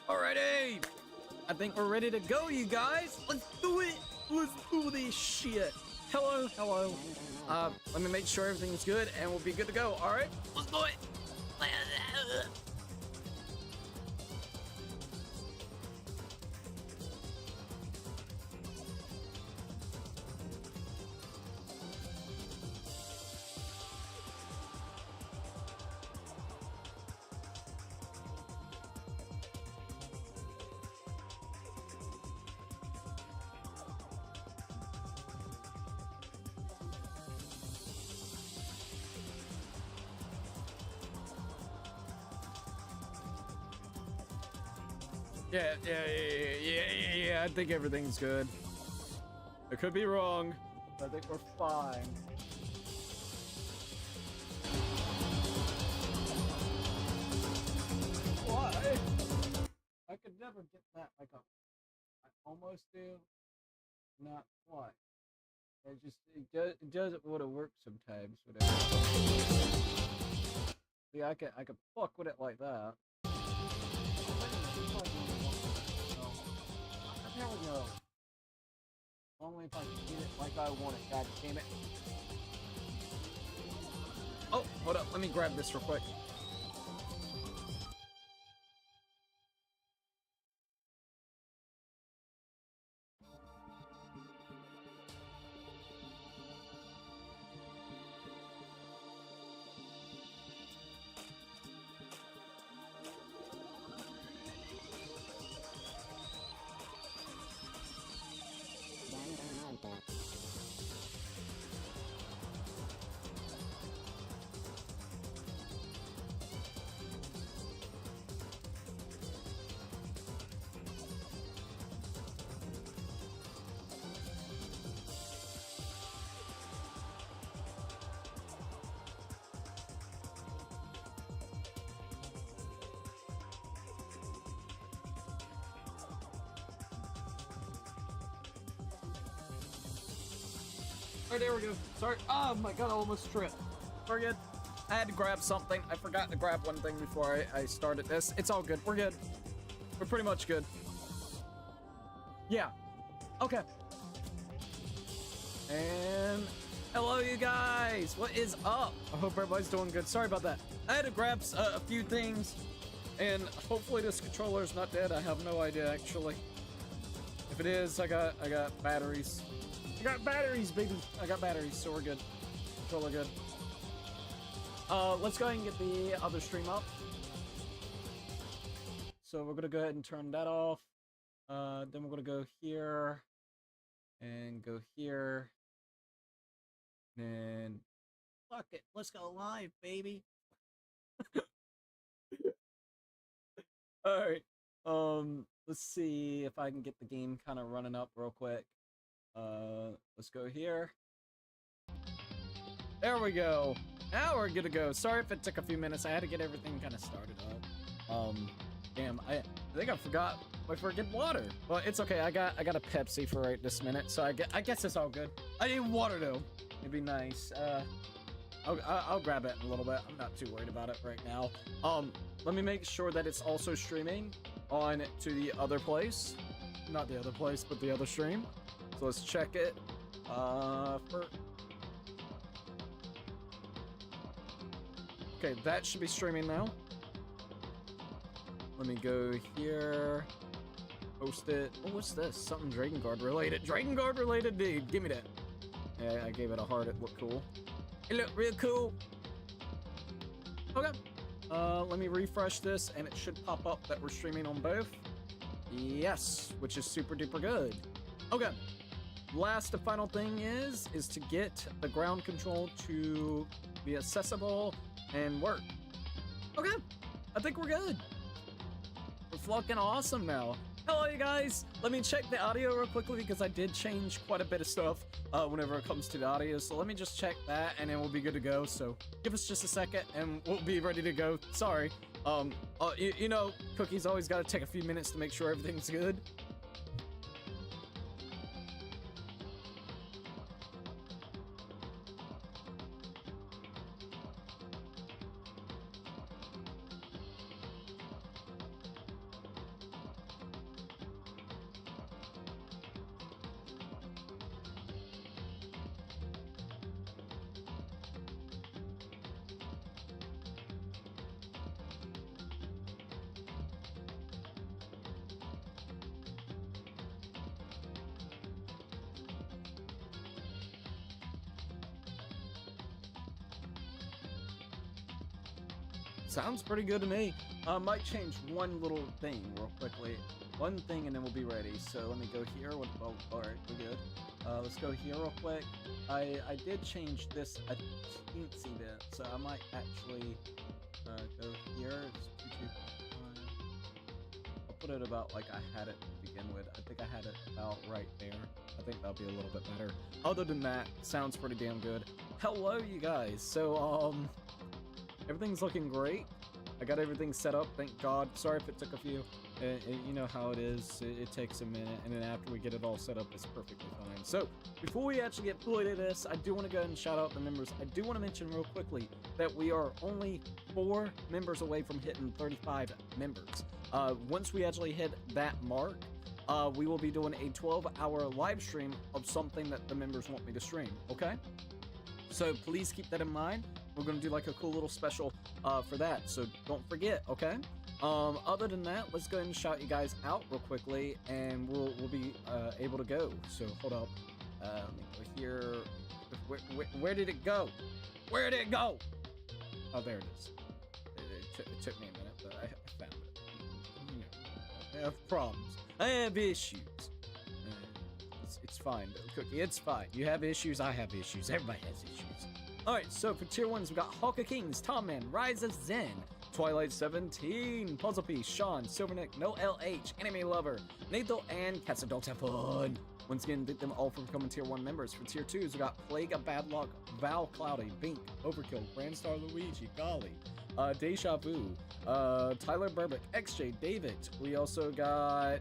Alrighty! I think we're ready to go, you guys! Let's do it! Let's do this shit! Hello, hello. Let me make sure everything's good and we'll be good to go, alright? Let's do it! Yeah, I think everything's good. I could be wrong, but I think we're fine. Why? I could never get that like a... I almost do. Not quite. It doesn't want to work sometimes. Whatever. See, I could fuck with it like that. There we go. Only if I can get it like I want it, god damn it. Oh, hold up, let me grab this real quick. Alright, there we go. Sorry. Oh my god, I almost tripped. We're good. I had to grab something. I forgot to grab one thing before I started this. It's all good. We're good. We're pretty much good. Yeah. Okay. And hello, you guys. What is up? I hope everybody's doing good. Sorry about that. I had to grab a few things, and hopefully this controller is not dead. I have no idea, actually. If it is, I got batteries. I got batteries, baby. I got batteries, so we're good. Controller good. Let's go ahead and get the other stream up. So we're gonna go ahead and turn that off. Then we're gonna go here and go here. And fuck it, let's go live, baby. All right. Let's see if I can get the game kind of running up real quick. Let's go here. There we go. Now we're good to go. Sorry if it took a few minutes. I had to get everything kind of started up. Damn, I think I forgot my freaking water. Well, it's okay. I got a Pepsi for right this minute, so I guess it's all good. I need water though. It'd be nice. I'll grab it in a little bit. I'm not too worried about it right now. Let me make sure that it's also streaming on to the other place. Not the other place, but the other stream. So let's check it. Okay, that should be streaming now. Let me go here. Post it. Oh, what's this? Something Dragon Guard related. Dragon Guard related, dude. Give me that. Yeah, I gave it a heart. It looked cool. It looked real cool. Okay. Let me refresh this, and it should pop up that we're streaming on both. Yes, which is super duper good. Okay. Last and final thing is to get the ground control to be accessible and work. Okay, I think we're good. We're fucking awesome now. Hello, you guys. Let me check the audio real quickly because I did change quite a bit of stuff whenever it comes to the audio. So let me just check that and then we'll be good to go. So give us just a second and we'll be ready to go. Sorry. You know, Cookie's always got to take a few minutes to make sure everything's good. Sounds pretty good to me. Might change one little thing real quickly. One thing and then we'll be ready. So let me go here. Oh, alright, we're good. Let's go here real quick. I did change this a teensy bit, so I might actually go here. It's 225. I'll put it about like I had it to begin with. I think I had it about right there. I think that'll be a little bit better. Other than that, sounds pretty damn good. Hello, you guys. So, everything's looking great. I got everything set up, thank God. Sorry if it took a few. You know how it is. It takes a minute, and then after we get it all set up, it's perfectly fine. So, before we actually get fully into this, I do want to go ahead and shout out the members. I do want to mention real quickly that we are only 4 members away from hitting 35 members. Once we actually hit that mark, we will be doing a 12-hour live stream of something that the members want me to stream, okay? So please keep that in mind. We're going to do like a cool little special for that, so don't forget, okay? Other than that, let's go ahead and shout you guys out real quickly, and we'll be able to go. So hold up. Let me go here. Where did it go? Where did it go? Oh, there it is. It took me a minute, but I found it. You know, I have problems. I have issues. It's fine, Cookie. It's fine. You have issues. I have issues. Everybody has issues. All right. So for tier 1s, we got Hawk of Kings, Tom Man, Rise of Zen, Twilight 17, Puzzle Piece, Sean, Silvernick, No LH, Anime Lover, Nathan, and Cats and Dogs Have Fun. Once again, thank them all for becoming tier 1 members. For tier 2s, we got Plague of Bad Luck, Val Cloudy, Bink, Overkill, Brandstar Luigi, Golly, Deja Vu, Tyler Burbick, XJ, David. We also got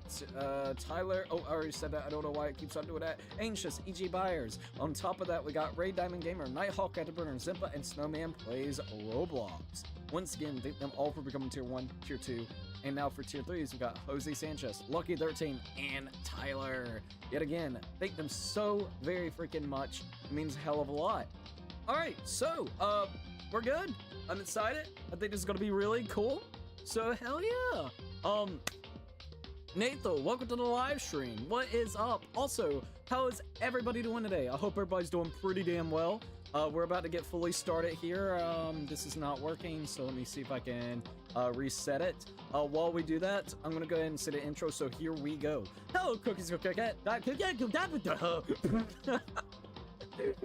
Tyler. Oh, I already said that. I don't know why it keeps on doing that. Anxious, EG Byers. On top of that, we got Ray Diamond Gamer, Nighthawk, Afterburner, Zimpa, and Snowman Plays Roblox. Once again, thank them all for becoming tier 1, tier 2. And now for tier 3s, we got Jose Sanchez, Lucky13, and Tyler. Yet again, thank them so very freaking much. It means a hell of a lot. All right, so we're good. I'm excited. I think this is gonna be really cool. So hell yeah. Nathan, welcome to the live stream. What is up? Also, how is everybody doing today? I hope everybody's doing pretty damn well. We're about to get fully started here. This is not working, so let me see if I can reset it. While we do that, I'm gonna go ahead and set an intro, so here we go. Hello, Cookies and Coquettes.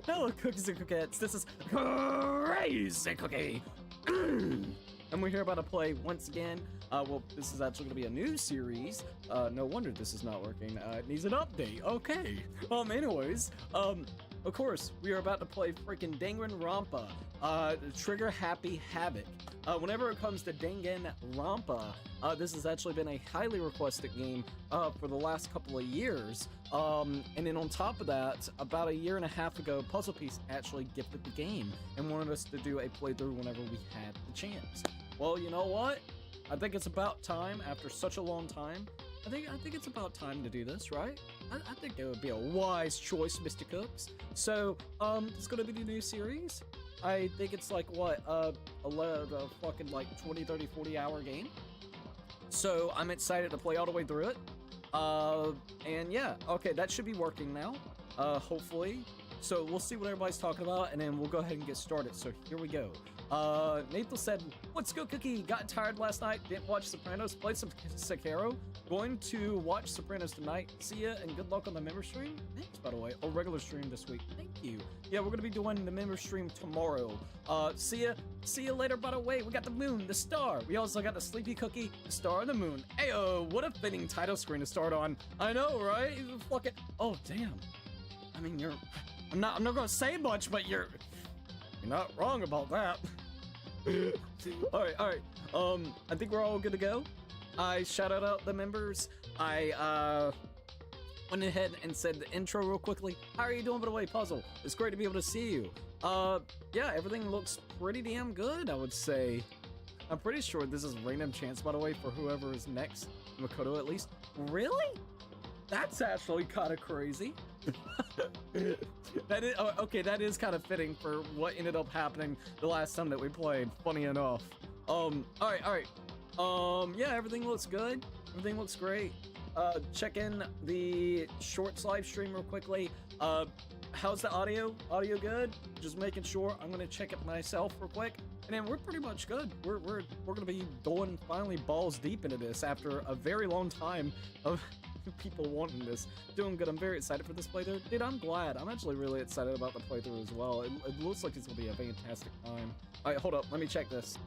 Hello, Cookies and Coquettes. This is Crazy Cookie. And we're here about to play once again. Well, this is actually gonna be a new series. No wonder this is not working. It needs an update. Okay. Anyways, of course, we are about to play freaking Danganronpa, Trigger Happy Havoc. Whenever it comes to Danganronpa, this has actually been a highly requested game for the last couple of years. And then on top of that, about a year and a half ago, Puzzle Piece actually gifted the game and wanted us to do a playthrough whenever we had the chance. Well, you know what? I think it's about time after such a long time. I think it's about time to do this, right? I think it would be a wise choice, Mr. Cooks. So, it's gonna be the new series. I think it's like, what, a fucking like 20, 30, 40 hour game. So, I'm excited to play all the way through it. And yeah, okay, that should be working now, hopefully. So, we'll see what everybody's talking about, and then we'll go ahead and get started. So, here we go. Nathan said, "What's good, Cookie? Got tired last night, didn't watch Sopranos, played some Sekiro. Going to watch Sopranos tonight. See ya, and good luck on the member stream." Thanks, by the way. Oh, regular stream this week. Thank you. Yeah, we're gonna be doing the member stream tomorrow. See ya later, by the way. We got the moon, the star. We also got the Sleepy Cookie, the star, and the moon. Ayo, what a fitting title screen to start on. I know, right? Fucking, oh, damn. I mean, I'm not gonna say much, but you're not wrong about that. All right. I think we're all good to go. I shouted out the members. I went ahead and said the intro real quickly. How are you doing, by the way, Puzzle? It's great to be able to see you. Yeah, everything looks pretty damn good, I would say. I'm pretty sure this is random chance, by the way, for whoever is next. Makoto, at least. Really? That's actually kind of crazy. That is okay. That is kind of fitting for what ended up happening the last time that we played. Funny enough. All right. Yeah, everything looks good. Everything looks great. Check in the shorts live stream real quickly. how's the audio? Audio good? Just making sure. I'm gonna check it myself real quick. And then we're pretty much good. We're gonna be going finally balls deep into this after a very long time of people wanting this. Doing good. I'm very excited for this playthrough. Dude, I'm glad. I'm actually really excited about the playthrough as well. It looks like it's gonna be a fantastic time. All right, hold up. Let me check this.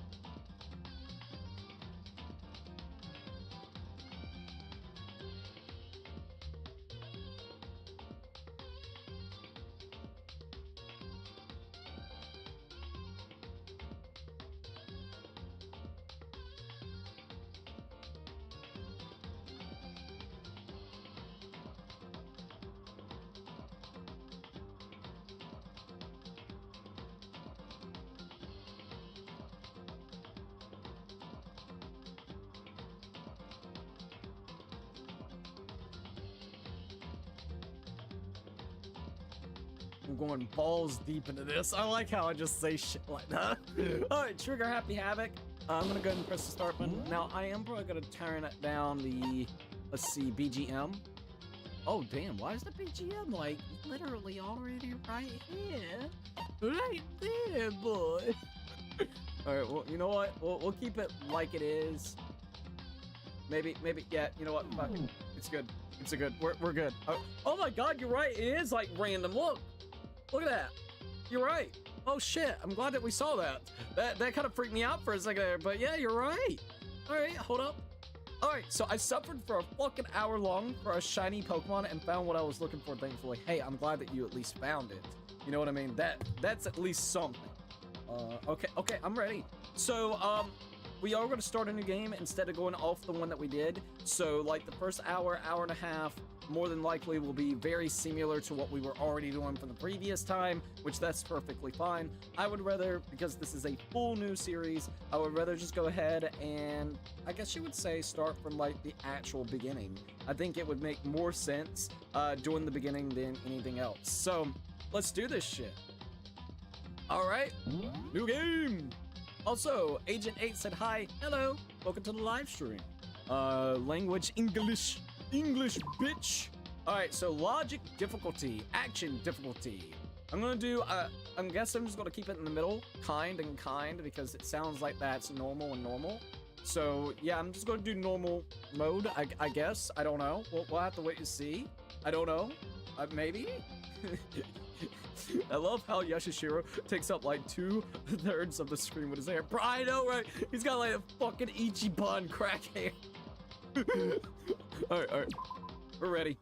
I'm going balls deep into this. I like how I just say shit like that. Alright, trigger happy Havoc. I'm gonna go ahead and press the start button. Now, I am probably gonna turn it down the, let's see, BGM. Oh, damn, why is the BGM, like, literally already right here? Right there, boy. Alright, well, you know what? We'll keep it like it is. Maybe, yeah, you know what? Fuck it. It's good. It's a good. We're good. Oh my god, you're right. It is, like, random. Look at that. You're right. Oh shit, I'm glad that we saw that. That kind of freaked me out for a second there, but yeah, you're right. All right, hold up. All right, so I suffered for a fucking hour long for a shiny Pokemon and found what I was looking for, thankfully. Hey, I'm glad that you at least found it. You know what I mean? That's at least something. Okay, I'm ready. So, we are going to start a new game instead of going off the one that we did. So, like, the first hour and a half, more than likely will be very similar to what we were already doing from the previous time, which that's perfectly fine. I would rather, because this is a full new series, I would rather just go ahead and, I guess you would say, start from, like, the actual beginning. I think it would make more sense doing the beginning than anything else. So, let's do this shit. Alright, new game! Also, Agent 8 said hi, hello, welcome to the live stream. Language English, bitch. Alright, so logic difficulty, action difficulty. I'm gonna do, I guess I'm just gonna keep it in the middle, kind and kind, because it sounds like that's normal and normal. So, yeah, I'm just gonna do normal mode, I guess, I don't know. We'll have to wait and see. I don't know, maybe? I love how Yashishiro takes up like 2/3 of the screen with his hair. I know, right? He's got like a fucking Ichiban crack hair. Alright. We're ready.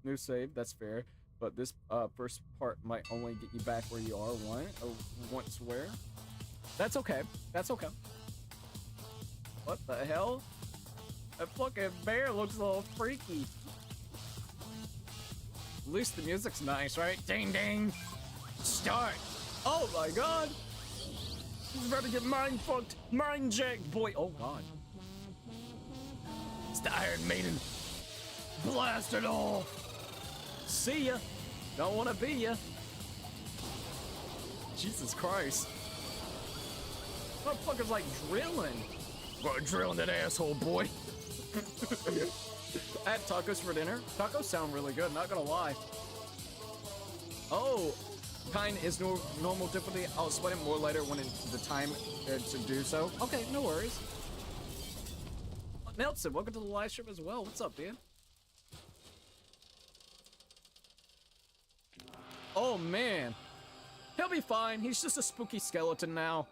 New save, that's fair. But this first part might only get you back where you are once where. That's okay. That's okay. What the hell? That fucking bear looks a little freaky. At least the music's nice, right? Ding ding! Start! Oh my god! He's about to get mind fucked, mind jacked, boy! Oh god. It's the Iron Maiden. Blast it off! See ya! Don't wanna be ya! Jesus Christ. Motherfucker's like drilling. Well, drilling that asshole, boy. I had tacos for dinner. Tacos sound really good, not gonna lie. Oh, kind is normal difficulty. I'll explain it more later when the time to do so. Okay, no worries. Nelson, welcome to the live stream as well. What's up, dude? Oh man, he'll be fine. He's just a spooky skeleton now.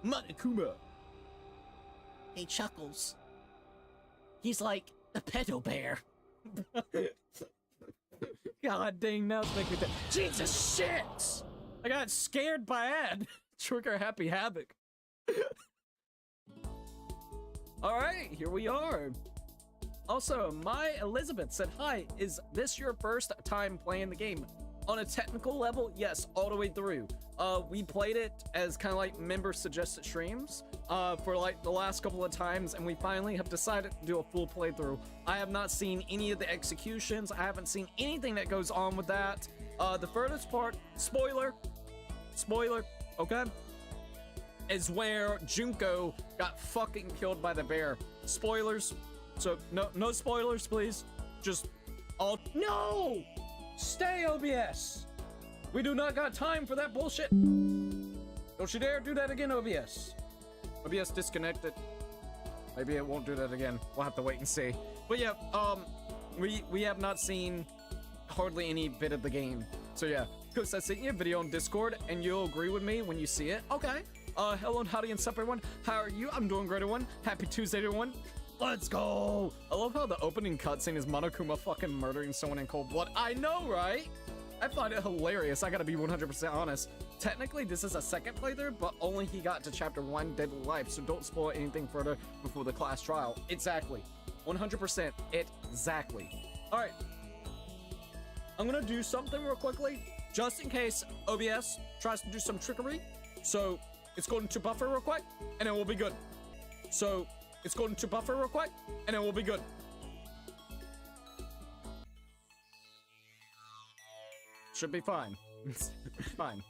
Monokuma. He chuckles. He's like a pedo bear. God dang, now it's making me think. Jesus shit! I got scared by Ad. Trigger happy Havoc. Alright, here we are. Also, my Elizabeth said, hi, is this your first time playing the game? On a technical level, yes, all the way through. We played it as kind of like member suggested streams for like the last couple of times, and we finally have decided to do a full playthrough. I have not seen any of the executions. I haven't seen anything that goes on with that. The furthest part, spoiler, okay, is where Junko got fucking killed by the bear. Spoilers. So no spoilers, please. just all. No! Stay, OBS! We do not got time for that bullshit. Don't you dare do that again, OBS. OBS disconnected. Maybe it won't do that again. We'll have to wait and see. But yeah, we have not seen hardly any bit of the game. So yeah, Coach, I sent you a video on Discord, and you'll agree with me when you see it. Okay. Hello and howdy and sup, everyone. How are you? I'm doing great, everyone. Happy Tuesday, everyone. Let's go. I love how the opening cutscene is Monokuma fucking murdering someone in cold blood. I know, right? I find it hilarious. I gotta be 100% honest. Technically, this is a second playthrough, but only he got to chapter 1, Deadly Life, so don't spoil anything further before the class trial. Exactly. 100%. Exactly. Alright. I'm gonna do something real quickly, just in case OBS tries to do some trickery. So, it's going to buffer real quick, and it will be good. So, it's going to buffer real quick, and it will be good. Should be fine. Fine.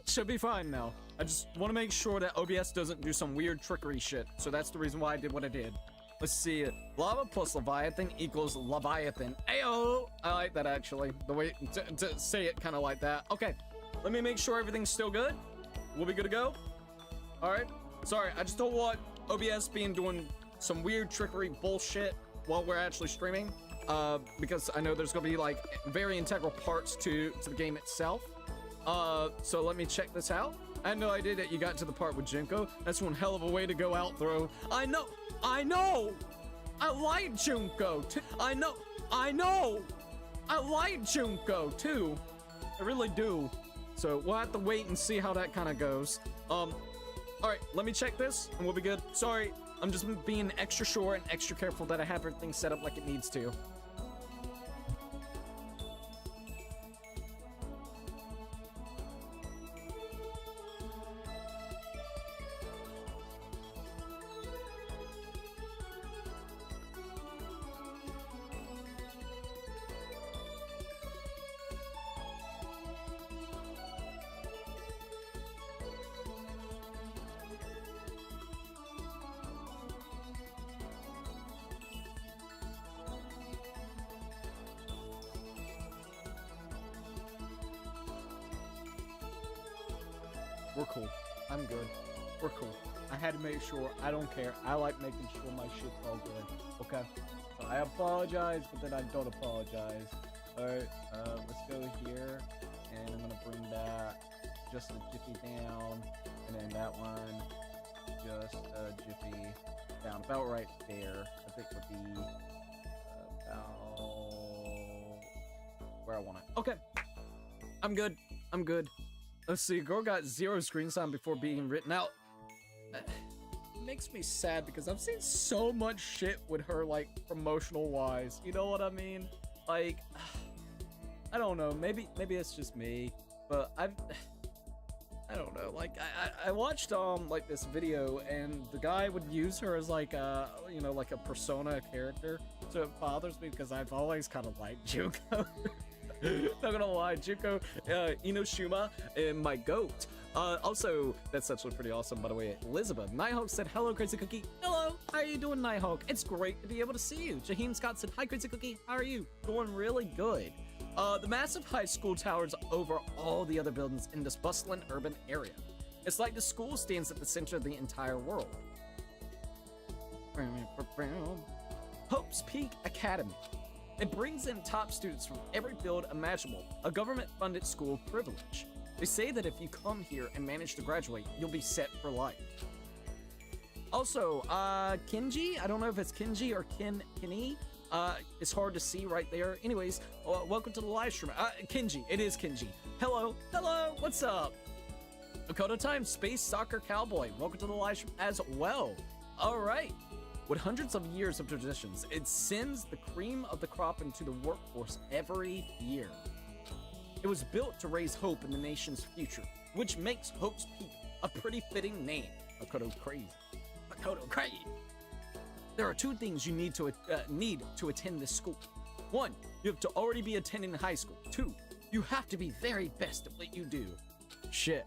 Should be fine now. I just want to make sure that OBS doesn't do some weird trickery shit. So that's the reason why I did what I did. Let's see. Lava plus Leviathan equals Leviathan. Ayo! I like that, actually. The way to say it kind of like that. Okay. Let me make sure everything's still good. We'll be good to go. Alright. Sorry, I just don't want OBS doing some weird trickery bullshit while we're actually streaming. Because I know there's gonna be like very integral parts to the game itself. So let me check this out. I had no idea that you got to the part with Junko. That's one hell of a way to go out, throw. I know. I like Junko. I like Junko too. I really do. So we'll have to wait and see how that kind of goes. All right, let me check this and we'll be good. Sorry, I'm just being extra sure and extra careful that I have everything set up like it needs to. We're cool. I'm good. We're cool. I had to make sure. I don't care. I like making sure my shit's all good. Okay? So I apologize, but then I don't apologize. Alright, let's go here. And I'm gonna bring that just a jiffy down. And then that one just a jiffy down. About right there. I think would be about where I want it. Okay. I'm good. I'm good. Let's see, girl got 0 screen time before being written out. It makes me sad because I've seen so much shit with her, like, promotional wise. You know what I mean? Like, I don't know, maybe it's just me, but I don't know, like, I watched, like, this video, and the guy would use her as, like, you know, like a persona character, so it bothers me because I've always kind of liked Junko. Not gonna lie, Junko, Inoshima, and my goat. Also, that's actually pretty awesome, by the way. Elizabeth, Nighthawk said, hello, Crazy Cookie. Hello, how are you doing, Nighthawk? It's great to be able to see you. Jaheim Scott said, hi, Crazy Cookie, how are you? Doing really good. The massive high school towers over all the other buildings in this bustling urban area. It's like the school stands at the center of the entire world. Hope's Peak Academy. It brings in top students from every field imaginable, a government-funded school privilege. They say that if you come here and manage to graduate, you'll be set for life. Also, Kenji, I don't know if it's Kenji or Kenny, it's hard to see right there. Anyways, welcome to the live stream. Kenji, it is Kenji. Hello, what's up? Dakota Time, Space Soccer Cowboy, welcome to the live stream as well. All right. With hundreds of years of traditions, it sends the cream of the crop into the workforce every year. It was built to raise hope in the nation's future, which makes Hope's Peak a pretty fitting name. Makoto crazy. Makoto crazy. There are 2 things you need to attend this school. 1, you have to already be attending high school. 2, you have to be very best at what you do. Shit.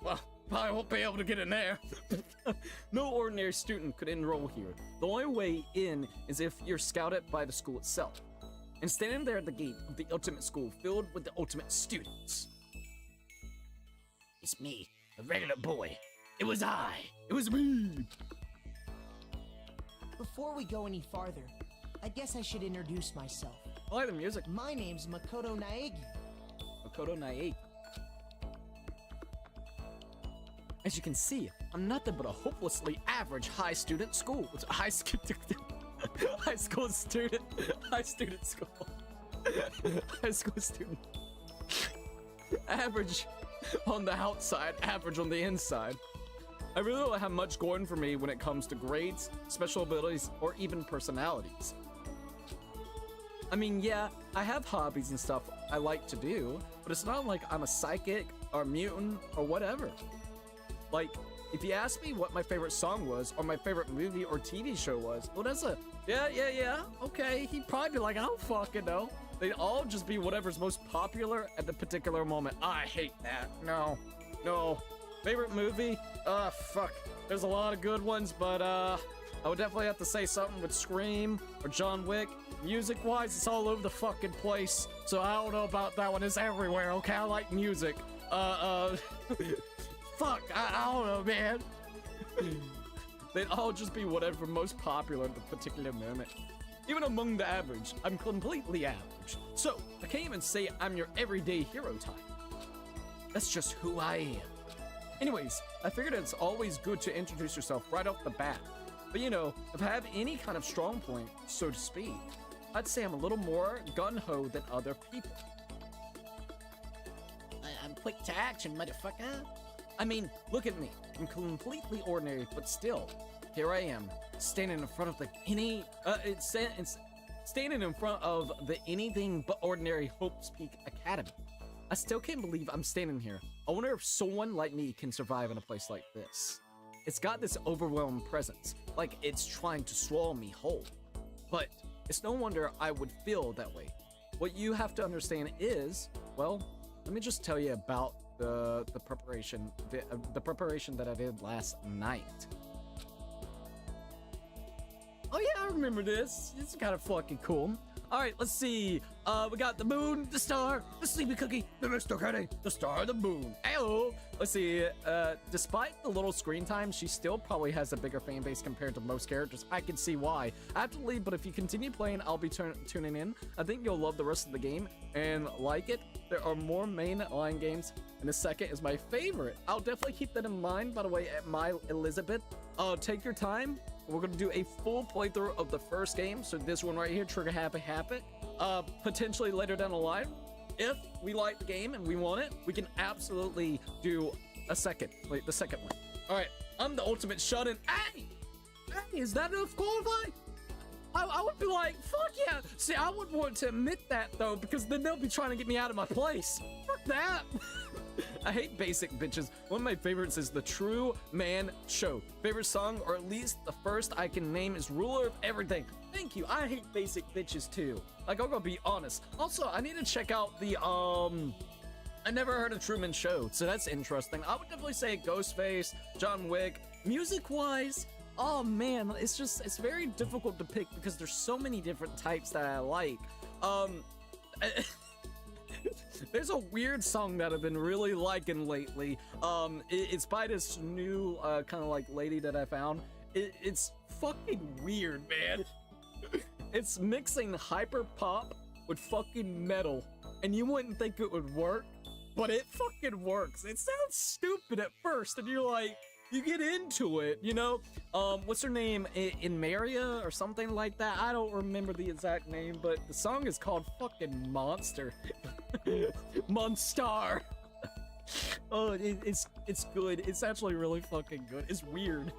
Well, Probably won't be able to get in there. No ordinary student could enroll here. The only way in is if you're scouted by the school itself. And standing there at the gate of the ultimate school filled with the ultimate students. It's me, a regular boy. It was I. It was me. Before we go any farther, I guess I should introduce myself. I like the music. My name's Makoto Naegi. Makoto Naegi. As you can see, I'm nothing but a hopelessly average high student school. It's a high school student. High school student. High student school. High school student. Average on the outside, average on the inside. I really don't have much going for me when it comes to grades, special abilities, or even personalities. I mean, yeah, I have hobbies and stuff I like to do, but it's not like I'm a psychic or mutant or whatever. Like, if you ask me what my favorite song was, or my favorite movie or TV show was, well, that's a, yeah, okay, he'd probably be like, I don't fucking know. They'd all just be whatever's most popular at the particular moment. I hate that. No. Favorite movie? Fuck. There's a lot of good ones, but, I would definitely have to say something with Scream or John Wick. Music-wise, it's all over the fucking place, so I don't know about that one. It's everywhere, okay? I like music. Fuck, I don't know, man. They'd all just be whatever most popular at the particular moment. Even among the average, I'm completely average. So, I can't even say I'm your everyday hero type. That's just who I am. Anyways, I figured it's always good to introduce yourself right off the bat. But you know, if I have any kind of strong point, so to speak, I'd say I'm a little more gun-ho than other people. I'm quick to action, motherfucker. I mean, look at me. I'm completely ordinary, but still, here I am, standing in front of the standing in front of the anything but ordinary Hope's Peak Academy. I still can't believe I'm standing here. I wonder if someone like me can survive in a place like this. It's got this overwhelming presence, like it's trying to swallow me whole. But it's no wonder I would feel that way. What you have to understand is, well, let me just tell you about the preparation that I did last night. Oh yeah, I remember this. It's kind of fucking cool. All right, let's see. We got the moon, the star, the sleepy cookie, the Mr. Cuddy, the star, the moon. Ayo. Let's see. Despite the little screen time, she still probably has a bigger fan base compared to most characters. I can see why. I have to leave, but if you continue playing, I'll be tuning in. I think you'll love the rest of the game and like it. There are more mainline games, and the second is my favorite. I'll definitely keep that in mind. By the way, at my Elizabeth, take your time. We're going to do a full playthrough of the first game. So this one right here, Trigger Happy Happy. Potentially later down the line, if we like the game and we want it, we can absolutely do the second one. All right, I'm the ultimate shut-in. Hey, is that enough qualified? I would be like, fuck yeah. See, I wouldn't want to admit that though, because then they'll be trying to get me out of my place. Fuck that. I hate basic bitches. One of my favorites is The True Man Show. Favorite song, or at least the first I can name, is Ruler of Everything. Thank you. I hate basic bitches too. Like, I'm gonna be honest. Also, I need to check out the, I never heard of Truman Show, so that's interesting. I would definitely say Ghostface, John Wick. Music-wise, oh man, it's very difficult to pick because there's so many different types that I like. There's a weird song that I've been really liking lately. It's by this new kind of like lady that I found. It's fucking weird, man. It's mixing hyper pop with fucking metal, and you wouldn't think it would work, but it fucking works. It sounds stupid at first, and you're like, you get into it, you know? What's her name? In Maria or something like that? I don't remember the exact name, but the song is called fucking Monster. Monstar. Oh, it's good. It's actually really fucking good. It's weird.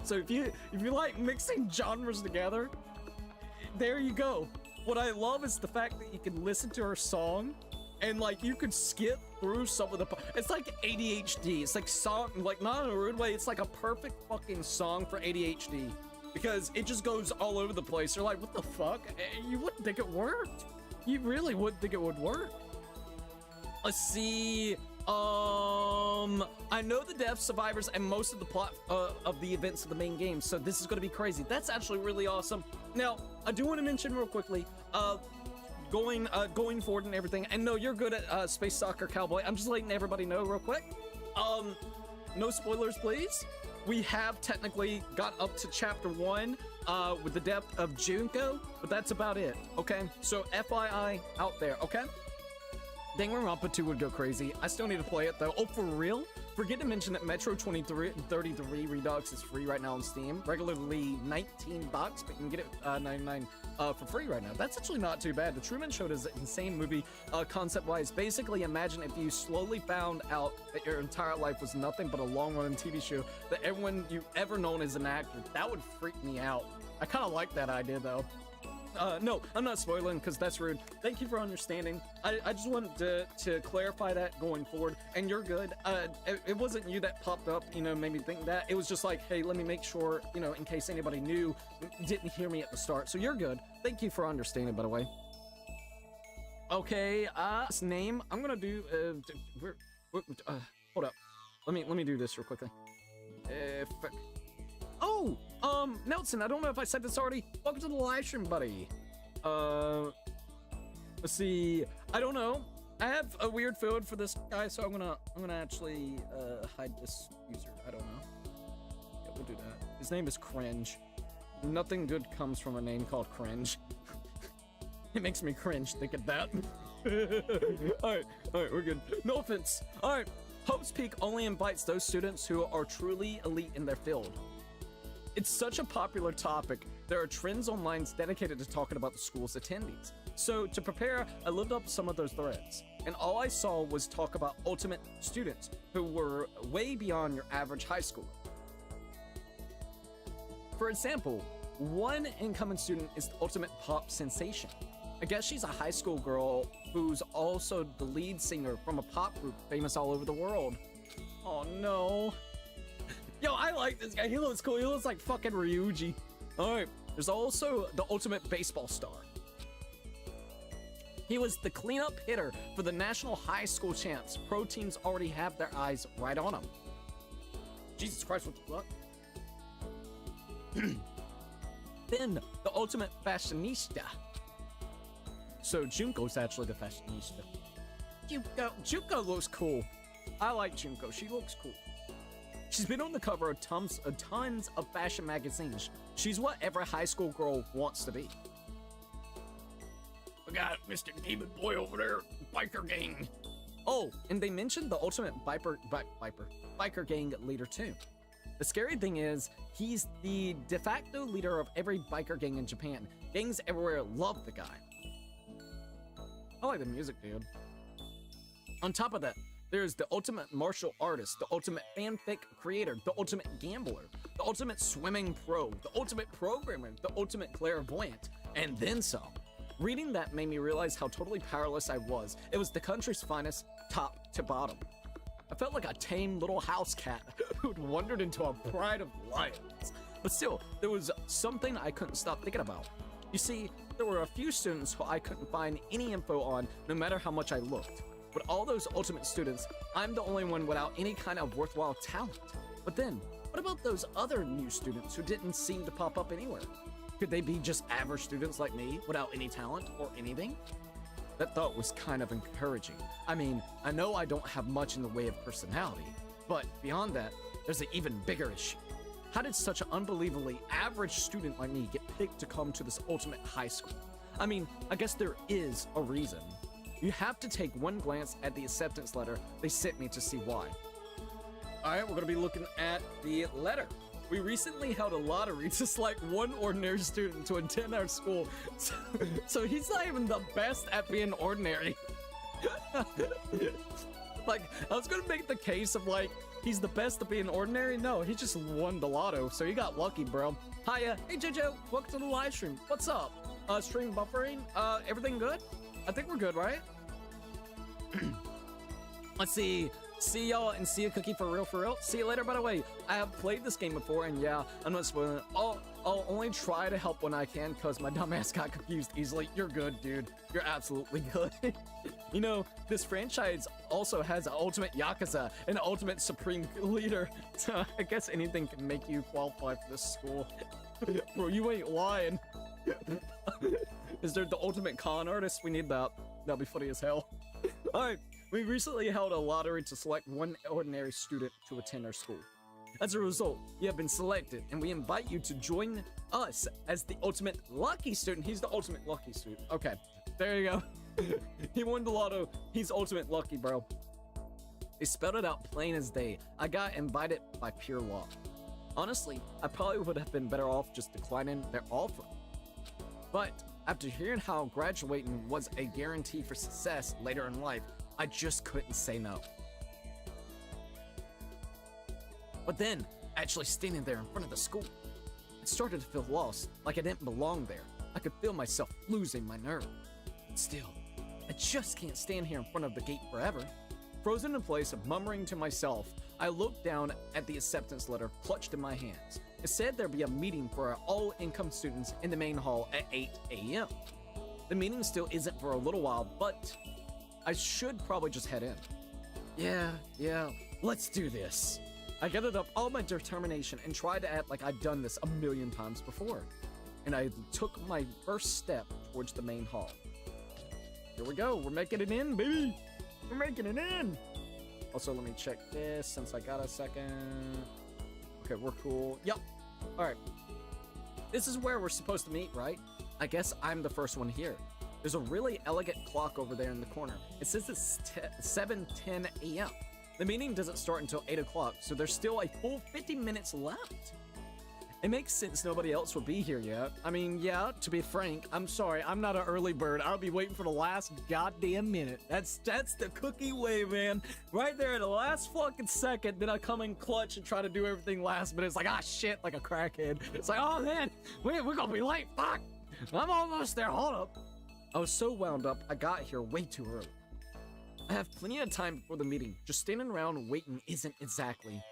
So if you like mixing genres together, there you go. What I love is the fact that you can listen to her song and like you could skip through some of the it's like ADHD. It's like song, like not in a rude way, it's like a perfect fucking song for ADHD because it just goes all over the place. You're like, what the fuck? You wouldn't think it worked. You really wouldn't think it would work. Let's see. I know the deaths, survivors, and most of the plot of the events of the main game, so this is gonna be crazy. That's actually really awesome. Now, I do want to mention real quickly, going forward and everything, and no, you're good at Space Soccer Cowboy. I'm just letting everybody know real quick. No spoilers, please. We have technically got up to chapter 1 with the death of Junko, but that's about it, okay? So FYI out there, okay? Danganronpa 2 would go crazy. I still need to play it though. Oh, for real? Forget to mention that Metro 2033 Redux is free right now on Steam. Regularly $19, but you can get it $99 for free right now. That's actually not too bad. The Truman Show is an insane movie concept-wise. Basically, imagine if you slowly found out that your entire life was nothing but a long-running TV show that everyone you've ever known as an actor. That would freak me out. I kind of like that idea though. No, I'm not spoiling because that's rude. Thank you for understanding. I just wanted to clarify that going forward, and you're good. It wasn't you that popped up, you know, made me think that. It was just like, hey, let me make sure, you know, in case anybody new didn't hear me at the start. So you're good. Thank you for understanding, by the way. Okay, this name, I'm gonna do, hold up. Let me do this real quickly. Oh, Nelson, I don't know if I said this already. Welcome to the live stream, buddy. Let's see. I don't know. I have a weird field for this guy, so I'm gonna actually hide this user. I don't know. Yeah, we'll do that. His name is Cringe. Nothing good comes from a name called Cringe. It makes me cringe thinking that. All right, we're good. No offense. All right, Hope's Peak only invites those students who are truly elite in their field. It's such a popular topic, there are trends online dedicated to talking about the school's attendees. So to prepare, I looked up some of those threads, and all I saw was talk about ultimate students who were way beyond your average high schooler. For example, one incoming student is the ultimate pop sensation. I guess she's a high school girl who's also the lead singer from a pop group famous all over the world. Oh no. Yo, I like this guy. He looks cool. He looks like fucking Ryuji. Alright, there's also the ultimate baseball star. He was the cleanup hitter for the national high school champs. Pro teams already have their eyes right on him. Jesus Christ, what the fuck? Then, the ultimate fashionista. So, Junko's actually the fashionista. Junko looks cool. I like Junko. She looks cool. She's been on the cover of tons of fashion magazines. She's what every high school girl wants to be. We got Mr. Demon Boy over there, biker gang. Oh, and they mentioned the ultimate biker gang leader too. The scary thing is, he's the de facto leader of every biker gang in Japan. Gangs everywhere love the guy. I like the music, dude. On top of that, there's the ultimate martial artist, the ultimate fanfic creator, the ultimate gambler, the ultimate swimming pro, the ultimate programmer, the ultimate clairvoyant, and then some. Reading that made me realize how totally powerless I was. It was the country's finest, top to bottom. I felt like a tame little house cat who'd wandered into a pride of lions. But still, there was something I couldn't stop thinking about. You see, there were a few students who I couldn't find any info on, no matter how much I looked. But all those ultimate students, I'm the only one without any kind of worthwhile talent. But then, what about those other new students who didn't seem to pop up anywhere? Could they be just average students like me without any talent or anything? That thought was kind of encouraging. I mean, I know I don't have much in the way of personality, but beyond that, there's an even bigger issue. How did such an unbelievably average student like me get picked to come to this ultimate high school? I mean, I guess there is a reason. You have to take one glance at the acceptance letter they sent me to see why. Alright, we're gonna be looking at the letter. We recently held a lottery to select one ordinary student to attend our school, so he's not even the best at being ordinary. Like, I was gonna make the case of like, he's the best at being ordinary. No, he just won the lotto, so you got lucky, bro. Hiya, hey JoJo, welcome to the live stream. What's up? Stream buffering, everything good? I think we're good, right? Let's see. See y'all and see a cookie for real, for real. See you later, by the way. I have played this game before, and yeah, I'm not spoiling it. I'll only try to help when I can, because my dumbass got confused easily. You're good, dude. You're absolutely good. You know, this franchise also has an ultimate Yakuza and an ultimate Supreme Leader. So I guess anything can make you qualify for this school. Bro, you ain't lying. Is there the ultimate con artist? We need that. That'll be funny as hell. Alright, we recently held a lottery to select one ordinary student to attend our school. As a result, you have been selected, and we invite you to join us as the ultimate lucky student. He's the ultimate lucky student. Okay, there you go. He won the lotto. He's ultimate lucky, bro. They spelled it out plain as day. I got invited by pure luck. Honestly, I probably would have been better off just declining their offer. But after hearing how graduating was a guarantee for success later in life, I just couldn't say no. But then, actually standing there in front of the school, it started to feel lost, like I didn't belong there. I could feel myself losing my nerve. Still, I just can't stand here in front of the gate forever. Frozen in place, murmuring to myself, I looked down at the acceptance letter clutched in my hands. It said there'd be a meeting for our all-income students in the main hall at 8 a.m. The meeting still isn't for a little while, but I should probably just head in. Yeah, let's do this. I gathered up all my determination and tried to act like I'd done this a million times before. And I took my first step towards the main hall. Here we go, we're making it in, baby! We're making it in! Also, let me check this since I got a second. Okay, we're cool. Yep. Alright. This is where we're supposed to meet, right? I guess I'm the first one here. There's a really elegant clock over there in the corner. It says it's 7:10 a.m. The meeting doesn't start until 8 o'clock, so there's still a full 50 minutes left. It makes sense nobody else will be here yet. I mean, yeah, to be frank, I'm sorry, I'm not an early bird. I'll be waiting for the last goddamn minute. That's the cookie way, man. Right there at the last fucking second, then I come in clutch and try to do everything last minute. It's like, ah, shit, like a crackhead. It's like, oh, man, we're gonna be late, fuck. I'm almost there, hold up. I was so wound up, I got here way too early. I have plenty of time before the meeting. Just standing around waiting isn't exactly.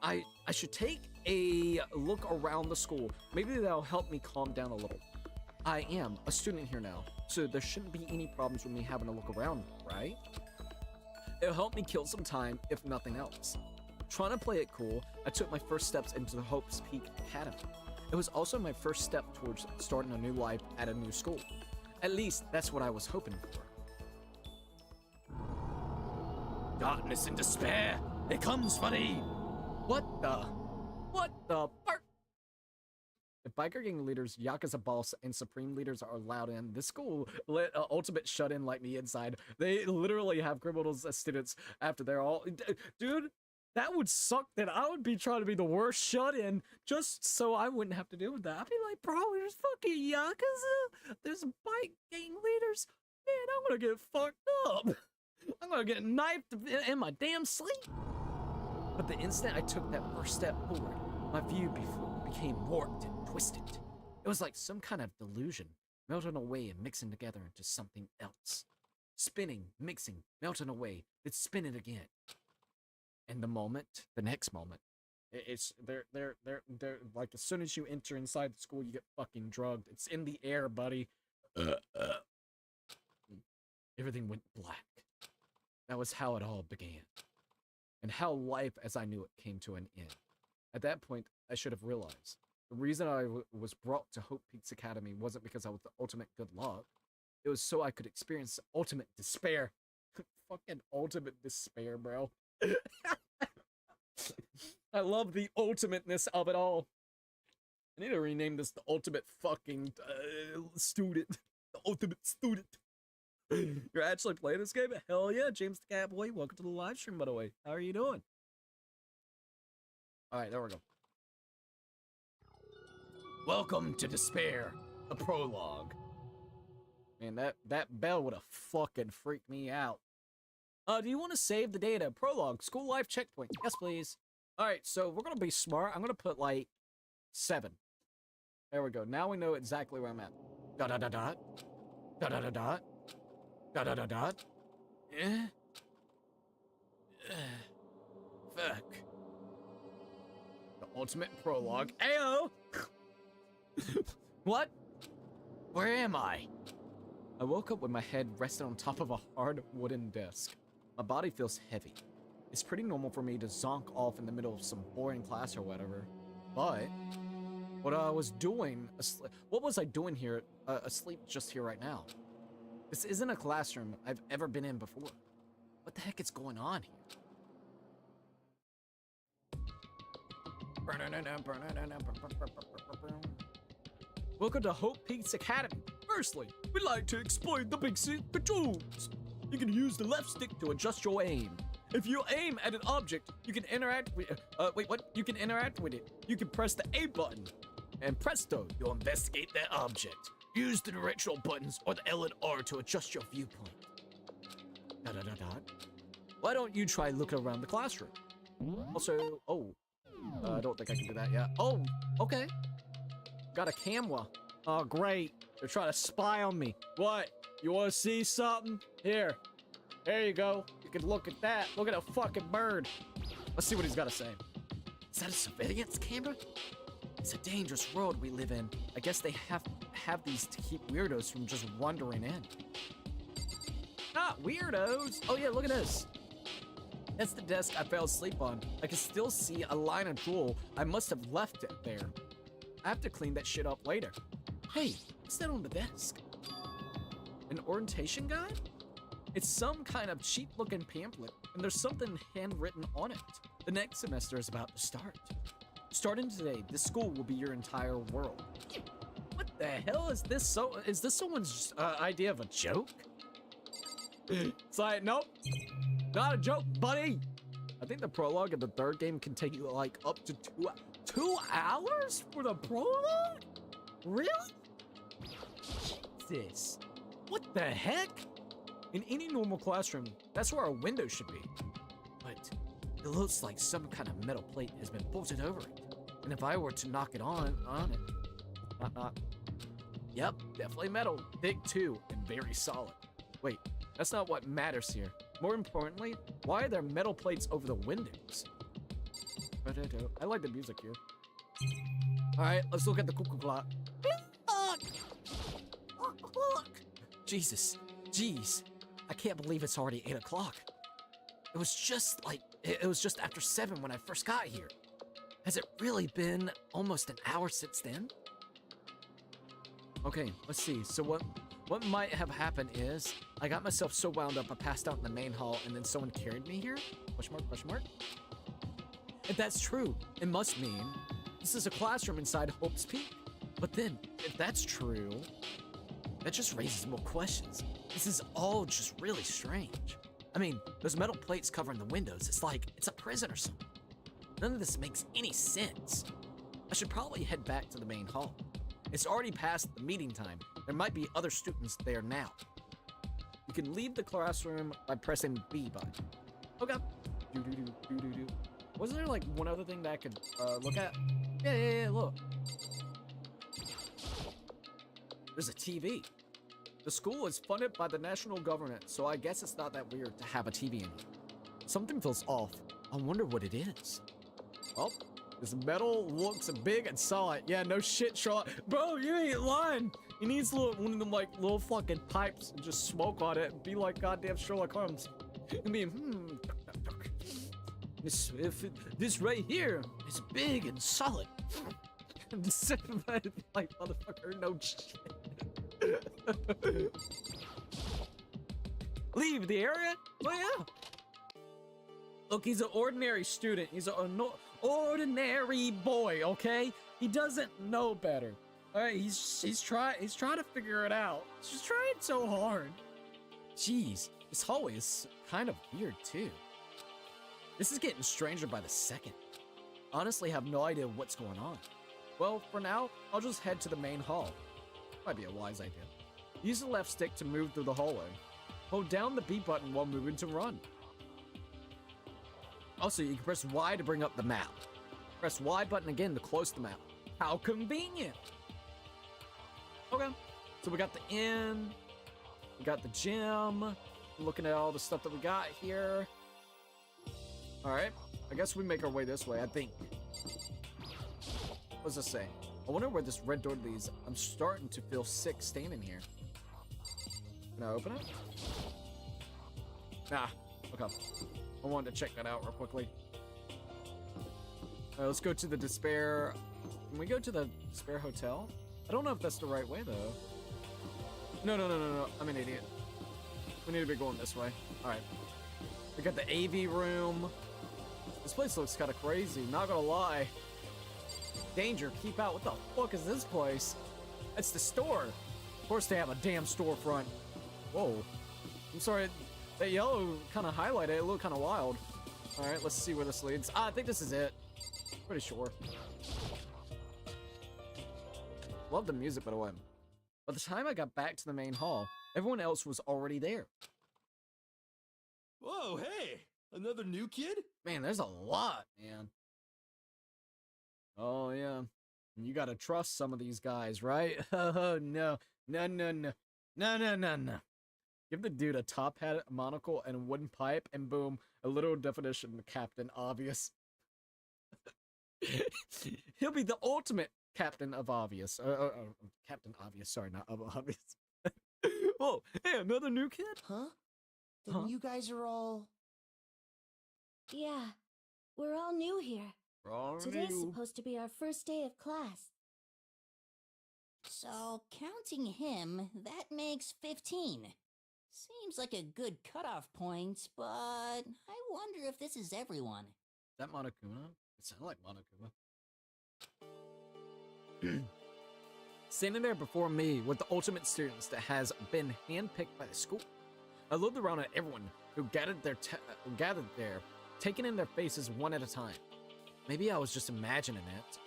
I should take a look around the school. Maybe that'll help me calm down a little. I am a student here now, so there shouldn't be any problems with me having a look around, right? It'll help me kill some time, if nothing else. Trying to play it cool, I took my first steps into the Hope's Peak Academy. It was also my first step towards starting a new life at a new school. At least, that's what I was hoping for. Darkness and despair, it comes for thee! What the fuck? If biker gang leaders, Yakuza boss, and supreme leaders are allowed in, this school let ultimate shut-in like me inside. They literally have criminals as students after they're all... Dude, that would suck that I would be trying to be the worst shut-in just so I wouldn't have to deal with that. I'd be like, bro, there's fucking Yakuza, there's bike gang leaders. Man, I'm gonna get fucked up. I'm gonna get knifed in my damn sleep. But the instant I took that first step forward, my view became warped and twisted. It was like some kind of delusion, melting away and mixing together into something else. Spinning, mixing, melting away, then spinning again. And the next moment, they're like as soon as you enter inside the school, you get fucking drugged. It's in the air, buddy. Everything went black. That was how it all began. And how life as I knew it came to an end. At that point, I should have realized. The reason I was brought to Hope Peaks Academy wasn't because I was the ultimate good luck. It was so I could experience ultimate despair. Fucking ultimate despair, bro. I love the ultimateness of it all. I need to rename this the ultimate fucking student. The ultimate student. You're actually playing this game? Hell yeah, James the Catboy. Welcome to the live stream, by the way. How are you doing? Alright, there we go. Welcome to Despair, the prologue. Man, that bell would have fucking freaked me out. Do you want to save the data? Prologue, school life checkpoint. Yes, please. Alright, so we're gonna be smart. I'm gonna put, like, 7. There we go. Now we know exactly where I'm at. Dot, dot, dot, dot. Dot, dot, dot, dot. Dot, dot, dot, dot. Fuck. The ultimate prologue. Ayo! What? Where am I? I woke up with my head resting on top of a hard wooden desk. My body feels heavy. It's pretty normal for me to zonk off in the middle of some boring class or whatever. But what was I doing here asleep just here right now? This isn't a classroom I've ever been in before. What the heck is going on here? Welcome to Hope Peaks Academy. Firstly, we'd like to explain the basic controls. You can use the left stick to adjust your aim. If you aim at an object, you can interact with You can interact with it. You can press the A button, and presto, you'll investigate that object. Use the directional buttons or the L and R to adjust your viewpoint. Why don't you try looking around the classroom? Also, I don't think I can do that yet. Oh, okay. Got a camera. Oh, great. They're trying to spy on me. What? You want to see something? Here. There you go. You can look at that. Look at a fucking bird. Let's see what he's got to say. Is that a surveillance camera? It's a dangerous world we live in. I guess they have these to keep weirdos from just wandering in. Not weirdos. Oh yeah, look at this. That's the desk I fell asleep on. I can still see a line of drool. I must have left it there. I have to clean that shit up later. Hey, what's that on the desk? An orientation guide? It's some kind of cheap-looking pamphlet, and there's something handwritten on it. The next semester is about to start. Starting today, this school will be your entire world. What the hell is this? Is this someone's idea of a joke? It's like, nope, not a joke, buddy. I think the prologue of the third game can take you like up to 2 hours for the prologue? Really? Jesus. What the heck? In any normal classroom, that's where our window should be. But it looks like some kind of metal plate has been bolted over it. And if I were to knock it on it, Yep, definitely metal. Thick too, and very solid. Wait, that's not what matters here. More importantly, why are there metal plates over the windows? I like the music here. Alright, let's look at the cuckoo clock. Look! Jesus, jeez. I can't believe it's already 8 o'clock. It was just after 7 when I first got here. Has it really been almost an hour since then? Okay, let's see. So what might have happened is I got myself so wound up I passed out in the main hall and then someone carried me here? Question mark, question mark? If that's true, it must mean this is a classroom inside Hope's Peak. But then, if that's true, that just raises more questions. This is all just really strange. I mean, those metal plates covering the windows, it's like it's a prison or something. None of this makes any sense. I should probably head back to the main hall. It's already past the meeting time. There might be other students there now. You can leave the classroom by pressing B button. Okay. Wasn't there like one other thing that I could look at? Yeah, look. There's a TV. The school is funded by the national government, so I guess it's not that weird to have a TV in here. Something feels off. I wonder what it is. Oh, this metal looks big and solid. Yeah, no shit, Sherlock. Bro, you ain't lying. He needs one of them like little fucking pipes and just smoke on it and be like goddamn Sherlock Holmes. I mean, this right here is big and solid. Like motherfucker, no shit. Leave the area? Oh yeah. Look, he's an ordinary student. He's an ordinary boy, okay? He doesn't know better. All right, he's trying to figure it out. He's just trying so hard. Jeez, this hallway is kind of weird too. This is getting stranger by the second. Honestly, I have no idea what's going on. Well, for now, I'll just head to the main hall. Might be a wise idea. Use the left stick to move through the hallway. Hold down the B button while moving to run. Also, you can press Y to bring up the map. Press Y button again to close the map. How convenient! Okay, so we got the inn, we got the gym, looking at all the stuff that we got here. Alright, I guess we make our way this way, I think. What's this say? I wonder where this red door leads. I'm starting to feel sick standing here. Can I open it? Nah, okay. I wanted to check that out real quickly. Alright, let's go to the Despair. Can we go to the Despair Hotel? I don't know if that's the right way, though. No. I'm an idiot. We need to be going this way. Alright. We got the AV room. This place looks kind of crazy, not gonna lie. Danger, keep out. What the fuck is this place? It's the store. Of course they have a damn storefront. Whoa. I'm sorry, that yellow kind of highlighted it. It looked kind of wild. Alright, let's see where this leads. I think this is it. Pretty sure. Love the music, by the way. By the time I got back to the main hall, everyone else was already there. Whoa, hey! Another new kid? Man, there's a lot, man. Oh, yeah. You gotta trust some of these guys, right? Oh, no. No. Give the dude a top hat, a monocle, and a wooden pipe, and boom, a literal definition of Captain Obvious. He'll be the ultimate Captain of Obvious. Captain Obvious, sorry, not of Obvious. Whoa, hey, another new kid? Huh? Then you guys are all... Yeah, we're all new here. We're all Today's new. supposed to be our first day of class. So, counting him, that makes 15. Seems like a good cutoff point, but I wonder if this is everyone. Is that Monokuma? It sounded like Monokuma. Standing there before me with the ultimate students that has been handpicked by the school. I looked around at everyone who gathered there, taking in their faces one at a time. Maybe I was just imagining it,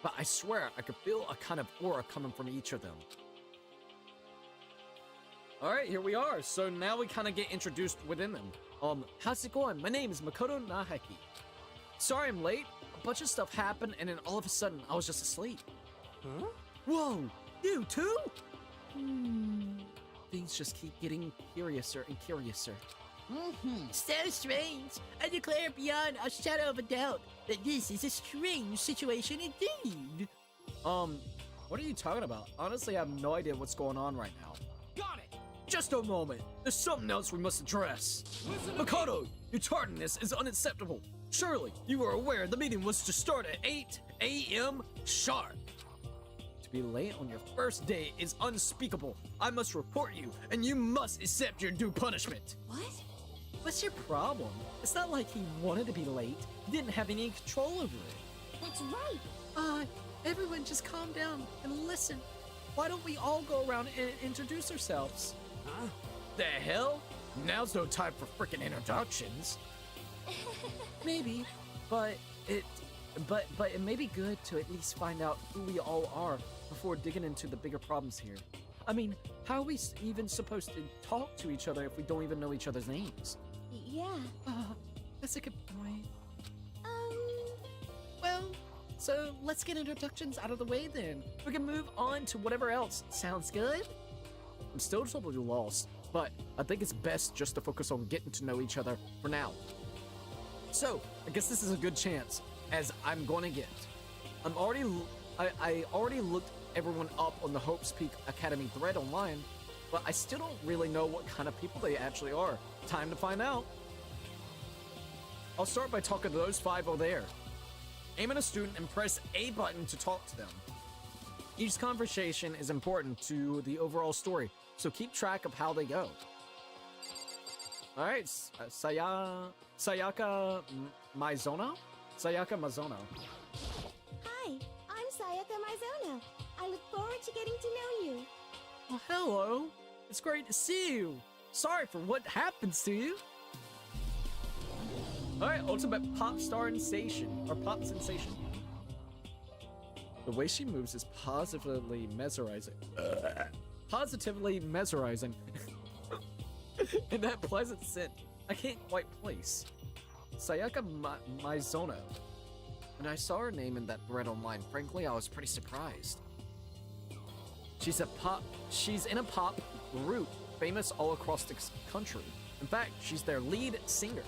but I swear I could feel a kind of aura coming from each of them. Alright, here we are. So now we kind of get introduced within them. How's it going? My name is Makoto Naheki. Sorry I'm late. A bunch of stuff happened and then all of a sudden I was just asleep. Huh? Whoa, you too? Things just keep getting curiouser and curiouser. So strange. I declare beyond a shadow of a doubt that this is a strange situation indeed. What are you talking about? Honestly, I have no idea what's going on right now. Got it! Just a moment. There's something else we must address. Makoto, your tardiness is unacceptable. Surely, you were aware the meeting was to start at 8 a.m. sharp. To be late on your first day is unspeakable. I must report you, and you must accept your due punishment. What? What's your problem? It's not like he wanted to be late. He didn't have any control over it. That's right. Everyone just calm down and listen. Why don't we all go around and introduce ourselves? Huh? The hell? Now's no time for frickin' introductions. Maybe, but it may be good to at least find out who we all are before digging into the bigger problems here. I mean, how are we even supposed to talk to each other if we don't even know each other's names? Yeah. That's a good point. Well, so let's get introductions out of the way then. We can move on to whatever else. Sounds good? I'm still totally lost, but I think it's best just to focus on getting to know each other for now. So, I guess this is a good chance, as I'm gonna get. I already looked everyone up on the Hope's Peak Academy thread online, but I still don't really know what kind of people they actually are. Time to find out. I'll start by talking to those 5 over there. Aim at a student and press A button to talk to them. Each conversation is important to the overall story, so keep track of how they go. Alright, Sayaka Mizono? Sayaka Mizono. Hi, I'm Sayaka Mizono. I look forward to getting to know you. Well, hello. It's great to see you. Sorry for what happens to you. Alright, ultimate pop star sensation, or pop sensation. The way she moves is positively mesmerizing. Positively mesmerizing. And that pleasant scent, I can't quite place. Sayaka Mizono. When I saw her name in that thread online, frankly, I was pretty surprised. She's in a pop group famous all across the country. In fact, she's their lead singer.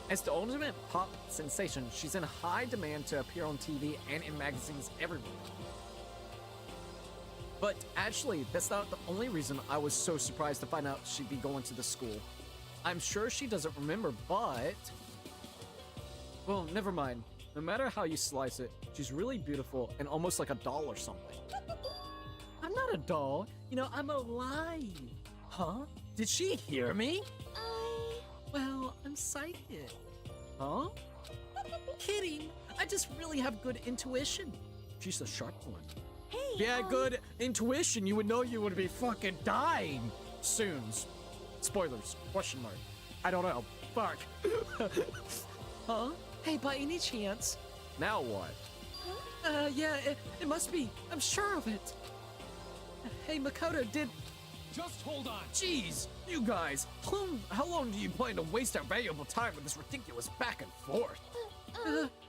As the ultimate pop sensation, she's in high demand to appear on TV and in magazines everywhere. But actually, that's not the only reason I was so surprised to find out she'd be going to the school. I'm sure she doesn't remember, but... Well, never mind. No matter how you slice it, she's really beautiful and almost like a doll or something. I'm not a doll. You know, I'm alive. Huh? Did she hear me? Well, I'm psychic. Huh? Kidding. I just really have good intuition. She's a sharp one. Hey, Yeah, good intuition. You would know you would be fucking dying soon. Spoilers. Question mark. I don't know. Fuck. Huh? Hey, by any chance? Now what? Yeah, it must be. I'm sure of it. Hey, Makoto, did... Just hold on. Jeez, you guys. How long do you plan to waste our valuable time with this ridiculous back and forth?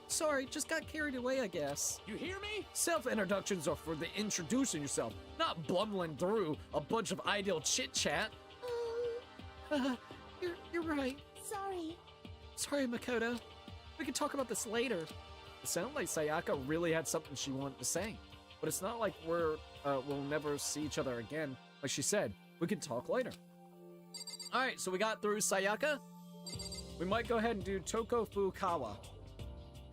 Sorry, just got carried away, I guess. You hear me? Self-introductions are for the introducing yourself, not bumbling through a bunch of ideal chit-chat. You're right. sorry. Sorry, Makoto. We can talk about this later. It sounded like Sayaka really had something she wanted to say. But it's not like we'll never see each other again. Like she said, we can talk later. Alright, so we got through Sayaka. We might go ahead and do Toko Fukawa.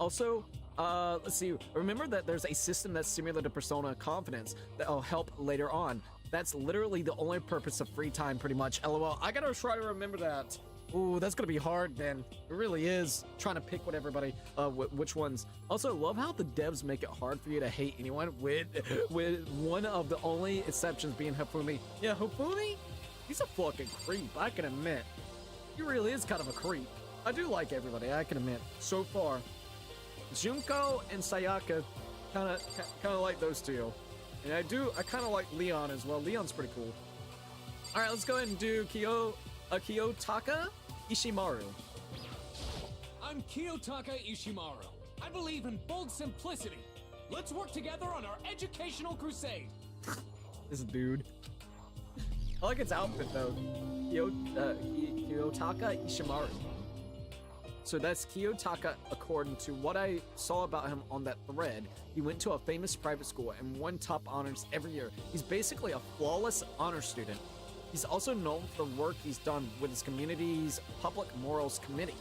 Also, let's see. Remember that there's a system that's similar to Persona Confidence that'll help later on. That's literally the only purpose of free time, pretty much. LOL. I gotta try to remember that. Ooh, that's gonna be hard then. It really is. Trying to pick what everybody, which ones. Also, love how the devs make it hard for you to hate anyone with one of the only exceptions being Hifumi. Yeah, Hifumi? He's a fucking creep, I can admit. He really is kind of a creep. I do like everybody, I can admit. So far. Junko and Sayaka, kinda like those two. And I kinda like Leon as well. Leon's pretty cool. Alright, let's go ahead and do Kiyotaka Ishimaru. I'm Kiyotaka Ishimaru. I believe in bold simplicity. Let's work together on our educational crusade. This dude. I like its outfit though. Kiyotaka Ishimaru. So that's Kiyotaka according to what I saw about him on that thread. He went to a famous private school and won top honors every year. He's basically a flawless honor student. He's also known for the work he's done with his community's Public Morals Committee.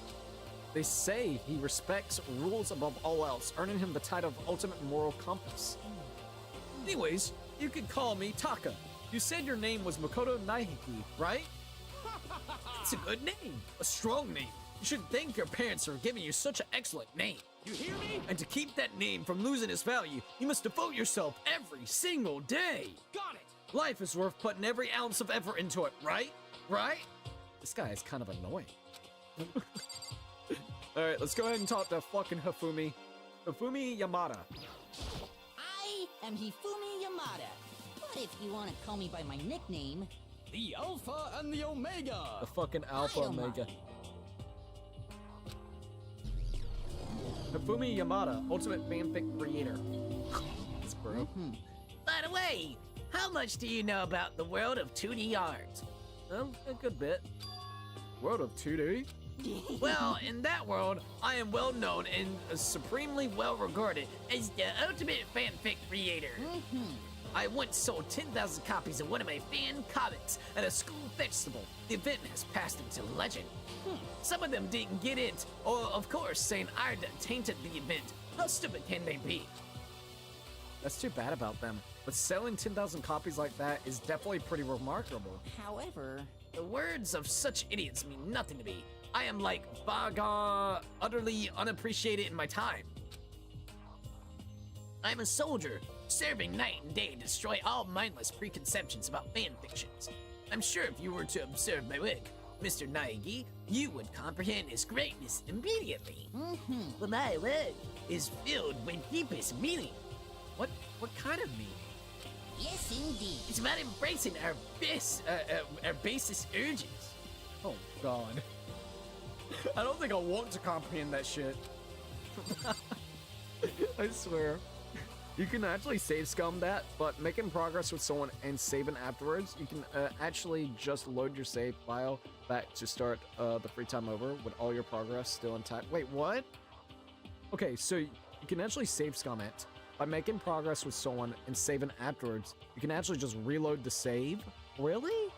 They say he respects rules above all else, earning him the title of Ultimate Moral Compass. Anyways, you could call me Taka. You said your name was Makoto Naihiki, right? It's a good name, a strong name. You should thank your parents for giving you such an excellent name. You hear me? And to keep that name from losing its value, you must devote yourself every single day. Got it. Life is worth putting every ounce of effort into it, right? Right? This guy is kind of annoying. Alright, let's go ahead and talk to fucking Hifumi. Hifumi Yamada. I am Hifumi Yamada. But if you want to call me by my nickname, The Alpha and the Omega. The fucking Alpha I don't Omega. mind. Hifumi Yamada, ultimate fanfic creator. That's bro. By the way, how much do you know about the world of 2D art? A good bit. World of 2D? Well, in that world, I am well known and supremely well regarded as the ultimate fanfic creator. I once sold 10,000 copies of one of my fan comics at a school festival. The event has passed into legend. Some of them didn't get it, or of course saying I tainted the event. How stupid can they be? That's too bad about them. But selling 10,000 copies like that is definitely pretty remarkable. however, The words of such idiots mean nothing to me. I am like Vaga, utterly unappreciated in my time. I am a soldier, serving night and day to destroy all mindless preconceptions about fan fictions. I'm sure if you were to observe my work, Mr. Naegi, you would comprehend its greatness immediately. For my work is filled with deepest meaning. What kind of meaning? yes indeed. It's about embracing our basest urges. Oh god. I don't think I want to comprehend that shit. I swear. You can actually save scum that, but making progress with someone and saving afterwards, you can actually just load your save file back to start the free time over with all your progress still intact. Wait, what? Okay, so you can actually save scum it. By making progress with someone and saving afterwards, you can actually just reload the save. Really?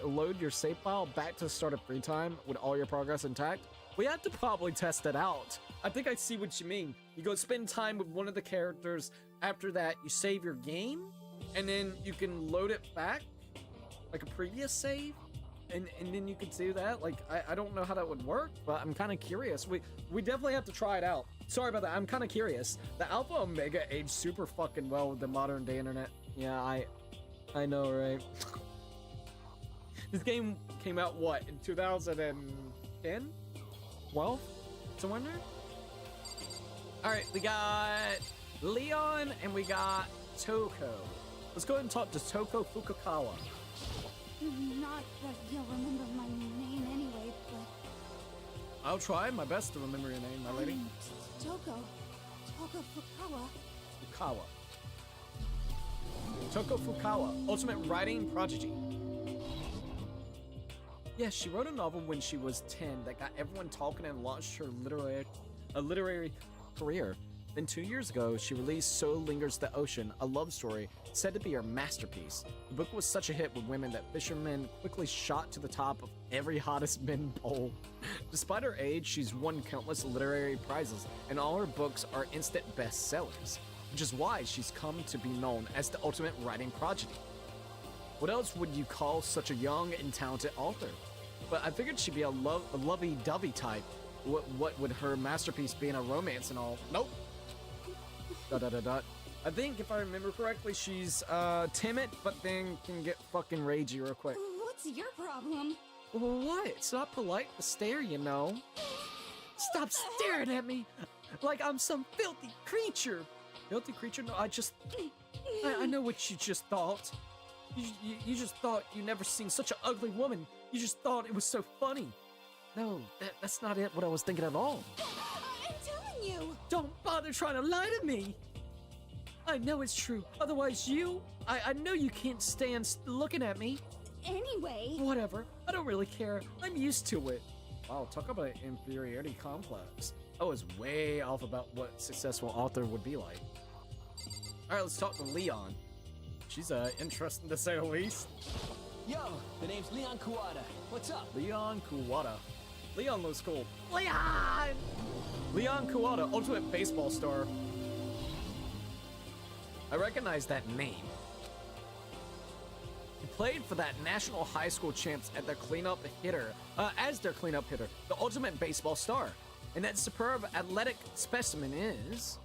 Load your save file back to the start of free time with all your progress intact? We have to probably test it out. I think I see what you mean. You go spend time with one of the characters. After that, you save your game, and then you can load it back, like a previous save, and then you can do that. Like, I don't know how that would work, but I'm kind of curious. We definitely have to try it out. Sorry about that. I'm kind of curious. The Alpha Omega aged super fucking well with the modern day internet. Yeah, I know, right? This game came out, what, in 2010? 12? Somewhere in there? Alright, we got Leon and we got Toko. Let's go ahead and talk to Toko Fukukawa. Not that you'll remember my name anyway, but... I'll try my best to remember your name, my lady. Toko Fukawa. Fukawa. Toko Fukawa, Ultimate Writing Prodigy. Yeah, she wrote a novel when she was 10 that got everyone talking and launched her literary career. Then 2 years ago, she released So Lingers the Ocean, a love story said to be her masterpiece. The book was such a hit with women that fishermen quickly shot to the top of every hottest men poll. Despite her age, she's won countless literary prizes, and all her books are instant bestsellers, which is why she's come to be known as the ultimate writing prodigy. What else would you call such a young and talented author? But I figured she'd be a lovey-dovey type. What would her masterpiece be in a romance and all? Nope. ... I think if I remember correctly, she's timid, but then can get fucking ragey real quick. What's your problem? What? It's not polite to stare, you know. Stop staring at me like I'm some filthy creature. Filthy creature? No, I know what you just thought. You just thought you never seen such an ugly woman. You just thought it was so funny. No, that's not it. What I was thinking at all. I'm telling you. Don't bother trying to lie to me. I know it's true. Otherwise, I know you can't stand looking at me. Anyway. Whatever. I don't really care. I'm used to it. Wow, talk about an inferiority complex. I was way off about what a successful author would be like. All right, let's talk to Leon. She's interesting to say the least. Yo, the name's Leon Kuwata. What's up? Leon Kuwata. Leon looks cool. Leon! Leon Kuwata, ultimate baseball star. I recognize that name. He played for that national high school champs at their cleanup hitter, as their cleanup hitter, the ultimate baseball star. And that superb athletic specimen is...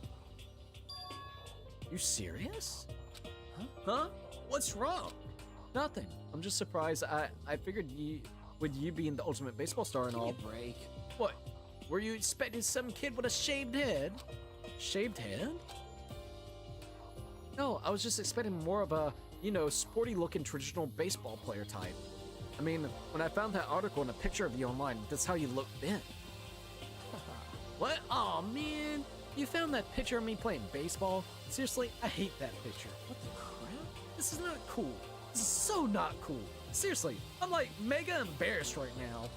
You serious? Huh? What's wrong? Nothing. I'm just surprised. I figured with you being the ultimate baseball star and all. Give me a break. What? Were you expecting some kid with a shaved head? Shaved head? No, I was just expecting more of a, sporty looking traditional baseball player type. I mean, when I found that article and a picture of you online, that's how you look then. What? Aw, man. You found that picture of me playing baseball? Seriously, I hate that picture. What the crap? This is not cool. This is so not cool. Seriously, I'm like mega embarrassed right now.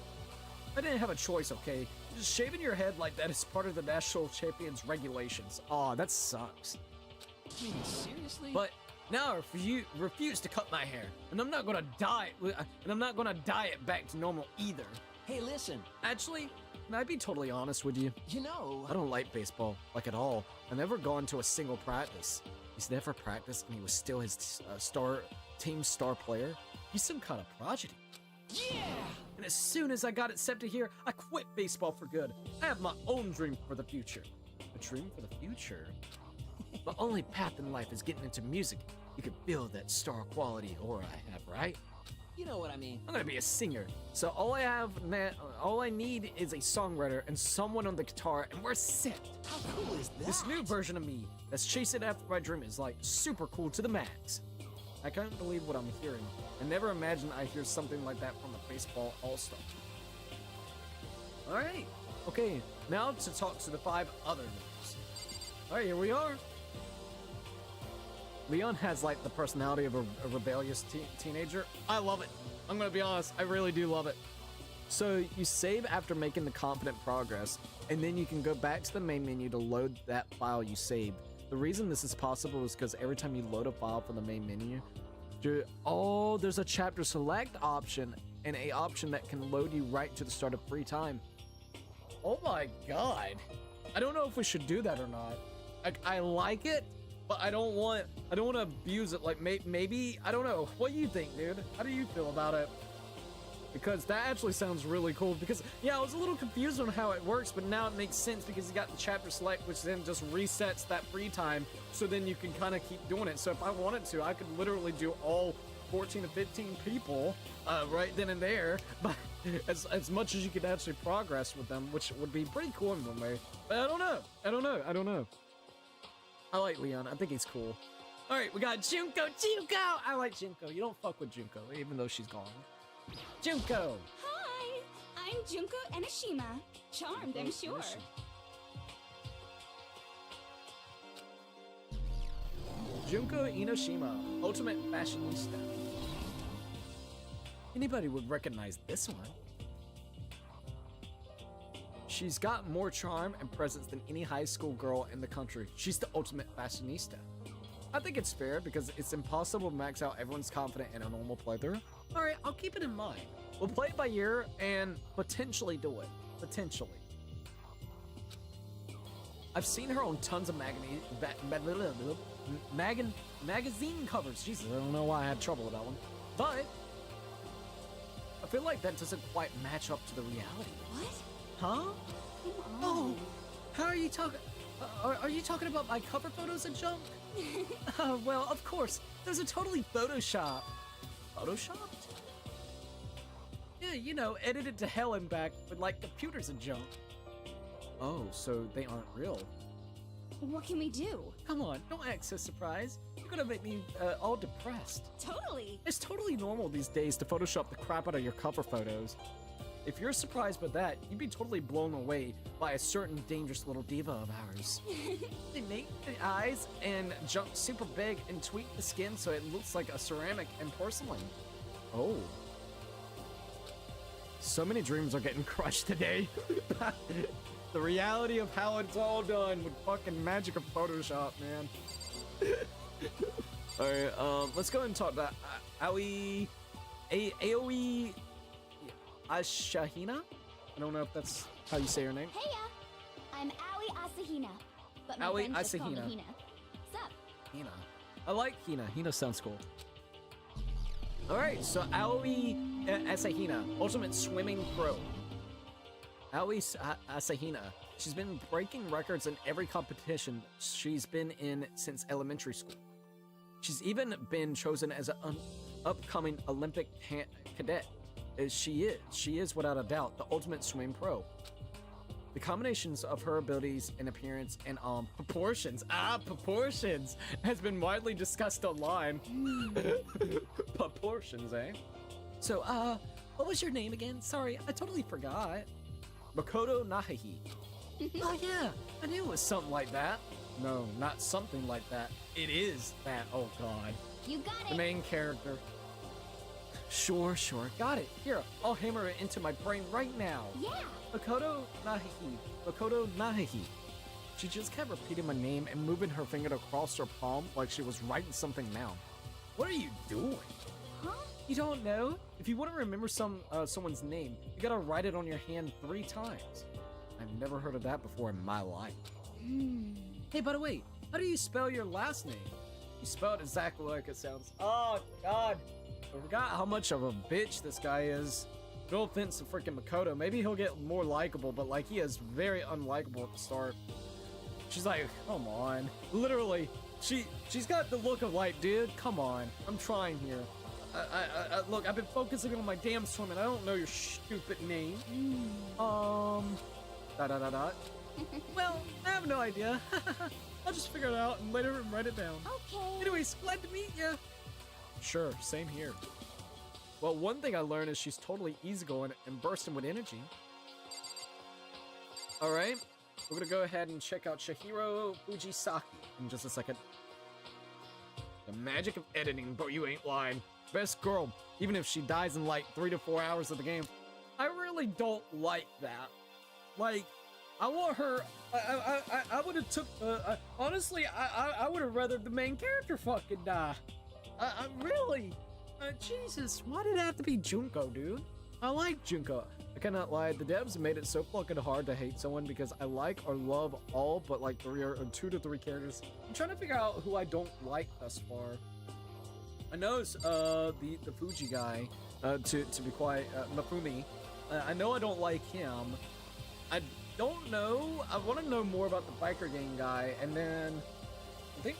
I didn't have a choice, okay? Just shaving your head like that is part of the national champions regulations. Aw, that sucks. Seriously? But now I refuse to cut my hair, and I'm not gonna dye it back to normal either. Hey, listen. Actually, can I be totally honest with you? I don't like baseball, like at all. I've never gone to a single practice. He's never practiced, and he was still his team star player. He's some kind of prodigy. Yeah! And as soon as I got accepted here, I quit baseball for good. I have my own dream for the future. A dream for the future? The only path in life is getting into music. You can feel that star quality aura I have, right? You know what I mean. I'm gonna be a singer. So all I need is a songwriter and someone on the guitar, and we're set. How cool is that? This new version of me that's chasing after my dream is like super cool to the max. I can't believe what I'm hearing. I never imagined I'd hear something like that from a baseball all-star. Alright, okay, now to talk to the 5 other names. Alright, here we are. Leon has like the personality of a rebellious teenager. I love it. I'm gonna be honest, I really do love it. So you save after making the confident progress, and then you can go back to the main menu to load that file you saved. The reason this is possible is because every time you load a file from the main menu, there's a chapter select option and a option that can load you right to the start of free time. Oh my god. I don't know if we should do that or not. I like it, but I don't want to abuse it. Like maybe I don't know. What do you think, dude? How do you feel about it? Because that actually sounds really cool. Because yeah, I was a little confused on how it works, but now it makes sense because you got the chapter select, which then just resets that free time. So then you can kind of keep doing it. So if I wanted to, I could literally do all 14 to 15 people right then and there, but as much as you could actually progress with them, which would be pretty cool in one way. But I don't know. I like Leon. I think he's cool. All right, we got Junko. I like Junko. You don't fuck with Junko, even though she's gone. Junko. Hi, I'm Junko Enoshima. Charmed, I'm sure. Junko Enoshima, ultimate fashionista. Anybody would recognize this one. She's got more charm and presence than any high school girl in the country. She's the ultimate fashionista. I think it's fair because it's impossible to max out everyone's confident in a normal playthrough. Alright, I'll keep it in mind. We'll play it by ear and potentially do it. Potentially. I've seen her on tons of magazine covers. Jesus, I don't know why I had trouble with that one. But I feel like that doesn't quite match up to the reality. What? Huh? Come on. Oh, how are you talking? Are you talking about my cover photos and junk? Well, of course. Those are totally photoshopped. Photoshopped? Yeah, you know, edited to hell and back with like computers and junk. Oh, so they aren't real. What can we do? Come on, don't act so surprised. You're gonna make me all depressed. Totally. It's totally normal these days to Photoshop the crap out of your cover photos. If you're surprised by that, you'd be totally blown away by a certain dangerous little diva of ours. They make the eyes and junk super big and tweak the skin so it looks like a ceramic and porcelain. Oh. So many dreams are getting crushed today. The reality of how it's all done with fucking magic of Photoshop, man. Alright, let's go and talk about Aoi Ashahina? I don't know if that's how you say her name. Heya! I'm Aoi Asahina. But my Aoi friends just call me Asahina. Hina. What's up? Hina. I like Hina. Hina sounds cool. Alright, so Aoi Asahina, Ultimate Swimming Pro. Aoi Asahina. She's been breaking records in every competition she's been in since elementary school. She's even been chosen as an upcoming Olympic cadet. She is without a doubt the ultimate swimming pro. The combinations of her abilities and appearance and proportions, has been widely discussed online. Proportions, eh? So, what was your name again? Sorry, I totally forgot. Makoto Nahahi. Oh yeah, I knew it was something like that. No, not something like that. It is that, oh god. You got The it. main character. Sure, got it. Here, I'll hammer it into my brain right now. Yeah. Makoto Nahahi. She just kept repeating my name and moving her finger across her palm like she was writing something down. What are you doing? Huh? You don't know? If you want to remember someone's name, you gotta write it on your hand 3 times. I've never heard of that before in my life. Hey, by the way, how do you spell your last name? You spell it exactly like it sounds. Oh, God. I forgot how much of a bitch this guy is. No offense to freaking Makoto. Maybe he'll get more likable, but like he is very unlikable at the start. She's like, come on. Literally, she's got the look of like, dude, come on. I'm trying here. Look, I've been focusing on my damn swimming. I don't know your stupid name. Well, I have no idea. I'll just figure it out and later write it down. Okay. Anyways, glad to meet you. Sure, same here. Well, one thing I learned is she's totally easygoing and bursting with energy. Alright, we're gonna go ahead and check out Chihiro Fujisaki in just a second. The magic of editing, bro, you ain't lying. Best girl, even if she dies in like 3 to 4 hours of the game. I really don't like that. Like, I want her, I would have took, honestly, I would have rather the main character fucking die. Really? Jesus, why did it have to be Junko, dude? I like Junko. I cannot lie, the devs made it so fucking hard to hate someone because I like or love all but like 2 to 3 characters. I'm trying to figure out who I don't like thus far. I know it's the Fuji guy, to be quiet, Mafumi. I know I don't like him. I don't know. I want to know more about the biker gang guy, and then I think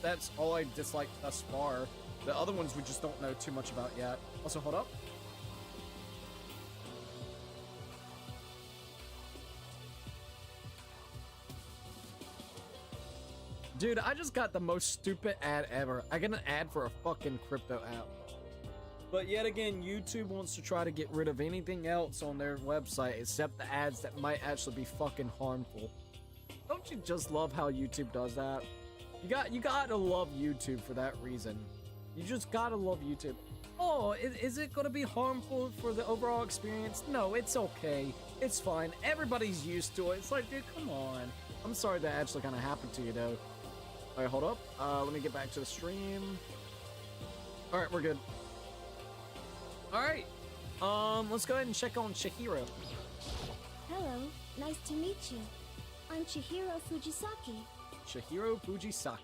that's all I dislike thus far. The other ones we just don't know too much about yet. Also, hold up. Dude, I just got the most stupid ad ever. I got an ad for a fucking crypto app. But yet again, YouTube wants to try to get rid of anything else on their website except the ads that might actually be fucking harmful. Don't you just love how YouTube does that? You gotta love YouTube for that reason. You just gotta love YouTube. Oh, is it gonna be harmful for the overall experience? No, it's okay. It's fine. Everybody's used to it. It's like, dude, come on. I'm sorry that actually kind of happened to you, though. All right, hold up. Let me get back to the stream. All right, we're good. All right. Let's go ahead and check on Chihiro. Hello, nice to meet you. I'm Chihiro Fujisaki. Chihiro Fujisaki.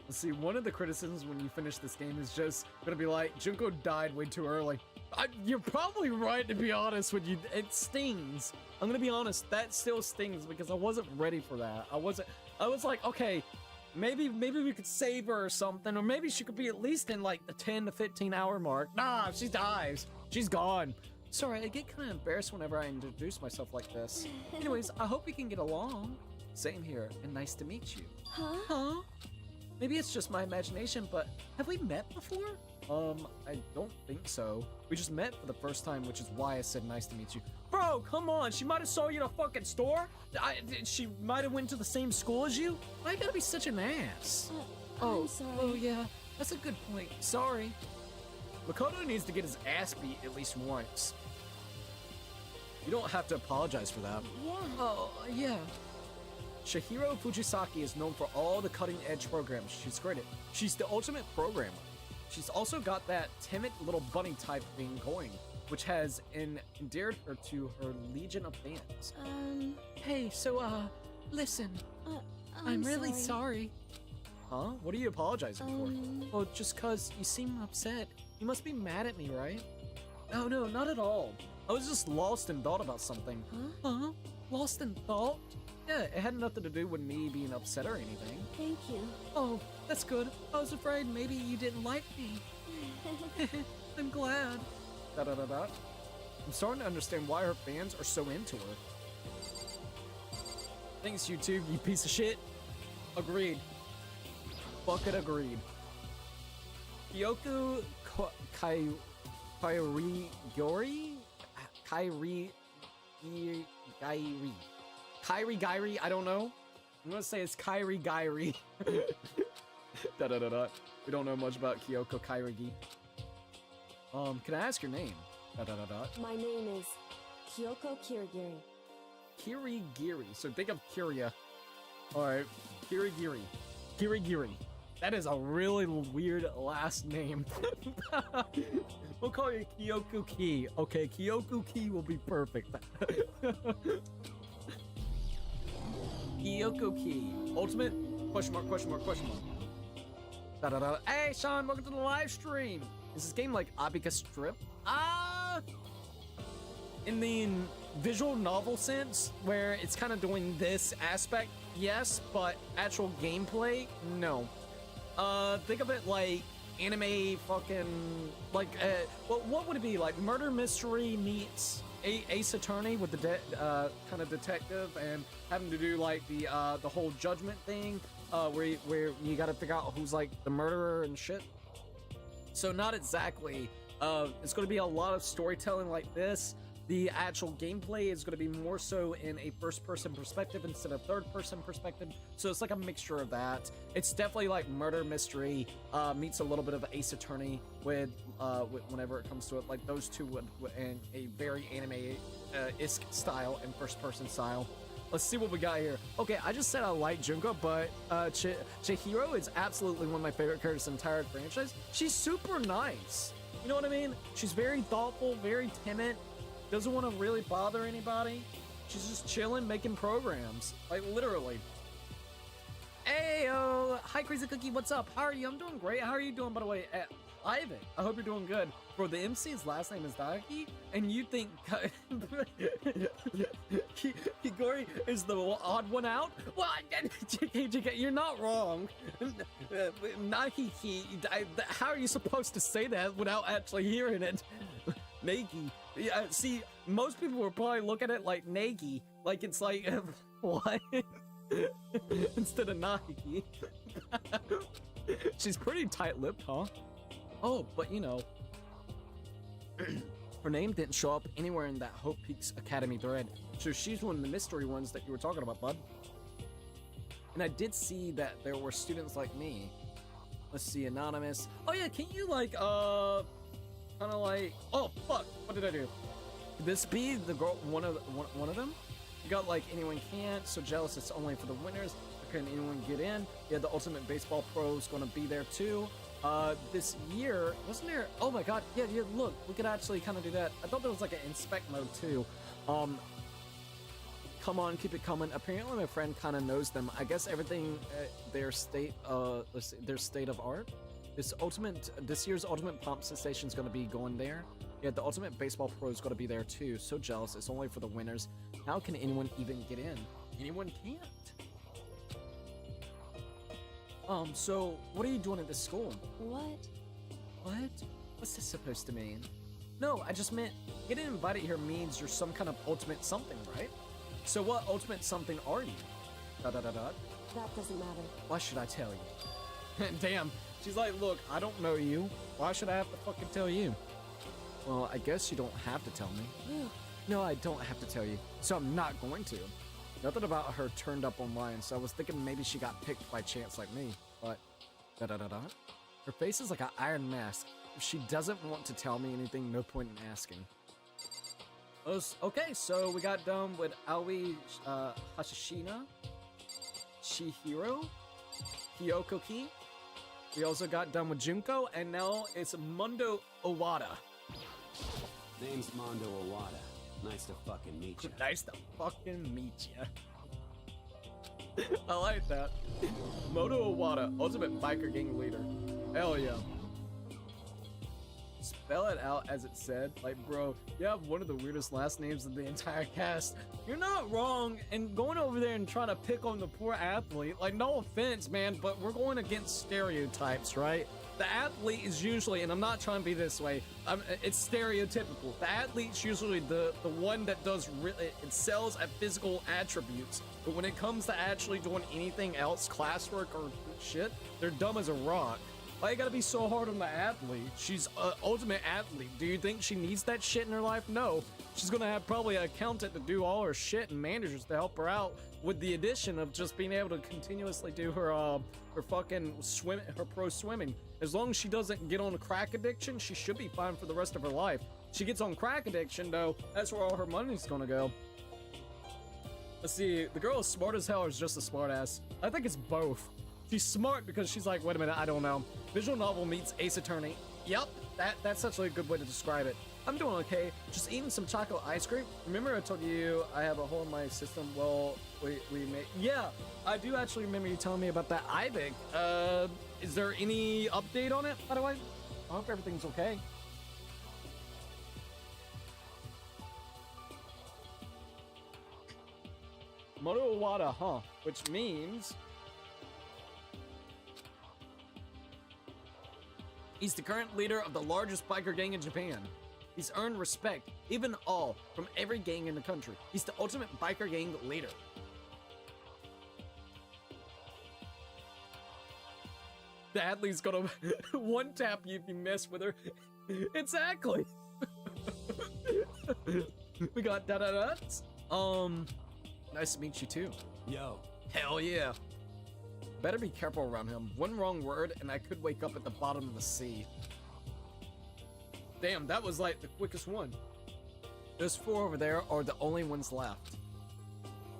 Let's see, one of the criticisms when you finish this game is just gonna be like, Junko died way too early. You're probably right, to be honest with you. It stings. I'm gonna be honest, that still stings because I wasn't ready for that. I was like, okay, maybe we could save her or something, or maybe she could be at least in like the 10 to 15 hour mark. Nah, she dies. She's gone. Sorry, I get kind of embarrassed whenever I introduce myself like this. Anyways, I hope we can get along. Same here, and nice to meet you. Huh? Huh? Maybe it's just my imagination, but have we met before? I don't think so. We just met for the first time, which is why I said nice to meet you. Bro, come on, she might have saw you in a fucking store? She might have went to the same school as you? Why you gotta be such an ass? I'm sorry. Oh yeah, that's a good point. Sorry. Makoto needs to get his ass beat at least once. You don't have to apologize for that. Yeah. Oh, yeah. Chihiro Fujisaki is known for all the cutting-edge programs she's created. She's the ultimate programmer. She's also got that timid little bunny type thing going, which has endeared her to her legion of fans. Hey, so, listen. I'm really sorry. Huh? What are you apologizing for? Well, just cause you seem upset. You must be mad at me, right? Oh, no, not at all. I was just lost in thought about something. Huh? Lost in thought? Yeah, it had nothing to do with me being upset or anything. Thank you. Oh, that's good. I was afraid maybe you didn't like me. I'm glad. I'm starting to understand why her fans are so into her. Thanks, YouTube, you piece of shit. Agreed. Fucking agreed. Kyoku Kairi Gyori? Kairi Gairi. Kairi Gairi, I don't know. I'm gonna say it's Kairi Gairi. We don't know much about Kyoko Kairigi. Can I ask your name? My name is Kyoko Kirigiri. Kirigiri. So think of Kiria. Alright. Kirigiri. Kirigiri. That is a really weird last name. We'll call you Kyoku Ki. Okay, Kyoku Ki will be perfect. Kyoko Ki. Ultimate? Question mark, question mark, question mark. Hey, Sean, welcome to the live stream. Is this game like Abika Strip? In the visual novel sense, where it's kind of doing this aspect, yes, but actual gameplay, no. Think of it like anime fucking, like, what would it be? Like murder mystery meets Ace Attorney with the kind of detective and having to do like the whole judgment thing, where you got to figure out who's like the murderer and shit. So not exactly. It's going to be a lot of storytelling like this, The actual gameplay is going to be more so in a first-person perspective instead of third-person perspective. So it's like a mixture of that. It's definitely like murder mystery meets a little bit of Ace Attorney with whenever it comes to it. Like those two would in a very anime-esque style and first-person style. Let's see what we got here. Okay, I just said I like Junko, but Chihiro is absolutely one of my favorite characters in the entire franchise. She's super nice. You know what I mean? She's very thoughtful, very timid. Doesn't want to really bother anybody. She's just chilling, making programs. Like, literally. Ayo! Hi, Crazy Cookie, what's up? How are you? I'm doing great. How are you doing, by the way? Ivan, I hope you're doing good. Bro, the MC's last name is Daiki, and you think Higori is the odd one out? Well, you're not wrong. Nahiki, how are you supposed to say that without actually hearing it? Nagi. Yeah, see, most people will probably look at it like Nagi, like it's like, what? Instead of Nahiki. She's pretty tight-lipped, huh? Oh, but you know, her name didn't show up anywhere in that Hope Peaks Academy thread, so she's one of the mystery ones that you were talking about, bud. And I did see that there were students like me. Let's see, anonymous. Oh yeah, can you like, kind of like, oh fuck, what did I do? Could this be the girl, one of them? You got like anyone can't, so jealous it's only for the winners. Can anyone get in? Yeah, the Ultimate Baseball Pro is going to be there too. This year, wasn't there? Oh my god, yeah, look, we could actually kind of do that. I thought there was like an inspect mode too. Come on, keep it coming. Apparently my friend kind of knows them. I guess everything, their state of art. This year's Ultimate Pump Sensation is going to be going there. Yeah, the Ultimate Baseball Pro is going to be there too. So jealous, it's only for the winners. How can anyone even get in? Anyone can't. So, what are you doing at this school? What? What? What's this supposed to mean? No, I just meant getting invited here means you're some kind of ultimate something, right? So what ultimate something are you? ... That doesn't matter. Why should I tell you? Damn, she's like, look, I don't know you. Why should I have to fucking tell you? Well, I guess you don't have to tell me. No, I don't have to tell you, so I'm not going to. Nothing about her turned up online, so I was thinking maybe she got picked by chance like me, but... Her face is like an iron mask. If she doesn't want to tell me anything, no point in asking. Okay, so we got done with Aoi Hashishina, Chihiro, Hyokoki. We also got done with Junko, and now it's Mondo Owada. Name's Mondo Owada. Nice to fucking meet you. Nice to fucking meet ya. I like that. Moto Owada, Ultimate Biker Gang Leader. Hell yeah. Spell it out as it said. Like, bro, you have one of the weirdest last names in the entire cast. You're not wrong, and going over there and trying to pick on the poor athlete, like, no offense, man, but we're going against stereotypes, right? The athlete is usually, and I'm not trying to be this way, it's stereotypical. The athlete's usually the one that does really, it sells at physical attributes. But when it comes to actually doing anything else, classwork or shit, they're dumb as a rock. Why you gotta be so hard on the athlete? She's an ultimate athlete. Do you think she needs that shit in her life? No. She's gonna have probably an accountant to do all her shit and managers to help her out, with the addition of just being able to continuously do her fucking swim, her pro swimming. As long as she doesn't get on a crack addiction, she should be fine for the rest of her life. She gets on crack addiction though, that's where all her money's gonna go. Let's see, the girl is smart as hell or is just a smart ass? I think it's both. She's smart because she's like, wait a minute, I don't know. Visual novel meets Ace Attorney. Yep, that's actually a good way to describe it. I'm doing okay, just eating some chocolate ice cream. Remember I told you I have a hole in my system? Well, we made, yeah, I do actually remember you telling me about that Ivic. Is there any update on it, by the way? I hope everything's okay. Moto Owada, huh? Which means... he's the current leader of the largest biker gang in Japan. He's earned respect, even awe, from every gang in the country. He's the ultimate biker gang leader. The athlete's gonna one tap you if you mess with her. Exactly. We got da-da-da. Nice to meet you too. Yo. Hell yeah. Better be careful around him. One wrong word and I could wake up at the bottom of the sea. Damn, that was like the quickest one. Those 4 over there are the only ones left.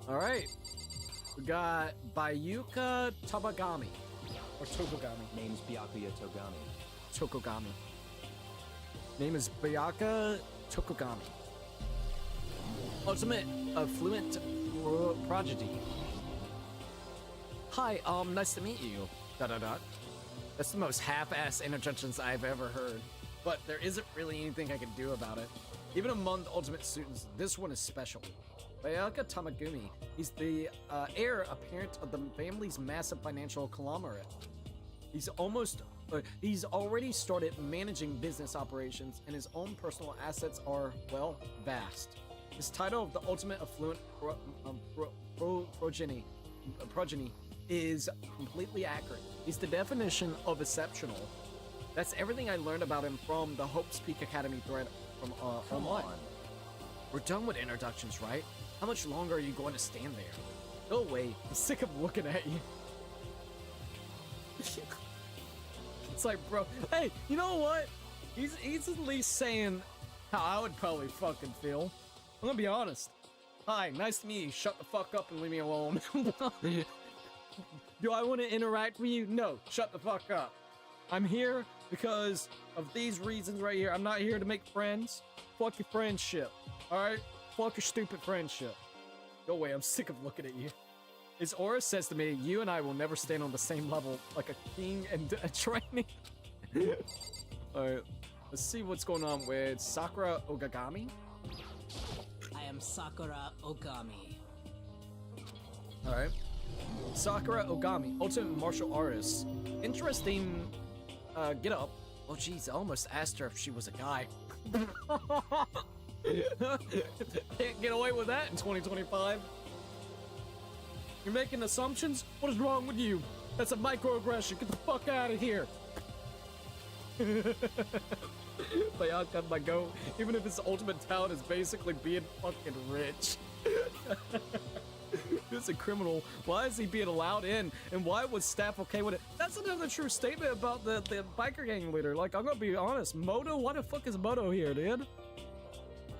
Alright. We got Bayuka Tabagami. Or Tokogami. Name's Byakuya Togami. Tokogami. Name is Bayaka Tokogami. Ultimate Affluent Prodigy. Hi, nice to meet you. Da-da-da. That's the most half-ass interjections I've ever heard. But there isn't really anything I can do about it. Even among the ultimate students, this one is special. Bayaka Tamagumi. He's the heir apparent of the family's massive financial conglomerate. He's already started managing business operations, and his own personal assets are, well, vast. His title of the ultimate affluent progeny is completely accurate. He's the definition of exceptional. That's everything I learned about him from the Hope's Peak Academy thread from online. We're done with introductions, right? How much longer are you going to stand there? Go away. I'm sick of looking at you. It's like, bro, hey, you know what? He's at least saying how I would probably fucking feel. I'm gonna be honest. Hi, nice to meet you. Shut the fuck up and leave me alone. Do I want to interact with you? No, shut the fuck up. I'm here because of these reasons right here. I'm not here to make friends. Fuck your friendship. Alright? Fuck your stupid friendship. Go away, I'm sick of looking at you. His aura says to me, you and I will never stand on the same level like a king and a training. Alright, let's see what's going on with Sakura Ogagami. I am Sakura Ogami. Alright. Sakura Ogami, ultimate martial artist. Interesting get up. Oh jeez, I almost asked her if she was a guy. Can't get away with that in 2025. You're making assumptions? What is wrong with you? That's a microaggression. Get the fuck out of here. Sayaka, my go. Even if his ultimate talent is basically being fucking rich. He's a criminal. Why is he being allowed in? And why was staff okay with it? That's another true statement about the biker gang leader. Like, I'm gonna be honest. Moto? Why the fuck is Moto here, dude?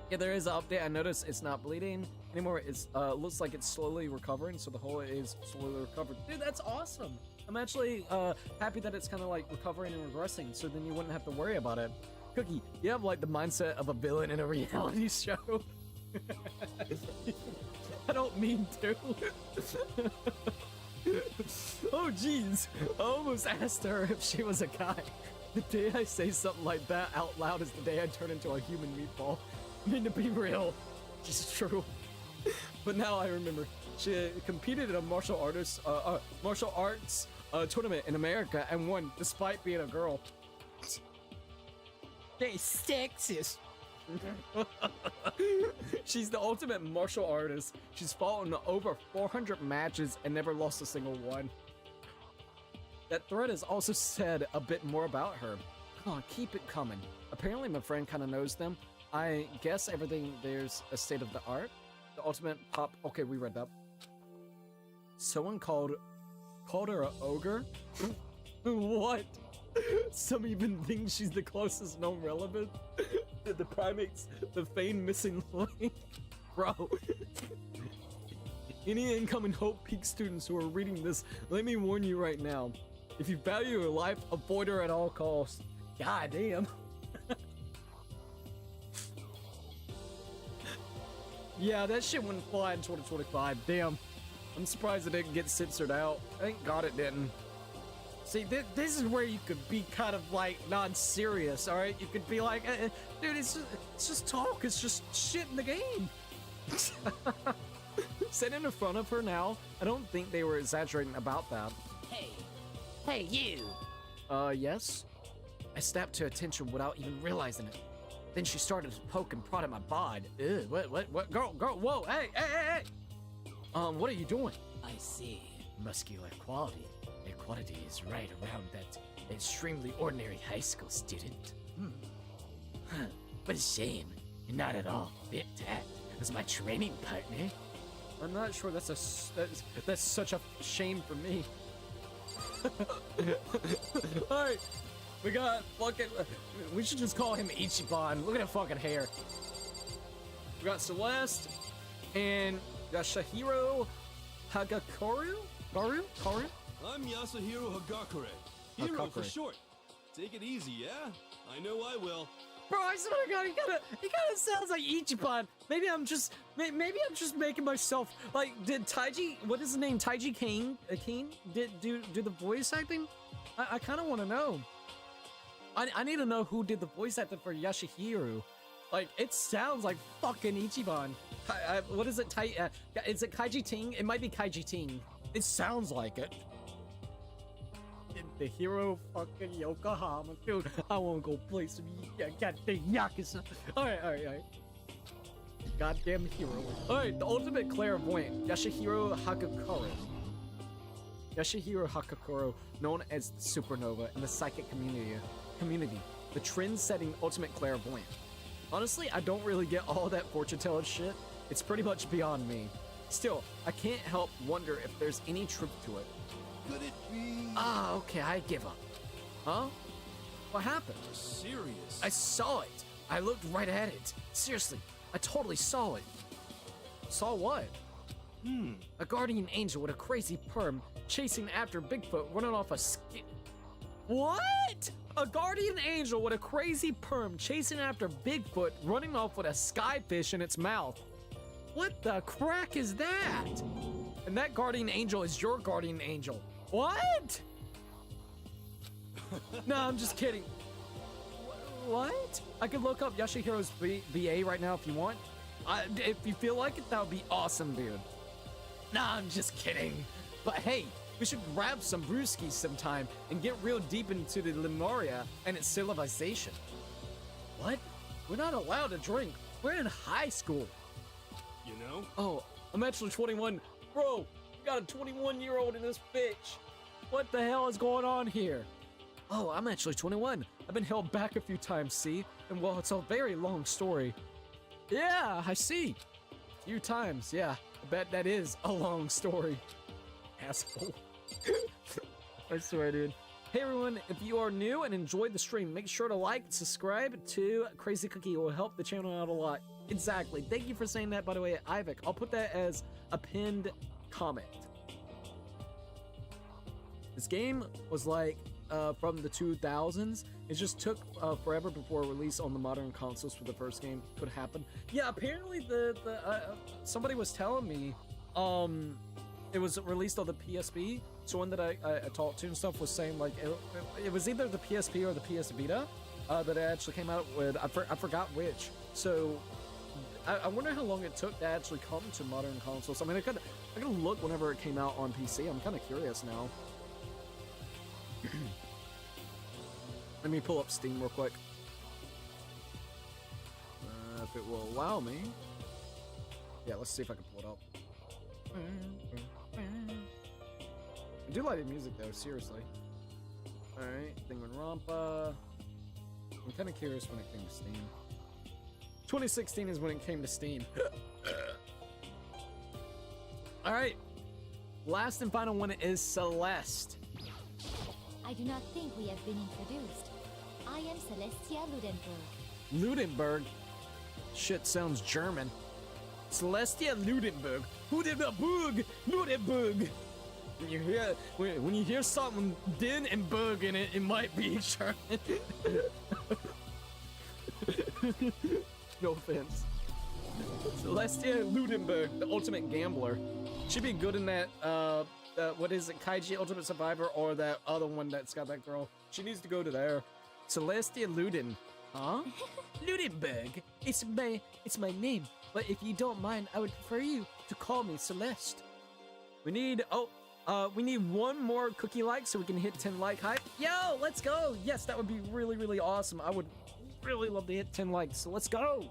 Yeah, there is an update. I noticed it's not bleeding anymore. It's looks like it's slowly recovering, so the hole is slowly recovered. Dude, that's awesome. I'm actually happy that it's kind of like recovering and regressing, so then you wouldn't have to worry about it. Cookie, you have like the mindset of a villain in a reality show. I don't mean to. Oh jeez, I almost asked her if she was a guy. The day I say something like that out loud is the day I turn into a human meatball. I mean, to be real, it's true. But now I remember, she competed in a martial arts tournament in America and won despite being a girl. They sexist. She's the ultimate martial artist. She's fought in over 400 matches and never lost a single one. That thread has also said a bit more about her. Oh, keep it coming. Apparently my friend kind of knows them. I guess everything there's a state of the art. The ultimate pop. Okay, we read that. Someone called her an ogre? What? Some even think she's the closest known relative. The primates, the famed missing link. Bro. Any incoming Hope Peak students who are reading this, let me warn you right now. If you value your life, avoid her at all costs. God damn. Yeah, that shit wouldn't fly in 2025. Damn. I'm surprised it didn't get censored out. Thank God it didn't. See, this is where you could be kind of like non-serious, all right? You could be like, dude, it's just talk. It's just shit in the game. Sitting in front of her now, I don't think they were exaggerating about that. Hey. Hey, you! Yes? I snapped to attention without even realizing it. Then she started to poke and prod at my bod. Ew, what? Girl, whoa, hey! What are you doing? I see. Muscular quality. Their quality is right around that extremely ordinary high school student. What a shame. You're not at all fit to act as my training partner. I'm not sure that's such a shame for me. Alright, we got fucking. We should just call him Ichiban. Look at that fucking hair. We got Celeste and Yashahiro Hagakure? Karu? I'm Yasuhiro Hagakure. Hero for short. Take it easy, yeah? I know I will. Bro, I swear to God, he kinda sounds like Ichiban. Maybe I'm just making myself like. Did Taiji? What is his name? Taiji Kane? Did do the voice acting? I kind of want to know. I need to know who did the voice acting for Yashihiro. Like, it sounds like fucking Ichiban. What is it? Is it Kaiji Ting? It might be Kaiji Ting. It sounds like it. The hero fucking Yokohama. Dude, I wanna go play some goddamn Yakuza. Alright. Goddamn hero. Alright, the ultimate clairvoyant, Yashihiro Hagakure. Yashihiro Hagakure, known as the Supernova in the psychic community. The trend-setting ultimate clairvoyant. Honestly, I don't really get all that fortune-telling shit. It's pretty much beyond me. Still, I can't help wonder if there's any truth to it. Could it be? Ah, okay, I give up. Huh? What happened? Serious? I saw it. I looked right at it. Seriously, I totally saw it. Saw what? A guardian angel with a crazy perm chasing after Bigfoot running off a skit. What? A guardian angel with a crazy perm chasing after Bigfoot running off with a skyfish in its mouth. What the crack is that? And that guardian angel is your guardian angel. What? No, I'm just kidding. What? I could look up Yashihiro's BA right now if you want. If you feel like it, that would be awesome, dude. Nah, I'm just kidding. But hey, we should grab some brewskis sometime and get real deep into the Lemuria and its civilization. What? We're not allowed to drink. We're in high school. You know? Oh, I'm actually 21. Bro, we got a 21-year-old in this bitch. What the hell is going on here? Oh, I'm actually 21. I've been held back a few times, see? And well, it's a very long story. Yeah, I see. A few times, yeah. I bet that is a long story. Asshole. I swear, dude. Hey everyone, if you are new and enjoyed the stream, make sure to like and subscribe to Crazy Cookie. It will help the channel out a lot. Exactly. Thank you for saying that, by the way, Havoc. I'll put that as a pinned comment. This game was like from the 2000s. It just took forever before release on the modern consoles for the first game could happen. Yeah, apparently somebody was telling me it was released on the PSP. Someone that I talked to and stuff was saying like it was either the PSP or the PS Vita that it actually came out with. I forgot which. So I wonder how long it took to actually come to modern consoles. I mean, I could look whenever it came out on PC. I'm kind of curious now. Let me pull up Steam real quick. If it will allow me. Yeah, let's see if I can pull it up. I do like the music though, seriously. Alright, Danganronpa. I'm kind of curious when it came to Steam. 2016 is when it came to Steam. Alright. Last and final one is Celeste. I do not think we have been introduced. I am Celestia Ludenberg. Ludenberg? Shit sounds German. Celestia Ludenberg. Ludenberg! Ludenberg! When you hear something din and berg in it, it might be German. No offense. Celestia Ludenberg, the ultimate gambler. She'd be good in that, what is it, Kaiji Ultimate Survivor, or that other one that's got that girl. She needs to go to there. Celestia Luden. Huh? Ludenberg. It's my name, but if you don't mind, I would prefer you to call me Celeste. We need one more cookie like so we can hit 10 like hype. Yo, let's go. Yes, that would be really, really awesome. I would really love to hit 10 likes, so let's go.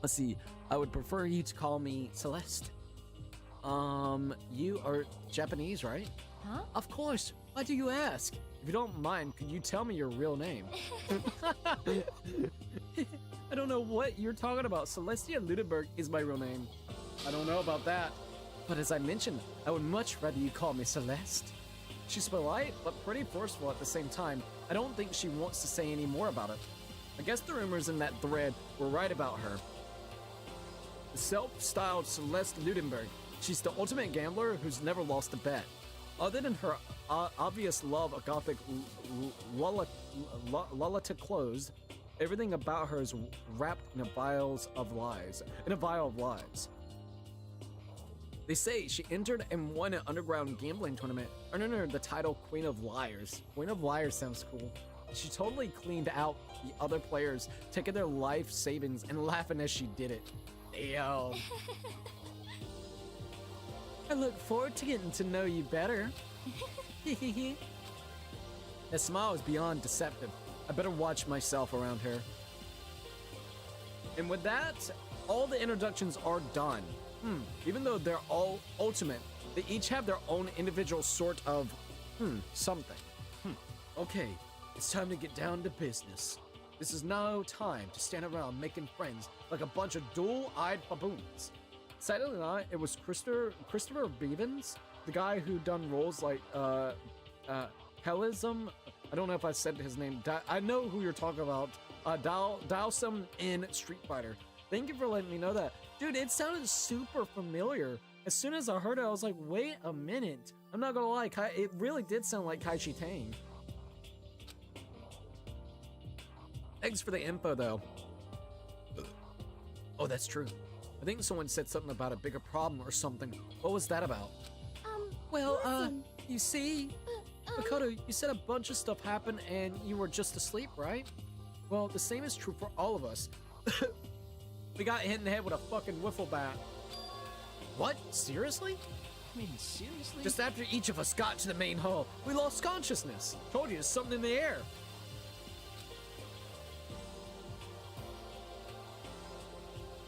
Let's see. I would prefer you to call me Celeste. You are Japanese, right? Huh? Of course. Why do you ask? If you don't mind, could you tell me your real name? I don't know what you're talking about. Celestia Ludenberg is my real name. I don't know about that. But as I mentioned, I would much rather you call me Celeste. She's polite, but pretty forceful at the same time. I don't think she wants to say any more about it. I guess the rumors in that thread were right about her. The self-styled Celeste Ludenberg. She's the ultimate gambler who's never lost a bet. Other than her obvious love of gothic Lolita clothes, everything about her is wrapped in a vial of lies. They say she entered and won an underground gambling tournament, earning her the title Queen of Liars. Queen of Liars sounds cool. She totally cleaned out the other players, taking their life savings and laughing as she did it. Yo. I look forward to getting to know you better. That smile is beyond deceptive. I better watch myself around her. And with that, all the introductions are done. Even though they're all ultimate, they each have their own individual sort of something. Okay, it's time to get down to business. This is no time to stand around making friends like a bunch of dual-eyed baboons. Sadly not, it was Christopher Beavens, the guy who done roles like Hellism. I don't know if I said his name. I know who you're talking about. Dowsum in Street Fighter. Thank you for letting me know that. Dude, it sounded super familiar. As soon as I heard it, I was like, wait a minute. I'm not gonna lie, it really did sound like Kai Chi Tang. Thanks for the info, though. Oh, that's true. I think someone said something about a bigger problem or something. What was that about? Well, listen. you see, Makoto, you said a bunch of stuff happened and you were just asleep, right? Well, the same is true for all of us. We got hit in the head with a fucking wiffle bat. What? Seriously? I mean, seriously? Just after each of us got to the main hall, we lost consciousness. Told you, there's something in the air.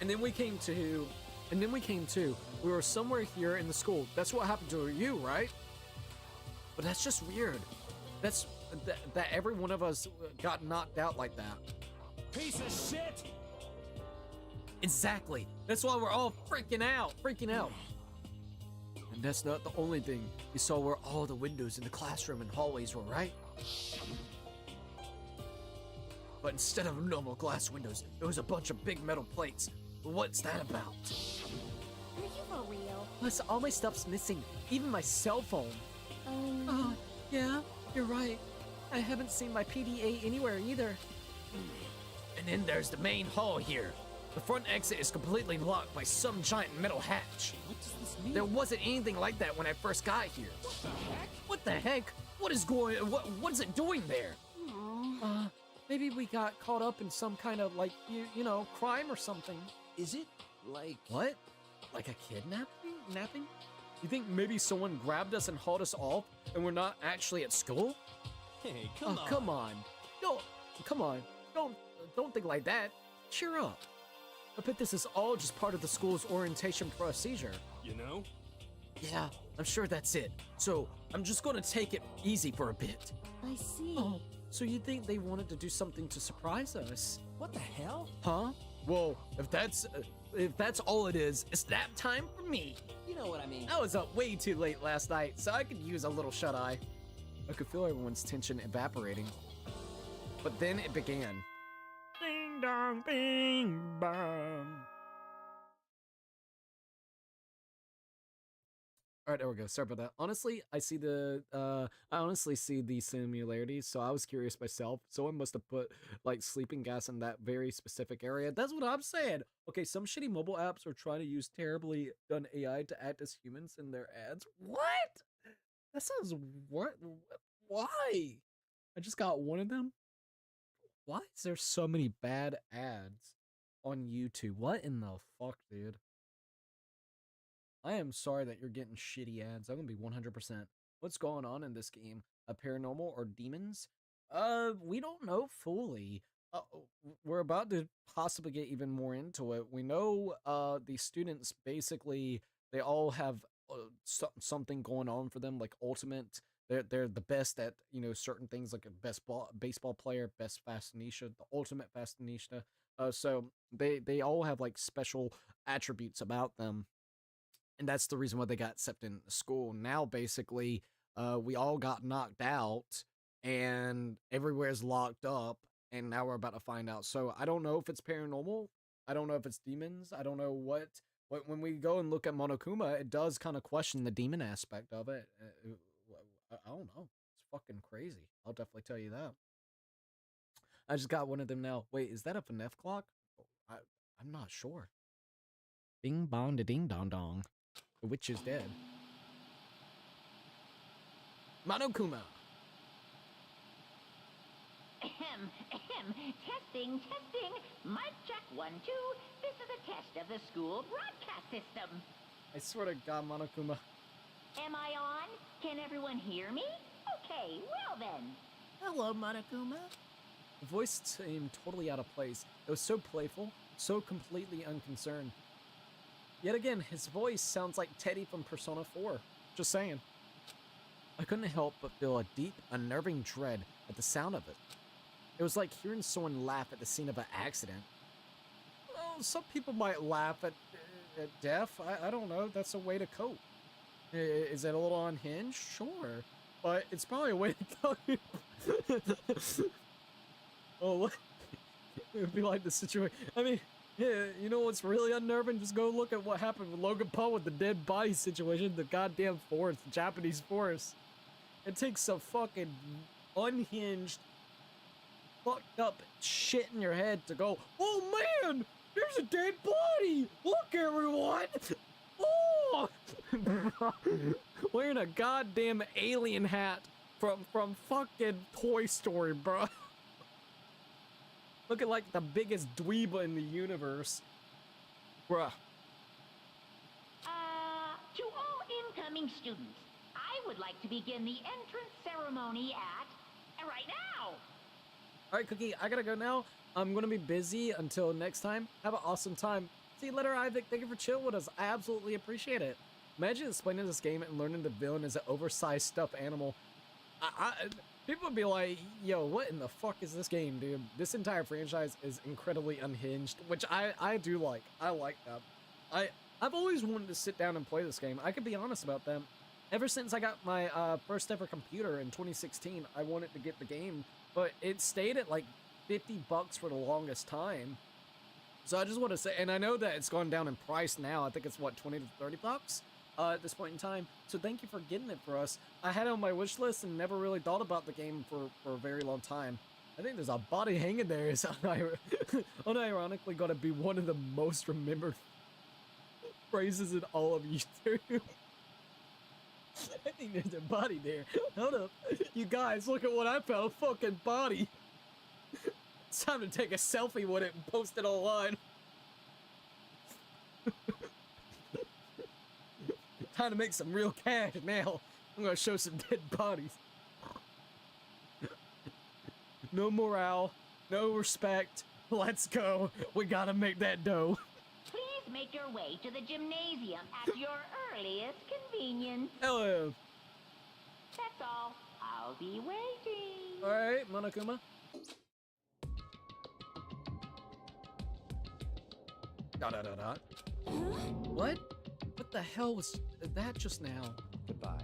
And then we came to, we were somewhere here in the school. That's what happened to you, right? But that's just weird. That every one of us got knocked out like that. Piece of shit! Exactly. That's why we're all freaking out. And that's not the only thing. You saw where all the windows in the classroom and hallways were, right? But instead of normal glass windows, there was a bunch of big metal plates. What's that about? Are you for real? Plus, all my stuff's missing, even my cell phone. Yeah, you're right. I haven't seen my PDA anywhere either. And then there's the main hall here. The front exit is completely blocked by some giant metal hatch. What does this mean? There wasn't anything like that when I first got here. What the heck? What the heck? What is what is it doing there? Maybe we got caught up in some kind of, like, you know, crime or something. Is it like... What? Like a kidnapping? You think maybe someone grabbed us and hauled us off and we're not actually at school? Hey, Come on. Don't think like that. Cheer up. I bet this is all just part of the school's orientation procedure. You know? Yeah, I'm sure that's it. So, I'm just gonna take it easy for a bit. I see. Oh, so you think they wanted to do something to surprise us? What the hell? Huh? Well, if that's all it is, it's nap time for me. You know what I mean. I was up way too late last night, so I could use a little shut-eye. I could feel everyone's tension evaporating. But then it began. Ding dong, bing bong. All right, there we go. Sorry about that. Honestly, I honestly see the similarities, so I was curious myself. Someone must have put, like, sleeping gas in that very specific area. That's what I'm saying. Okay, some shitty mobile apps are trying to use terribly done AI to act as humans in their ads. What? That sounds... What? Why? I just got one of them? Why is there so many bad ads on YouTube? What in the fuck, dude? I am sorry that you're getting shitty ads. I'm gonna be 100%. What's going on in this game? A paranormal or demons? We don't know fully. We're about to possibly get even more into it. We know the students basically, they all have something going on for them, like ultimate. They're the best at, you know, certain things, like a best baseball player, best fashionista, the ultimate fashionista. So they all have like special attributes about them, and that's the reason why they got accepted into school. Now, basically, we all got knocked out, and everywhere's locked up, and now we're about to find out. So I don't know if it's paranormal. I don't know if it's demons. I don't know what. When we go and look at Monokuma, it does kind of question the demon aspect of it. I don't know. It's fucking crazy. I'll definitely tell you that. I just got one of them now. Wait, is that a FNAF clock? I'm not sure. Bing bong da ding dong dong. The witch is dead. Monokuma. Ahem, ahem. Testing, testing. Mic check 1, 2. This is a test of the school broadcast system. I swear to God, Monokuma. Am I on? Can everyone hear me? Okay, well then. Hello, Monokuma. The voice seemed totally out of place. It was so playful, so completely unconcerned. Yet again, his voice sounds like Teddy from Persona 4. Just saying. I couldn't help but feel a deep, unnerving dread at the sound of it. It was like hearing someone laugh at the scene of an accident. Well, some people might laugh at death. I don't know. That's a way to cope. Is it a little unhinged? Sure. But it's probably a way to cope. Oh, what? It would be like the situation. I mean, yeah, you know what's really unnerving? Just go look at what happened with Logan Paul with the dead body situation, the goddamn forest, the Japanese forest. It takes a fucking unhinged, fucked up shit in your head to go, oh man, there's a dead body! Look, everyone! Oh! Wearing a goddamn alien hat from fucking Toy Story, bro. Looking like the biggest dweeba in the universe. Bruh. To all incoming students, I would like to begin the entrance ceremony at right now. Alright, Cookie, I gotta go now. I'm gonna be busy until next time. Have an awesome time. See you later, Isaac. Thank you for chilling with us. I absolutely appreciate it. Imagine explaining this game and learning the villain is an oversized stuffed animal. People would be like, yo, what in the fuck is this game, dude? This entire franchise is incredibly unhinged, which I do like. I like that. I've always wanted to sit down and play this game. I can be honest about that. Ever since I got my first ever computer in 2016, I wanted to get the game, but it stayed at like $50 for the longest time. So I just want to say, and I know that it's gone down in price now. I think it's what, 20 to 30 bucks at this point in time. So thank you for getting it for us. I had it on my wish list and never really thought about the game for a very long time. I think there's a body hanging there is unironically going to be one of the most remembered phrases in all of YouTube. I think there's a body there. Hold up. You guys, look at what I found. A fucking body. It's time to take a selfie with it and post it online. Time to make some real cash now. I'm gonna show some dead bodies. No morale, no respect. Let's go. We gotta make that dough. Please make your way to the gymnasium at your earliest convenience. Hello. That's all. I'll be waiting. Alright, Monokuma. Dot dot dot dot. What? What the hell was that just now? Goodbye.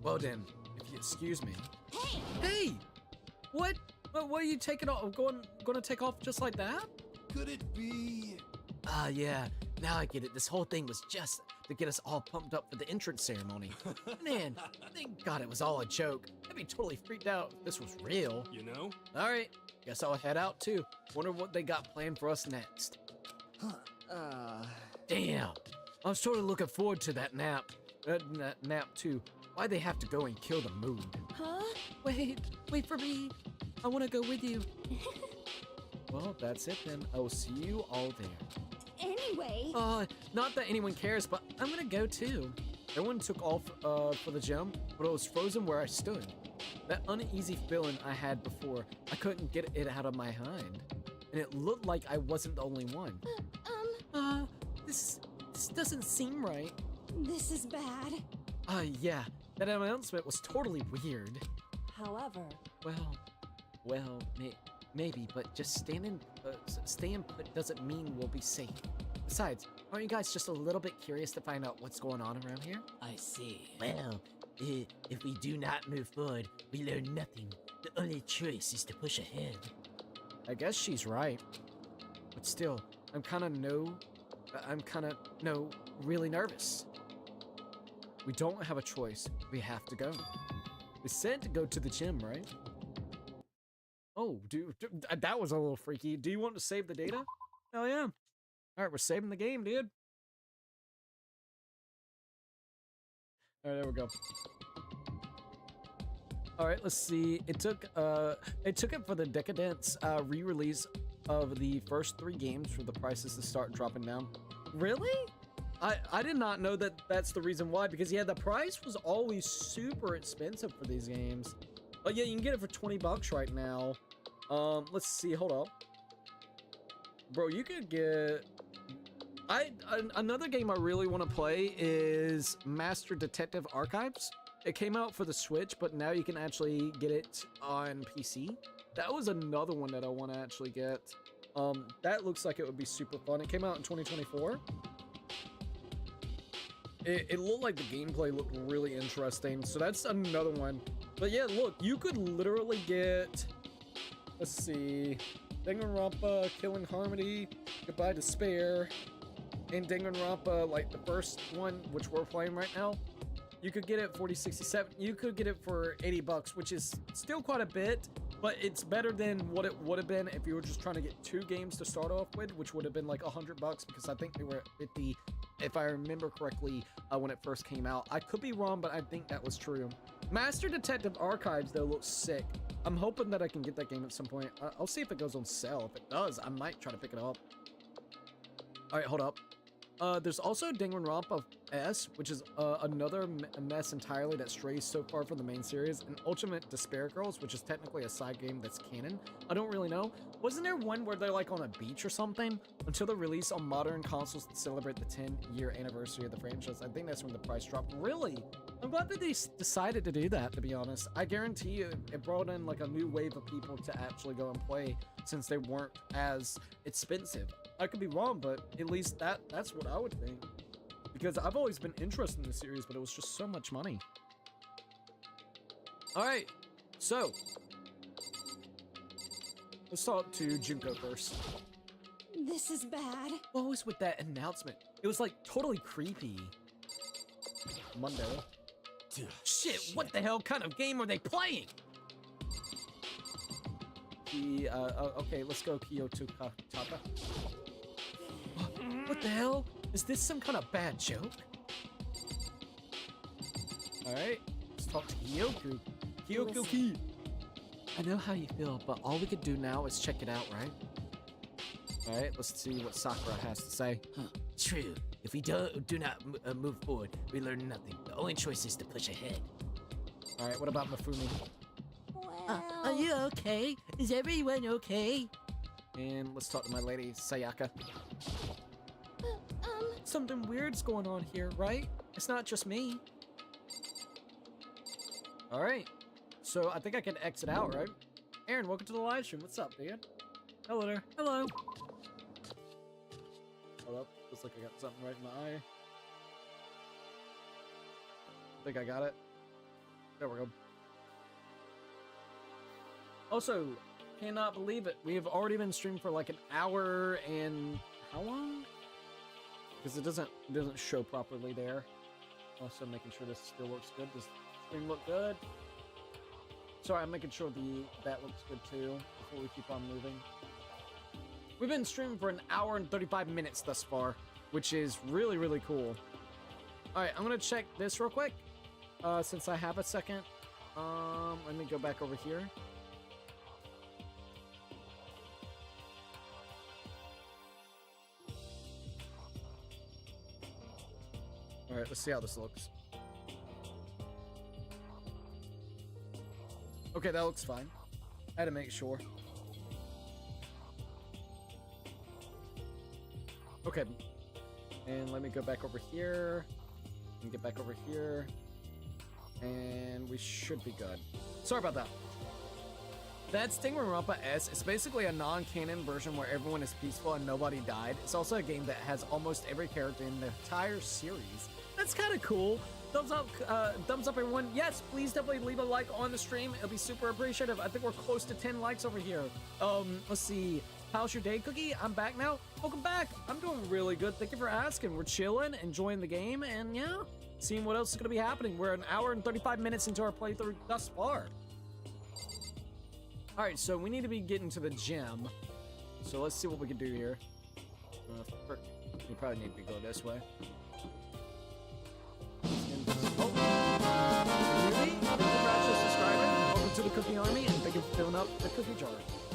Well then, if you excuse me. Hey! Hey! What? What are you taking off? Gonna take off just like that? Could it be? Ah, yeah. Now I get it. This whole thing was just to get us all pumped up for the entrance ceremony. Man, thank God it was all a joke. I'd be totally freaked out if this was real. You know? Alright, guess I'll head out too. Wonder what they got planned for us next. Damn. I was totally looking forward to that nap. That nap too. Why'd they have to go and kill the moon? Huh? Wait for me. I want to go with you. Well, that's it then. I will see you all there. Anyway. Not that anyone cares, but I'm gonna go too. Everyone took off for the gym, but I was frozen where I stood. That uneasy feeling I had before, I couldn't get it out of my mind. And it looked like I wasn't the only one. This doesn't seem right. This is bad. Yeah, that announcement was totally weird. However, Well, Maybe, but just staying put doesn't mean we'll be safe. Besides, aren't you guys just a little bit curious to find out what's going on around here? I see. Well, if we do not move forward, we learn nothing. The only choice is to push ahead. I guess she's right. But still, I'm kind of really nervous. We don't have a choice. We have to go. We said to go to the gym, right? Oh, dude, that was a little freaky. Do you want to save the data? Hell yeah. All right, we're saving the game, dude. All right, there we go. All right, let's see. It took it for the Decadence re-release of the first 3 games for the prices to start dropping down. Really? I did not know that that's the reason why, because yeah, the price was always super expensive for these games. But yeah, you can get it for 20 bucks right now. Let's see, hold up. Bro, you could get... Another game I really want to play is Master Detective Archives. It came out for the Switch, but now you can actually get it on PC. That was another one that I want to actually get. That looks like it would be super fun. It came out in 2024. It looked like the gameplay looked really interesting, so that's another one. But yeah, look, you could literally get, let's see, Danganronpa, Killing Harmony, Goodbye Despair, and Danganronpa, like the first one, which we're playing right now. You could get it 40-67. You could get it for 80 bucks, which is still quite a bit, but it's better than what it would have been if you were just trying to get 2 games to start off with, which would have been like 100 bucks, because I think they were at 50, if I remember correctly, when it first came out. I could be wrong, but I think that was true. Master Detective Archives, though, looks sick. I'm hoping that I can get that game at some point. I'll see if it goes on sale. If it does, I might try to pick it up. All right, hold up. There's also Danganronpa S, which is another mess entirely that strays so far from the main series, and Ultimate Despair Girls, which is technically a side game that's canon. I don't really know. Wasn't there one where they're like on a beach or something? Until the release on modern consoles to celebrate the 10-year anniversary of the franchise. I think that's when the price dropped. Really? I'm glad that they decided to do that, to be honest. I guarantee you it brought in like a new wave of people to actually go and play, since they weren't as expensive. I could be wrong, but at least that's what I would think. Because I've always been interested in the series, but it was just so much money. Alright, so let's talk to Junko first. This is bad. What was with that announcement? It was like totally creepy. Monday. Shit, what the hell kind of game are they playing? Okay, let's go Kyoto Taka. What the hell? Is this some kind of bad joke? Alright, let's talk to Kyoku. Kyoku. I know how you feel, but all we could do now is check it out, right? Alright, let's see what Sakura has to say. True. If we do not move forward, we learn nothing. The only choice is to push ahead. Alright, what about Mifumi? Well, Are you okay? Is everyone okay? And let's talk to my lady, Sayaka. Something weird's going on here, right? It's not just me. Alright. So I think I can exit out, right? Aaron, welcome to the live stream. What's up, dude? Hello there. Hello. Hold up. Looks like I got something right in my eye. I think I got it. There we go. Also, cannot believe it. We have already been streaming for like an hour and how long? Because it doesn't show properly there. Also making sure this still looks good. Does the stream look good? Sorry, I'm making sure that looks good too before we keep on moving. We've been streaming for an hour and 35 minutes thus far, which is really, really cool. Alright, I'm gonna check this real quick. Since I have a second. Let me go back over here. Alright, let's see how this looks. Okay, that looks fine. I had to make sure. Okay. And let me go back over here. And get back over here. And we should be good. Sorry about that. That's Danganronpa S. It's basically a non-canon version where everyone is peaceful and nobody died. It's also a game that has almost every character in the entire series. That's kind of cool. Thumbs up, everyone. Yes, please definitely leave a like on the stream. It'll be super appreciative. I think we're close to 10 likes over here. Let's see. How's your day, Cookie? I'm back now. Welcome back. I'm doing really good. Thank you for asking. We're chilling, enjoying the game, and yeah, seeing what else is going to be happening. We're an hour and 35 minutes into our playthrough thus far. All right, so we need to be getting to the gym. So let's see what we can do here. We probably need to go this way. Welcome to the Cookie Army, and thank you for filling up the cookie jar.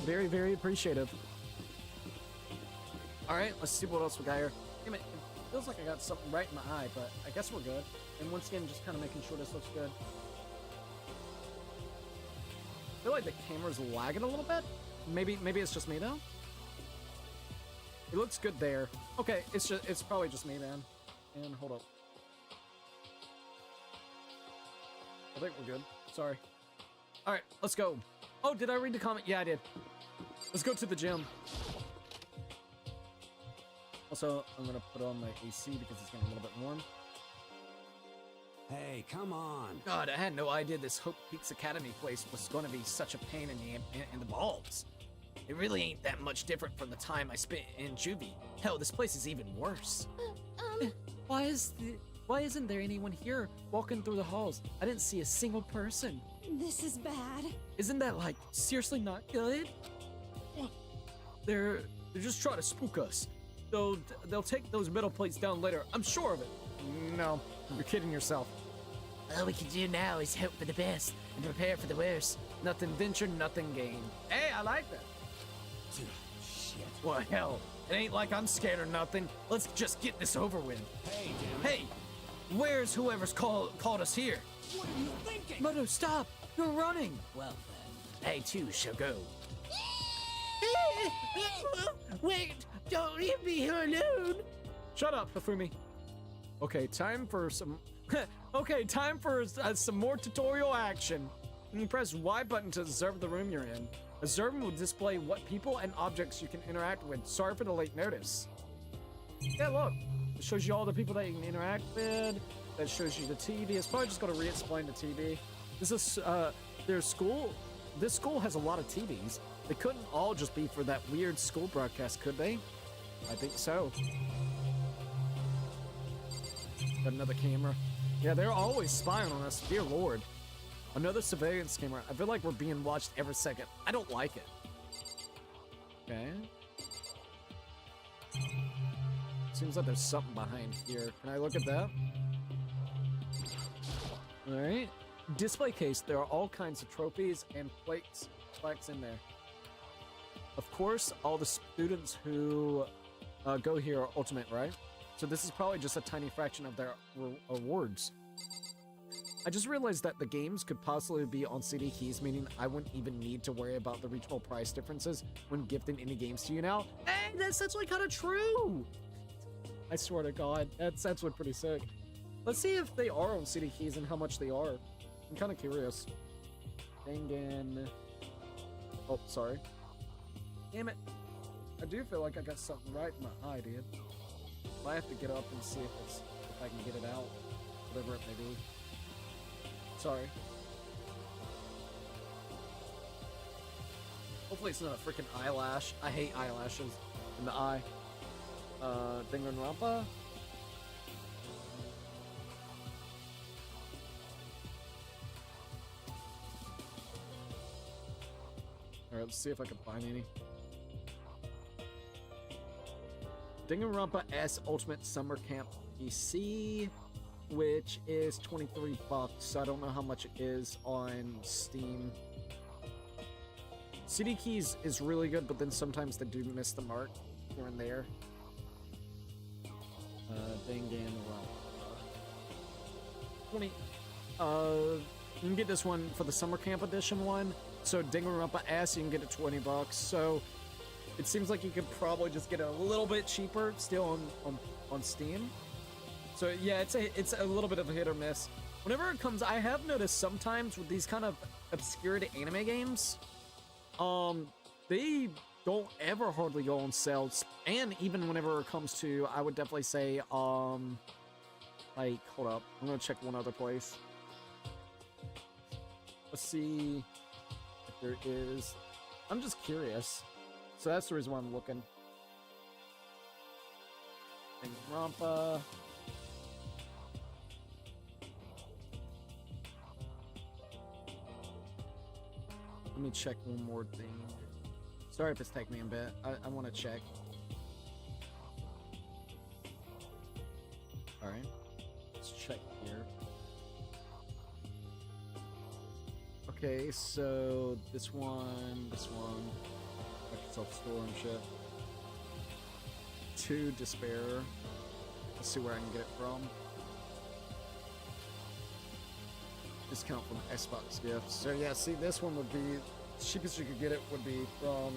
Very, very appreciative. All right, let's see what else we got here. Damn it, it feels like I got something right in my eye, but I guess we're good. And once again, just kind of making sure this looks good. I feel like the camera's lagging a little bit. Maybe it's just me though. It looks good there. Okay, it's probably just me, man. And hold up. I think we're good. Sorry. All right, let's go. Oh, did I read the comment? Yeah, I did. Let's go to the gym. Also, I'm gonna put on my AC because it's getting a little bit warm. Hey, come on. God, I had no idea this Hope Peaks Academy place was gonna be such a pain in the balls. It really ain't that much different from the time I spent in juvie. Hell, this place is even worse. Why isn't there anyone here walking through the halls? I didn't see a single person. This is bad. Isn't that, like, seriously not good? They're just trying to spook us. They'll take those metal plates down later. I'm sure of it. No, you're kidding yourself. All we can do now is hope for the best and prepare for the worst. Nothing ventured, nothing gained. Hey, I like that. Shit. Well, hell, it ain't like I'm scared or nothing. Let's just get this over with. Hey, damn it. Hey, where's whoever's called us here? What are you thinking? Moto, stop! You're running! Well then. I too shall go. Wait, don't leave me here alone. Shut up, Hifumi. Okay, time for some... some more tutorial action. You can press Y button to observe the room you're in. Observing will display what people and objects you can interact with. Sorry for the late notice. Yeah, look. It shows you all the people that you can interact with. That shows you the TV. It's probably just going to re-explain the TV. This is, their school... This school has a lot of TVs. They couldn't all just be for that weird school broadcast, could they? I think so. Got another camera. Yeah, they're always spying on us. Dear Lord. Another surveillance camera. I feel like we're being watched every second. I don't like it. Okay. Seems like there's something behind here. Can I look at that? Alright. Display case. There are all kinds of trophies and plaques in there. Of course, all the students who go here are ultimate, right? So this is probably just a tiny fraction of their awards. I just realized that the games could possibly be on CD keys, meaning I wouldn't even need to worry about the reachable price differences when gifting any games to you now. Hey, that's actually kind of true! I swear to God, that's actually pretty sick. Let's see if they are on CD keys and how much they are. I'm kind of curious. Dangan... Oh, sorry. Damn it. I do feel like I got something right in my eye, dude. I have to get up and see if I can get it out. Whatever it may be. Sorry. Hopefully it's not a freaking eyelash. I hate eyelashes in the eye. Danganronpa? Alright, let's see if I can find any. Danganronpa S Ultimate Summer Camp PC, which is $23. So I don't know how much it is on Steam. CD keys is really good, but then sometimes they do miss the mark here and there. Danganronpa. 20. You can get this one for the Summer Camp Edition one. So Danganronpa S, you can get it $20. So it seems like you could probably just get it a little bit cheaper still on Steam. So yeah, it's a little bit of a hit or miss. Whenever it comes, I have noticed sometimes with these kind of obscure anime games, they don't ever hardly go on sales, and even whenever it comes to, I would definitely say, like, hold up, I'm gonna check one other place. Let's see if there is. I'm just curious, so that's the reason why I'm looking. Danganronpa. Let me check one more thing. Sorry if it's taking me a bit. I want to check. Alright. Let's check here. Okay, so this one. Microsoft Store and shit. 2 Despair. Let's see where I can get it from. Discount from Xbox gifts. So yeah, see, this one would be cheapest you could get it would be from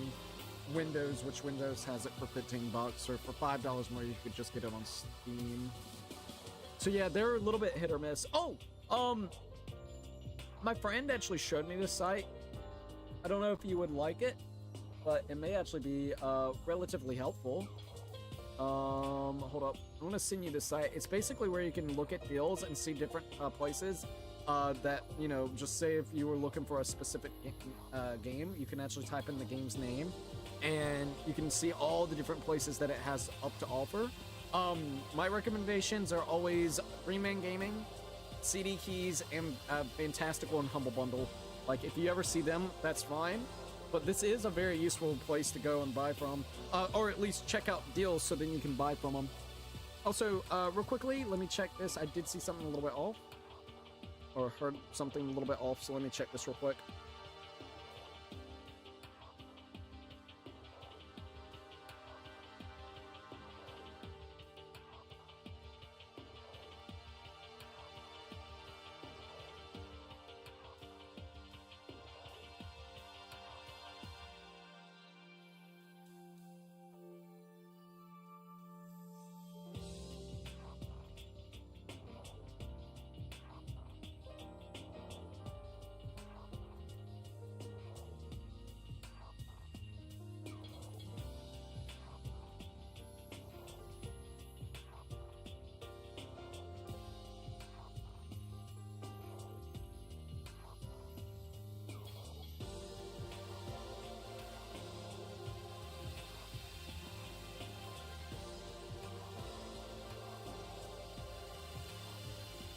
Windows, which Windows has it for $15, or for $5 more you could just get it on Steam. So yeah, they're a little bit hit or miss. Oh, my friend actually showed me this site. I don't know if you would like it, but it may actually be relatively helpful. Hold up. I'm gonna send you this site. It's basically where you can look at deals and see different places that, you know, just say if you were looking for a specific game, you can actually type in the game's name, and you can see all the different places that it has up to offer. My recommendations are always Freeman Gaming, CD Keys, and Fantastical and Humble Bundle. Like, if you ever see them, that's fine. But this is a very useful place to go and buy from, or at least check out deals so then you can buy from them. Also, real quickly, let me check this. I did see something a little bit off, or heard something a little bit off, so let me check this real quick.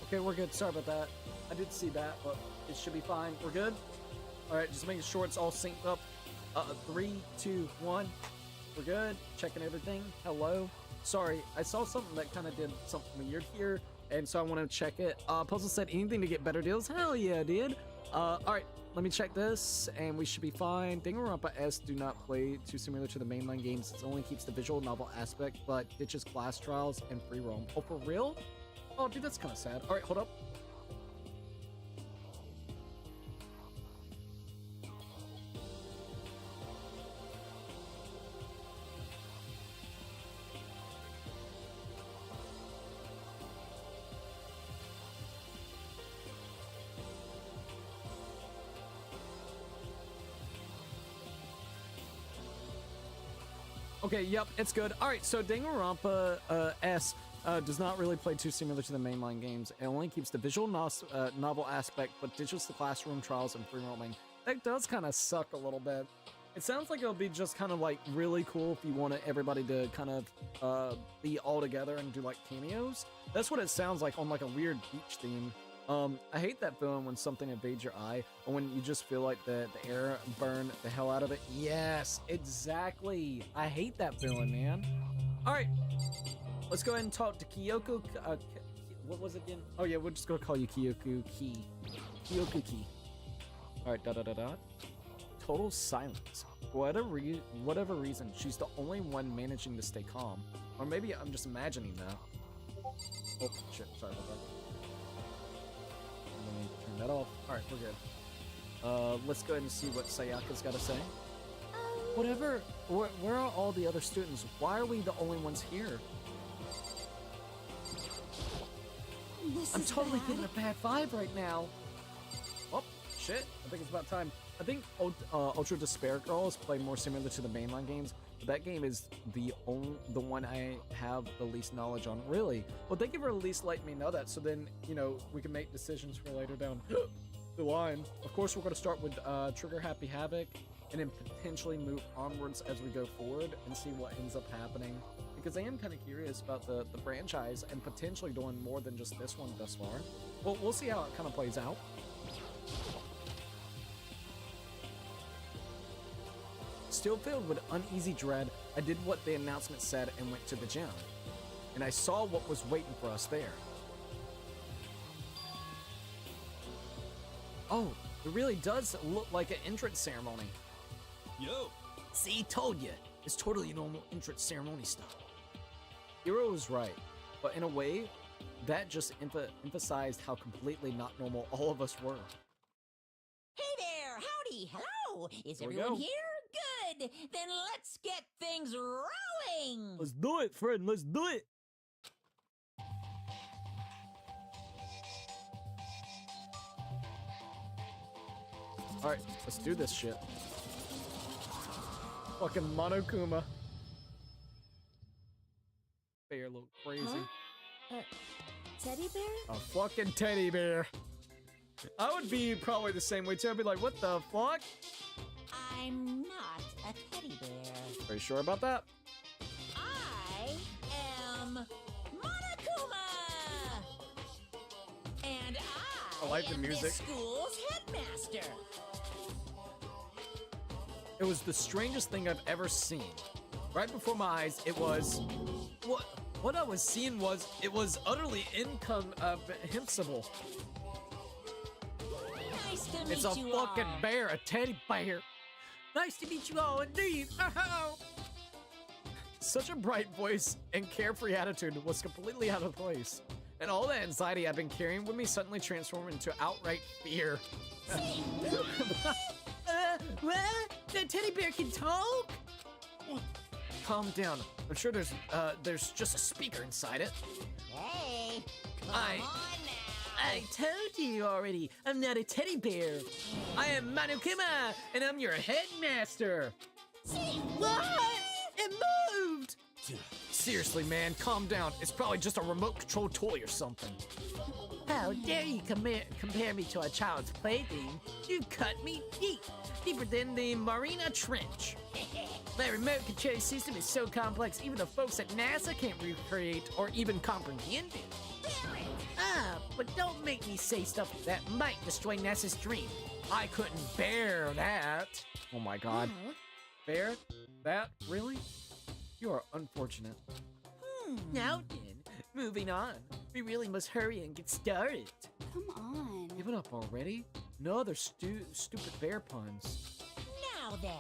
Okay, we're good. Sorry about that. I did see that, but it should be fine. We're good? Alright, just making sure it's all synced up. 3, 2, 1. We're good. Checking everything. Hello. Sorry, I saw something that kind of did something weird here, and so I want to check it. Puzzle said anything to get better deals. Hell yeah, dude. Alright, let me check this, and we should be fine. Danganronpa S do not play too similar to the mainline games. It only keeps the visual novel aspect, but ditches class trials and free roam. Oh, for real? Oh, dude, that's kind of sad. Alright, hold up. Okay, yep, it's good. Alright, so Danganronpa S does not really play too similar to the mainline games. It only keeps the visual novel aspect, but ditches the classroom trials and free roaming. That does kind of suck a little bit. It sounds like it'll be just kind of like really cool if you want everybody to kind of be all together and do like cameos. That's what it sounds like on like a weird beach theme. I hate that feeling when something invades your eye, or when you just feel like the air burn the hell out of it. Yes, exactly. I hate that feeling, man. All right. Let's go ahead and talk to Kyoko. What was it again? Oh yeah, we're just gonna call you Kyoko Ki. Kyoko Ki. All right, Total silence. For whatever reason, she's the only one managing to stay calm. Or maybe I'm just imagining that. Oh shit! Sorry about that. Let me turn that off. All right, we're good. Let's go ahead and see what Sayaka's got to say. Whatever. Where are all the other students? Why are we the only ones here? I'm totally getting a bad vibe right now. Oh, shit. I think it's about time. I think Ultra Despair Girls play more similar to the mainline games, but that game is the one I have the least knowledge on. Really? Well, thank you for at least letting me know that, so then, you know, we can make decisions for later down the line. Of course, we're going to start with Trigger Happy Havoc, and then potentially move onwards as we go forward and see what ends up happening. Because I am kind of curious about the franchise and potentially doing more than just this one thus far. Well, we'll see how it kind of plays out. Still filled with uneasy dread, I did what the announcement said and went to the gym. And I saw what was waiting for us there. Oh, it really does look like an entrance ceremony. Yo! See, told you. It's totally normal entrance ceremony stuff. Hiro was right, but in a way, that just emphasized how completely not normal all of us were. Hey there! Howdy! Hello! Is Here we everyone go. here? Good! Then let's get things rolling! Let's do it, friend. Let's do it. All right, let's do this shit. Fucking Monokuma. Bear look crazy. Teddy bear? A fucking teddy bear. I would be probably the same way too. I'd be like, what the fuck? I'm not a teddy bear. Are you sure about that? I am Monokuma! And I like the am music. this school's headmaster. It was the strangest thing I've ever seen. Right before my eyes, it was... What I was seeing was... It was utterly incomprehensible. Nice to meet It's a you fucking all. bear, a teddy bear. Nice to meet you all, indeed. Such a bright voice and carefree attitude was completely out of place. And all the anxiety I've been carrying with me suddenly transformed into outright fear. What? The teddy bear can talk? Calm down. I'm sure there's just a speaker inside it. Hey, come I- on now. I told you already, I'm not a teddy bear. I am Monokuma, and I'm your headmaster. What? It moved! Seriously, man, calm down. It's probably just a remote control toy or something. How dare you compare me to a child's plaything? You cut me deep, deeper than the Marina Trench. My remote control system is so complex even the folks at NASA can't recreate or even comprehend it. Ah, but don't make me say stuff that might destroy NASA's dream. I couldn't bear that. Oh my god. Bear? That? Really? You are unfortunate. Now then, moving on. We really must hurry and get started. Come on. Give it up already? No other stupid bear puns. Now then.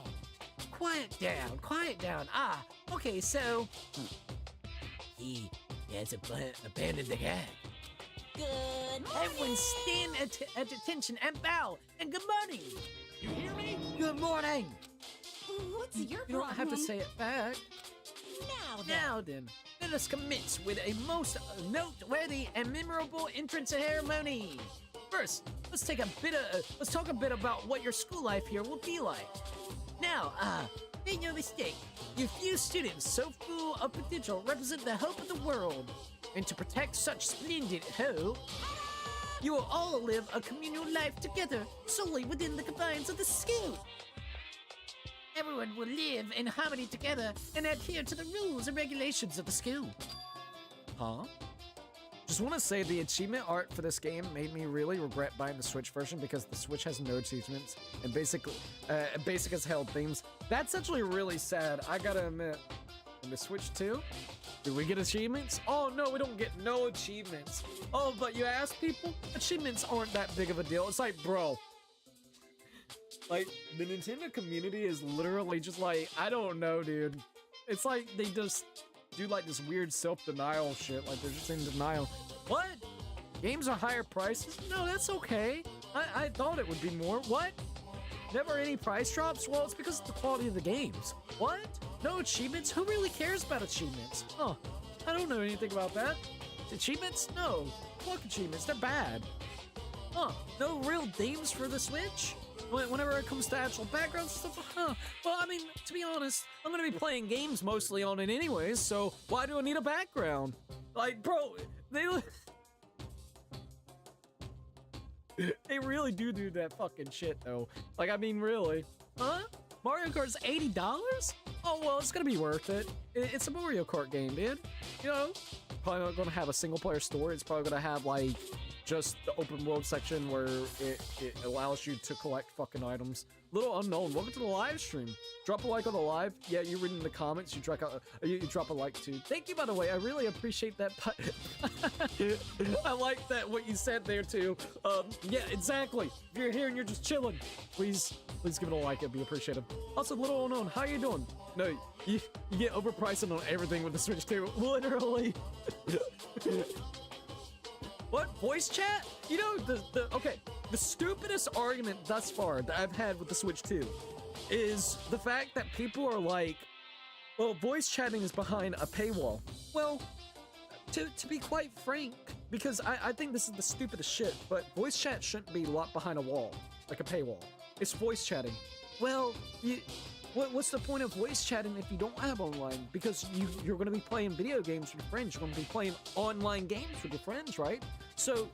Quiet down, quiet down. Ah, okay, so... He has abandoned the gag. Good morning. Everyone stand at attention and bow, and good morning. You hear me? Good morning. What's your You don't problem? have to say it back. Now then. Now then, let us commence with a most noteworthy and memorable entrance ceremony. First, let's talk a bit about what your school life here will be like. Now, make no mistake, you few students so full of potential represent the hope of the world. And to protect such splendid hope, you will all live a communal life together solely within the confines of the school. Everyone will live in harmony together and adhere to the rules and regulations of the school. Huh? Just want to say the achievement art for this game made me really regret buying the Switch version because the Switch has no achievements and basically basic as hell themes. That's actually really sad, I gotta admit. And the Switch 2? Do we get achievements? Oh no, we don't get no achievements. Oh, but you ask people? Achievements aren't that big of a deal. It's like, bro. Like, the Nintendo community is literally just like, I don't know, dude. It's like they just do like this weird self-denial shit, like they're just in denial. What? Games are higher prices? No, that's okay. I thought it would be more. What? Never any price drops? Well, it's because of the quality of the games. What? No achievements? Who really cares about achievements? Huh. I don't know anything about that. Achievements? No. Fuck achievements, they're bad. Huh. No real themes for the Switch? whenever it comes to actual background stuff, huh? Well, I mean, to be honest, I'm gonna be playing games mostly on it anyways, so why do I need a background? Like, bro, they really do that fucking shit, though. Like, I mean, really. Huh? Mario Kart's $80? Oh, well, it's gonna be worth it. It's a Mario Kart game, dude. You know? Probably not gonna have a single-player story. It's probably gonna have, like, just the open world section where it allows you to collect fucking items. Little unknown. Welcome to the live stream. Drop a like on the live. Yeah, you read in the comments. You drop a like too. Thank you, by the way. I really appreciate that. I like that what you said there too. Yeah, exactly. If you're here and you're just chilling, please give it a like. It'd be appreciated. Also, little unknown. How you doing? No, you get overpricing on everything with the Switch 2. Literally. What? Voice chat? You know, the stupidest argument thus far that I've had with the Switch 2 is the fact that people are like, well, voice chatting is behind a paywall. Well, to be quite frank, because I think this is the stupidest shit, but voice chat shouldn't be locked behind a wall, like a paywall. It's voice chatting. Well, what's the point of voice chatting if you don't have online? Because you're going to be playing video games with your friends. You're going to be playing online games with your friends, right? So,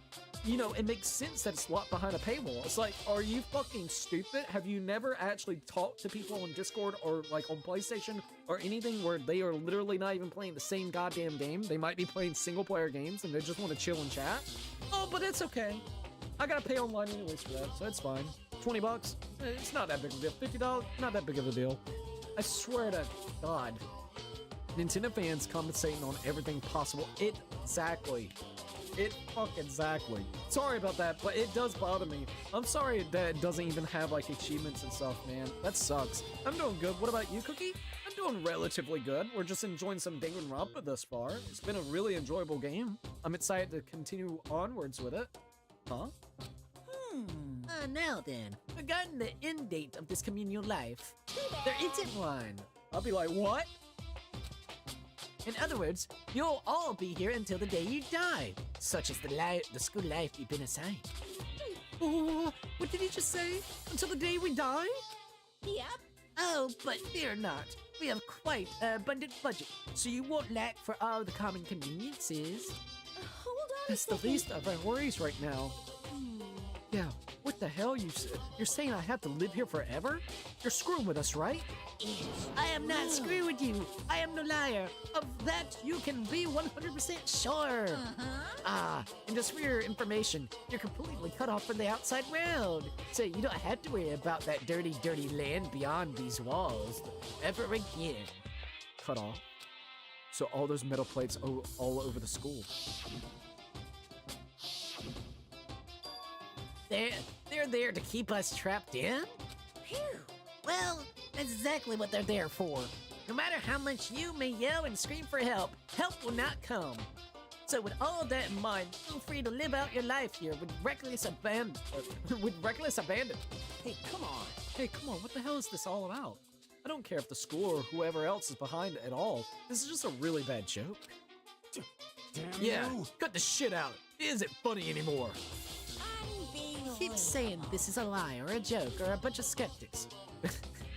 you know, it makes sense that it's locked behind a paywall. It's like, are you fucking stupid? Have you never actually talked to people on Discord or like on PlayStation or anything where they are literally not even playing the same goddamn game? They might be playing single player games and they just want to chill and chat. Oh, but it's okay. I gotta pay online anyways for that, so it's fine. $20? It's not that big of a deal. $50? Not that big of a deal. I swear to God. Nintendo fans compensating on everything possible. Exactly. Exactly. Sorry about that, but it does bother me. I'm sorry that it doesn't even have like achievements and stuff, man. That sucks. I'm doing good. What about you, Cookie? I'm doing relatively good. We're just enjoying some Danganronpa thus far. It's been a really enjoyable game. I'm excited to continue onwards with it. Huh? Now then, regarding the end date of this communal life, there isn't one. I'll be like, what? In other words, you'll all be here until the day you die, such as the school life you've been assigned. Oh, what did he just say? Until the day we die? Yep. Oh, but fear not. We have quite an abundant budget, so you won't lack for all the common conveniences. Hold on That's a the second. least of our worries right now. Yeah, what the hell? You're saying I have to live here forever? You're screwing with us, right? I am not screwing with you. I am no liar. Of that you can be 100% sure. And just for your information, you're completely cut off from the outside world. So you don't have to worry about that dirty, dirty land beyond these walls ever again. Cut off? So all those metal plates all over the school. They're there to keep us trapped in? Phew. Well, that's exactly what they're there for. No matter how much you may yell and scream for help, help will not come. So with all that in mind, feel free to live out your life here with reckless abandon. Hey, come on. Hey, come on. What the hell is this all about? I don't care if the school or whoever else is behind it at all. This is just a really bad joke. Damn Yeah, you! cut the shit out. It isn't funny anymore. Keep saying this is a lie or a joke or a bunch of skeptics.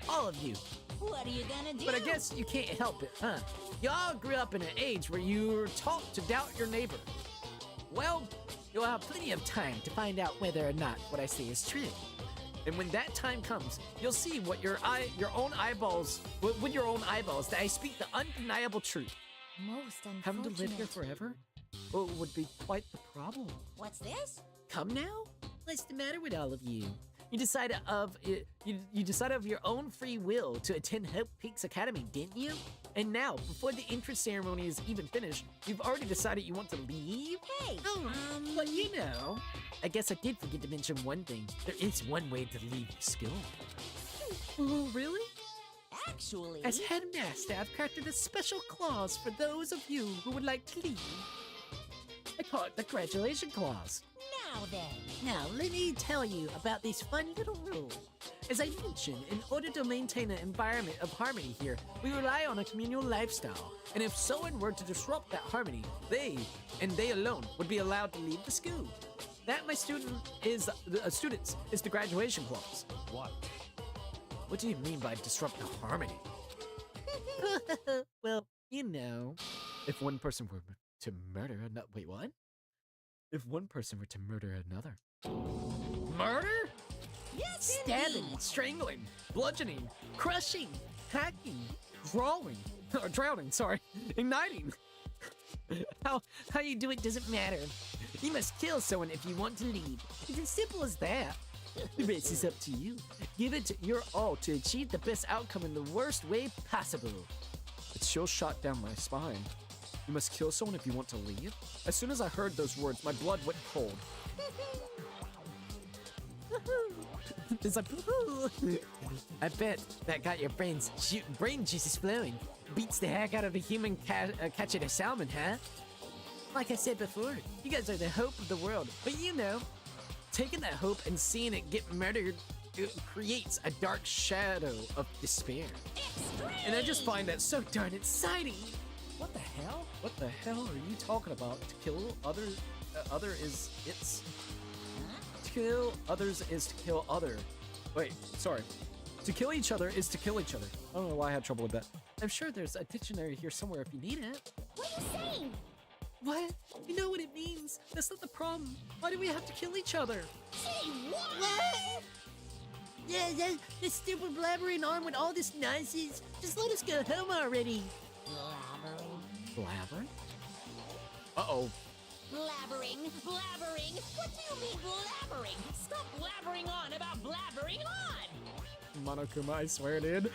All of you. What are you gonna do? But I guess you can't help it, huh? Y'all grew up in an age where you were taught to doubt your neighbor. Well, you'll have plenty of time to find out whether or not what I say is true. And when that time comes, you'll see what with your own eyeballs that I speak the undeniable truth. Most unfortunate. Having to live here forever? Well, it would be quite the problem. What's this? Come now? What's the matter with all of you? You decided of your own free will to attend Hope Peaks Academy, didn't you? And now, before the entrance ceremony is even finished, you've already decided you want to leave? Hey, But you know, I guess I did forget to mention one thing. There is one way to leave the school. Oh, really? actually... As headmaster, I've crafted a special clause for those of you who would like to leave. I call it the graduation clause. Now then. Now, let me tell you about these fun little rules. As I mentioned, in order to maintain an environment of harmony here, we rely on a communal lifestyle. And if someone were to disrupt that harmony, they, and they alone, would be allowed to leave the school. That, my students, is the graduation clause. What? What do you mean by disrupt the harmony? Well, you know, if one person were to murder another, wait, what? If one person were to murder another. Murder? Yes, Stabbing, indeed. strangling, bludgeoning, crushing, hacking, drowning, sorry, igniting. How you do it doesn't matter. You must kill someone if you want to leave. It's as simple as that. The rest is up to you. Give it your all to achieve the best outcome in the worst way possible. A chill shot down my spine. You must kill someone if you want to leave? As soon as I heard those words, my blood went cold. It's like, I bet that got your brain juices flowing. Beats the heck out of a human catching a salmon, huh? Like I said before, you guys are the hope of the world. But you know, taking that hope and seeing it get murdered, it creates a dark shadow of despair. And I just find that so darn exciting. What the hell? What the hell are you talking about? To kill others, to kill others is to kill other. Wait, sorry. To kill each other is to kill each other. I don't know why I had trouble with that. I'm sure there's a dictionary here somewhere if you need it. What are you saying? What? You know what it means. That's not the problem. Why do we have to kill each other? Say what? Yeah, this stupid blabbering on with all this nonsense. Just let us go home already. Blabber? Uh-oh. Blabbering. What do you mean blabbering? Stop blabbering on about blabbering on! Monokuma, I swear, dude.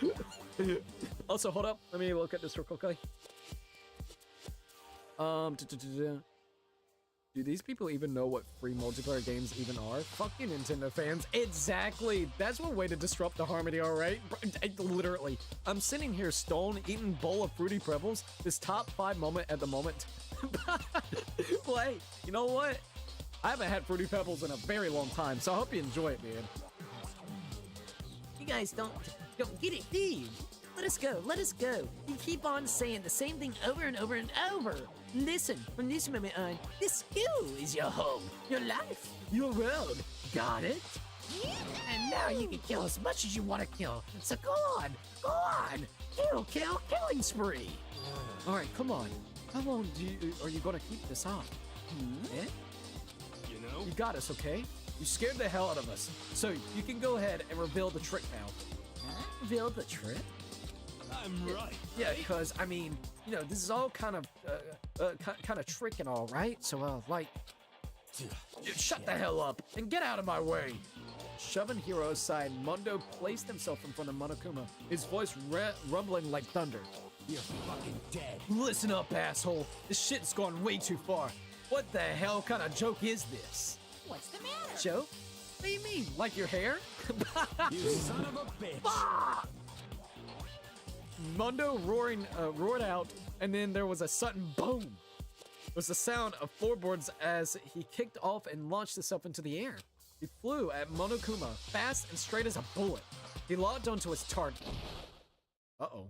Also, hold up. Let me look at this real quickly. Do these people even know what free multiplayer games even are? Fuck you, Nintendo fans. Exactly. That's one way to disrupt the harmony, alright? Literally. I'm sitting here stoned, eating a bowl of Fruity Pebbles. This top 5 moment at the moment. Well, hey, you know what? I haven't had Fruity Pebbles in a very long time, so I hope you enjoy it, man. You guys don't get it, do you? Let us go. You keep on saying the same thing over and over and over. Listen, from this moment on, this school is your home, your life, your world. Got it? And now you can kill as much as you want to kill. So go on. Killing spree. All right, come on. How long are you gonna keep this up? Eh? You know? You got us, okay? You scared the hell out of us. So you can go ahead and reveal the trick now. Reveal the trick? I'm right. Yeah, because I mean, you know, this is all kind of trick and all, right? So, shut the hell up and get out of my way. Shoving Hiro aside, Mundo placed himself in front of Monokuma, his voice rumbling like thunder. You're fucking dead. Listen up, asshole. This shit's gone way too far. What the hell kind of joke is this? What's the matter? Joke? What do you mean? Like your hair? You son of a bitch. Mundo roared out, and then there was a sudden boom. It was the sound of floorboards as he kicked off and launched himself into the air. He flew at Monokuma, fast and straight as a bullet. He locked onto his target. Uh-oh.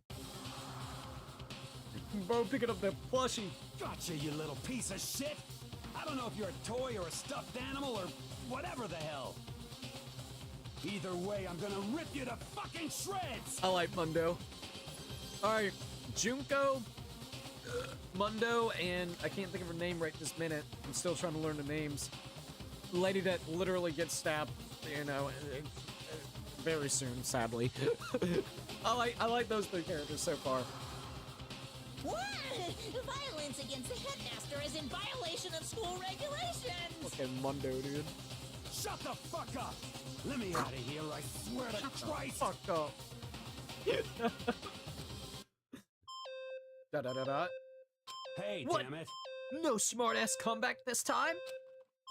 Bro, picking up that plushie. Gotcha, you little piece of shit. I don't know if you're a toy or a stuffed animal or whatever the hell. Either way, I'm gonna rip you to fucking shreds. I like Mundo. Alright, Junko, Mundo, and I can't think of her name right this minute. I'm still trying to learn the names. The lady that literally gets stabbed, you know, very soon, sadly. I like those 3 characters so far. What? Violence against the headmaster is in violation of school regulations. Okay, Mundo, dude. Shut the fuck up. Let me out of here, I swear to Christ. Fuck up. Da-da-da-da. Hey, What? damn it. No smart-ass comeback this time?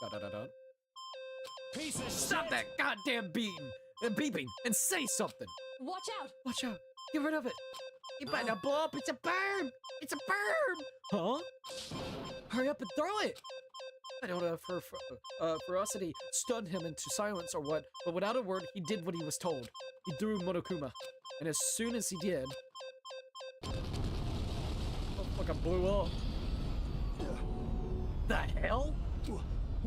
Da-da-da-da. Piece of Stop shit. that goddamn beating and beeping and say something. Watch out! Watch out. Get rid of it. You better blow up. It's a bird. It's a bird. Huh? Hurry up and throw it. I don't know if her ferocity stunned him into silence or what, but without a word, he did what he was told. He threw Monokuma, and as soon as he did, motherfucker blew up. The hell?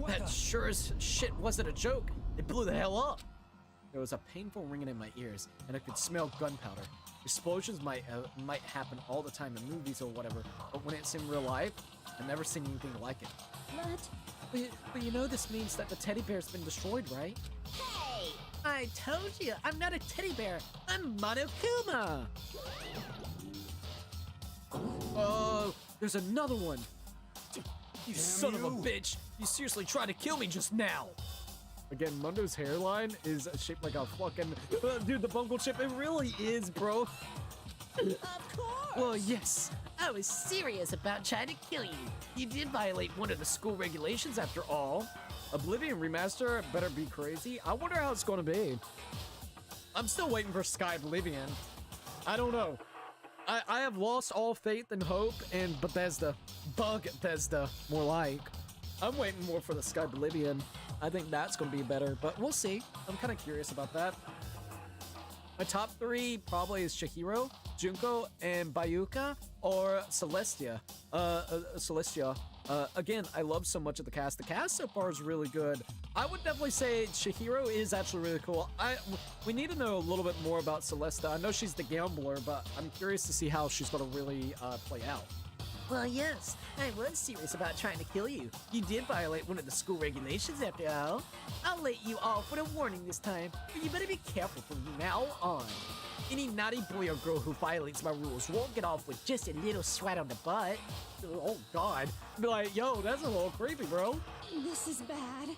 That sure as shit wasn't a joke. It blew the hell up. There was a painful ringing in my ears, and I could smell gunpowder. Explosions might happen all the time in movies or whatever, but when it's in real life, I've never seen anything like it. But you know this means that the teddy bear's been destroyed, right? Hey! I told you, I'm not a teddy bear. I'm Monokuma. Oh, there's another one. You son of a bitch. You seriously tried to kill me just now. Again, Mundo's hairline is shaped like a fucking... dude, the bungle chip, it really is, bro. Of course! Well, yes, I was serious about trying to kill you. You did violate one of the school regulations after all. Oblivion Remaster better be crazy. I wonder how it's gonna be. I'm still waiting for Sky Oblivion. I don't know. I have lost all faith and hope in Bethesda. Bethesda, more like. I'm waiting more for the Sky Oblivion. I think that's gonna be better, but we'll see. I'm kind of curious about that. My top 3 probably is Chihiro, Junko, and Bayuka, or Celestia. Celestia. Again, I love so much of the cast. The cast so far is really good. I would definitely say Chihiro is actually really cool. We need to know a little bit more about Celesta. I know she's the gambler, but I'm curious to see how she's gonna really play out. Well, yes, I was serious about trying to kill you. You did violate one of the school regulations after all. I'll let you off with a warning this time, but you better be careful from now on. Any naughty boy or girl who violates my rules won't get off with just a little swat on the butt. Oh God. Be like, yo, that's a little creepy, bro. This is bad.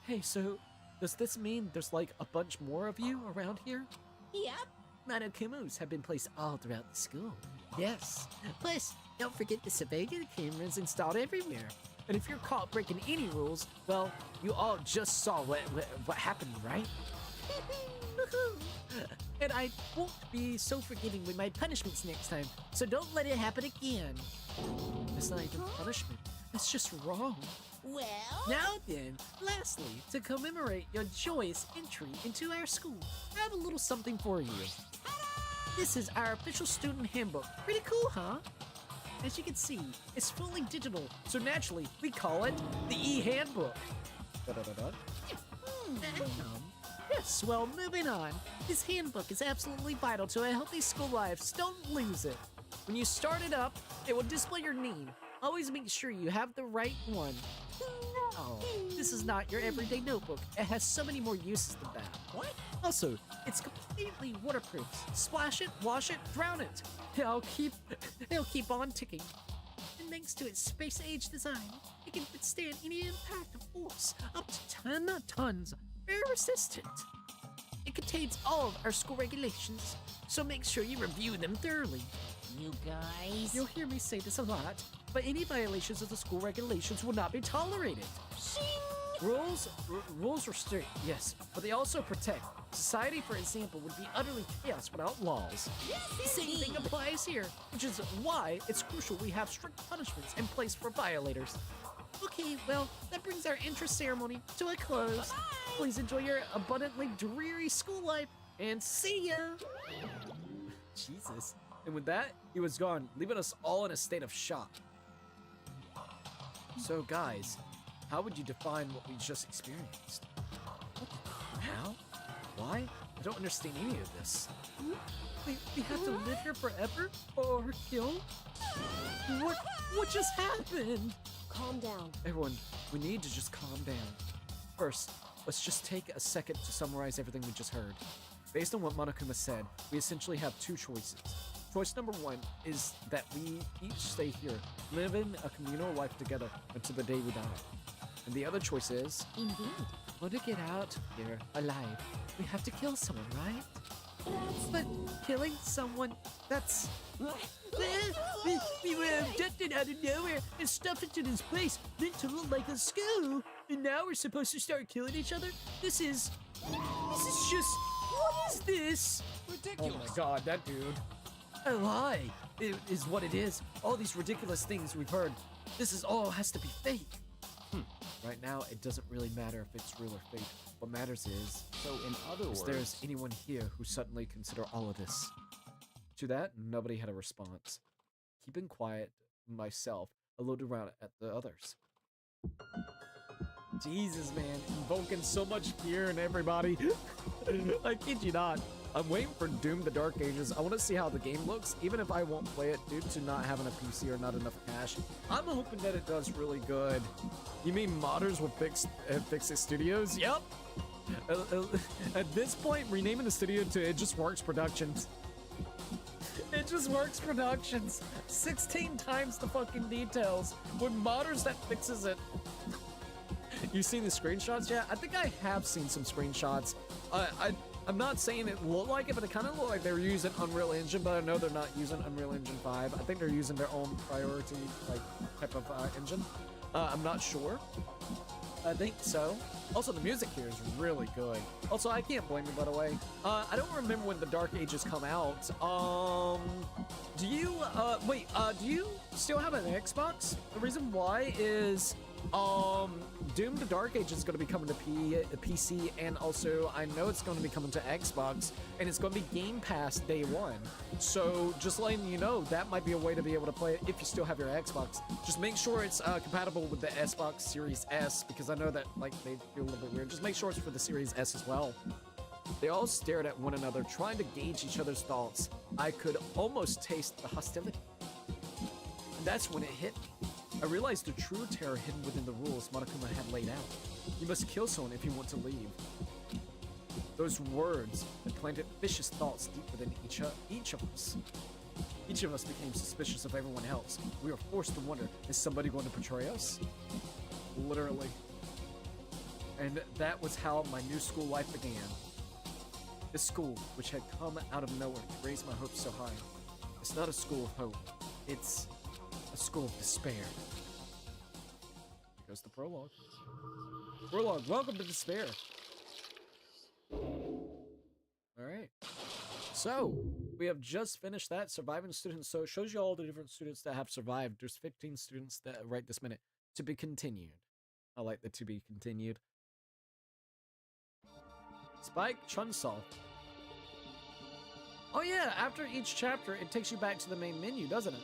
Hey, so does this mean there's like a bunch more of you around here? Yep, Monokumas have been placed all throughout the school. Yes, plus don't forget the surveillance cameras installed everywhere. And if you're caught breaking any rules, well, you all just saw what happened, right? And I won't be so forgiving with my punishments next time, so don't let it happen again. It's not even punishment, it's just wrong. Well? Now then, lastly, to commemorate your joyous entry into our school, I have a little something for you. This is our official student handbook. Pretty cool, huh? As you can see, it's fully digital, so naturally, we call it the e-handbook. Yes, well, moving on. This handbook is absolutely vital to a healthy school life, so don't lose it. When you start it up, it will display your name. Always make sure you have the right one. Oh, this is not your everyday notebook. It has so many more uses than that. What? Also, it's completely waterproof. Splash it, wash it, drown it. It'll keep on ticking. And thanks to its space-age design, it can withstand any impact of force up to 10 tons. Very resistant. It contains all of our school regulations, so make sure you review them thoroughly. You guys? You'll hear me say this a lot, but any violations of the school regulations will not be tolerated. Rules restrict, yes, but they also protect. Society, for example, would be utterly chaos without laws. The same thing applies here, which is why it's crucial we have strict punishments in place for violators. Okay, well, that brings our entrance ceremony to a close. Bye-bye. Please enjoy your abundantly dreary school life, and see ya! Jesus. And with that, he was gone, leaving us all in a state of shock. So guys, how would you define what we just experienced? How? Why? I don't understand any of this. We have to live here forever? Or killed? What just happened? Calm down. Everyone, we need to just calm down. First, let's just take a second to summarize everything we just heard. Based on what Monokuma said, we essentially have 2 choices. Choice number 1 is that we each stay here, living a communal life together until the day we die. And the other choice is... Indeed. Well, to get out of here alive, we have to kill someone, right? But killing someone, that's... We were abducted out of nowhere and stuffed into this place meant to look like a school. And now we're supposed to start killing each other? This is just... What is this? Ridiculous. Oh my god, that dude. A lie. It is what it is. All these ridiculous things we've heard. This is all has to be fake. Right now, it doesn't really matter if it's real or fake. What matters is... So in other words... If there's anyone here who suddenly consider all of this. To that, nobody had a response. Keeping quiet, myself, I looked around at the others. Jesus, man. Invoking so much fear in everybody. I kid you not. I'm waiting for Doom the Dark Ages. I want to see how the game looks, even if I won't play it due to not having a PC or not enough cash. I'm hoping that it does really good. You mean modders will fix it studios? Yep. At this point, renaming the studio to It Just Works Productions. It Just Works Productions. 16 times the fucking details. With modders that fixes it. You seen the screenshots yet? I think I have seen some screenshots. I'm not saying it looked like it, but it kind of looked like they were using Unreal Engine, but I know they're not using Unreal Engine 5. I think they're using their own priority, like, type of engine. I'm not sure. I think so. Also, the music here is really good. Also, I can't blame you, by the way. I don't remember when the Dark Ages come out. Do you, do you still have an Xbox? The reason why is, Doom the Dark Ages is going to be coming to PC, and also I know it's going to be coming to Xbox, and it's going to be Game Pass day one. So just letting you know, that might be a way to be able to play it if you still have your Xbox. Just make sure it's compatible with the Xbox Series S, because I know that like they feel a little bit weird. Just make sure it's for the Series S as well. They all stared at one another, trying to gauge each other's thoughts. I could almost taste the hostility. And that's when it hit me. I realized the true terror hidden within the rules Monokuma had laid out. You must kill someone if you want to leave. Those words had planted vicious thoughts deep within each of us. Each of us became suspicious of everyone else. We were forced to wonder, is somebody going to betray us? Literally. And that was how my new school life began. This school, which had come out of nowhere, raised my hopes so high. It's not a school of hope. It's a school of despair. Here goes the prologue. Prologue, welcome to despair. Alright. So, we have just finished that. Surviving students. So it shows you all the different students that have survived. There's 15 students that right this minute. To be continued. I like the to be continued. Spike Chunsol. Oh yeah, after each chapter, it takes you back to the main menu, doesn't it?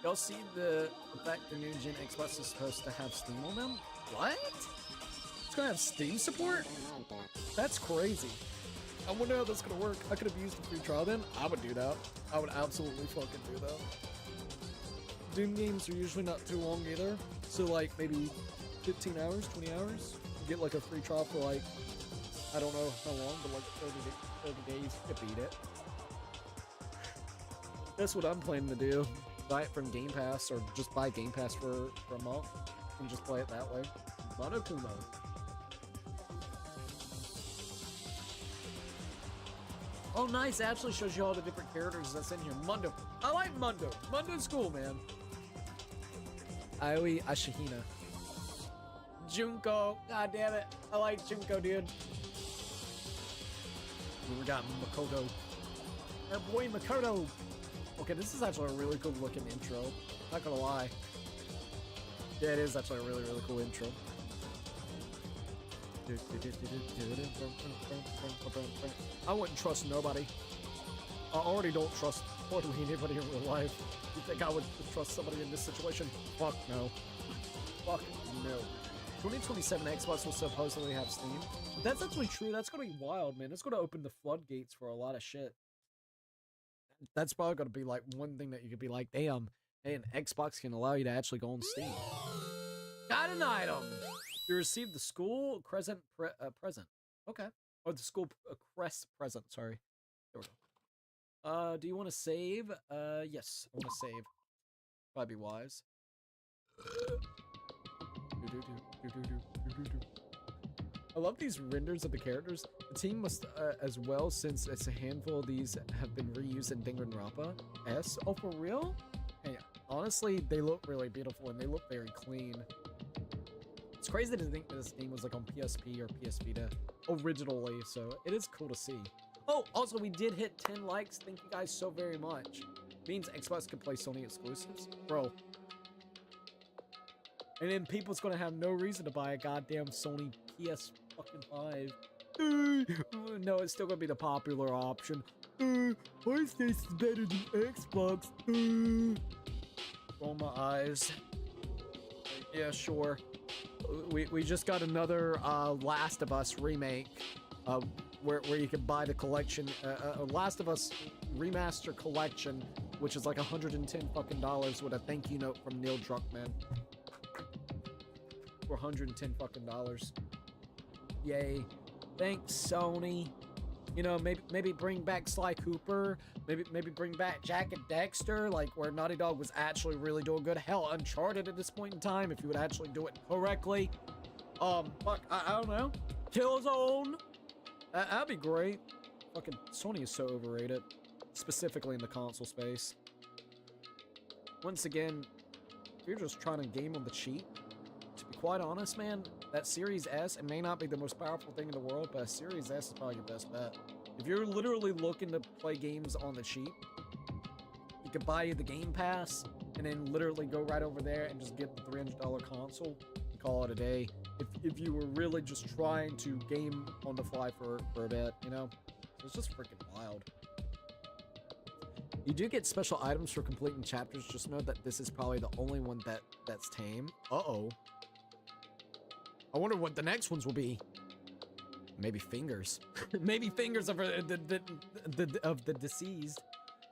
Y'all see the fact the new gen Xbox is supposed to have Steam on them? What? It's gonna have Steam support? That's crazy. I wonder how that's gonna work. I could have used a free trial then. I would do that. I would absolutely fucking do that. Doom games are usually not too long either. So like maybe 15 hours, 20 hours. You get like a free trial for like, I don't know how long, but like 30 days to beat it. That's what I'm planning to do. Buy it from Game Pass, or just buy Game Pass for a month and just play it that way. Monokuma. Oh nice, it actually shows you all the different characters that's in here. Mundo. I like Mundo. Mundo's cool, man. Aoi Ashihina. Junko. God damn it. I like Junko, dude. We got Makoto. Our boy Makoto. Okay, this is actually a really cool looking intro. Not gonna lie. Yeah, it is actually a really, really cool intro. I wouldn't trust nobody. I already don't trust hardly anybody in real life. You think I would trust somebody in this situation? Fuck no. Fuck no. 2027 Xbox will supposedly have Steam. That's actually true. That's gonna be wild, man. It's gonna open the floodgates for a lot of shit. That's probably gonna be like one thing that you could be like, damn, hey, an Xbox can allow you to actually go on Steam. Got an item! You received the school present present. Okay. Or the school crest present, sorry. There we go. Do you want to save? Yes, I want to save. Probably be wise. I love these renders of the characters. The team must as well, since it's a handful of these have been reused in Danganronpa S. Oh, for real? Hey, honestly, they look really beautiful and they look very clean. It's crazy to think this game was like on PSP or PS Vita originally, so it is cool to see. Oh, also we did hit 10 likes. Thank you guys so very much. Means Xbox can play Sony exclusives, bro. And then people's gonna have no reason to buy a goddamn Sony PS fucking 5. No, it's still gonna be the popular option. PlayStation's better than Xbox. Roll my eyes. Yeah, sure. We just got another Last of Us remake, where you can buy the collection, Last of Us remaster collection, which is like $110 fucking with a thank you note from Neil Druckmann. For $110 fucking. Yay! Thanks, Sony. You know, maybe bring back Sly Cooper. Maybe bring back Jack and Dexter, like where Naughty Dog was actually really doing good. Hell, Uncharted at this point in time, if you would actually do it correctly. Fuck, I don't know. Killzone. That'd be great. Fucking Sony is so overrated, specifically in the console space. Once again, if you're just trying to game on the cheap, to be quite honest, man, that Series S, it may not be the most powerful thing in the world, but a Series S is probably your best bet. If you're literally looking to play games on the cheap, you could buy the Game Pass, and then literally go right over there and just get the $300 console and call it a day. If you were really just trying to game on the fly for a bit, you know? So it's just freaking wild. You do get special items for completing chapters, just know that this is probably the only one that's tame. Uh-oh. I wonder what the next ones will be. Maybe fingers. Maybe fingers of the deceased.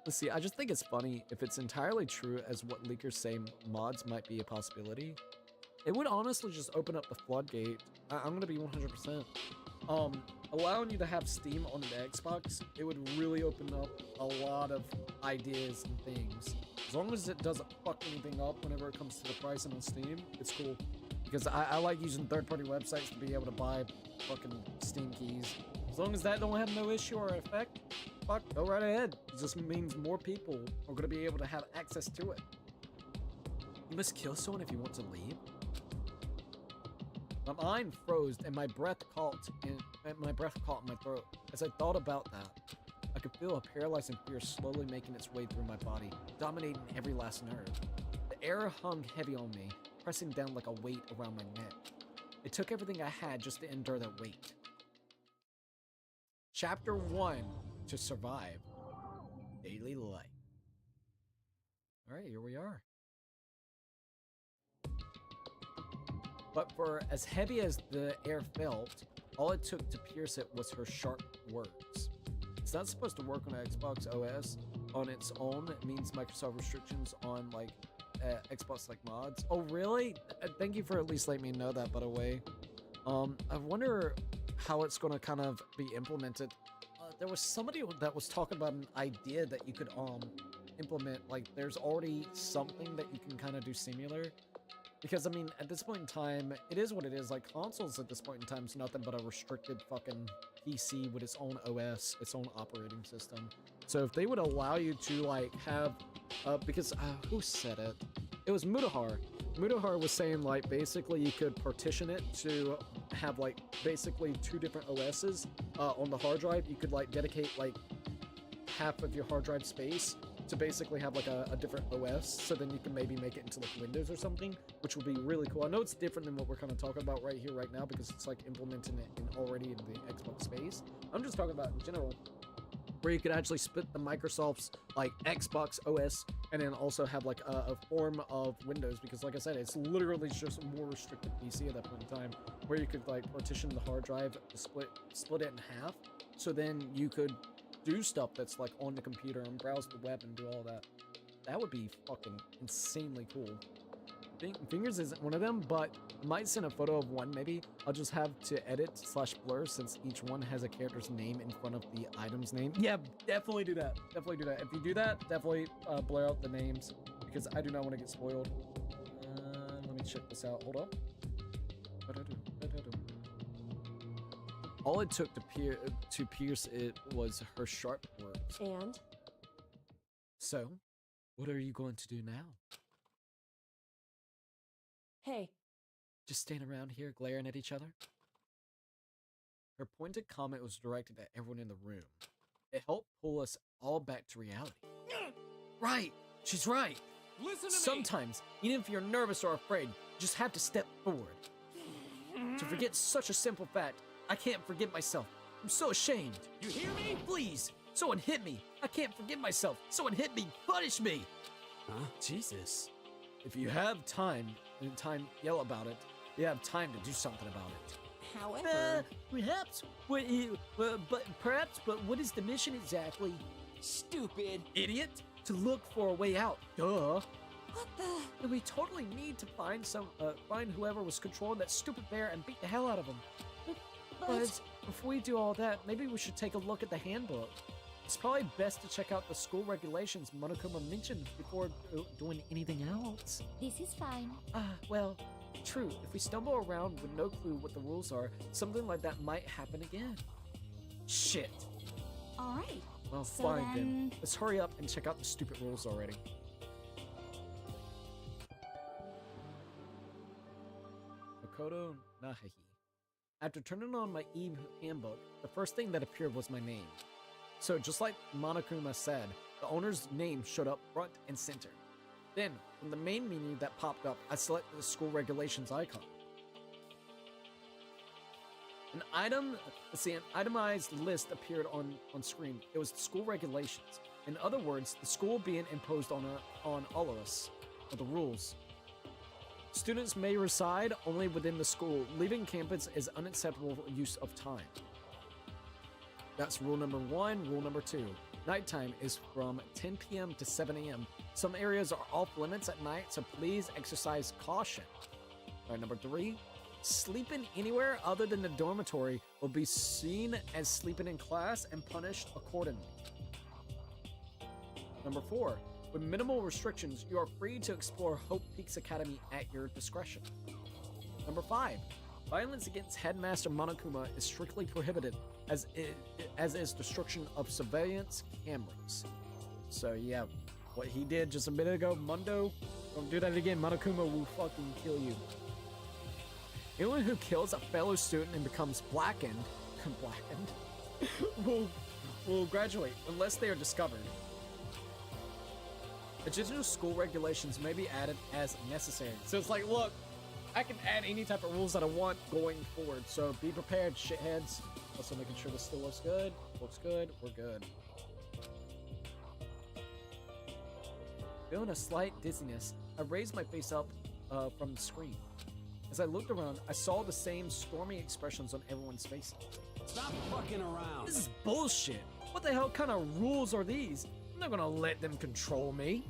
Let's see, I just think it's funny if it's entirely true as what leakers say mods might be a possibility. It would honestly just open up the floodgate. I'm gonna be 100%. Allowing you to have Steam on the Xbox, it would really open up a lot of ideas and things. As long as it doesn't fuck anything up whenever it comes to the pricing on Steam, it's cool. Because I like using third-party websites to be able to buy fucking Steam keys. As long as that don't have no issue or effect, fuck, go right ahead. It just means more people are gonna be able to have access to it. You must kill someone if you want to leave. My mind froze and my breath caught in my throat. As I thought about that, I could feel a paralyzing fear slowly making its way through my body, dominating every last nerve. The air hung heavy on me, pressing down like a weight around my neck. It took everything I had just to endure that weight. Chapter 1, to survive. Daily life. Alright, here we are. But for as heavy as the air felt, all it took to pierce it was her sharp words. It's not supposed to work on Xbox OS on its own. It means Microsoft restrictions on like Xbox like mods. Oh really? Thank you for at least letting me know that, by the way. I wonder how it's going to kind of be implemented. There was somebody that was talking about an idea that you could implement. Like there's already something that you can kind of do similar. Because, I mean, at this point in time, it is what it is. Like, consoles at this point in time is nothing but a restricted fucking PC with its own OS, its own operating system. So if they would allow you to, like, have... because, who said it? It was Mutahar. Mutahar was saying, like, basically you could partition it to have, like, basically 2 different OSs on the hard drive. You could, like, dedicate, like, half of your hard drive space to basically have like a different OS, so then you can maybe make it into like Windows or something, which would be really cool. I know it's different than what we're kind of talking about right here, right now, because it's like implementing it already in the Xbox space. I'm just talking about in general, where you could actually split the Microsoft's like Xbox OS and then also have like a form of Windows, because like I said, it's literally just a more restricted PC at that point in time, where you could like partition the hard drive, split it in half, so then you could do stuff that's like on the computer and browse the web and do all that. That would be fucking insanely cool. Fingers isn't one of them, but I might send a photo of one maybe. I'll just have to edit/blur since each one has a character's name in front of the item's name. Yeah, definitely do that. Definitely do that. If you do that, definitely blur out the names, because I do not want to get spoiled. Let me check this out. Hold up. All it took to pierce it was her sharp words. And? So, what are you going to do now? Hey. Just stand around here glaring at each other? Her pointed comment was directed at everyone in the room. It helped pull us all back to reality. Right! She's right! Listen to Sometimes, even if you're nervous or afraid, you just have to step forward. To forget such a simple fact, I can't forgive myself. I'm so ashamed. You hear me? Please, someone hit me. I can't forgive myself. Someone hit me. Punish me. Huh? Jesus. if you have time, yell about it. You have time to do something about it. However, Perhaps. But what is the mission exactly? Stupid. Idiot! To look for a way out. Duh. What the? And we totally need to find whoever was controlling that stupid bear and beat the hell out of him. But before we do all that, maybe we should take a look at the handbook. It's probably best to check out the school regulations Monokuma mentioned before doing anything else. This is fine. Well, true. If we stumble around with no clue what the rules are, something like that might happen again. Shit. All right. Well, So fine then. then- Let's hurry up and check out the stupid rules already. Makoto Nahahi. After turning on my Eve handbook, the first thing that appeared was my name. So just like Monokuma said, the owner's name showed up front and center. Then, from the main menu that popped up, I selected the school regulations icon. An itemized list appeared on screen. It was the school regulations. In other words, the school being imposed on all of us, or the rules. Students may reside only within the school. Leaving campus is unacceptable use of time. That's rule number 1. Rule number 2. Nighttime is from 10 p.m. to 7 a.m. Some areas are off limits at night, so please exercise caution. All right, number 3. Sleeping anywhere other than the dormitory will be seen as sleeping in class and punished accordingly. Number 4. With minimal restrictions, you are free to explore Hope Peaks Academy at your discretion. Number 5. Violence against Headmaster Monokuma is strictly prohibited, as is destruction of surveillance cameras. So yeah, what he did just a minute ago, Mundo, don't do that again. Monokuma will fucking kill you. Anyone who kills a fellow student and becomes blackened will graduate unless they are discovered. Additional school regulations may be added as necessary. So it's like, look, I can add any type of rules that I want going forward. So be prepared, shitheads. Also making sure this still looks good. Looks good. We're good. Feeling a slight dizziness, I raised my face up from the screen. As I looked around, I saw the same stormy expressions on everyone's faces. Stop fucking around. This is bullshit. What the hell kind of rules are these? I'm not gonna let them control me.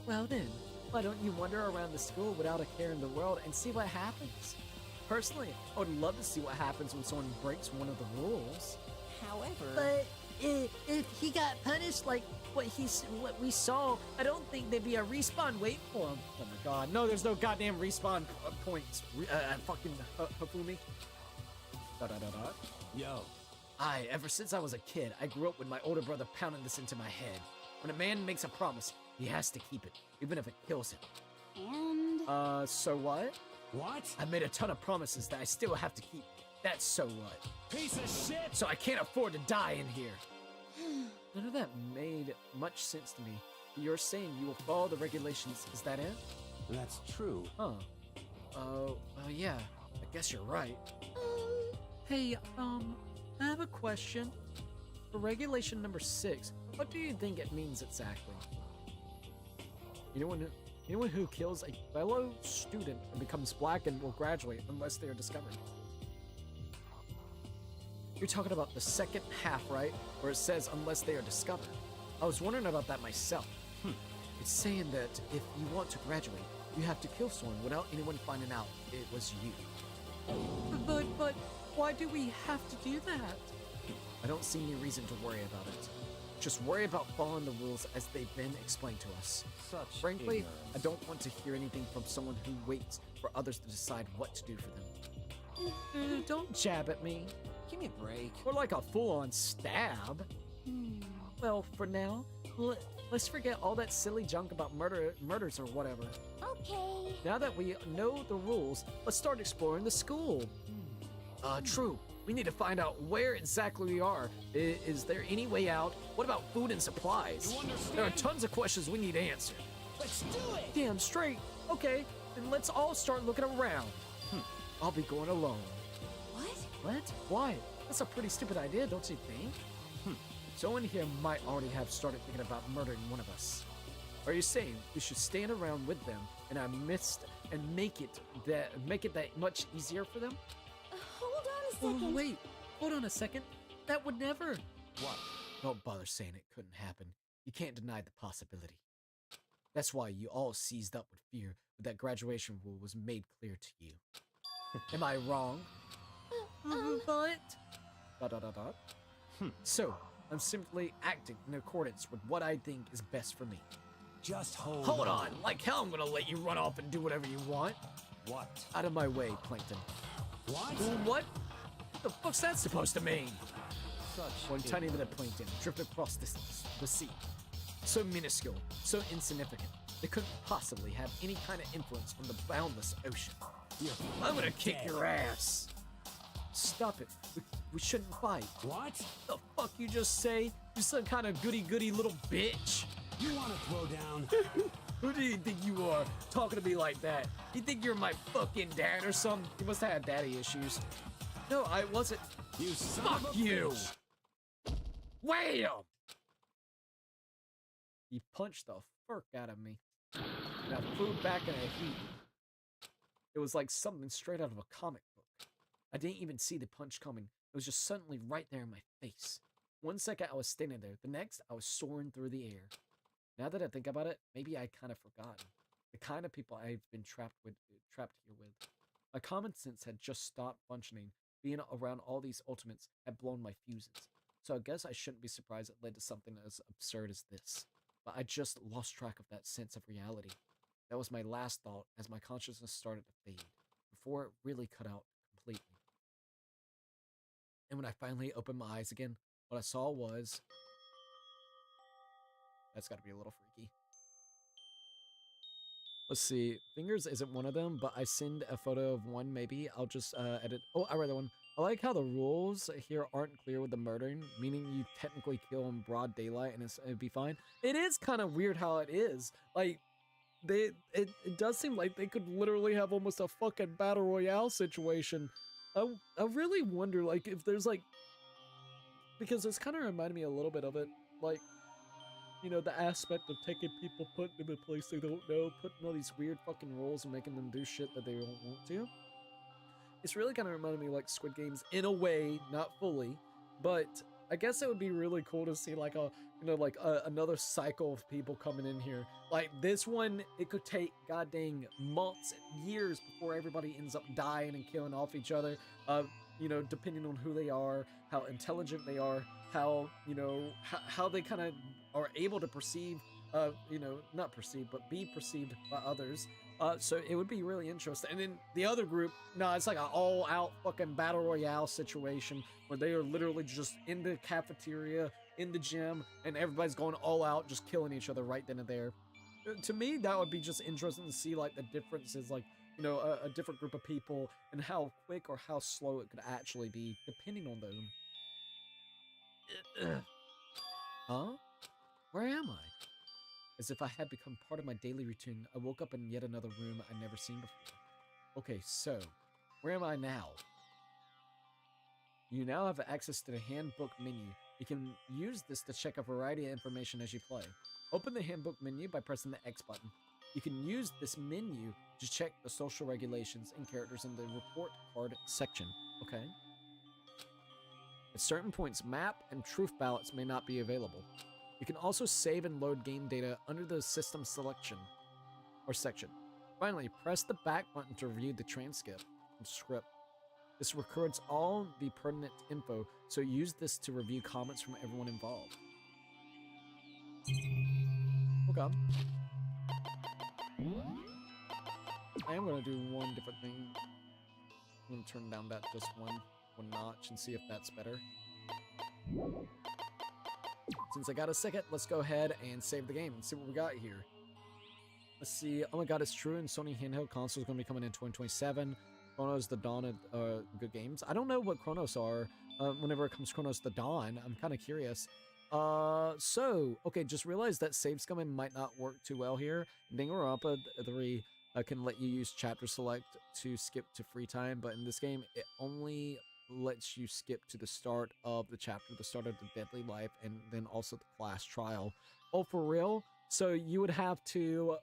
Well then, why don't you wander around the school without a care in the world and see what happens? Personally, I would love to see what happens when someone breaks one of the rules. however, But if he got punished like what we saw, I don't think there'd be a respawn wait for him. Oh my god, no, there's no goddamn respawn points. Fucking Hafumi. Yo, Ever since I was a kid, I grew up with my older brother pounding this into my head. When a man makes a promise, he has to keep it, even if it kills him. And So what? what? I made a ton of promises that I still have to keep. That's so what? Piece of shit! So I can't afford to die in here. None of that made much sense to me. You're saying you will follow the regulations, is that it? That's true. Huh. Yeah, I guess you're right. Hey, I have a question. For regulation number 6, what do you think it means exactly? Anyone who kills a fellow student and becomes blackened will graduate unless they are discovered. You're talking about the second half, right? Where it says unless they are discovered. I was wondering about that myself. It's saying that if you want to graduate, you have to kill someone without anyone finding out it was you. But why do we have to do that? I don't see any reason to worry about it. Just worry about following the rules as they've been explained to us. Such Frankly, ignorance. I don't want to hear anything from someone who waits for others to decide what to do for them. Don't jab at me. Give me a break. Or like a full-on stab. Well, for now, let's forget all that silly junk about murders or whatever. okay. Now that we know the rules, let's start exploring the school. True. We need to find out where exactly we are. Is there any way out? What about food and supplies? You understand? There are tons of questions we need answered. Let's do it! Damn straight. Okay, then let's all start looking around. I'll be going alone. What? What? Why? That's a pretty stupid idea, don't you think? Someone here might already have started thinking about murdering one of us. Are you saying we should stand around with them and I missed and make it that much easier for them? Hold on a second. Oh, wait, hold on a second. That would never. What? Don't bother saying it couldn't happen. You can't deny the possibility. That's why you all seized up with fear when that graduation rule was made clear to you. Am I wrong? But... ... So, I'm simply acting in accordance with what I think is best for me. Just hold on. Like hell I'm gonna let you run off and do whatever you want. What? Out of my way, Plankton. What? What? What the fuck's that supposed to mean? Such One tiny bit of plankton drifted across the sea. So minuscule, so insignificant, they couldn't possibly have any kind of influence on the boundless ocean. I'm gonna kick your ass. Stop it. We shouldn't fight. What? The fuck you just say? You some kind of goody-goody little bitch. You want to throw down? Who do you think you are, talking to me like that? You think you're my fucking dad or something? You must have had daddy issues. No, I wasn't. You son Fuck of a you! bitch. Wham! He punched the fuck out of me. And I flew back in a heap. It was like something straight out of a comic book. I didn't even see the punch coming. It was just suddenly right there in my face. 1 second I was standing there. The next I was soaring through the air. Now that I think about it, maybe I kind of forgotten. The kind of people I've been trapped here with. My common sense had just stopped functioning. Being around all these ultimates had blown my fuses. So I guess I shouldn't be surprised it led to something as absurd as this. But I just lost track of that sense of reality. That was my last thought as my consciousness started to fade, before it really cut out completely. And when I finally opened my eyes again, what I saw was... That's gotta be a little freaky. Let's see. Fingers isn't one of them, but I send a photo of one maybe. I'll just edit. Oh, I read that one. I like how the rules here aren't clear with the murdering, meaning you technically kill in broad daylight and it'd be fine. It is kind of weird how it is. Like, it does seem like they could literally have almost a fucking battle royale situation. I really wonder, like, if there's like, because it's kind of reminded me a little bit of it, like, you know, the aspect of taking people, putting them in a place they don't know, putting all these weird fucking rules and making them do shit that they don't want to. It's really kind of reminded me like Squid Games in a way, not fully, but I guess it would be really cool to see like a, you know, like another cycle of people coming in here. Like this one, it could take goddamn months, years before everybody ends up dying and killing off each other. You know, depending on who they are, how intelligent they are, how, you know, how they kind of are able to perceive, you know, not perceive, but be perceived by others. So it would be really interesting. And then the other group, no, it's like an all-out fucking battle royale situation where they are literally just in the cafeteria, in the gym, and everybody's going all out, just killing each other right then and there. To me, that would be just interesting to see, like, the differences, like, you know, a different group of people and how quick or how slow it could actually be, depending on them. Huh? Where am I? As if I had become part of my daily routine, I woke up in yet another room I'd never seen before. Okay, so, where am I now? You now have access to the handbook menu. You can use this to check a variety of information as you play. Open the handbook menu by pressing the X button. You can use this menu to check the social regulations and characters in the report card section, okay? At certain points, map and truth ballots may not be available. You can also save and load game data under the system selection or section. Finally, press the back button to review the transcript and script. This records all the pertinent info, so use this to review comments from everyone involved. Okay. I am going to do one different thing. I'm going to turn down that just one notch and see if that's better. Since I got a second, let's go ahead and save the game and see what we got here. Let's see. Oh my god, it's true. And Sony handheld console is going to be coming in 2027. Chronos the Dawn of good games. I don't know what Chronos are. Whenever it comes Chronos the Dawn, I'm kind of curious. So, okay, just realized that save scumming might not work too well here. Danganronpa 3 can let you use chapter select to skip to free time, but in this game, it only lets you skip to the start of the chapter, the start of the Deadly Life, and then also the class trial. Oh, for real? So you would have to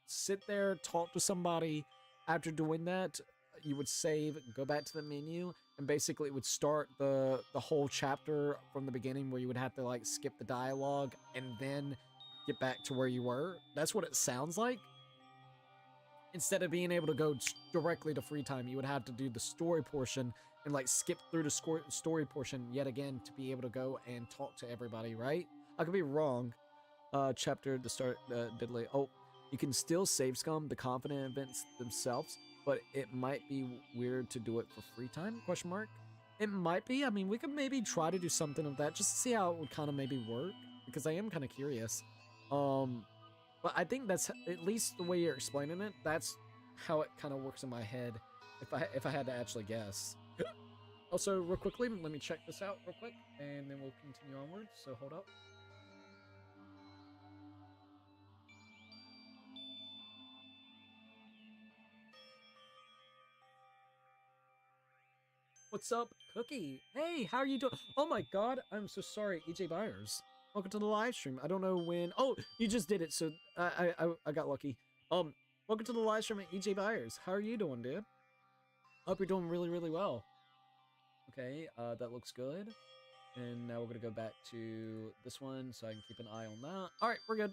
sit there, talk to somebody. After doing that, you would save, go back to the menu, and basically it would start the whole chapter from the beginning, where you would have to like skip the dialogue and then get back to where you were. That's what it sounds like. Instead of being able to go directly to free time, you would have to do the story portion and like skip through the story portion yet again to be able to go and talk to everybody, right? I could be wrong. Chapter to start diddly. Oh, you can still save scum the confident events themselves, but it might be weird to do it for free time? Question mark. It might be. I mean, we could maybe try to do something of that just to see how it would kind of maybe work, because I am kind of curious. But I think that's, at least the way you're explaining it, that's how it kind of works in my head, if I had to actually guess. Also, real quickly, let me check this out real quick, and then we'll continue onwards, so hold up. What's up, Cookie? Hey, how are you doing? Oh my god, I'm so sorry, EJ Byers. Welcome to the live stream. I don't know when. Oh, you just did it, so I got lucky. Welcome to the live stream at EJ Byers. How are you doing, dude? Hope you're doing really, really well. Okay, that looks good. And now we're gonna go back to this one so I can keep an eye on that. All right, we're good.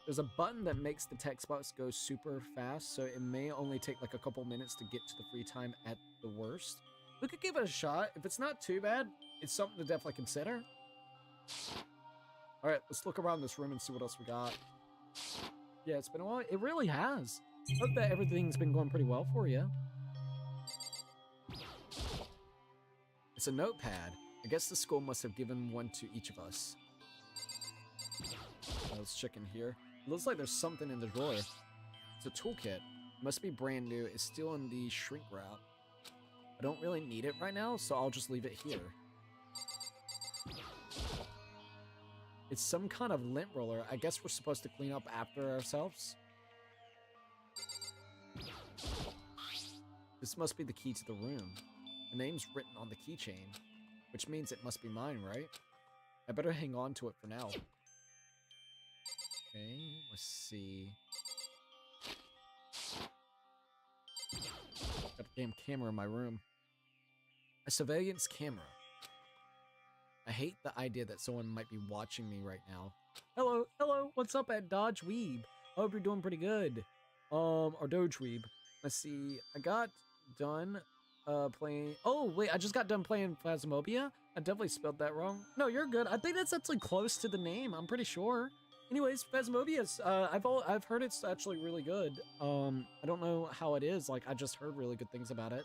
There's a button that makes the text box go super fast, so it may only take like a couple minutes to get to the free time at the worst. We could give it a shot. If it's not too bad, it's something to definitely consider. All right, let's look around this room and see what else we got. Yeah, it's been a while. It really has. Hope that everything's been going pretty well for you. It's a notepad. I guess the school must have given one to each of us. Let's check in here. It looks like there's something in the drawer. It's a toolkit. Must be brand new. It's still in the shrink wrap. I don't really need it right now, so I'll just leave it here. It's some kind of lint roller. I guess we're supposed to clean up after ourselves. This must be the key to the room. The name's written on the keychain, which means it must be mine, right? I better hang on to it for now. Okay, let's see. Got a damn camera in my room. A surveillance camera. I hate the idea that someone might be watching me right now. Hello, hello, what's up at Dodge Weeb? I hope you're doing pretty good. Or Doge Weeb. Let's see, I got done playing... Oh, wait, I just got done playing Phasmophobia? I definitely spelled that wrong. No, you're good. I think that's actually close to the name, I'm pretty sure. Anyways, Phasmophobia, I've heard it's actually really good. I don't know how it is, like, I just heard really good things about it.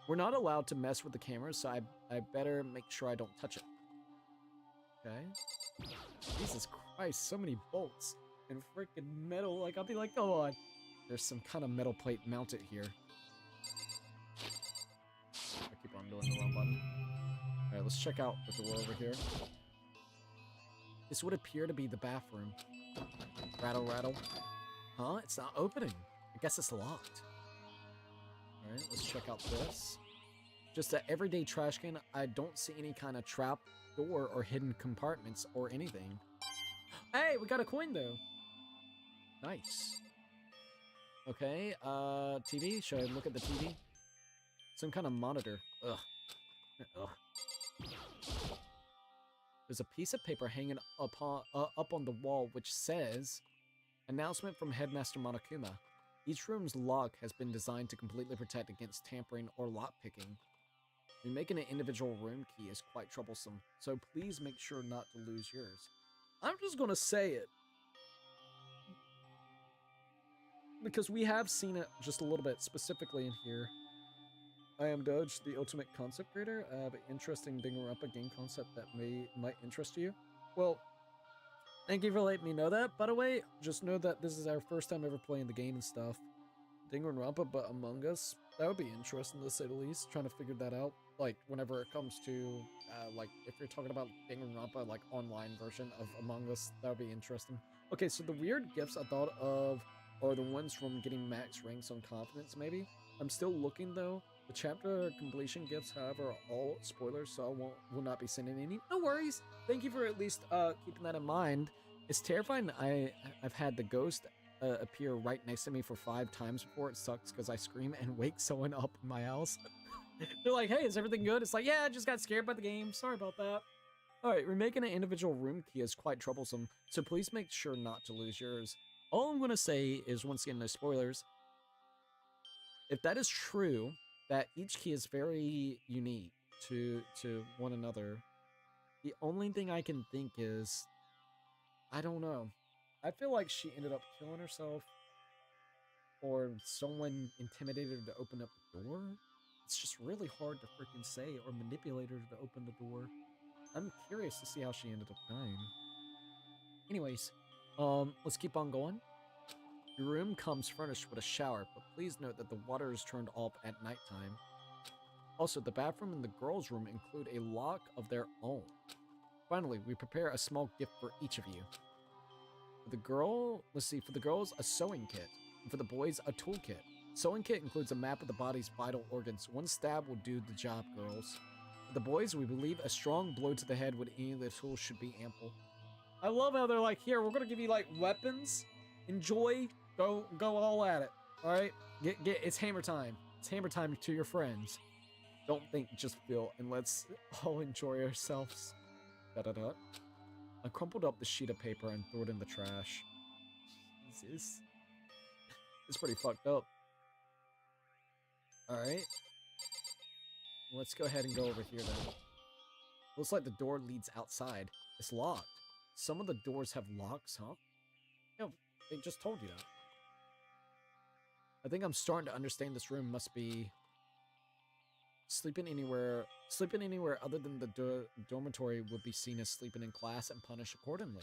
We're not allowed to mess with the camera, so I better make sure I don't touch it. Okay. Jesus Christ, so many bolts and freaking metal. Like, I'll be like, oh, on. There's some kind of metal plate mounted here. I keep on doing the wrong button. Alright, let's check out the door over here. This would appear to be the bathroom. Rattle, rattle. Huh? It's not opening. I guess it's locked. Alright, let's check out this. Just an everyday trash can. I don't see any kind of trap door or hidden compartments or anything. Hey, we got a coin though. Nice. Okay, TV? Should I look at the TV? Some kind of monitor. Ugh. Ugh. There's a piece of paper hanging up on the wall which says, "Announcement from Headmaster Monokuma. Each room's lock has been designed to completely protect against tampering or lockpicking. Remaking an individual room key is quite troublesome, so please make sure not to lose yours." I'm just gonna say it. Because we have seen it just a little bit, specifically in here. I am Doge, the ultimate concept creator. I have an interesting Danganronpa game concept that might interest you. Well, thank you for letting me know that. By the way, just know that this is our first time ever playing the game and stuff. Danganronpa, but Among Us. That would be interesting to say the least, trying to figure that out. Like, whenever it comes to, like, if you're talking about Danganronpa, like, online version of Among Us, that would be interesting. Okay, so the weird gifts I thought of are the ones from getting max ranks on confidence, maybe. I'm still looking, though. The chapter completion gifts, however, are all spoilers, so I will not be sending any. No worries. Thank you for at least keeping that in mind. It's terrifying. I've had the ghost appear right next to me for 5 times before. It sucks because I scream and wake someone up in my house. They're like, hey, is everything good? It's like, yeah, I just got scared by the game. Sorry about that. Alright, remaking an individual room key is quite troublesome, so please make sure not to lose yours. All I'm going to say is, once again, no spoilers. If that is true, that each key is very unique to one another, the only thing I can think is, I don't know. I feel like she ended up killing herself, or someone intimidated her to open up the door. It's just really hard to freaking say, or manipulate her to open the door. I'm curious to see how she ended up dying. Anyways, let's keep on going. Your room comes furnished with a shower, but please note that the water is turned off at nighttime. Also, the bathroom and the girls' room include a lock of their own. Finally, we prepare a small gift for each of you. For the girls, a sewing kit, and for the boys, a toolkit. Sewing kit includes a map of the body's vital organs. 1 stab will do the job, girls. For the boys, we believe a strong blow to the head with any of the tools should be ample. I love how they're like, here, we're gonna give you like weapons. Enjoy, go all at it. All right, it's hammer time. It's hammer time to your friends. Don't think, just feel, and let's all enjoy ourselves. Da-da-da. I crumpled up the sheet of paper and threw it in the trash. Jesus. It's pretty fucked up. Alright. Let's go ahead and go over here then. Looks like the door leads outside. It's locked. Some of the doors have locks, huh? Yeah, they just told you that. I think I'm starting to understand this room must be... Sleeping anywhere other than the dormitory would be seen as sleeping in class and punished accordingly.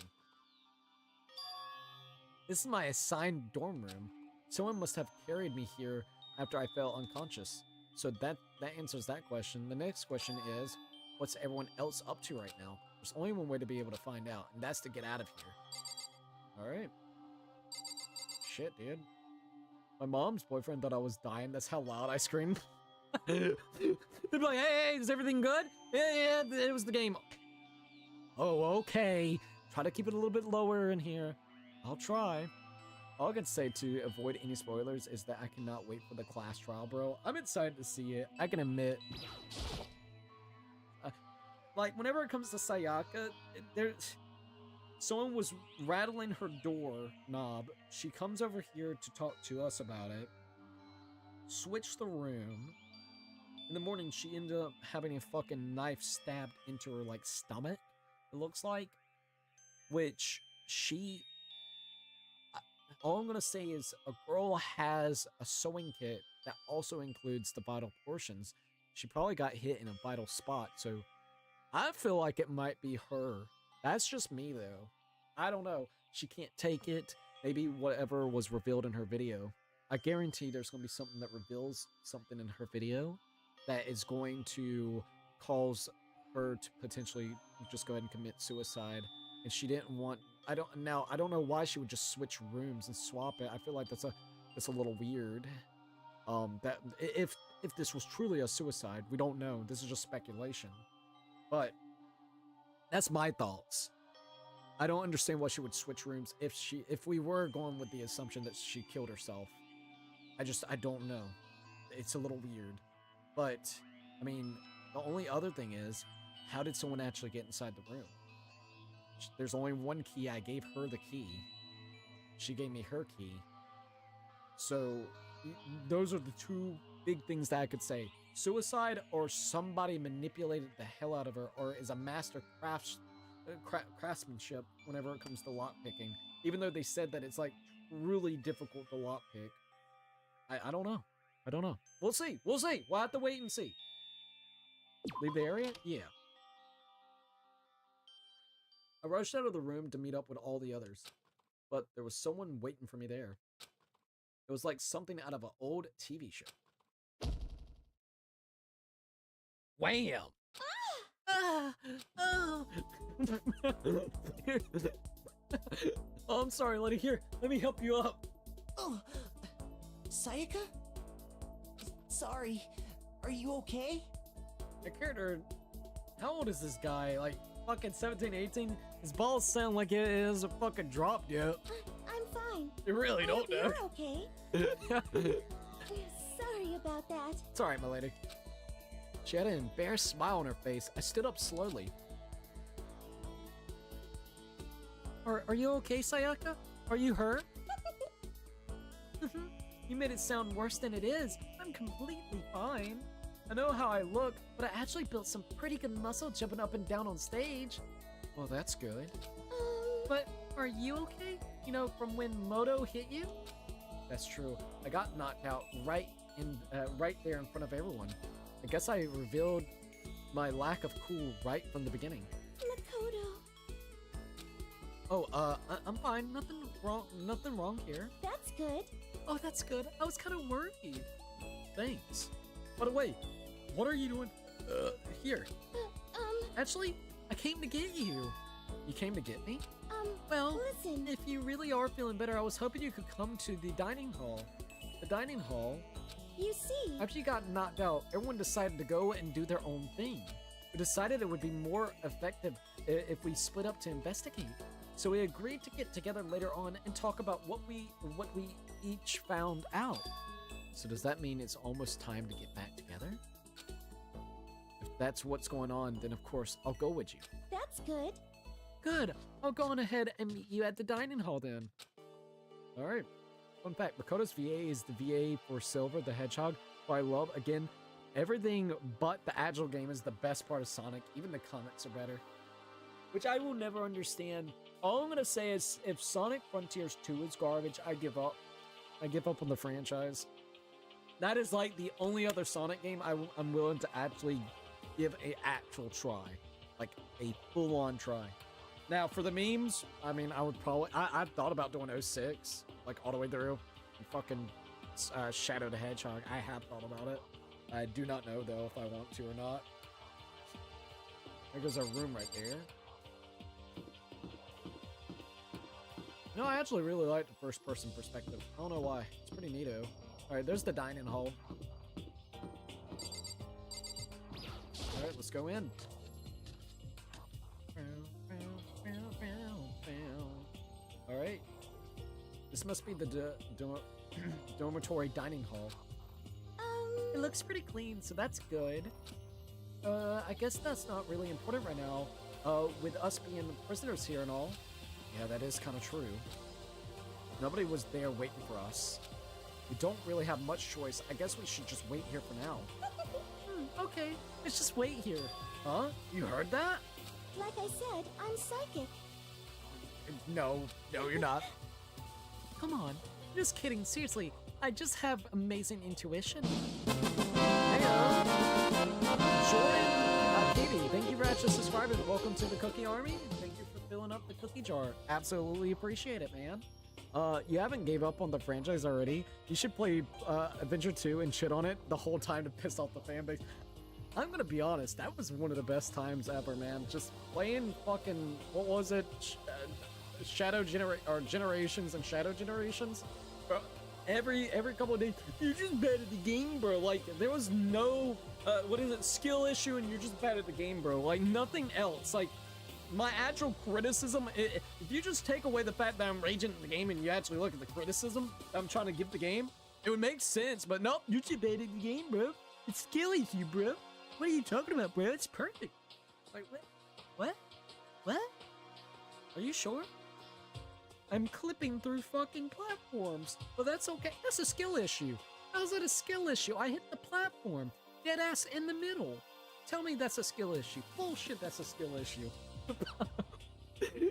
This is my assigned dorm room. Someone must have carried me here after I fell unconscious. So that answers that question. The next question is, what's everyone else up to right now? There's only one way to be able to find out, and that's to get out of here. Alright. Shit, dude. My mom's boyfriend thought I was dying. That's how loud I screamed. They'd be like, hey, is everything good? Yeah, it was the game. Oh, okay. Try to keep it a little bit lower in here. I'll try. All I can say to avoid any spoilers is that I cannot wait for the class trial, bro. I'm excited to see it. I can admit. Like, whenever it comes to Sayaka, someone was rattling her door knob. She comes over here to talk to us about it. Switch the room. In the morning, she ended up having a fucking knife stabbed into her, like, stomach, it looks like. Which, all I'm gonna say is, a girl has a sewing kit that also includes the vital portions. She probably got hit in a vital spot, so I feel like it might be her. That's just me, though. I don't know. She can't take it. Maybe whatever was revealed in her video. I guarantee there's gonna be something that reveals something in her video that is going to cause her to potentially just go ahead and commit suicide. And she didn't want... I don't know why she would just switch rooms and swap it. I feel like that's a little weird. That if this was truly a suicide, we don't know. This is just speculation. But that's my thoughts. I don't understand why she would switch rooms if we were going with the assumption that she killed herself. I don't know. It's a little weird. But, I mean, the only other thing is, how did someone actually get inside the room? There's only one key. I gave her the key. She gave me her key. So, those are the 2 big things that I could say. Suicide, or somebody manipulated the hell out of her, or is a master craftsmanship whenever it comes to lockpicking. Even though they said that it's, like, really difficult to lockpick. I don't know. I don't know. We'll see. We'll see. We'll have to wait and see. Leave the area? Yeah. I rushed out of the room to meet up with all the others, but there was someone waiting for me there. It was like something out of an old TV show. Wham! Oh, I'm sorry, Letty. Here, let me help you up. Oh, Sayaka? Sorry. Are you okay? The character, how old is this guy? Like fucking 17, 18? His balls sound like it hasn't fucking dropped yet. I'm fine. You really don't know. You're okay. Sorry about that. It's alright, my lady. She had an embarrassed smile on her face. I stood up slowly. Are you okay, Sayaka? Are you hurt? You made it sound worse than it is. I'm completely fine. I know how I look, but I actually built some pretty good muscle jumping up and down on stage. Well, that's good. But are you okay? You know, from when Moto hit you? That's true. I got knocked out right there in front of everyone. I guess I revealed my lack of cool right from the beginning. Makoto. Oh, I'm fine. Nothing wrong here. That's good. Oh, that's good. I was kind of worried. Thanks. By the way, what are you doing here? Actually, I came to get you. You came to get me? Well, listen. If you really are feeling better, I was hoping you could come to the dining hall. The dining hall? You see. After you got knocked out, everyone decided to go and do their own thing. We decided it would be more effective if we split up to investigate. So we agreed to get together later on and talk about what we each found out. So does that mean it's almost time to get back together? If that's what's going on, then of course I'll go with you. That's good. Good. I'll go on ahead and meet you at the dining hall then. All right. Fun fact, Makoto's VA is the VA for Silver the Hedgehog, who I love. Again, everything but the Agile game is the best part of Sonic. Even the comics are better. Which I will never understand. All I'm going to say is, if Sonic Frontiers 2 is garbage, I give up. I give up on the franchise. That is like the only other Sonic game I'm willing to actually give an actual try. Like, a full-on try. Now, for the memes, I mean, I would probably... I've thought about doing 06, like, all the way through. And fucking Shadow the Hedgehog. I have thought about it. I do not know, though, if I want to or not. There goes our room right there. No, I actually really like the first-person perspective. I don't know why. It's pretty neato. Alright, there's the dining hall. Alright, let's go in. Alright. This must be the dormitory dining hall. It looks pretty clean, so that's good. I guess that's not really important right now. With us being prisoners here and all. Yeah, that is kind of true. Nobody was there waiting for us. We don't really have much choice. I guess we should just wait here for now. Okay, let's just wait here. Huh? You heard that? Like I said, I'm psychic. No, you're not. Come on. Just kidding. Seriously, I just have amazing intuition. Hey, Jordan, Katie, thank you for actually subscribing. Welcome to the Cookie Army. Thank you for filling up the cookie jar. Absolutely appreciate it, man. You haven't gave up on the franchise already. You should play Adventure 2 and shit on it the whole time to piss off the fanbase. I'm gonna be honest, that was one of the best times ever, man. Just playing fucking, what was it? Generations and Shadow Generations. Bro, every couple of days, you're just bad at the game, bro. Like, there was no, skill issue, and you're just bad at the game, bro. Like, nothing else. Like, my actual criticism, if you just take away the fact that I'm raging at the game and you actually look at the criticism I'm trying to give the game, it would make sense, but nope, you're too bad at the game, bro. It's skill issue, bro. What are you talking about, bro? It's perfect. Like, what? Are you sure? I'm clipping through fucking platforms. Well, that's okay. That's a skill issue. How's that a skill issue? I hit the platform. Dead ass in the middle. Tell me that's a skill issue. Bullshit, that's a skill issue.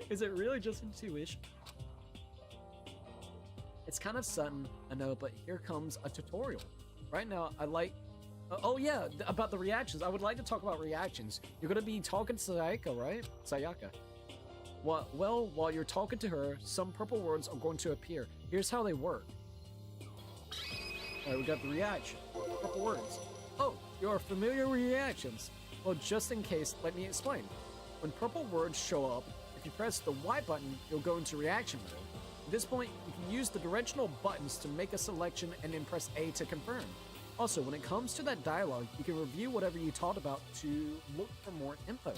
Is it really just intuition? It's kind of sudden, I know, but here comes a tutorial. Right now, I like... oh yeah, about the reactions. I would like to talk about reactions. You're going to be talking to Sayaka, right? Sayaka. Well, while you're talking to her, some purple words are going to appear. Here's how they work. Alright, we got the reaction. Purple words. Oh, you're familiar with reactions. Well, just in case, let me explain. When purple words show up, if you press the Y button, you'll go into reaction mode. At this point, you can use the directional buttons to make a selection and then press A to confirm. Also, when it comes to that dialogue, you can review whatever you talked about to look for more info.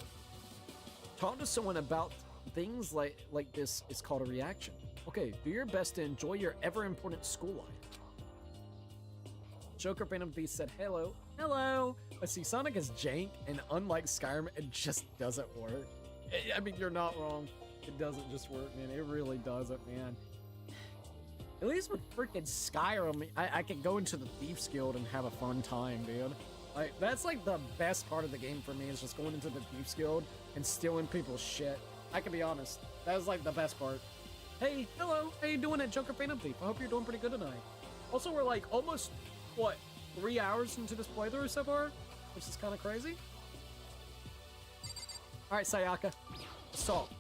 Talk to someone about things like this is called a reaction. Okay, do your best to enjoy your ever-important school life. Joker Phantom Thief said, hello. Hello! I see Sonic is jank, and unlike Skyrim, it just doesn't work. I mean, you're not wrong. It doesn't just work, man. It really doesn't, man. At least with freaking Skyrim, I can go into the Thieves Guild and have a fun time, dude. Like, that's like the best part of the game for me, is just going into the Thieves Guild and stealing people's shit. I can be honest. That is like the best part. Hey, hello. How you doing at Joker Phantom Thief? I hope you're doing pretty good tonight. Also, we're like almost, what, 3 hours into this playthrough so far? Which is kind of crazy. Alright, Sayaka. Let's talk.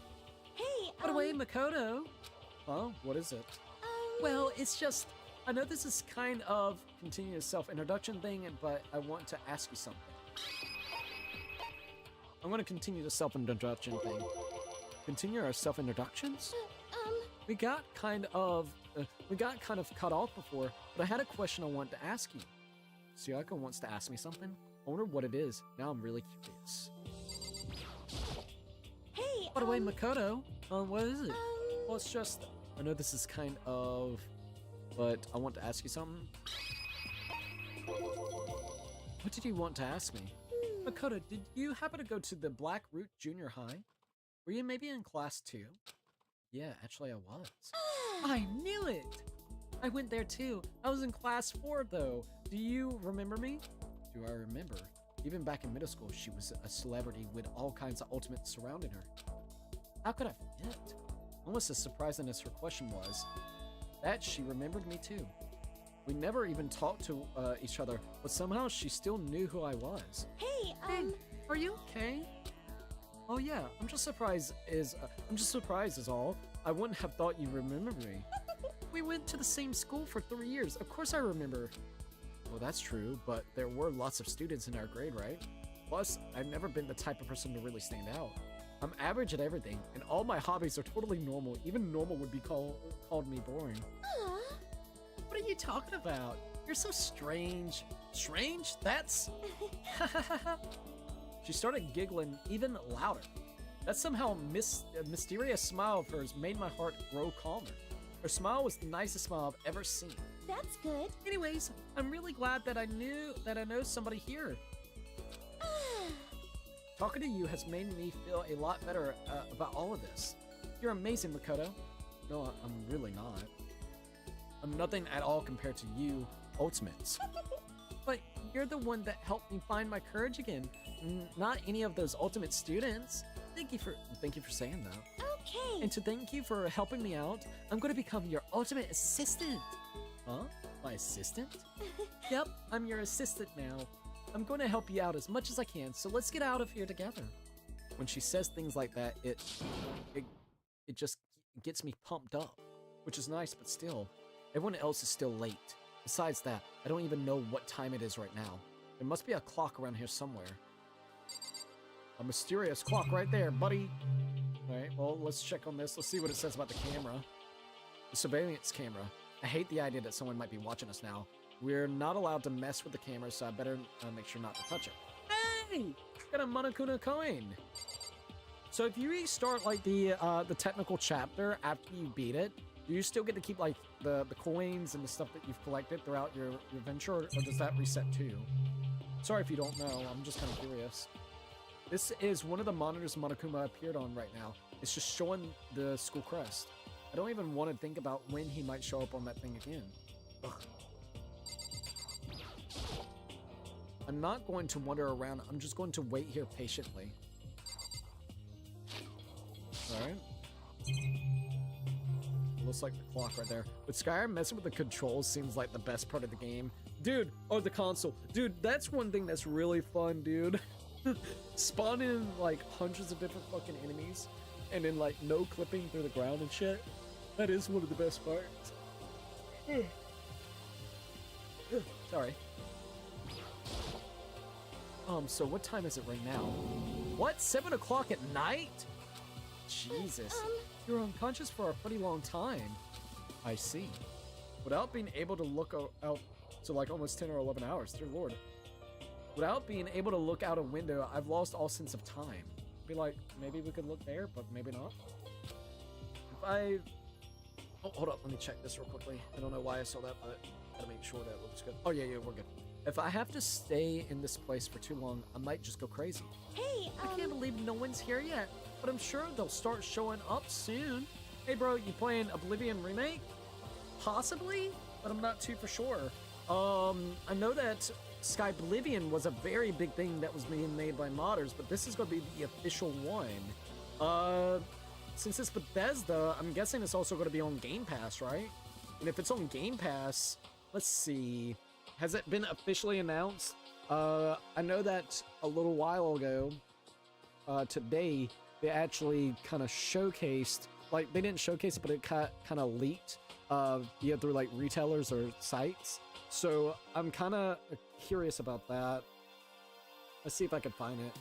Hey, By the way, Makoto. Huh? What is it? Well, it's just, I know this is kind of continuing a self-introduction thing, but I want to ask you something. I'm going to continue the self-introduction thing. Continue our self-introductions? We got kind of cut off before, but I had a question I wanted to ask you. Sayaka wants to ask me something. I wonder what it is. Now I'm really curious. Hey, By the way, Makoto, what is it? Well, it's just, I know this is kind of, but I want to ask you something. What did you want to ask me? Makoto, did you happen to go to the Black Root Junior High? Were you maybe in class 2? Yeah, actually I was. I knew it! I went there too. I was in class 4 though. Do you remember me? Do I remember? Even back in middle school, she was a celebrity with all kinds of ultimates surrounding her. How could I forget? Almost as surprising as her question was, that she remembered me too. We never even talked to each other, but somehow she still knew who I was. Hey, Are you okay? Oh yeah, I'm just surprised is all. I wouldn't have thought you remembered me. We went to the same school for 3 years. Of course I remember. Well, that's true, but there were lots of students in our grade, right? Plus, I've never been the type of person to really stand out. I'm average at everything, and all my hobbies are totally normal. Even normal would be called me boring. What are you talking about? You're so strange. Strange? That's... She started giggling even louder. That somehow mysterious smile of hers made my heart grow calmer. Her smile was the nicest smile I've ever seen. that's good. Anyways, I'm really glad that I know somebody here. Talking to you has made me feel a lot better about all of this. You're amazing, Makoto. No, I'm really not. I'm nothing at all compared to you, Ultimates. But you're the one that helped me find my courage again. Not any of those Ultimate students. Thank you for saying that. Okay. And to thank you for helping me out, I'm going to become your ultimate assistant. Huh? My assistant? Yep, I'm your assistant now. I'm going to help you out as much as I can, so let's get out of here together. When she says things like that, it just gets me pumped up, which is nice, but still, everyone else is still late. Besides that, I don't even know what time it is right now. There must be a clock around here somewhere. A mysterious clock right there, buddy. Alright, well, let's check on this. Let's see what it says about the camera. The surveillance camera. I hate the idea that someone might be watching us now. We're not allowed to mess with the camera, so I better make sure not to touch it. Hey! Got a Monokuma coin! So if you restart, like, the technical chapter after you beat it, do you still get to keep, like, the coins and the stuff that you've collected throughout your adventure, or does that reset too? Sorry if you don't know, I'm just kind of curious. This is one of the monitors Monokuma appeared on right now. It's just showing the school crest. I don't even want to think about when he might show up on that thing again. Ugh. I'm not going to wander around, I'm just going to wait here patiently. Alright. Looks like the clock right there. With Skyrim, messing with the controls seems like the best part of the game. Dude, or the console. Dude, that's one thing that's really fun, dude. Spawning like hundreds of different fucking enemies and then like no clipping through the ground and shit. That is one of the best parts. Sorry. So what time is it right now? What? 7 o'clock at night? Jesus. You're unconscious for a pretty long time. I see. Without being able to look So like almost 10 or 11 hours, dear lord. Without being able to look out a window, I've lost all sense of time. Be like, maybe we could look there, but maybe not. If I... Oh, hold up, let me check this real quickly. I don't know why I saw that, but gotta make sure that looks good. Oh yeah, we're good. If I have to stay in this place for too long, I might just go crazy. Hey, I can't believe no one's here yet, but I'm sure they'll start showing up soon. Hey bro, you playing Oblivion Remake? Possibly, but I'm not too for sure. I know that Sky Oblivion was a very big thing that was being made by modders, but this is going to be the official one. Since it's Bethesda, I'm guessing it's also going to be on Game Pass, right? And if it's on Game Pass, let's see. Has it been officially announced? I know that a little while ago, today, they actually kind of showcased, like, they didn't showcase it, but it kind of leaked, through, like, retailers or sites. So, I'm kind of curious about that. Let's see if I can find it.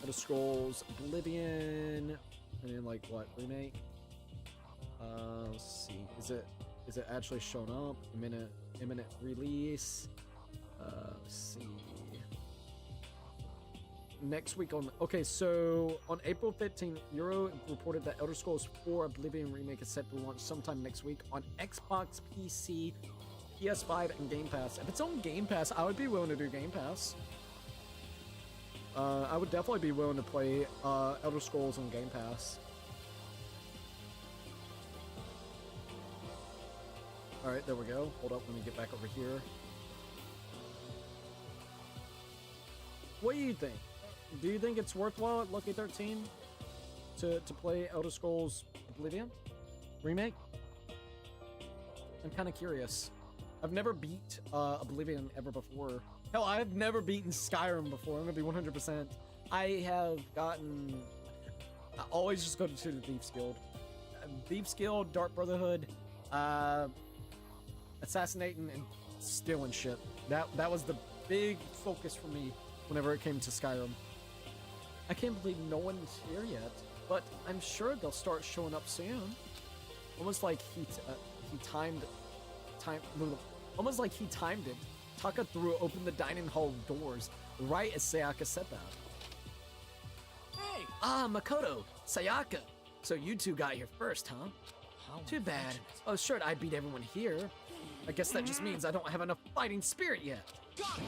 Elder Scrolls Oblivion, and then, like, what, remake? Let's see. Is it actually showing up? Imminent release. Let's see. Next week on... Okay, so on April 15th, Euro reported that Elder Scrolls 4 Oblivion Remake is set to launch sometime next week on Xbox, PC, PS5, and Game Pass. If it's on Game Pass, I would be willing to do Game Pass. I would definitely be willing to play Elder Scrolls on Game Pass. Alright, there we go. Hold up, let me get back over here. What do you think? Do you think it's worthwhile at Lucky 13 to play Elder Scrolls Oblivion Remake? I'm kind of curious. I've never beat Oblivion ever before. Hell, I've never beaten Skyrim before. I'm gonna be 100%. I have gotten... I always just go to the Thieves Guild. Thieves Guild, Dark Brotherhood, assassinating and stealing shit. That was the big focus for me whenever it came to Skyrim. I can't believe no one's here yet, but I'm sure they'll start showing up soon. Almost like he timed it. Taka opened the dining hall doors right as Sayaka said that. Hey! Ah, Makoto, Sayaka. So you two got here first, huh? Too bad. I was sure I'd beat everyone here. I guess that just means I don't have enough fighting spirit yet.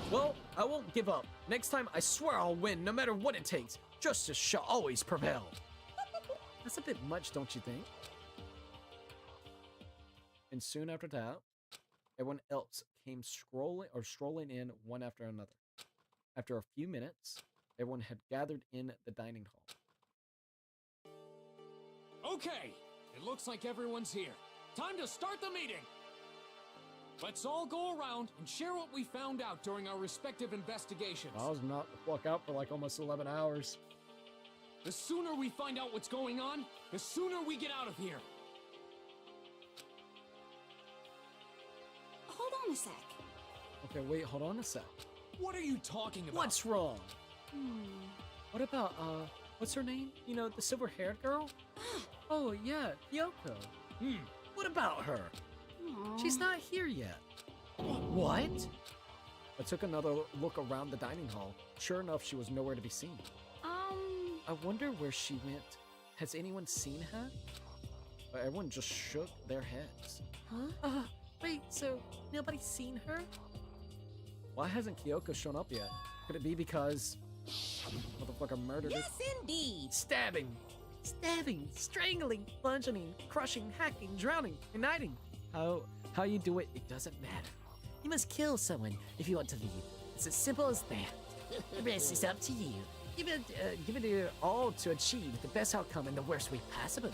Well, I won't give up. Next time, I swear I'll win, no matter what it takes. Justice shall always prevail. That's a bit much, don't you think? And soon after that, everyone else came strolling in one after another. After a few minutes, everyone had gathered in the dining hall. Okay, it looks like everyone's here. Time to start the meeting! Let's all go around and share what we found out during our respective investigations. I was knocked the fuck out for like almost 11 hours. The sooner we find out what's going on, the sooner we get out of here. Hold on a sec. Okay, wait, hold on a sec. What are you talking about? What's wrong? What about, what's her name? You know, the silver-haired girl? Oh, yeah, Kyoko. What about her? She's not here yet. What? I took another look around the dining hall. Sure enough, she was nowhere to be seen. I wonder where she went. Has anyone seen her? But everyone just shook their heads. Huh? Wait, so nobody's seen her? Why hasn't Kyoko shown up yet? Could it be because motherfucker murdered her? Yes, indeed. Stabbing, strangling, bludgeoning, crushing, hacking, drowning, igniting. How you do it, it doesn't matter. You must kill someone if you want to leave. It's as simple as that. The rest is up to you. Give it your all to achieve the best outcome in the worst way possible.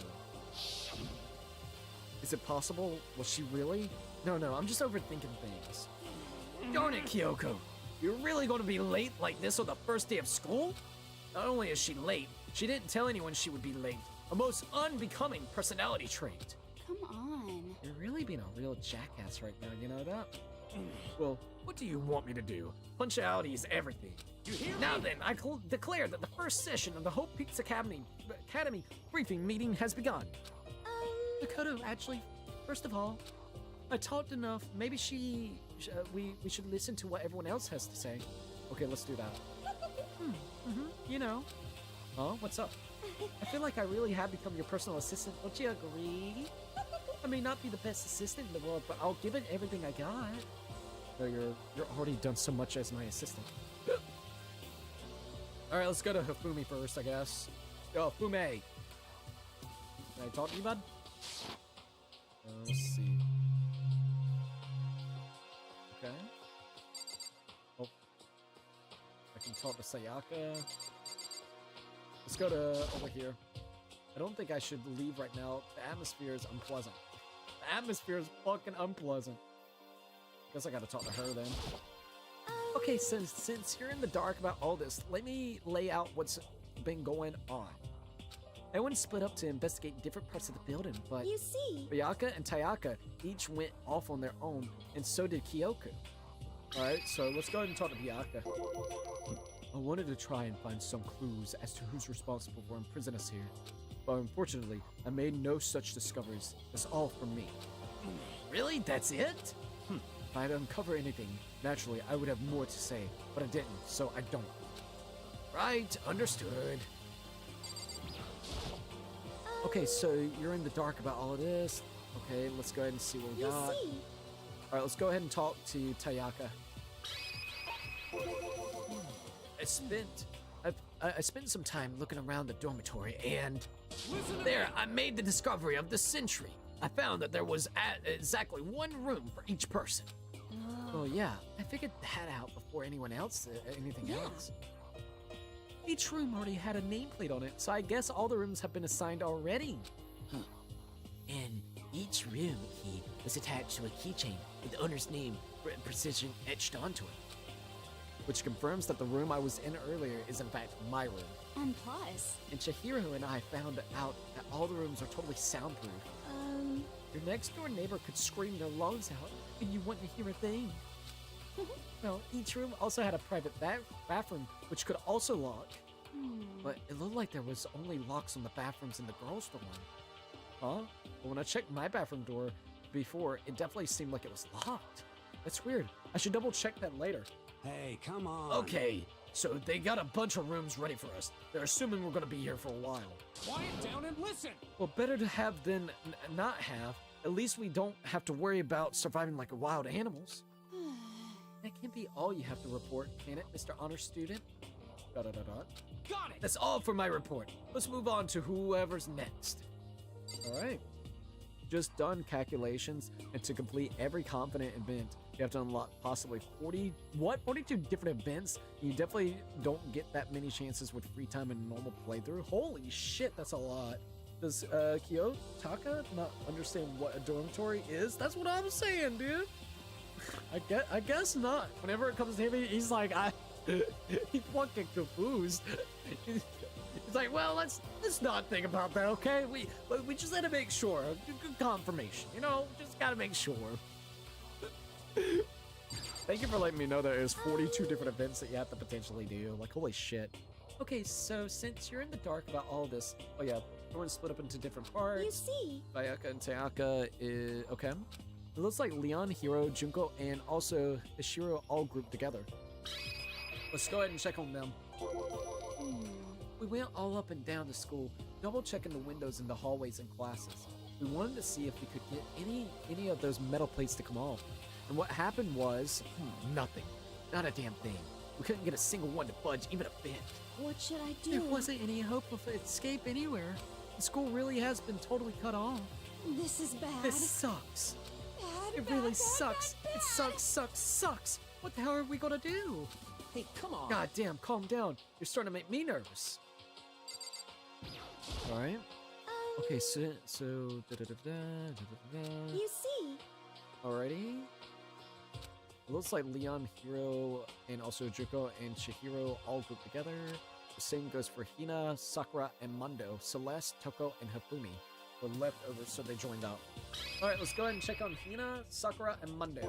Is it possible? Was she really? No, I'm just overthinking things. Darn it, Kyoko. You're really going to be late like this on the first day of school? Not only is she late, she didn't tell anyone she would be late. A most unbecoming personality trait. Come on. You're really being a real jackass right now, you know that? Well, what do you want me to do? Punctuality is everything. You hear Now me? then, I declare that the first session of the Hope Peaks Academy briefing meeting has begun. Makoto, actually, first of all, I talked enough. Maybe we should listen to what everyone else has to say. Okay, let's do that. You know. Huh? What's up? I feel like I really have become your personal assistant. Don't you agree? I may not be the best assistant in the world, but I'll give it everything I got. No, you're already done so much as my assistant. All right, let's go to Hifumi first, I guess. Yo, Fume. Can I talk to you, bud? Let's see. Okay. Oh. I can talk to Sayaka. Let's go to over here. I don't think I should leave right now. The atmosphere is unpleasant. The atmosphere is fucking unpleasant. Guess I gotta talk to her then. Okay, since you're in the dark about all this, let me lay out what's been going on. Everyone split up to investigate different parts of the building, but You see, Sayaka and Tayaka each went off on their own, and so did Kyoku. Alright, so let's go ahead and talk to Sayaka. I wanted to try and find some clues as to who's responsible for imprisoning us here, but unfortunately, I made no such discoveries. That's all from me. Really? That's it? If I'd uncover anything, naturally, I would have more to say, but I didn't, so I don't. Right, understood. Okay, so you're in the dark about all of this. Okay, let's go ahead and see what we you got. see. Alright, let's go ahead and talk to Tayaka. I spent some time looking around the dormitory, and There, I made the discovery of the century. I found that there was exactly one room for each person. oh yeah, I figured that out before anything else. Each room already had a nameplate on it, so I guess all the rooms have been assigned already. And each room key was attached to a keychain with the owner's name with precision etched onto it. Which confirms that the room I was in earlier is in fact my room. And plus, And Chihiro and I found out that all the rooms are totally soundproof. Your next door neighbor could scream their lungs out, and you wouldn't hear a thing. Well, each room also had a private bathroom, which could also lock. But it looked like there was only locks on the bathrooms in the girls' dorm. Huh? But when I checked my bathroom door before, it definitely seemed like it was locked. That's weird. I should double check that later. Hey, come on. Okay, so they got a bunch of rooms ready for us. They're assuming we're gonna be here for a while. Quiet down and listen. Well, better to have than not have. At least we don't have to worry about surviving like wild animals. That can't be all you have to report, can it, Mr. Honor Student? ... Got it. That's all for my report. Let's move on to whoever's next. All right. Just done calculations, and to complete every confident event, you have to unlock possibly 42 different events. You definitely don't get that many chances with free time in a normal playthrough. Holy shit, that's a lot. Does Kiyotaka not understand what a dormitory is? That's what I'm saying, dude. I guess not. Whenever it comes to him, he's like, he's fucking confused. He's like, well, let's not think about that, okay? We just had to make sure. Good confirmation, you know? Just gotta make sure. Thank you for letting me know that there's 42 different events that you have to potentially do. Like, holy shit. Okay, so since you're in the dark about all this, oh yeah, everyone's split up into different parts. You see. Sayaka and Sayaka is okay. It looks like Leon, Hiro, Junko, and also Ishiro all grouped together. Let's go ahead and check on them. We went all up and down the school, double checking the windows in the hallways and classes. We wanted to see if we could get any of those metal plates to come off. And what happened was, nothing. Not a damn thing. We couldn't get a single one to budge, even a bit. what should I do? There wasn't any hope of escape anywhere. The school really has been totally cut off. This is bad. This sucks. Bad, It really bad, sucks. bad, It sucks. What the hell are we gonna do? Hey, come on. God damn, calm down. You're starting to make me nervous. All right. Okay, so You see. alrighty. It looks like Leon, Hiro, and also Juko and Chihiro all grouped together. The same goes for Hina, Sakura, and Mundo. Celeste, Toko, and Hifumi were left over, so they joined up. Alright, let's go ahead and check on Hina, Sakura, and Mundo.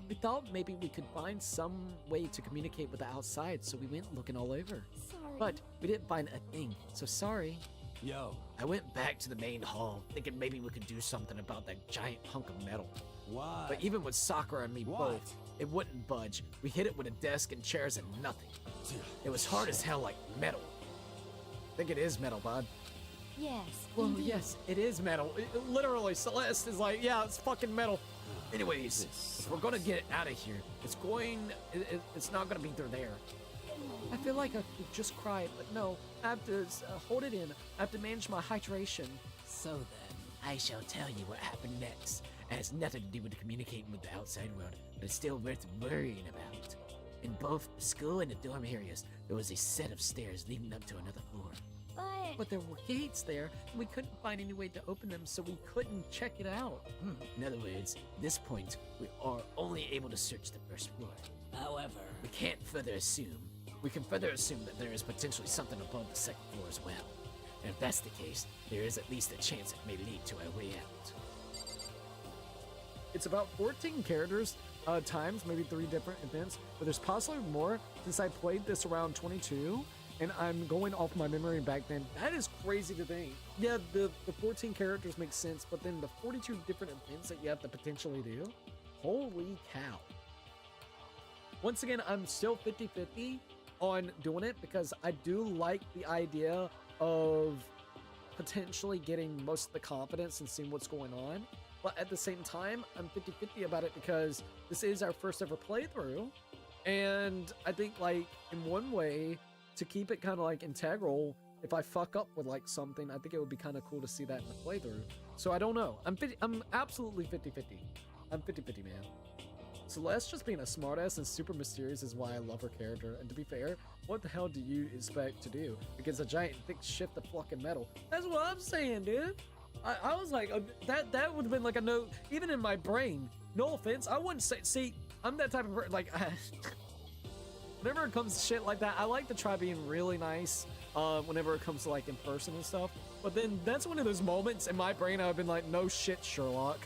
We thought maybe we could find some way to communicate with the outside, so we went looking all over. Sorry. But we didn't find a thing, so sorry. Yo, I went back to the main hall, thinking maybe we could do something about that giant hunk of metal. what? But even with Sakura and me What? both, it wouldn't budge. We hit it with a desk and chairs and nothing. It was hard as hell, like metal. I think it is metal, bud. Yes. Well, indeed. yes, it is metal. Literally, Celeste is like, yeah, it's fucking metal. Anyways, if we're gonna get out of here, it's not gonna be through there. I feel like I could just cry, but no, I have to hold it in. I have to manage my hydration. So then, I shall tell you what happened next. It has nothing to do with communicating with the outside world, but it's still worth worrying about. In both the school and the dorm areas, there was a set of stairs leading up to another floor. But there were gates there, and we couldn't find any way to open them, so we couldn't check it out. In other words, at this point, we are only able to search the first floor. However, We can further assume that there is potentially something above the second floor as well. And if that's the case, there is at least a chance it may lead to a way out. It's about 14 characters times, maybe 3 different events, but there's possibly more since I played this around 22, and I'm going off my memory back then. That is crazy to think. Yeah, the 14 characters make sense, but then the 42 different events that you have to potentially do? Holy cow. Once again, I'm still 50-50 on doing it because I do like the idea of potentially getting most of the confidence and seeing what's going on. But at the same time, I'm 50-50 about it because this is our first ever playthrough. And I think, like, in one way, to keep it kind of like integral, if I fuck up with like something, I think it would be kind of cool to see that in the playthrough. So I don't know. I'm absolutely 50-50. I'm 50-50, man. Celeste just being a smartass and super mysterious is why I love her character. And to be fair, what the hell do you expect to do against a giant thick shift of fucking metal? That's what I'm saying, dude. I was like, that would have been like a no, even in my brain. No offense, I wouldn't say. See, I'm that type of person. Like, whenever it comes to shit like that, I like to try being really nice. Whenever it comes to like in person and stuff. But then that's one of those moments in my brain I've been like, no shit, Sherlock.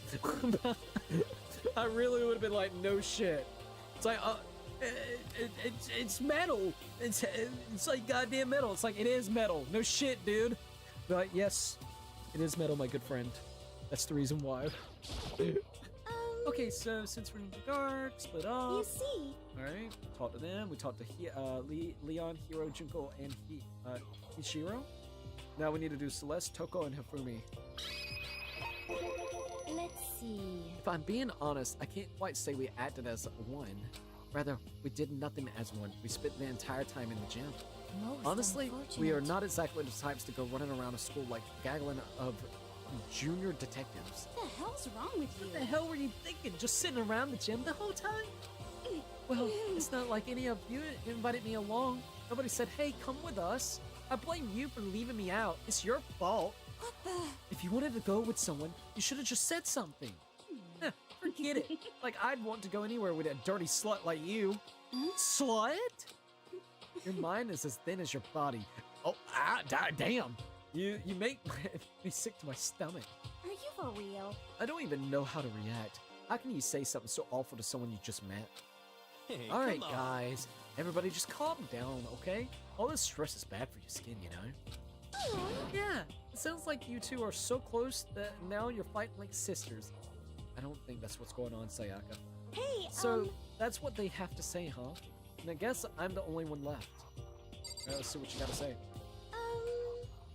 I really would have been like, no shit. It's like, it's metal. It's like goddamn metal. It's like, it is metal. No shit, dude. But yes, it is metal, my good friend. That's the reason why. Okay, so since we're in the dark, split up. You see, Alright, talk to them. We talked to Leon, Hiro, Junko, and Ichiro. Now we need to do Celeste, Toko, and Hifumi. Let's see. If I'm being honest, I can't quite say we acted as one. Rather, we did nothing as one. We spent the entire time in the gym. Most Honestly, we are unfortunate. not exactly the types to go running around a school like gaggling of junior detectives. What the hell's wrong with you? What the hell were you thinking? Just sitting around the gym the whole time? Well, it's not like any of you invited me along. Nobody said, hey, come with us. I blame you for leaving me out. It's your fault. What the? If you wanted to go with someone, you should have just said something. Forget it. Like, I'd want to go anywhere with a dirty slut like you. Slut? Your mind is as thin as your body. Oh, damn. You make me sick to my stomach. Are you for real? I don't even know how to react. How can you say something so awful to someone you just met? Hey, All right, come on. guys. Everybody just calm down, okay? All this stress is bad for your skin, you know? Yeah, it sounds like you two are so close that now you're fighting like sisters. I don't think that's what's going on, Sayaka. hey, So, that's what they have to say, huh? And I guess I'm the only one left. Alright, let's see what you gotta say.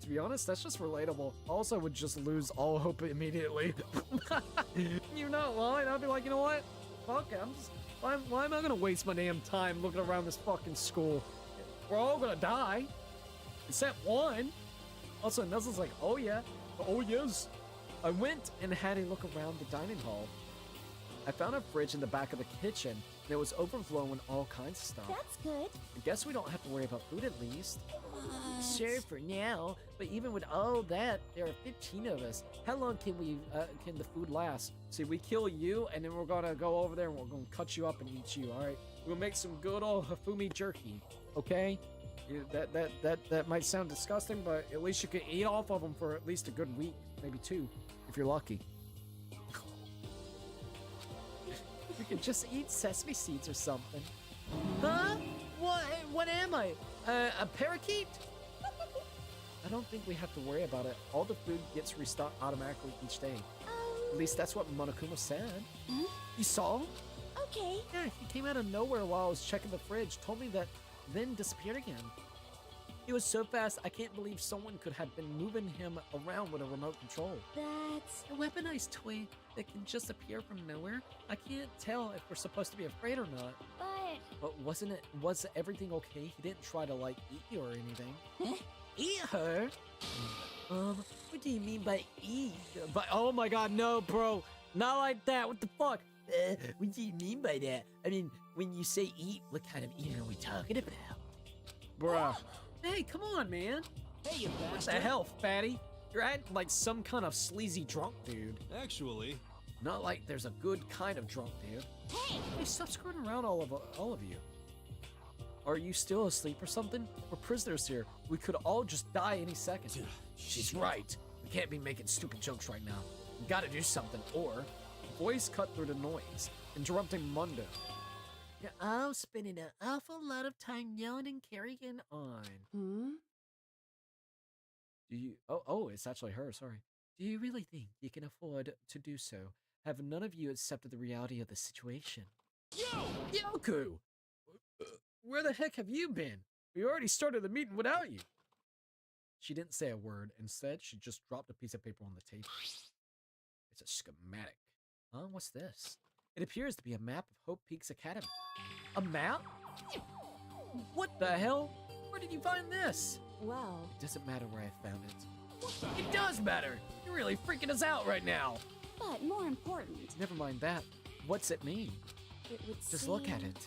To be honest, that's just relatable. Also, would just lose all hope immediately. You're not lying. I'd be like, you know what? Fuck it. Why am I gonna waste my damn time looking around this fucking school? We're all gonna die. Except one. Also, Nuzzle's like, oh yeah. Oh yes. I went and had a look around the dining hall. I found a fridge in the back of the kitchen, and it was overflowing with all kinds of stuff. that's good. I guess we don't have to worry about food at least. Sure for now, but even with all that, there are 15 of us. How long can the food last? See, we kill you, and then we're gonna go over there and we're gonna cut you up and eat you. All right, we'll make some good old Hifumi jerky. Okay, that might sound disgusting, but at least you can eat off of them for at least a good week, maybe 2, if you're lucky. You can just eat sesame seeds or something. Huh? What am I? A parakeet? I don't think we have to worry about it. All the food gets restocked automatically each day. At least that's what Monokuma said. Hmm? You saw? Okay. Yeah, he came out of nowhere while I was checking the fridge, told me that, then disappeared again. He was so fast, I can't believe someone could have been moving him around with a remote control. That's... A weaponized toy that can just appear from nowhere? I can't tell if we're supposed to be afraid or not. But But was everything okay? He didn't try to, like, eat you or anything. Huh? Eat her? What do you mean by eat? But, oh my god, no, bro. Not like that, what the fuck? What do you mean by that? I mean, when you say eat, what kind of eating are we talking about? Bruh. Hey, come on, man. Hey, you What bastard. the hell, fatty? You're acting like some kind of sleazy drunk dude. Actually, Not like there's a good kind of drunk dude. Hey, stop screwing around, all of you. Are you still asleep or something? We're prisoners here. We could all just die any second. She's right. We can't be making stupid jokes right now. We gotta do something, or... Voice cut through the noise, interrupting Mundo. You're all spending an awful lot of time yelling and carrying on. hmm? Do you... Oh, it's actually her, sorry. Do you really think you can afford to do so? Have none of you accepted the reality of the situation? Yoku! Where the heck have you been? We already started the meeting without you. She didn't say a word. Instead, she just dropped a piece of paper on the table. It's a schematic. Huh? What's this? It appears to be a map of Hope Peaks Academy. A map? What the hell? Where did you find this? Well, It doesn't matter where I found it. It does matter! You're really freaking us out right now! but more important, Never mind that. What's it mean? it would Just seem... look at it.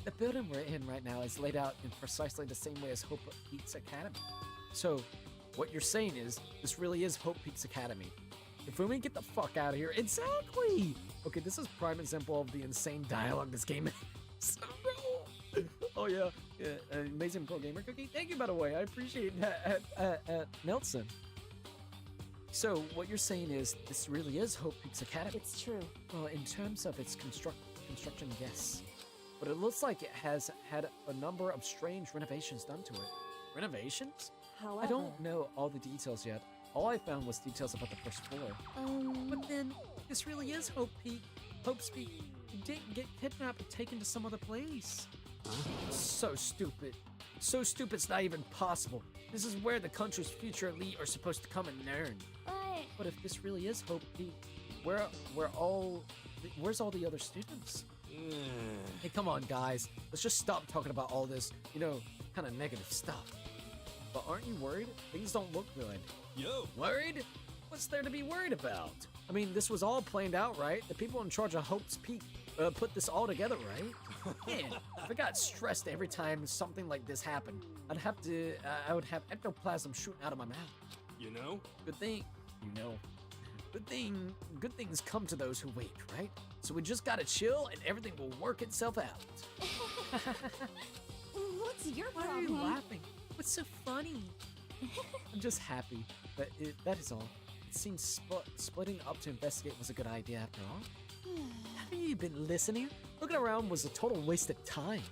The building we're in right now is laid out in precisely the same way as Hope Peaks Academy. So, what you're saying is, this really is Hope Peaks Academy. If we get the fuck out of here, exactly! Okay, this is prime example of the insane dialogue this game is. Oh yeah, amazing pro gamer cookie. Thank you, by the way. I appreciate that, Nelson. So, what you're saying is, this really is Hope Peaks Academy. It's true. Well, in terms of its construction, yes. But it looks like it has had a number of strange renovations done to it. Renovations? However... I don't know all the details yet. All I found was details about the first floor. But then, this really is Hope's Peak. You didn't get kidnapped and taken to some other place. So stupid. So stupid it's not even possible. This is where the country's future elite are supposed to come and learn. But if this really is Hope Peak, where's all the other students? Hey, come on, guys. Let's just stop talking about all this, kind of negative stuff. But aren't you worried? Things don't look good. yo, Worried? What's there to be worried about? I mean, this was all planned out, right? The people in charge of Hope's Peak put this all together, right? Man, if I got stressed every time something like this happened, I would have ectoplasm shooting out of my mouth. you know? Good things come to those who wait, right? So we just gotta chill and everything will work itself out. What's your Why are problem? you laughing? What's so funny? I'm just happy that is all. It seems splitting up to investigate was a good idea after all. Haven't you been listening? Looking around was a total waste of time.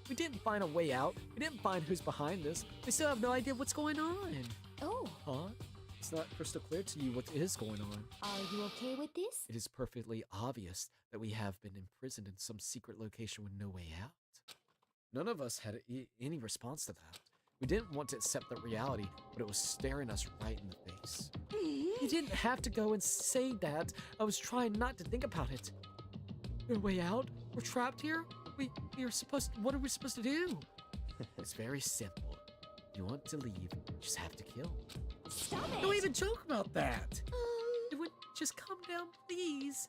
We didn't find a way out. We didn't find who's behind this. We still have no idea what's going on. Oh, Huh? It's not crystal clear to you what is going on. are you okay with this? It is perfectly obvious that we have been imprisoned in some secret location with no way out. None of us had any response to that. We didn't want to accept that reality, but it was staring us right in the face. You didn't have to go and say that. I was trying not to think about it. No way out? We're trapped here? What are we supposed to do? It's very simple. If you want to leave, you just have to kill. Stop it! Don't even joke about that. It would just calm down, please.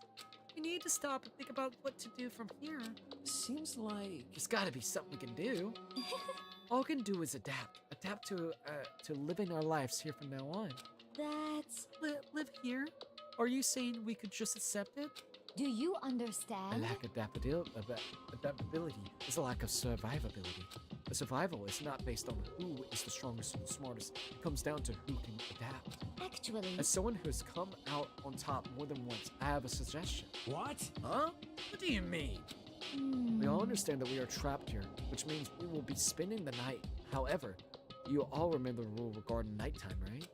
We need to stop and think about what to do from here. Seems like there's got to be something we can do. All we can do is adapt to living our lives here from now on. That's... Live here? Are you saying we could just accept it? Do you A understand? lack of adaptability is a lack of survivability. A survival is not based on who is the strongest and the smartest. It comes down to who can adapt. Actually, As someone who has come out on top more than once, I have a suggestion. What? Huh? What do you mean? We all understand that we are trapped here, which means we will be spending the night. However, You all remember the rule regarding nighttime, right?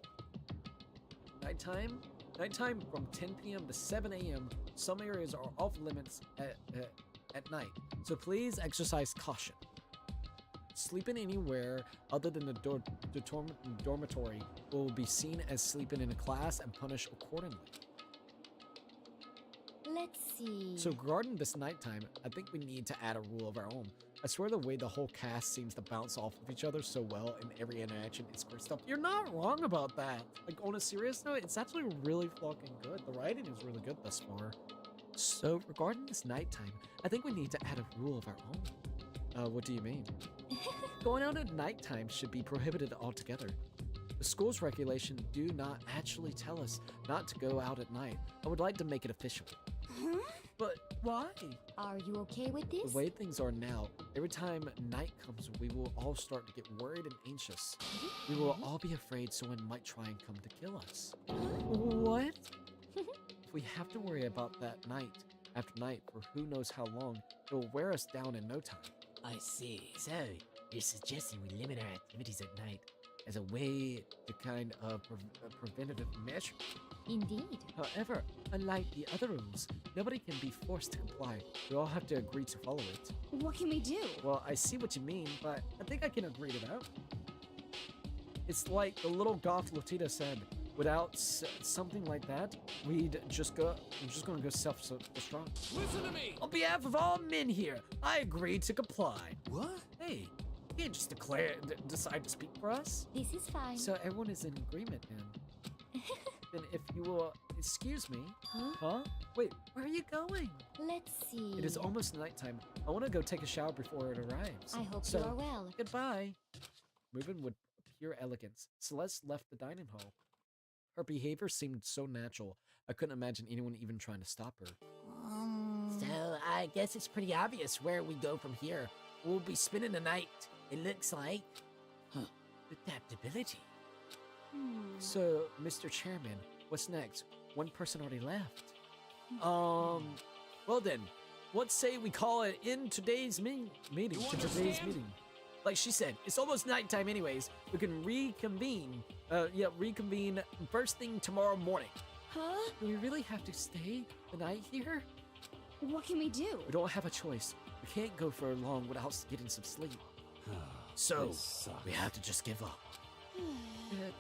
Nighttime? Nighttime from 10 p.m. to 7 a.m. Some areas are off limits at night, so please exercise caution. Sleeping anywhere other than the dormitory will be seen as sleeping in a class and punished accordingly. Let's see. So regarding this nighttime, I think we need to add a rule of our own. I swear the way the whole cast seems to bounce off of each other so well in every interaction is great stuff. You're not wrong about that. Like, on a serious note, it's actually really fucking good. The writing is really good thus far. So regarding this nighttime, I think we need to add a rule of our own. What do you mean? Going out at nighttime should be prohibited altogether. The school's regulations do not actually tell us not to go out at night. I would like to make it official. Huh? But why? Are you okay with this? The way things are now, every time night comes, we will all start to get worried and anxious. We will all be afraid someone might try and come to kill us. What? If we have to worry about that night after night for who knows how long, it will wear us down in no time. I see. So, you're suggesting we limit our activities at night as a way to kind of preventative measure? Indeed. However, unlike the other rules, nobody can be forced to comply. We all have to agree to follow it. What can we do? Well, I see what you mean, but I think I can agree to that. It's like the little goth Lotita said, without something like that, we're just gonna go self-destruct. Listen to me! On behalf of all men here, I agree to comply. What? Hey, you can't just decide to speak for us. This is fine. So everyone is in agreement then. Then if you will excuse me. Huh? Wait, where are you going? Let's see. It is almost nighttime. I want to go take a shower before it arrives. I hope so, you are well. Goodbye. Moving with pure elegance, Celeste left the dining hall. Her behavior seemed so natural, I couldn't imagine anyone even trying to stop her. So, I guess it's pretty obvious where we go from here. We'll be spending the night, it looks like. Adaptability. So, Mr. Chairman, what's next? One person already left. Well then, what say we call it in today's meeting? Like she said, it's almost nighttime anyways. We can reconvene. Reconvene first thing tomorrow morning. Huh? Do we really have to stay the night here? What can we do? We don't have a choice. We can't go for long without getting some sleep. So, we have to just give up.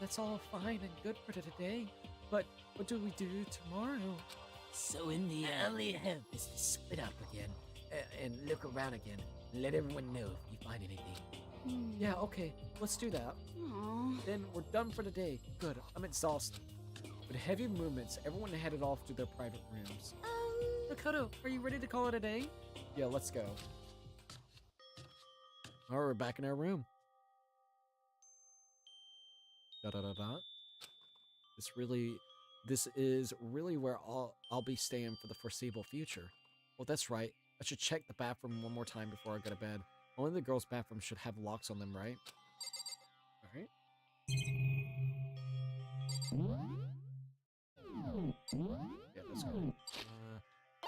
That's all fine and good for today. But what do we do tomorrow? So in the end, only hope is to split up again and look around again. And let everyone know if you find anything. Yeah, okay, let's do that. Aww. Then we're done for today. Good, I'm exhausted. With heavy movements, everyone headed off to their private rooms. Makoto, are you ready to call it a day? Yeah, let's go. All right, we're back in our room. Da-da-da-da. This is really where I'll be staying for the foreseeable future. Well, that's right. I should check the bathroom one more time before I go to bed. Only the girls' bathroom should have locks on them, right? Alright. Yeah, let's go.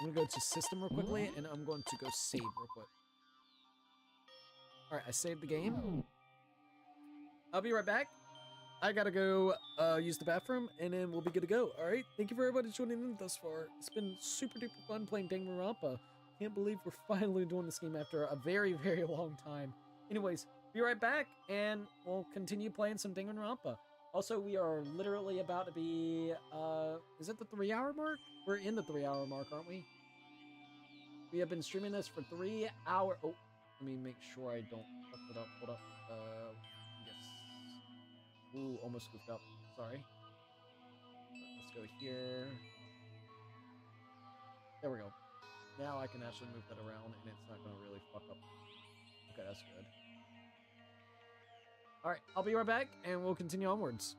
I'm gonna go to system real quickly, and I'm going to go save real quick. Alright, I saved the game. I'll be right back. I gotta go use the bathroom, and then we'll be good to go. Alright, thank you for everybody joining in thus far. It's been super duper fun playing Danganronpa. Can't believe we're finally doing this game after a very, very long time. Anyways, be right back, and we'll continue playing some Danganronpa. Also, we are literally about to be, is it the 3-hour mark? We're in the 3-hour mark, aren't we? We have been streaming this for 3 hours. Oh, let me make sure I don't fuck it up. Hold up. Yes. Ooh, almost goofed up. Sorry. Let's go here. There we go. Now I can actually move that around, and it's not going to really fuck up. Okay, that's good. Alright, I'll be right back, and we'll continue onwards.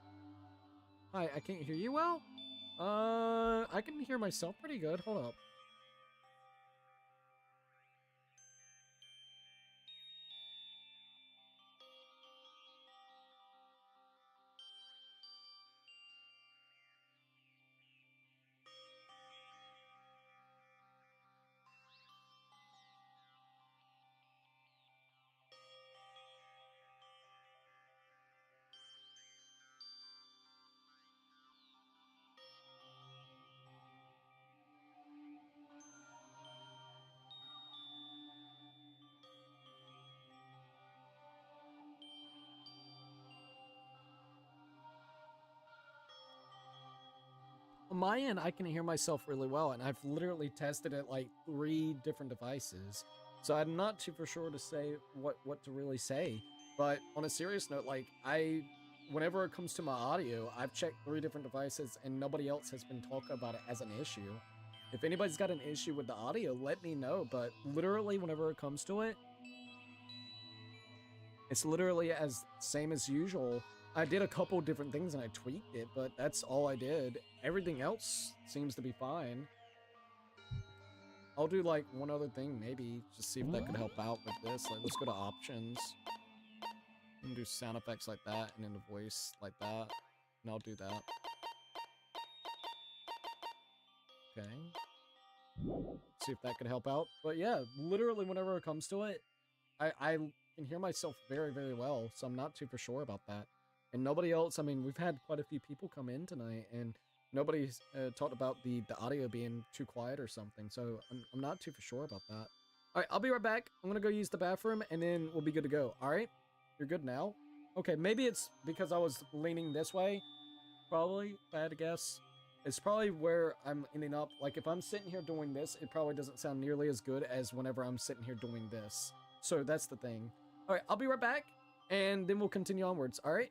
Hi, I can't hear you well? I can hear myself pretty good. Hold up. my end, I can hear myself really well, and I've literally tested it like 3 different devices. So I'm not too for sure to say what to really say. But on a serious note, like whenever it comes to my audio, I've checked 3 different devices and nobody else has been talking about it as an issue. If anybody's got an issue with the audio, let me know. But literally, whenever it comes to it, it's literally as same as usual. I did a couple different things and I tweaked it, but that's all I did. Everything else seems to be fine. I'll do like one other thing, maybe, just see if that could help out with this. Like, let's go to options and do sound effects like that, and then the voice like that, and I'll do that. Okay. See if that could help out. But yeah, literally whenever it comes to it, I can hear myself very, very well, so I'm not too for sure about that. And nobody else, I mean, we've had quite a few people come in tonight, and nobody's talked about the audio being too quiet or something, so I'm not too for sure about that. All right, I'll be right back. I'm gonna go use the bathroom, and then we'll be good to go. All right? You're good now? Okay, maybe it's because I was leaning this way. Probably, if I had to guess. It's probably where I'm ending up. Like, if I'm sitting here doing this, it probably doesn't sound nearly as good as whenever I'm sitting here doing this. So that's the thing. All right, I'll be right back, and then we'll continue onwards. All right?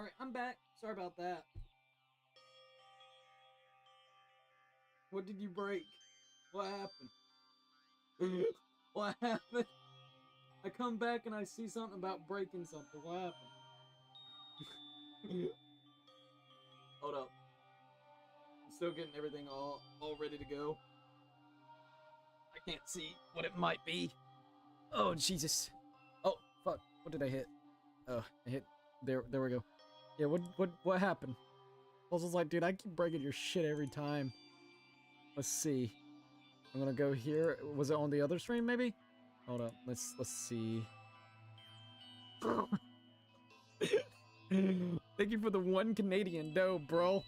Alright, I'm back. Sorry about that. What did you break? What happened? What happened? I come back and I see something about breaking something. What happened? Hold up. I'm still getting everything all ready to go. I can't see what it might be. Oh, Jesus. Oh, fuck. What did I hit? Oh, I hit... There we go. Yeah, what happened? Puzzle's like, dude, I keep breaking your shit every time. Let's see. I'm gonna go here. Was it on the other stream, maybe? Hold up. Let's see. Thank you for the 1 Canadian dough, bro.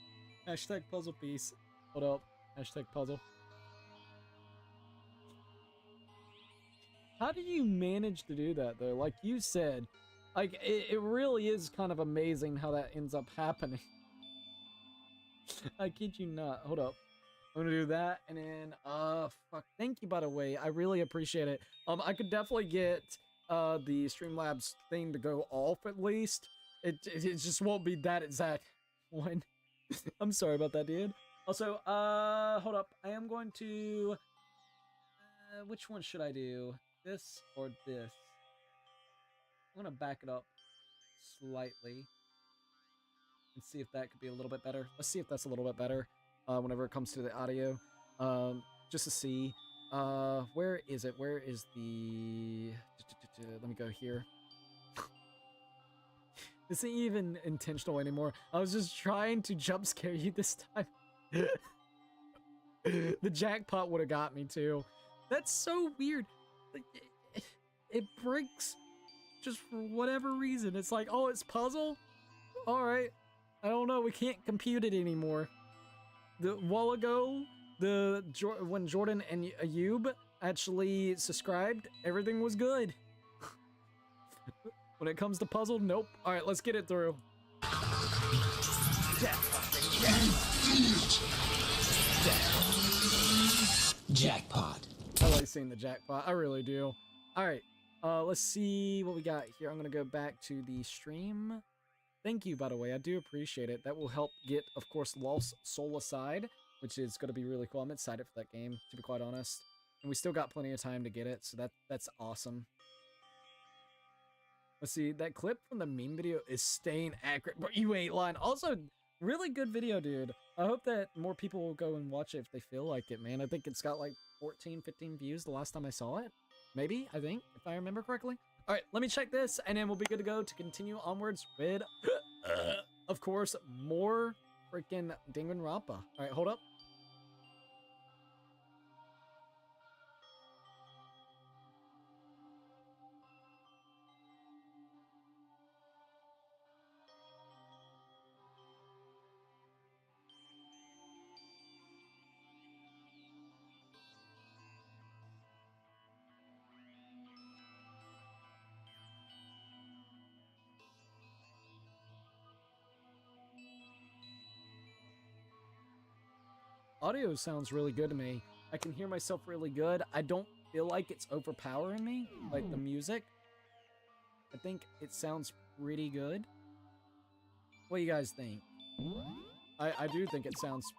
Hashtag puzzle piece. Hold up. Hashtag puzzle. How do you manage to do that, though? Like you said, like, it really is kind of amazing how that ends up happening. I kid you not. Hold up. I'm gonna do that, and then, fuck. Thank you, by the way. I really appreciate it. I could definitely get, the Streamlabs thing to go off, at least. It just won't be that exact one. I'm sorry about that, dude. Also, hold up. I am going to, which one should I do? This or this? I'm gonna back it up slightly and see if that could be a little bit better. Let's see if that's a little bit better. Whenever it comes to the audio, just to see, where is it? Where is the, let me go here. This ain't even intentional anymore. I was just trying to jump scare you this time. The jackpot would have got me too. That's so weird. It breaks just for whatever reason. It's like, oh, it's puzzle? Alright. I don't know, we can't compute it anymore. The while ago, when Jordan and Ayub actually subscribed, everything was good. When it comes to puzzle, nope. All right, let's get it through. Jackpot. I like seeing the jackpot. I really do. All right, let's see what we got here. I'm gonna go back to the stream. Thank you, by the way. I do appreciate it. That will help get, of course, Lost Soul aside, which is going to be really cool. I'm excited for that game, to be quite honest. And we still got plenty of time to get it, so that's awesome. Let's see. That clip from the meme video is staying accurate, but you ain't lying. Also, really good video, dude. I hope that more people will go and watch it if they feel like it, man. I think it's got like 14, 15 views the last time I saw it. Maybe, I think, if I remember correctly. All right, let me check this, and then we'll be good to go to continue onwards with, of course, more freaking Danganronpa. All right, hold up. Audio sounds really good to me. I can hear myself really good. I don't feel like it's overpowering me, like the music. I think it sounds pretty good. What do you guys think? I do think it sounds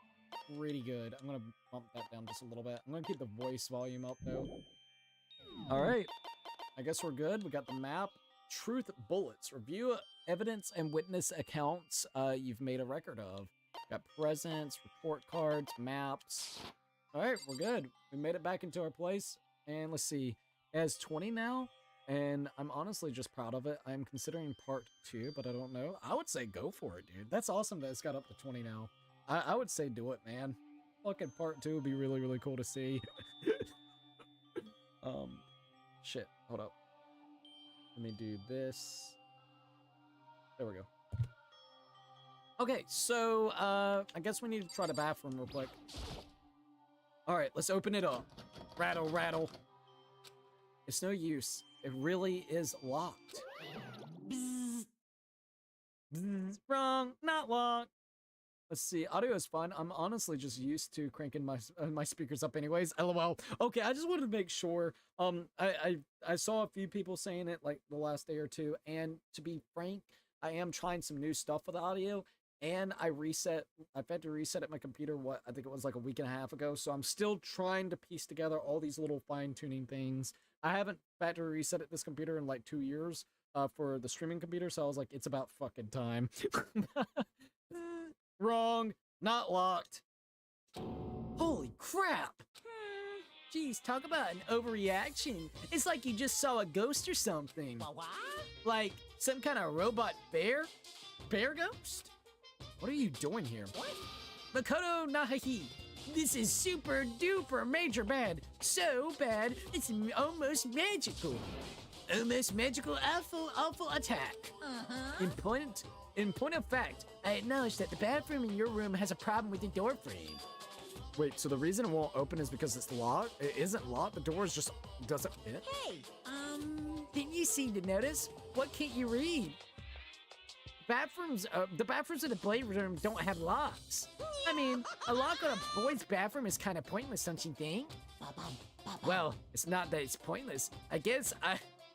pretty good. I'm gonna bump that down just a little bit. I'm gonna keep the voice volume up though. All right, I guess we're good. We got the map. Truth bullets. Review evidence and witness accounts you've made a record of. Got presents, report cards, maps. All right, we're good. We made it back into our place. And let's see. It has 20 now. And I'm honestly just proud of it. I'm considering part 2, but I don't know. I would say go for it, dude. That's awesome that it's got up to 20 now. I would say do it, man. Fucking part 2 would be really, really cool to see. Shit. Hold up. Let me do this. There we go. Okay, so, I guess we need to try the bathroom real quick. Alright, let's open it up. Rattle, rattle. It's no use. It really is locked. Bzz. Bzz. Wrong, not locked. Let's see, audio is fun. I'm honestly just used to cranking my speakers up anyways. LOL. Okay, I just wanted to make sure. I saw a few people saying it like the last day or two, and to be frank, I am trying some new stuff with audio, and I've had to reset my computer, I think it was like a week and a half ago, so I'm still trying to piece together all these little fine-tuning things. I haven't had to reset this computer in like 2 years for the streaming computer, so I was like, it's about fucking time. Wrong. Not locked. Holy crap! Jeez, talk about an overreaction. It's like you just saw a ghost or something. What? Like some kind of robot bear? Bear ghost? What are you doing here? Makoto Nahahi. This is super duper major bad. So bad, it's almost magical. Almost magical awful attack. In point of fact, I acknowledge that the bathroom in your room has a problem with the door frame. Wait, so the reason it won't open is because it's locked? It isn't locked, the door just doesn't fit? Hey, Didn't you seem to notice? What can't you read? The bathrooms in the blade room don't have locks. I mean, a lock on a boy's bathroom is kind of pointless, don't you think? Well, it's not that it's pointless. I guess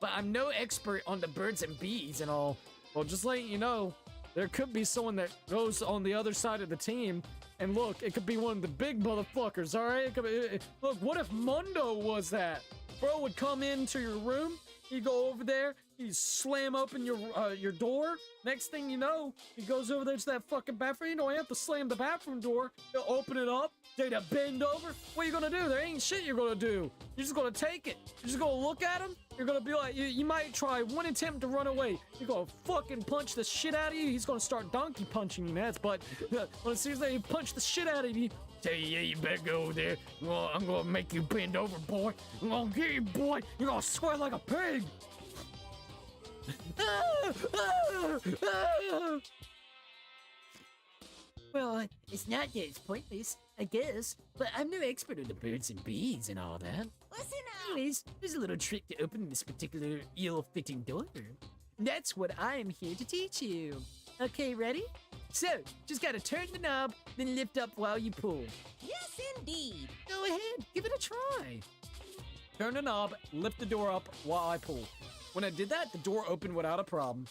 but I'm no expert on the birds and bees and all. Well, just letting you know, there could be someone that goes on the other side of the team, and look, it could be one of the big motherfuckers, alright? It could be, look, what if Mundo was that? Bro would come into your room, he'd go over there, he'd slam open your door. Next thing you know, he goes over there to that fucking bathroom. You don't have to slam the bathroom door. He'll open it up. They'd bend over. What are you gonna do? There ain't shit you're gonna do. You're just gonna take it. You're just gonna look at him. You're gonna be like, you might try one attempt to run away. You're gonna fucking punch the shit out of you. He's gonna start donkey punching you, man. But when as soon as they punch the shit out of you, tell you, yeah, you better go over there. I'm gonna make you bend over, boy. I'm gonna get you, boy. You're gonna sweat like a pig. Well, it's not that it's pointless, I guess, but I'm no expert on the birds and bees and all that. listen up. Anyways, there's a little trick to open this particular ill-fitting door. That's what I'm here to teach you. Okay, ready? So, just gotta turn the knob, then lift up while you pull. Yes, indeed. Go ahead, give it a try. Turn the knob, lift the door up while I pull. When I did that, the door opened without a problem.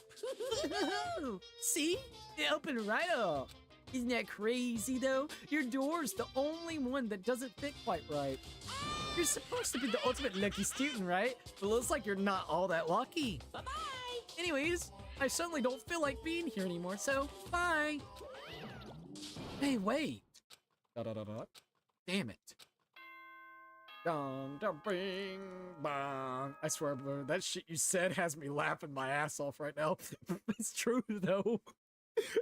See? It opened right up. Isn't that crazy, though? Your door's the only one that doesn't fit quite right. You're supposed to be the ultimate lucky student, right? But it looks like you're not all that lucky. Bye-bye. Anyways, I suddenly don't feel like being here anymore, so bye. Hey, wait. Da-da-da-da. Damn it. Dun, dun, bing, bong. I swear, bro, that shit you said has me laughing my ass off right now. It's true, though.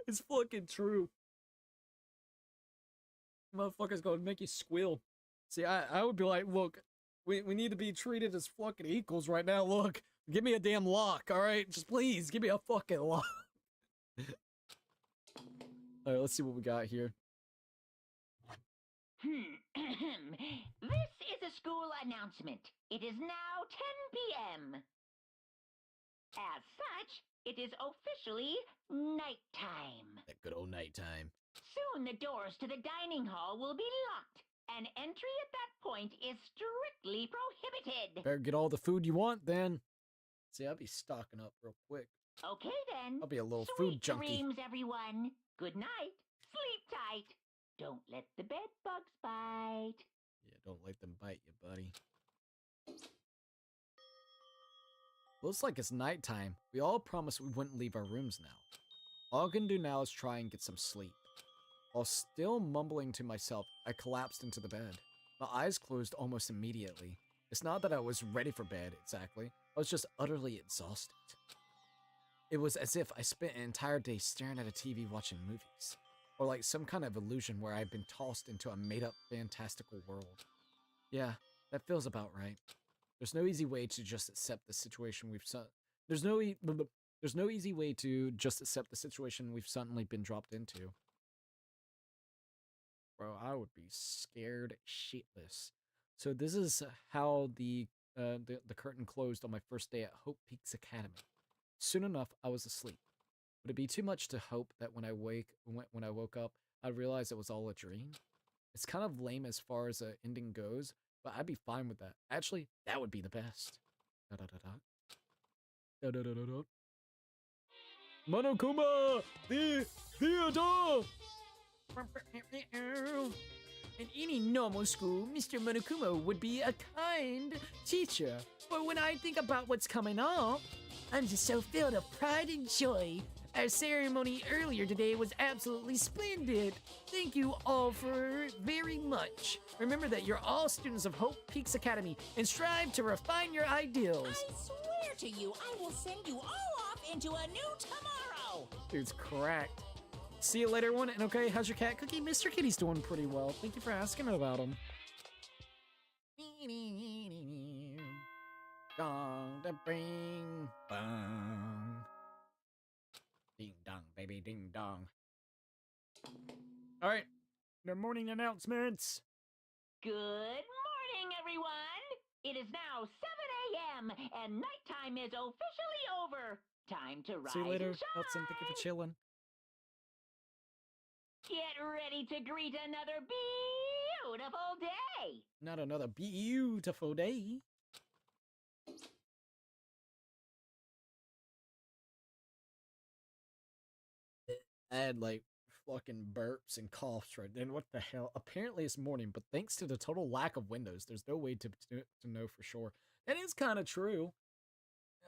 It's fucking true. Motherfucker's gonna make you squeal. See, I would be like, look, we need to be treated as fucking equals right now. Look, give me a damn lock, alright? Just please, give me a fucking lock. Alright, let's see what we got here. This is a school announcement. It is now 10 p.m. As such, it is officially nighttime. That good old nighttime. Soon the doors to the dining hall will be locked, and entry at that point is strictly prohibited. Better get all the food you want, then. See, I'll be stocking up real quick. Okay, then. I'll be a little Sweet food junkie. dreams, everyone. Good night. Sleep tight. Don't let the bed bugs bite. Yeah, don't let them bite you, buddy. Looks like it's nighttime. We all promised we wouldn't leave our rooms now. All I can do now is try and get some sleep. While still mumbling to myself, I collapsed into the bed. My eyes closed almost immediately. It's not that I was ready for bed, exactly. I was just utterly exhausted. It was as if I spent an entire day staring at a TV watching movies. Or like some kind of illusion where I'd been tossed into a made-up fantastical world. Yeah, that feels about right. There's no easy way to just accept the situation There's no easy way to just accept the situation we've suddenly been dropped into. Bro, I would be scared shitless. So this is how the curtain closed on my first day at Hope Peaks Academy. Soon enough, I was asleep. Would it be too much to hope that when I woke up, I'd realize it was all a dream? It's kind of lame as far as the ending goes, but I'd be fine with that. Actually, that would be the best. Da-da-da-da. Da-da-da-da-da. Monokuma, the theater. In any normal school, Mr. Monokuma would be a kind teacher. But when I think about what's coming up, I'm just so filled of pride and joy. Our ceremony earlier today was absolutely splendid. Thank you all for very much. Remember that you're all students of Hope Peaks Academy and strive to refine your ideals. I swear to you, I will send you all off into a new tomorrow. Dude's cracked. See you later, one. And okay, how's your cat, Cookie? Mr. Kitty's doing pretty well. Thank you for asking about him. Dong, da bing, bong. Ding dong, baby, ding dong. All right, the morning announcements. Good morning, everyone. It is now 7 a.m. and nighttime is officially over. Time to rise See you later, and shine. Hudson. Thank you for chilling. Get ready to greet another beautiful day. Not another beautiful day. I had like fucking burps and coughs right then. What the hell? Apparently it's morning, but thanks to the total lack of windows, there's no way to know for sure. That is kind of true.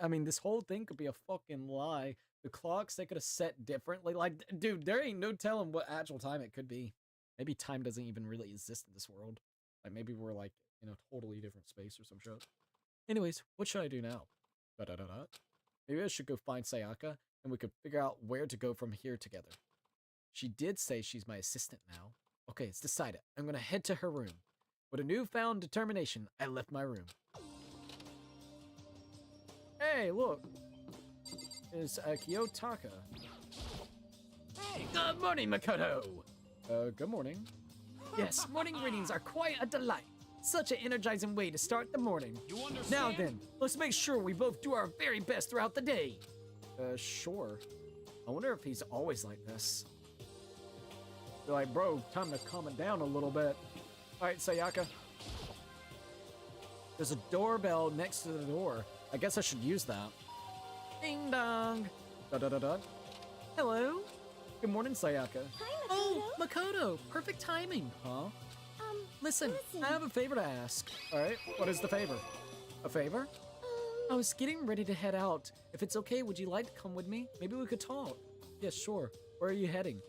I mean, this whole thing could be a fucking lie. The clocks, they could have set differently. Like, dude, there ain't no telling what actual time it could be. Maybe time doesn't even really exist in this world. Like, maybe we're like in a totally different space or some shit. Anyways, what should I do now? Da-da-da-da. Maybe I should go find Sayaka, and we could figure out where to go from here together. She did say she's my assistant now. Okay, it's decided. I'm gonna head to her room. With a newfound determination, I left my room. Hey, look. It's Kiyotaka. Hey, good morning, Makoto. Good morning. Yes, morning readings are quite a delight. Such an energizing way to start the morning. You understand? Now then, let's make sure we both do our very best throughout the day. Sure. I wonder if he's always like this. You're like, bro, time to calm it down a little bit. Alright, Sayaka. There's a doorbell next to the door. I guess I should use that. Ding dong. Da-da-da-da. Hello? Good morning, Sayaka. Hi, Makoto. Oh, Makoto, perfect timing. Huh? Listen, I have a favor to ask. Alright, what is the favor? A favor? I was getting ready to head out. If it's okay, would you like to come with me? Maybe we could talk. Yes, sure. Where are you heading?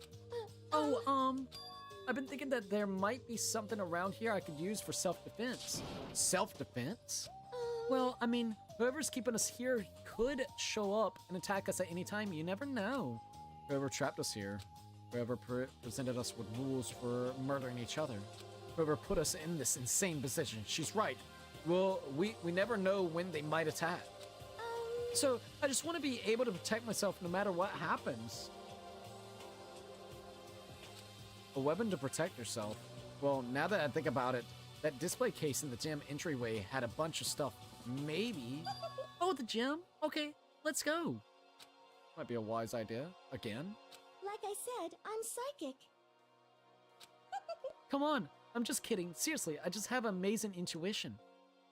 I've been thinking that there might be something around here I could use for self-defense. Self-defense? Well, I mean, whoever's keeping us here could show up and attack us at any time. You never know. Whoever trapped us here. Whoever presented us with rules for murdering each other. Whoever put us in this insane position. She's right. Well, we never know when they might attack. So, I just want to be able to protect myself no matter what happens. A weapon to protect yourself. Well, now that I think about it, that display case in the gym entryway had a bunch of stuff. Maybe. Oh, the gym? Okay, let's go. Might be a wise idea. Again? Like I said, I'm psychic. Come on, I'm just kidding. Seriously, I just have amazing intuition.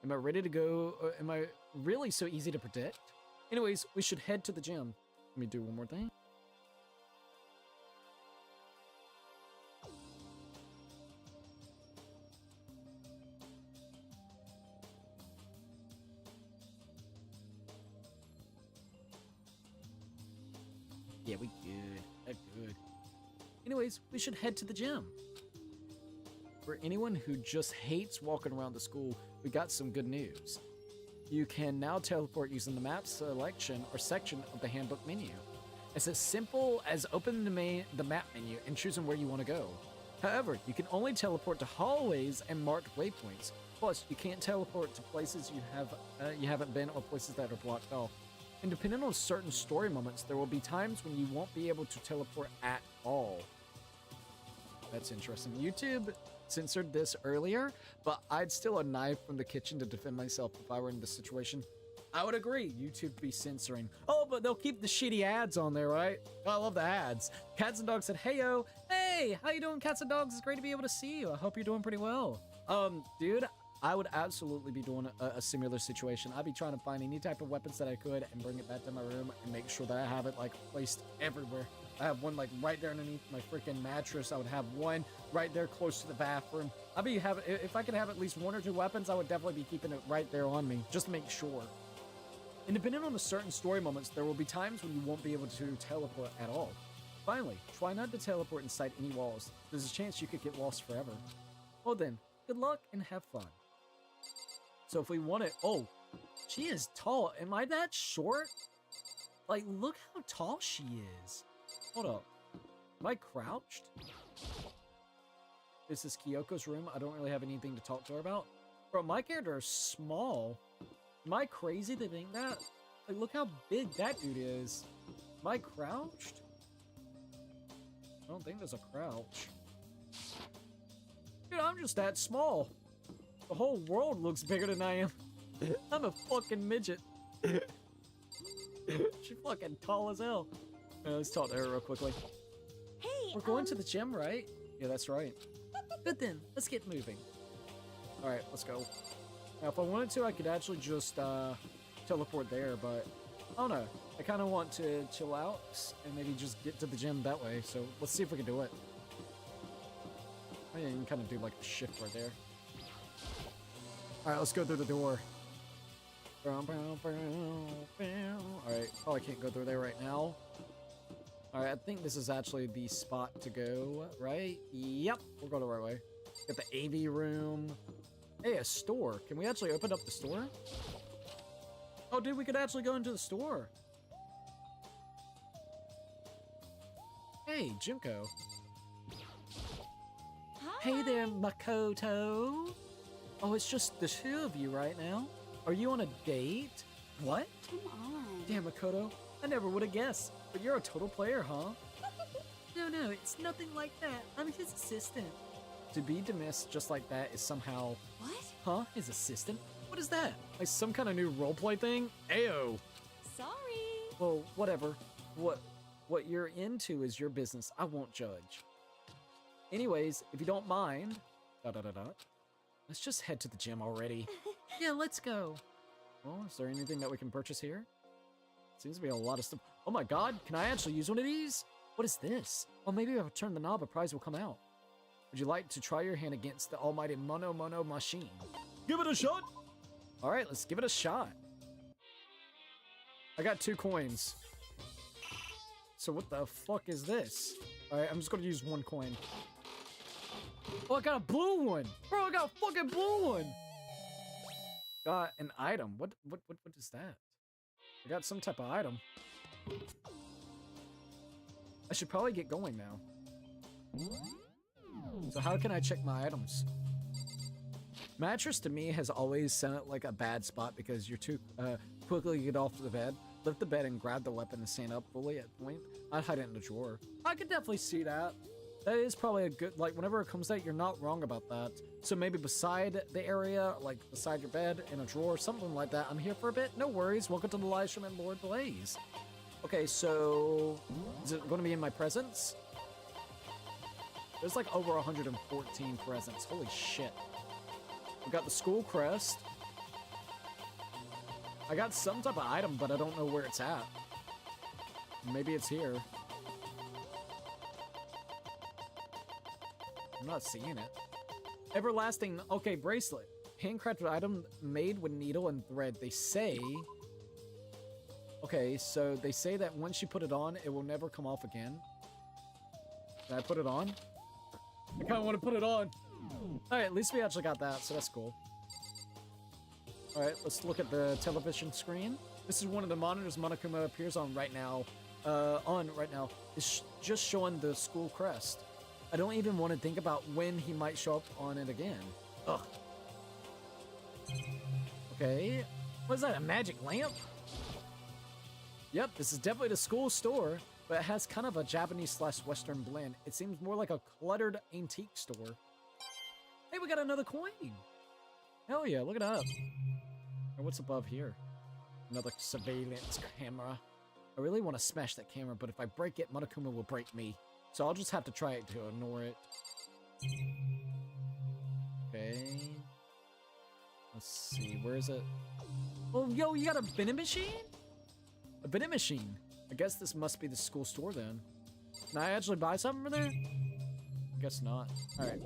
Am I ready to go? Am I really so easy to predict? Anyways, we should head to the gym. Let me do one more thing. Yeah, we good. That's good. Anyways, we should head to the gym. For anyone who just hates walking around the school, we got some good news. You can now teleport using the map selection or section of the handbook menu. It's as simple as opening the map menu and choosing where you want to go. However, you can only teleport to hallways and marked waypoints. Plus, you can't teleport to places you haven't been or places that are blocked off. And depending on certain story moments, there will be times when you won't be able to teleport at all. That's interesting. YouTube censored this earlier, but I'd steal a knife from the kitchen to defend myself if I were in this situation. I would agree, YouTube be censoring. Oh, but they'll keep the shitty ads on there, right? I love the ads. Cats and Dogs said, hey, how you doing, Cats and Dogs? It's great to be able to see you. I hope you're doing pretty well. Dude, I would absolutely be doing a similar situation. I'd be trying to find any type of weapons that I could and bring it back to my room and make sure that I have it like placed everywhere. I have one like right there underneath my freaking mattress. I would have one right there close to the bathroom. If I could have at least 1 or 2 weapons, I would definitely be keeping it right there on me, just to make sure. And depending on the certain story moments, there will be times when you won't be able to teleport at all. Finally, try not to teleport inside any walls. There's a chance you could get lost forever. Well then, good luck and have fun. So if we want it, oh, she is tall. Am I that short? Like, look how tall she is. Hold up. Am I crouched? This is Kyoko's room. I don't really have anything to talk to her about. Bro, my character is small. Am I crazy to think that? Like, look how big that dude is. Am I crouched? I don't think there's a crouch. Dude, I'm just that small. The whole world looks bigger than I am. I'm a fucking midget. She fucking tall as hell. Let's talk to her real quickly. Hey, We're going to the gym, right? Yeah, that's right. Good then, let's get moving. Alright, let's go. Now, if I wanted to, I could actually just teleport there, but I don't know. I kind of want to chill out and maybe just get to the gym that way. So let's see if we can do it. I can kind of do like a shift right there. Alright, let's go through the door. Alright, probably can't go through there right now. Alright, I think this is actually the spot to go, right? Yep, we'll go the right way. Got the AV room. Hey, a store. Can we actually open up the store? Oh, dude, we could actually go into the store. Hey, Junko. Hey there, Makoto. Oh, it's just the 2 of you right now. Are you on a date? What? Come on. Damn, Makoto. I never would have guessed. But you're a total player, huh? No, it's nothing like that. I'm his assistant. To be dismissed just like that is somehow... What? Huh? His assistant? What is that? Like some kind of new roleplay thing? Ayo. Sorry. Well, whatever. What you're into is your business. I won't judge. Anyways, if you don't mind... Let's just head to the gym already. Yeah, let's go. Well, is there anything that we can purchase here? Seems to be a lot of stuff. Oh my god, can I actually use one of these? What is this? Oh, maybe if I turn the knob, a prize will come out. Would you like to try your hand against the almighty Mono machine? Give it a shot! Alright, let's give it a shot. I got 2 coins. So what the fuck is this? Alright, I'm just gonna use 1 coin. Oh, I got a blue one! Bro, I got a fucking blue one! Got an item. What is that? I got some type of item. I should probably get going now. So how can I check my items? Mattress to me has always sounded like a bad spot because you're too quickly get off the bed, lift the bed and grab the weapon and stand up fully at point. I'd hide it in the drawer. I could definitely see that. That is probably a good, like, whenever it comes to that, you're not wrong about that. So maybe beside the area, like beside your bed, in a drawer, something like that. I'm here for a bit. No worries. Welcome to the live stream and Lord Blaze. Okay, so is it going to be in my presents? There's like over 114 presents. Holy shit. We got the school crest. I got some type of item, but I don't know where it's at. Maybe it's here. I'm not seeing it. Everlasting, okay, bracelet. Handcrafted item made with needle and thread. They say... Okay, so they say that once you put it on, it will never come off again. Can I put it on? I kind of want to put it on. Alright, at least we actually got that, so that's cool. Alright, let's look at the television screen. This is one of the monitors Monokuma appears on right now. It's just showing the school crest. I don't even want to think about when he might show up on it again. Ugh. Okay. What is that, a magic lamp? Yep, this is definitely the school store, but it has kind of a Japanese/Western blend. It seems more like a cluttered antique store. Hey, we got another coin! Hell yeah, look at that. And what's above here? Another surveillance camera. I really want to smash that camera, but if I break it, Monokuma will break me. So I'll just have to try it to ignore it. Okay. Let's see, where is it? Oh, yo, you got a vending machine? A vending machine. I guess this must be the school store then. Can I actually buy something from there? Guess not. Alright,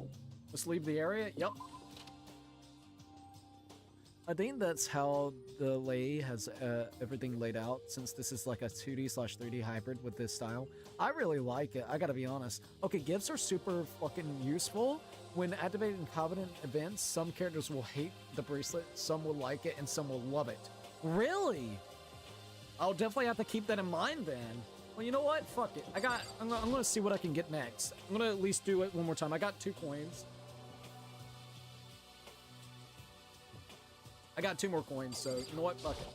let's leave the area. Yep. I think that's how the lay has everything laid out, since this is like a 2D/3D hybrid with this style. I really like it, I gotta be honest. Okay, gifts are super fucking useful. When activated in Covenant events, some characters will hate the bracelet, some will like it, and some will love it. Really? I'll definitely have to keep that in mind then. Well, you know what? Fuck it. I'm gonna see what I can get next. I'm gonna at least do it one more time. I got 2 coins. I got 2 more coins, so you know what? Fuck it.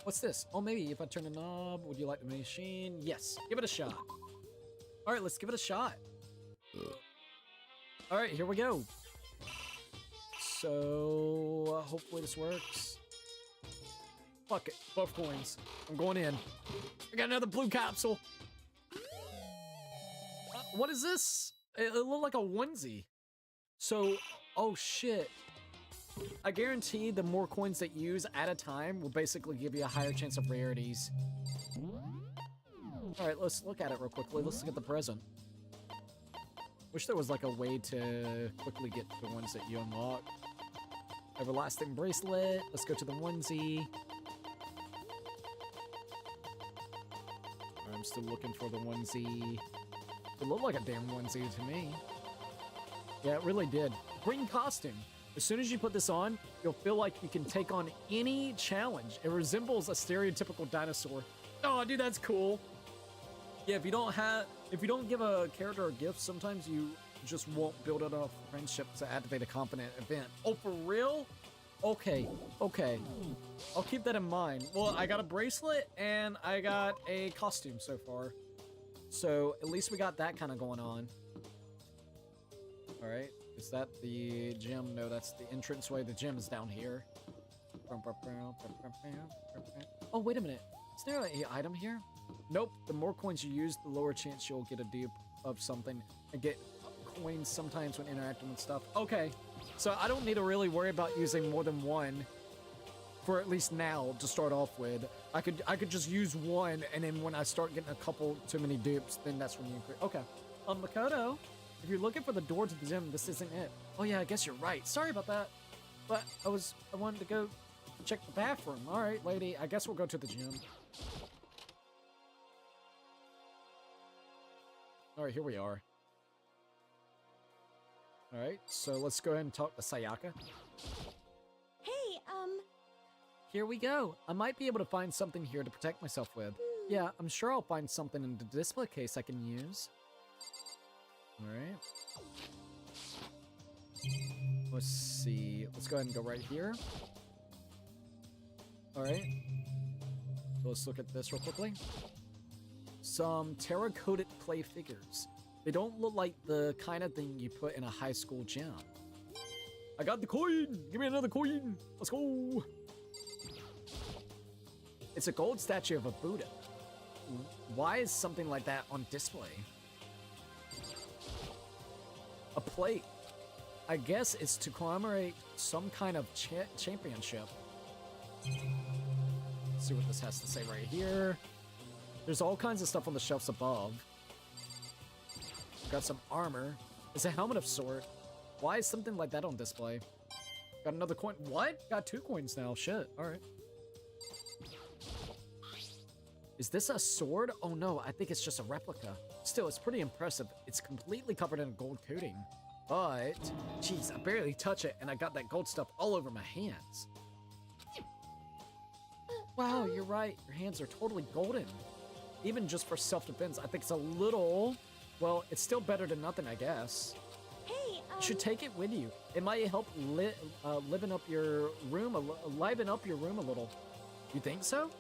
What's this? Oh, maybe if I turn the knob, would you like the machine? Yes. Give it a shot. All right, let's give it a shot. All right, here we go. So hopefully this works. Fuck it. Both coins. I'm going in. I got another blue capsule. What is this? It looked like a onesie. So, oh shit. I guarantee the more coins that you use at a time will basically give you a higher chance of rarities. Alright, let's look at it real quickly. Let's look at the present. Wish there was like a way to quickly get the ones that you unlock. Everlasting bracelet. Let's go to the onesie. I'm still looking for the onesie. It looked like a damn onesie to me. Yeah, it really did. Green costume. As soon as you put this on, you'll feel like you can take on any challenge. It resembles a stereotypical dinosaur. Oh, dude, that's cool. Yeah, if you don't give a character a gift, sometimes you just won't build enough friendship to activate a competent event. Oh, for real? Okay, okay. I'll keep that in mind. Well, I got a bracelet and I got a costume so far. So at least we got that kind of going on. All right. Is that the gym? No, that's the entranceway. The gym is down here. Oh, wait a minute. Is there an item here? Nope. The more coins you use, the lower chance you'll get a dupe of something and get coins sometimes when interacting with stuff. Okay. So I don't need to really worry about using more than one for at least now to start off with. I could just use one, and then when I start getting a couple too many dupes, then that's when you increase. Okay. Makoto. If you're looking for the door to the gym, this isn't it. Oh yeah, I guess you're right. Sorry about that. But I wanted to go check the bathroom. All right, lady. I guess we'll go to the gym. All right, here we are. All right, so let's go ahead and talk to Sayaka. Hey, Here we go. I might be able to find something here to protect myself with. Yeah, I'm sure I'll find something in the display case I can use. Alright. Let's see. Let's go ahead and go right here. Alright. So let's look at this real quickly. Some terracotta clay figures. They don't look like the kind of thing you put in a high school gym. I got the coin! Give me another coin! Let's go! It's a gold statue of a Buddha. Why is something like that on display? A plate. I guess it's to commemorate some kind of championship. Let's see what this has to say right here. There's all kinds of stuff on the shelves above. Got some armor. It's a helmet of sort. Why is something like that on display? Got another coin. What? Got 2 coins now. Shit. Alright. Is this a sword? Oh no, I think it's just a replica. Still, it's pretty impressive. It's completely covered in a gold coating. But, jeez, I barely touch it and I got that gold stuff all over my hands. Wow, you're right. Your hands are totally golden. Even just for self-defense, I think it's a little... Well, it's still better than nothing, I guess. hey, You should take it with you. It might help liven up your room a little. You think so?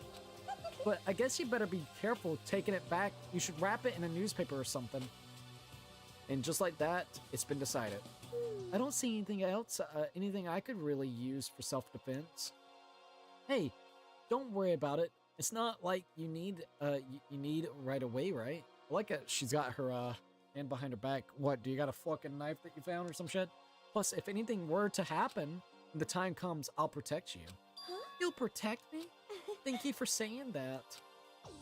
But I guess you better be careful taking it back. You should wrap it in a newspaper or something. And just like that, it's been decided. I don't see anything else, anything I could really use for self-defense. Hey, don't worry about it. It's not like you need right away, right? I like it. She's got her hand behind her back. What, do you got a fucking knife that you found or some shit? Plus, if anything were to happen, When the time comes, I'll protect you. Huh? You'll protect me? Thank you for saying that.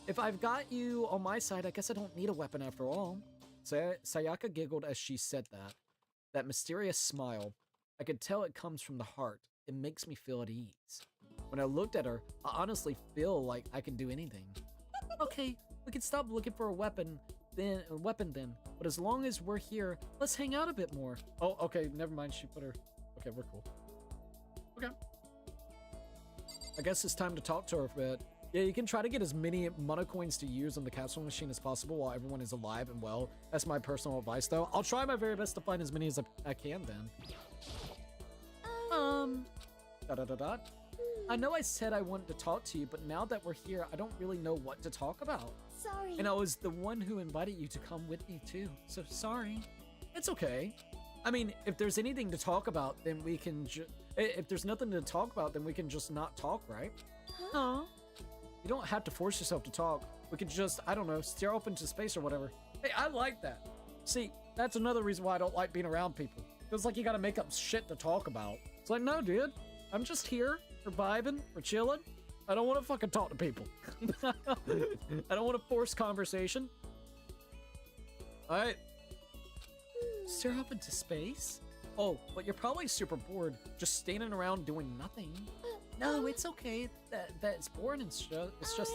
If I've got you on my side, I guess I don't need a weapon after all. Sayaka giggled as she said that. That mysterious smile. I could tell it comes from the heart. It makes me feel at ease. When I looked at her, I honestly feel like I can do anything. Okay, we can stop looking for a weapon then. But as long as we're here, let's hang out a bit more. Oh, okay, never mind. She put her. Okay, we're cool. Okay. I guess it's time to talk to her a bit. Yeah, you can try to get as many monocoins to use on the capsule machine as possible while everyone is alive and well. That's my personal advice, though. I'll try my very best to find as many as I can, then. I know I said I wanted to talk to you, but now that we're here, I don't really know what to talk about. Sorry. And I was the one who invited you to come with me, too. So sorry. It's okay. I mean, if there's anything to talk about, then we can if there's nothing to talk about, then we can just not talk, right? Huh? You don't have to force yourself to talk. We could just, I don't know, stare off into space or whatever. Hey, I like that. See, that's another reason why I don't like being around people. Feels like you gotta make up shit to talk about. It's like, no, dude. I'm just here. We're vibing. We're chilling. I don't want to fucking talk to people. I don't want to force conversation. Alright. Stare up into space? Oh, but you're probably super bored, just standing around doing nothing. No, it's okay. That's boring and stuff. It's just,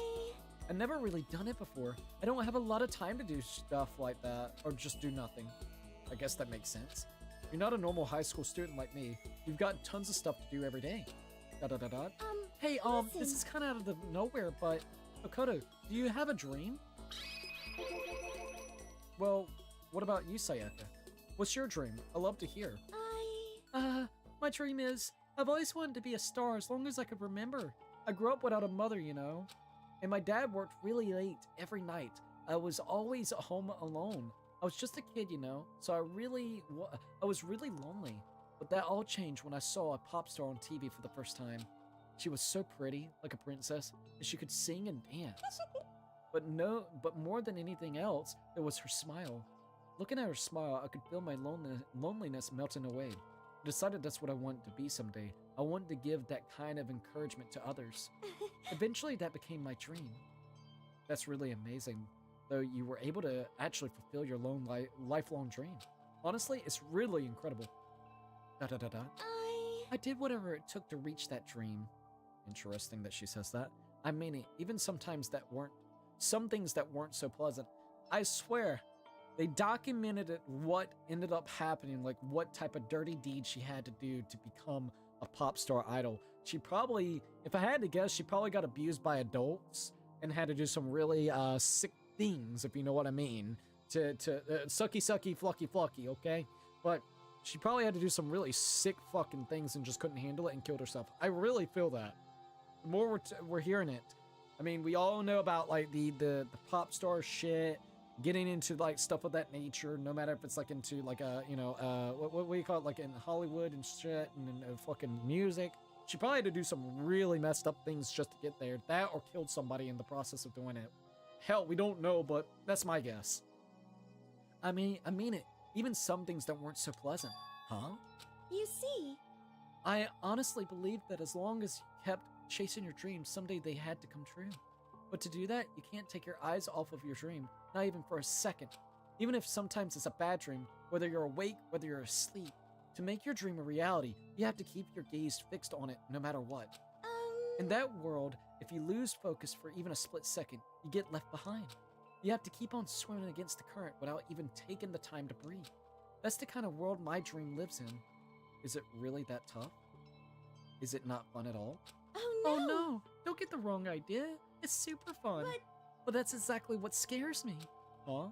I've never really done it before. I don't have a lot of time to do stuff like that, or just do nothing. I guess that makes sense. You're not a normal high school student like me. You've got tons of stuff to do every day. Hey, listen. this is kind of out of the nowhere, but Okoto, do you have a dream? Well, what about you, Sayaka? What's your dream? I'd love to hear. My dream is, I've always wanted to be a star as long as I could remember. I grew up without a mother, you know, and my dad worked really late every night. I was always home alone. I was just a kid, you know, so I was really lonely. But that all changed when I saw a pop star on TV for the first time. She was so pretty, like a princess, and she could sing and dance. But more than anything else, there was her smile. Looking at her smile, I could feel my loneliness melting away. I decided that's what I wanted to be someday. I wanted to give that kind of encouragement to others. Eventually, that became my dream. That's really amazing, though you were able to actually fulfill your lifelong dream. Honestly, it's really incredible. I did whatever it took to reach that dream. Interesting that she says that. I mean it, even some things that weren't so pleasant. I swear, they documented what ended up happening, like what type of dirty deed she had to do to become a pop star idol. She probably, if I had to guess, she probably got abused by adults and had to do some really sick things, if you know what I mean. To sucky, flucky, flucky, okay? But she probably had to do some really sick fucking things and just couldn't handle it and killed herself. I really feel that. The more we're hearing it, I mean, we all know about like the pop star shit, getting into like stuff of that nature, no matter if it's like into like a, you know, what do you call it, like in Hollywood and shit and fucking music. She probably had to do some really messed up things just to get there. That or killed somebody in the process of doing it. Hell, we don't know, but that's my guess. I mean it. Even some things that weren't so pleasant. Huh? You see. I honestly believed that as long as you kept chasing your dreams, someday they had to come true. But to do that, you can't take your eyes off of your dream, not even for a second. Even if sometimes it's a bad dream, whether you're awake, whether you're asleep. To make your dream a reality, you have to keep your gaze fixed on it no matter what. In that world, if you lose focus for even a split second, you get left behind. You have to keep on swimming against the current without even taking the time to breathe. That's the kind of world my dream lives in. Is it really that tough? Is it not fun at all? Oh no! Don't get the wrong idea. It's super fun. But that's exactly what scares me. Huh?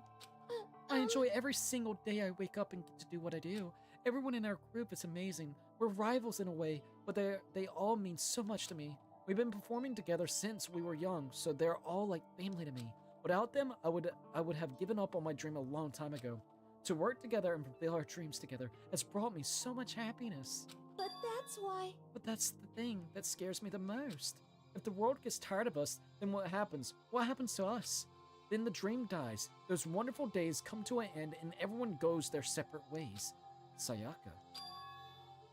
I enjoy every single day I wake up and get to do what I do. Everyone in our group is amazing. We're rivals in a way, but they all mean so much to me. We've been performing together since we were young, so they're all like family to me. Without them, I would have given up on my dream a long time ago. To work together and fulfill our dreams together has brought me so much happiness. But that's why. But that's the thing that scares me the most. If the world gets tired of us, then what happens? What happens to us? Then the dream dies. Those wonderful days come to an end and everyone goes their separate ways. Sayaka.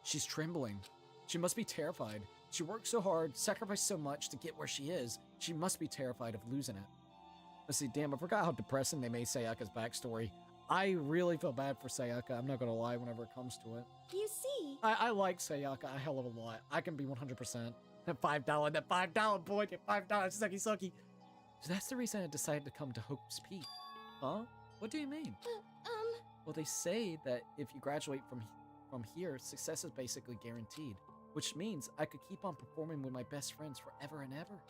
She's trembling. She must be terrified. She worked so hard, sacrificed so much to get where she is. She must be terrified of losing it. Let's see, damn, I forgot how depressing they made Sayaka's backstory. I really feel bad for Sayaka, I'm not gonna lie, whenever it comes to it. You see, I like Sayaka a hell of a lot. I can be 100%. That $5 boy, get $5, sucky. So that's the reason I decided to come to Hope's Peak. Huh? What do you mean? Well, they say that if you graduate from here, success is basically guaranteed, which means I could keep on performing with my best friends forever and ever.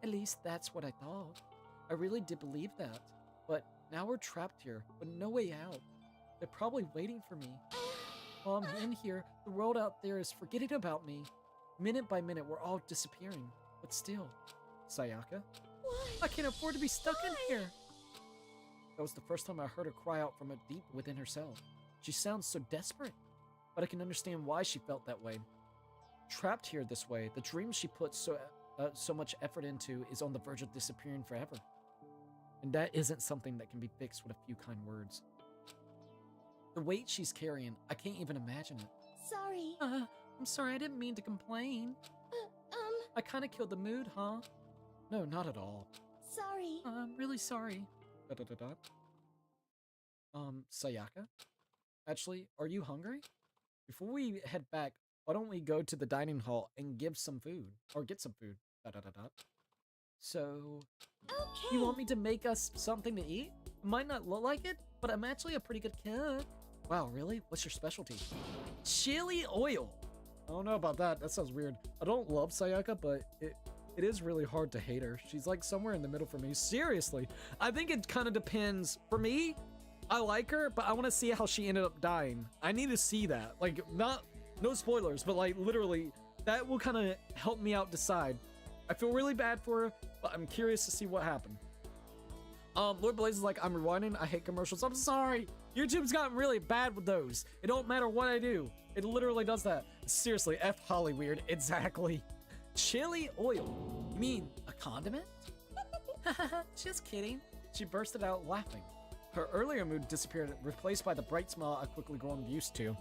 At least that's what I thought. I really did believe that, but now we're trapped here with no way out. They're probably waiting for me. While I'm in here, the world out there is forgetting about me. Minute by minute, we're all disappearing, but still. Sayaka? why? I can't afford to be stuck in here. That was the first time I heard her cry out from deep within herself. She sounds so desperate, but I can understand why she felt that way. Trapped here this way, the dream she put so much effort into is on the verge of disappearing forever. And that isn't something that can be fixed with a few kind words. The weight she's carrying, I can't even imagine it. Sorry. I'm sorry, I didn't mean to complain. I kind of killed the mood, huh? No, not at all. Sorry. I'm really sorry. Sayaka? Actually, are you hungry? Before we head back, why don't we go to the dining hall and give some food? Or get some food. So, Okay. you want me to make us something to eat? It might not look like it, but I'm actually a pretty good cook. Wow, really? What's your specialty? Chili oil. I don't know about that. That sounds weird. I don't love Sayaka, but it is really hard to hate her. She's like somewhere in the middle for me. Seriously. I think it kind of depends. For me, I like her, but I want to see how she ended up dying. I need to see that. Like, no spoilers, but like literally, that will kind of help me out decide. I feel really bad for her, but I'm curious to see what happened. Lord Blaze is like, I'm rewinding. I hate commercials. I'm sorry. YouTube's gotten really bad with those. It don't matter what I do. It literally does that. Seriously, F Hollyweird. Exactly. Chili oil. You mean a condiment? Just kidding. She bursted out laughing. Her earlier mood disappeared, replaced by the bright smile I've quickly grown used to.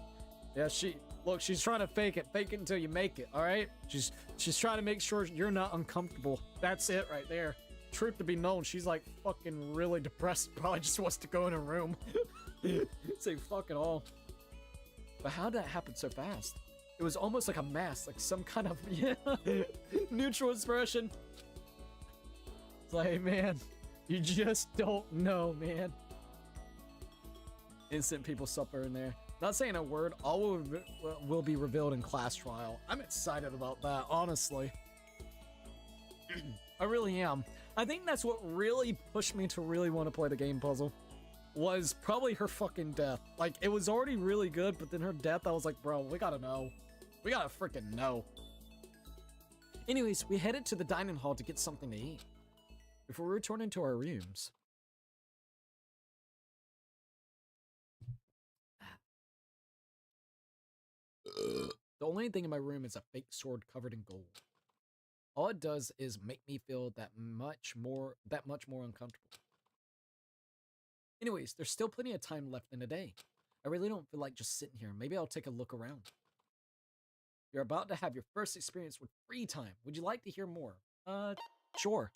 Yeah, she's trying to fake it until you make it, all right? She's trying to make sure you're not uncomfortable. That's it right there. Truth to be known, she's like fucking really depressed. Probably just wants to go in a room. Say fuck it all. But how'd that happen so fast? It was almost like a mask, like some kind of neutral expression. It's like, man, you just don't know, man. Instant people suffer in there. Not saying a word, all will be revealed in class trial. I'm excited about that, honestly. I really am. I think that's what really pushed me to really want to play the game puzzle. Was probably her fucking death. Like, it was already really good, but then her death, I was like, bro, we gotta know. We gotta freaking know. Anyways, we headed to the dining hall to get something to eat. Before returning to our rooms. The only thing in my room is a fake sword covered in gold. All it does is make me feel that much more uncomfortable. Anyways, there's still plenty of time left in the day. I really don't feel like just sitting here. Maybe I'll take a look around. You're about to have your first experience with free time. Would you like to hear more? Sure.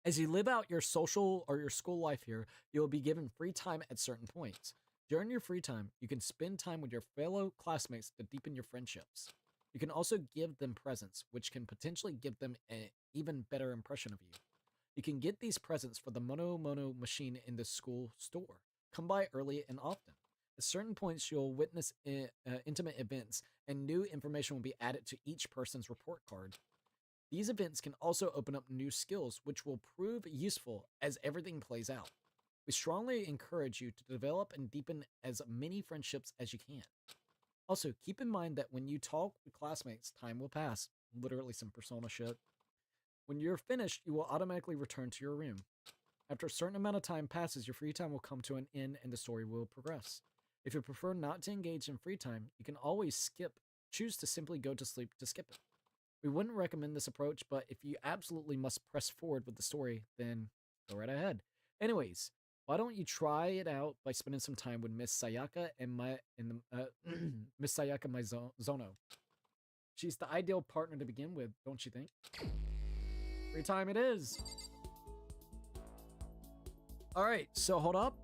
As you live out your social or your school life here, you will be given free time at certain points. During your free time, you can spend time with your fellow classmates to deepen your friendships. You can also give them presents, which can potentially give them an even better impression of you. You can get these presents for the Mono machine in the school store. Come by early and often. At certain points, you'll witness intimate events, and new information will be added to each person's report card. These events can also open up new skills, which will prove useful as everything plays out. We strongly encourage you to develop and deepen as many friendships as you can. Also, keep in mind that when you talk with classmates, time will pass. Literally some Persona shit. When you're finished, you will automatically return to your room. After a certain amount of time passes, your free time will come to an end and the story will progress. If you prefer not to engage in free time, you can always choose to simply go to sleep to skip it. We wouldn't recommend this approach, but if you absolutely must press forward with the story, then go right ahead. Anyways, Why don't you try it out by spending some time with Miss Sayaka Miss Sayaka Maizono? She's the ideal partner to begin with, don't you think? Free time it is. All right, so hold up.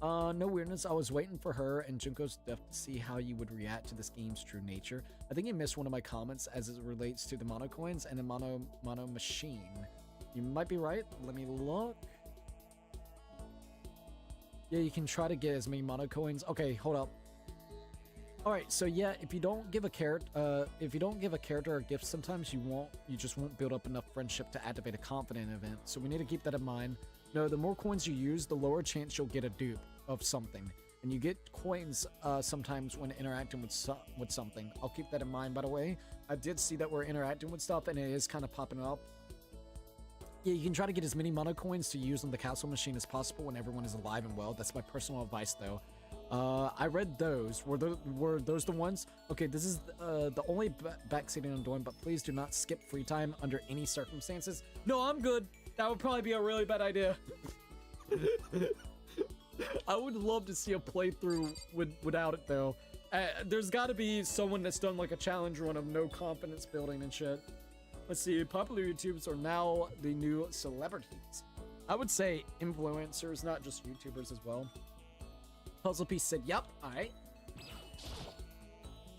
No weirdness. I was waiting for her and Junko's death to see how you would react to this game's true nature. I think you missed one of my comments as it relates to the mono coins and the mono machine. You might be right. Let me look. Yeah, you can try to get as many mono coins. Okay, hold up. All right, so yeah, if you don't give a character a gift, sometimes you just won't build up enough friendship to activate a confident event. So we need to keep that in mind. No, the more coins you use, the lower chance you'll get a dupe of something. And you get coins sometimes when interacting with something. I'll keep that in mind, by the way. I did see that we're interacting with stuff, and it is kind of popping up. Yeah, you can try to get as many mono coins to use on the castle machine as possible when everyone is alive and well. That's my personal advice, though. I read those. Were those the ones? Okay, this is the only backseating I'm doing, but please do not skip free time under any circumstances. No, I'm good. That would probably be a really bad idea. I would love to see a playthrough without it, though. There's got to be someone that's done like a challenge run of no confidence building and shit. Let's see, popular YouTubers are now the new celebrities. I would say influencers, not just YouTubers as well. Puzzle Piece said, yep, alright.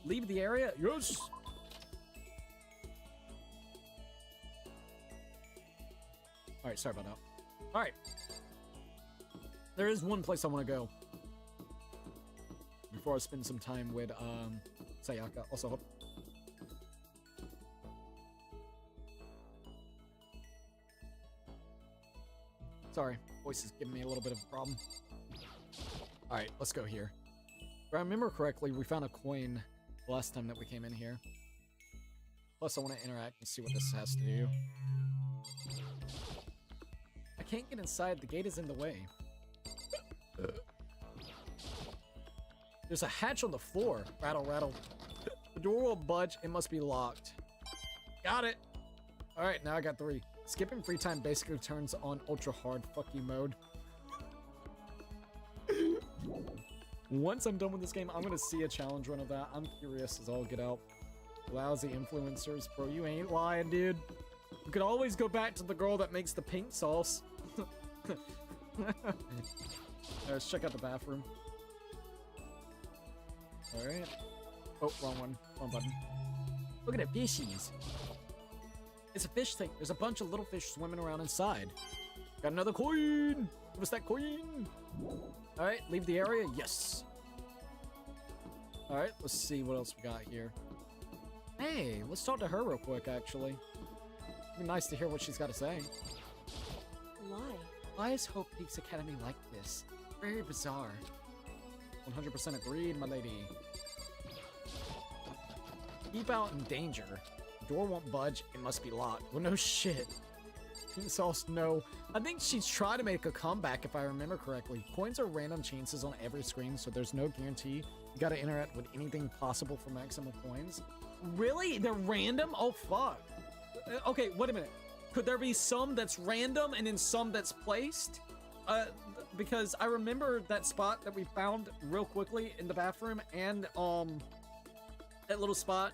Leave the area? Yes! Alright, sorry about that. Alright. There is one place I want to go. Before I spend some time with, Sayaka. Also, sorry, voice is giving me a little bit of a problem. Alright, let's go here. If I remember correctly, we found a coin the last time that we came in here. Plus, I want to interact and see what this has to do. I can't get inside. The gate is in the way. There's a hatch on the floor. Rattle, rattle. The door will budge. It must be locked. Got it. Alright, now I got 3. Skipping free time basically turns on ultra hard fuck you mode. Once I'm done with this game, I'm gonna see a challenge run of that. I'm curious as all get out. Lousy influencers, bro. You ain't lying, dude. You could always go back to the girl that makes the pink sauce. Let's check out the bathroom. Alright. Oh, wrong one. Wrong button. Look at the fishies. It's a fish tank. There's a bunch of little fish swimming around inside. Got another coin. Give us that coin. Alright, leave the area. Yes. Alright, let's see what else we got here. Hey, let's talk to her real quick, actually. It'd be nice to hear what she's got to say. Why? Why is Hope Peaks Academy like this? Very bizarre. 100% agreed, my lady. Keep out in danger. The door won't budge. It must be locked. Well, no shit. Pink sauce, no. I think she's trying to make a comeback, if I remember correctly. Coins are random chances on every screen, so there's no guarantee. You gotta interact with anything possible for maximum coins. Really? They're random? Oh, fuck. Okay, wait a minute. Could there be some that's random and then some that's placed? Because I remember that spot that we found real quickly in the bathroom and, that little spot,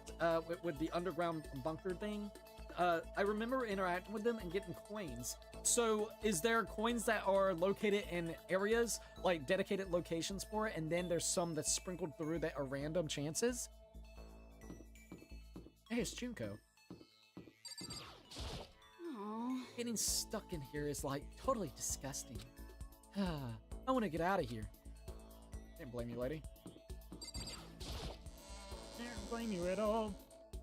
with the underground bunker thing. I remember interacting with them and getting coins. So, is there coins that are located in areas, like dedicated locations for it, and then there's some that's sprinkled through that are random chances? Hey, it's Junko. Aww. Getting stuck in here is, like, totally disgusting. I want to get out of here. Can't blame you, lady. Can't blame you at all.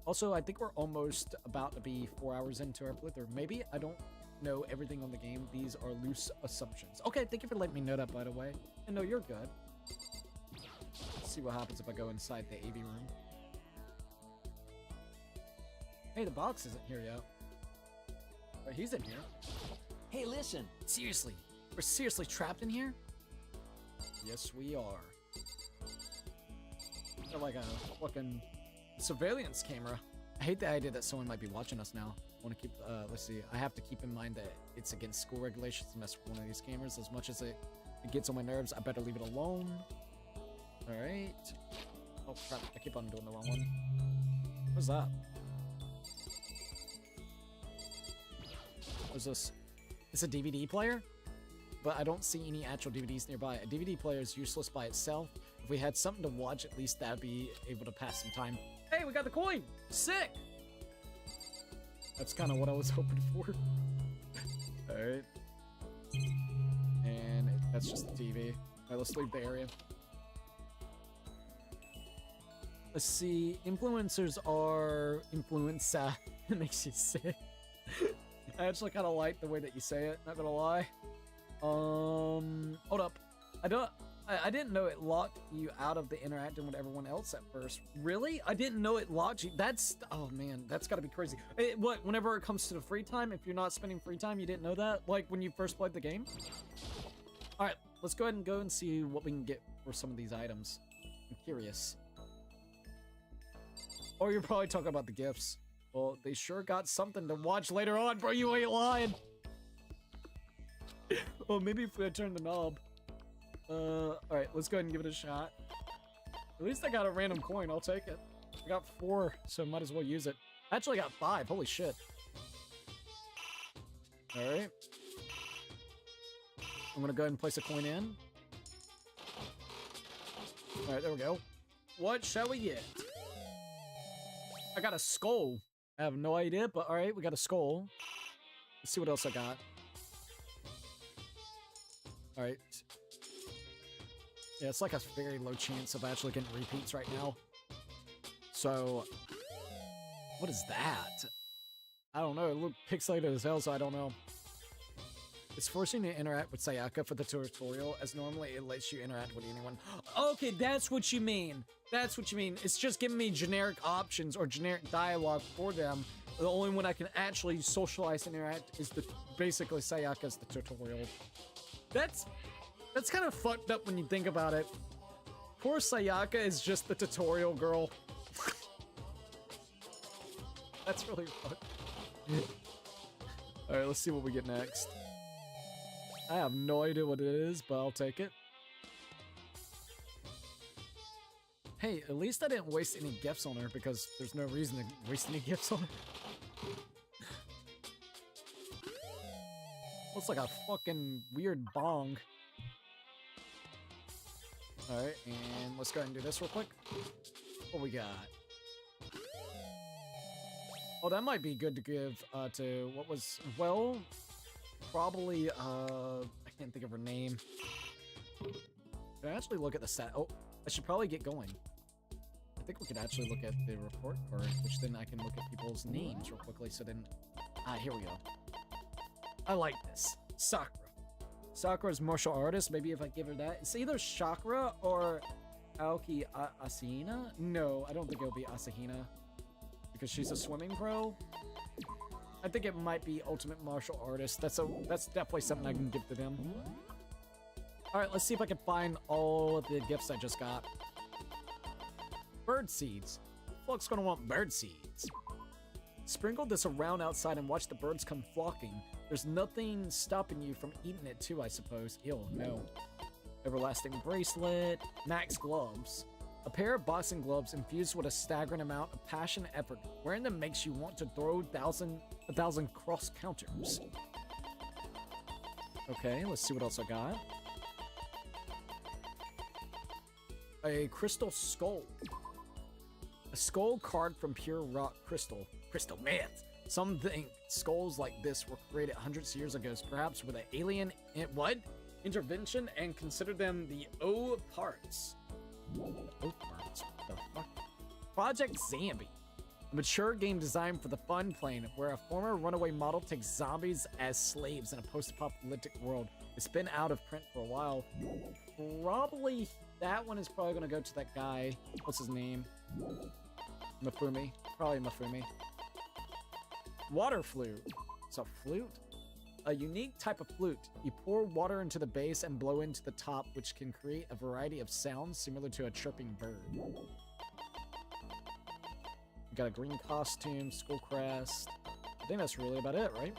Also, I think we're almost about to be 4 hours into our playthrough. Maybe I don't know everything on the game. These are loose assumptions. Okay, thank you for letting me know that, by the way. And no, you're good. Let's see what happens if I go inside the AV room. Hey, the box isn't here yet. But he's in here. Hey, listen. Seriously, we're seriously trapped in here? Yes, we are. Got like a fucking surveillance camera I hate the idea that someone might be watching us now. I want to keep, let's see. I have to keep in mind that it's against school regulations to mess with one of these gamers. As much as it gets on my nerves, I better leave it alone. All right. Oh crap, I keep on doing the wrong one. What's that? What's this? It's a DVD player? But I don't see any actual DVDs nearby. A DVD player is useless by itself. If we had something to watch, at least that'd be able to pass some time. Hey, we got the coin! Sick! That's kind of what I was hoping for. Alright. And that's just the TV. Alright, let's leave the area. Let's see. Influencers are... Influenza. It makes you sick. I actually kind of like the way that you say it, not gonna lie. Hold up. I didn't know it locked you out of the interacting with everyone else at first. Really? I didn't know it locked you. That's, oh man, that's gotta be crazy. What, whenever it comes to the free time, if you're not spending free time, you didn't know that? Like when you first played the game? Alright, let's go ahead and go and see what we can get for some of these items. I'm curious. Or you're probably talking about the gifts. Well, they sure got something to watch later on, bro. You ain't lying. Oh, maybe if I turn the knob. Alright, let's go ahead and give it a shot. At least I got a random coin, I'll take it. I got 4, so might as well use it. I actually got 5, holy shit. Alright. I'm gonna go ahead and place a coin in. Alright, there we go. What shall we get? I got a skull. I have no idea, but alright, we got a skull. Let's see what else I got. Alright. Yeah, it's like a very low chance of actually getting repeats right now. So, what is that? I don't know, it looked pixelated as hell, so I don't know. It's forcing you to interact with Sayaka for the tutorial, as normally it lets you interact with anyone. Okay, that's what you mean. That's what you mean. It's just giving me generic options or generic dialogue for them. The only one I can actually socialize and interact is basically Sayaka's the tutorial. That's kind of fucked up when you think about it. Poor Sayaka is just the tutorial girl. That's really fucked. Alright, let's see what we get next. I have no idea what it is, but I'll take it. Hey, at least I didn't waste any gifts on her because there's no reason to waste any gifts on her. Looks like a fucking weird bong. Alright, and let's go ahead and do this real quick. What we got? Oh, that might be good to give to what was, well, probably, I can't think of her name. Can I actually look at the stat? Oh, I should probably get going. I think we could actually look at the report card, which then I can look at people's names real quickly, so then... Ah, here we go. I like this. Sakura. Sakura's martial artist, maybe if I give her that. It's either Chakra or Aoki Asahina? No, I don't think it'll be Asahina. Because she's a swimming pro. I think it might be Ultimate Martial Artist. That's definitely something I can give to them. Alright, let's see if I can find all of the gifts I just got. Bird seeds. Who the fuck's gonna want bird seeds? Sprinkle this around outside and watch the birds come flocking. There's nothing stopping you from eating it too, I suppose. Ew, no. Everlasting bracelet. Max gloves. A pair of boxing gloves infused with a staggering amount of passion and effort. Wearing them makes you want to throw a thousand cross counters. Okay, let's see what else I got. A crystal skull. A skull carved from pure rock crystal. Crystal myth. Some think skulls like this were created hundreds of years ago, perhaps with an alien intervention, and consider them the O parts. O parts? What the fuck? Project Zambi. A mature game designed for the fun plane, where a former runaway model takes zombies as slaves in a post-apocalyptic world. It's been out of print for a while. Probably that one is probably going to go to that guy. What's his name? Mifumi. Probably Mifumi. Water flute. It's a flute? A unique type of flute. You pour water into the base and blow into the top, which can create a variety of sounds similar to a chirping bird. We got a green costume, school crest. I think that's really about it, right?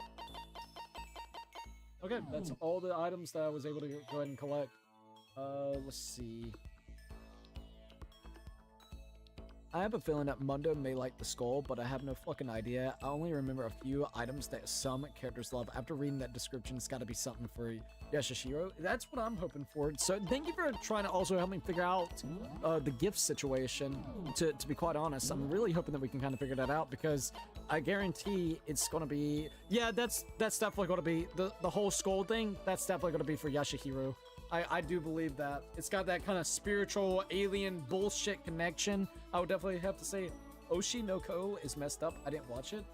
Okay, that's all the items that I was able to go ahead and collect. Let's see. I have a feeling that Mundo may like the skull, but I have no fucking idea. I only remember a few items that some characters love. After reading that description, it's got to be something for Yashishiro. That's what I'm hoping for. So thank you for trying to also help me figure out the gift situation. To be quite honest, I'm really hoping that we can kind of figure that out, because I guarantee it's going to be... Yeah, that's definitely going to be... The whole skull thing, that's definitely going to be for Yashihiro. I do believe that. It's got that kind of spiritual alien bullshit connection. I would definitely have to say Oshi no Ko is messed up. I didn't watch it.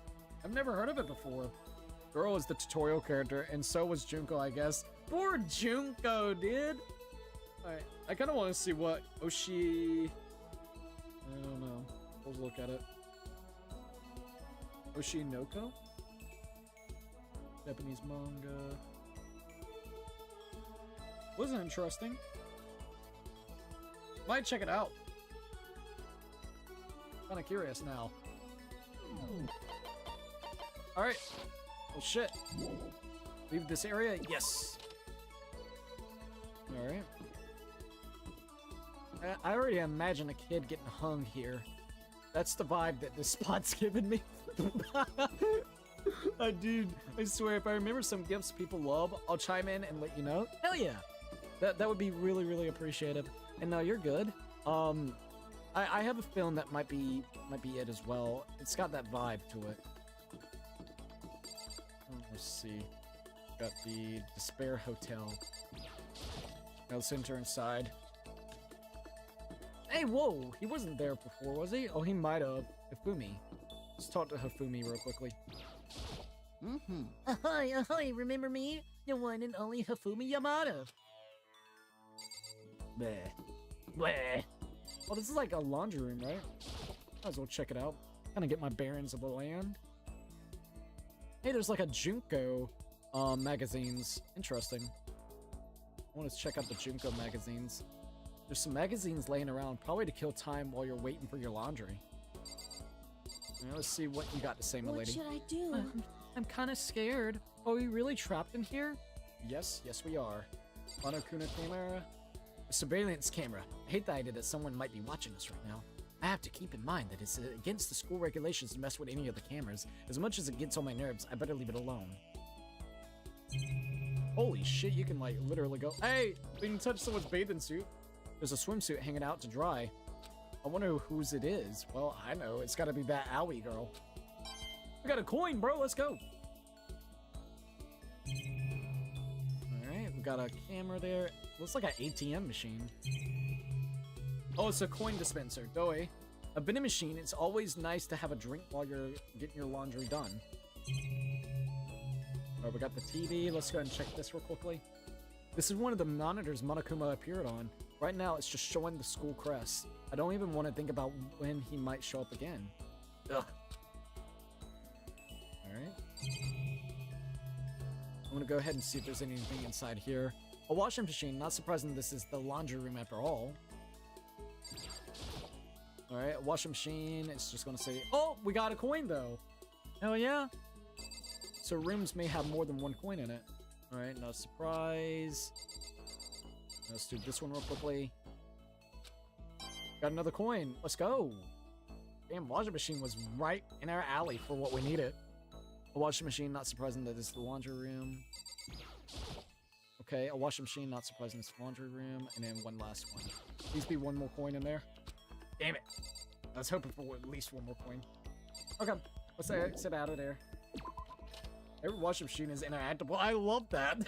I've never heard of it before. Girl is the tutorial character, and so was Junko, I guess. Poor Junko, dude. Alright, I kind of want to see what Oshi... I don't know. Let's look at it. Oshi no Ko? Japanese manga... Wasn't interesting. Might check it out. Kinda curious now. Alright. Oh shit. Leave this area? Yes. Alright. I already imagine a kid getting hung here. That's the vibe that this spot's giving me. Dude, I swear, if I remember some gifts people love, I'll chime in and let you know. Hell yeah! That would be really, really appreciative. And no, you're good. I have a feeling that might be it as well. It's got that vibe to it. Let's see. Got the Despair Hotel. Now let's enter inside. Hey, whoa! He wasn't there before, was he? Oh, he might have. Hifumi. Let's talk to Hifumi real quickly. Ahoy, ahoy, remember me? The one and only Hifumi Yamada. Bleh. Bleh. Oh, this is like a laundry room, right? Might as well check it out. Kind of get my bearings of the land. Hey, there's like a Junko magazines. Interesting. I want to check out the Junko magazines. There's some magazines laying around, probably to kill time while you're waiting for your laundry. Now, let's see what you got to say, my lady. What should I do? I'm kind of scared. Are we really trapped in here? Yes, we are. Monokuma camera. A surveillance camera. I hate the idea that someone might be watching us right now. I have to keep in mind that it's against the school regulations to mess with any of the cameras. As much as it gets on my nerves, I better leave it alone. Holy shit, you can like literally go, hey, you can touch someone's bathing suit. There's a swimsuit hanging out to dry. I wonder whose it is. Well, I know, it's gotta be that Aoi girl. We got a coin, bro, let's go. Alright, we got a camera there. Looks like an ATM machine. Oh, it's a coin dispenser, doy. A vending machine, it's always nice to have a drink while you're getting your laundry done. Alright, we got the TV. Let's go ahead and check this real quickly. This is one of the monitors Monokuma appeared on. Right now, it's just showing the school crest. I don't even want to think about when he might show up again. Ugh. Alright. I'm gonna go ahead and see if there's anything inside here. A washing machine. Not surprising this is the laundry room after all. Alright, a washing machine. It's just gonna say, oh, we got a coin though. Hell yeah. So rooms may have more than one coin in it. Alright, no surprise. Let's do this one real quickly. Got another coin. Let's go. Damn, washing machine was right in our alley for what we needed. A washing machine, not surprising that it's the laundry room. Okay, a washing machine, not surprising it's the laundry room. And then one last one. Please be one more coin in there. Damn it. I was hoping for at least one more coin. Okay, let's sit out of there. Every washing machine is interactable. I love that.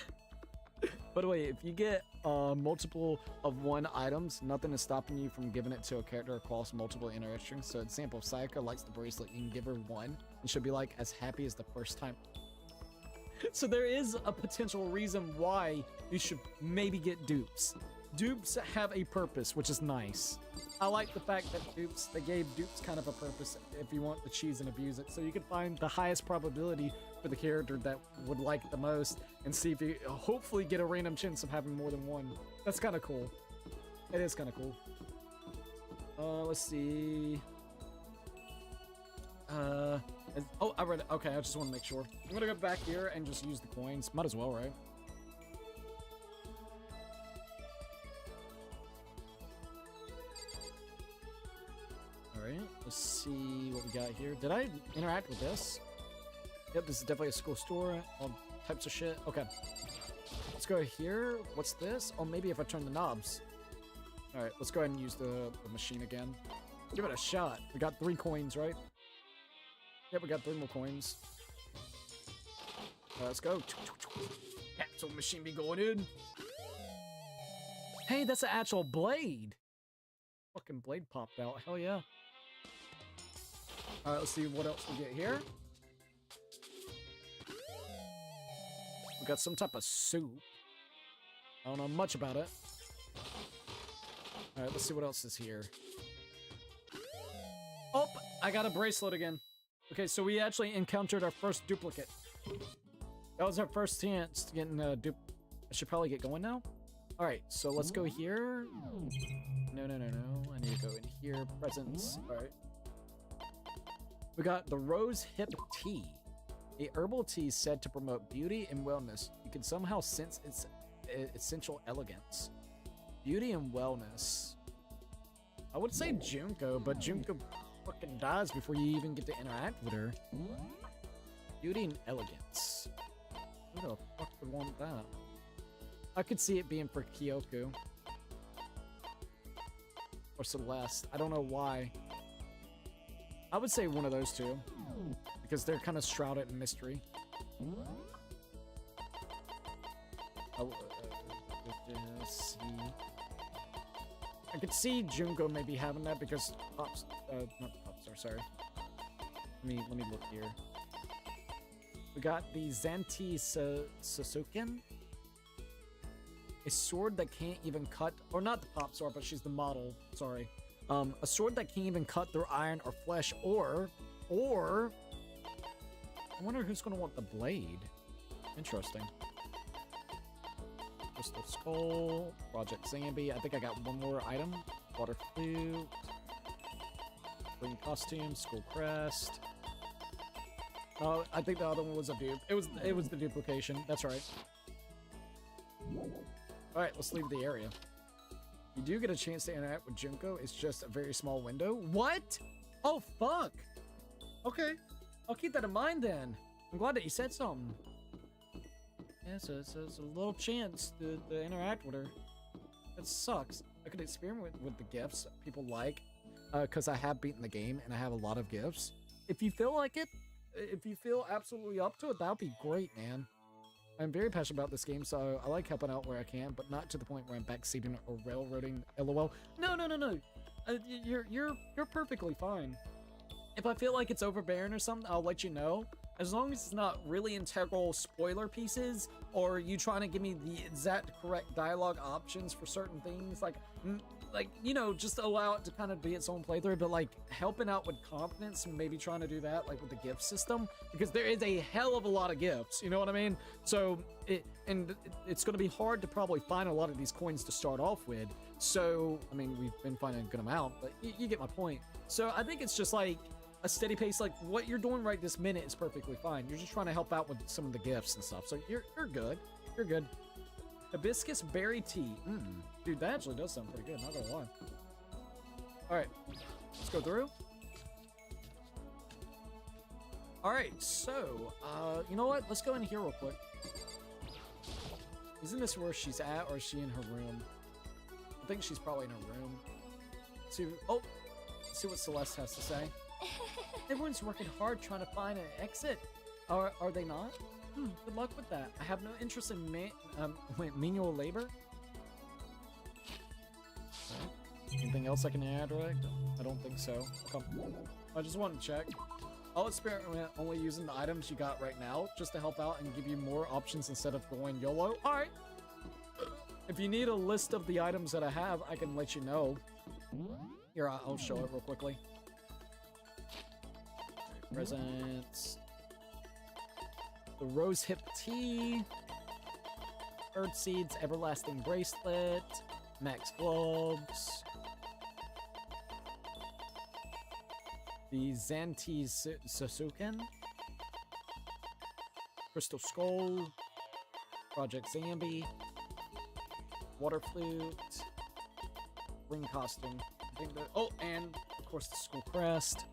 By the way, if you get multiple of one items, nothing is stopping you from giving it to a character across multiple interactions. So example, if Sayaka likes the bracelet, you can give her one, and she'll be like as happy as the first time. So there is a potential reason why you should maybe get dupes. Dupes have a purpose, which is nice. I like the fact that they gave dupes kind of a purpose if you want to cheese and abuse it. So you can find the highest probability for the character that would like it the most and see if you hopefully get a random chance of having more than one. That's kind of cool. It is kind of cool. Let's see. Oh, I read it. Okay, I just want to make sure. I'm gonna go back here and just use the coins. Might as well, right? Alright, let's see what we got here. Did I interact with this? Yep, this is definitely a school store. All types of shit. Okay. Let's go here. What's this? Oh, maybe if I turn the knobs. Alright, let's go ahead and use the machine again. Give it a shot. We got 3 coins, right? Yep, we got 3 more coins. Let's go. Actual machine be going in. Hey, that's an actual blade. Fucking blade popped out. Hell yeah. Alright, let's see what else we get here. We got some type of soup. I don't know much about it. Alright, let's see what else is here. Oh, I got a bracelet again. Okay, so we actually encountered our first duplicate. That was our first chance to get in a I should probably get going now. Alright, so let's go here. No. I need to go in here. Presents. Alright. We got the Rose Hip Tea. A herbal tea said to promote beauty and wellness. You can somehow sense its essential elegance. Beauty and wellness. I would say Junko, but Junko fucking dies before you even get to interact with her. Beauty and elegance. Who the fuck would want that? I could see it being for Kyoko. Or Celeste. I don't know why. I would say one of those two. Because they're kind of shrouded in mystery. Let's see. I could see Junko maybe having that because Pops, not Popstar, sorry. Let me look here. We got the Zanti Sasuken. A sword that can't even cut, or not the pop sword, but she's the model, sorry. A sword that can't even cut through iron or flesh, or, I wonder who's gonna want the blade. Interesting. Crystal Skull, Project Zambi. I think I got one more item. Water flute. Green costume, School crest. Oh, I think the other one was a dupe. It was the duplication. That's right. Alright, let's leave the area. You do get a chance to interact with Junko. It's just a very small window. What? Oh, fuck. Okay. I'll keep that in mind then. I'm glad that you said something. Yeah, so it's a little chance to interact with her. That sucks. I could experiment with the gifts people like, because I have beaten the game and I have a lot of gifts. If you feel like it, if you feel absolutely up to it, that would be great, man. I'm very passionate about this game, so I like helping out where I can, but not to the point where I'm backseating or railroading. LOL. No. You're perfectly fine. If I feel like it's overbearing or something, I'll let you know. As long as it's not really integral spoiler pieces, or you trying to give me the exact correct dialogue options for certain things, like, you know, just allow it to kind of be its own playthrough, but like helping out with confidence and maybe trying to do that like with the gift system, because there is a hell of a lot of gifts, you know what I mean? So it's going to be hard to probably find a lot of these coins to start off with. So, I mean, we've been finding a good amount, but you get my point. So I think it's just like a steady pace, like what you're doing right this minute is perfectly fine. You're just trying to help out with some of the gifts and stuff. So you're good. You're good. Hibiscus berry tea. Dude, that actually does sound pretty good, not gonna lie. Alright, let's go through. Alright, so, you know what? Let's go in here real quick. Isn't this where she's at, or is she in her room? I think she's probably in her room. Let's see what Celeste has to say. Everyone's working hard trying to find an exit. Are they not? Good luck with that. I have no interest in manual labor. Anything else I can add, right? I don't think so. Okay. I just want to check. I'll experiment only using the items you got right now, just to help out and give you more options instead of going YOLO. Alright. If you need a list of the items that I have, I can let you know. Here, I'll show it real quickly. Presents. The Rose Hip Tea. Earth Seeds Everlasting Bracelet. Max Gloves. The Zanti Susuken, Crystal Skull, Project Zambi, Water Flute, Ring Costume. I think that, oh, and of course the school crest.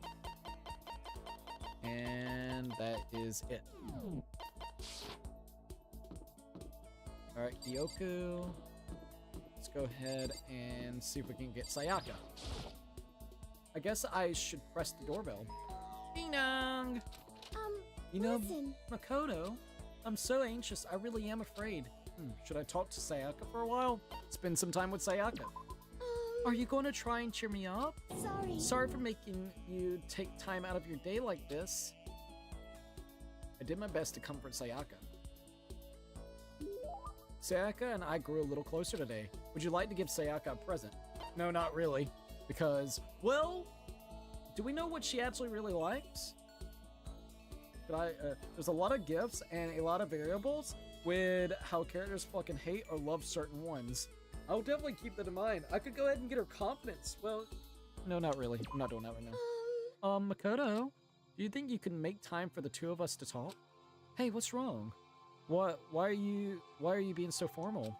And that is it. Alright, Kyoku. Let's go ahead and see if we can get Sayaka. I guess I should press the doorbell. Ding dong! You know, listen. Makoto, I'm so anxious. I really am afraid. Should I talk to Sayaka for a while? Spend some time with Sayaka. Are you going to try and cheer me up? Sorry. Sorry for making you take time out of your day like this. I did my best to comfort Sayaka. Sayaka and I grew a little closer today. Would you like to give Sayaka a present? No, not really. Because, well, do we know what she actually really likes? There's a lot of gifts and a lot of variables with how characters fucking hate or love certain ones. I'll definitely keep that in mind. I could go ahead and get her confidence. Well, no, not really. I'm not doing that right now. Makoto, do you think you can make time for the two of us to talk? Hey, what's wrong? Why are you being so formal?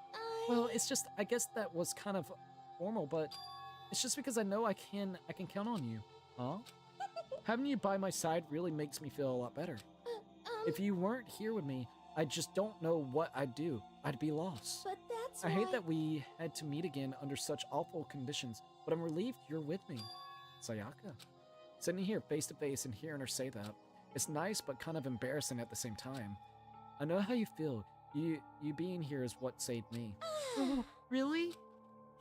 Well, it's just, I guess that was kind of formal, but it's just because I know I can count on you. Huh? Having you by my side really makes me feel a lot better. If you weren't here with me, I just don't know what I'd do. I'd be lost. But that's I hate that we had to meet again under such awful conditions, but I'm relieved you're with me. Sayaka. Sitting here face to face and hearing her say that. It's nice, but kind of embarrassing at the same time. I know how you feel. You being here is what saved me. Oh, really?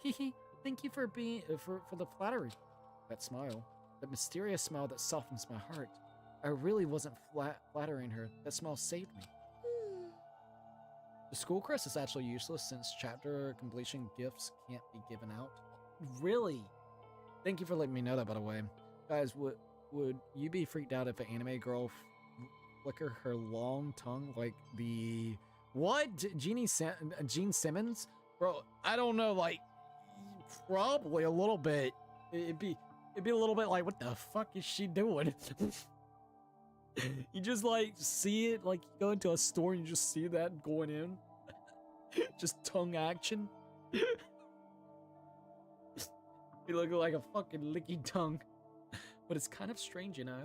Hehe. Thank you for being for the flattery. That smile. That mysterious smile that softens my heart. I really wasn't flattering her. That smile saved me. The school crest is actually useless since chapter completion gifts can't be given out. Really? Thank you for letting me know that, by the way. Guys, would you be freaked out if an anime girl flicker her long tongue like the... What? Gene Simmons? Bro, I don't know, like... Probably a little bit. It'd be a little bit like, what the fuck is she doing? You just like see it, like you go into a store and you just see that going in. Just tongue action. You look like a fucking licky tongue. But it's kind of strange, you know?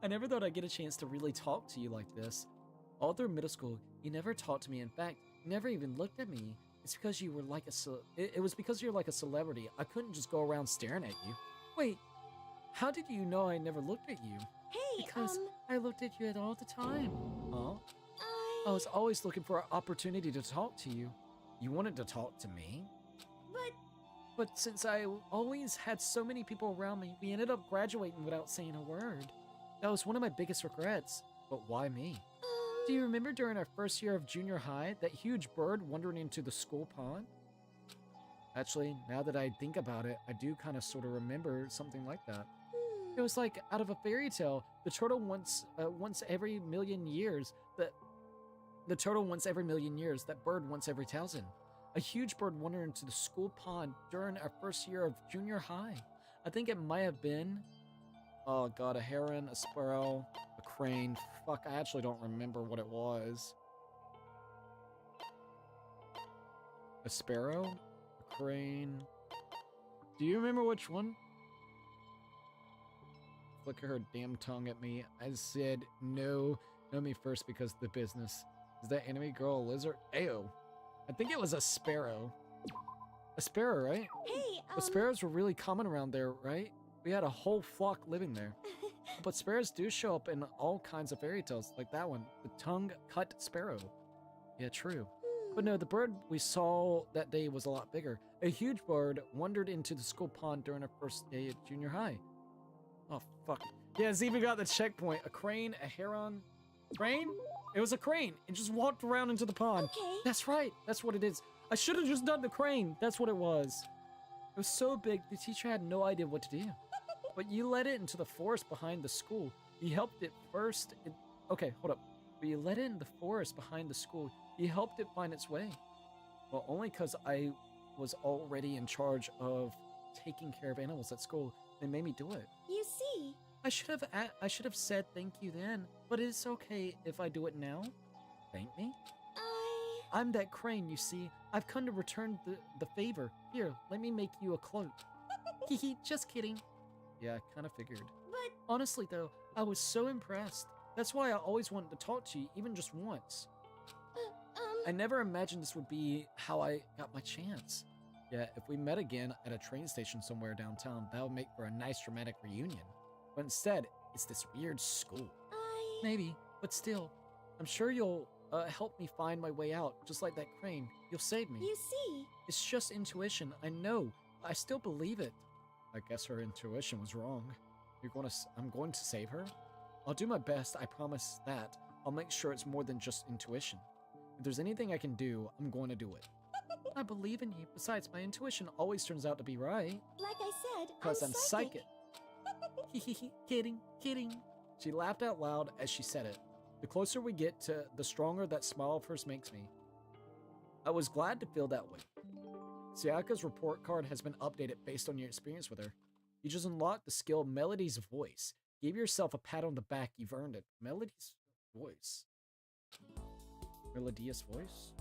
I never thought I'd get a chance to really talk to you like this. All through middle school, you never talked to me. In fact, you never even looked at me. It's because you were like it was because you're like a celebrity. I couldn't just go around staring at you. Wait, how did you know I never looked at you? Hey, Because I looked at you all the time. Huh? I was always looking for an opportunity to talk to you. You wanted to talk to me? But since I always had so many people around me, we ended up graduating without saying a word. That was one of my biggest regrets. But why me? Do you remember during our first year of junior high, that huge bird wandering into the school pond? Actually, now that I think about it, I do kind of sort of remember something like that. It was like out of a fairy tale. The turtle once every million years. The turtle once every million years. That bird once every 1,000. A huge bird wandered into the school pond during our first year of junior high. I think it might have been, oh god, a heron, a sparrow, a crane. Fuck, I actually don't remember what it was. A sparrow, a crane. Do you remember which one? Flicker her damn tongue at me. I said, no, know me first because of the business. Is that enemy girl a lizard? Ayo. I think it was a sparrow. A sparrow, right? Hey, But sparrows were really common around there, right? We had a whole flock living there. But sparrows do show up in all kinds of fairy tales, like that one. The tongue-cut sparrow. Yeah, true. But no, the bird we saw that day was a lot bigger. A huge bird wandered into the school pond during our first day at junior high. Oh, fuck. Yeah, it's even got the checkpoint. A crane, a heron. Crane? It was a crane. It just walked around into the pond. Okay. That's right. That's what it is. I should have just done the crane. That's what it was. It was so big, the teacher had no idea what to do. But you led it into the forest behind the school. You helped it first. Okay, hold up. But you led it in the forest behind the school. You helped it find its way. Well, only because I was already in charge of taking care of animals at school. They made me do it. You see. I should have said thank you then, but it's okay if I do it now. Thank me? I'm that crane, you see. I've come to return the favor. Here, let me make you a cloak. Hehe, just kidding. Yeah, I kind of figured. But Honestly though, I was so impressed. That's why I always wanted to talk to you, even just once. I never imagined this would be how I got my chance. Yeah, if we met again at a train station somewhere downtown, that would make for a nice dramatic reunion. But instead, it's this weird school. Maybe, but still, I'm sure you'll help me find my way out, just like that crane. You'll save me. You see, It's just intuition, I know. I still believe it. I guess her intuition was wrong. I'm going to save her? I'll do my best, I promise that. I'll make sure it's more than just intuition. If there's anything I can do, I'm going to do it. I believe in you. Besides, my intuition always turns out to be right. like I said, Because I'm psychic. psychic. Kidding, kidding. She laughed out loud as she said it. The closer we get to, the stronger that smile of hers makes me. I was glad to feel that way. Sayaka's report card has been updated based on your experience with her. You just unlocked the skill Melody's Voice. Give yourself a pat on the back, you've earned it. Melody's Voice. Melodious Voice?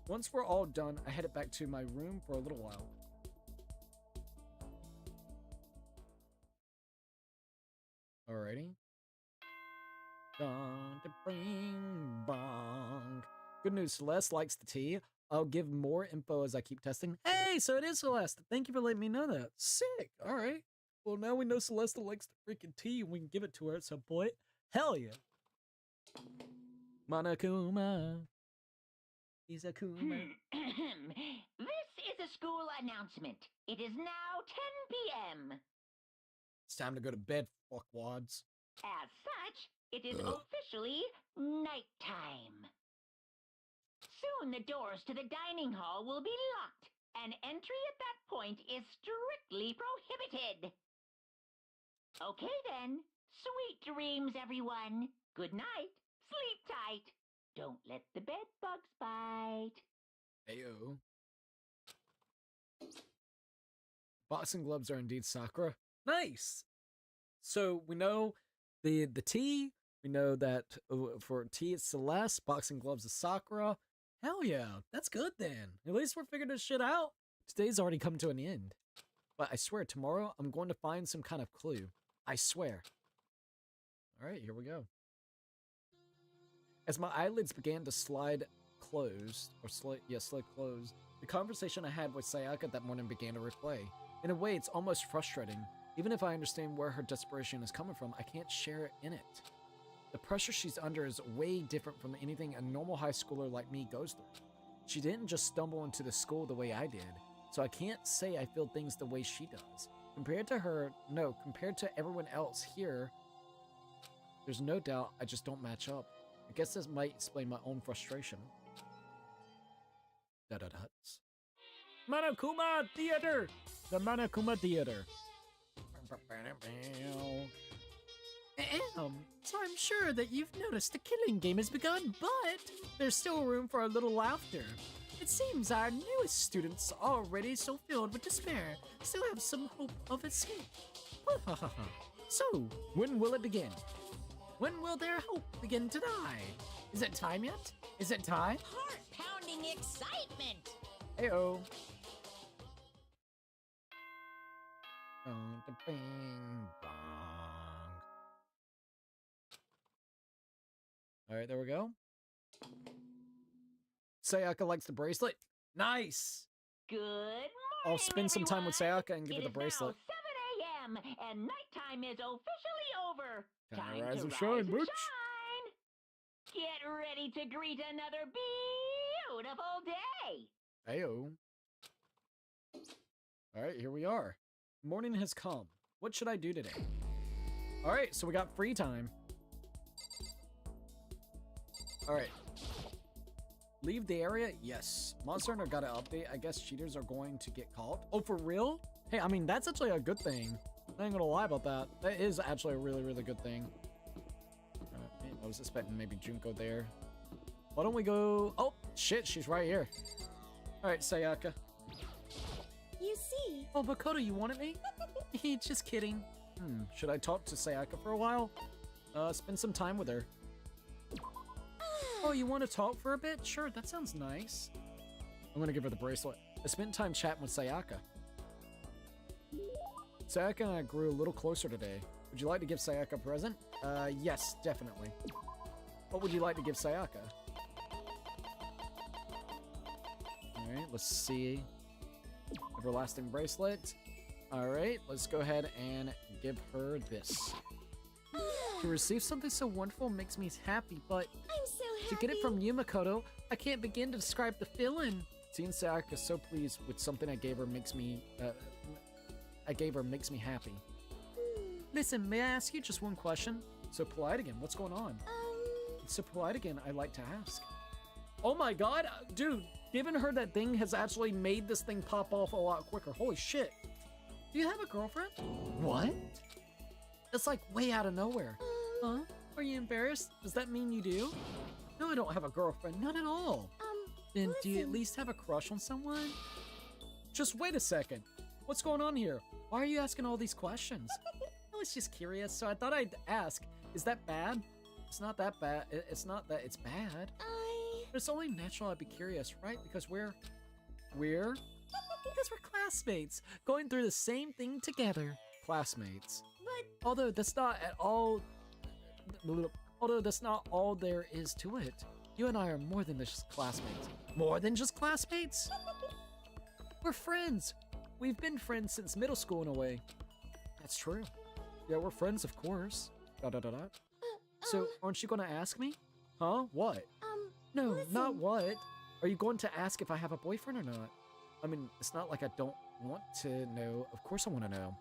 Once we're all done, I headed back to my room for a little while. Alrighty. Dun, da, bing, bong. Good news, Celeste likes the tea. I'll give more info as I keep testing. Hey, so it is Celeste. Thank you for letting me know that. Sick. Alright. Well, now we know Celeste likes the freaking tea and we can give it to her at some point. Hell yeah. Monokuma. He's a Kuma. This is a school announcement. It is now 10 p.m. It's time to go to bed, fuckwads. As such, it is officially nighttime. Soon the doors to the dining hall will be locked, and entry at that point is strictly prohibited. Okay then, sweet dreams, everyone. Good night. Sleep tight. Don't let the bed bugs bite. Ayo. Boxing gloves are indeed Sakura. Nice! So we know the tea. We know that for tea it's Celeste. Boxing gloves is Sakura. Hell yeah, that's good then. At least we're figuring this shit out. Today's already come to an end. But I swear, tomorrow I'm going to find some kind of clue. I swear. Alright, here we go. As my eyelids began to slide closed, slide closed, the conversation I had with Sayaka that morning began to replay. In a way, it's almost frustrating. Even if I understand where her desperation is coming from, I can't share in it. The pressure she's under is way different from anything a normal high schooler like me goes through. She didn't just stumble into the school the way I did, so I can't say I feel things the way she does. Compared to everyone else here, there's no doubt I just don't match up. I guess this might explain my own frustration. Da-da-da-huts. Monokuma Theater! The Monokuma Theater. So I'm sure that you've noticed the killing game has begun, but there's still room for a little laughter. It seems our newest students, already so filled with despair, still have some hope of escape. So, when will it begin? When will their hope begin to die? Is it time yet? Is it time? Heart-pounding excitement! Heyo. Bing bong. Alright, there we go. Sayaka likes the bracelet. Nice! Good morning, I'll spend some time with everyone. Sayaka and give her the It bracelet. is now 7 a.m. and nighttime is officially over. Time to Time rise to and rise shine, and bitch. shine. Get ready to greet another beautiful day. Heyo. Alright, here we are. Morning has come. What should I do today? Alright, so we got free time. Alright. Leave the area? Yes. Monster Hunter got an update. I guess cheaters are going to get caught. Oh, for real? Hey, I mean, that's actually a good thing. I ain't gonna lie about that. That is actually a really, really good thing. I was expecting maybe Junko there. Why don't we go... Oh, shit, she's right here. Alright, Sayaka. You see, Oh, Makoto, you wanted me? Just kidding. Should I talk to Sayaka for a while? Spend some time with her. Oh, you want to talk for a bit? Sure, that sounds nice. I'm gonna give her the bracelet. I spent time chatting with Sayaka. Sayaka and I grew a little closer today. Would you like to give Sayaka a present? Yes, definitely. What would you like to give Sayaka? Alright, let's see. Everlasting bracelet. Alright, let's go ahead and give her this. To receive something so wonderful makes me happy, but I'm so happy. to get it from you, Makoto, I can't begin to describe the feeling. Seeing Sayaka so pleased with something I gave her makes me happy. Listen, may I ask you just one question? So polite again, what's going on? It's so polite again, I'd like to ask. Oh my god, dude, giving her that thing has actually made this thing pop off a lot quicker. Holy shit. Do you have a girlfriend? What? It's like way out of nowhere. Huh? Are you embarrassed? Does that mean you do? No, I don't have a girlfriend, not at all. Then do you at least have a crush on someone? Just wait a second. What's going on here? Why are you asking all these questions? I was just curious, so I thought I'd ask. Is that bad? It's not that bad. It's not that it's bad. But it's only natural I'd be curious, right? Because we're because we're classmates, going through the same thing together. Classmates. But although that's not all there is to it. You and I are more than just classmates. More than just classmates? We're friends. We've been friends since middle school in a way. That's true. Yeah, we're friends, of course. So, aren't you gonna ask me? Huh? What? No, listen. not what. Are you going to ask if I have a boyfriend or not? I mean, it's not like I don't want to know. Of course I want to know.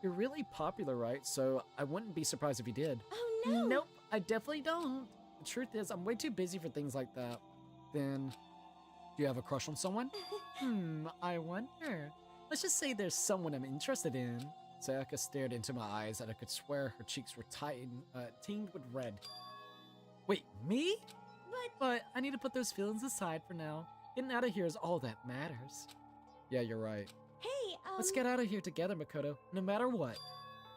You're really popular, right? So I wouldn't be surprised if you did. Oh no. Nope, I definitely don't. The truth is, I'm way too busy for things like that. Then, do you have a crush on someone? I wonder. Let's just say there's someone I'm interested in. Sayaka stared into my eyes and I could swear her cheeks were tinged with red. Wait, me? But I need to put those feelings aside for now. Getting out of here is all that matters. Yeah, you're right. Hey, Let's get out of here together, Makoto, no matter what.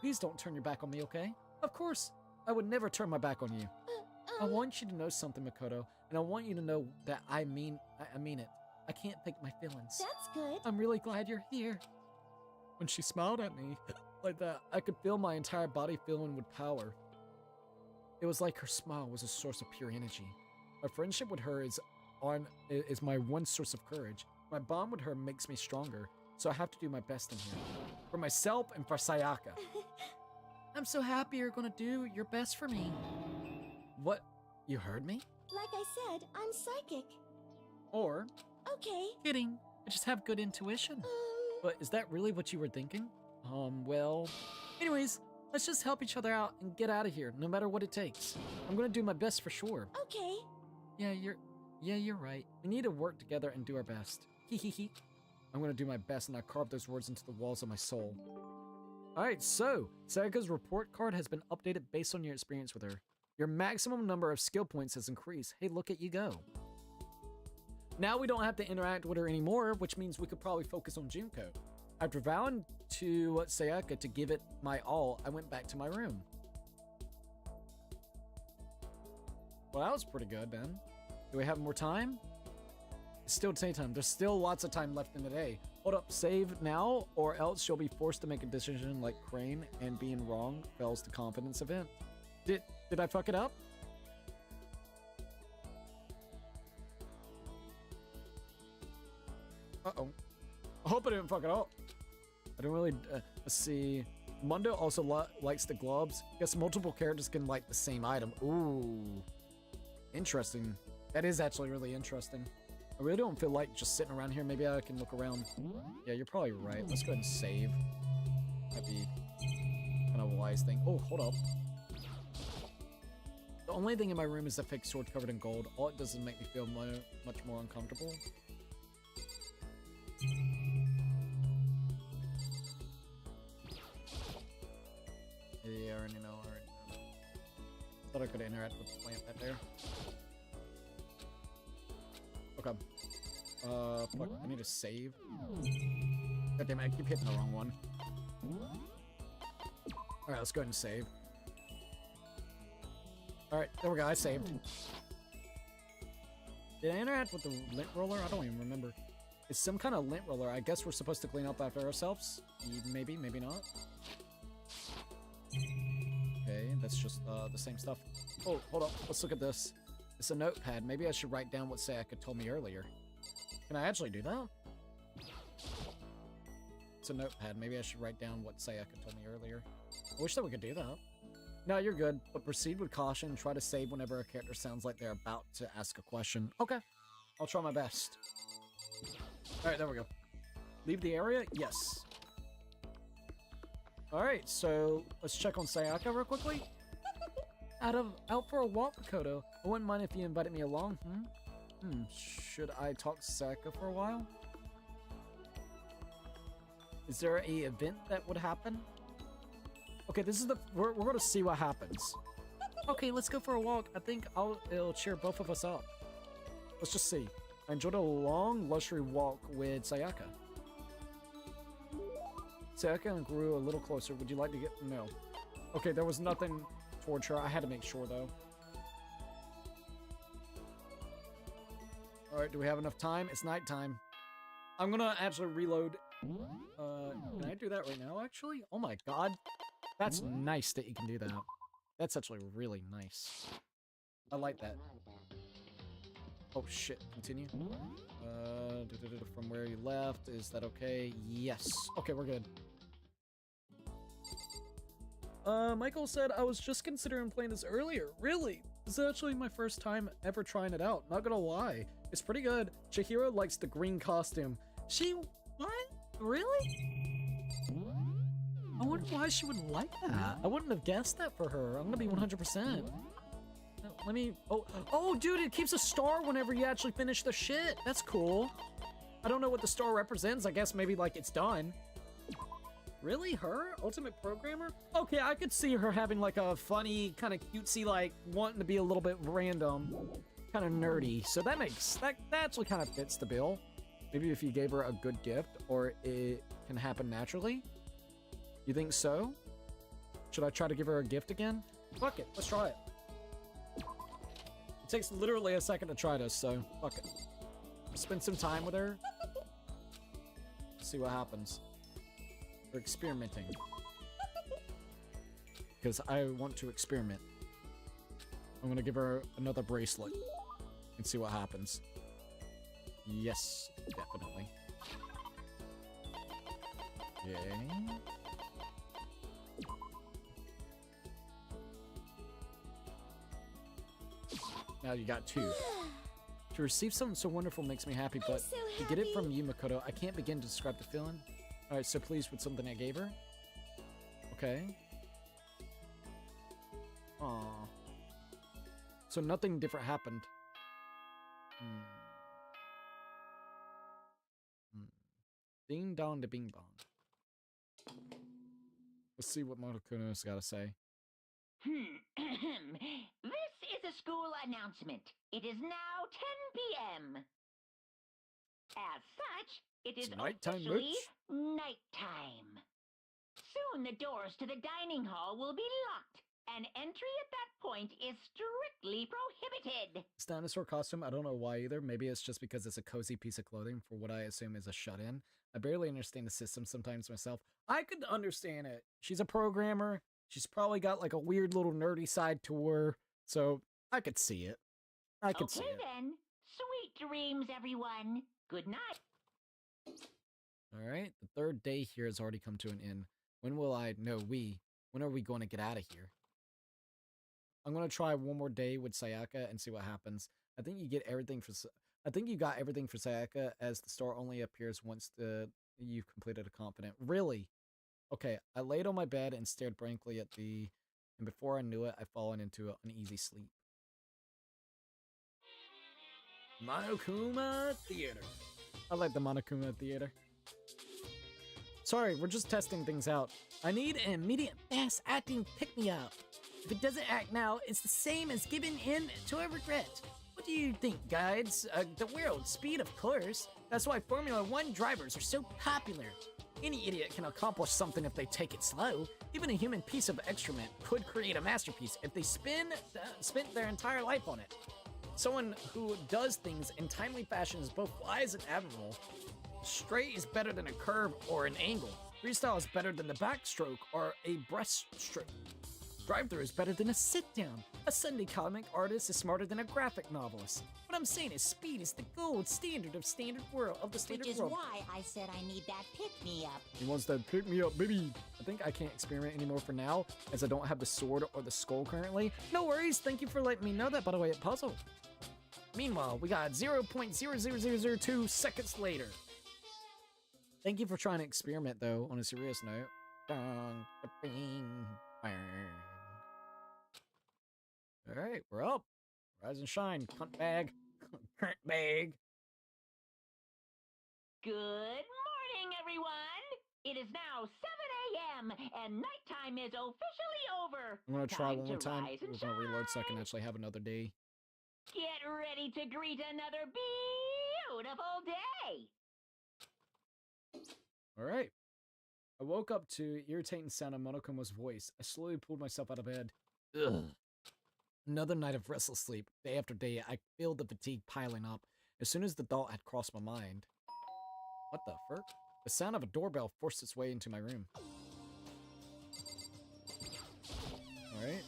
Please don't turn your back on me, okay? Of course, I would never turn my back on you. I want you to know something, Makoto, and I want you to know that I mean it. I can't fake my feelings. That's good. I'm really glad you're here. When she smiled at me like that, I could feel my entire body filling with power. It was like her smile was a source of pure energy. My friendship with her is my one source of courage. My bond with her makes me stronger, so I have to do my best in here. For myself and for Sayaka. I'm so happy you're gonna do your best for me. What? You heard me? Like I said, I'm psychic. Or, Okay. kidding, I just have good intuition. But is that really what you were thinking? Well... Anyways, let's just help each other out and get out of here, no matter what it takes. I'm gonna do my best for sure. Okay. Yeah, you're right. We need to work together and do our best. Hee. I'm gonna do my best and I carve those words into the walls of my soul. Alright, so, Sayaka's report card has been updated based on your experience with her. Your maximum number of skill points has increased. Hey, look at you go. Now we don't have to interact with her anymore, which means we could probably focus on Junko. After vowing to Sayaka to give it my all, I went back to my room. Well, that was pretty good, then. Do we have more time? It's still daytime. There's still lots of time left in the day. Hold up, save now, or else you'll be forced to make a decision like Crane, and being wrong fails the confidence event. Did I fuck it up? Uh-oh. I hope I didn't fuck it up. I don't really... let's see. Mundo also likes the gloves. Guess multiple characters can like the same item. Ooh. Interesting. That is actually really interesting. I really don't feel like just sitting around here. Maybe I can look around. Yeah, you're probably right. Let's go ahead and save. That'd be kind of a wise thing. Oh, hold up. The only thing in my room is the fake sword covered in gold. All it does is make me feel much more uncomfortable. Yeah, I already know. Thought I could interact with the plant right there. Okay. Fuck, I need to save. God damn it, I keep hitting the wrong one. Alright, let's go ahead and save. Alright, there we go, I saved. Did I interact with the lint roller? I don't even remember. It's some kind of lint roller. I guess we're supposed to clean up after ourselves? Maybe, maybe not. Okay, that's just the same stuff. Oh, hold up. Let's look at this. It's a notepad. Maybe I should write down what Sayaka told me earlier. Can I actually do that? It's a notepad. Maybe I should write down what Sayaka told me earlier. I wish that we could do that. No, you're good, but proceed with caution. Try to save whenever a character sounds like they're about to ask a question. Okay, I'll try my best. Alright, there we go. Leave the area? Yes. Alright, so let's check on Sayaka real quickly. Out for a walk, Makoto. I wouldn't mind if you invited me along, should I talk to Sayaka for a while? Is there a event that would happen? Okay, this is we're gonna see what happens. Okay, let's go for a walk. I think it'll cheer both of us up. Let's just see. I enjoyed a long, luxury walk with Sayaka. Sayaka grew a little closer. Would you like to get... No. Okay, there was nothing towards her. I had to make sure, though. Alright, do we have enough time? It's nighttime. I'm gonna actually reload. Can I do that right now, actually? Oh my god. That's nice that you can do that. That's actually really nice. I like that. Oh shit, continue. From where you left, is that okay? Yes. Okay, we're good. Michael said, I was just considering playing this earlier. Really? This is actually my first time ever trying it out. Not gonna lie. It's pretty good. Chihiro likes the green costume. What? Really? I wonder why she would like that. I wouldn't have guessed that for her. I'm gonna be 100%. Let me... Oh, dude, it keeps a star whenever you actually finish the shit. That's cool. I don't know what the star represents. I guess maybe, like, it's done. Really? Her? Ultimate programmer? Okay, I could see her having, like, a funny, kind of cutesy, like, wanting to be a little bit random. Kind of nerdy. So that makes... That actually kind of fits the bill. Maybe if you gave her a good gift, or it can happen naturally. You think so? Should I try to give her a gift again? Fuck it. Let's try it. It takes literally a second to try this, so fuck it. Spend some time with her. See what happens. We're experimenting. Because I want to experiment. I'm gonna give her another bracelet and see what happens. Yes, definitely. Okay. Now you got two. To receive something so wonderful makes me happy, but so to get it from you, Makoto, I can't begin to describe the feeling. Alright, so pleased with something I gave her. Okay. Aww. So nothing different happened. Ding dong to bing bong. Let's see what Monokuma's got to say. This is a school announcement. It is now 10 p.m. As such, it is nighttime, officially bitch. nighttime. Soon the doors to the dining hall will be locked, and entry at that point is strictly prohibited. This dinosaur costume, I don't know why either. Maybe it's just because it's a cozy piece of clothing for what I assume is a shut-in. I barely understand the system sometimes myself. I could understand it. She's a programmer. She's probably got like a weird little nerdy side to her. So I could see it. I could see it. Okay then. Sweet dreams, everyone. Good night. Alright, the third day here has already come to an end. When are we going to get out of here? I'm going to try one more day with Sayaka and see what happens. I think you got everything for Sayaka, as the star only appears once you've completed a component. Really? Okay, I laid on my bed and stared blankly at and before I knew it, I'd fallen into an uneasy sleep. Monokuma Theater. I like the Monokuma Theater. Sorry, we're just testing things out. I need an immediate fast-acting pick-me-up. If it doesn't act now, it's the same as giving in to a regret. What do you think, guides? The world, speed, of course. That's why Formula One drivers are so popular. Any idiot can accomplish something if they take it slow. Even a human piece of excrement could create a masterpiece if they spent their entire life on it. Someone who does things in timely fashion is both wise and admirable. Straight is better than a curve or an angle. Freestyle is better than the backstroke or a breaststroke. Drive-through is better than a sit-down. A Sunday comic artist is smarter than a graphic novelist. What I'm saying is speed is the gold standard of the standard world. Which is why I said I need that pick-me-up. He wants that pick-me-up, baby. I think I can't experiment anymore for now, as I don't have the sword or the skull currently. No worries, thank you for letting me know that, by the way, at Puzzle. Meanwhile, we got 0.00002 seconds later. Thank you for trying to experiment, though, on a serious note. Alright, we're up. Rise and shine, cunt bag. Cunt bag. Good morning, everyone! It is now 7 a.m. and nighttime is officially over. I'm gonna try one more time. Rise and We're gonna reload so I can shine. actually have another day. Get ready to greet another beautiful day. Alright. I woke up to irritating sound of Monokuma's voice. I slowly pulled myself out of bed. Ugh. Another night of restless sleep. Day after day, I feel the fatigue piling up. As soon as the thought had crossed my mind. What the frick? The sound of a doorbell forced its way into my room. Alright.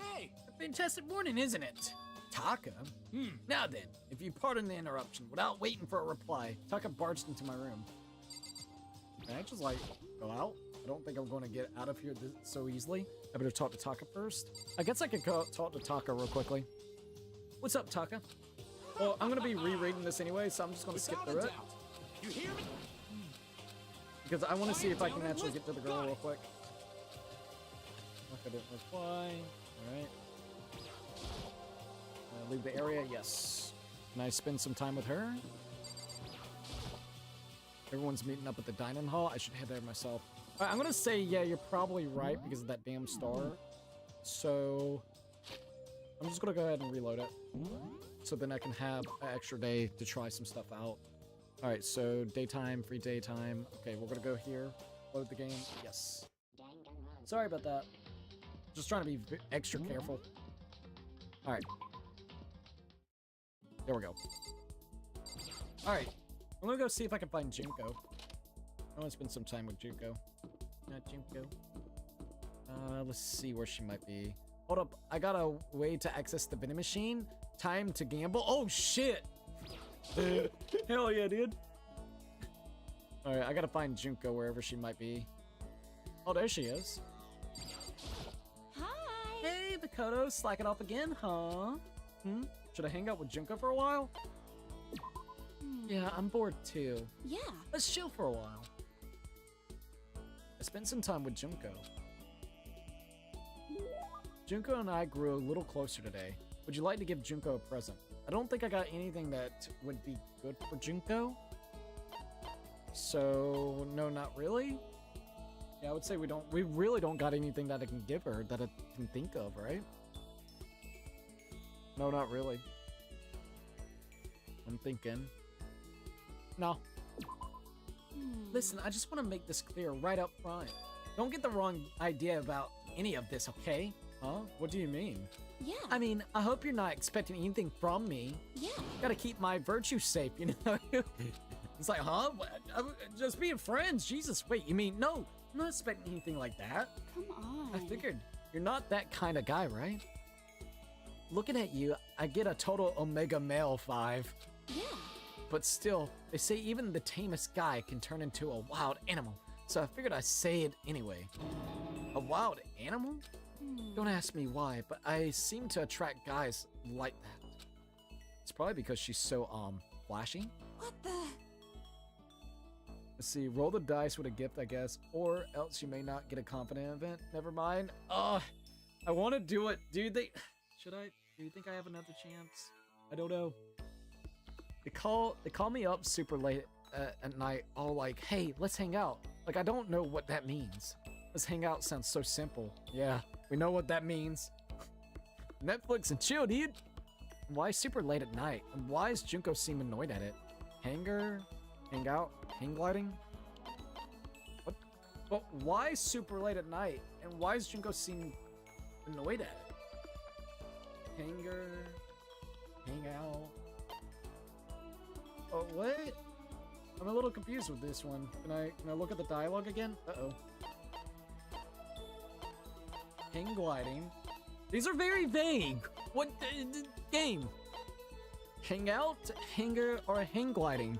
Hey, a fantastic morning, isn't it? Taka? Now then, if you pardon the interruption, without waiting for a reply, Taka barged into my room. Can I just, like, go out? I don't think I'm going to get out of here so easily. I better talk to Taka first. I guess I could go talk to Taka real quickly. What's up, Taka? Well, I'm going to be rereading this anyway, so I'm just going to skip through it. You hear me? Because I want to see if I can actually get to the girl real quick. Taka didn't reply. Alright. Leave the area? Yes. Can I spend some time with her? Everyone's meeting up at the dining hall. I should head there myself. I'm gonna say, yeah, you're probably right because of that damn star. So, I'm just gonna go ahead and reload it. So then I can have an extra day to try some stuff out. Alright, so daytime, free daytime. Okay, we're gonna go here. Load the game. Yes. Sorry about that. Just trying to be extra careful. Alright. There we go. Alright. I'm gonna go see if I can find Junko. I want to spend some time with Junko. Not Junko. Let's see where she might be. Hold up. I got a way to access the vending machine. Time to gamble. Oh, shit! Hell yeah, dude. Alright, I gotta find Junko wherever she might be. Oh, there she is. Hi. Hey, Makoto, slacking off again, huh? Should I hang out with Junko for a while? Yeah, I'm bored too. Yeah. Let's chill for a while. I spent some time with Junko. Junko and I grew a little closer today. Would you like to give Junko a present? I don't think I got anything that would be good for Junko. So, no, not really. Yeah, I would say we really don't got anything that I can give her that I can think of, right? No, not really. I'm thinking. No. Listen, I just want to make this clear right up front. Don't get the wrong idea about any of this, okay? Huh? What do you mean? Yeah. I mean, I hope you're not expecting anything from me. Yeah. Gotta keep my virtue safe, you know? It's like, huh? I'm just being friends. Jesus, wait, you mean, no, I'm not expecting anything like that. Come on. I figured you're not that kind of guy, right? Looking at you, I get a total Omega Male 5. Yeah. But still, they say even the tamest guy can turn into a wild animal. So I figured I'd say it anyway. A wild animal? Don't ask me why, but I seem to attract guys like that. It's probably because she's so, flashy. What the? Let's see, roll the dice with a gift, I guess, or else you may not get a confident event. Never mind. I want to do it. Do you think I have another chance? I don't know. They call me up super late at night, all like, hey, let's hang out. Like, I don't know what that means. Let's hang out sounds so simple. Yeah, we know what that means. Netflix and chill, dude. Why super late at night? And why does Junko seem annoyed at it? Hanger? Hang out? Hang gliding? What? But why super late at night? And why does Junko seem annoyed at it? Hanger? Hang out? Oh, what? I'm a little confused with this one. Can I look at the dialogue again? Uh-oh. Hang gliding. These are very vague. What game? Hang out, hanger, or hang gliding?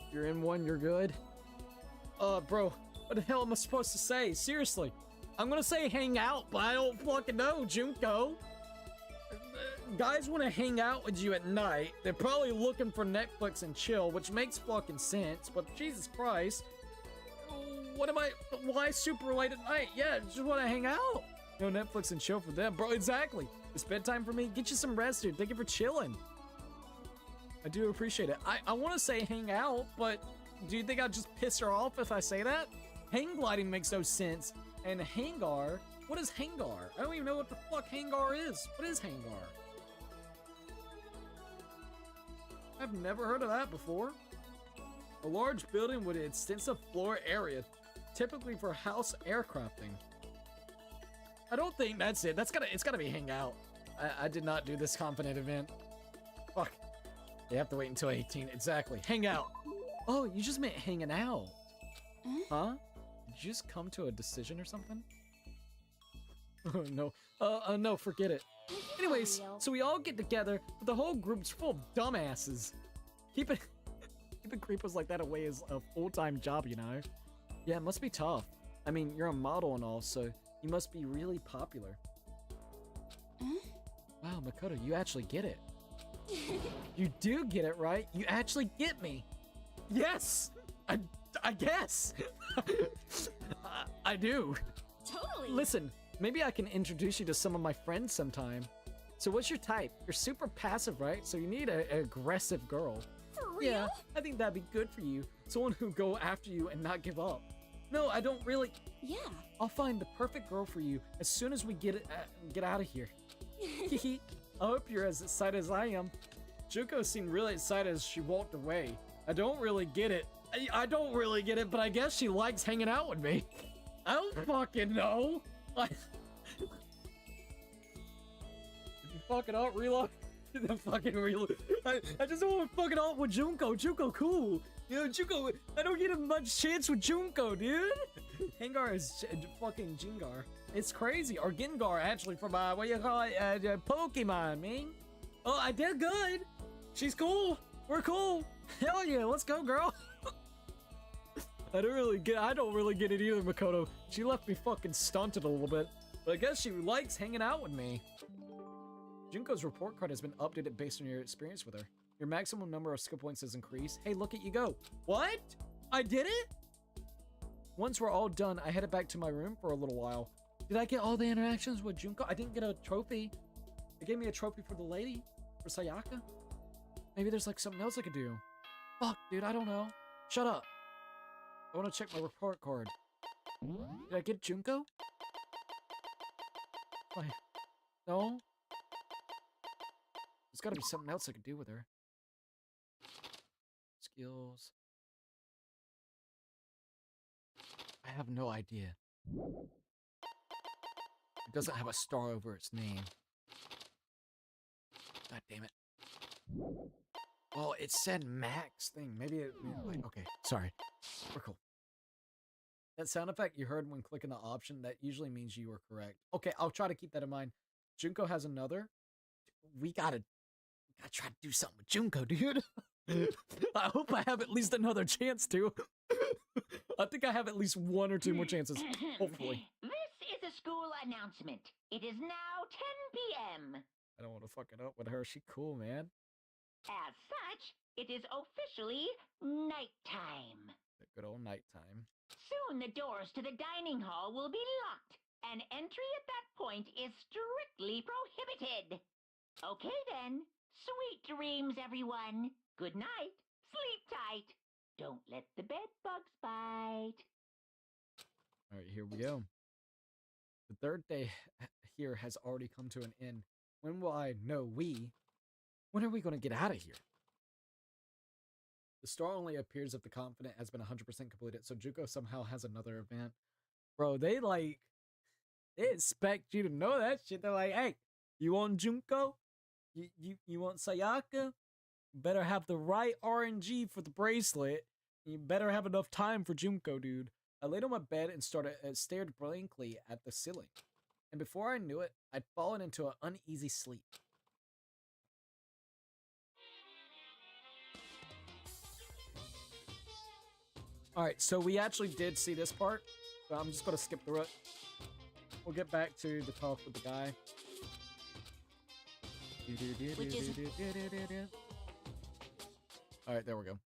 If you're in one, you're good. Bro, what the hell am I supposed to say? Seriously. I'm gonna say hang out, but I don't fucking know, Junko. Guys want to hang out with you at night. They're probably looking for Netflix and chill, which makes fucking sense, but Jesus Christ. Why super late at night? Yeah, just want to hang out. No Netflix and chill for them, bro. Exactly. It's bedtime for me. Get you some rest, dude. Thank you for chilling. I do appreciate it. I want to say hang out, but do you think I'd just piss her off if I say that? Hang gliding makes no sense. And hangar, what is hangar? I don't even know what the fuck hangar is. What is hangar? I've never heard of that before. A large building with an extensive floor area, typically for house aircrafting. I don't think that's it. It's gotta be hang out. I did not do this confident event. Fuck. You have to wait until 18. Exactly. Hang out. Oh, you just meant hanging out. Huh? Did you just come to a decision or something? Oh, no. No, forget it. Anyways, so we all get together, but the whole group's full of dumbasses. Keeping creepers like that away is a full-time job, you know? Yeah, it must be tough. I mean, you're a model and all, so you must be really popular. Wow, Makoto, you actually get it. You do get it, right? You actually get me. Yes! I guess. I do. Totally. Listen, maybe I can introduce you to some of my friends sometime. So what's your type? You're super passive, right? So you need an aggressive girl. For real? Yeah, I think that'd be good for you. Someone who go after you and not give up. No, I don't really. Yeah. I'll find the perfect girl for you as soon as we get out of here. I hope you're as excited as I am. Junko seemed really excited as she walked away. I don't really get it. I don't really get it, but I guess she likes hanging out with me. I don't fucking know. Did you fuck it up, reload? Fucking reload. I just don't want to fuck it up with Junko. Junko, cool. You know, Junko, I don't get a much chance with Junko, dude. Hangar is fucking Jingar. It's crazy. Or Gengar, actually, from, what you call it, Pokemon, man. Oh, I did good. She's cool. We're cool. Hell yeah, let's go, girl. I don't really get it either, Makoto. She left me fucking stunted a little bit, but I guess she likes hanging out with me. Junko's report card has been updated based on your experience with her. Your maximum number of skill points has increased. Hey, look at you go. What? I did it? Once we're all done, I headed back to my room for a little while. Did I get all the interactions with Junko? I didn't get a trophy. They gave me a trophy for the lady, for Sayaka. Maybe there's like something else I could do. Fuck, dude, I don't know. Shut up. I want to check my report card. Did I get Junko? Why? No? There's gotta be something else I could do with her. Skills. I have no idea. It doesn't have a star over its name. God damn it. Well, it said max thing. Maybe it... Wait, okay, sorry. We're cool. That sound effect you heard when clicking the option, that usually means you were correct. Okay, I'll try to keep that in mind. Junko has another. We gotta try to do something with Junko, dude. I hope I have at least another chance to. I think I have at least 1 or 2 more chances. Hopefully. This is a school announcement. It is now 10 p.m. I don't want to fuck it up with her. She cool, man. As such, it is officially nighttime. The good old nighttime. Soon the doors to the dining hall will be locked, and entry at that point is strictly prohibited. Okay then. Sweet dreams, everyone. Good night. Sleep tight. Don't let the bed bugs bite. All right, here we go. The third day here has already come to an end. When will I know when are we going to get out of here? The store only appears if the confidant has been 100% completed, so Junko somehow has another event. Bro, they expect you to know that shit. They're like, hey, you want Junko? You want Sayaka? Better have the right RNG for the bracelet. You better have enough time for Junko, dude. I laid on my bed and stared blankly at the ceiling. And before I knew it, I'd fallen into an uneasy sleep. Alright, so we actually did see this part. So I'm just gonna skip through it. We'll get back to the talk with the guy. Which is... Alright, there we go.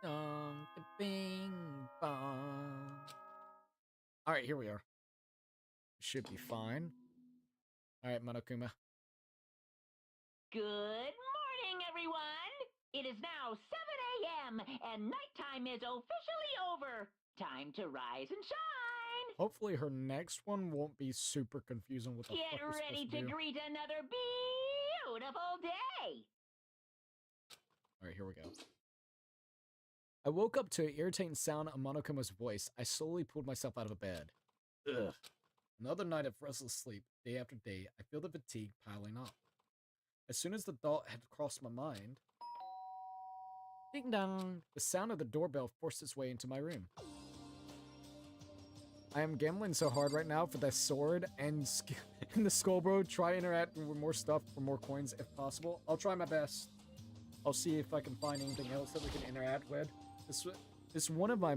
Dong, bing, bong. Alright, here we are. Should be fine. Alright, Monokuma. Good morning, everyone! It is now 7 a.m. and nighttime is officially over. Time to rise and shine! Hopefully her next one won't be super confusing with the fuck Get we're ready supposed to to do. greet another beautiful day! Alright, here we go. I woke up to an irritating sound of Monokuma's voice. I slowly pulled myself out of bed. Ugh. Another night of restless sleep, day after day. I feel the fatigue piling up. As soon as the thought had crossed my mind, ding dong, the sound of the doorbell forced its way into my room. I am gambling so hard right now for the sword and the Skullbro. Try interacting with more stuff for more coins if possible. I'll try my best. I'll see if I can find anything else that we can interact with. This is one of the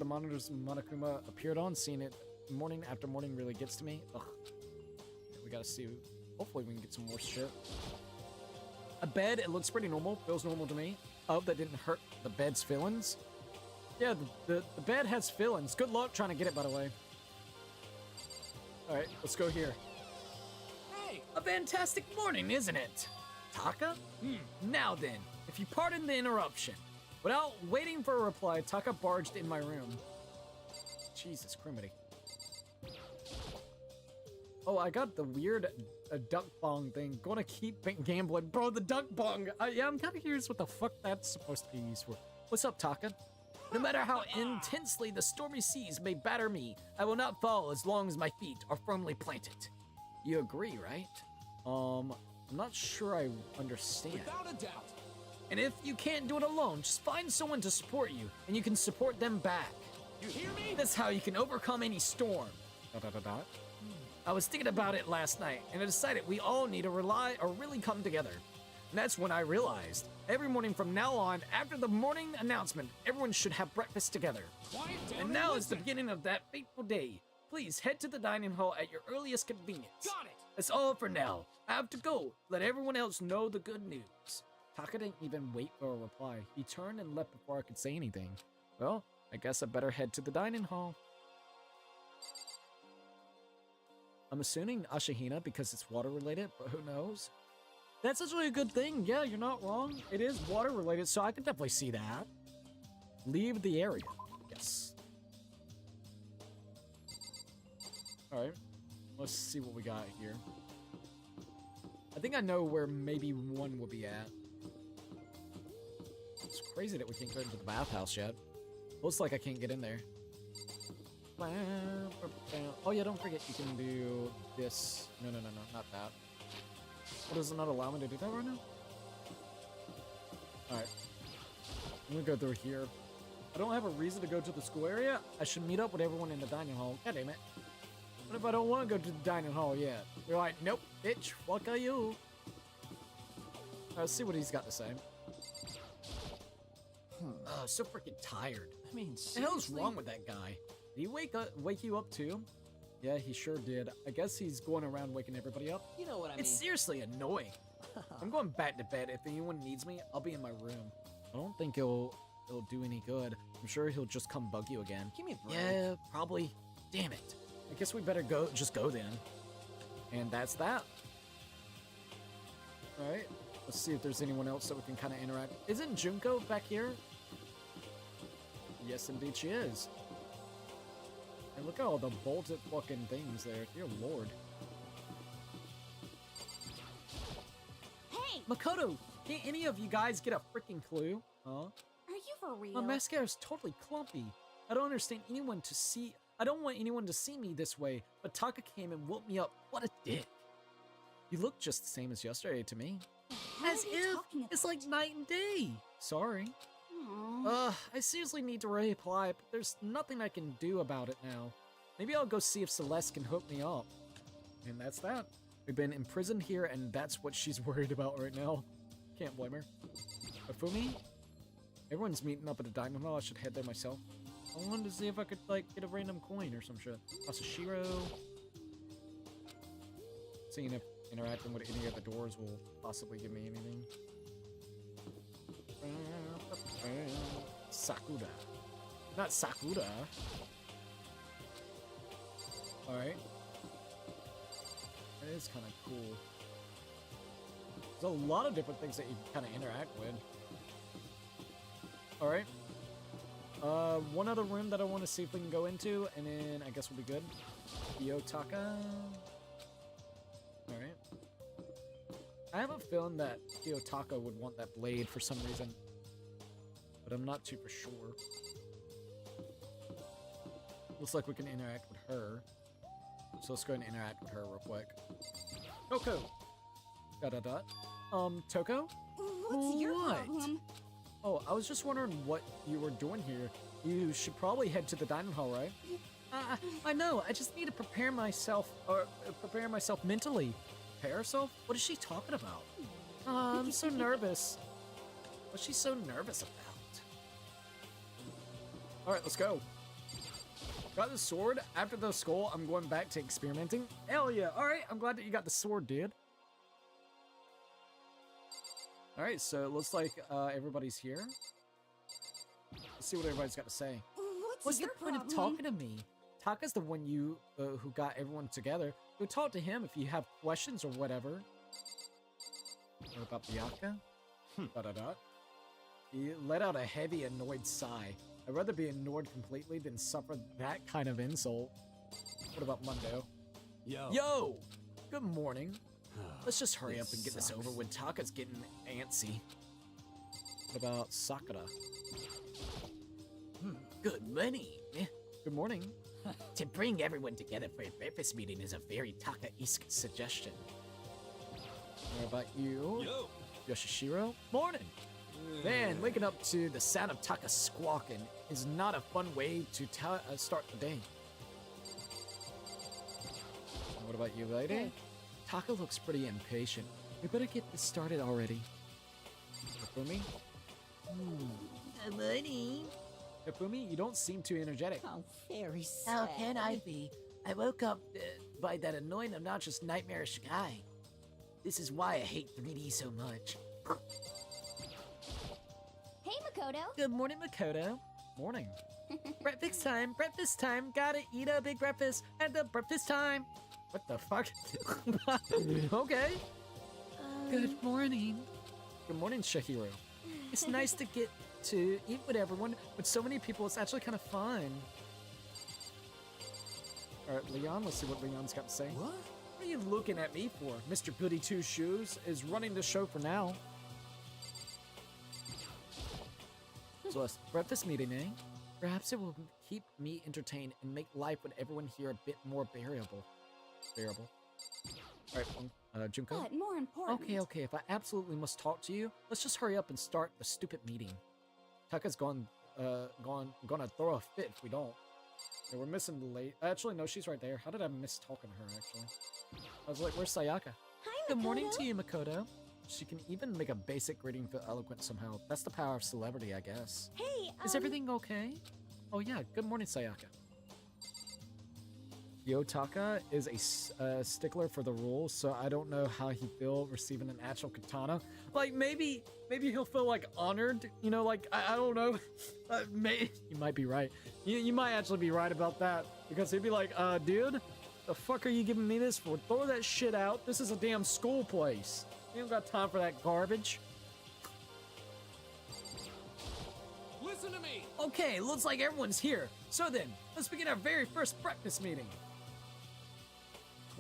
monitors Monokuma appeared on. Seeing it morning after morning really gets to me. Ugh. We gotta see. Hopefully we can get some more shit. A bed, it looks pretty normal. Feels normal to me. Oh, that didn't hurt the bed's feelings. Yeah, the bed has feelings. Good luck trying to get it, by the way. Alright, let's go here. Hey, a fantastic morning, isn't it? Taka? Now then, if you pardon the interruption. Without waiting for a reply, Taka barged in my room. Jesus criminy. Oh, I got the weird duck bong thing. Gonna keep gambling. Bro, the duck bong. Yeah, I'm kind of curious what the fuck that's supposed to be used for. What's up, Taka? No matter how intensely the stormy seas may batter me, I will not fall as long as my feet are firmly planted. You agree, right? I'm not sure I understand. Without a doubt. And if you can't do it alone, just find someone to support you, and you can support them back. You hear me? That's how you can overcome any storm. I was thinking about it last night, and I decided we all need to really come together. And that's when I realized, every morning from now on, after the morning announcement, everyone should have breakfast together. Quiet down And now is the listen. beginning of that fateful day. Please head to the dining hall at your earliest convenience. Got it. That's all for now. I have to go. Let everyone else know the good news. Taka didn't even wait for a reply. He turned and left before I could say anything. Well, I guess I better head to the dining hall. I'm assuming Ashihina because it's water related, but who knows? That's actually a good thing. Yeah, you're not wrong. It is water related, so I can definitely see that. Leave the area. Yes. Alright. Let's see what we got here. I think I know where maybe one will be at. It's crazy that we can't go into the bathhouse yet. Looks like I can't get in there. Oh yeah, don't forget you can do this. No, not that. What, does it not allow me to do that right now? Alright. I'm gonna go through here. I don't have a reason to go to the school area. I should meet up with everyone in the dining hall. God damn it. What if I don't want to go to the dining hall yet? You're like, nope, bitch, fuck are you? Let's see what he's got to say. So freaking tired. I mean, What the hell's wrong with that guy? Did he wake you up too? Yeah, he sure did. I guess he's going around waking everybody up. You know what I mean. It's seriously annoying. I'm going back to bed. If anyone needs me, I'll be in my room. I don't think it'll do any good. I'm sure he'll just come bug you again. Give me a break. Yeah, probably. Damn it. I guess we better just go then. And that's that. Alright. Let's see if there's anyone else that we can kind of interact. Isn't Junko back here? Yes, indeed she is. And look at all the bolted fucking things there. Dear lord. Hey! Makoto! Can't any of you guys get a freaking clue? Huh? Are you for real? My mascara's totally clumpy. I don't understand anyone to see. I don't want anyone to see me this way, but Taka came and woke me up. What a dick. You look just the same as yesterday to me. What As are you if talking it's about? like night and day. Sorry. Aw. I seriously need to reapply, but there's nothing I can do about it now. Maybe I'll go see if Celeste can hook me up. And that's that. We've been imprisoned here, and that's what she's worried about right now. Can't blame her. Afumi? Everyone's meeting up at the dining hall. I should head there myself. I wanted to see if I could, like, get a random coin or some shit. Masashiro. Seeing if interacting with any of the doors will possibly give me anything. Sakura. Not Sakura. Alright. That is kind of cool. There's a lot of different things that you can kind of interact with. Alright. One other room that I want to see if we can go into, and then I guess we'll be good. Yotaka. Alright. I have a feeling that Yotaka would want that blade for some reason, but I'm not too for sure. Looks like we can interact with her. So let's go ahead and interact with her real quick. Toko! Toko? What's your What? problem? Oh, I was just wondering what you were doing here. You should probably head to the dining hall, right? I know. I just need to prepare myself mentally. Prepare herself? What is she talking about? I'm so nervous. What's she so nervous about? All right, let's go. Got the sword. After the skull, I'm going back to experimenting. Hell yeah. All right, I'm glad that you got the sword, dude. All right, so it looks like everybody's here. Let's see what everybody's got to say. What's the your point of problem? talking to me? Taka's the one who got everyone together. Go talk to him if you have questions or whatever. What about Sayaka? He let out a heavy, annoyed sigh. I'd rather be annoyed completely than suffer that kind of insult. What about Mundo? Yo! Good morning. Let's just hurry up and get this over with. Taka's getting antsy. What about Sakura? Good morning. Good morning. To bring everyone together for a breakfast meeting is a very Taka-esque suggestion. What about you? Yo! Yoshishiro? Morning! Man, waking up to the sound of Taka squawking is not a fun way to start the day. And what about you, lady? Hey. Taka looks pretty impatient. We better get this started already. Hifumi? Good morning. Hifumi, you don't seem too energetic. How very sad. How can I be? I woke up by that annoying, obnoxious, nightmarish guy. This is why I hate 3D so much. Hey, Makoto. Good morning, Makoto. Morning. Breakfast time. Gotta eat a big breakfast at the breakfast time. What the fuck? Okay. Good morning. Good morning, Shihiro. It's nice to get to eat with everyone. With so many people, it's actually kind of fun. Alright, Leon, let's see what Leon's got to say. What are you looking at me for? Mr. Goody Two Shoes is running the show for now. So, breakfast meeting, eh? Perhaps it will keep me entertained and make life with everyone here a bit more bearable. Alright, Junko? But more important. Okay, if I absolutely must talk to you, let's just hurry up and start the stupid meeting. Taka's gonna throw a fit if we don't. Yeah, we're missing the late. Actually, no, she's right there. How did I miss talking to her, actually? I was like, where's Sayaka? Hi, Good morning Makoto. to you, Makoto. She can even make a basic greeting feel eloquent somehow. That's the power of celebrity, I guess. Hey, Is everything okay? Oh yeah, good morning, Sayaka. Yotaka is a stickler for the rules, so I don't know how he feel receiving an actual katana. Like, maybe he'll feel, like, honored, you know, like, I don't know. You might be right. You might actually be right about that, because he'd be like, dude, the fuck are you giving me this for? Throw that shit out. This is a damn school place. You don't got time for that garbage. Listen to me! Okay, looks like everyone's here. So then, let's begin our very first breakfast meeting.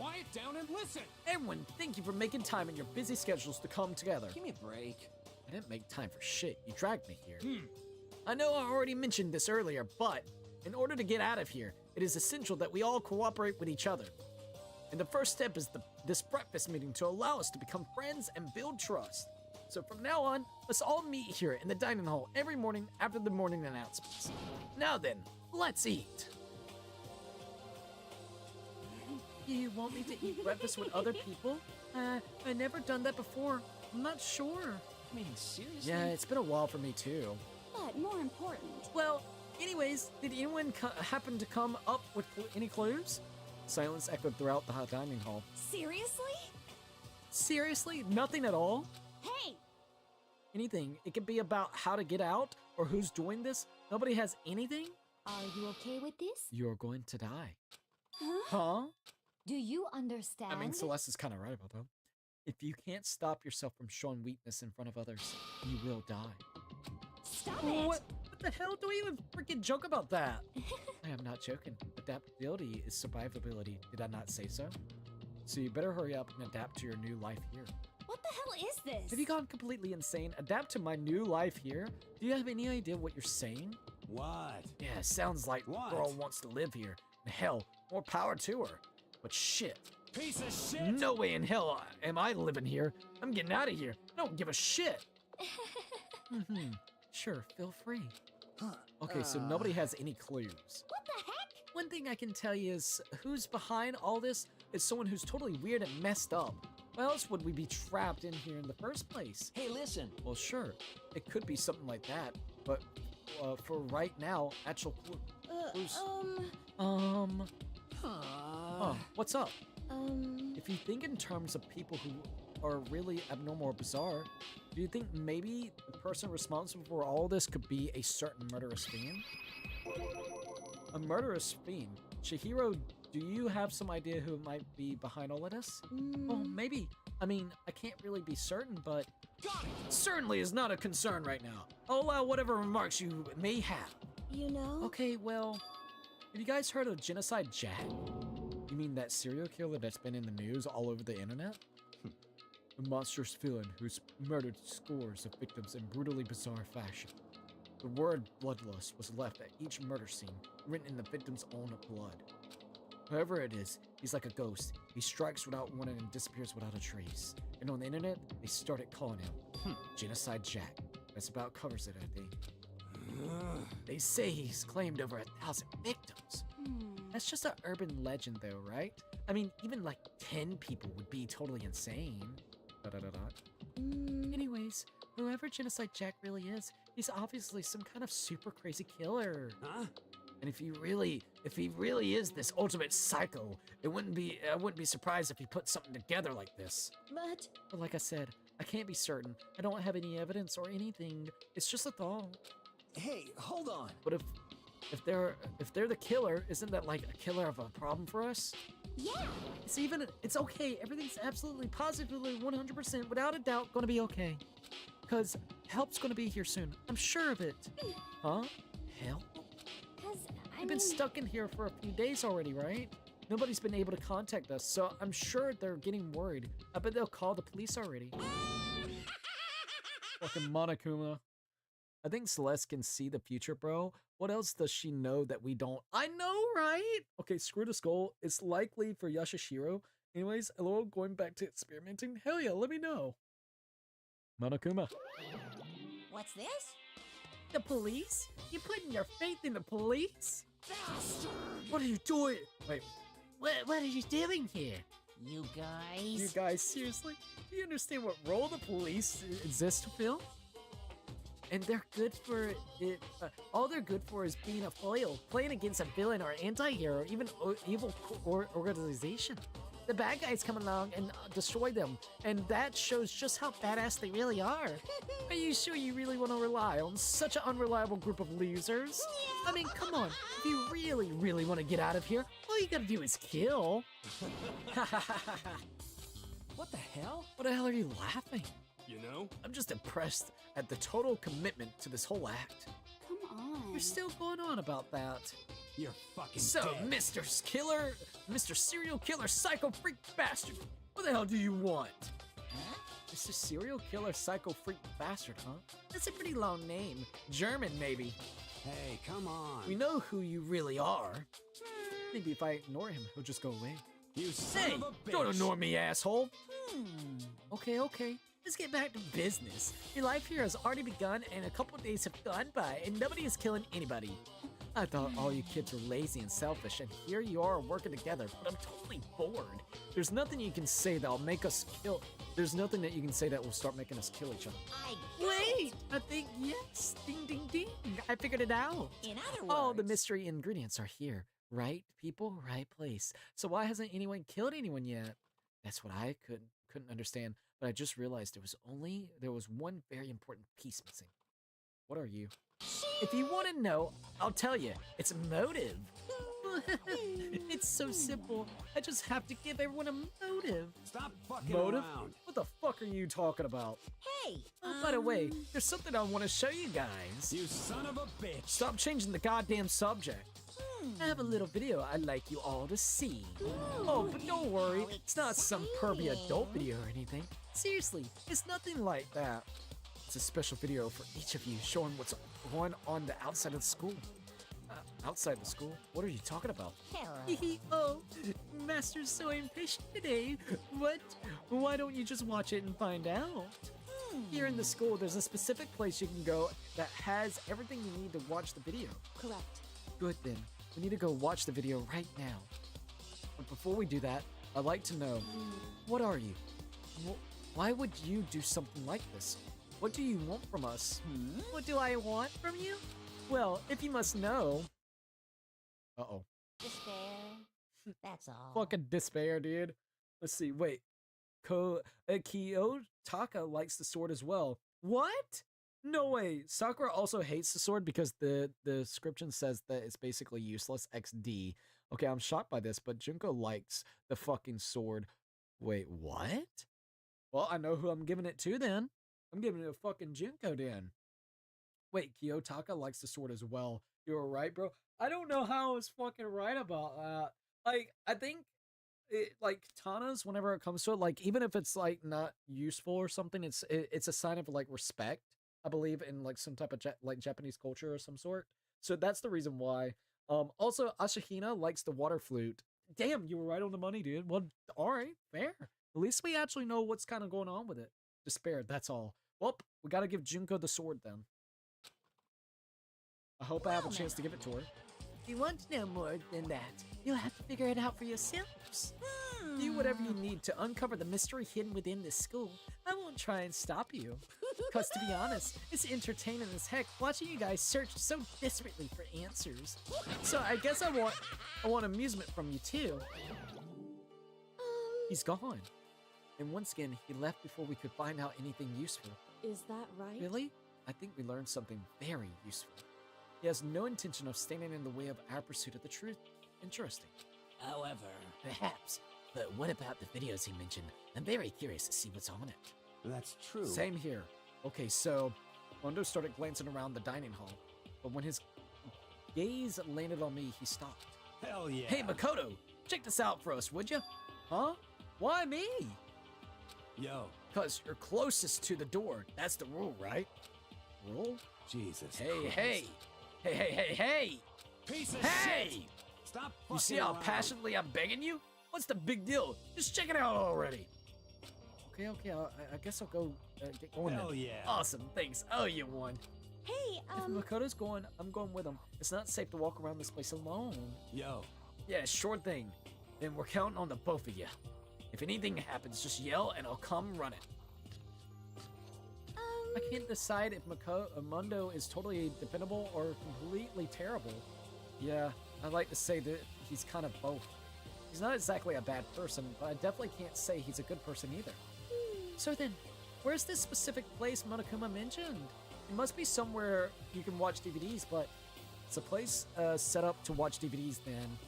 quiet down and listen. Everyone, thank you for making time in your busy schedules to come together. Give me a break. I didn't make time for shit. You dragged me here. I know I already mentioned this earlier, but in order to get out of here, it is essential that we all cooperate with each other. And the first step is this breakfast meeting to allow us to become friends and build trust. So from now on, let's all meet here in the dining hall every morning after the morning announcements. Now then, let's eat. You want me to eat breakfast with other people? I never done that before. I'm not sure. I mean, seriously? Yeah, it's been a while for me too. But more important, Well, anyways, did anyone happen to come up with any clues? Silence echoed throughout the dining hall. seriously? Seriously? Nothing at all? Hey, Anything. It could be about how to get out or who's doing this. Nobody has anything? are you okay with this? You're going to die. Huh? Huh? Do you understand? I mean, Celeste is kind of right about that. If you can't stop yourself from showing weakness in front of others, you will die. Stop it! What the hell? Don't even freaking joke about that. I am not joking. Adaptability is survivability. Did I not say so? So you better hurry up and adapt to your new life here. What the hell is this? Have you gone completely insane? Adapt to my new life here? Do you have any idea what you're saying? What? Yeah, sounds like the What? girl wants to live here. And hell, more power to her. But shit. Piece of shit! No way in hell am I living here. I'm getting out of here. I don't give a shit. Sure, feel free. Okay, so nobody has any clues. What the heck? One thing I can tell you is who's behind all this is someone who's totally weird and messed up. Why else would we be trapped in here in the first place? Hey, listen. Well, sure, it could be something like that, but for right now, actual clues. What's up? If you think in terms of people who are really abnormal or bizarre, do you think maybe the person responsible for all this could be a certain murderous fiend? A murderous fiend? Chihiro, do you have some idea who might be behind all of this? Well, maybe. I mean, I can't really be certain, but certainly is not a concern right now. I'll allow whatever remarks you may have. You know? Okay, well, have you guys heard of Genocide Jack? You mean that serial killer that's been in the news all over the internet? A monstrous villain who's murdered scores of victims in brutally bizarre fashion. The word bloodlust was left at each murder scene, written in the victim's own blood. However it is, he's like a ghost. He strikes without warning and disappears without a trace. And on the internet, they started calling him Genocide Jack. That's about covers it, I think. They say he's claimed over 1,000 victims. That's just an urban legend though, right? I mean, even like 10 people would be totally insane. Anyways, whoever Genocide Jack really is, he's obviously some kind of super crazy killer. Huh? And if he really is this ultimate psycho, I wouldn't be surprised if he put something together like this. But like I said, I can't be certain. I don't have any evidence or anything. It's just a thought. Hey, hold on. But if they're the killer, isn't that like a killer of a problem for us? Yeah. It's okay. Everything's absolutely, positively, 100%, without a doubt, gonna be okay. Cause help's gonna be here soon. I'm sure of it. Huh? Help? Because We've been stuck in here for a few days already, right? Nobody's been able to contact us, so I'm sure they're getting worried. I bet they'll call the police already. Fucking Monokuma. I think Celeste can see the future, bro. What else does she know that we don't? I know, right? Okay, screw the skull. It's likely for Yashishiro. Anyways, LOL, going back to experimenting? Hell yeah, let me know. Monokuma. What's this? The police? You putting your faith in the police? What are you doing? Wait, what are you doing here? You guys? You guys, seriously? Do you understand what role the police exist to fill? And they're good for it. All they're good for is being a foil, playing against a villain or anti-hero, even evil organization. The bad guys come along and destroy them, and that shows just how badass they really are. Are you sure you really want to rely on such an unreliable group of losers? I mean, come on. If you really, really want to get out of here, all you gotta do is kill. What the hell? What the hell are you laughing? You know? I'm just impressed at the total commitment to this whole act. Come on. You're still going on about that. You're fucking So, dead. Mr. Serial Killer Psycho Freak Bastard, what the hell do you want? Huh? Mr. Serial Killer Psycho Freak Bastard, huh? That's a pretty long name. German, maybe. Hey, come on. We know who you really are. Maybe if I ignore him, he'll just go away. You son Hey, of a bitch. don't ignore me, asshole. Okay. Let's get back to business. Your life here has already begun, and a couple of days have gone by, and nobody is killing anybody. I thought all you kids were lazy and selfish, and here you are working together, but I'm totally bored. There's nothing you can say that'll make us kill. There's nothing that you can say that will start making us kill each other. Wait, I think yes. Ding, ding, ding. I figured it out. In other words, All the mystery ingredients are here. Right people, right place. So why hasn't anyone killed anyone yet? That's what I couldn't understand. But I just realized there was one very important piece missing. What are you? If you want to know, I'll tell you. It's motive. It's so simple. I just have to give everyone a motive. Stop fucking Motive? around. What the fuck are you talking about? hey, Oh, by the way, there's something I want to show you guys. You son of a bitch. Stop changing the goddamn subject. I have a little video I'd like you all to see. Oh, but don't worry, it's not some pervy adult video or anything. Seriously, it's nothing like that. It's a special video for each of you showing what's going on the outside of the school. Outside the school? What are you talking about? Oh, Master's so impatient today. What? Why don't you just watch it and find out? Here in the school, there's a specific place you can go that has everything you need to watch the video. Correct. Good then. We need to go watch the video right now. But before we do that, I'd like to know, what are you? Why would you do something like this? What do you want from us? What do I want from you? Well, if you must know... Uh-oh. despair. That's all. Fucking despair, dude. Let's see, wait. Kiyotaka likes the sword as well. What? No way. Sakura also hates the sword because the description says that it's basically useless. XD. Okay, I'm shocked by this, but Junko likes the fucking sword. Wait, what? Well, I know who I'm giving it to then. I'm giving it to fucking Junko then. Wait, Kiyotaka likes the sword as well. You were right, bro. I don't know how I was fucking right about that. Like, I think like katanas, whenever it comes to it, like even if it's like not useful or something, it's a sign of like respect, I believe, in like some type of like Japanese culture or some sort. So that's the reason why. Also, Ashihina likes the water flute. Damn, you were right on the money, dude. Well, all right, fair. At least we actually know what's kind of going on with it. Despair, that's all. Well, we gotta give Junko the sword then. I hope I have a chance to give it to her. If you want to know more than that, you'll have to figure it out for yourselves. Do whatever you need to uncover the mystery hidden within this school. I won't try and stop you. Because to be honest, it's entertaining as heck watching you guys search so desperately for answers. So I guess I want amusement from you too. He's gone. And once again, he left before we could find out anything useful. Is that right? Really? I think we learned something very useful. He has no intention of standing in the way of our pursuit of the truth. Interesting. However, perhaps. But what about the videos he mentioned? I'm very curious to see what's on it. That's true. Same here. Okay, so Mondo started glancing around the dining hall, but when his gaze landed on me, he stopped. Hell yeah. Hey, Makoto, check this out for us, would you? Huh? Why me? Yo. Because you're closest to the door. That's the rule, right? Rule? Jesus Hey, Christ. hey! Piece of Hey! shit. Stop fucking You see how around. passionately I'm begging you? What's the big deal? Just check it out already. Okay, I guess I'll go get going Hell then. yeah. Awesome, thanks. Oh, you won. Hey, If Makoto's going, I'm going with him. It's not safe to walk around this place alone. Yo. Yeah, sure thing. Then we're counting on the both of you. If anything happens, just yell and I'll come running. I can't decide if Mondo is totally dependable or completely terrible. Yeah, I'd like to say that he's kind of both. He's not exactly a bad person, but I definitely can't say he's a good person either. So then, where's this specific place Monokuma mentioned? It must be somewhere you can watch DVDs, but it's a place set up to watch DVDs then.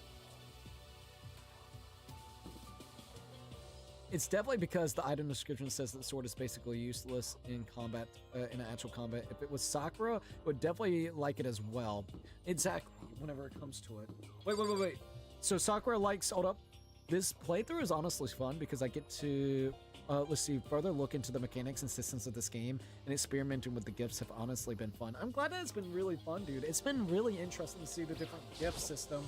It's definitely because the item description says that the sword is basically useless in combat, in actual combat. If it was Sakura, would definitely like it as well. Exactly, whenever it comes to it. Wait. So Sakura likes, hold up. This playthrough is honestly fun because I get to, let's see, further look into the mechanics and systems of this game, and experimenting with the gifts have honestly been fun. I'm glad that it's been really fun, dude. It's been really interesting to see the different gift system.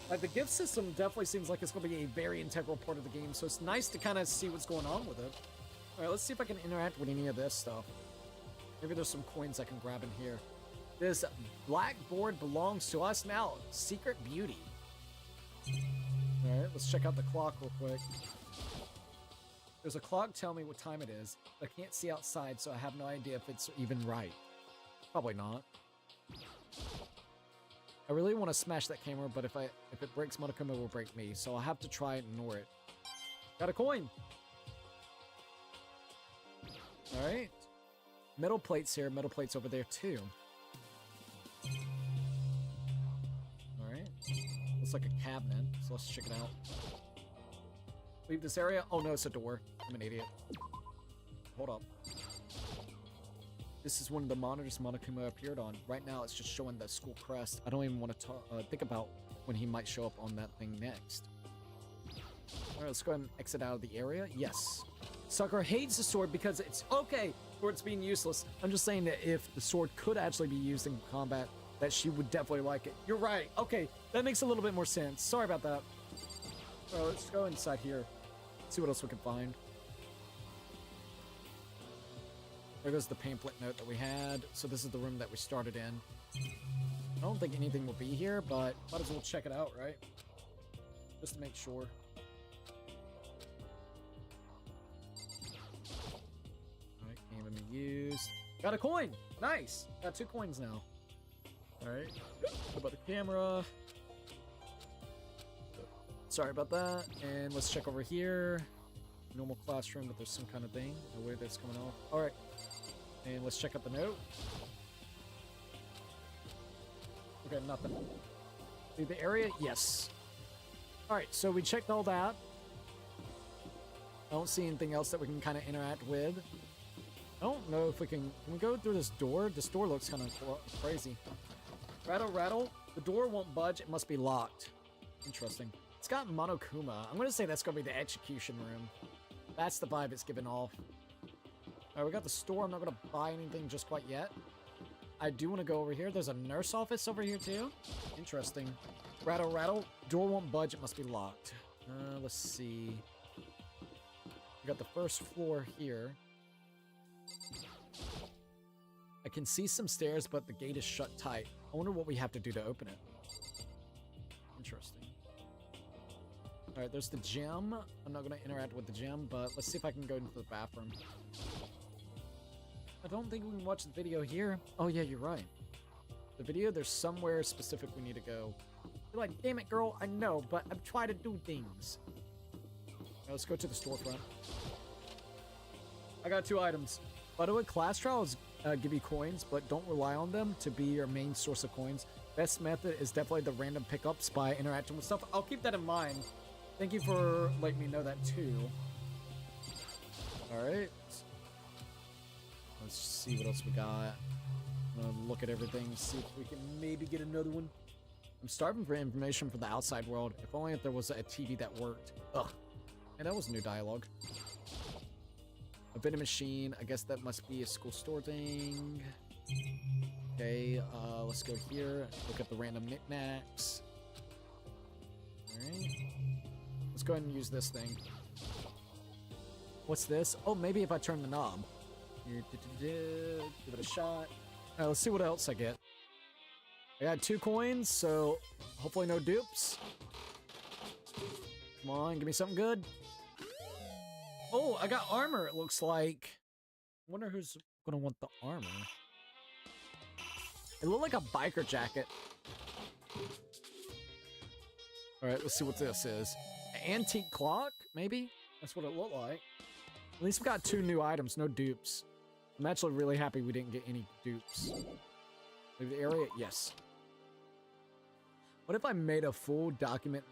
Like, the gift system definitely seems like it's going to be a very integral part of the game, so it's nice to kind of see what's going on with it. Alright, let's see if I can interact with any of this stuff. Maybe there's some coins I can grab in here. This blackboard belongs to us now. Secret Beauty. Alright, let's check out the clock real quick. There's a clock telling me what time it is. I can't see outside, so I have no idea if it's even right. Probably not. I really want to smash that camera, but if it breaks Monokuma, it will break me, so I'll have to try and ignore it. Got a coin! Alright. Metal plates here, metal plates over there too. Alright. Looks like a cabinet, so let's check it out. Leave this area? Oh no, it's a door. I'm an idiot. Hold up. This is one of the monitors Monokuma appeared on. Right now, it's just showing the school crest. I don't even want to think about when he might show up on that thing next. Alright, let's go ahead and exit out of the area. Yes. Sakura hates the sword because it's okay for it's being useless. I'm just saying that if the sword could actually be used in combat, that she would definitely like it. You're right. Okay, that makes a little bit more sense. Sorry about that. Alright, let's go inside here. See what else we can find. There goes the pamphlet note that we had. So this is the room that we started in. I don't think anything will be here, but might as well check it out, right? Just to make sure. Alright, can't even be used. Got a coin! Nice! Got 2 coins now. Alright. What about the camera? Sorry about that. And let's check over here. Normal classroom, but there's some kind of thing. No way that's coming off. Alright. And let's check out the note. Okay, nothing. Leave the area? Yes. Alright, so we checked all that. I don't see anything else that we can kind of interact with. I don't know if we can we go through this door? This door looks kind of crazy. Rattle, rattle. The door won't budge. It must be locked. Interesting. It's got Monokuma. I'm going to say that's going to be the execution room. That's the vibe it's giving off. Alright, we got the store. I'm not going to buy anything just quite yet. I do want to go over here. There's a nurse office over here too. Interesting. Rattle, rattle. Door won't budge. It must be locked. Let's see. We got the first floor here. I can see some stairs, but the gate is shut tight. I wonder what we have to do to open it. Interesting. Alright, there's the gym. I'm not going to interact with the gym, but let's see if I can go into the bathroom. I don't think we can watch the video here. Oh yeah, you're right. The video, there's somewhere specific we need to go. You're like, damn it, girl, I know, but I'm trying to do things. Right, let's go to the storefront. I got 2 items. By the way, class trials give you coins, but don't rely on them to be your main source of coins. Best method is definitely the random pickups by interacting with stuff. I'll keep that in mind. Thank you for letting me know that too. Alright. Let's see what else we got. I'm gonna look at everything, see if we can maybe get another one. I'm starving for information from the outside world. If only if there was a TV that worked. Ugh. And that was new dialogue. A vending machine. I guess that must be a school store thing. Okay, let's go here. Look at the random knickknacks. Alright. Let's go ahead and use this thing. What's this? Oh, maybe if I turn the knob. Give it a shot. Alright, let's see what else I get. I got 2 coins, so hopefully no dupes. Come on, give me something good. Oh, I got armor, it looks like. I wonder who's gonna want the armor. It looked like a biker jacket. Alright, let's see what this is. An antique clock, maybe? That's what it looked like. At least we got 2 new items, no dupes. I'm actually really happy we didn't get any dupes. Leave the area? Yes. What if I made a full document,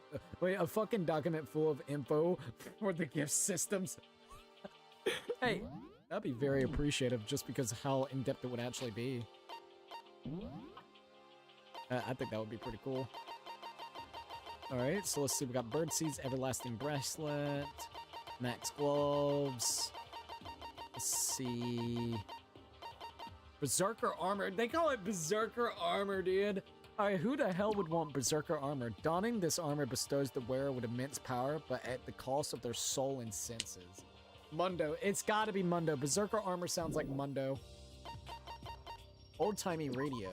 a fucking document full of info for the gift systems? Hey, that'd be very appreciative just because of how in-depth it would actually be. I think that would be pretty cool. Alright, so let's see. We got Birdseed's Everlasting Bracelet, Max Gloves. Let's see. Berserker Armor. They call it Berserker Armor, dude. Alright, who the hell would want Berserker Armor? Donning this armor bestows the wearer with immense power, but at the cost of their soul and senses. Mundo. It's gotta be Mundo. Berserker Armor sounds like Mundo. Old-timey radio.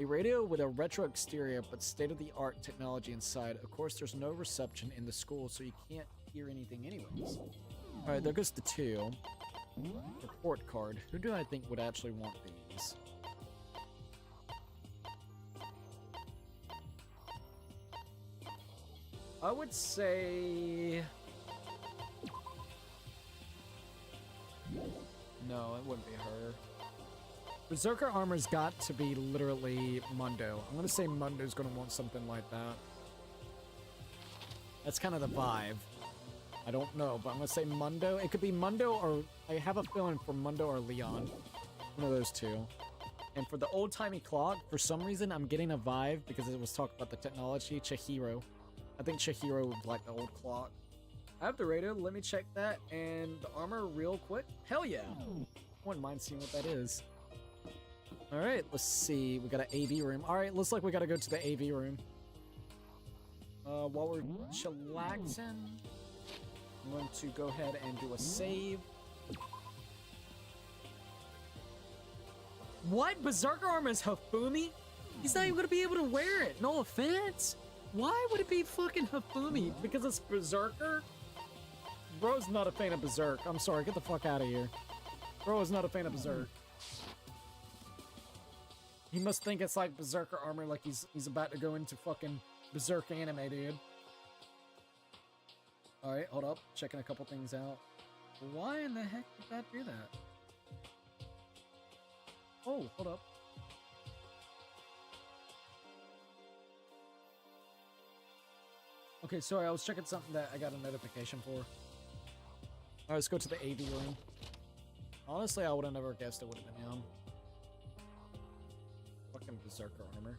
A radio with a retro exterior, but state-of-the-art technology inside. Of course, there's no reception in the school, so you can't hear anything anyways. Alright, there goes the 2. Report card. Who do I think would actually want these? I would say... No, it wouldn't be her. Berserker Armor's got to be literally Mundo. I'm gonna say Mundo's gonna want something like that. That's kind of the vibe. I don't know, but I'm gonna say Mundo. It could be Mundo or... I have a feeling for Mundo or Leon. One of those two. And for the old-timey clock, for some reason, I'm getting a vibe because it was talking about the technology. Chihiro. I think Chihiro would like the old clock. I have the radio. Let me check that. And the armor real quick. Hell yeah. Wouldn't mind seeing what that is. Alright, let's see. We got an AV room. Alright, looks like we gotta go to the AV room. While we're chillaxing, I'm going to go ahead and do a save. What? Berserker Armor is Hifumi? He's not even gonna be able to wear it. No offense. Why would it be fucking Hifumi? Because it's Berserker? Bro's not a fan of Berserk. I'm sorry, get the fuck out of here. Bro is not a fan of Berserk. He must think it's like Berserker Armor, like he's about to go into fucking Berserk anime, dude. Alright, hold up. Checking a couple things out. Why in the heck did that do that? Oh, hold up. Okay, sorry, I was checking something that I got a notification for. Alright, let's go to the AV room. Honestly, I would have never guessed it would have been him. Fucking Berserker Armor.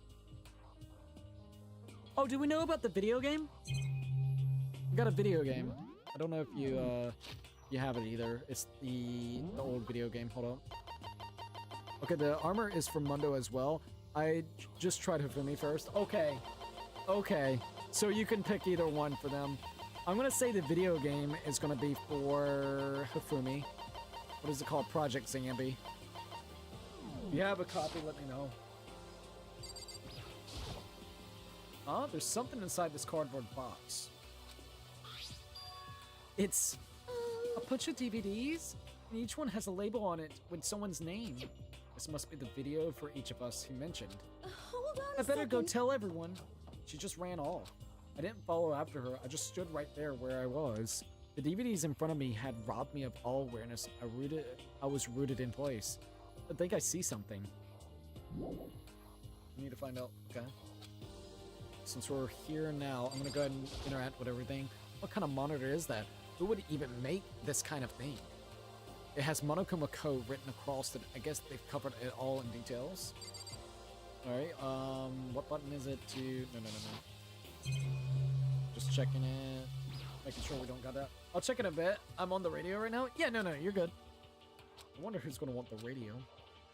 Oh, do we know about the video game? We got a video game. I don't know if you have it either. It's the old video game. Hold on. Okay, the armor is from Mundo as well. I just tried Hifumi first. Okay. Okay. So you can pick either one for them. I'm gonna say the video game is gonna be for Hifumi. What is it called? Project Zambi. If you have a copy, let me know. Oh, there's something inside this cardboard box. It's a bunch of DVDs, and each one has a label on it with someone's name. This must be the video for each of us he mentioned. Hold on I better go tell everyone. She just ran off. I didn't follow after her. I just stood right there where I was. The DVDs in front of me had robbed me of all awareness. I was rooted in place. I think I see something. I need to find out. Okay. Since we're here now, I'm gonna go ahead and interact with everything. What kind of monitor is that? Who would even make this kind of thing? It has Monokuma code written across it. I guess they've covered it all in details. Alright, what button is it to... No. Just checking it. Making sure we don't got that. I'll check it in a bit. I'm on the radio right now. Yeah, no, you're good. I wonder who's gonna want the radio.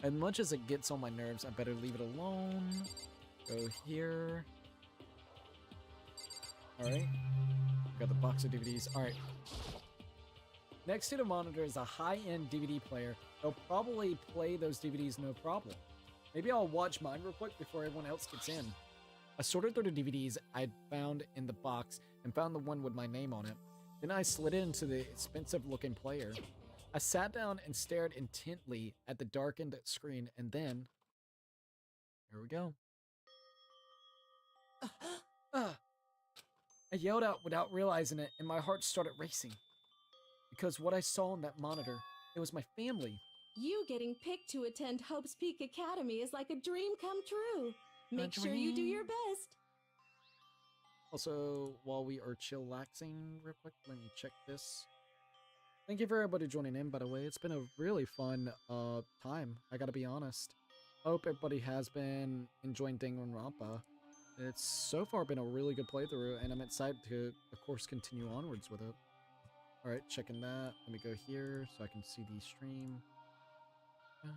As much as it gets on my nerves, I better leave it alone. Go here. Alright. Got the box of DVDs. Alright. Next to the monitor is a high-end DVD player. They'll probably play those DVDs no problem. Maybe I'll watch mine real quick before everyone else gets in. I sorted through the DVDs I'd found in the box and found the one with my name on it. Then I slid it into the expensive-looking player. I sat down and stared intently at the darkened screen, and then... Here we go. I yelled out without realizing it, and my heart started racing. Because what I saw on that monitor, it was my family. You getting picked to attend Hope's Peak Academy is like a dream come true. Make sure you do your best. Also, while we are chillaxing real quick, let me check this. Thank you for everybody joining in, by the way. It's been a really fun time, I gotta be honest. Hope everybody has been enjoying Danganronpa. It's so far been a really good playthrough, and I'm excited to, of course, continue onwards with it. Alright, checking that. Let me go here so I can see the stream. And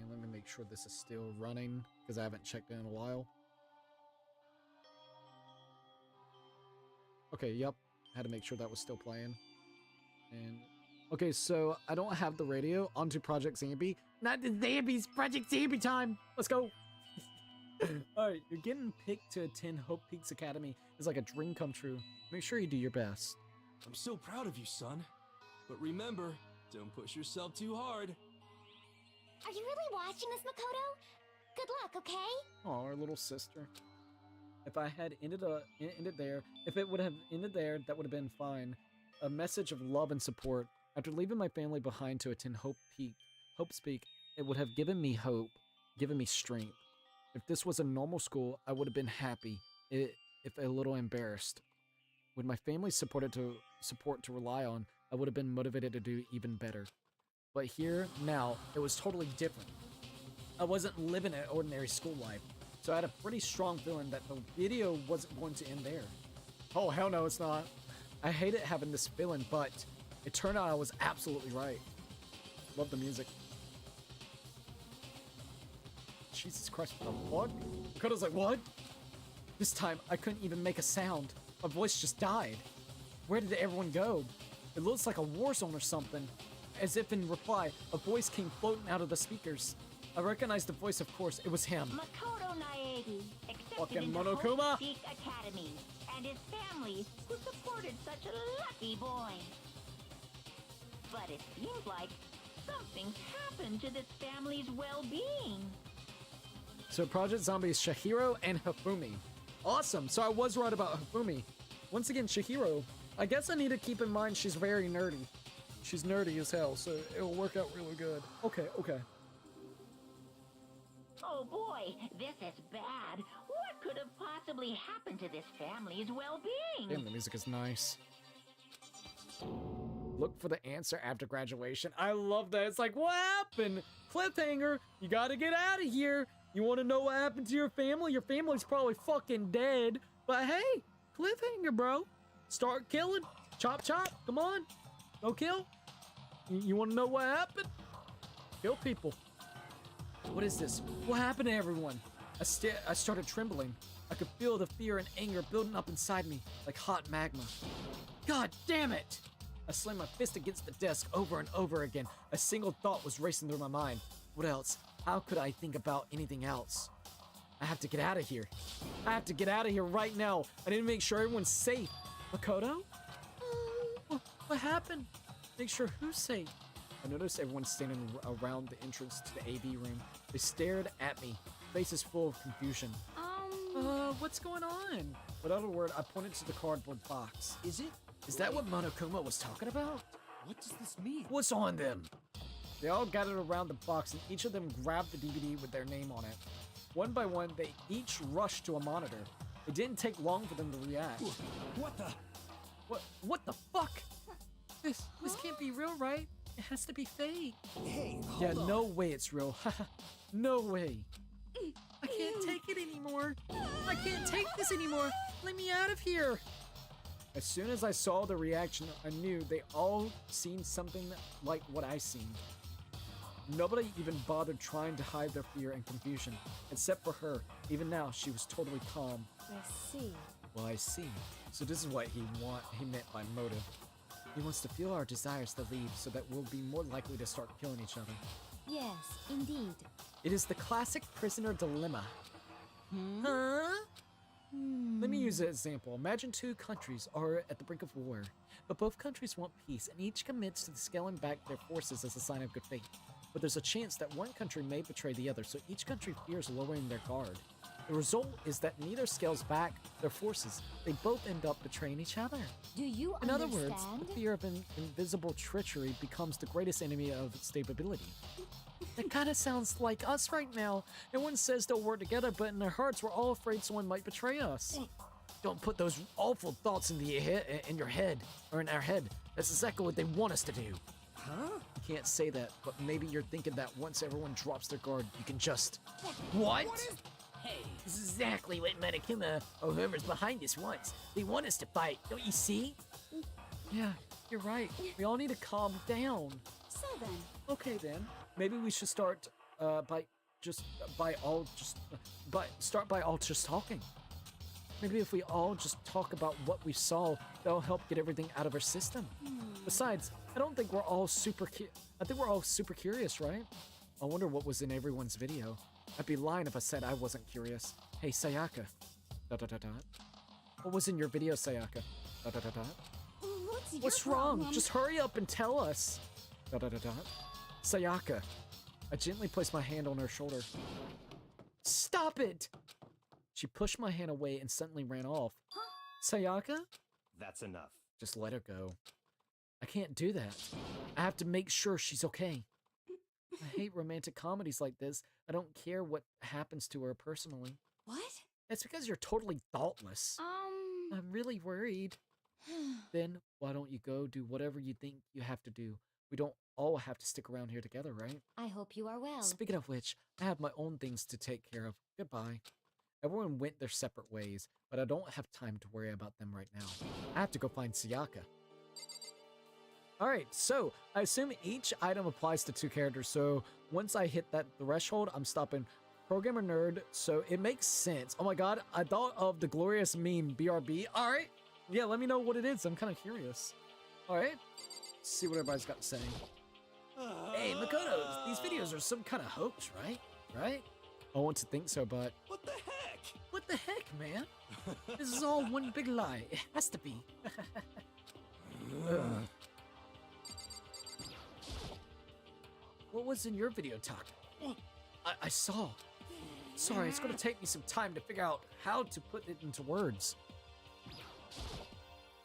let me make sure this is still running, because I haven't checked in a while. Okay, yep. Had to make sure that was still playing. And okay, so I don't have the radio. Onto Project Zambi. Not the Zambies, Project Zambi time. Let's go. Alright, you're getting picked to attend Hope Peaks Academy. It's like a dream come true. Make sure you do your best. I'm so proud of you, son. But remember, don't push yourself too hard. Are you really watching this, Makoto? Good luck, okay? Oh, our little sister. If I had ended there, if it would have ended there, that would have been fine. A message of love and support. After leaving my family behind to attend Hope Peak, it would have given me hope, given me strength. If this was a normal school, I would have been happy, if a little embarrassed. With my family's support to rely on, I would have been motivated to do even better. But here, now, it was totally different. I wasn't living an ordinary school life, so I had a pretty strong feeling that the video wasn't going to end there. Oh, hell no, it's not. I hated having this feeling, but it turned out I was absolutely right. Love the music. Jesus Christ, what the fuck? Makoto's like, what? This time, I couldn't even make a sound. My voice just died. Where did everyone go? It looks like a war zone or something. As if in reply, a voice came floating out of the speakers. I recognized the voice, of course. It was him. Makoto Naegi, accepted Fucking into Monokuma. Hope Peak Academy, and his family, who supported such a lucky boy. But it seems like something's happened to this family's well-being. So Project Zombie is Shihiro and Hifumi. Awesome, so I was right about Hifumi. Once again, Shihiro. I guess I need to keep in mind she's very nerdy. She's nerdy as hell, so it'll work out really good. Okay. Oh boy, this is bad. What could have possibly happened to this family's well-being? Damn, the music is nice. Look for the answer after graduation. I love that. It's like, what happened? Cliffhanger. You gotta get out of here. You want to know what happened to your family? Your family's probably fucking dead. But hey, cliffhanger, bro. Start killing. Chop, chop. Come on. Go kill. You want to know what happened? Kill people. What is this? What happened to everyone? I started trembling. I could feel the fear and anger building up inside me like hot magma. God damn it! I slammed my fist against the desk over and over again. A single thought was racing through my mind. What else? How could I think about anything else? I have to get out of here. I have to get out of here right now. I need to make sure everyone's safe. Makoto? What happened? Make sure who's safe. I noticed everyone standing around the entrance to the AV room. They stared at me, faces full of confusion. What's going on? Without a word, I pointed to the cardboard box. Is that what Monokuma was talking about? What does this mean? What's on them? They all gathered around the box and each of them grabbed the DVD with their name on it. One by one, they each rushed to a monitor. It didn't take long for them to react. What the? What the fuck? This can't be real, right? It has to be fake. Hey, Yeah, hold on. no way it's real. No way. I can't take it anymore. I can't take this anymore. Let me out of here. As soon as I saw the reaction, I knew they all seen something like what I seen. Nobody even bothered trying to hide their fear and confusion, except for her. Even now, she was totally calm. I see. Well, I see. So this is what he meant by motive. He wants to feel our desires to leave so that we'll be more likely to start killing each other. Yes, indeed. It is the classic prisoner dilemma. Huh? Let me use an example. Imagine two countries are at the brink of war, but both countries want peace and each commits to scaling back their forces as a sign of good faith. But there's a chance that one country may betray the other, so each country fears lowering their guard. The result is that neither scales back their forces. They both end up betraying each other. Do you In other understand? words, the fear of invisible treachery becomes the greatest enemy of stability. That kind of sounds like us right now. Everyone says they'll work together, but in their hearts, we're all afraid someone might betray us. Don't put those awful thoughts in your head, or in our head. That's exactly what they want us to do. Huh? You can't say that, but maybe you're thinking that once everyone drops their guard, you can just... What? Hey, this is exactly what Monokuma or whoever's behind this wants. They want us to fight, don't you see? Yeah, you're right. We all need to calm down. So then, Okay then, maybe we should start by all just talking. Maybe if we all just talk about what we saw, that'll help get everything out of our system. Besides, I don't think we're all super curious, right? I wonder what was in everyone's video. I'd be lying if I said I wasn't curious. Hey, Sayaka. ... What was in your video, Sayaka? ... What's wrong? problem? Just hurry up and tell us. ... Sayaka. I gently placed my hand on her shoulder. Stop it! She pushed my hand away and suddenly ran off. Sayaka? That's enough. Just let her go. I can't do that. I have to make sure she's okay. I hate romantic comedies like this. I don't care what happens to her personally. What? That's because you're totally thoughtless. I'm really worried. Then why don't you go do whatever you think you have to do? We don't all have to stick around here together, right? I hope you are well. Speaking of which, I have my own things to take care of. Goodbye. Everyone went their separate ways, but I don't have time to worry about them right now. I have to go find Sayaka. Alright, so I assume each item applies to 2 characters, so once I hit that threshold, I'm stopping. Programmer nerd, so it makes sense. Oh my god, I thought of the glorious meme, BRB. Alright, yeah, let me know what it is. I'm kind of curious. Alright, see what everybody's got to say. Hey, Makoto, these videos are some kind of hoax, right? Right? I want to think so, but... What the heck? What the heck, man? This is all one big lie. It has to be. What was in your video, Taka? I saw. Sorry, it's gonna take me some time to figure out how to put it into words.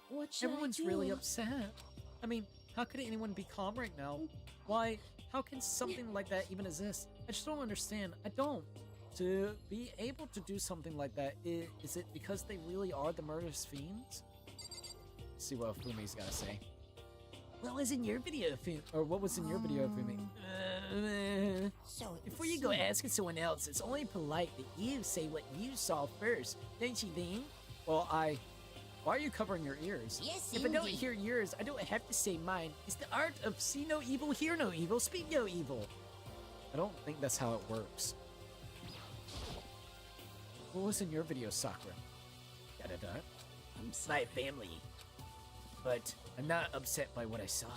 What should Everyone's I do? really upset. I mean, how could anyone be calm right now? Why? How can something like that even exist? I just don't understand. I don't. To be able to do something like that, is it because they really are the murderous fiends? Let's see what Fumi's gotta say. What was in your video, Fumi? Or what was in your video, Fumi? So Before you go asking someone else, it's only polite that you say what you saw first, don't you, Dean? Well, why are you covering your ears? yes, If I don't indeed. hear yours, I don't have to say mine. It's the art of see no evil, hear no evil, speak no evil. I don't think that's how it works. What was in your video, Sakura? Da-da-da. I'm my family. But I'm not upset by what I saw.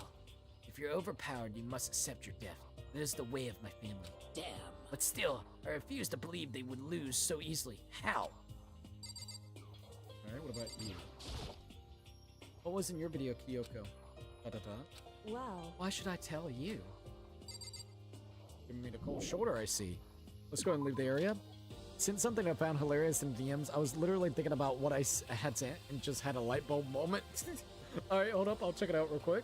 If you're overpowered, you must accept your death. That is the way of my family. Damn. But still, I refuse to believe they would lose so easily. How? Alright, what about you? What was in your video, Kyoko? Da-da-da. Well, Why should I tell you? Giving me the cold shoulder, I see. Let's go and leave the area. Since something I found hilarious in DMs, I was literally thinking about what I had said and just had a light bulb moment. Alright, hold up, I'll check it out real quick.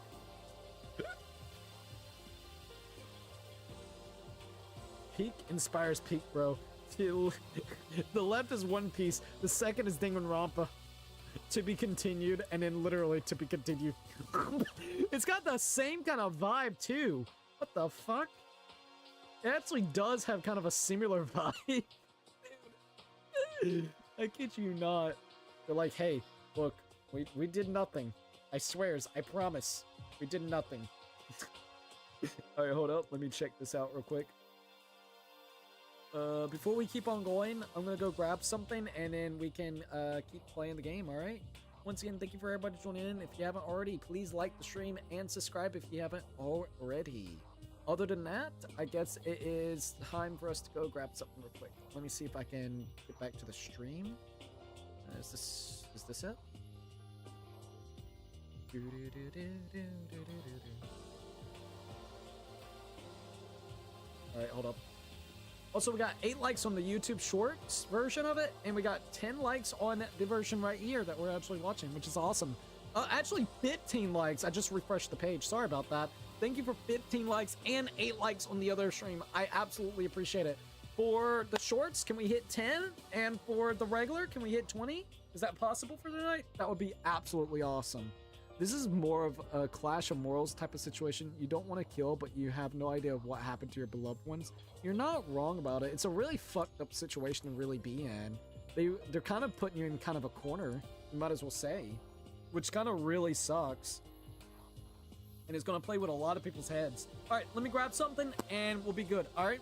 Peak inspires peak, bro. The left is One Piece, the second is Danganronpa. To be continued, and then literally to be continued. It's got the same kind of vibe, too. What the fuck? It actually does have kind of a similar vibe. I kid you not. They're like, hey, look, we did nothing. I swears, I promise. We did nothing. Alright, hold up. Let me check this out real quick. Before we keep on going, I'm gonna go grab something and then we can keep playing the game, alright? Once again, thank you for everybody joining in. If you haven't already, please like the stream and subscribe if you haven't already. Other than that, I guess it is time for us to go grab something real quick. Let me see if I can get back to the stream. Is this it? Alright, hold up. Also, we got 8 likes on the YouTube Shorts version of it, and we got 10 likes on the version right here that we're actually watching, which is awesome. Actually, 15 likes. I just refreshed the page. Sorry about that. thank you for 15 likes and 8 likes on the other stream. I absolutely appreciate it. For the shorts, can we hit 10? And for the regular, can we hit 20? Is that possible for tonight? That would be absolutely awesome. This is more of a clash of morals type of situation. You don't want to kill, but you have no idea of what happened to your beloved ones. You're not wrong about it. It's a really fucked up situation to really be in. They're kind of putting you in kind of a corner, you might as well say, which kind of really sucks. And it's going to play with a lot of people's heads. All right, let me grab something and we'll be good. All right.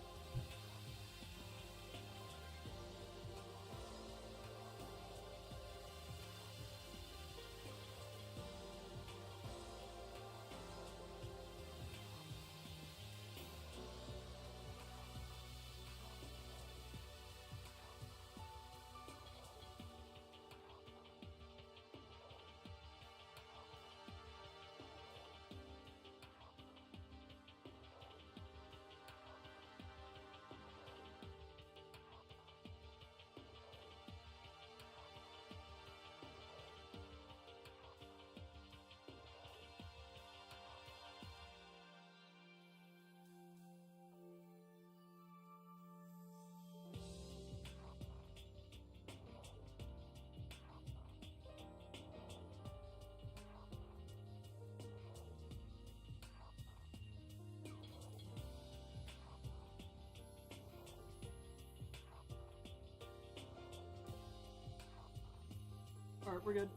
All right, we're good.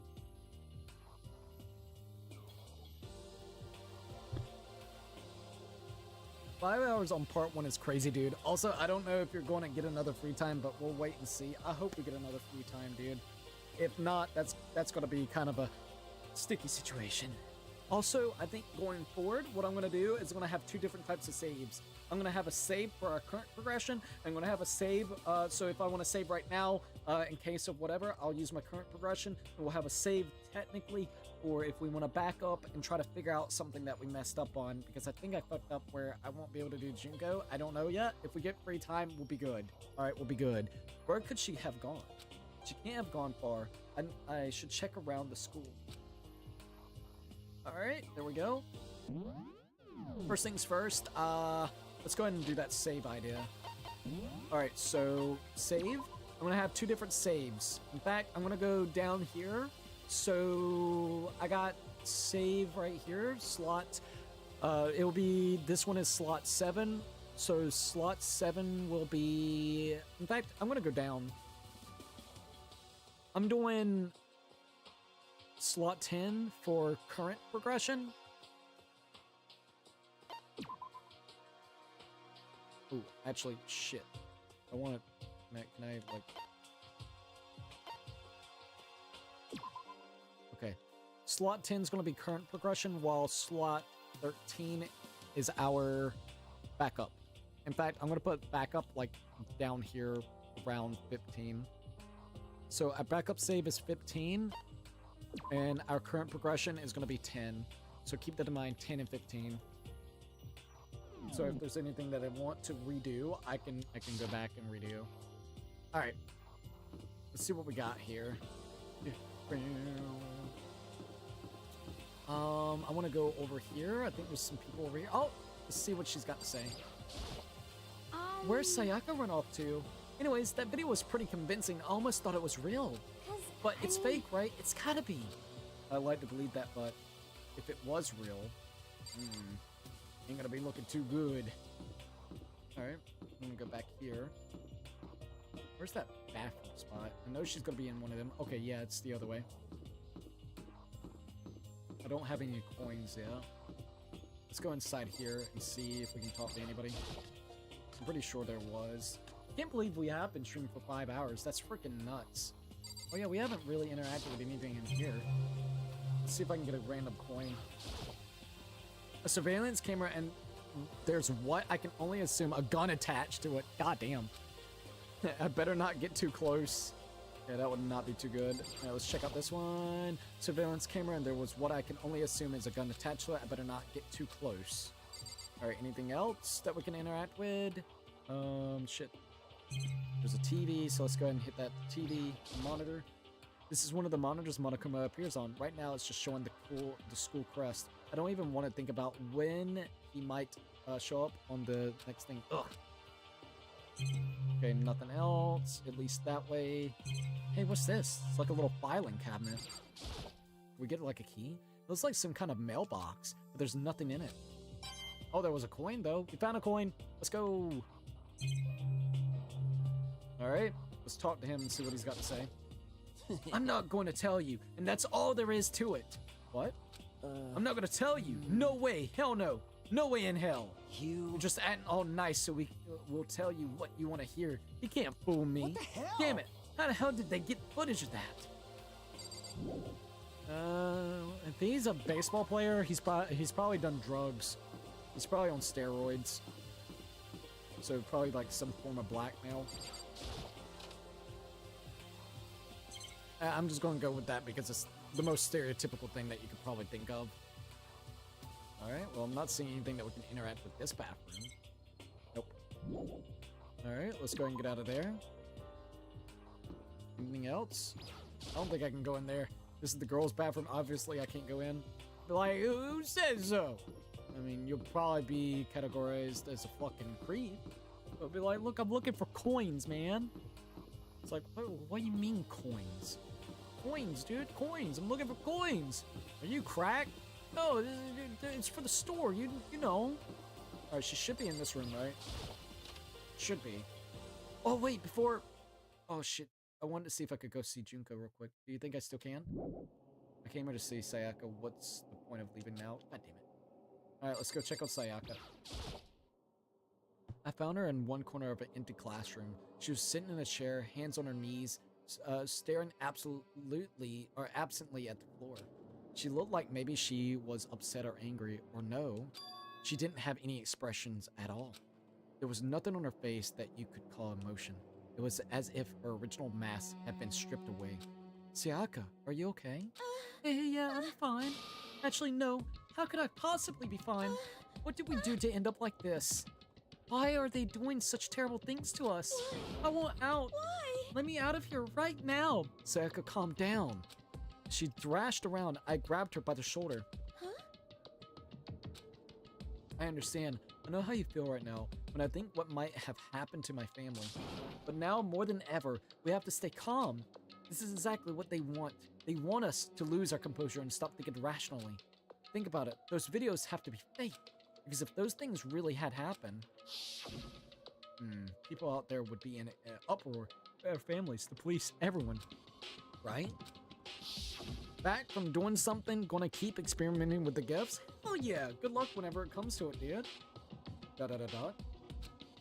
Five hours on part 1 is crazy, dude. Also, I don't know if you're going to get another free time, but we'll wait and see. I hope we get another free time, dude. If not, that's going to be kind of a sticky situation. Also, I think going forward, what I'm going to do is I'm going to have 2 different types of saves. I'm going to have a save for our current progression. I'm going to have a save, so if I want to save right now, in case of whatever, I'll use my current progression. And we'll have a save technically, or if we want to back up and try to figure out something that we messed up on, because I think I fucked up where I won't be able to do Junko. I don't know yet. If we get free time, we'll be good. All right, we'll be good. Where could she have gone? She can't have gone far. I should check around the school. All right, there we go. First things first, let's go ahead and do that save idea. All right, so save. I'm gonna have 2 different saves. In fact, I'm gonna go down here. So I got save right here, slot. It'll be, this one is slot 7. So slot 7 will be, in fact, I'm gonna go down. I'm doing slot 10 for current progression. Ooh, actually, shit. I want to, can I, like... Okay. Slot 10 is going to be current progression, while slot 13 is our backup. In fact, I'm going to put backup, like, down here around 15. So our backup save is 15, and our current progression is going to be 10. So keep that in mind, 10 and 15. So if there's anything that I want to redo, I can go back and redo. All right, let's see what we got here. I want to go over here. I think there's some people over here. Oh, let's see what she's got to say. Where's Sayaka run off to? Anyways, that video was pretty convincing. I almost thought it was real. But it's fake, right? It's gotta be. I like to believe that, but if it was real, ain't gonna be looking too good. Alright, I'm gonna go back here. Where's that bathroom spot? I know she's gonna be in one of them. Okay, yeah, it's the other way. I don't have any coins yet. Let's go inside here and see if we can talk to anybody. I'm pretty sure there was. Can't believe we have been streaming for 5 hours. That's freaking nuts. Oh yeah, we haven't really interacted with anything in here. Let's see if I can get a random coin. A surveillance camera, and there's what? I can only assume a gun attached to it. God damn. I better not get too close. Yeah, that would not be too good. Yeah, let's check out this one. Surveillance camera, and there was what I can only assume is a gun attached to it. I better not get too close. Alright, anything else that we can interact with? Shit. There's a TV, so let's go ahead and hit that TV monitor. This is one of the monitors Monokuma appears on. Right now, it's just showing the school crest. I don't even want to think about when he might show up on the next thing. Ugh. Okay, nothing else. At least that way. Hey, what's this? It's like a little filing cabinet. Can we get like a key? It looks like some kind of mailbox, but there's nothing in it. Oh, there was a coin though. We found a coin. Let's go. All right, let's talk to him and see what he's got to say. I'm not going to tell you, and that's all there is to it. What? I'm not going to tell you. No way. Hell no. No way in hell. You're just acting all nice so we'll tell you what you want to hear. You can't fool me. What the hell? Damn it. How the hell did they get footage of that? If he's a baseball player, he's probably done drugs. He's probably on steroids. So probably like some form of blackmail. I'm just going to go with that because it's the most stereotypical thing that you could probably think of. Alright, well, I'm not seeing anything that we can interact with this bathroom. Nope. Alright, let's go ahead and get out of there. Anything else? I don't think I can go in there. This is the girls' bathroom. Obviously, I can't go in. But like, who says so? I mean, you'll probably be categorized as a fucking creep. But be like, look, I'm looking for coins, man. It's like, what do you mean coins? Coins, dude, coins. I'm looking for coins. Are you cracked? No, it's for the store. You know. All right, she should be in this room, right? Should be. Oh wait, before. Oh shit. I wanted to see if I could go see Junko real quick. Do you think I still can? I came here to see Sayaka. What's the point of leaving now? God damn it. All right, let's go check out Sayaka. I found her in one corner of an empty classroom. She was sitting in a chair, hands on her knees, staring absently at the floor. She looked like maybe she was upset or angry, or no, she didn't have any expressions at all. There was nothing on her face that you could call emotion. It was as if her original mask had been stripped away. Sayaka, are you okay? Yeah, I'm fine. Actually, no. How could I possibly be fine? What did we do to end up like this? Why are they doing such terrible things to us? I want out. Why? Let me out of here right now. Sayaka, calm down. She thrashed around. I grabbed her by the shoulder. Huh? I understand. I know how you feel right now when I think what might have happened to my family. But now, more than ever, we have to stay calm. This is exactly what they want. They want us to lose our composure and stop thinking rationally. Think about it. Those videos have to be fake. Because if those things really had happened, people out there would be in an uproar. Their families, the police, everyone. Right? Back from doing something, gonna keep experimenting with the gifts? Oh yeah, good luck whenever it comes to it, dude. ...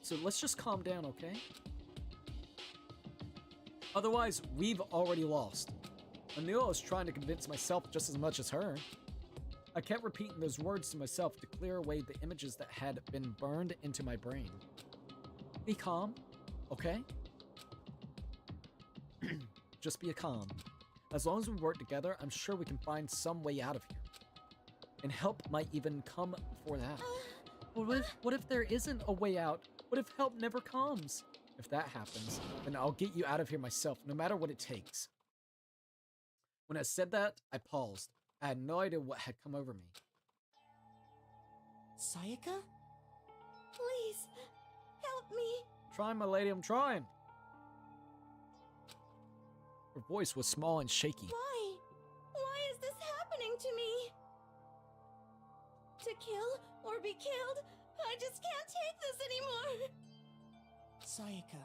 So let's just calm down, okay? Otherwise, we've already lost. I knew I was trying to convince myself just as much as her. I kept repeating those words to myself to clear away the images that had been burned into my brain. Be calm, okay? Just be calm. As long as we work together, I'm sure we can find some way out of here. And help might even come before that. What if there isn't a way out? What if help never comes? If that happens, then I'll get you out of here myself, no matter what it takes. When I said that, I paused. I had no idea what had come over me. Sayaka? Please, help me. Trying, my lady, I'm trying. Her voice was small and shaky. Why? Why is this happening to me? To kill or be killed? I just can't take this anymore. Sayaka.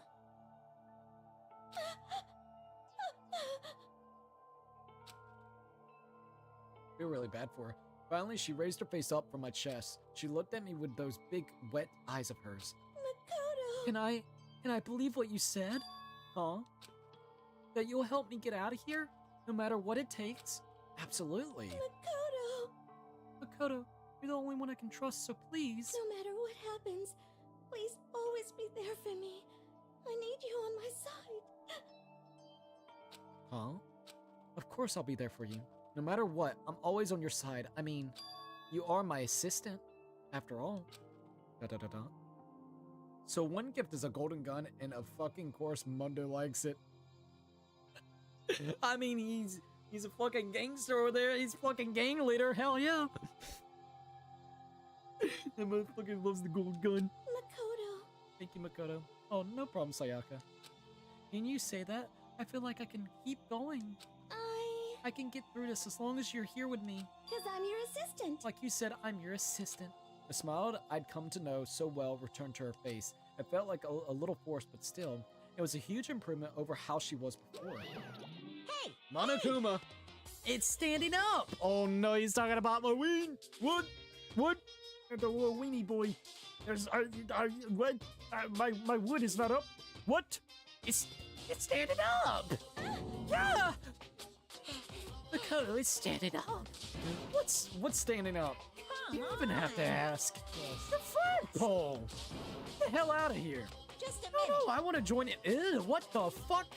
I feel really bad for her. Finally, she raised her face up from my chest. She looked at me with those big, wet eyes of hers. Makoto! Can I believe what you said? Huh? That you'll help me get out of here? No matter what it takes? Absolutely. Makoto, you're the only one I can trust, so please. No matter what happens, please always be there for me. I need you on my side. Huh? Of course I'll be there for you. No matter what, I'm always on your side. I mean, you are my assistant, after all. So one gift is a golden gun, and of fucking course Mundo likes it. I mean, he's a fucking gangster over there. He's fucking gang leader. Hell yeah. That motherfucker loves the gold gun. Makoto. Thank you, Makoto. Oh, no problem, Sayaka. Can you say that? I feel like I can keep going. I can get through this as long as you're here with me. Because I'm your assistant. Like you said, I'm your assistant. The smile I'd come to know so well returned to her face. It felt like a little forced, but still, it was a huge improvement over how she was before. Hey! Monokuma! It's standing up! Oh no, he's talking about my ween! What? What? The little weenie boy. There's, what? My wood is not up. What? It's standing up! Yeah! Makoto is standing up. What's standing up? You don't even have to ask. The flagpole! Get the hell out of here. Just a No, minute. I want to join it. Ew, what the fuck?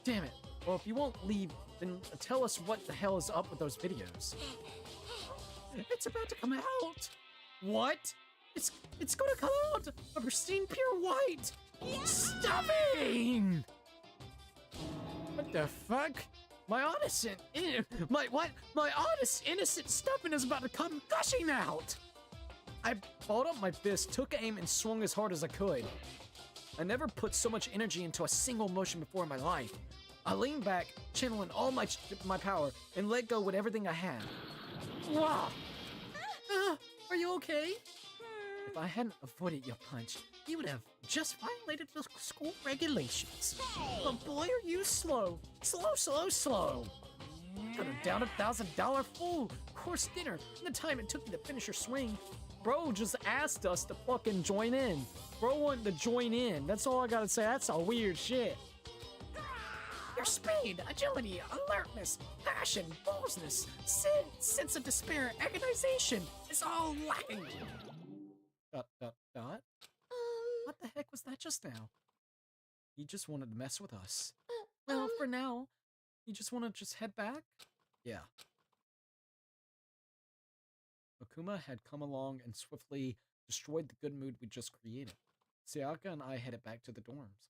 Damn it. Well, if you won't leave, then tell us what the hell is up with those videos. It's about to come out! What? It's gonna come out! A pristine pure white! Stuffing! What the fuck? My honest, my honest, innocent stuffing is about to come gushing out! I balled up my fist, took aim, and swung as hard as I could. I never put so much energy into a single motion before in my life. I leaned back, channeling all my power, and let go with everything I had. Wow! Are you okay? If I hadn't avoided your punch, you would have just violated the school regulations. But boy, are you slow. Slow. Could have downed $1,000 full course dinner in the time it took you to finish your swing. Bro just asked us to fucking join in. Bro wanted to join in. That's all I gotta say. That's all weird shit. Your speed, agility, alertness, passion, boldness, sense of despair, agonization is all lacking. ... What the heck was that just now? You just wanted to mess with us. Well, for now, you just want to just head back? Yeah. Monokuma had come along and swiftly destroyed the good mood we just created. Sayaka and I headed back to the dorms.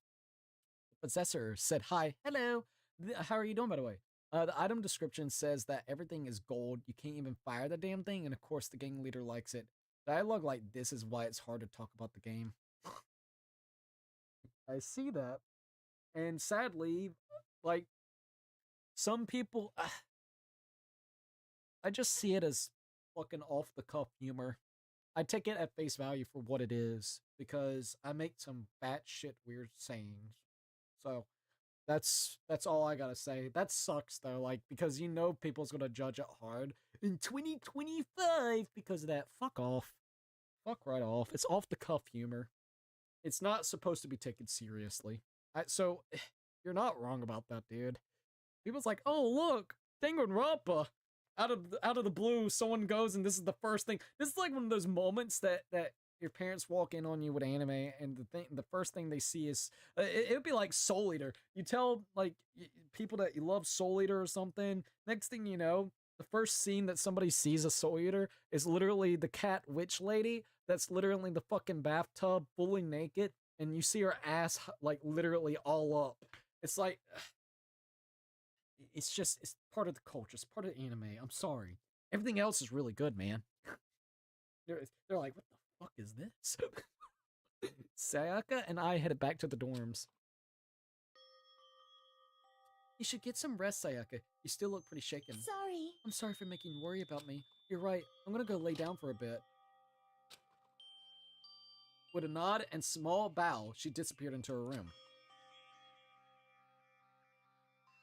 The possessor said hi. Hello. How are you doing, by the way? The item description says that everything is gold. You can't even fire the damn thing, and of course the gang leader likes it. Dialogue like this is why it's hard to talk about the game. I see that. And sadly, like, some people... I just see it as fucking off-the-cuff humor. I take it at face value for what it is, because I make some batshit weird sayings. So, that's all I gotta say. That sucks, though, like, because you know people's gonna judge it hard in 2025 because of that. Fuck off. Fuck right off. It's off-the-cuff humor. It's not supposed to be taken seriously. So, you're not wrong about that, dude. People's like, oh, look, Danganronpa. Out of the blue, someone goes and this is the first thing. This is like one of those moments that your parents walk in on you with anime, and the first thing they see is it would be like Soul Eater. You tell like people that you love Soul Eater or something. Next thing you know, the first scene that somebody sees a Soul Eater is literally the cat witch lady. That's literally the fucking bathtub, fully naked, and you see her ass like literally all up. It's like. It's part of the culture. It's part of the anime. I'm sorry. Everything else is really good, man. They're like, what the fuck is this? Sayaka and I headed back to the dorms. You should get some rest, Sayaka. You still look pretty shaken. Sorry. I'm sorry for making you worry about me. You're right. I'm gonna go lay down for a bit. With a nod and small bow, she disappeared into her room.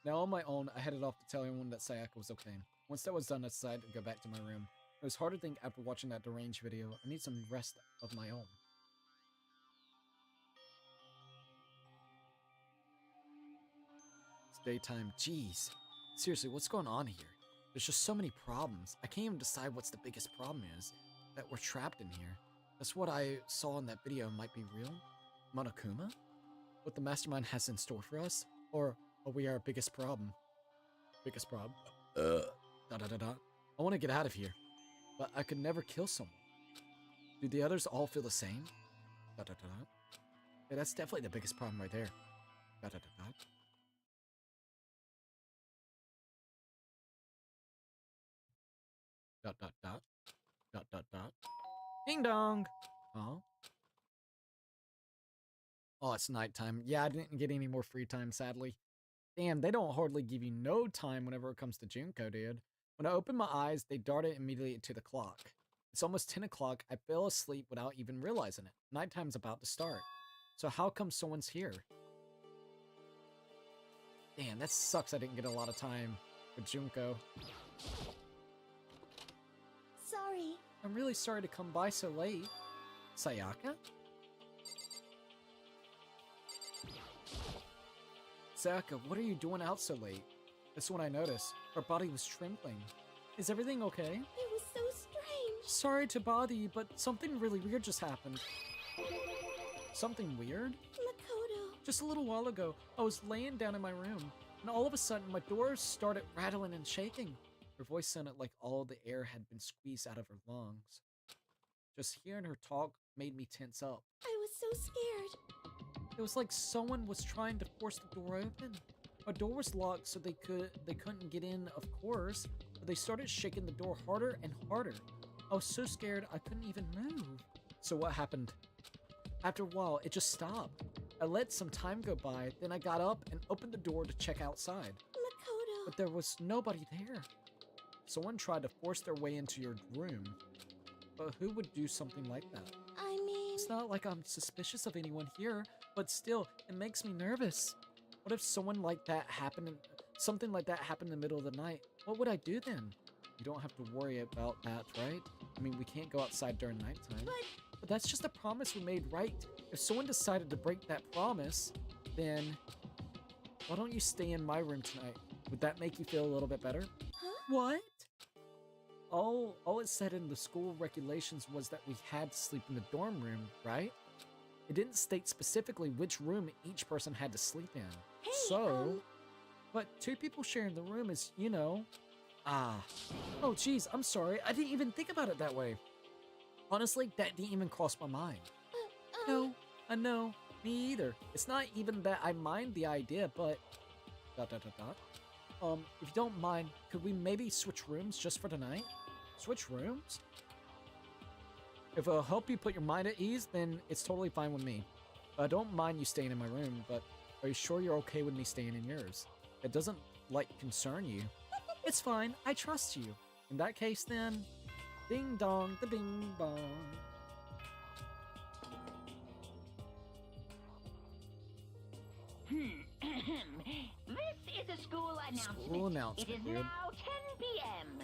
Now on my own, I headed off to tell everyone that Sayaka was okay. Once that was done, I decided to go back to my room. It was hard to think after watching that deranged video. I need some rest of my own. It's daytime. Jeez. Seriously, what's going on here? There's just so many problems. I can't even decide what's the biggest problem is. That we're trapped in here. That's what I saw in that video might be real? Monokuma? What the mastermind has in store for us? Or are we our biggest problem? Biggest problem? I want to get out of here. But I could never kill someone. Do the others all feel the same? Yeah, that's definitely the biggest problem right there. Dot dot dot. Ding dong. Oh. Oh, it's nighttime. Yeah, I didn't get any more free time, sadly. Damn, they don't hardly give you no time whenever it comes to Junko, dude. When I opened my eyes, they darted immediately to the clock. It's almost 10 o'clock. I fell asleep without even realizing it. Nighttime's about to start. So how come someone's here? Damn, that sucks I didn't get a lot of time with Junko. Sorry. I'm really sorry to come by so late. Sayaka? Sayaka, what are you doing out so late? That's when I noticed. Her body was trembling. Is everything okay? It was so strange. Sorry to bother you, but something really weird just happened. Something weird? Makoto. Just a little while ago, I was laying down in my room, and all of a sudden my door started rattling and shaking. Her voice sounded like all the air had been squeezed out of her lungs. Just hearing her talk made me tense up. I was so scared. It was like someone was trying to force the door open. Our door was locked, so they couldn't get in, of course, but they started shaking the door harder and harder. I was so scared I couldn't even move. So what happened? After a while, it just stopped. I let some time go by, then I got up and opened the door to check outside. Makoto. But there was nobody there. Someone tried to force their way into your room. But who would do something like that? I mean... It's not like I'm suspicious of anyone here, but still, it makes me nervous. What if something like that happened in the middle of the night? What would I do then? You don't have to worry about that, right? I mean, we can't go outside during nighttime. But that's just a promise we made, right? If someone decided to break that promise, then why don't you stay in my room tonight? Would that make you feel a little bit better? Huh? What? All it said in the school regulations was that we had to sleep in the dorm room, right? It didn't state specifically which room each person had to sleep in. Hey, But two people sharing the room is, you know... Oh, geez, I'm sorry. I didn't even think about it that way. Honestly, that didn't even cross my mind. No, I know. Me either. It's not even that I mind the idea, but... If you don't mind, could we maybe switch rooms just for tonight? Switch rooms? If it'll help you put your mind at ease, then it's totally fine with me. I don't mind you staying in my room, but are you sure you're okay with me staying in yours? It doesn't, concern you. It's fine, I trust you. In that case, then, ding dong, the bing bong. This is a school announcement. School announcement, It is dude. now 10 p.m.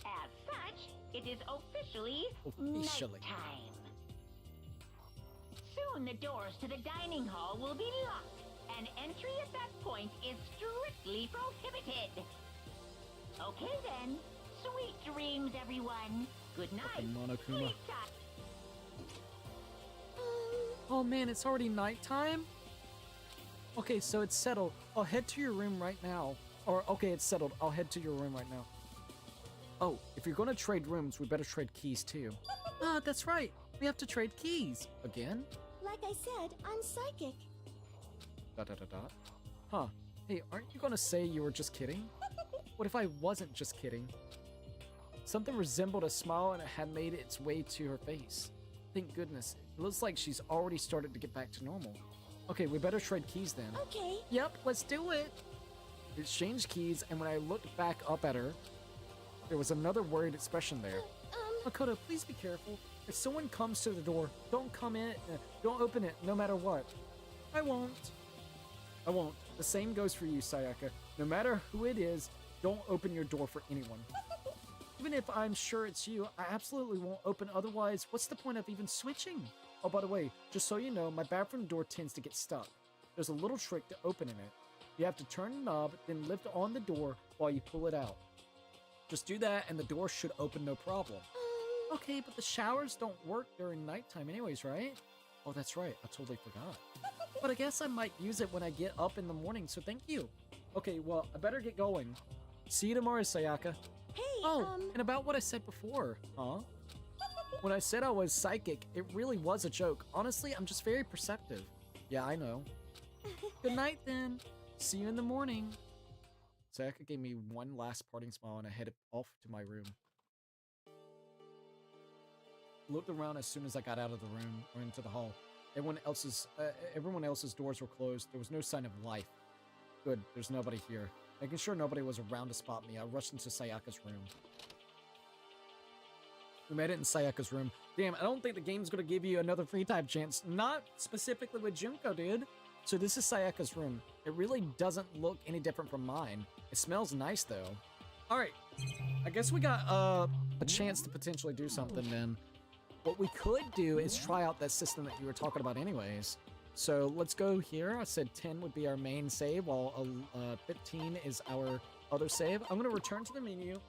As such, it is officially nighttime. Soon the doors to the dining hall will be locked, and entry at that point is strictly prohibited. Okay then, sweet dreams, everyone. Good night. Fucking Monokuma. Sleep tight. Oh man, it's already nighttime? Okay, so it's settled. I'll head to your room right now. Or, okay, it's settled. I'll head to your room right now. Oh, if you're gonna trade rooms, we better trade keys too. Ah, that's right. We have to trade keys. Again? Like I said, I'm psychic. Huh. Hey, aren't you gonna say you were just kidding? What if I wasn't just kidding? Something resembled a smile and it had made its way to her face. Thank goodness. It looks like she's already started to get back to normal. Okay, we better trade keys then. Okay. Yep, let's do it. We exchanged keys, and when I looked back up at her, there was another worried expression there. Makoto, please be careful. If someone comes to the door, don't come in. Don't open it, no matter what. I won't. I won't. The same goes for you, Sayaka. No matter who it is, don't open your door for anyone. Even if I'm sure it's you, I absolutely won't open. Otherwise, what's the point of even switching? Oh, by the way, just so you know, my bathroom door tends to get stuck. There's a little trick to opening it. You have to turn the knob, then lift on the door while you pull it out. Just do that and the door should open no problem. Okay, but the showers don't work during nighttime anyways, right? Oh, that's right. I totally forgot. But I guess I might use it when I get up in the morning, so thank you. Okay, well, I better get going. See you tomorrow, Sayaka. Hey, and about what I said before, huh? When I said I was psychic, it really was a joke. Honestly, I'm just very perceptive. Yeah, I know. Good night, then. See you in the morning. Sayaka gave me one last parting smile and I headed off to my room. looked around as soon as I got out of the room or into the hall. Everyone else's doors were closed. There was no sign of life. Good, there's nobody here. Making sure nobody was around to spot me, I rushed into Sayaka's room. We made it in Sayaka's room. Damn, I don't think the game's gonna give you another free time chance. Not specifically with Junko, dude. So this is Sayaka's room. It really doesn't look any different from mine. It smells nice, though. Alright, I guess we got a chance to potentially do something then. What we could do is try out that system that you were talking about anyways. So let's go here. I said 10 would be our main save, while 15 is our other save. I'm going to return to the menu,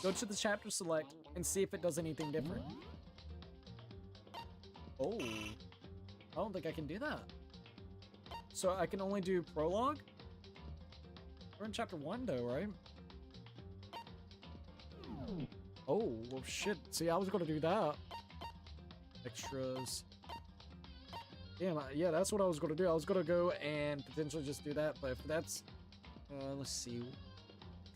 go to the chapter select, and see if it does anything different. Oh, I don't think I can do that. So I can only do prologue? We're in chapter 1 though, right? Oh, well shit. See, I was going to do that. Extras. Damn, yeah, that's what I was going to do. I was going to go and potentially just do that, but if that's... let's see.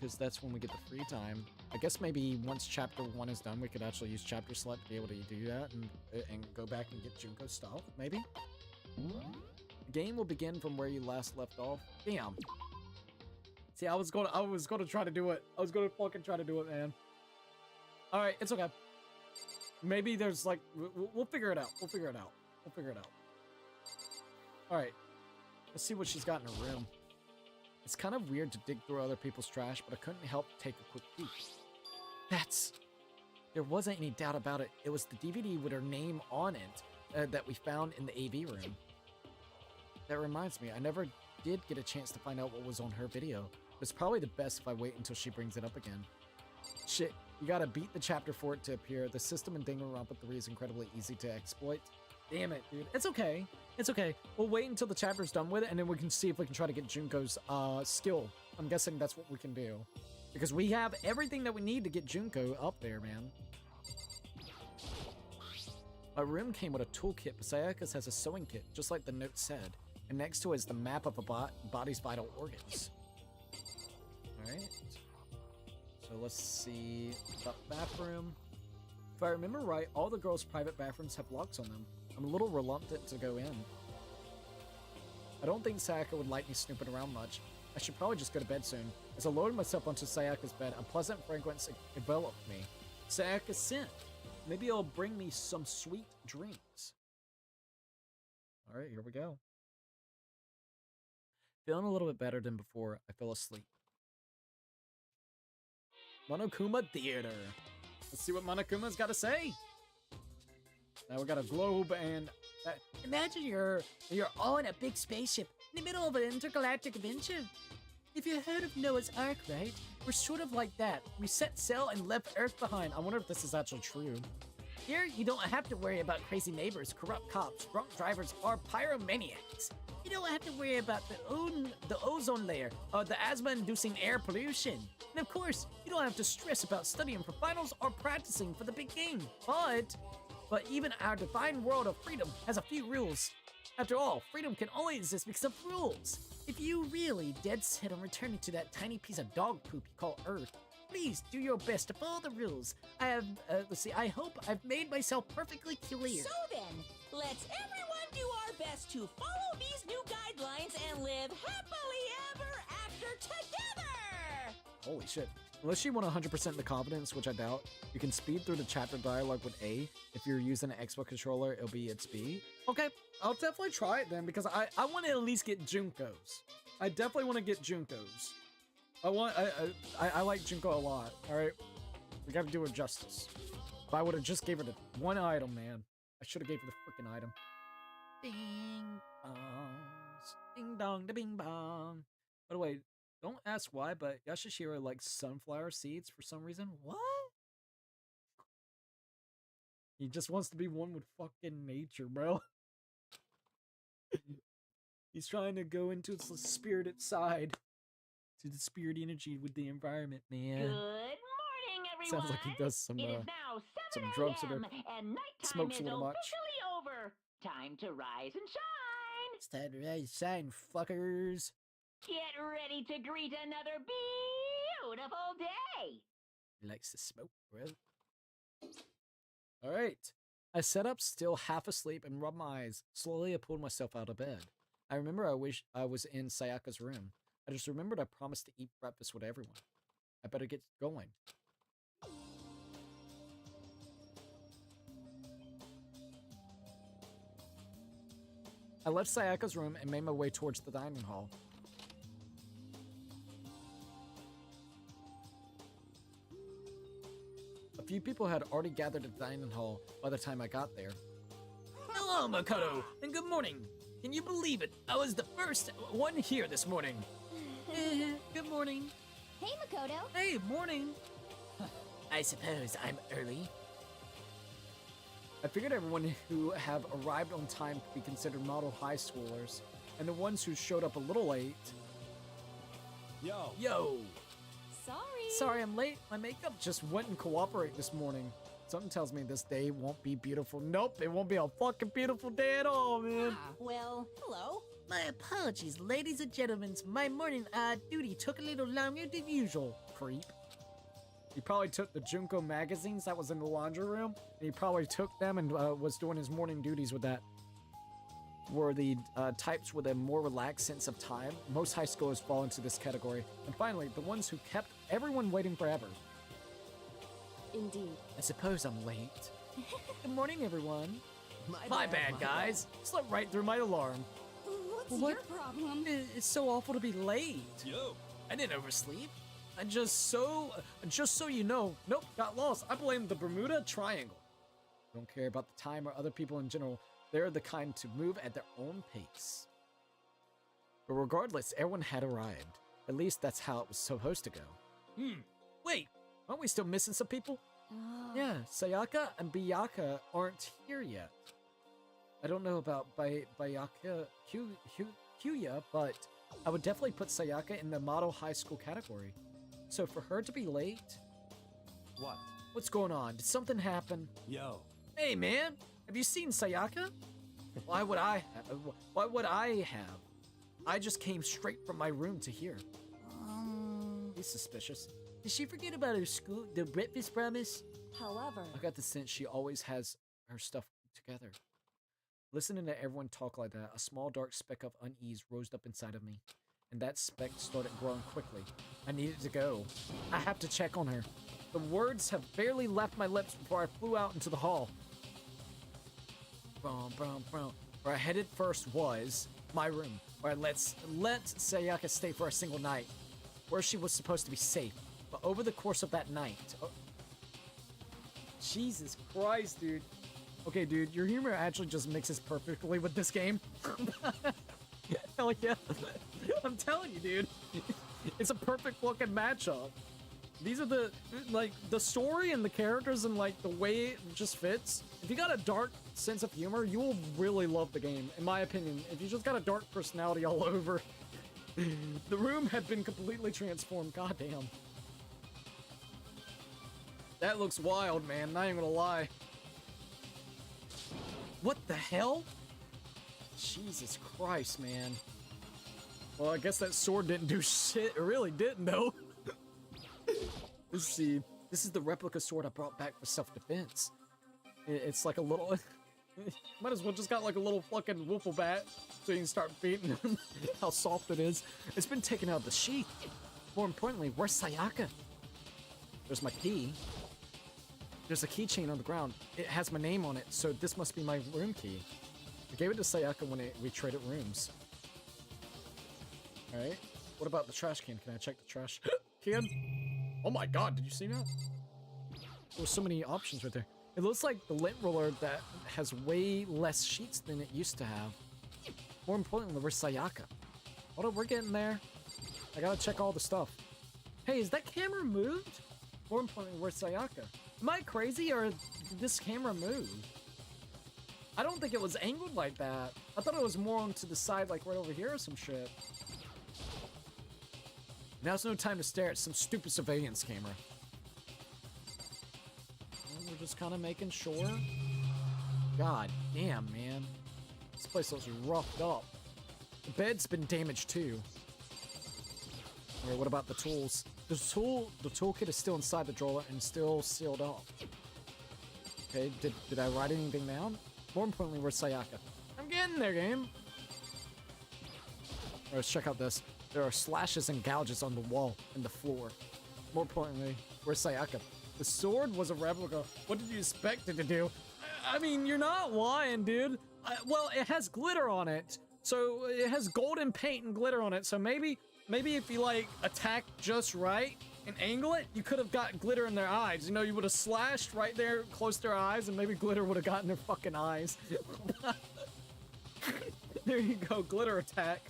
Because that's when we get the free time. I guess maybe once chapter 1 is done, we could actually use chapter select to be able to do that and go back and get Junko's stuff, maybe? The game will begin from where you last left off. Damn. See, I was going to try to do it. I was going to fucking try to do it, man. Alright, it's okay. Maybe there's like... We'll figure it out. We'll figure it out. We'll figure it out. Alright. Let's see what she's got in her room. It's kind of weird to dig through other people's trash, but I couldn't help take a quick peek. There wasn't any doubt about it. It was the DVD with her name on it that we found in the AV room. That reminds me, I never did get a chance to find out what was on her video. It's probably the best if I wait until she brings it up again. Shit, you gotta beat the chapter for it to appear. The system in Danganronpa 3 is incredibly easy to exploit. Damn it, dude. It's okay. It's okay. We'll wait until the chapter's done with it, and then we can see if we can try to get Junko's skill. I'm guessing that's what we can do. Because we have everything that we need to get Junko up there, man. My room came with a toolkit, but Sayaka's has a sewing kit, just like the note said. And next to it is the map of a body's vital organs. Alright. So let's see the bathroom. If I remember right, all the girls' private bathrooms have locks on them. I'm a little reluctant to go in. I don't think Sayaka would like me snooping around much. I should probably just go to bed soon. As I lowered myself onto Sayaka's bed, a pleasant fragrance enveloped me. Sayaka's scent. Maybe it'll bring me some sweet dreams. Alright, here we go. Feeling a little bit better than before, I fell asleep. Monokuma Theater. Let's see what Monokuma's got to say. Now we got a globe and... Imagine you're all in a big spaceship in the middle of an intergalactic adventure. If you heard of Noah's Ark, right? We're sort of like that. We set sail and left Earth behind. I wonder if this is actually true. Here, you don't have to worry about crazy neighbors, corrupt cops, drunk drivers, or pyromaniacs. You don't have to worry about the ozone layer or the asthma-inducing air pollution. And of course, you don't have to stress about studying for finals or practicing for the big game. But even our divine world of freedom has a few rules. After all, freedom can only exist because of rules. If you really dead set on returning to that tiny piece of dog poop you call Earth, please do your best to follow the rules. I hope I've made myself perfectly clear. So then, let's everyone do our best to follow these new guidelines and live happily ever after together! Holy shit. Unless you want 100% the confidence, which I doubt, you can speed through the chapter dialogue with A. If you're using an Xbox controller, it'll be its B. Okay, I'll definitely try it then, because I want to at least get Junko's. I definitely want to get Junko's. I like Junko a lot, alright? We gotta do her justice. If I would've just gave her the one item, man. I should've gave her the freaking item. Ding bongs. Ding dong da bing bong. By the way, don't ask why, but Yashishiro likes sunflower seeds for some reason. What? He just wants to be one with fucking nature, bro. He's trying to go into its spirited side. To the spirit energy with the environment, man. Good morning, everyone. Sounds like he does some It is now 7 drugs a.m. that and nighttime smokes is a little much. officially over. Time to rise and shine. It's time to rise, shine, fuckers. Get ready to greet another beautiful day. He likes to smoke, bro. Alright. I sat up still half asleep and rubbed my eyes. Slowly I pulled myself out of bed. I remember I wish I was in Sayaka's room. I just remembered I promised to eat breakfast with everyone. I better get going. I left Sayaka's room and made my way towards the dining hall. A few people had already gathered at the dining hall by the time I got there. Hello, Makoto, and good morning. Can you believe it? I was the first one here this morning. Good morning. Hey, Makoto. Hey, morning. I suppose I'm early. I figured everyone who have arrived on time could be considered model high schoolers, and the ones who showed up a little late. Yo. Sorry I'm late. My makeup just wouldn't cooperate this morning. Something tells me this day won't be beautiful. Nope, it won't be a fucking beautiful day at all, man. Well, hello. My apologies, ladies and gentlemen. My morning duty took a little longer than usual. Creep. He probably took the Junko magazines that was in the laundry room, and he probably took them and was doing his morning duties with that. Were the types with a more relaxed sense of time. Most high schoolers fall into this category. And finally, the ones who kept everyone waiting forever. Indeed. I suppose I'm late. Good morning, everyone. My bad, guys. Slept right through my alarm. What's your problem? It's so awful to be late. Yo. I didn't oversleep. And just so you know, nope, got lost. I blame the Bermuda Triangle. Don't care about the time or other people in general. They're the kind to move at their own pace. But regardless, everyone had arrived. At least that's how it was supposed to go. Wait. Aren't we still missing some people? Yeah, Sayaka and Byakuya aren't here yet. I don't know about Byakuya, but I would definitely put Sayaka in the model high school category. So for her to be late... What? What's going on? Did something happen? Yo. Hey, man! Have you seen Sayaka? Why would I have? I just came straight from my room to here. He's suspicious. Did she forget about her school, the breakfast promise? However, I got the sense she always has her stuff together. Listening to everyone talk like that, a small dark speck of unease rose up inside of me. And that speck started growing quickly. I needed to go. I have to check on her. The words have barely left my lips before I flew out into the hall. Where I headed first was my room, where I let Sayaka stay for a single night, where she was supposed to be safe. But over the course of that night... Oh, Jesus Christ, dude. Okay, dude, your humor actually just mixes perfectly with this game. Hell yeah. I'm telling you, dude. It's a perfect fucking matchup. These are the story and the characters and, like, the way it just fits. If you got a dark sense of humor, you will really love the game, in my opinion. If you just got a dark personality all over, the room had been completely transformed. Goddamn. That looks wild, man. Not even gonna lie. What the hell? Jesus Christ, man. Well, I guess that sword didn't do shit. It really didn't, though. Let's see. This is the replica sword I brought back for self-defense. It's like a little... Might as well just got like a little fucking wiffle bat so you can start beating him. How soft it is. It's been taken out of the sheath. More importantly, where's Sayaka? There's my key. There's a keychain on the ground. It has my name on it, so this must be my room key. I gave it to Sayaka when we traded rooms. Alright. What about the trash can? Can I check the trash can? Oh my god, did you see that? There's so many options right there. It looks like the lint roller that has way less sheets than it used to have. More importantly, where's Sayaka? Hold on, we're getting there. I gotta check all the stuff. Hey, is that camera moved? More importantly, where's Sayaka? Am I crazy or did this camera move? I don't think it was angled like that. I thought it was more onto the side, like right over here or some shit. Now's no time to stare at some stupid surveillance camera. And we're just kind of making sure. God damn, man. This place looks roughed up. The bed's been damaged too. Alright, what about the tools? The toolkit is still inside the drawer and still sealed up. Okay, did I write anything down? More importantly, where's Sayaka? I'm getting there, game. Let's check out this. There are slashes and gouges on the wall and the floor. More importantly, where's Sayaka? The sword was a replica. What did you expect it to do? I mean, you're not lying, dude. Well, it has glitter on it. So it has golden paint and glitter on it. So maybe if you like attack just right and angle it, you could have got glitter in their eyes. You know, you would have slashed right there close to their eyes and maybe glitter would have gotten their fucking eyes. There you go, glitter attack.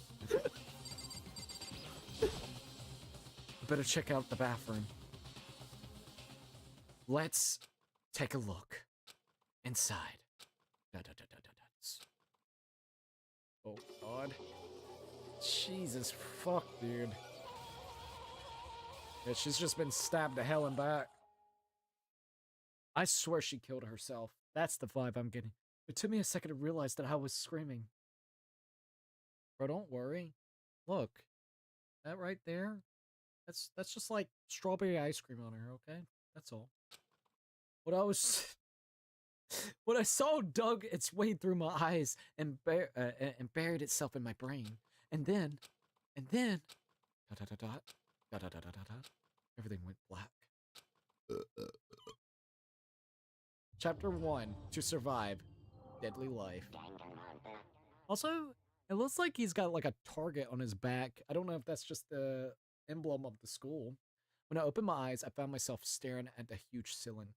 Better check out the bathroom. Let's take a look inside. Oh god. Jesus fuck, dude. Yeah, she's just been stabbed to hell and back. I swear she killed herself. That's the vibe I'm getting. It took me a second to realize that I was screaming. Bro, don't worry. Look. That right there? That's just like strawberry ice cream on her, okay? That's all. What I saw dug its way through my eyes and buried itself in my brain. And then, everything went black. Chapter 1, To Survive, Deadly Life. Also, it looks like he's got like a target on his back. I don't know if that's just the emblem of the school. When I opened my eyes, I found myself staring at the huge ceiling.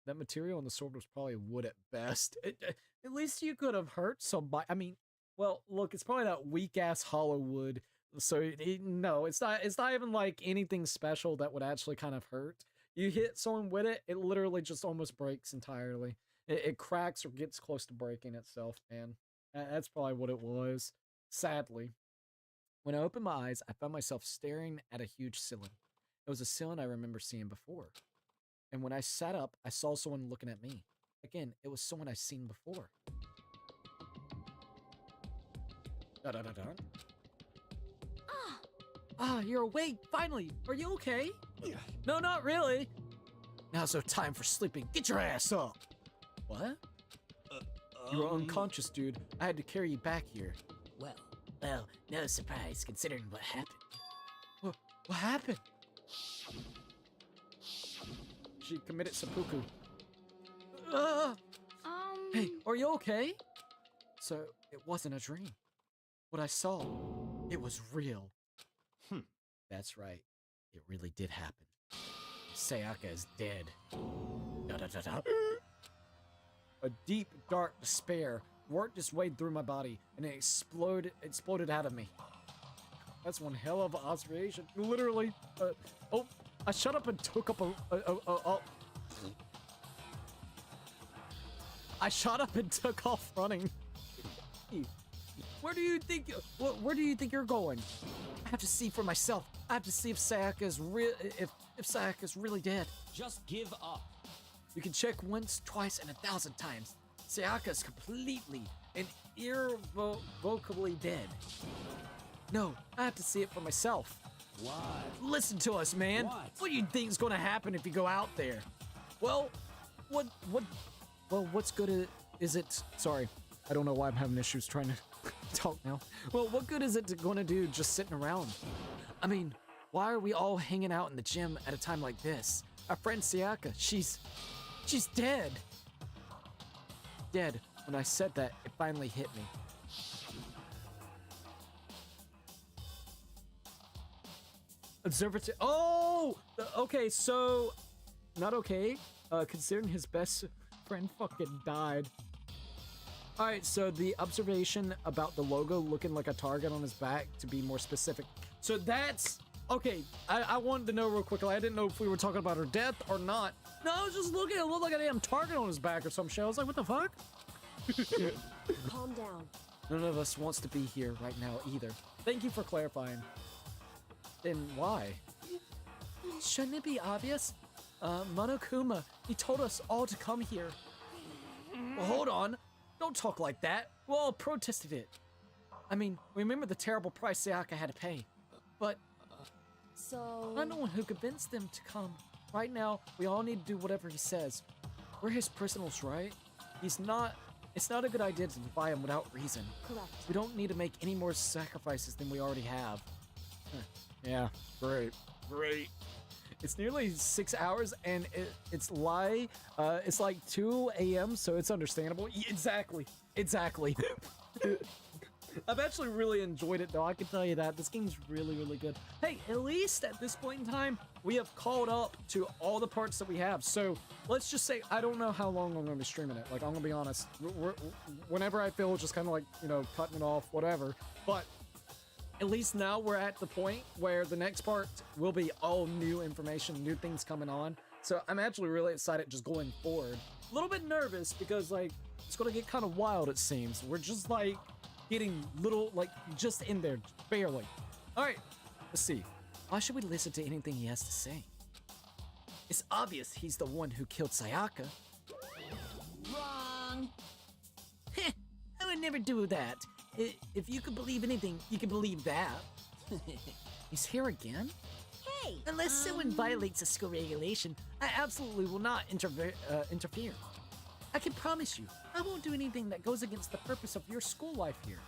That material on the sword was probably wood at best. At least you could have hurt somebody. I mean, well, look, it's probably that weak-ass hollow wood. So, no, it's not even like anything special that would actually kind of hurt. You hit someone with it, it literally just almost breaks entirely. It cracks or gets close to breaking itself, man. That's probably what it was, sadly. When I opened my eyes, I found myself staring at a huge ceiling. It was a ceiling I remember seeing before. And when I sat up, I saw someone looking at me. Again, it was someone I've seen before. Ah, you're awake, finally. Are you okay? No, not really. Now's no time for sleeping. Get your ass up. What? You were unconscious, dude. I had to carry you back here. Well, no surprise considering what happened. What happened? She committed seppuku. Hey, are you okay? So, it wasn't a dream. What I saw, it was real. That's right. It really did happen. Sayaka is dead. A deep, dark despair worked its way through my body, and it exploded out of me. That's one hell of an observation. Literally. I shut up and took up I shot up and took off running. Where do you think you're going? I have to see for myself. I have to see if Sayaka is if Sayaka is really dead. Just give up. You can check once, twice, and 1,000 times. Sayaka is completely and irrevocably dead. No, I have to see it for myself. What? Listen to us, man. What do you think is going to happen if you go out there? Well, what's good is it? Sorry, I don't know why I'm having issues trying to talk now. Well, what good is it going to do just sitting around? I mean, why are we all hanging out in the gym at a time like this? Our friend Sayaka, she's dead. Dead. When I said that, it finally hit me. Observatory. Oh! Okay, so... Not okay. Considering his best friend fucking died. Alright, so the observation about the logo looking like a target on his back, to be more specific. So that's... Okay, I wanted to know real quickly. I didn't know if we were talking about her death or not. No, I was just looking. It looked like a damn target on his back or some shit. I was like, what the fuck? Calm down. None of us wants to be here right now either. Thank you for clarifying. Then why? Shouldn't it be obvious? Monokuma, he told us all to come here. Well, hold on. Don't talk like that. We all protested it. I mean, remember the terrible price Sayaka had to pay. But... So... I'm the one who convinced them to come. Right now, we all need to do whatever he says. We're his personals, right? It's not a good idea to defy him without reason. Correct. We don't need to make any more sacrifices than we already have. Huh. Yeah, great. It's nearly 6 hours, and it's like 2 a.m., so it's understandable. Exactly. I've actually really enjoyed it, though. I can tell you that. This game's really, really good. Hey, at least at this point in time, we have caught up to all the parts that we have. So let's just say, I don't know how long I'm going to be streaming it. Like, I'm going to be honest. Whenever I feel just kind of like, you know, cutting it off, whatever. But at least now we're at the point where the next part will be all new information, new things coming on. So I'm actually really excited just going forward. A little bit nervous because, like, it's going to get kind of wild, it seems. We're just, like, getting little, like, just in there, barely. All right, let's see. Why should we listen to anything he has to say? It's obvious he's the one who killed Sayaka. Wrong. I would never do that. If you could believe anything, you can believe that. He's here again? Hey. Unless someone violates a school regulation, I absolutely will not interfere. I can promise you, I won't do anything that goes against the purpose of your school life here.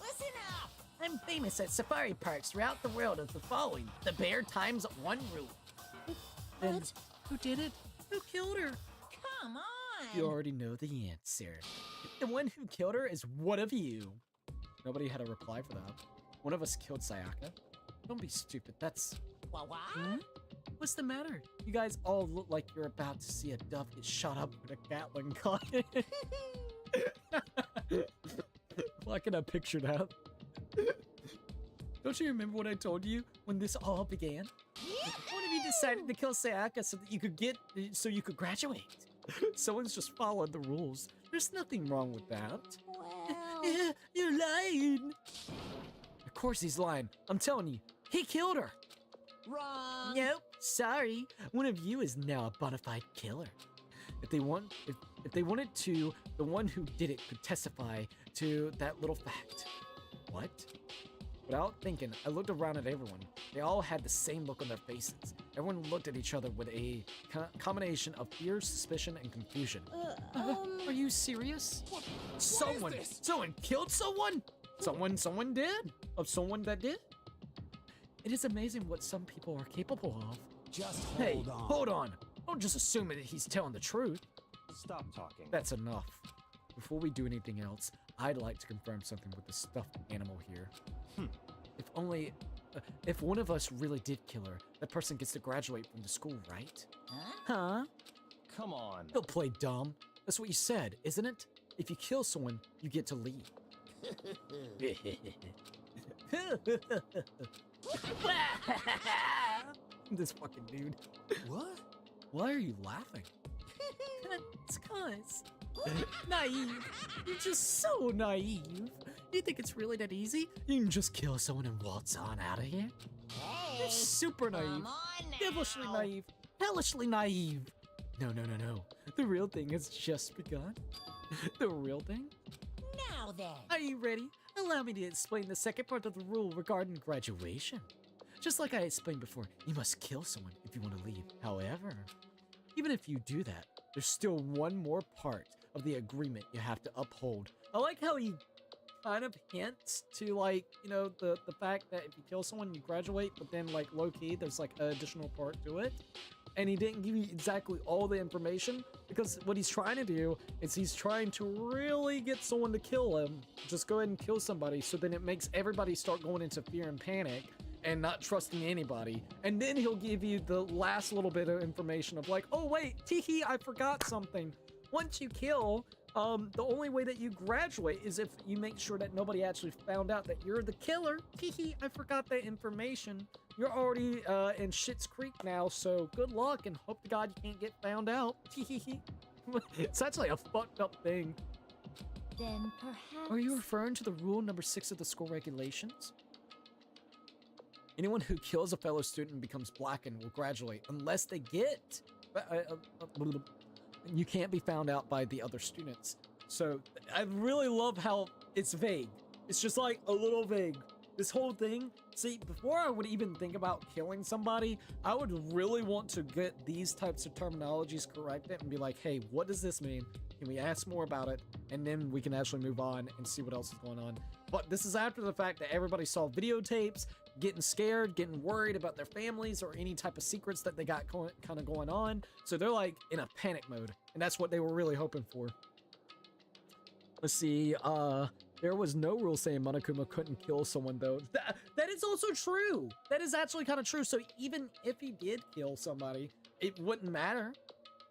Listen up. I'm famous at safari parks throughout the world of the following: the bear times 1 rule. Then, What? who did it? Who killed her? Come on. You already know the answer. The one who killed her is one of you. Nobody had a reply for that. One of us killed Sayaka. Don't be stupid. That's... What? What's the matter? You guys all look like you're about to see a dove get shot up with a Gatling gun. Why can I picture that? Don't you remember what I told you when this all began? One of you decided to kill Sayaka so that you could graduate. Someone's just followed the rules. There's nothing wrong with that. Well, You're lying. Of course he's lying. I'm telling you, he killed her. wrong. Nope, sorry. One of you is now a bona fide killer. If they wanted to, the one who did it could testify to that little fact. What? Without thinking, I looked around at everyone. They all had the same look on their faces. Everyone looked at each other with a combination of fear, suspicion, and confusion. Are you serious? Someone killed someone? Someone did? Of someone that did? It is amazing what some people are capable of. Just Hey, hold on. hold on. Don't just assume that he's telling the truth. Stop talking. That's enough. Before we do anything else, I'd like to confirm something with the stuffed animal here. If one of us really did kill her, that person gets to graduate from the school, right? Huh? Come on. Don't play dumb. That's what you said, isn't it? If you kill someone, you get to leave. This fucking dude. What? Why are you laughing? It's cause. Naive. You're just so naive. You think it's really that easy? You can just kill someone and waltz on out of here? Hey. You're super naive. Come on now. Devilishly naive. Hellishly naive. No. The real thing has just begun. The real thing? Now then. Are you ready? Allow me to explain the second part of the rule regarding Graduation. Just like I explained before, you must kill someone if you want to leave. However, even if you do that, there's still one more part of the agreement you have to uphold. I like how he kind of hints to, like, you know, the fact that if you kill someone, you graduate, but then, like, low-key, there's, like, an additional part to it. And he didn't give you exactly all the information, because what he's trying to do is he's trying to really get someone to kill him. Just go ahead and kill somebody, so then it makes everybody start going into fear and panic and not trusting anybody. And then he'll give you the last little bit of information of like, oh wait, teehee, I forgot something. Once you kill, the only way that you graduate is if you make sure that nobody actually found out that you're the killer. Teehee, I forgot that information. You're already in Schitt's Creek now, so good luck and hope to God you can't get found out. Teehee. It's actually a fucked up thing. Then perhaps... Are you referring to the rule number 6 of the school regulations? Anyone who kills a fellow student and becomes blackened will graduate unless they get... you can't be found out by the other students. So I really love how it's vague. It's just like a little vague. This whole thing, see, before I would even think about killing somebody, I would really want to get these types of terminologies corrected and be like, hey, what does this mean? Can we ask more about it? And then we can actually move on and see what else is going on. But this is after the fact that everybody saw videotapes, getting scared, getting worried about their families or any type of secrets that they got kind of going on. So they're like in a panic mode. And that's what they were really hoping for. Let's see, there was no rule saying Monokuma couldn't kill someone, though. That is also true. That is actually kind of true. So even if he did kill somebody, it wouldn't matter.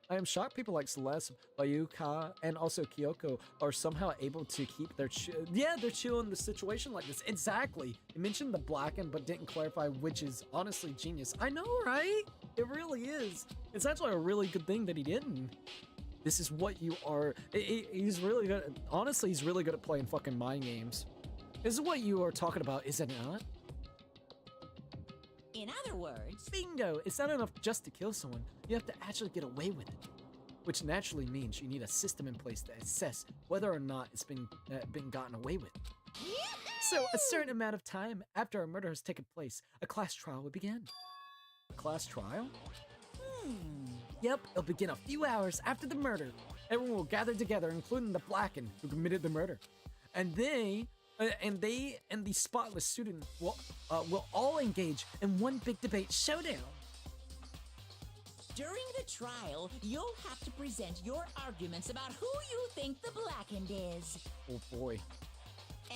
I am shocked people like Celeste, Bayuka, and also Kyoko are somehow able to keep their they're chill in the situation like this. Exactly. You mentioned the blackened, but didn't clarify, which is honestly genius. I know, right? It really is. It's actually a really good thing that he didn't. This is what you are. He's really good. Honestly, he's really good at playing fucking mind games. This is what you are talking about, is it not? In other words, Bingo! It's not enough just to kill someone. You have to actually get away with it. Which naturally means you need a system in place to assess whether or not it's been gotten away with. So, a certain amount of time after a murder has taken place, a class trial will begin. A class trial? Yep, it'll begin a few hours after the murder. Everyone will gather together, including the Blackened who committed the murder. And they and the spotless student will all engage in one big debate showdown. during the trial, you'll have to present your arguments about who you think the Blackened is. Oh boy.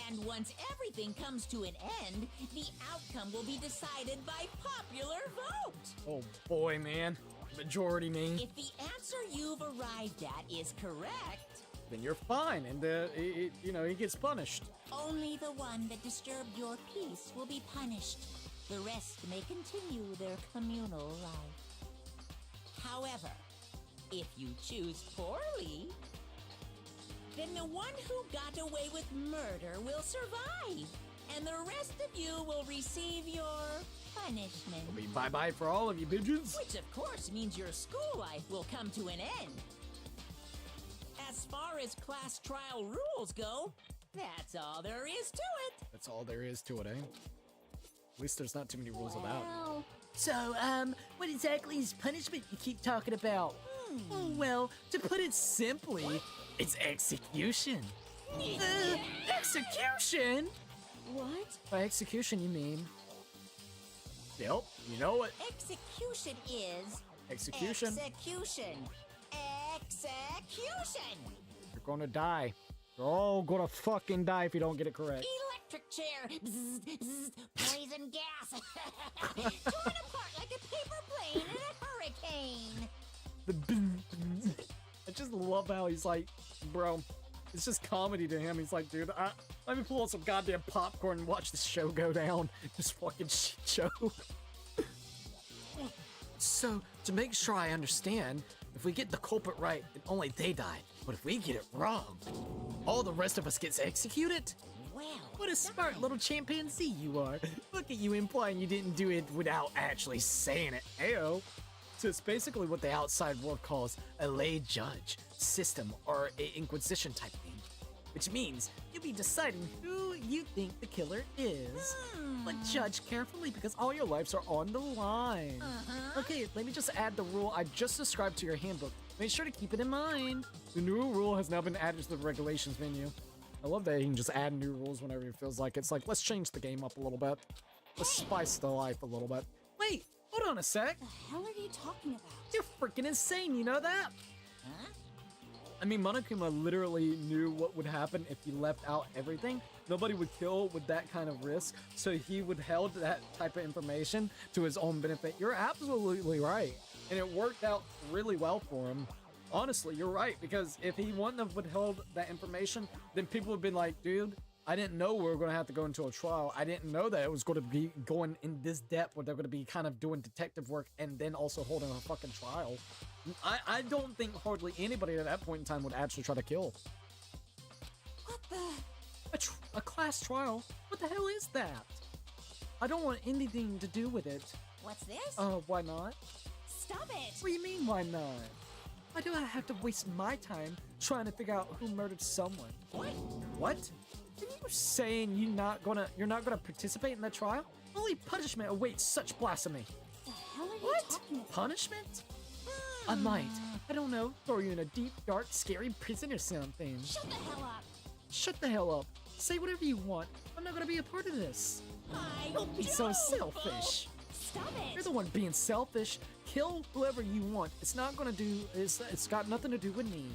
And once everything comes to an end, the outcome will be decided by popular vote. Oh boy, man. Majority name. If the answer you've arrived at is correct, then you're fine, and he gets punished. only the one that disturbed your peace will be punished. The rest may continue their communal life. However, if you choose poorly, then the one who got away with murder will survive, and the rest of you will receive your punishment. It'll be bye-bye for all of you bitches. Which of course means your school life will come to an end. As far as class trial rules go, that's all there is to it. That's all there is to it, eh? At least there's not too many rules about. So, what exactly is punishment you keep talking about? Oh, well, to put it simply, it's execution. Execution? What? By execution, you mean? Yep, you know what? Execution is... Execution. Execution. Execution. You're gonna die. You're all gonna fucking die if you don't get it correct. Electric chair. Bzz, bzz, poison gas. Torn apart like a paper plane in a hurricane. I just love how he's like, bro, it's just comedy to him. He's like, dude, let me pull out some goddamn popcorn and watch this show go down. This fucking shit show. So, to make sure I understand, if we get the culprit right, then only they die. But if we get it wrong, all the rest of us gets executed? Well, What a smart little chimpanzee you are. Look at you implying you didn't do it without actually saying it. Ayo. So it's basically what the outside world calls a lay judge system or a inquisition type thing. Which means you'll be deciding who you think the killer is. But judge carefully because all your lives are on the line. Okay, let me just add the rule I just described to your handbook. Make sure to keep it in mind. The new rule has now been added to the regulations menu. I love that he can just add new rules whenever he feels like it. It's like, let's change the game up a little bit. Let's spice the life a little bit. Wait, hold on a sec. The hell are you talking about? You're freaking insane, you know that? Huh? I mean, Monokuma literally knew what would happen if he left out everything. Nobody would kill with that kind of risk, so he withheld that type of information to his own benefit. You're absolutely right. And it worked out really well for him. Honestly, you're right, because if he wouldn't have withheld that information, then people would have been like, dude, I didn't know we were going to have to go into a trial. I didn't know that it was going to be going in this depth where they're going to be kind of doing detective work and then also holding a fucking trial. I don't think hardly anybody at that point in time would actually try to kill. What the? A class trial? What the hell is that? I don't want anything to do with it. What's this? Why not? Stop it! What do you mean, why not? Why do I have to waste my time trying to figure out who murdered someone? What? What? Are you saying you're not gonna participate in the trial? Only punishment awaits such blasphemy. The hell are you What? talking about? Punishment? I might. I don't know. Throw you in a deep, dark, scary prison or something. Shut the hell up. Shut the hell up. Say whatever you want. I'm not gonna be a part of this. Don't be so selfish. Stop it. You're the one being selfish. Kill whoever you want. It's got nothing to do with me.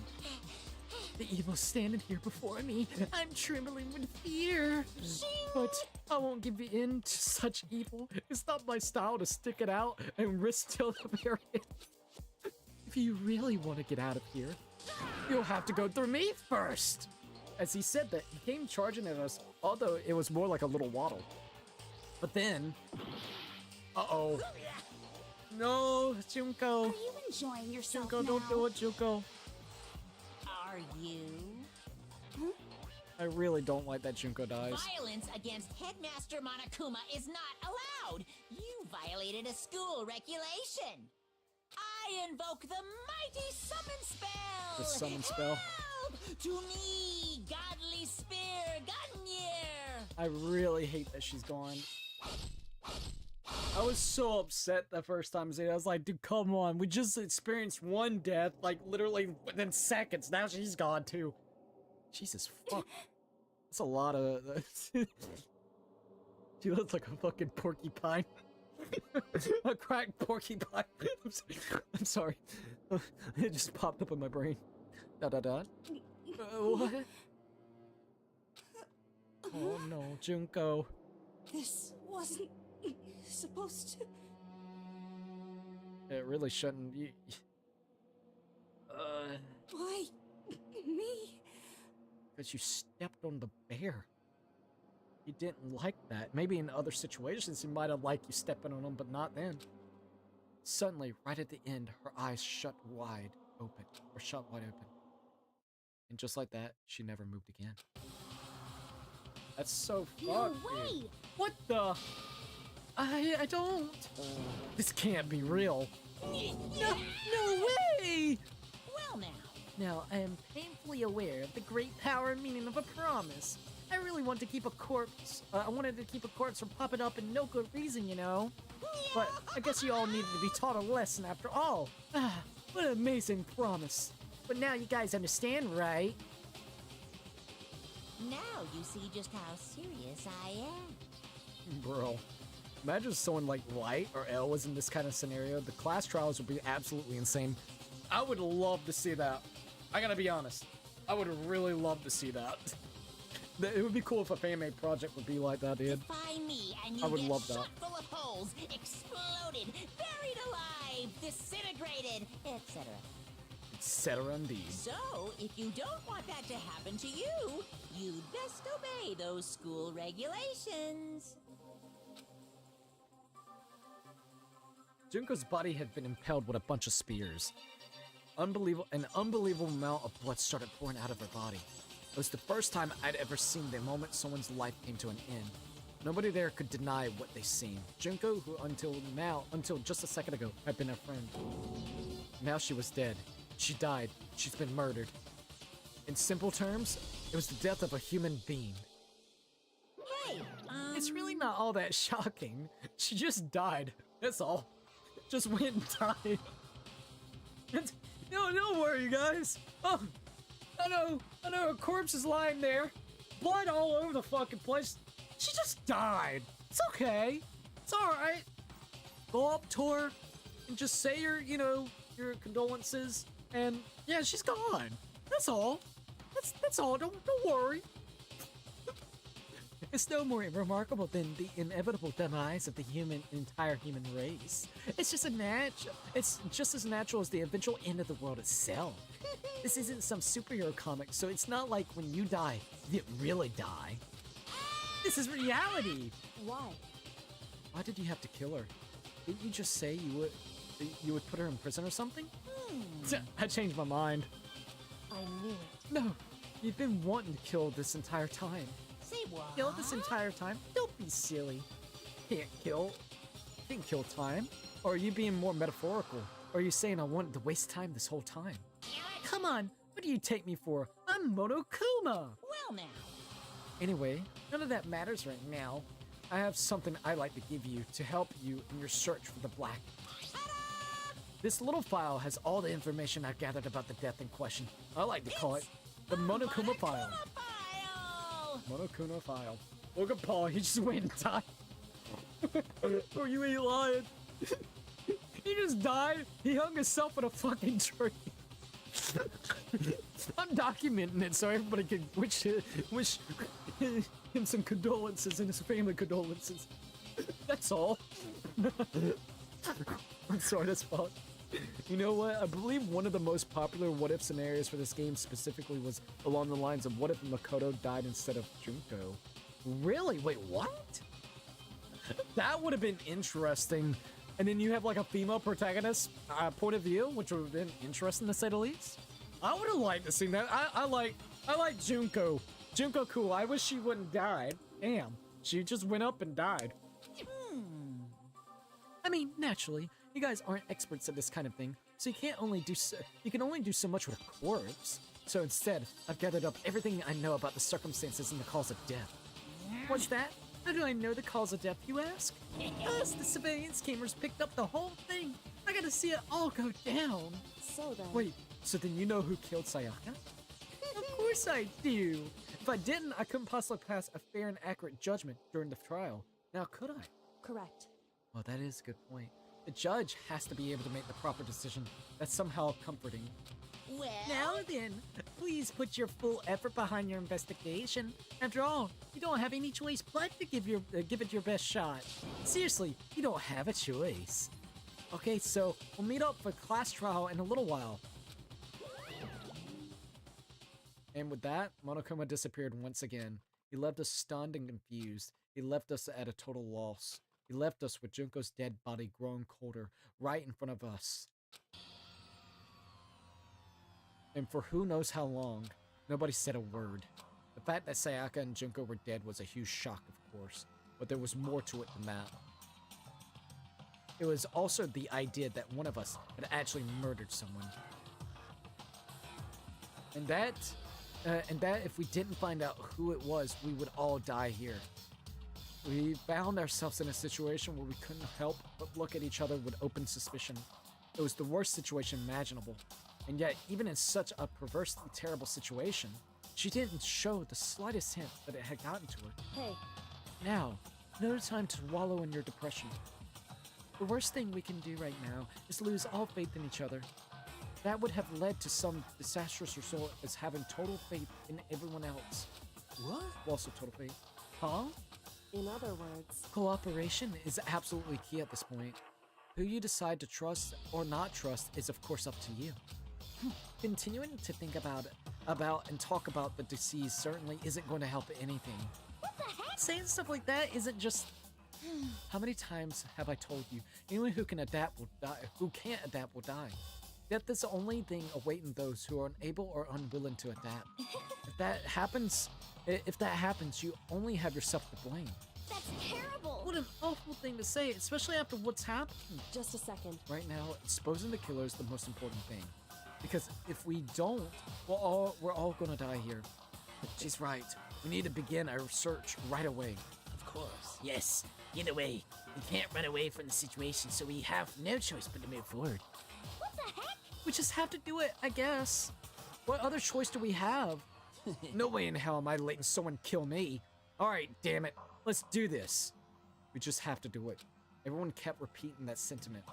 The evil standing here before me. I'm trembling with fear. But I won't give in to such evil. It's not my style to stick it out and risk till the very end. If you really want to get out of here, you'll have to go through me first. As he said that, he came charging at us, although it was more like a little waddle. But then... Uh-oh. No, Junko. Are you enjoying yourself Junko, now? don't do it, Junko. Are you? I really don't like that Junko dies. Violence against Headmaster Monokuma is not allowed. You violated a school regulation. I invoke the mighty summon spell. The summon spell? Help to me, godly spear, Gunyear. I really hate that she's gone. I was so upset the first time I said it. I was like, dude, come on. We just experienced one death, like, literally within seconds. Now she's gone, too. Jesus fuck. That's a lot of... She looks like a fucking porcupine. A cracked porcupine. I'm sorry. It just popped up in my brain. What? Oh no, Junko. This wasn't supposed to... It really shouldn't be. Why me? Because you stepped on the bear. He didn't like that. Maybe in other situations he might have liked you stepping on him, but not then. Suddenly, right at the end, her eyes shut wide open. And just like that, she never moved again. That's so fucked. No way! What the? I don't. This can't be real. No way! Well now. Now, I am painfully aware of the great power and meaning of a promise. I really want to keep a corpse. I wanted to keep a corpse from popping up in no good reason, you know? But I guess you all needed to be taught a lesson after all. Ah, what an amazing promise. But now you guys understand, right? Now you see just how serious I am. Bro. Imagine if someone like Light or L was in this kind of scenario. The class trials would be absolutely insane. I would love to see that. I gotta be honest. I would really love to see that. It would be cool if a fan-made project would be like that, dude. Defy me and you I would get love shot that. full of holes, exploded, buried alive, disintegrated, etc. Etc. indeed. So, if you don't want that to happen to you, you'd best obey those school regulations. Junko's body had been impaled with a bunch of spears. An unbelievable amount of blood started pouring out of her body. It was the first time I'd ever seen the moment someone's life came to an end. Nobody there could deny what they seen. Junko, who until just a second ago, had been a friend. Now she was dead. She died. She's been murdered. In simple terms, it was the death of a human being. Hey, It's really not all that shocking. She just died. That's all. Just went and died. No, don't worry, guys. Oh, I know, her corpse is lying there. Blood all over the fucking place. She just died. It's okay. It's alright. Go up to her and just say your condolences. And yeah, she's gone. That's all. That's all. Don't worry. It's no more remarkable than the inevitable demise of the entire human race. It's just as natural as the eventual end of the world itself. This isn't some superhero comic, so it's not like when you die, you really die. This is reality. Why? Why did you have to kill her? Didn't you just say you would put her in prison or something? I changed my mind. I knew it. No, you've been wanting to kill this entire time. say what? Kill this entire time? Don't be silly. Can't kill time. Or are you being more metaphorical? Or are you saying I wanted to waste time this whole time? Come on, what do you take me for? I'm Monokuma! Well now. Anyway, none of that matters right now. I have something I'd like to give you to help you in your search for the black. This little file has all the information I've gathered about the death in question. I like to call it the Monokuma file. Monokuma file. Look at Paul, he just went and died. Oh, you ain't lying. He just died. He hung himself in a fucking tree. I'm documenting it so everybody can wish him some condolences and his family condolences. That's all. I'm sorry, that's fun. You know what? I believe one of the most popular what-if scenarios for this game specifically was along the lines of what if Makoto died instead of Junko? Really? Wait, what? That would have been interesting. And then you have like a female protagonist point of view, which would have been interesting to say the least. I would have liked to see that. I like Junko. Junko cool. I wish she wouldn't die. Damn. She just went up and died. I mean, naturally, you guys aren't experts at this kind of thing, so you can only do so much with a corpse. So instead, I've gathered up everything I know about the circumstances and the cause of death. What's that? How do I know the cause of death, you ask? Us, the civilians gamers, picked up the whole thing. I gotta see it all go down. So then... Wait, so then you know who killed Sayaka? Of course I do. If I didn't, I couldn't possibly pass a fair and accurate judgment during the trial. Now, could I? Correct. Well, that is a good point. The judge has to be able to make the proper decision. That's somehow comforting. Well, Now then, please put your full effort behind your investigation. After all, you don't have any choice but to give it your best shot. Seriously, you don't have a choice. Okay, so we'll meet up for class trial in a little while. And with that, Monokuma disappeared once again. He left us stunned and confused. He left us at a total loss. He left us with Junko's dead body growing colder right in front of us. And for who knows how long, nobody said a word. The fact that Sayaka and Junko were dead was a huge shock, of course, but there was more to it than that. It was also the idea that one of us had actually murdered someone. And that if we didn't find out who it was, we would all die here. We found ourselves in a situation where we couldn't help but look at each other with open suspicion. It was the worst situation imaginable. And yet, even in such a perversely terrible situation, she didn't show the slightest hint that it had gotten to her. Hey. Now, no time to wallow in your depression. The worst thing we can do right now is lose all faith in each other. That would have led to some disastrous result as having total faith in everyone else. What? Also total faith. Huh? In other words... Cooperation is absolutely key at this point. Who you decide to trust or not trust is of course up to you. Continuing to think about and talk about the deceased certainly isn't going to help anything. what the heck? Saying stuff like that isn't just... How many times have I told you, anyone who can adapt will die, who can't adapt will die. Death is the only thing awaiting those who are unable or unwilling to adapt. If that happens, you only have yourself to blame. That's terrible! What an awful thing to say, especially after what's happened. Just a second. Right now, exposing the killer is the most important thing. Because if we don't, we're all gonna die here. She's right. We need to begin our search right away. Of course, yes. Either way, we can't run away from the situation, so we have no choice but to move forward. What the heck? We just have to do it, I guess. What other choice do we have? No way in hell am I letting someone kill me. Alright, damn it. Let's do this. We just have to do it. Everyone kept repeating that sentiment.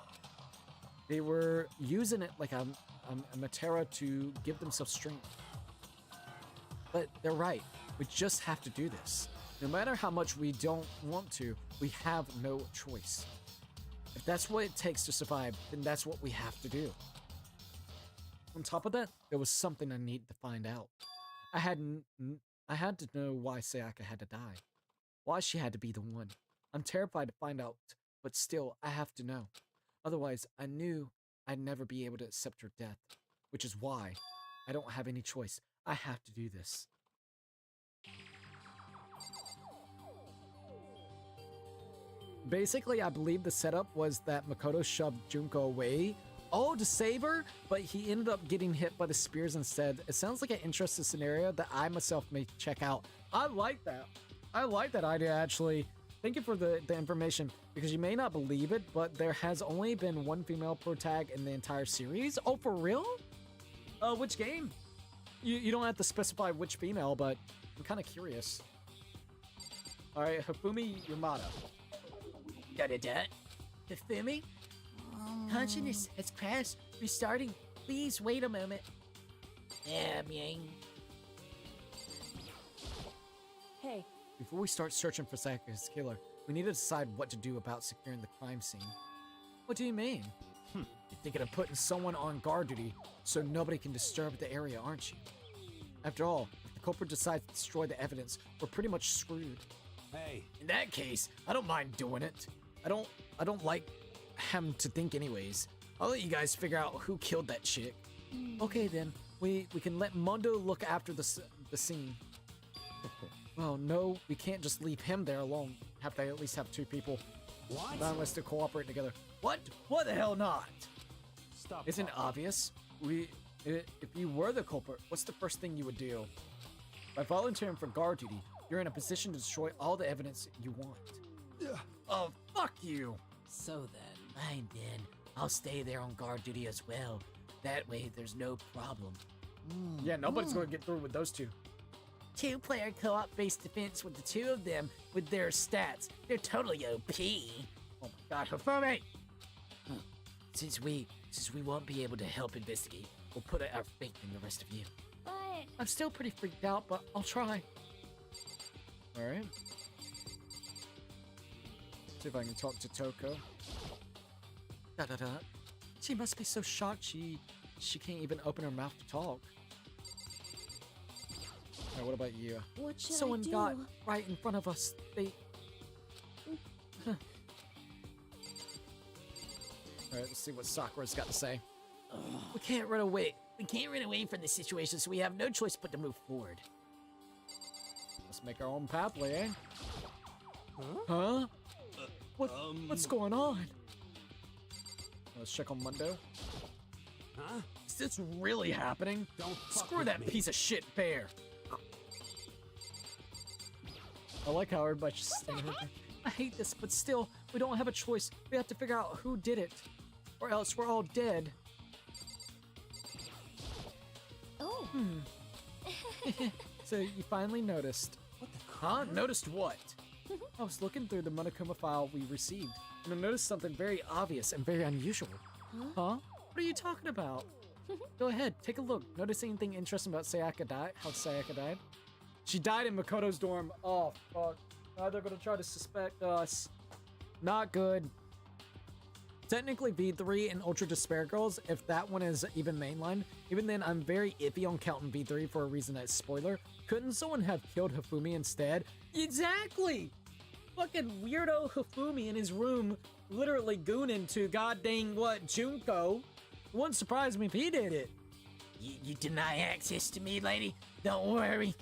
They were using it like a Matera to give themselves strength. But they're right. We just have to do this. No matter how much we don't want to, we have no choice. If that's what it takes to survive, then that's what we have to do. On top of that, there was something I needed to find out. I had to know why Sayaka had to die. Why she had to be the one. I'm terrified to find out, but still, I have to know. Otherwise, I knew I'd never be able to accept her death. Which is why I don't have any choice. I have to do this. Basically, I believe the setup was that Makoto shoved Junko away, to save her, but he ended up getting hit by the spears instead. It sounds like an interesting scenario that I myself may check out. I like that. I like that idea, actually. Thank you for the information, because you may not believe it, but there has only been one female protag in the entire series. Oh, for real? Which game? You don't have to specify which female, but I'm kind of curious. Alright, Hifumi Yamada. Da-da-da. Hifumi? Consciousness has crashed. Restarting. Please wait a moment. Yeah, Ming. Hey, Before we start searching for Sayaka's killer, we need to decide what to do about securing the crime scene. What do you mean? You're thinking of putting someone on guard duty so nobody can disturb the area, aren't you? After all, if the culprit decides to destroy the evidence, we're pretty much screwed. Hey, In that case, I don't mind doing it. I don't like having to think anyways. I'll let you guys figure out who killed that chick. Okay then, we can let Mondo look after the scene. Well, no, we can't just leave him there alone. Have to at least have two people. what? Not unless they cooperate together. What? What the hell not? Stop. Isn't it obvious? If you were the culprit, what's the first thing you would do? By volunteering for guard duty, you're in a position to destroy all the evidence you want. Oh, fuck you! So then, fine then. I'll stay there on guard duty as well. That way, there's no problem. Yeah, nobody's gonna get through with those two. Two-player co-op based defense with the two of them with their stats. They're totally OP. Oh my god, Hifumi! Since we won't be able to help investigate, we'll put our faith in the rest of you. But I'm still pretty freaked out, but I'll try. Alright. See if I can talk to Toko. Da-da-da. She must be so shocked she can't even open her mouth to talk. Alright, what about you? what should Someone I do? got right in front of us. They... Alright, let's see what Sakura's got to say. We can't run away. We can't run away from this situation, so we have no choice but to move forward. Let's make our own pathway, eh? Huh? What's going on? Let's check on Mundo. Huh? Is this really happening? Don't fuck Screw with that me. piece of shit bear. I like how everybody's just standing there. I hate this, but still, we don't have a choice. We have to figure out who did it, or else we're all dead. oh, So you finally noticed. What the Huh? Noticed what? I was looking through the Monokuma file we received, and I noticed something very obvious and very unusual. Huh? What are you talking about? Go ahead, take a look. Notice anything interesting about Sayaka died? How Sayaka died? She died in Makoto's dorm. Oh, fuck. Now they're gonna try to suspect us. Not good. Technically V3 and Ultra Despair Girls, if that one is even mainline, even then I'm very iffy on counting V3 for a reason that's spoiler. Couldn't someone have killed Hifumi instead? Exactly! Fucking weirdo Hifumi in his room literally gooning to god dang what, Junko. It wouldn't surprise me if he did it. You deny access to me, lady? Don't worry.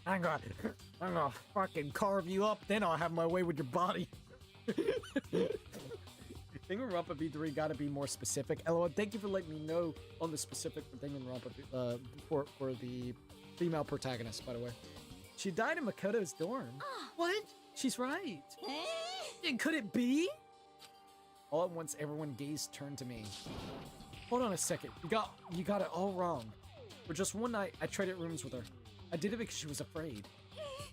I'm gonna fucking carve you up, then I'll have my way with your body. Danganronpa V3 gotta be more specific. LOL, thank you for letting me know on the specific for Danganronpa for the female protagonist, by the way. She died in Makoto's dorm. What? She's right. And could it be? All at once, everyone gazed turned to me. Hold on a second. You got it all wrong. For just one night, I traded rooms with her. I did it because she was afraid.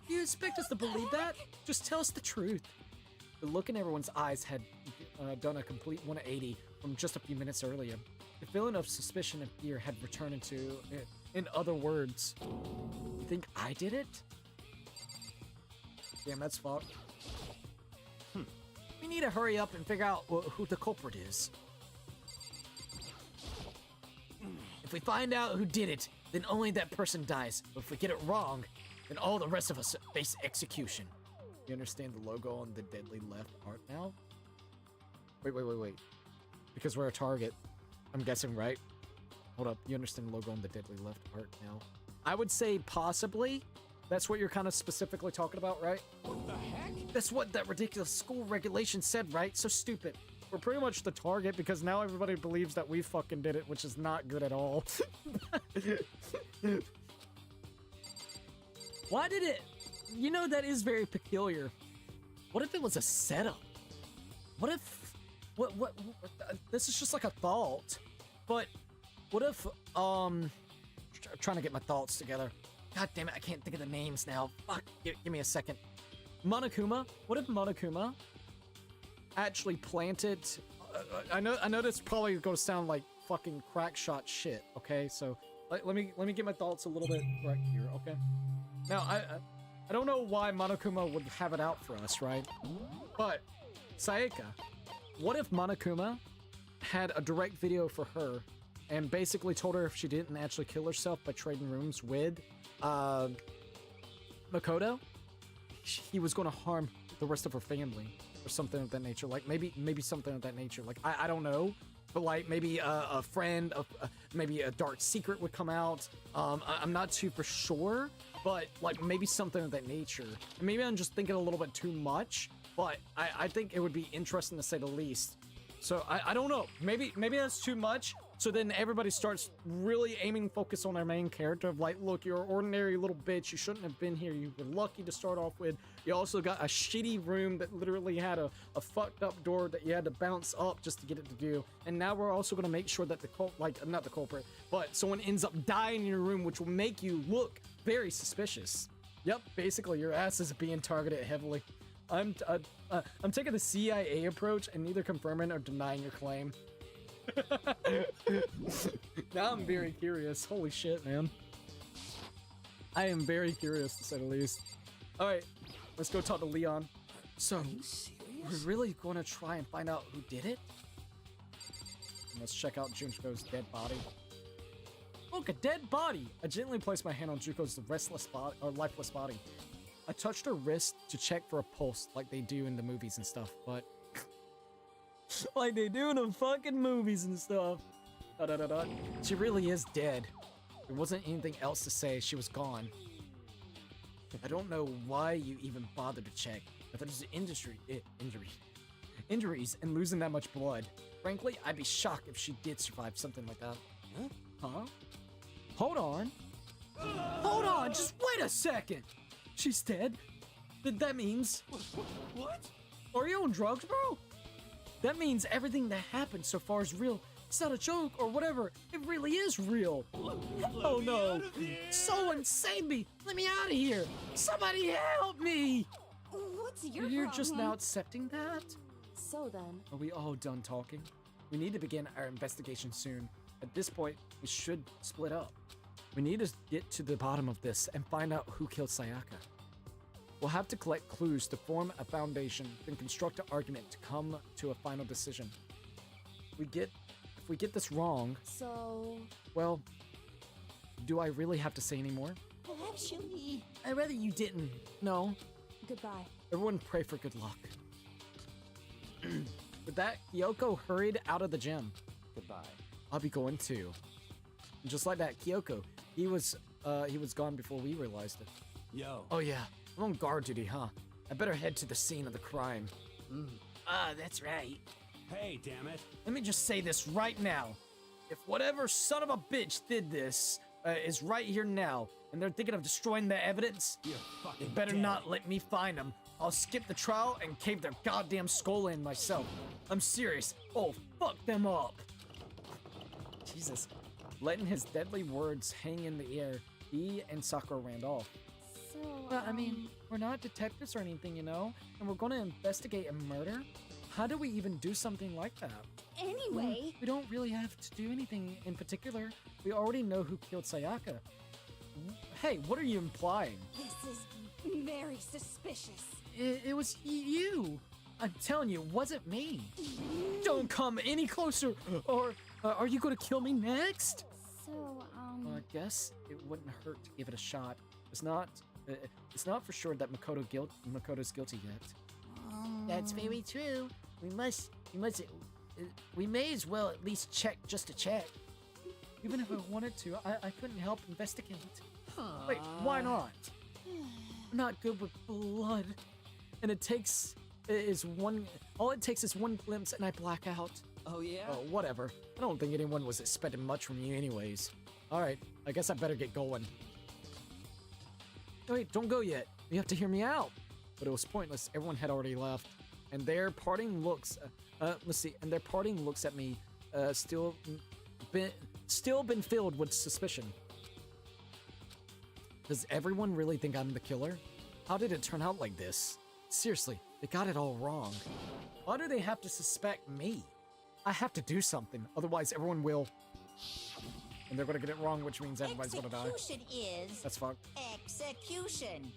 You expect us to believe that? Just tell us the truth. The look in everyone's eyes had done a complete 180 from just a few minutes earlier. The feeling of suspicion and fear had returned in other words. You think I did it? Damn, that's fucked. We need to hurry up and figure out who the culprit is. If we find out who did it, then only that person dies. But if we get it wrong, then all the rest of us face execution. You understand the logo on the deadly left art now? Wait. Because we're a target. I'm guessing, right? Hold up. You understand the logo on the deadly left art now? I would say possibly. That's what you're kind of specifically talking about, right? What the heck? That's what that ridiculous school regulation said, right? So stupid. We're pretty much the target because now everybody believes that we fucking did it, which is not good at all. Why did it? You know, that is very peculiar. What if it was a setup? What if, this is just like a thought, but what if, trying to get my thoughts together. God damn it, I can't think of the names now. Fuck, give me a second. Monokuma? What if Monokuma actually planted, I know this probably going to sound like fucking crack shot shit, okay? So, let me get my thoughts a little bit right here, okay? Now, I don't know why Monokuma would have it out for us, right? But, Sayaka, what if Monokuma had a direct video for her and basically told her if she didn't actually kill herself by trading rooms with Makoto, he was going to harm the rest of her family or something of that nature. Like, maybe something of that nature. Like, I don't know. But, like, maybe a friend, maybe a dark secret would come out. I'm not too for sure, but, like, maybe something of that nature. And maybe I'm just thinking a little bit too much, but I think it would be interesting to say the least. So, I don't know. Maybe that's too much. So then everybody starts really aiming focus on their main character of like, look, you're an ordinary little bitch. You shouldn't have been here. You were lucky to start off with. You also got a shitty room that literally had a fucked up door that you had to bounce up just to get it to do. And now we're also going to make sure that not the culprit, but someone ends up dying in your room, which will make you look very suspicious. Yep, basically your ass is being targeted heavily. I'm taking the CIA approach and neither confirming or denying your claim. Now I'm very curious. Holy shit, man. I am very curious to say the least. Alright, let's go talk to Leon. So, we're really going to try and find out who did it? And let's check out Junko's dead body. Look, a dead body! I gently placed my hand on Junko's lifeless body. I touched her wrist to check for a pulse like they do in the movies and stuff, but like they do in the fucking movies and stuff. She really is dead. There wasn't anything else to say. She was gone. I don't know why you even bothered to check. I thought it was injuries and losing that much blood. Frankly, I'd be shocked if she did survive something like that. Huh? Hold on. Hold on, just wait a second. She's dead? That means... What? Are you on drugs, bro? That means everything that happened so far is real. It's not a joke or whatever. It really is real. Oh no. Someone save me. Let me out of here. Somebody help me. What's your You're problem? just now accepting that? So then... Are we all done talking? We need to begin our investigation soon. At this point, we should split up. We need to get to the bottom of this and find out who killed Sayaka. We'll have to collect clues to form a foundation, then construct an argument to come to a final decision. If we get this wrong... So... Well, do I really have to say any more? Actually... I'd rather you didn't. No. Goodbye. Everyone pray for good luck. With that, Kyoko hurried out of the gym. Goodbye. I'll be going too. And just like that, Kyoko, he was gone before we realized it. Yo. Oh yeah, I'm on guard duty, huh? I better head to the scene of the crime. That's right. Hey, damn it. Let me just say this right now. If whatever son of a bitch did this is right here now, and they're thinking of destroying the evidence, You're fucking they better dead. not let me find them. I'll skip the trial and cave their goddamn skull in myself. I'm serious. Oh, fuck them up. Jesus. Letting his deadly words hang in the air, he and Sakura ran off. So... Well, I mean, we're not detectives or anything, you know? And we're gonna investigate a murder? How do we even do something like that? Anyway... We don't really have to do anything in particular. We already know who killed Sayaka. Hey, what are you implying? This is very suspicious. It was you. I'm telling you, it wasn't me. Don't come any closer, or are you gonna kill me next? So, Well, I guess it wouldn't hurt to give it a shot. It's not for sure that Makoto's guilty yet. That's very true. We may as well at least check just to check. Even if I wanted to, I couldn't help investigate. Wait, why not? I'm not good with blood, and all it takes is one glimpse and I black out. Oh, yeah? Oh, whatever. I don't think anyone was expecting much from you anyways. Alright, I guess I better get going. Wait, don't go yet. You have to hear me out. But it was pointless. Everyone had already left. And their parting looks, let's see, and their parting looks at me, still been filled with suspicion. Does everyone really think I'm the killer? How did it turn out like this? Seriously, they got it all wrong. Why do they have to suspect me? I have to do something, otherwise everyone will. And they're gonna get it wrong, which means everybody's gonna die. Execution is... That's fucked. Execution.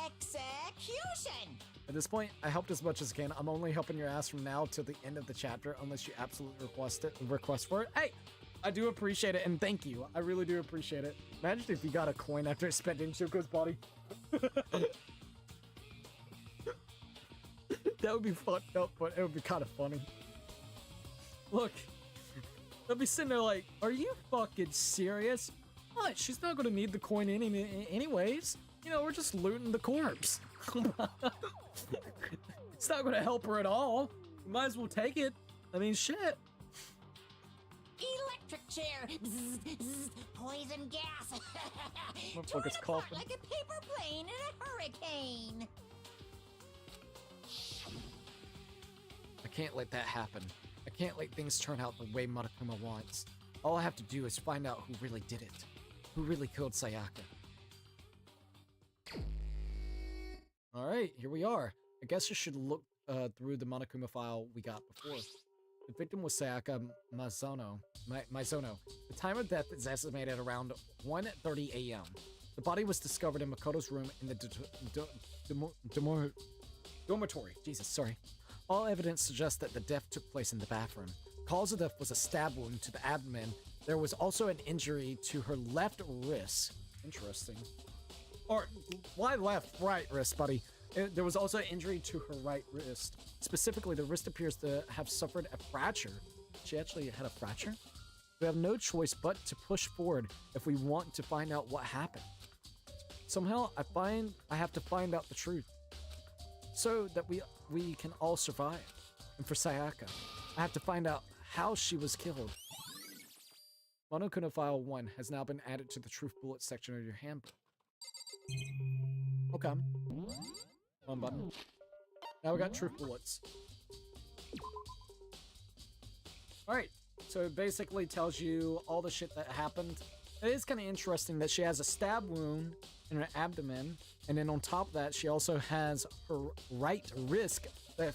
Execution! At this point, I helped as much as I can. I'm only helping your ass from now till the end of the chapter, unless you absolutely request for it. Hey! I do appreciate it, and thank you. I really do appreciate it. Imagine if you got a coin after spending Shuko's body. That would be fucked up, but it would be kind of funny. Look, I'll be sitting there like, are you fucking serious? What? She's not gonna need the coin anyways. You know, we're just looting the corpse. It's not gonna help her at all. You might as well take it. I mean, shit. Electric chair. Zzz, zzz, poison gas. Torn Motherfucker's apart coughing. like a paper plane in a hurricane. I can't let that happen. I can't let things turn out the way Monokuma wants. All I have to do is find out who really did it. Who really killed Sayaka. Alright, here we are. I guess you should look through the Monokuma file we got before. The victim was Sayaka Mizono. The time of death is estimated around 1:30 a.m. The body was discovered in Makoto's room in the dormitory. Jesus, sorry. All evidence suggests that the death took place in the bathroom. Cause of death was a stab wound to the abdomen. There was also an injury to her left wrist. Interesting. Or, why left? Right wrist, buddy. There was also an injury to her right wrist. Specifically, the wrist appears to have suffered a fracture. She actually had a fracture? We have no choice but to push forward if we want to find out what happened. Somehow, I have to find out the truth. So that we can all survive. And for Sayaka, I have to find out how she was killed. Monokuma File 1 has now been added to the Truth Bullet section of your handbook. Okay. One button. Now we got Truth Bullets. Alright, so it basically tells you all the shit that happened. It is kind of interesting that she has a stab wound in her abdomen, and then on top of that, she also has her right wrist that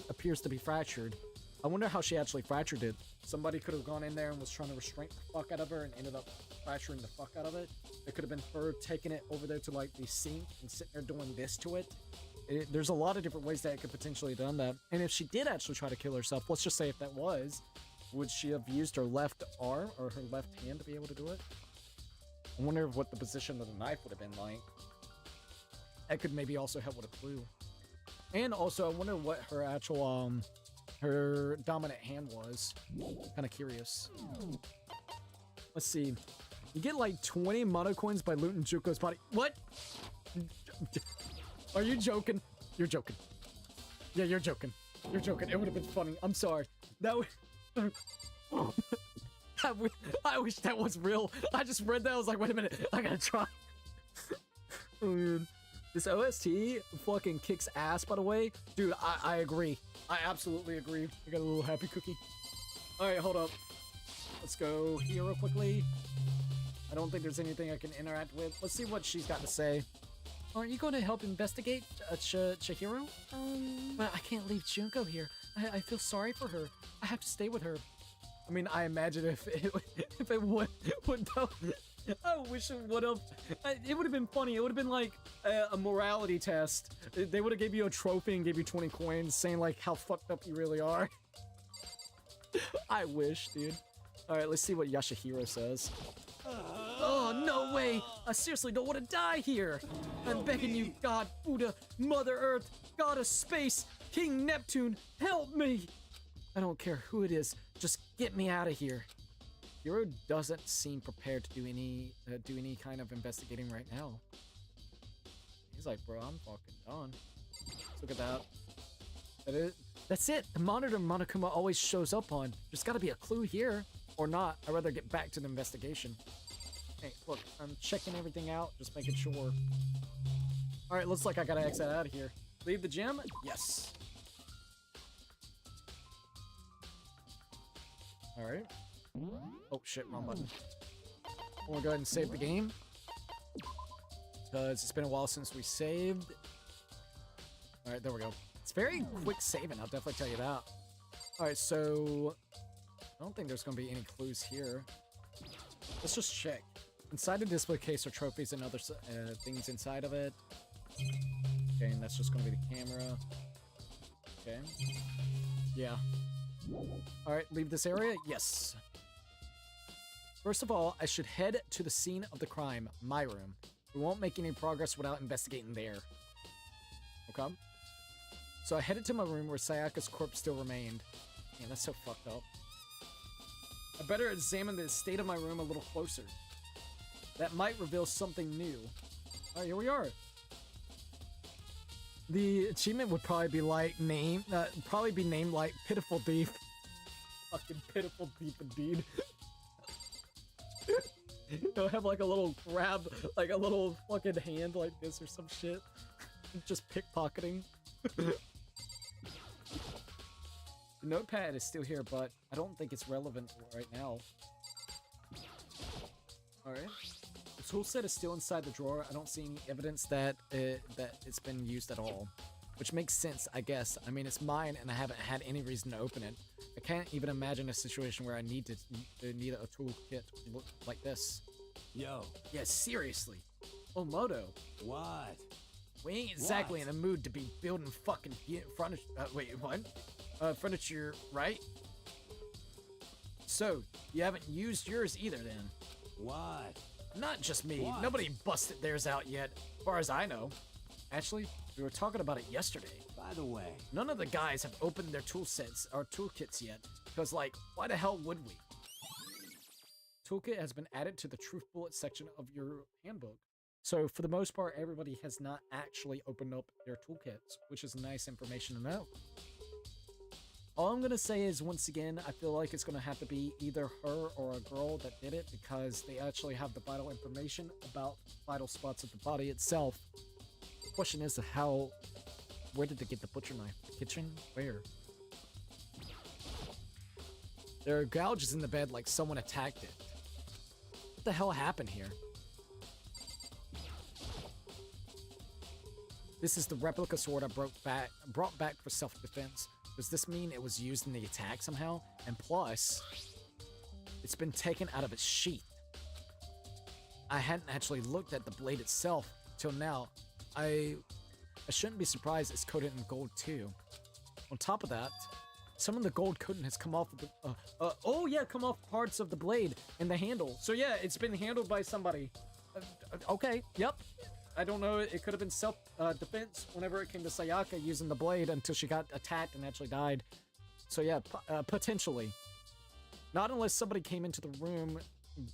appears to be fractured. I wonder how she actually fractured it. Somebody could have gone in there and was trying to restrain the fuck out of her and ended up fracturing the fuck out of it. It could have been her taking it over there to like the sink and sitting there doing this to it. There's a lot of different ways that it could potentially have done that. And if she did actually try to kill herself, let's just say if that was, would she have used her left arm or her left hand to be able to do it? I wonder what the position of the knife would have been like. That could maybe also help with a clue. And also, I wonder what her actual, her dominant hand was. Kind of curious. Let's see. You get like 20 mono coins by looting Juko's body. What? Are you joking? You're joking. Yeah, you're joking. You're joking. It would have been funny. I'm sorry. That would... I wish that was real. I just read that. I was like, wait a minute. I gotta try. Oh, man. This OST fucking kicks ass, by the way. Dude, I agree. I absolutely agree. I got a little happy cookie. Alright, hold up. Let's go here real quickly. I don't think there's anything I can interact with. Let's see what she's got to say. Aren't you going to help investigate Chihiro? But I can't leave Junko here. I feel sorry for her. I have to stay with her. I mean, I imagine if it would I wish it would have. It would have been funny. It would have been like a morality test. They would have gave you a trophy and gave you 20 coins, saying like how fucked up you really are. I wish, dude. All right, let's see what Yashihiro says. Oh, no way! I seriously don't want to die here! I'm begging you, God, Buddha, Mother Earth, God of Space, King Neptune, help me! I don't care who it is, just get me out of here. Hiro doesn't seem prepared to do any kind of investigating right now. He's like, bro, I'm fucking done. Let's look at that. That's it! The monitor Monokuma always shows up on. There's gotta be a clue here. Or not. I'd rather get back to the investigation. Hey, look, I'm checking everything out, just making sure. Alright, looks like I gotta exit out of here. Leave the gym? Yes. Alright. Oh shit, wrong button. We'll go ahead and save the game. Because it's been a while since we saved. Alright, there we go. It's very quick saving, I'll definitely tell you that. Alright, so... I don't think there's going to be any clues here. Let's just check. Inside the display case are trophies and other things inside of it. Okay, and that's just going to be the camera. Okay. Yeah. Alright, leave this area? Yes. First of all, I should head to the scene of the crime, my room. We won't make any progress without investigating there. Okay. So I headed to my room where Sayaka's corpse still remained. Man, that's so fucked up. I better examine the state of my room a little closer. That might reveal something new. Alright, here we are. The achievement would probably be like named like Pitiful Thief. Fucking Pitiful Thief indeed. They'll have like a little grab, like a little fucking hand like this or some shit. Just pickpocketing. The notepad is still here, but I don't think it's relevant right now. Alright. The tool set is still inside the drawer. I don't see any evidence that it's been used at all. Which makes sense, I guess. I mean, it's mine and I haven't had any reason to open it. I can't even imagine a situation where I need a toolkit look like this. Yo. Yeah, seriously. Oh, Moto. What? We ain't exactly in the mood to be building fucking furniture. Wait, what? Furniture, right? So, you haven't used yours either then? What? Not just me. What? Nobody busted theirs out yet, as far as I know. Actually, we were talking about it yesterday. By the way, none of the guys have opened their tool sets or toolkits yet. Because, like, why the hell would we? Toolkit has been added to the Truth Bullet section of your handbook. So, for the most part, everybody has not actually opened up their toolkits, which is nice information to know. All I'm going to say is, once again, I feel like it's going to have to be either her or a girl that did it because they actually have the vital information about vital spots of the body itself. The question is where did they get the butcher knife? The kitchen? Where? There are gouges in the bed like someone attacked it. What the hell happened here? This is the replica sword I brought back for self-defense. Does this mean it was used in the attack somehow? And plus, it's been taken out of its sheath. I hadn't actually looked at the blade itself till now. I shouldn't be surprised it's coated in gold too. On top of that, some of the gold coating has come off of the, come off parts of the blade and the handle. So yeah, it's been handled by somebody. Okay, yep. I don't know, it could have been self-defense whenever it came to Sayaka using the blade until she got attacked and actually died. So yeah, potentially. Not unless somebody came into the room,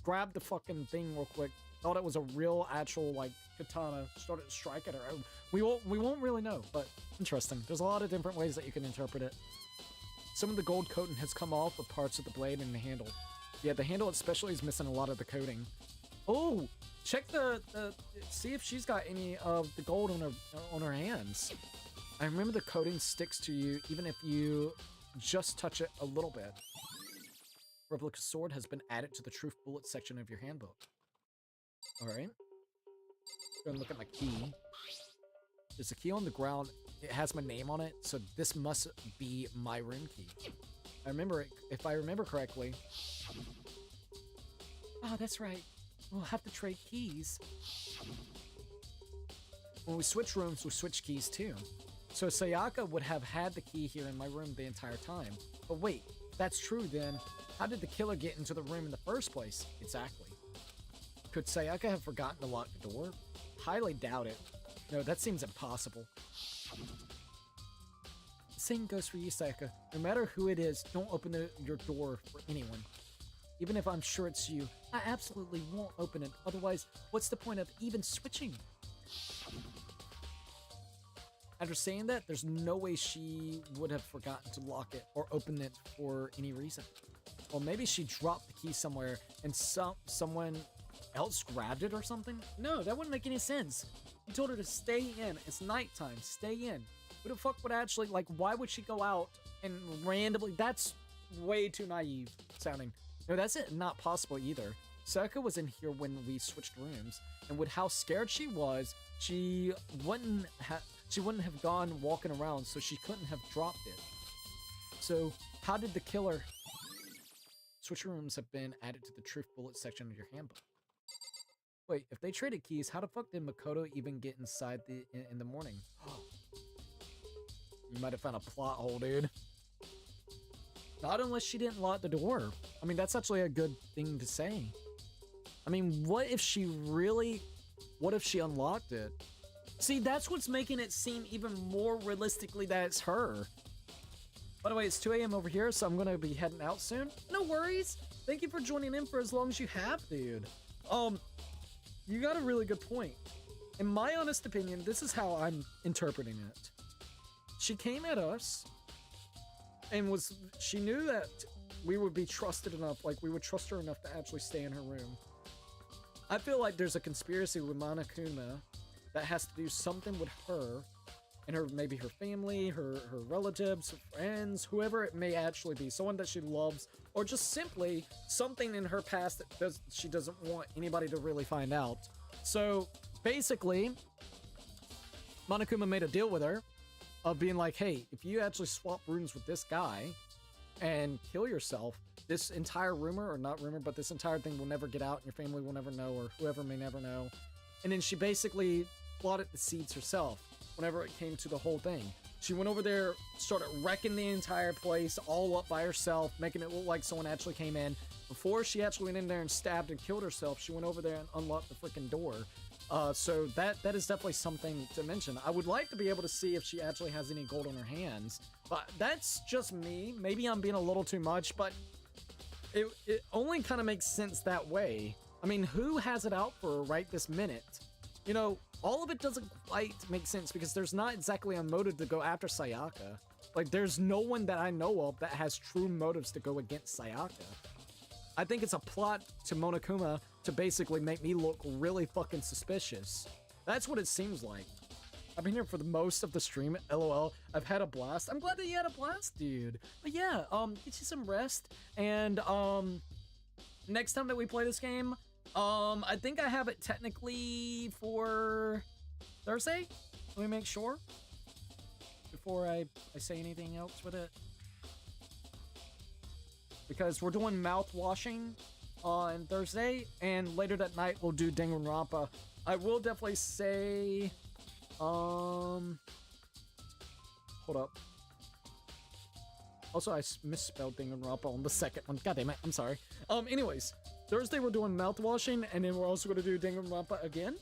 grabbed the fucking thing real quick, thought it was a real actual like katana, started striking her. We won't really know, but interesting. There's a lot of different ways that you can interpret it. Some of the gold coating has come off with parts of the blade and the handle. Yeah, the handle especially is missing a lot of the coating. Oh, check see if she's got any of the gold on her hands. I remember the coating sticks to you even if you just touch it a little bit. Replica sword has been added to the Truth Bullet section of your handbook. Alright. Go and look at my key. There's a key on the ground. It has my name on it, so this must be my room key. If I remember correctly. Oh, that's right. We'll have to trade keys. When we switch rooms, we switch keys too. So Sayaka would have had the key here in my room the entire time. But wait, if that's true then, how did the killer get into the room in the first place? Exactly. Could Sayaka have forgotten to lock the door? Highly doubt it. No, that seems impossible. The same goes for you, Sayaka. No matter who it is, don't open your door for anyone. Even if I'm sure it's you, I absolutely won't open it. Otherwise, what's the point of even switching? After saying that, there's no way she would have forgotten to lock it or open it for any reason. Or maybe she dropped the key somewhere and someone else grabbed it or something? No, that wouldn't make any sense. He told her to stay in. It's nighttime. Stay in. Who the fuck would actually, like, why would she go out and randomly... That's way too naive sounding. No, that's it. Not possible either. Sayaka was in here when we switched rooms, and with how scared she was, she wouldn't have gone walking around, so she couldn't have dropped it. So, how did the killer... Switch rooms have been added to the truth bullet section of your handbook. Wait, if they traded keys, how the fuck did Makoto even get inside in the morning? You might have found a plot hole, dude. Not unless she didn't lock the door. I mean, that's actually a good thing to say. I mean, what if she unlocked it? See, that's what's making it seem even more realistically that it's her. By the way, it's 2 a.m. over here, so I'm going to be heading out soon. No worries. Thank you for joining in for as long as you have, dude. You got a really good point. In my honest opinion, this is how I'm interpreting it. She came at us and she knew that we would be trusted enough, like we would trust her enough to actually stay in her room. I feel like there's a conspiracy with Monokuma that has to do something with her and maybe her family, her relatives, her friends, whoever it may actually be, someone that she loves, or just simply something in her past that she doesn't want anybody to really find out. So basically, Monokuma made a deal with her of being like, hey, if you actually swap rooms with this guy and kill yourself, this entire rumor, or not rumor, but this entire thing will never get out and your family will never know, or whoever may never know. And then she basically plotted the seeds herself whenever it came to the whole thing. She went over there, started wrecking the entire place all up by herself, making it look like someone actually came in. Before she actually went in there and stabbed and killed herself, she went over there and unlocked the freaking door. So that is definitely something to mention. I would like to be able to see if she actually has any gold on her hands, but that's just me. Maybe I'm being a little too much, but it only kind of makes sense that way. I mean, who has it out for her right this minute? You know, all of it doesn't quite make sense because there's not exactly a motive to go after Sayaka. Like, there's no one that I know of that has true motives to go against Sayaka. I think it's a plot to Monokuma to basically make me look really fucking suspicious. That's what it seems like. I've been here for the most of the stream, LOL. I've had a blast. I'm glad that you had a blast, dude. But yeah, get you some rest. And next time that we play this game, I think I have it technically for Thursday. Let me make sure before I say anything else with it. Because we're doing mouth washing on Thursday, and later that night we'll do Danganronpa. I will definitely say, hold up. Also, I misspelled Danganronpa on the second one. God damn it, I'm sorry. Anyways, Thursday we're doing mouth washing, and then we're also going to do Danganronpa again.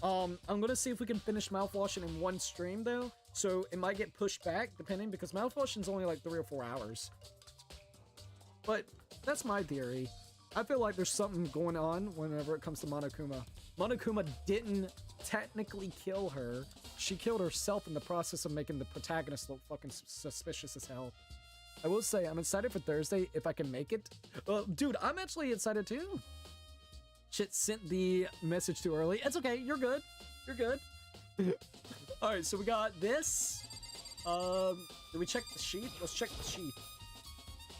I'm going to see if we can finish mouth washing in one stream though, so it might get pushed back depending, because mouth washing is only like 3 or 4 hours. But that's my theory. I feel like there's something going on whenever it comes to Monokuma. Monokuma didn't technically kill her. She killed herself in the process of making the protagonist look fucking suspicious as hell. I will say, I'm excited for Thursday if I can make it. Dude, I'm actually excited too. Shit, sent the message too early. It's okay, you're good. You're good. Alright, so we got this. Did we check the sheath? Let's check the sheath.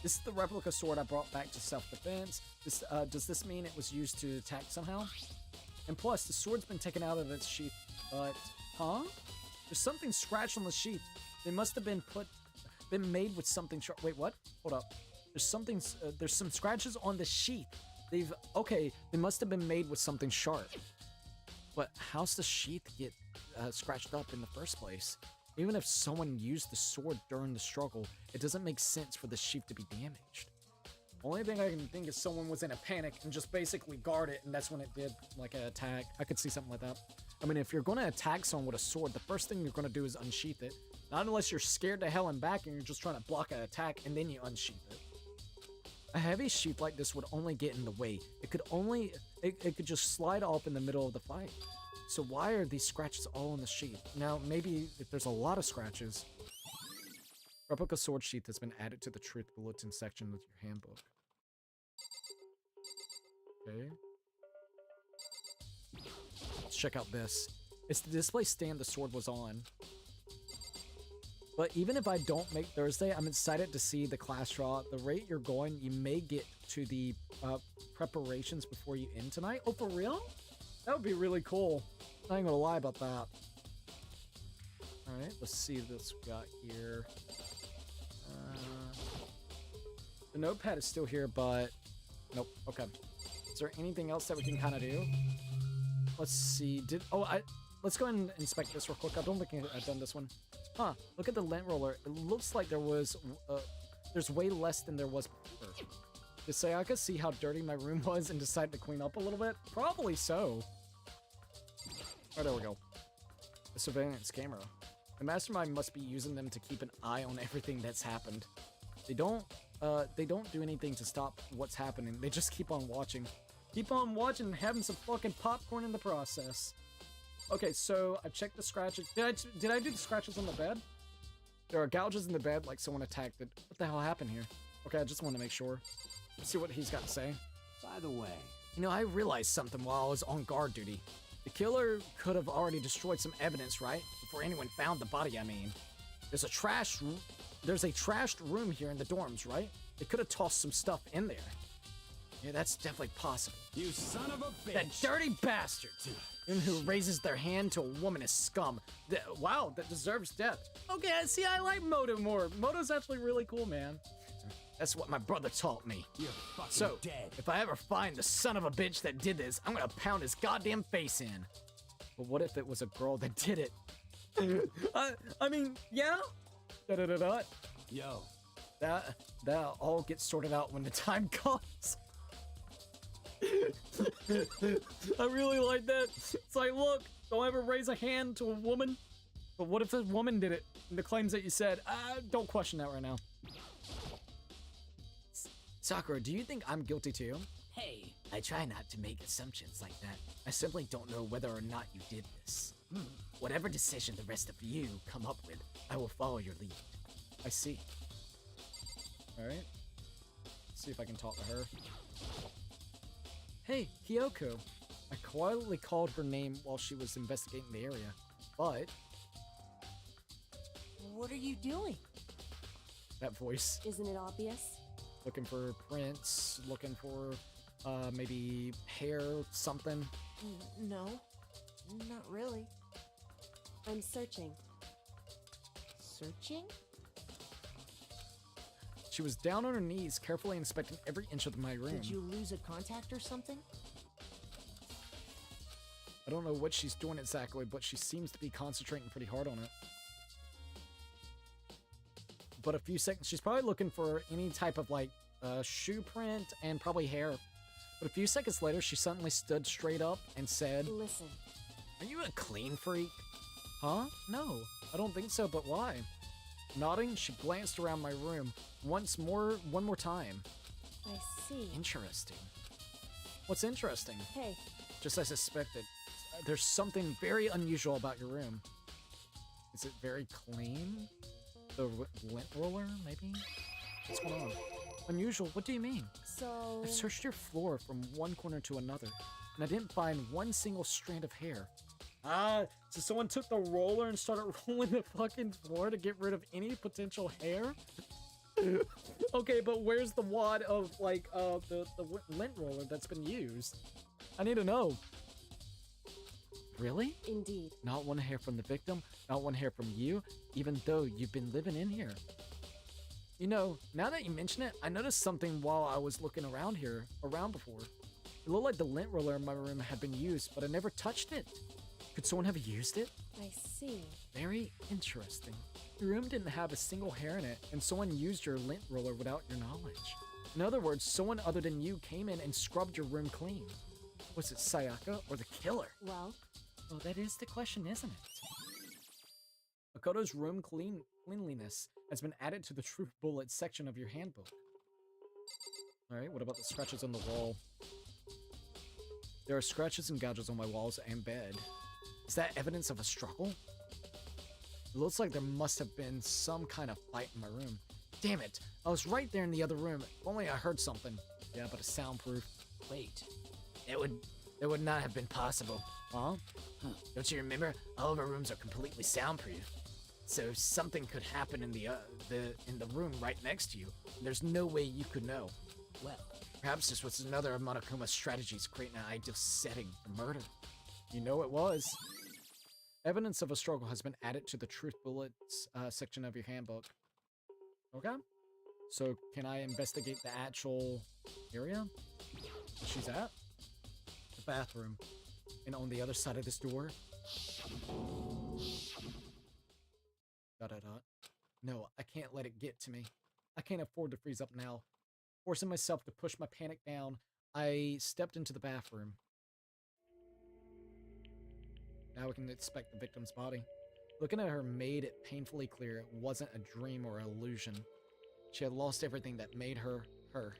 This is the replica sword I brought back to self-defense. Does this mean it was used to attack somehow? And plus, the sword's been taken out of its sheath, but... Huh? There's something scratched on the sheath. They must have been made with something sharp. Wait, what? Hold up. There's some scratches on the sheath. They must have been made with something sharp. But how's the sheath get scratched up in the first place? Even if someone used the sword during the struggle, it doesn't make sense for the sheath to be damaged. Only thing I can think is someone was in a panic and just basically guard it, and that's when it did, like, an attack. I could see something like that. I mean, if you're going to attack someone with a sword, the first thing you're going to do is unsheath it. Not unless you're scared to hell and back and you're just trying to block an attack, and then you unsheath it. A heavy sheath like this would only get in the way. It could just slide off in the middle of the fight. So why are these scratches all on the sheath? Now, maybe if there's a lot of scratches... Replica sword sheath has been added to the truth bulletin section of your handbook. Okay. Let's check out this. It's the display stand the sword was on. But even if I don't make Thursday, I'm excited to see the class draw. At the rate you're going, you may get to the preparations before you end tonight. Oh, for real? That would be really cool. I ain't gonna lie about that. Alright, let's see what we got here. The notepad is still here, but... Nope, okay. Is there anything else that we can kind of do? Let's see, let's go ahead and inspect this real quick. I don't think I've done this one. Huh, look at the lint roller. It looks like there's way less than there was before. Did Sayaka see how dirty my room was and decide to clean up a little bit? Probably so. Oh, there we go. A surveillance camera. The mastermind must be using them to keep an eye on everything that's happened. They don't do anything to stop what's happening. They just keep on watching. Keep on watching and having some fucking popcorn in the process. Okay, so I checked the scratches. Did I do the scratches on the bed? There are gouges in the bed like someone attacked it. What the hell happened here? Okay, I just want to make sure. Let's see what he's got to say. By the way, you know, I realized something while I was on guard duty. The killer could have already destroyed some evidence, right? Before anyone found the body, I mean. There's a trashed room here in the dorms, right? They could have tossed some stuff in there. Yeah, that's definitely possible. You son of a bitch! That dirty bastard! And who raises their hand to a woman is scum. Wow, that deserves death. Okay, see, I like Moto more. Moto's actually really cool, man. That's what my brother taught me. You're fucking dead. If I ever find the son of a bitch that did this, I'm gonna pound his goddamn face in. But what if it was a girl that did it? I mean, yeah? Da-da-da-da. Yo. That all gets sorted out when the time comes. I really like that. It's like, look, don't ever raise a hand to a woman. But what if a woman did it? And the claims that you said, don't question that right now. Sakura, do you think I'm guilty too? Hey, I try not to make assumptions like that. I simply don't know whether or not you did this. Whatever decision the rest of you come up with, I will follow your lead. I see. Alright. Let's see if I can talk to her. Hey, Kyoko. I quietly called her name while she was investigating the area, but... What are you doing? That voice. Isn't it obvious? Looking for prints, looking for, maybe hair, something. No, not really. I'm searching. Searching? She was down on her knees, carefully inspecting every inch of my room. Did you lose a contact or something? I don't know what she's doing exactly, but she seems to be concentrating pretty hard on it. But a few seconds, she's probably looking for any type of, like, shoe print and probably hair. But a few seconds later, she suddenly stood straight up and said, Listen. Are you a clean freak? Huh? No, I don't think so, but why? Nodding, she glanced around my room one more time. I see. Interesting. What's interesting? Hey. Just as I suspected. There's something very unusual about your room. Is it very clean? The lint roller, maybe? What's going on? Unusual? What do you mean? So... I've searched your floor from one corner to another, and I didn't find one single strand of hair. So someone took the roller and started rolling the fucking floor to get rid of any potential hair? Okay, but where's the wad of, like, the lint roller that's been used? I need to know. Really? Indeed. Not one hair from the victim, not one hair from you, even though you've been living in here. You know, now that you mention it, I noticed something while I was looking around before. It looked like the lint roller in my room had been used, but I never touched it. Could someone have used it? I see. Very interesting. Your room didn't have a single hair in it, and someone used your lint roller without your knowledge. In other words, someone other than you came in and scrubbed your room clean. Was it Sayaka or the killer? Well, that is the question, isn't it? Makoto's room cleanliness has been added to the True Bullets section of your handbook. Alright, what about the scratches on the wall? There are scratches and gouges on my walls and bed. Is that evidence of a struggle? It looks like there must have been some kind of fight in my room. Damn it! I was right there in the other room. If only I heard something. Yeah, but it's soundproof. Wait. That would not have been possible. Huh? Don't you remember? All of our rooms are completely soundproof. So something could happen in the room right next to you. There's no way you could know. Well, perhaps this was another of Monokuma's strategies to create an ideal setting for murder. You know it was. Evidence of a struggle has been added to the truth bullets section of your handbook. Okay. So can I investigate the actual area that she's at? The bathroom. And on the other side of this door. No, I can't let it get to me. I can't afford to freeze up now. Forcing myself to push my panic down, I stepped into the bathroom. Now we can inspect the victim's body. Looking at her made it painfully clear it wasn't a dream or an illusion. She had lost everything that made her, her.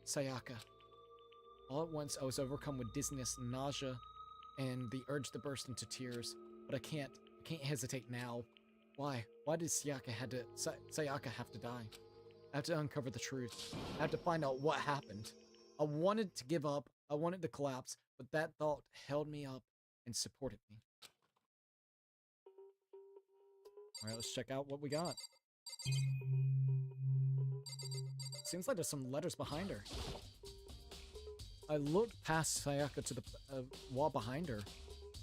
Sayaka. All at once, I was overcome with dizziness, nausea, and the urge to burst into tears. But I can't hesitate now. Why? Why did Sayaka have to die? I have to uncover the truth. I have to find out what happened. I wanted to give up. I wanted to collapse, but that thought held me up and supported me. Alright, let's check out what we got. Seems like there's some letters behind her. I looked past Sayaka to the wall behind her,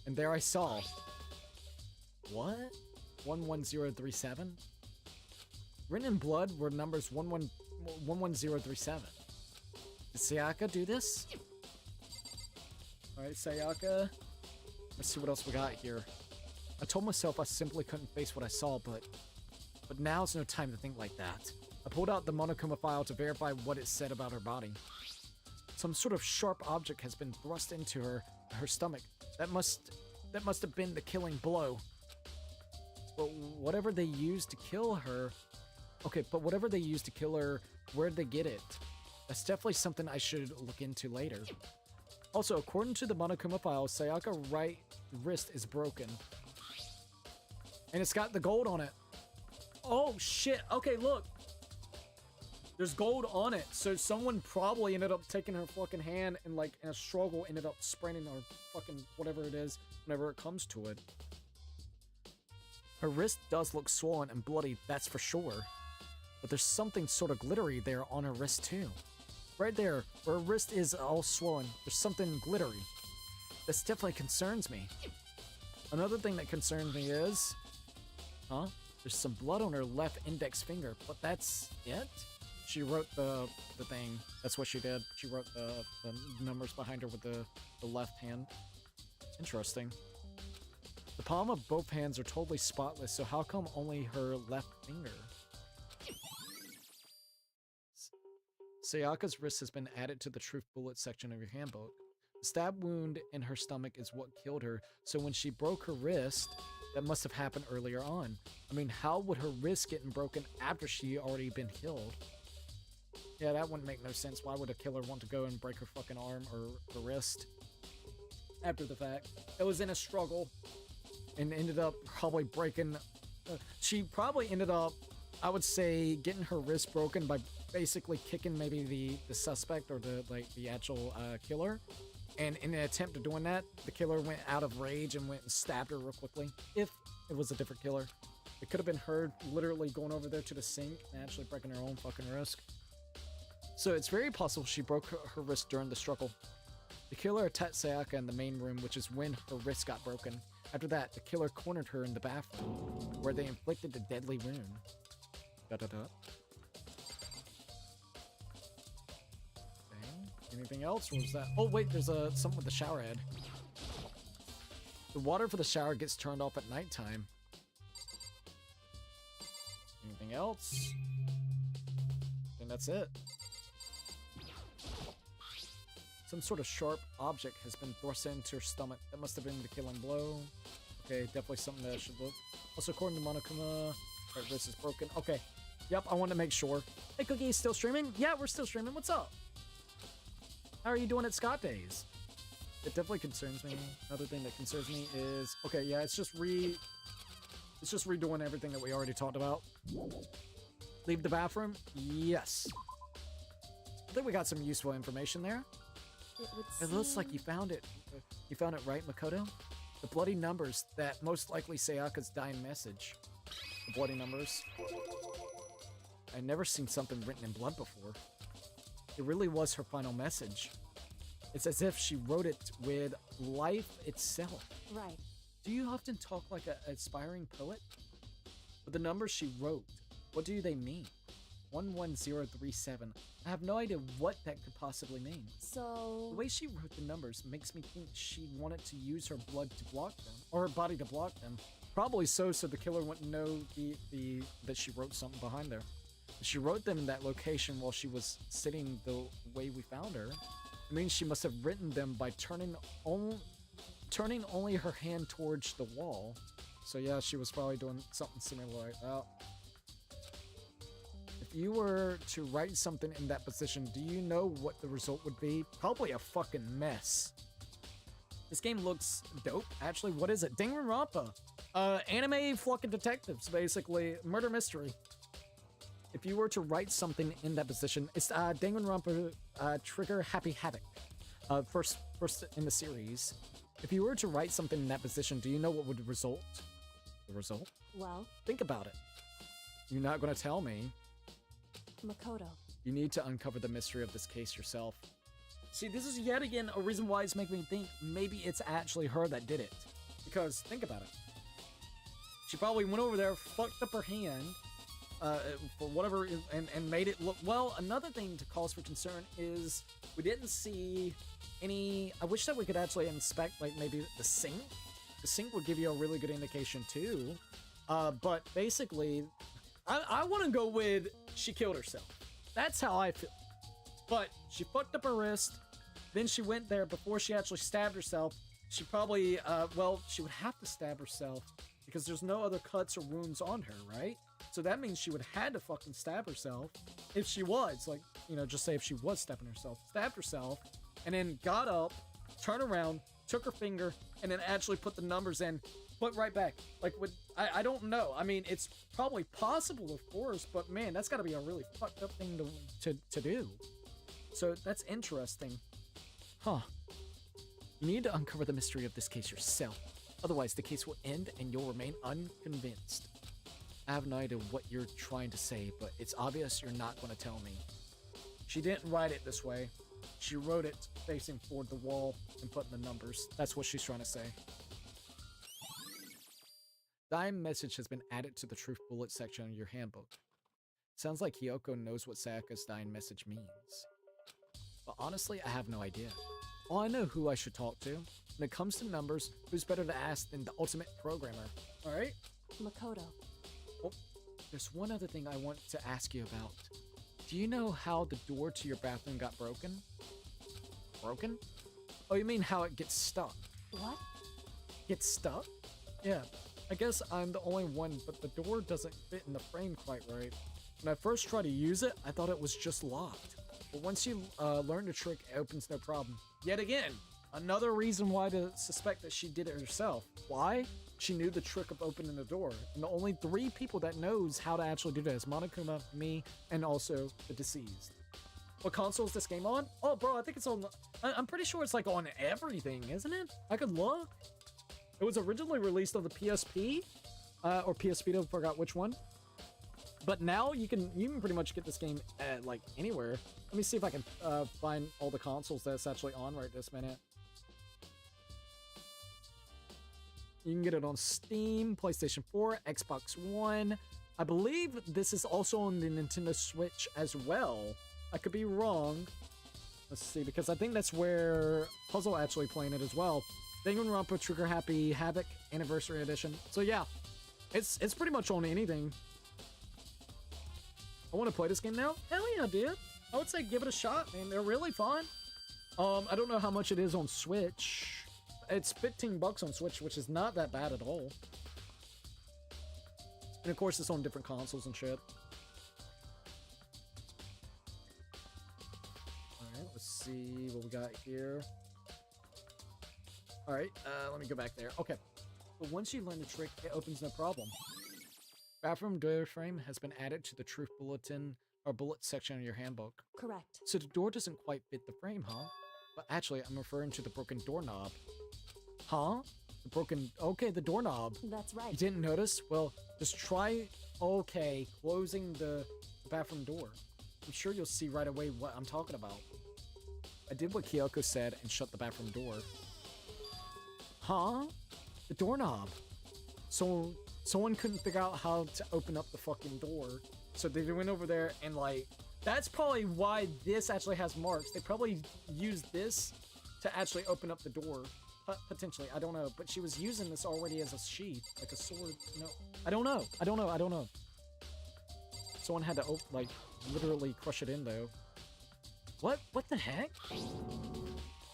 and there I saw... What? 11037? Written in blood were numbers 11037. Did Sayaka do this? Alright, Sayaka. Let's see what else we got here. I told myself I simply couldn't face what I saw, but now's no time to think like that. I pulled out the Monokuma file to verify what it said about her body. Some sort of sharp object has been thrust into her stomach. That must have been the killing blow. But whatever they used to kill her... Okay, but whatever they used to kill her, where'd they get it? That's definitely something I should look into later. Also, according to the Monokuma file, Sayaka's right wrist is broken. And it's got the gold on it. Oh, shit. Okay, look. There's gold on it. So someone probably ended up taking her fucking hand and, like, in a struggle, ended up spraining her fucking whatever it is whenever it comes to it. Her wrist does look swollen and bloody, that's for sure. But there's something sort of glittery there on her wrist, too. Right there, where her wrist is all swollen, there's something glittery. This definitely concerns me. Another thing that concerns me is... Huh? There's some blood on her left index finger, but that's it? She wrote the thing. That's what she did. She wrote the numbers behind her with the left hand. Interesting. The palm of both hands are totally spotless, so how come only her left finger? Sayaka's wrist has been added to the truth bullet section of your handbook. The stab wound in her stomach is what killed her, so when she broke her wrist, that must have happened earlier on. I mean, how would her wrist get broken after she already been killed? Yeah, that wouldn't make no sense. Why would a killer want to go and break her fucking arm or her wrist after the fact? It was in a struggle and ended up probably breaking... she probably ended up, I would say, getting her wrist broken by basically kicking maybe the suspect or the actual killer. And in an attempt of doing that, the killer went out of rage and went and stabbed her real quickly. If it was a different killer. It could have been her literally going over there to the sink and actually breaking her own fucking wrist. So it's very possible she broke her wrist during the struggle. The killer attacked Sayaka in the main room, which is when her wrist got broken. After that, the killer cornered her in the bathroom, where they inflicted the deadly wound. Okay. Anything else? Or was that? Oh wait, there's something with the shower head. The water for the shower gets turned off at nighttime. Anything else? I think that's it. Some sort of sharp object has been thrust into her stomach. That must have been the killing blow. Okay, definitely something that I should look. Also, according to Monokuma, her wrist is broken. Okay. Yep, I wanted to make sure. Hey, Cookie, still streaming? Yeah, we're still streaming. What's up? How are you doing at Scott Days? It definitely concerns me. Another thing that concerns me is... Okay, yeah, it's just redoing everything that we already talked about. Leave the bathroom? Yes. I think we got some useful information there. It would It looks like you found it. You found it right, Makoto? The bloody numbers that most likely Sayaka's dying message. The bloody numbers. I've never seen something written in blood before. It really was her final message. It's as if she wrote it with life itself. Right. Do you often talk like an aspiring poet? But the numbers she wrote, what do they mean? 11037. I have no idea what that could possibly mean. So... The way she wrote the numbers makes me think she wanted to use her blood to block them, or her body to block them. Probably so the killer wouldn't know that she wrote something behind there. She wrote them in that location while she was sitting the way we found her. It means she must have written them by turning only her hand towards the wall. So yeah, she was probably doing something similar like that. If you were to write something in that position, do you know what the result would be? Probably a fucking mess. This game looks dope. Actually, what is it? Danganronpa. Anime fucking detectives, basically. Murder mystery. If you were to write something in that position, it's Danganronpa Trigger Happy Havoc. First in the series. If you were to write something in that position, do you know what would result? The result? Well... Think about it. You're not going to tell me. Makoto. You need to uncover the mystery of this case yourself. See, this is yet again a reason why it's making me think maybe it's actually her that did it. Because, think about it. She probably went over there, fucked up her hand, for whatever, and made it look... Well, another thing to cause for concern is we didn't see any... I wish that we could actually inspect, like, maybe the sink. The sink would give you a really good indication, too. But basically, I want to go with she killed herself. That's how I feel. But she fucked up her wrist. Then she went there before she actually stabbed herself. She probably, well, she would have to stab herself because there's no other cuts or wounds on her, right? So that means she would have had to fucking stab herself if she was, like, you know, just say if she was stabbing herself. Stabbed herself and then got up, turned around, took her finger, and then actually put the numbers in, put right back. Like, I don't know. I mean, it's probably possible, of course, but man, that's got to be a really fucked up thing to do. So that's interesting. Huh. You need to uncover the mystery of this case yourself. Otherwise, the case will end and you'll remain unconvinced. I have no idea what you're trying to say, but it's obvious you're not going to tell me. She didn't write it this way. She wrote it facing toward the wall and put in the numbers. That's what she's trying to say. Dime message has been added to the truth bullet section of your handbook. Sounds like Hiyoko knows what Sayaka's dying message means. But honestly, I have no idea. Well, I know who I should talk to. When it comes to numbers, who's better to ask than the ultimate programmer? Alright? Makoto. Oh, there's one other thing I want to ask you about. Do you know how the door to your bathroom got broken? Broken? Oh, you mean how it gets stuck? What? Gets stuck? Yeah. I guess I'm the only one, but the door doesn't fit in the frame quite right. When I first tried to use it, I thought it was just locked. But once you learn the trick, it opens no problem. Yet again, another reason why to suspect that she did it herself. Why? She knew the trick of opening the door. And the only 3 people that knows how to actually do that is Monokuma, me, and also the deceased. What console is this game on? Oh, bro, I think it's on... I'm pretty sure it's like on everything, isn't it? I could look. It was originally released on the PSP, or PS Vita, forgot which one. But now you can pretty much get this game at like anywhere. Let me see if I can find all the consoles that's actually on right this minute. You can get it on Steam, PlayStation 4, Xbox One. I believe this is also on the Nintendo Switch as well. I could be wrong. Let's see, because I think that's where Puzzle actually playing it as well. Danganronpa Trigger Happy Havoc Anniversary Edition. So yeah, it's pretty much on anything. I want to play this game now. Hell yeah, dude. I would say give it a shot, man. They're really fun. I don't know how much it is on Switch. It's $15 on Switch, which is not that bad at all. And of course, it's on different consoles and shit. Alright, let's see what we got here. Alright, let me go back there. Okay. But once you learn the trick, it opens no problem. Bathroom door frame has been added to the truth bulletin or bullet section of your handbook. Correct. So the door doesn't quite fit the frame, huh? But actually, I'm referring to the broken doorknob. Huh? The broken... Okay, the doorknob. That's right. You didn't notice? Well, just try... Okay, closing the bathroom door. I'm sure you'll see right away what I'm talking about. I did what Kyoko said and shut the bathroom door. Huh? The doorknob. So, someone couldn't figure out how to open up the fucking door. So they went over there and like... That's probably why this actually has marks. They probably used this to actually open up the door. Potentially, I don't know. But she was using this already as a sheath, like a sword. No, I don't know. I don't know. Someone had to, like, literally crush it in, though. What? What the heck?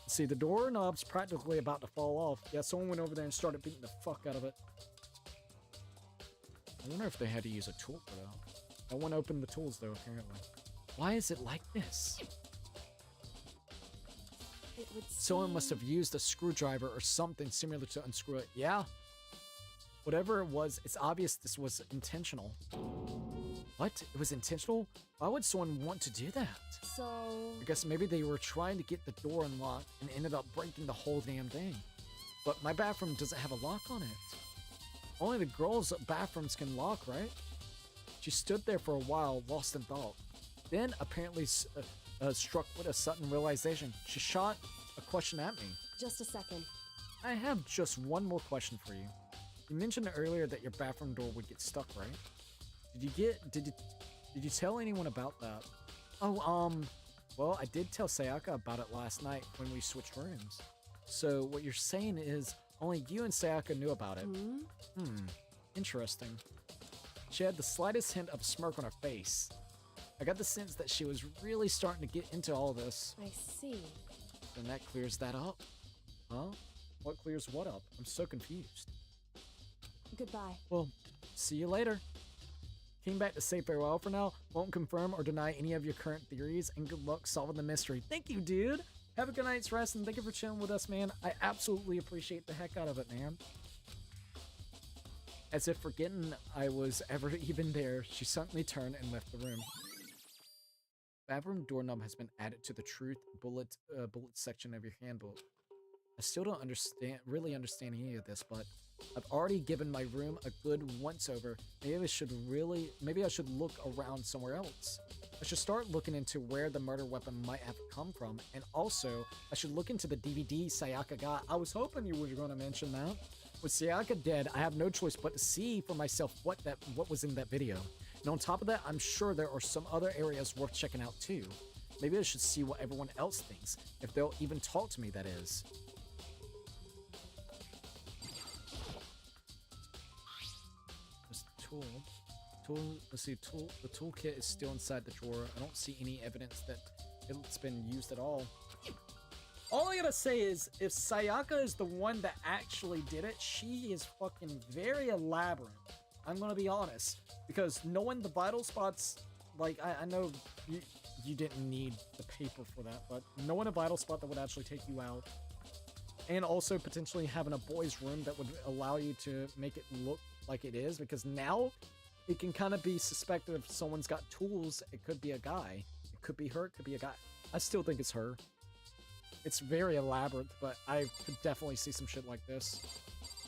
See, the doorknob's practically about to fall off. Yeah, someone went over there and started beating the fuck out of it. I wonder if they had to use a tool for that. No one opened the tools, though, apparently. Why is it like this? Someone must have used a screwdriver or something similar to unscrew it. Yeah. Whatever it was, it's obvious this was intentional. What? It was intentional? Why would someone want to do that? So... I guess maybe they were trying to get the door unlocked and ended up breaking the whole damn thing. But my bathroom doesn't have a lock on it. Only the girls' bathrooms can lock, right? She stood there for a while, lost in thought. Then, apparently, struck with a sudden realization. She shot a question at me. Just a second. I have just one more question for you. You mentioned earlier that your bathroom door would get stuck, right? Did you tell anyone about that? Oh, well, I did tell Sayaka about it last night when we switched rooms. So what you're saying is only you and Sayaka knew about it. Interesting. She had the slightest hint of a smirk on her face. I got the sense that she was really starting to get into all this. I see. Then that clears that up. Huh? What clears what up? I'm so confused. Goodbye. Well, see you later. Came back to say farewell for now. Won't confirm or deny any of your current theories, and good luck solving the mystery. Thank you, dude. Have a good night's rest, and thank you for chilling with us, man. I absolutely appreciate the heck out of it, man. As if forgetting I was ever even there, she suddenly turned and left the room. Bathroom doorknob has been added to the truth bullet section of your handbook. I still don't really understand any of this, but I've already given my room a good once-over. Maybe I should look around somewhere else. I should start looking into where the murder weapon might have come from, and also, I should look into the DVD Sayaka got. I was hoping you were going to mention that. With Sayaka dead, I have no choice but to see for myself what was in that video. And on top of that, I'm sure there are some other areas worth checking out too. Maybe I should see what everyone else thinks, if they'll even talk to me, that is. Let's see, the toolkit is still inside the drawer. I don't see any evidence that it's been used at all. All I gotta say is, if Sayaka is the one that actually did it, she is fucking very elaborate. I'm gonna be honest. Because knowing the vital spots, like, I know you didn't need the paper for that, but knowing a vital spot that would actually take you out, and also potentially having a boys' room that would allow you to make it look like it is, because now it can kind of be suspected if someone's got tools. It could be a guy, it could be her, it could be a guy. I still think it's her. It's very elaborate, but I could definitely see some shit like this.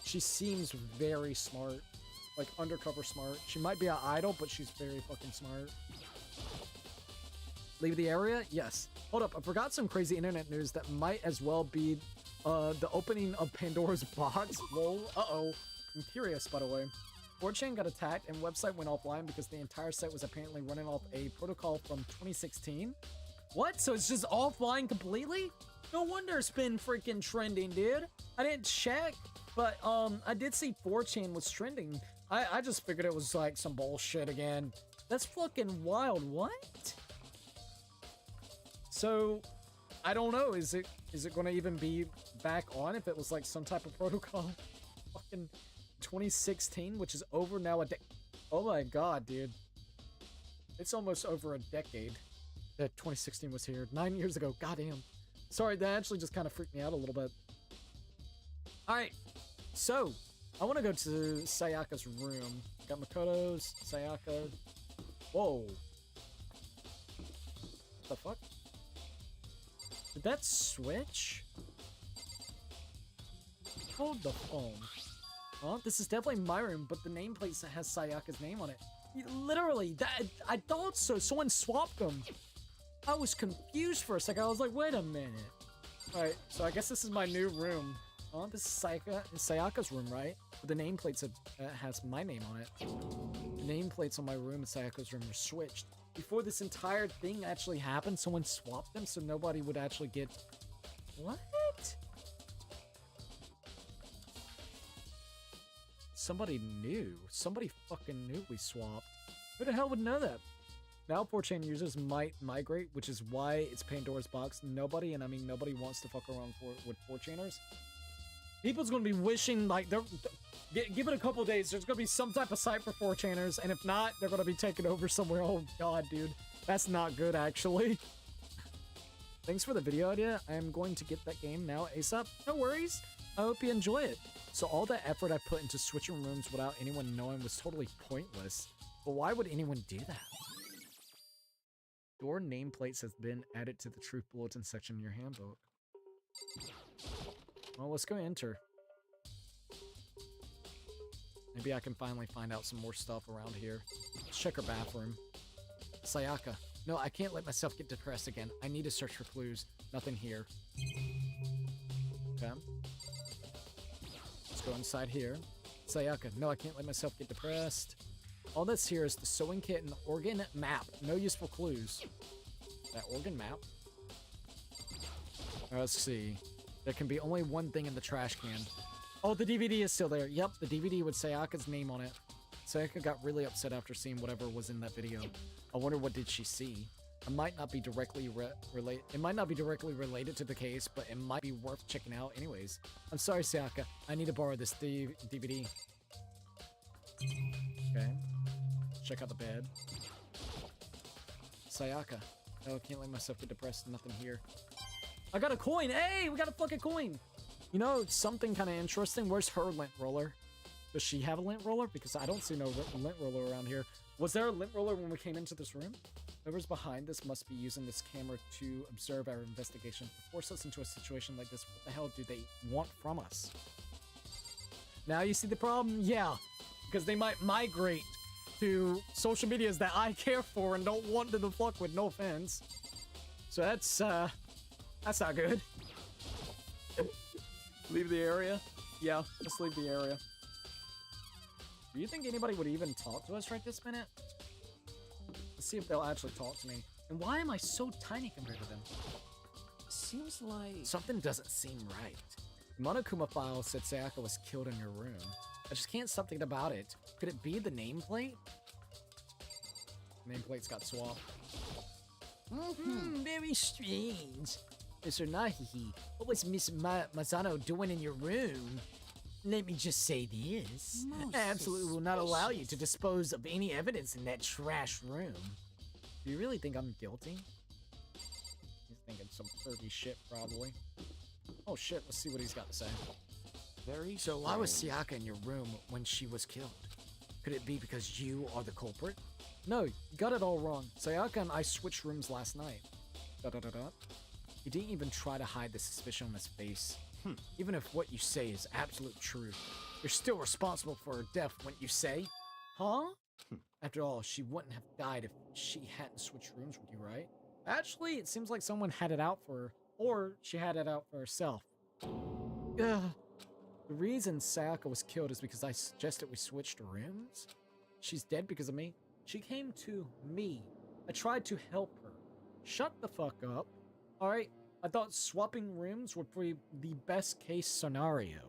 She seems very smart, like undercover smart. She might be an idol, but she's very fucking smart. Leave the area? Yes. Hold up, I forgot some crazy internet news that might as well be the opening of Pandora's box. Lol. Uh-oh. I'm curious, by the way. 4chan got attacked and website went offline because the entire site was apparently running off a protocol from 2016. What? So it's just offline completely? No wonder it's been freaking trending, dude. I didn't check, but I did see 4chan was trending. I just figured it was like some bullshit again. That's fucking wild. What? So, I don't know. Is it going to even be back on if it was like some type of protocol? Fucking 2016, which is over now a decade. Oh my god, dude. It's almost over a decade that 2016 was here. 9 years ago. Goddamn. Sorry, that actually just kind of freaked me out a little bit. Alright, so, I want to go to Sayaka's room. Got Makoto's, Sayaka. Whoa. What the fuck? Did that switch? Hold the phone. Well, this is definitely my room, but the nameplate has Sayaka's name on it. Literally, I thought so. Someone swapped them. I was confused for a second. I was like, wait a minute. Alright, so I guess this is my new room. Oh, this is Sayaka's room, right? But the nameplate has my name on it. The nameplates on my room and Sayaka's room were switched. Before this entire thing actually happened, someone swapped them so nobody would actually get... What? Somebody knew. Somebody fucking knew we swapped. Who the hell would know that? Now 4chan users might migrate, which is why it's Pandora's box. Nobody, and I mean nobody, wants to fuck around with 4chaners. People's gonna be wishing, like, give it a couple days, there's gonna be some type of site for 4chaners, and if not, they're gonna be taken over somewhere. Oh god, dude. That's not good, actually. Thanks for the video idea. I am going to get that game now ASAP. No worries. I hope you enjoy it. So all the effort I put into switching rooms without anyone knowing was totally pointless. But why would anyone do that? Door nameplates has been added to the Truth Bulletin section in your handbook. Well, let's go enter. Maybe I can finally find out some more stuff around here. Let's check her bathroom. Sayaka. No, I can't let myself get depressed again. I need to search for clues. Nothing here. Okay. Let's go inside here. Sayaka. No, I can't let myself get depressed. All that's here is the sewing kit and the organ map. No useful clues. That organ map. Let's see. There can be only one thing in the trash can. Oh, the DVD is still there. Yep, the DVD with Sayaka's name on it. Sayaka got really upset after seeing whatever was in that video. I wonder what did she see. It might not be directly related to the case, but it might be worth checking out anyways. I'm sorry, Sayaka. I need to borrow this DVD. Okay. Check out the bed. Sayaka. Oh, I can't let myself get depressed. Nothing here. I got a coin. Hey, we got a fucking coin. You know, something kind of interesting. Where's her lint roller? Does she have a lint roller? Because I don't see no lint roller around here. Was there a lint roller when we came into this room? Whoever's behind this must be using this camera to observe our investigation. To force us into a situation like this, what the hell do they want from us? Now you see the problem? Yeah. Because they might migrate to social medias that I care for and don't want to fuck with, no offense. So that's not good. Leave the area? Yeah, let's leave the area. Do you think anybody would even talk to us right this minute? Let's see if they'll actually talk to me. And why am I so tiny compared to them? Seems like... Something doesn't seem right. The Monokuma file said Sayaka was killed in your room. I just can't stop thinking about it. Could it be the nameplate? Nameplate's got swapped. Very strange. Mr. Nahihi, what was Miss Mazano doing in your room? Let me just say this. I absolutely will not allow you to dispose of any evidence in that trash room. Do you really think I'm guilty? He's thinking some pervy shit, probably. Oh shit, let's see what he's got to say. So why was Sayaka in your room when she was killed? Could it be because you are the culprit? No, you got it all wrong. Sayaka and I switched rooms last night. He didn't even try to hide the suspicion on his face. Even if what you say is absolute truth, you're still responsible for her death, wouldn't you say? Huh? After all, she wouldn't have died if she hadn't switched rooms with you, right? Actually, it seems like someone had it out for her, or she had it out for herself. The reason Sayaka was killed is because I suggested we switched rooms? She's dead because of me? She came to me. I tried to help her. Shut the fuck up. Alright, I thought swapping rooms would be the best case scenario.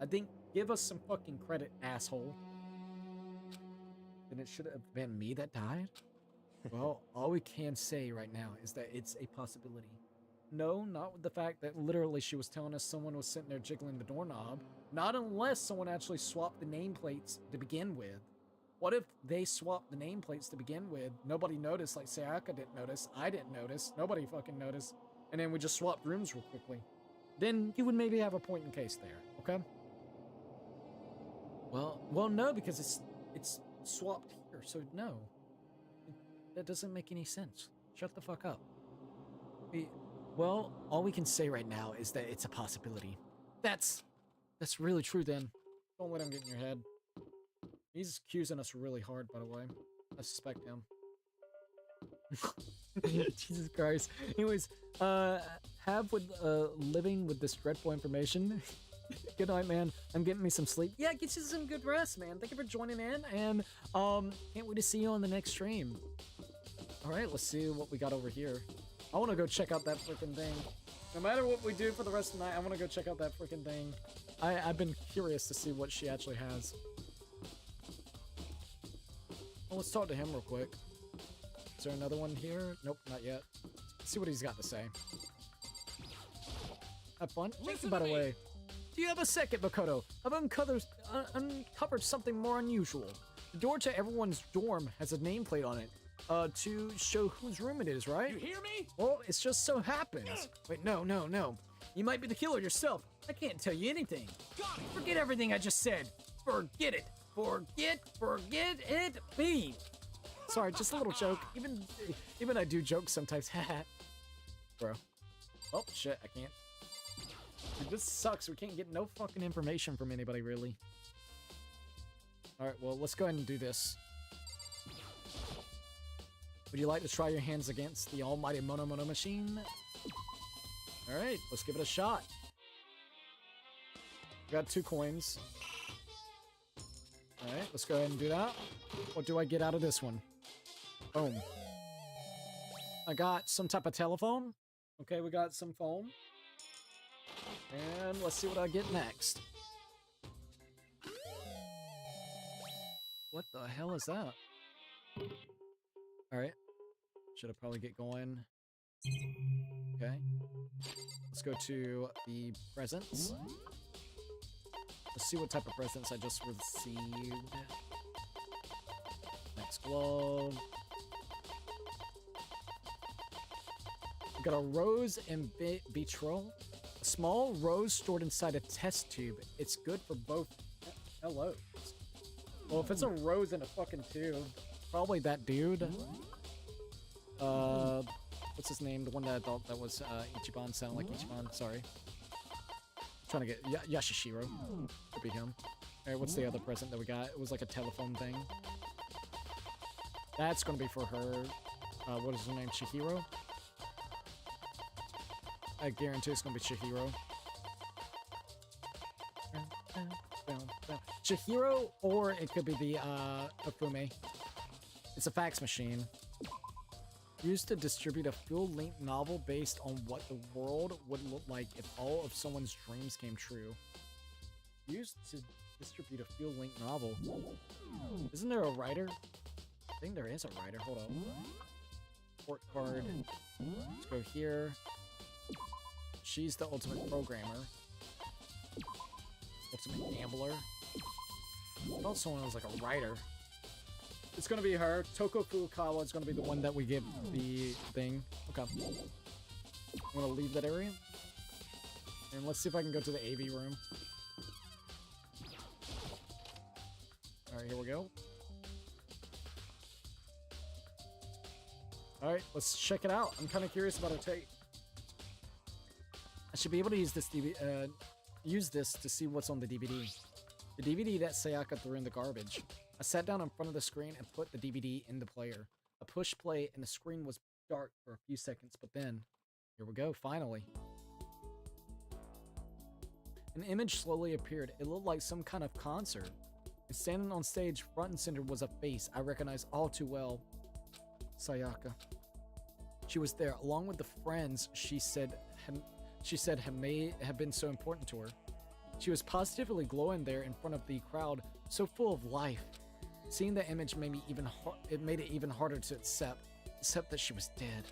I think, give us some fucking credit, asshole. Then it should have been me that died? Well, all we can say right now is that it's a possibility. No, not with the fact that literally she was telling us someone was sitting there jiggling the doorknob. Not unless someone actually swapped the nameplates to begin with. What if they swapped the nameplates to begin with? Nobody noticed, like Sayaka didn't notice, I didn't notice, nobody fucking noticed, and then we just swapped rooms real quickly. Then you would maybe have a point in case there, okay? Well, no, because it's swapped here, so no. That doesn't make any sense. Shut the fuck up. Well, all we can say right now is that it's a possibility. That's really true then. Don't let him get in your head. He's accusing us really hard, by the way. I suspect him. Jesus Christ. Anyways, have with living with this dreadful information. Good night, man. I'm getting me some sleep. Yeah, get you some good rest, man. Thank you for joining in, and can't wait to see you on the next stream. All right, let's see what we got over here. I want to go check out that freaking thing. No matter what we do for the rest of the night, I want to go check out that freaking thing. I've been curious to see what she actually has. Well, let's talk to him real quick. Is there another one here? Nope, not yet. Let's see what he's got to say. Have fun. Thank you, by the way. Do you have a second, Makoto? I've uncovered something more unusual. The door to everyone's dorm has a nameplate on it. To show whose room it is, right? You hear me? Well, it just so happens. Wait, no. You might be the killer yourself. I can't tell you anything. Forget everything I just said. Forget it. Forget it. Be. Sorry, just a little joke. Even I do jokes sometimes. Bro. Oh, shit, I can't. Dude, this sucks. We can't get no fucking information from anybody, really. Alright, well, let's go ahead and do this. Would you like to try your hands against the almighty Mono machine? Alright, let's give it a shot. Got 2 coins. Alright, let's go ahead and do that. What do I get out of this one? Boom. I got some type of telephone. Okay, we got some phone. And let's see what I get next. What the hell is that? Alright. Should I probably get going? Okay. Let's go to the presents. Let's see what type of presents I just received. Next glove. We got a rose and betrayal. A small rose stored inside a test tube. It's good for both. Hello. Well, if it's a rose in a fucking tube, probably that dude. What's his name? The one that I thought that was Ichiban, sounded like Ichiban. Sorry. Trying to get Yashishiro. Could be him. Alright, what's the other present that we got? It was like a telephone thing. That's gonna be for her. What is her name? Chihiro? I guarantee it's gonna be Chihiro. Chihiro, or it could be the Afume. It's a fax machine. Used to distribute a full-length novel based on what the world would look like if all of someone's dreams came true. Used to distribute a full-length novel. Isn't there a writer? I think there is a writer. Hold on. Port card. Let's go here. She's the ultimate programmer. Ultimate gambler. I thought someone was like a writer. It's gonna be her. Toko Furukawa is gonna be the one that we give the thing. Okay. I'm gonna leave that area. And let's see if I can go to the AV room. Alright, here we go. Alright, let's check it out. I'm kind of curious about her take. I should be able to use this to see what's on the DVD. The DVD that Sayaka threw in the garbage. I sat down in front of the screen and put the DVD in the player. I pushed play and the screen was dark for a few seconds, but then, here we go, finally. An image slowly appeared. It looked like some kind of concert. And standing on stage, front and center, was a face I recognized all too well. Sayaka. She was there, along with the friends she said may have been so important to her. She was positively glowing there in front of the crowd, so full of life. Seeing the image made it even harder to accept that she was dead.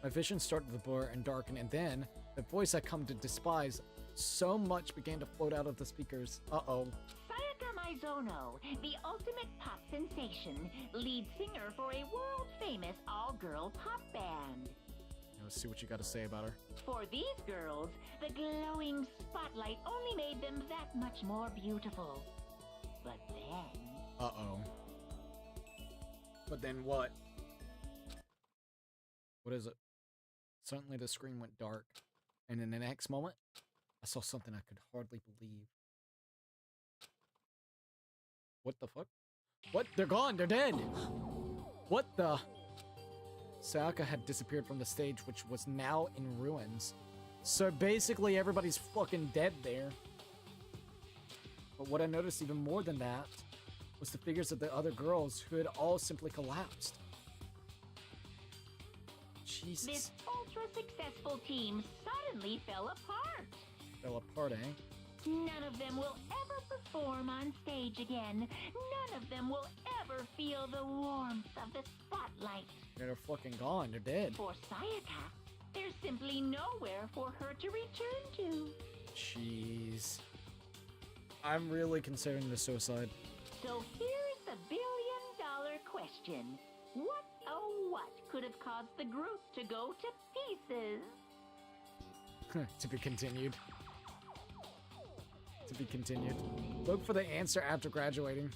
My vision started to blur and darken, and then the voice I come to despise so much began to float out of the speakers. Uh-oh. Sayaka Maizono, the ultimate pop sensation, lead singer for a world-famous all-girl pop band. Let's see what you got to say about her. For these girls, the glowing spotlight only made them that much more beautiful. But then... Uh-oh. But then what? What is it? Suddenly the screen went dark, and in the next moment, I saw something I could hardly believe. What the fuck? What? They're gone! They're dead! What the? Sayaka had disappeared from the stage, which was now in ruins. So basically everybody's fucking dead there. But what I noticed even more than that was the figures of the other girls who had all simply collapsed. Jesus. This ultra-successful team suddenly fell apart. Fell apart, eh? None of them will ever perform on stage again. None of them will ever feel the warmth of the spotlight. They're fucking gone. They're dead. For Sayaka, there's simply nowhere for her to return to. Jeez. I'm really considering the suicide. So here's the billion-dollar question. What, oh what, could have caused the group to go to pieces? To be continued. To be continued. Look for the answer after graduating.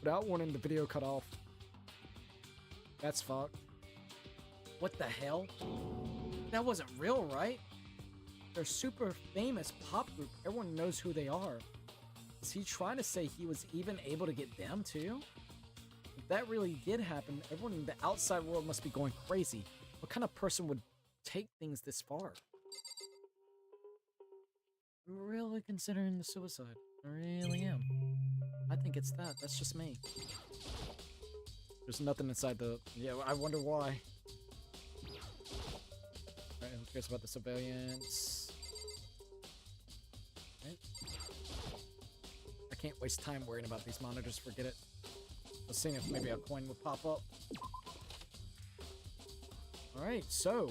Without warning, the video cut off. That's fucked. What the hell? That wasn't real, right? They're a super famous pop group. Everyone knows who they are. Is he trying to say he was even able to get them too? If that really did happen, everyone in the outside world must be going crazy. What kind of person would take things this far? I'm really considering the suicide. I really am. I think it's that. That's just me. There's nothing inside the... Yeah, I wonder why. Alright, who cares about the surveillance? Right. I can't waste time worrying about these monitors. Forget it. Let's see if maybe a coin would pop up. Alright, so...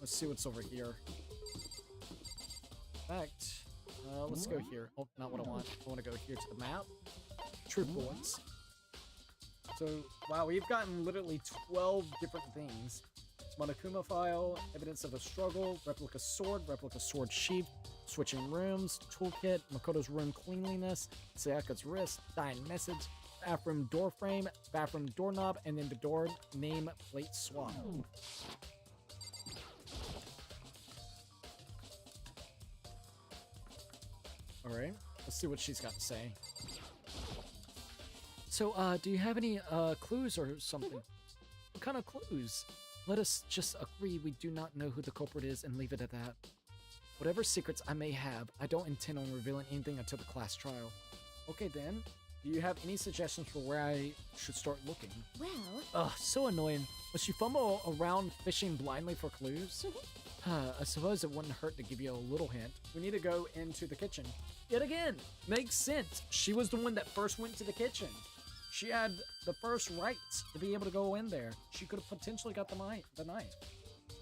let's see what's over here. In fact, let's go here. Oh, not what I want. I want to go here to the map. True points. So, wow, we've gotten literally 12 different things. Monokuma file, evidence of a struggle, replica sword sheath, switching rooms, toolkit, Makoto's room cleanliness, Sayaka's wrist, dying message, bathroom door frame, bathroom doorknob, and then the door name plate swap. Alright, let's see what she's got to say. So, do you have any, clues or something? What kind of clues? Let us just agree we do not know who the culprit is and leave it at that. Whatever secrets I may have, I don't intend on revealing anything until the class trial. Okay then, do you have any suggestions for where I should start looking? Well... Ugh, so annoying. Must you fumble around fishing blindly for clues? I suppose it wouldn't hurt to give you a little hint. We need to go into the kitchen. Yet again, makes sense. She was the one that first went to the kitchen. She had the first rights to be able to go in there. She could have potentially got the knife.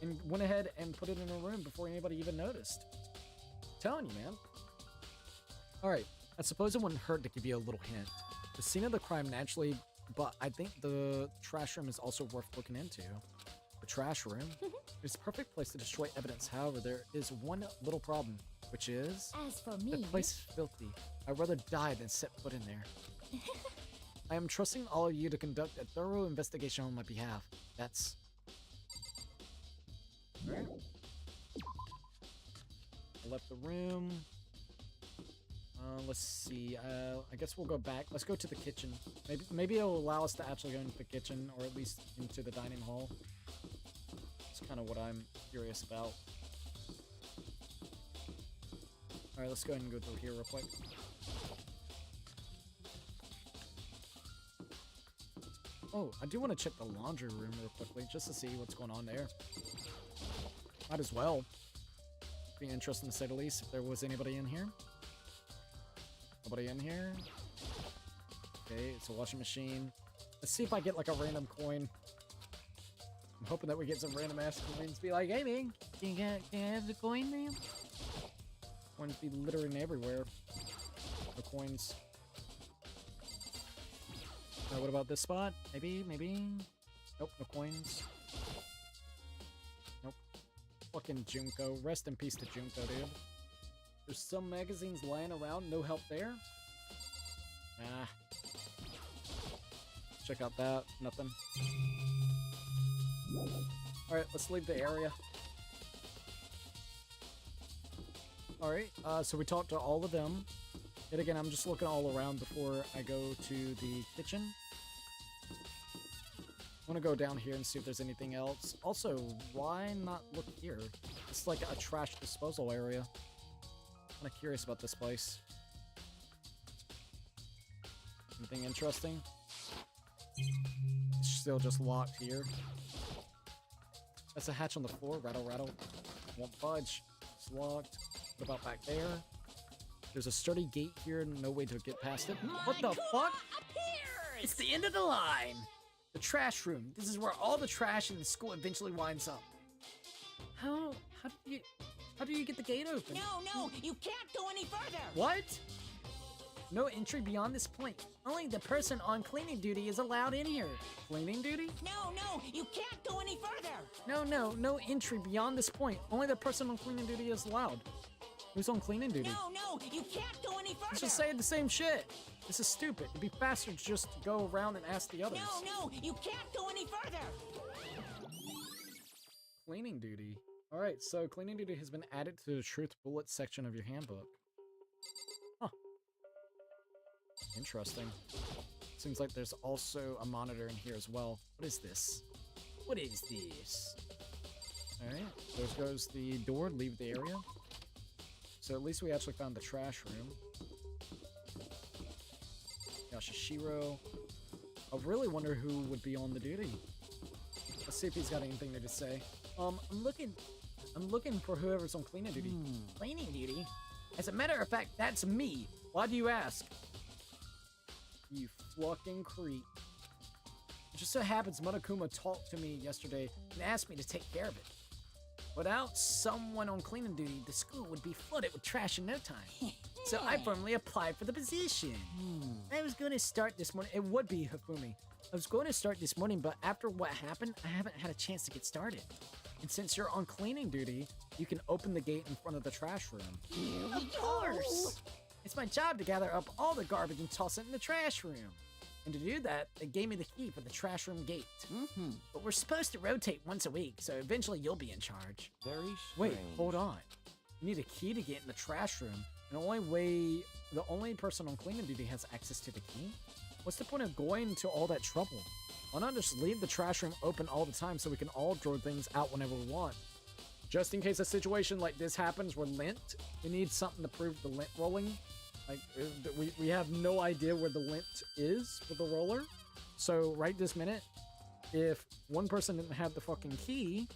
And went ahead and put it in her room before anybody even noticed. I'm telling you, man. Alright, I suppose it wouldn't hurt to give you a little hint. The scene of the crime naturally, but I think the trash room is also worth looking into. The trash room? It's a perfect place to destroy evidence. However, there is one little problem, which is... As for me... the place is filthy. I'd rather die than set foot in there. I am trusting all of you to conduct a thorough investigation on my behalf. That's... Alright. I left the room. Let's see. I guess we'll go back. Let's go to the kitchen. Maybe it'll allow us to actually go into the kitchen, or at least into the dining hall. That's kind of what I'm curious about. Alright, let's go ahead and go through here real quick. Oh, I do want to check the laundry room real quickly, just to see what's going on there. Might as well. Be interesting to say the least, if there was anybody in here. Nobody in here. Okay, it's a washing machine. Let's see if I get like a random coin. I'm hoping that we get some random ass coins. Be like, hey man, can I have the coin, man? Coins be littering everywhere. The coins. What about this spot? Maybe? Nope, no coins. Nope. Fucking Junko. Rest in peace to Junko, dude. There's some magazines lying around. No help there? Nah. Check out that. Nothing. Alright, let's leave the area. Alright, so we talked to all of them. Yet again, I'm just looking all around before I go to the kitchen. I want to go down here and see if there's anything else. Also, why not look here? It's like a trash disposal area. I'm kind of curious about this place. Anything interesting? It's still just locked here. That's a hatch on the floor. Rattle, rattle. Won't budge. It's locked. What about back there? There's a sturdy gate here. No way to get past it. What the fuck? It's the end of the line. The trash room. This is where all the trash in the school eventually winds up. How do you get the gate open? No, you can't go any further. What? No entry beyond this point. Only the person on cleaning duty is allowed in here. Cleaning duty? No, you can't go any further. No entry beyond this point. Only the person on cleaning duty is allowed. Who's on cleaning duty? No, you can't go any further. It's just saying the same shit. This is stupid. It'd be faster to just go around and ask the others. No, you can't go any further. Cleaning duty. Alright, so cleaning duty has been added to the truth bullet section of your handbook. Huh. Interesting. Seems like there's also a monitor in here as well. What is this? What is this? Alright, there goes the door. Leave the area. So at least we actually found the trash room. Yashishiro. I really wonder who would be on the duty. Let's see if he's got anything to say. I'm looking for whoever's on cleaning duty. Cleaning duty? As a matter of fact, that's me. Why do you ask? You fucking creep. It just so happens Monokuma talked to me yesterday And asked me to take care of it. Without someone on cleaning duty, the school would be flooded with trash in no time. So I firmly applied for the position. I was going to start this morning. It would be Hifumi. I was going to start this morning, but after what happened, I haven't had a chance to get started. And since you're on cleaning duty, you can open the gate in front of the trash room. Of course! It's my job to gather up all the garbage and toss it in the trash room. And to do that, they gave me the key for the trash room gate. But we're supposed to rotate once a week, so eventually you'll be in charge. Very strange. Wait, hold on. You need a key to get in the trash room, and the only person on cleaning duty has access to the key? What's the point of going to all that trouble? Why not just leave the trash room open all the time so we can all throw things out whenever we want? Just in case a situation like this happens where lint, we need something to prove the lint rolling. Like, we have no idea where the lint is with the roller. So right this minute, if one person didn't have the fucking key,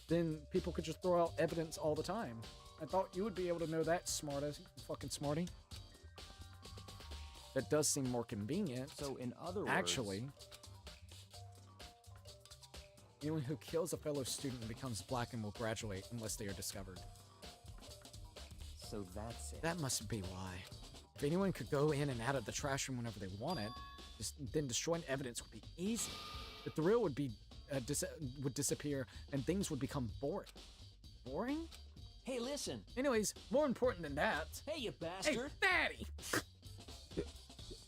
then people could just throw out evidence all the time. I thought you would be able to know that, smartass, you fucking smarty. That does seem more convenient. So in other words... Actually, anyone who kills a fellow student becomes black and will graduate unless they are discovered. So that's it. That must be why. If anyone could go in and out of the trash room whenever they wanted, then destroying evidence would be easy. The thrill would be would disappear and things would become boring. Boring? Hey, listen. Anyways, more important than that. Hey, you bastard. Hey, fatty!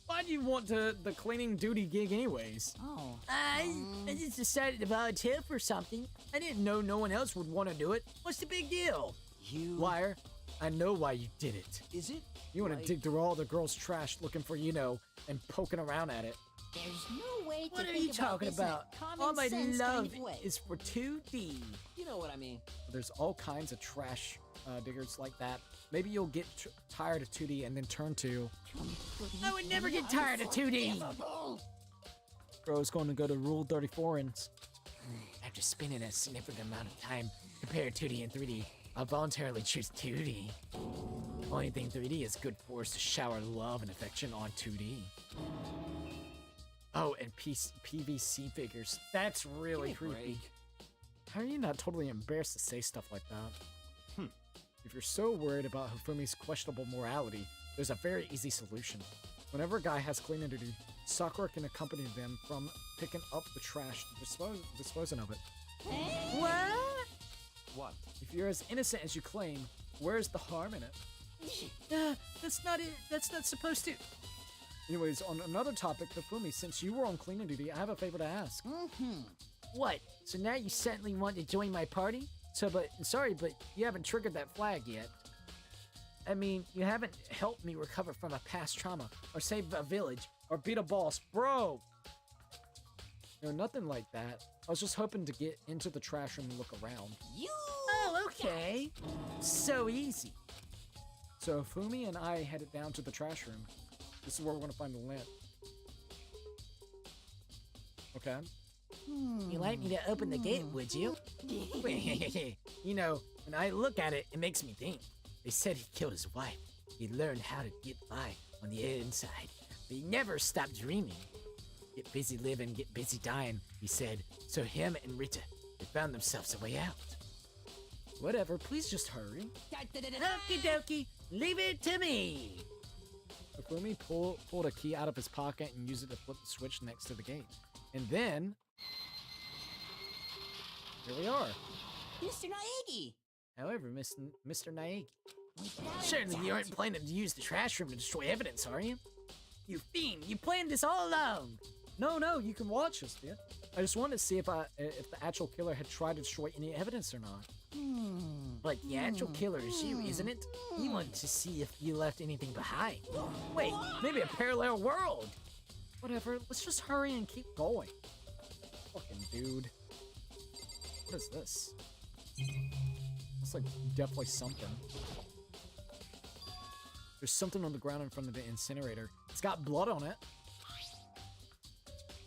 Why do you want the cleaning duty gig anyways? Oh. I just decided to volunteer for something. I didn't know no one else would want to do it. What's the big deal? You... Liar. I know why you did it. Is it? You want to dig through all the girls' trash looking for, and poking around at it. There's no way to What are think you talking this in a about? common All my sense love kind of way. is for 2D. You know what I mean. There's all kinds of trash diggers like that. Maybe you'll get tired of 2D and then turn to... I would never get tired of 2D. Bro's going to go to Rule 34 and... After spending a significant amount of time comparing 2D and 3D, I'll voluntarily choose 2D. Only thing 3D is good for is to shower love and affection on 2D. Oh, and PVC figures. That's really creepy. How are you not totally embarrassed to say stuff like that? If you're so worried about Hifumi's questionable morality, there's a very easy solution. Whenever a guy has cleaning duty, Sakura can accompany them from picking up the trash to disposing of it. What? What? If you're as innocent as you claim, where's the harm in it? That's not it. That's not supposed to. Anyways, on another topic, Hifumi, since you were on cleaning duty, I have a favor to ask. What? So now you suddenly want to join my party? Sorry, but you haven't triggered that flag yet. I mean, you haven't helped me recover from a past trauma, or save a village, or beat a boss, bro! No, nothing like that. I was just hoping to get into the trash room and look around. Oh, okay. So easy. So Fumi and I headed down to the trash room. This is where we're gonna find the lamp. Okay. You'd like me to open the gate, would you? You know, when I look at it, it makes me think. They said he killed his wife. He learned how to get by on the inside, but he never stopped dreaming. Get busy living, get busy dying, he said. So him and Rita, they found themselves a way out. Whatever, please just hurry. Okie dokie, leave it to me. Fumi pulled a key out of his pocket and used it to flip the switch next to the gate. And then... here we are. Mr. Naegi. However, Mr. Naegi, surely you aren't planning to use the trash room to destroy evidence, are you? You fiend, you planned this all along! No, you can watch us, dude. I just wanted to see if the actual killer had tried to destroy any evidence or not. But the actual killer is you, isn't it? You want to see if you left anything behind. Wait, maybe a parallel world! Whatever, let's just hurry and keep going. Fucking dude. What is this? It's like definitely something. There's something on the ground in front of the incinerator. It's got blood on it.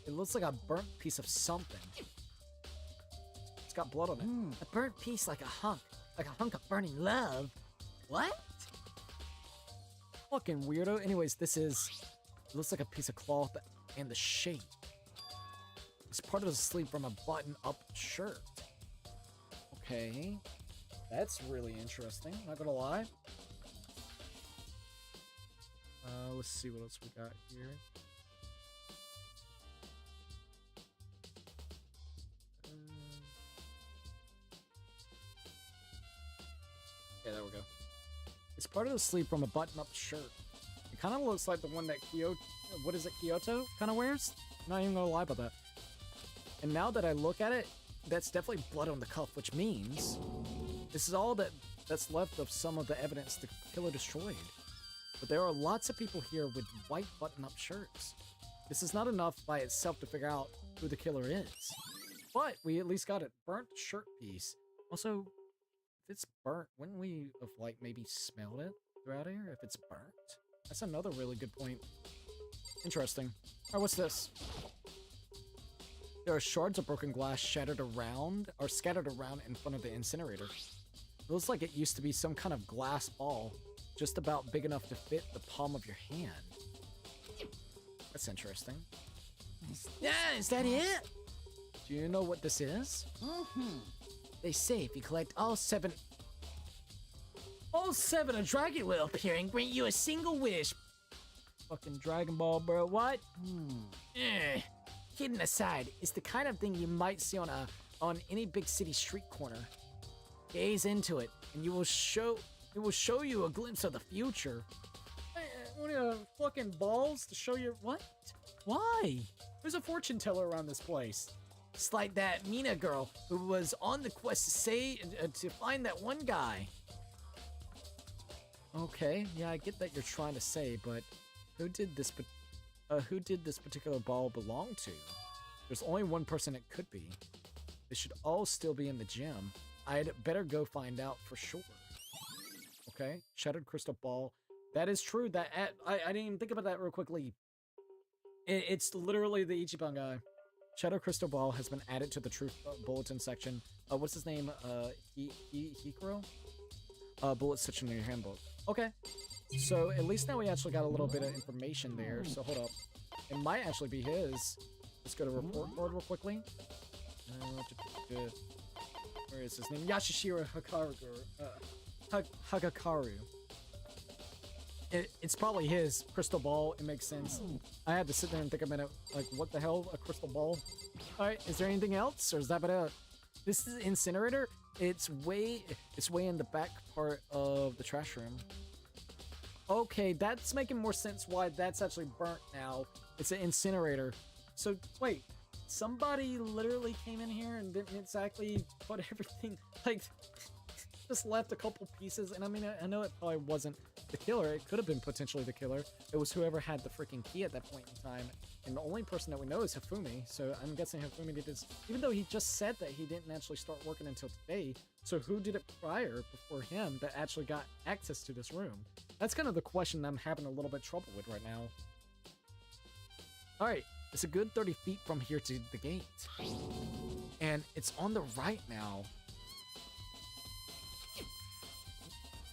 It looks like a burnt piece of something. It's got blood on it. A burnt piece like a hunk of burning love. What? Fucking weirdo. Anyways, it looks like a piece of cloth and the shape. It's part of the sleeve from a button-up shirt. Okay. That's really interesting, not gonna lie. Let's see what else we got here. Yeah, there we go. It's part of the sleeve from a button-up shirt. It kind of looks like the one that Kyoto kind of wears? Not even gonna lie about that. And now that I look at it, that's definitely blood on the cuff, which means this is all that's left of some of the evidence the killer destroyed. But there are lots of people here with white button-up shirts. This is not enough by itself to figure out who the killer is. But we at least got a burnt shirt piece. Also, if it's burnt, wouldn't we have like maybe smelled it throughout here if it's burnt? That's another really good point. Interesting. Alright, what's this? There are shards of broken glass scattered around in front of the incinerator. It looks like it used to be some kind of glass ball, just about big enough to fit the palm of your hand. That's interesting. Yeah, is that it? Do you know what this is? They say if you collect all seven, a dragon will appear and grant you a single wish. Fucking Dragon Ball, bro. What? Kidding aside, it's the kind of thing you might see on any big city street corner. Gaze into it, and it will show you a glimpse of the future. What are you, fucking balls to show you what? Why? There's a fortune teller around this place. It's like that Mina girl who was on the quest to find that one guy. Okay, yeah, I get that you're trying to say, but who did this particular ball belong to? There's only one person it could be. They should all still be in the gym. I'd better go find out for sure. Okay, shattered crystal ball. That is true. I didn't even think about that real quickly. It's literally the Ichiban guy. Shattered crystal ball has been added to the truth bulletin section. What's his name? Hikuro? Bullet section in your handbook. Okay. So at least now we actually got a little bit of information there. So hold up. It might actually be his. Let's go to report board real quickly. Where is his name? Yashishiro Hagakaru. It's probably his crystal ball. It makes sense. I had to sit there and think a minute, like, what the hell, a crystal ball? All right, is there anything else, or is that about it? This is incinerator. It's way in the back part of the trash room. Okay, that's making more sense why that's actually burnt now. It's an incinerator. So wait, somebody literally came in here and didn't exactly put everything, like, just left a couple pieces. And I mean, I know it probably wasn't the killer. It could have been potentially the killer. It was whoever had the freaking key at that point in time. And the only person that we know is Hifumi. So I'm guessing Hifumi did this, even though he just said that he didn't actually start working until today. So who did it prior before him that actually got access to this room? That's kind of the question I'm having a little bit trouble with right now. All right, it's a good 30 feet from here to the gate. And it's on the right now.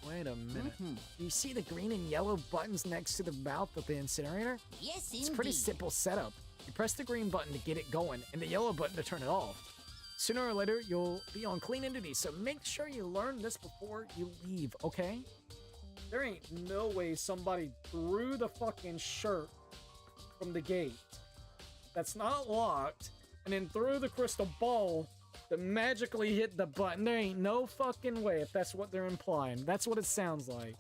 Wait a minute. Do you see the green and yellow buttons next to the mouth of the incinerator? Yes, It's a pretty simple setup. You press the green button to get it going, and the yellow button to turn it off. Sooner or later, you'll be on clean duty, so make sure you learn this before you leave, okay? There ain't no way somebody threw the fucking shirt from the gate that's not locked, and then threw the crystal ball that magically hit the button. There ain't no fucking way if that's what they're implying. That's what it sounds like.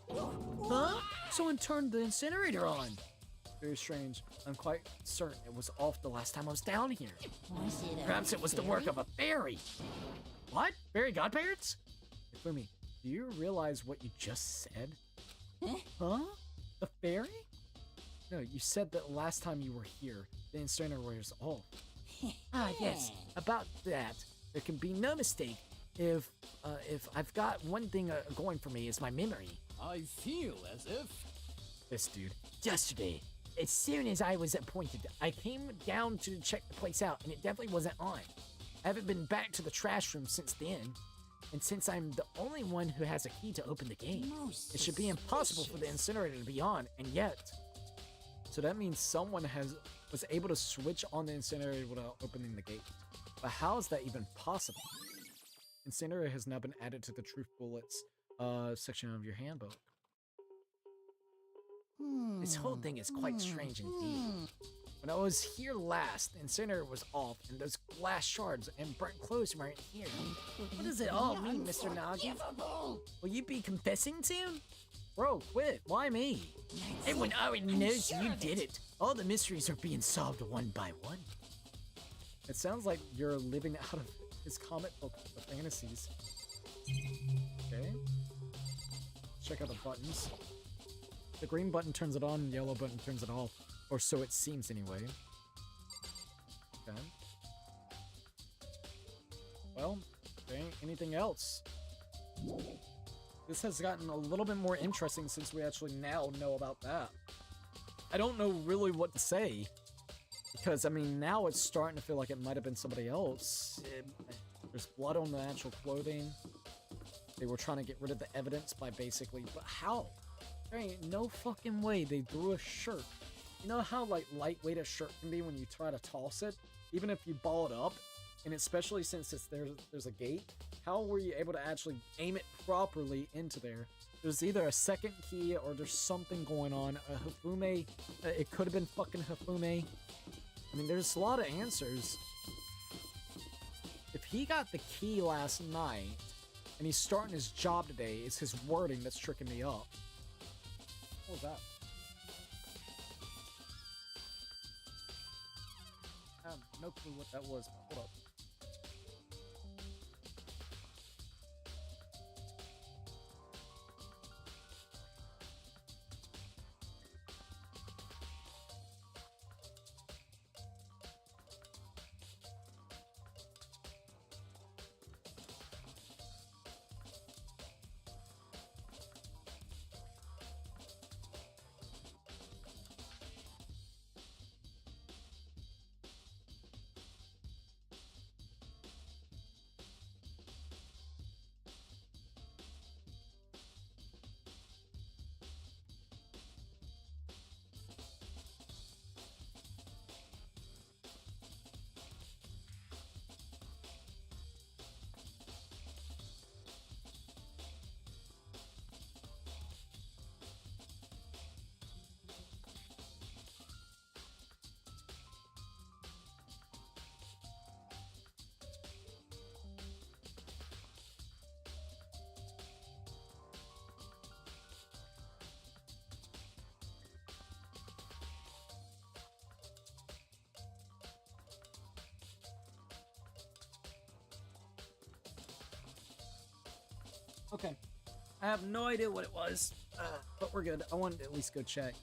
Huh? Someone turned the incinerator on. Very strange. I'm quite certain it was off the last time I was down here. Perhaps it was the work of a fairy. What? Fairy godparents? Hifumi, do you realize what you just said? Huh? The fairy? No, you said that last time you were here, the incinerator was off. Ah, yes. About that, there can be no mistake. If I've got one thing going for me is my memory. I feel as if... This dude. Yesterday, as soon as I was appointed, I came down to check the place out, and it definitely wasn't on. I haven't been back to the trash room since then, and since I'm the only one who has a key to open the gate, it should be impossible for the incinerator to be on, and yet... So that means someone was able to switch on the incinerator without opening the gate. But how is that even possible? Incinerator has now been added to the Truth Bullets section of your handbook. This whole thing is quite strange indeed. When I was here last, the incinerator was off, and those glass shards and burnt clothes weren't here. What does it all mean, Mr. Nagi? Will you be confessing soon? Bro, quit. Why me? Everyone already knows you did it. All the mysteries are being solved one by one. It sounds like you're living out of his comic book fantasies. Okay. Check out the buttons. The green button turns it on, the yellow button turns it off. Or so it seems anyway. Okay. Well, there ain't anything else. This has gotten a little bit more interesting since we actually now know about that. I don't know really what to say. Because, I mean, now it's starting to feel like it might have been somebody else. There's blood on the actual clothing. They were trying to get rid of the evidence by basically... But how? There ain't no fucking way they threw a shirt. You know how, like, lightweight a shirt can be when you try to toss it? Even if you ball it up? And especially since there's a gate? How were you able to actually aim it properly into there? There's either a second key or there's something going on. Hifumi, it could have been fucking Hifumi. I mean, there's a lot of answers. If he got the key last night and he's starting his job today, it's his wording that's tricking me up. What was that? I have no clue what that was, but hold up. Okay. I have no idea what it was, but we're good. I wanted to at least go check.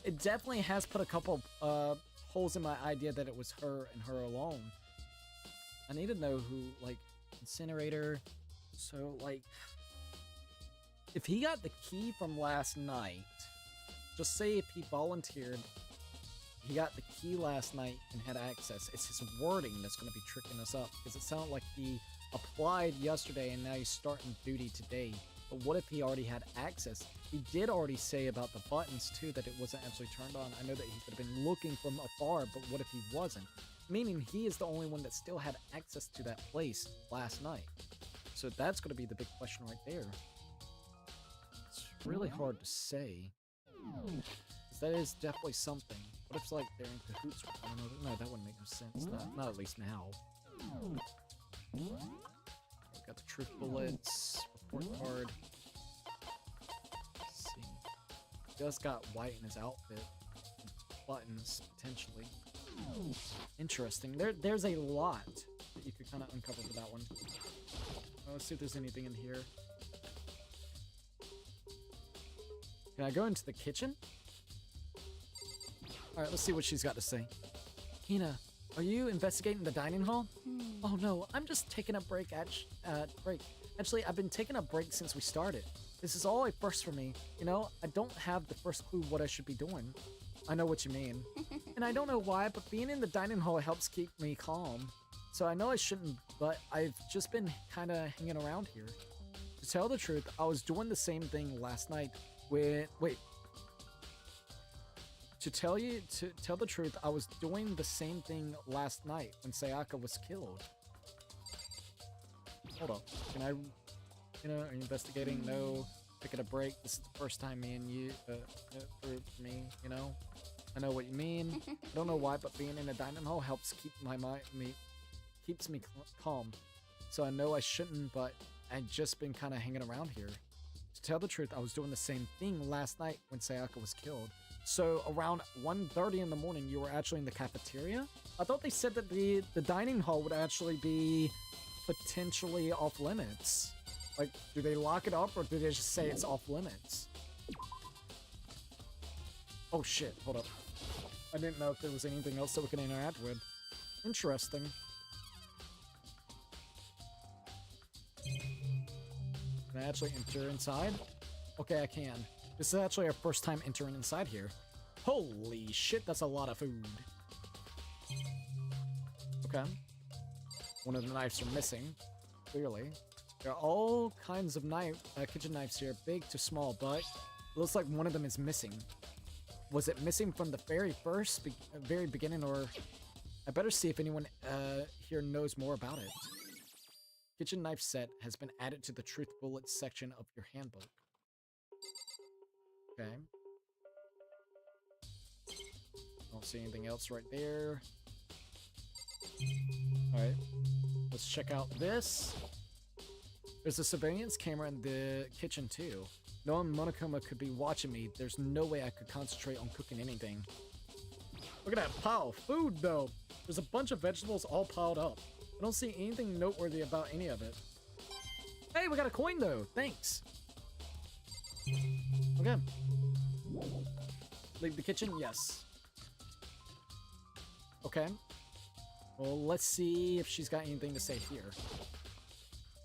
It definitely has put a couple holes in my idea that it was her and her alone. I need to know who, like, incinerator. So, like, if he got the key from last night, just say if he volunteered, he got the key last night and had access. It's his wording that's going to be tricking us up, because it sounded like he applied yesterday and now he's starting duty today. But what if he already had access? He did already say about the buttons too that it wasn't actually turned on. I know that he could have been looking from afar, but what if he wasn't? Meaning he is the only one that still had access to that place last night. So that's going to be the big question right there. It's really hard to say. Because that is definitely something. What if, like, they're in cahoots with one another? No, that wouldn't make no sense. Not at least now. Got the truth bullets, report card. Let's see. He does got white in his outfit. Buttons, potentially. Interesting. There's a lot that you could kind of uncover for that one. Let's see if there's anything in here. Can I go into the kitchen? Alright, let's see what she's got to say. Hina, are you investigating the dining hall? Oh no, I'm just taking a break. Actually, I've been taking a break since we started. This is all a first for me. You know, I don't have the first clue what I should be doing. I know what you mean. And I don't know why, but being in the dining hall helps keep me calm. So I know I shouldn't, but I've just been kind of hanging around here. To tell the truth, I was doing the same thing last night with... Wait. To tell the truth, I was doing the same thing last night when Sayaka was killed. Hold on. Can I... You know, are you investigating? No. Taking a break. This is the first time me and you... for me, you know? I know what you mean. I don't know why, but being in a dining hall helps keep my mind... keeps me calm. So I know I shouldn't, but I've just been kind of hanging around here. To tell the truth, I was doing the same thing last night when Sayaka was killed. So around 1:30 in the morning, you were actually in the cafeteria? I thought they said that the dining hall would actually be potentially off limits. Like, do they lock it up or do they just say it's off limits? Oh shit, hold up. I didn't know if there was anything else that we could interact with. Interesting. Can I actually enter inside? Okay, I can. This is actually our first time entering inside here. Holy shit, that's a lot of food. Okay. One of the knives are missing, clearly. There are all kinds of kitchen knives here, big to small, but it looks like one of them is missing. Was it missing from the very beginning, or... I better see if anyone here knows more about it. Kitchen knife set has been added to the truth bullets section of your handbook. Okay. Don't see anything else right there. Alright. Let's check out this. There's a surveillance camera in the kitchen too. Knowing Monokuma could be watching me, there's no way I could concentrate on cooking anything. Look at that pile of food though. There's a bunch of vegetables all piled up. I don't see anything noteworthy about any of it. Hey, we got a coin though. Thanks. Okay. Leave the kitchen? Yes. Okay. Well, let's see if she's got anything to say here.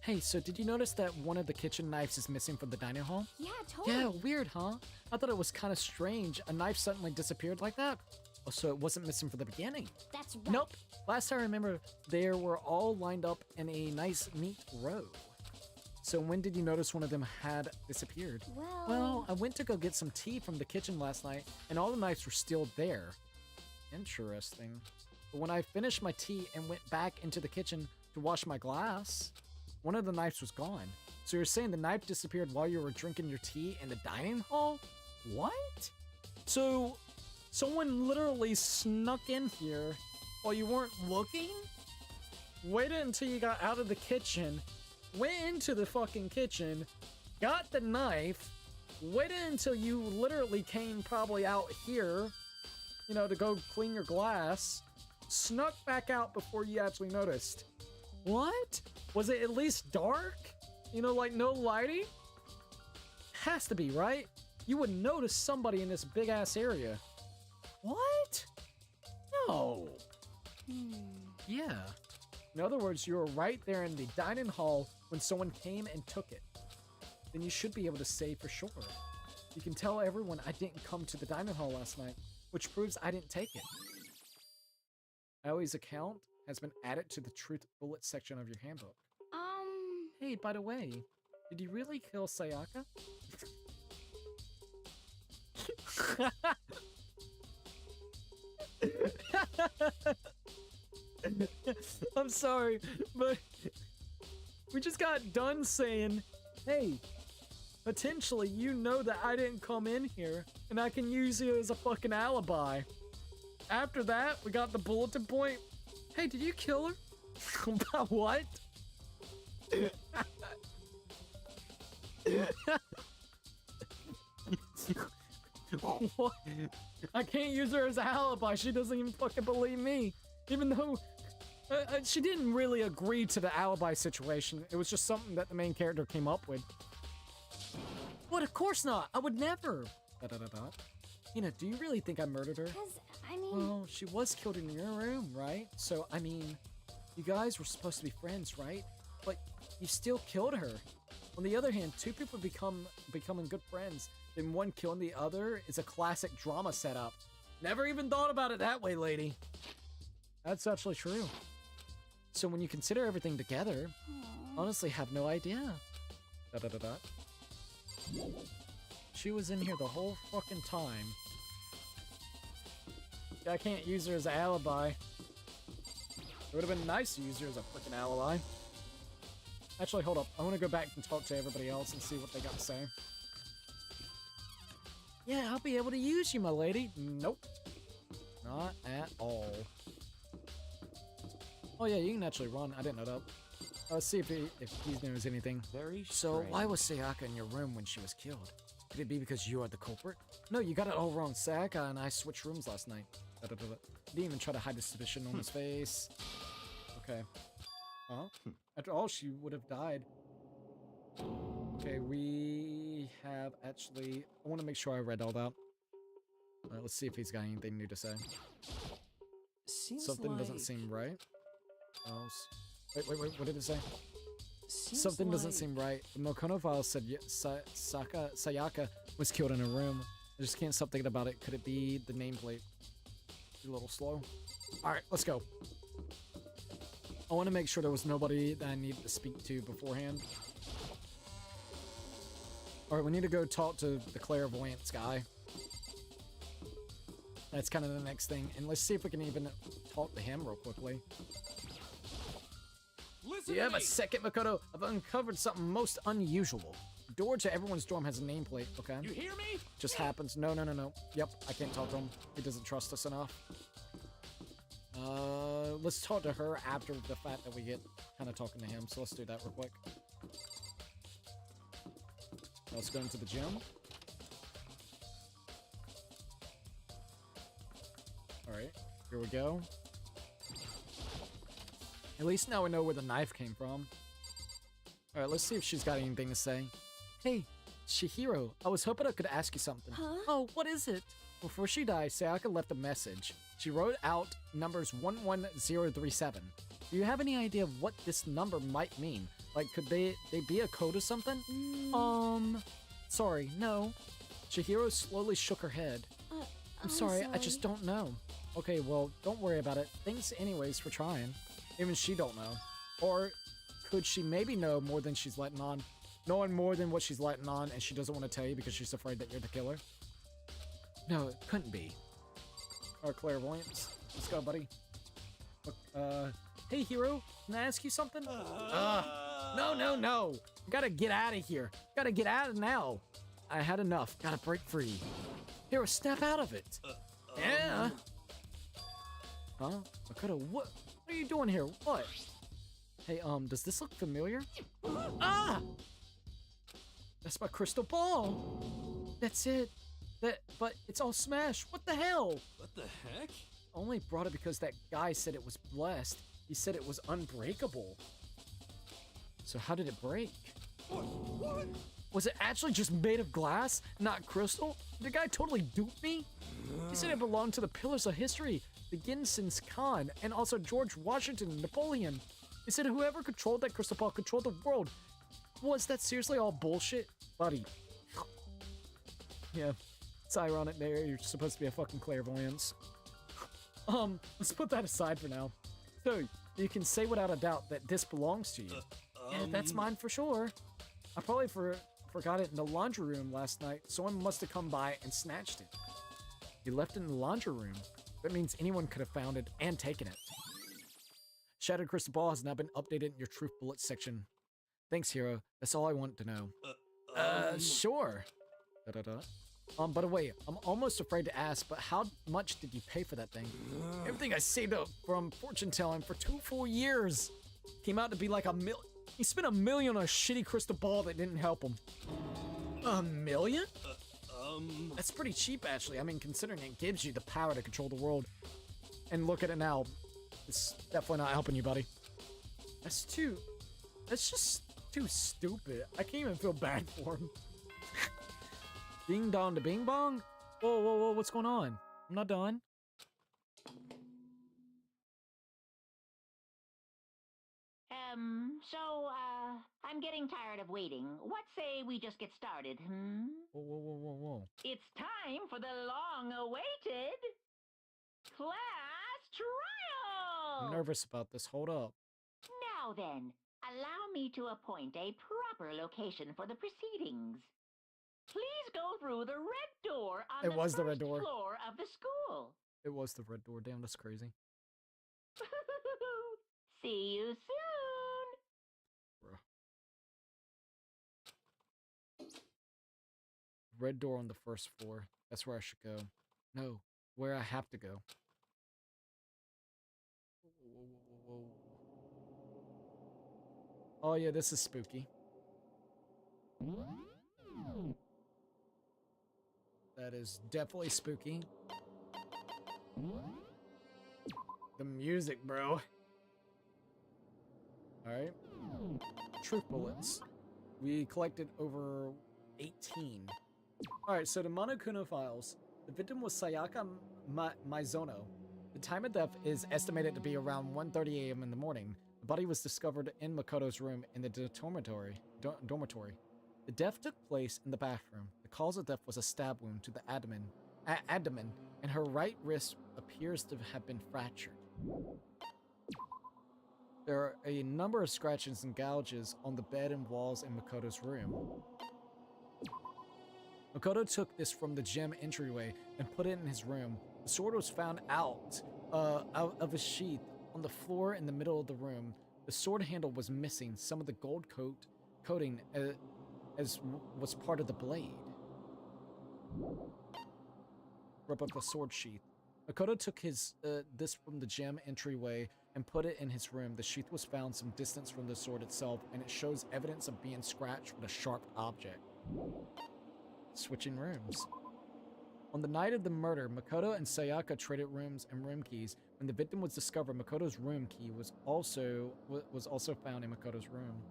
Hey, so did you notice that one of the kitchen knives is missing from the dining hall? Yeah, totally. Yeah, weird, huh? I thought it was kind of strange. A knife suddenly disappeared like that. Oh, so it wasn't missing from the beginning. That's right. Nope. Last I remember, they were all lined up in a nice, neat row. So when did you notice one of them had disappeared? Well, I went to go get some tea from the kitchen last night, and all the knives were still there. Interesting. But when I finished my tea and went back into the kitchen to wash my glass, one of the knives was gone. So you're saying the knife disappeared while you were drinking your tea in the dining hall? What? So someone literally snuck in here while you weren't looking? Waited until you got out of the kitchen, went into the fucking kitchen, got the knife, waited until you literally came probably out here, you know, to go clean your glass, snuck back out before you actually noticed. What? Was it at least dark? You know, like no lighting? Has to be, right? You would notice somebody in this big ass area. What? No. Yeah. In other words, you were right there in the dining hall when someone came and took it. Then you should be able to say for sure. You can tell everyone I didn't come to the dining hall last night, which proves I didn't take it. Aoi's account has been added to the truth bullet section of your handbook. Hey, by the way, did you really kill Sayaka? I'm sorry, but we just got done saying, hey, potentially you know that I didn't come in here and I can use you as a fucking alibi. After that, we got the bulletin point. Hey, did you kill her? About what? What? I can't use her as an alibi. She doesn't even fucking believe me. Even though she didn't really agree to the alibi situation. It was just something that the main character came up with. What? Of course not. I would never. You know, do you really think I murdered her? I mean... Well, she was killed in your room, right? So, I mean, you guys were supposed to be friends, right? But you still killed her. On the other hand, two people becoming good friends, then one killing the other is a classic drama setup. Never even thought about it that way, lady. That's actually true. So when you consider everything together, honestly have no idea. She was in here the whole fucking time. I can't use her as an alibi. It would have been nice to use her as a freaking alibi. Actually, hold up. I want to go back and talk to everybody else and see what they got to say. Yeah, I'll be able to use you, my lady. Nope. Not at all. Oh yeah, you can actually run. I didn't know that. Let's see if he knows anything. Very So, strange. why was Sayaka in your room when she was killed? Could it be because you are the culprit? No, you got it all wrong. Sayaka and I switched rooms last night. Didn't even try to hide the suspicion on his face. Okay. Well, after all, she would have died. Okay, we have actually... I want to make sure I read all that. Alright, let's see if he's got anything new to say. Seems Something like... doesn't seem right. Oh, wait, what did it say? Seems Something doesn't like- seem right. The Mokono file said Sayaka was killed in a room. I just can't stop thinking about it. Could it be the nameplate? A little slow. Alright, let's go. I want to make sure there was nobody that I needed to speak to beforehand. Alright, we need to go talk to the clairvoyance guy. That's kind of the next thing. And let's see if we can even talk to him real quickly. Listen Do you to have a me. second, Makoto? I've uncovered something most unusual. The door to everyone's dorm has a nameplate, okay? You hear me? Just happens. No. Yep, I can't talk to him. He doesn't trust us enough. Let's talk to her after the fact that we get kind of talking to him. So let's do that real quick. Let's go into the gym. Alright, here we go. At least now we know where the knife came from. Alright, let's see if she's got anything to say. Hey, Chihiro, I was hoping I could ask you something. Huh? Oh, what is it? Before she died, Sayaka left a message. She wrote out numbers 11037. Do you have any idea of what this number might mean? Like, could they be a code or something? Sorry, no. Chihiro slowly shook her head. I'm sorry, I just don't know. Okay, well, don't worry about it. Thanks anyways for trying. Even she don't know. Or could she maybe know more than she's letting on? Knowing more than what she's letting on and she doesn't want to tell you because she's afraid that you're the killer? No, it couldn't be. Our clairvoyance. Let's go, buddy. Look, hey, hero, can I ask you something? No. Gotta get out of here. Gotta get out of now. I had enough. Gotta break free. Hero, snap out of it. Yeah. Huh? Makoto, what are you doing here? What? Hey, does this look familiar? Ah! That's my crystal ball. That's it. But it's all smashed. What the hell? What the heck? Only brought it because that guy said it was blessed. He said it was unbreakable. So how did it break? What? Was it actually just made of glass, not crystal? The guy totally duped me? He said it belonged to the pillars of history, the Genghis Khan, and also George Washington and Napoleon. He said whoever controlled that crystal ball controlled the world. Was that seriously all bullshit? Buddy. Yeah, it's ironic there. You're supposed to be a fucking clairvoyance. Let's put that aside for now. So, you can say without a doubt that this belongs to you. Yeah, that's mine for sure. I probably forgot it in the laundry room last night. Someone must have come by and snatched it. You left it in the laundry room. That means anyone could have found it and taken it. Shattered Crystal Ball has now been updated in your Truth Bullets section. Thanks, Hero. That's all I wanted to know. Sure. By the way, I'm almost afraid to ask, but how much did you pay for that thing? Everything I saved up from fortune telling for 2 full years. Came out to be like he spent $1 million on a shitty crystal ball that didn't help him. $1 million? That's pretty cheap, actually. I mean, considering it gives you the power to control the world. And look at it now. It's definitely not helping you, buddy. That's just too stupid. I can't even feel bad for him. Ding dong to bing bong? Whoa, whoa, whoa, what's going on? I'm not done. I'm getting tired of waiting. What say we just get started, Whoa, whoa, whoa, whoa, whoa. It's time for the long-awaited class trial! I'm nervous about this. Hold up. Now then, allow me to appoint a proper location for the proceedings. Please go through the red door on the first floor of the school. It was the red door. Damn, that's crazy. See you soon. Red door on the first floor. That's where I should go. No, where I have to go. Whoa, whoa, whoa, whoa. Oh yeah, this is spooky. That is definitely spooky. The music, bro. Alright. Truth bullets. We collected over 18. Alright, so the Monokuma files. The victim was Sayaka Mizono. The time of death is estimated to be around 1:30 a.m. in the morning. The body was discovered in Makoto's room in the dormitory. The death took place in the bathroom. The cause of death was a stab wound to the abdomen, and her right wrist appears to have been fractured. There are a number of scratches and gouges on the bed and walls in Makoto's room. Makoto took this from the gym entryway and put it in his room. The sword was found out of a sheath on the floor in the middle of the room. The sword handle was missing. Some of the gold coating as was part of the blade. Rip up the sword sheath. Makoto took this from the gym entryway and put it in his room. The sheath was found some distance from the sword itself, and it shows evidence of being scratched with a sharp object. Switching rooms. On the night of the murder, Makoto and Sayaka traded rooms and room keys. When the victim was discovered, Makoto's room key was also found in Makoto's room.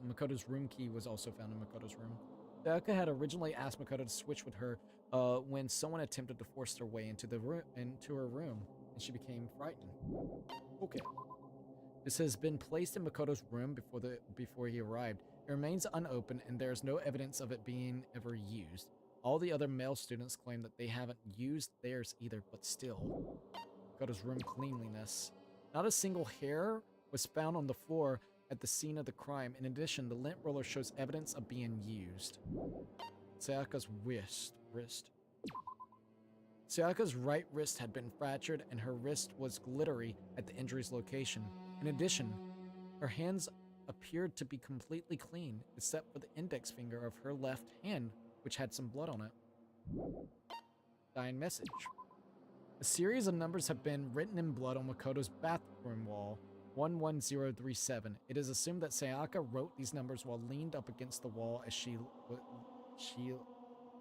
Makoto's room key was also found in Makoto's room. Sayaka had originally asked Makoto to switch with her when someone attempted to force their way into her room, and she became frightened. Okay. This has been placed in Makoto's room before he arrived. It remains unopened, and there is no evidence of it being ever used. All the other male students claim that they haven't used theirs either, but still. Makoto's room cleanliness. Not a single hair was found on the floor at the scene of the crime. In addition, the lint roller shows evidence of being used. Sayaka's wrist. Sayaka's right wrist had been fractured, and her wrist was glittery at the injury's location. In addition, her hands appeared to be completely clean, except for the index finger of her left hand, which had some blood on it. Dying message. A series of numbers have been written in blood on Makoto's bathroom wall. 11037. It is assumed that Sayaka wrote these numbers while leaned up against the wall as she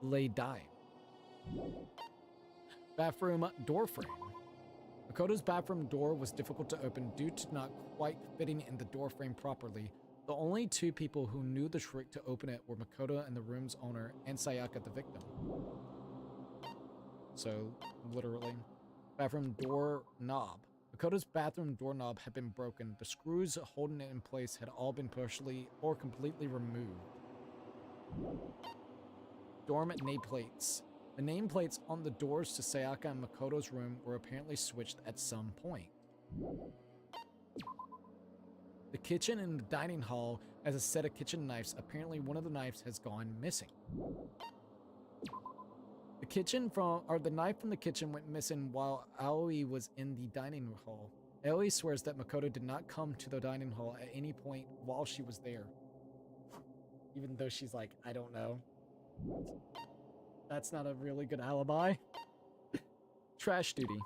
lay dying. Bathroom door frame. Makoto's bathroom door was difficult to open due to not quite fitting in the door frame properly. The only two people who knew the trick to open it were Makoto and the room's owner, and Sayaka, the victim. So, literally. Bathroom door knob. Makoto's bathroom doorknob had been broken. The screws holding it in place had all been partially or completely removed. Dorm nameplates. The nameplates on the doors to Sayaka and Makoto's room were apparently switched at some point. The kitchen and the dining hall has a set of kitchen knives. Apparently one of the knives has gone missing. The knife from the kitchen went missing while Aoi was in the dining hall. Aoi swears that Makoto did not come to the dining hall at any point while she was there. Even though she's like, I don't know. That's not a really good alibi. Trash duty.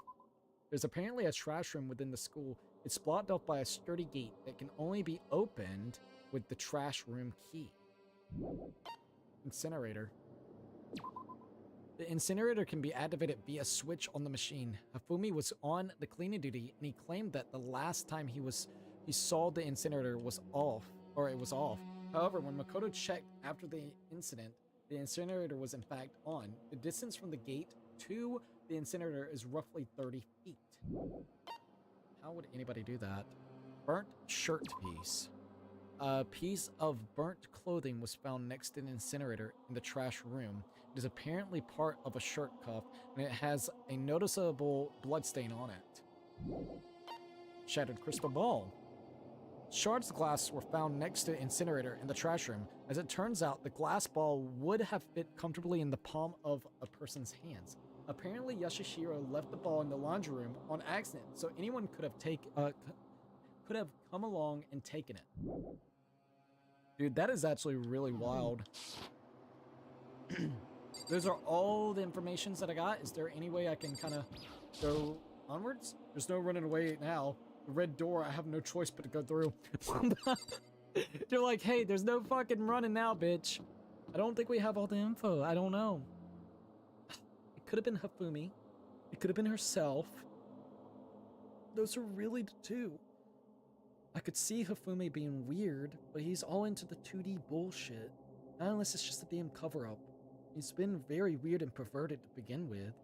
There's apparently a trash room within the school. It's blocked off by a sturdy gate that can only be opened with the trash room key. Incinerator. The incinerator can be activated via switch on the machine. Hifumi was on the cleaning duty, and he claimed that the last time he saw the incinerator was off. However, when Makoto checked after the incident, the incinerator was in fact on. The distance from the gate to the incinerator is roughly 30 feet. How would anybody do that? Burnt shirt piece. A piece of burnt clothing was found next to the incinerator in the trash room. It is apparently part of a shirt cuff, and it has a noticeable bloodstain on it. Shattered crystal ball. Shards of glass were found next to the incinerator in the trash room. As it turns out, the glass ball would have fit comfortably in the palm of a person's hands. Apparently, Yashishiro left the ball in the laundry room on accident, so anyone could have come along and taken it. Dude, that is actually really wild. Those are all the informations that I got. Is there any way I can kind of go onwards? There's no running away now. The red door, I have no choice but to go through. They're like, hey, there's no fucking running now, bitch. I don't think we have all the info. I don't know. It could have been Hifumi. It could have been herself. Those are really the two. I could see Hifumi being weird, but he's all into the 2D bullshit. Not unless it's just a damn cover-up. He's been very weird and perverted to begin with.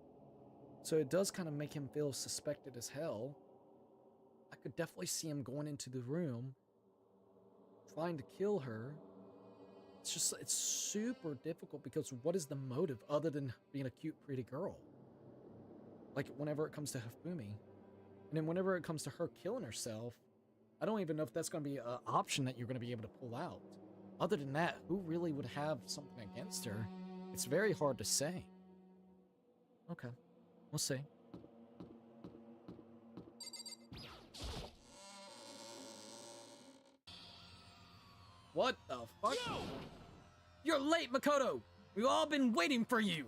So it does kind of make him feel suspected as hell. I could definitely see him going into the room, trying to kill her. It's super difficult because what is the motive other than being a cute, pretty girl? Like, whenever it comes to Hifumi. And then whenever it comes to her killing herself, I don't even know if that's going to be an option that you're going to be able to pull out. Other than that, who really would have something against her? It's very hard to say. Okay, we'll see. What the fuck? Yo! You're late, Makoto! We've all been waiting for you!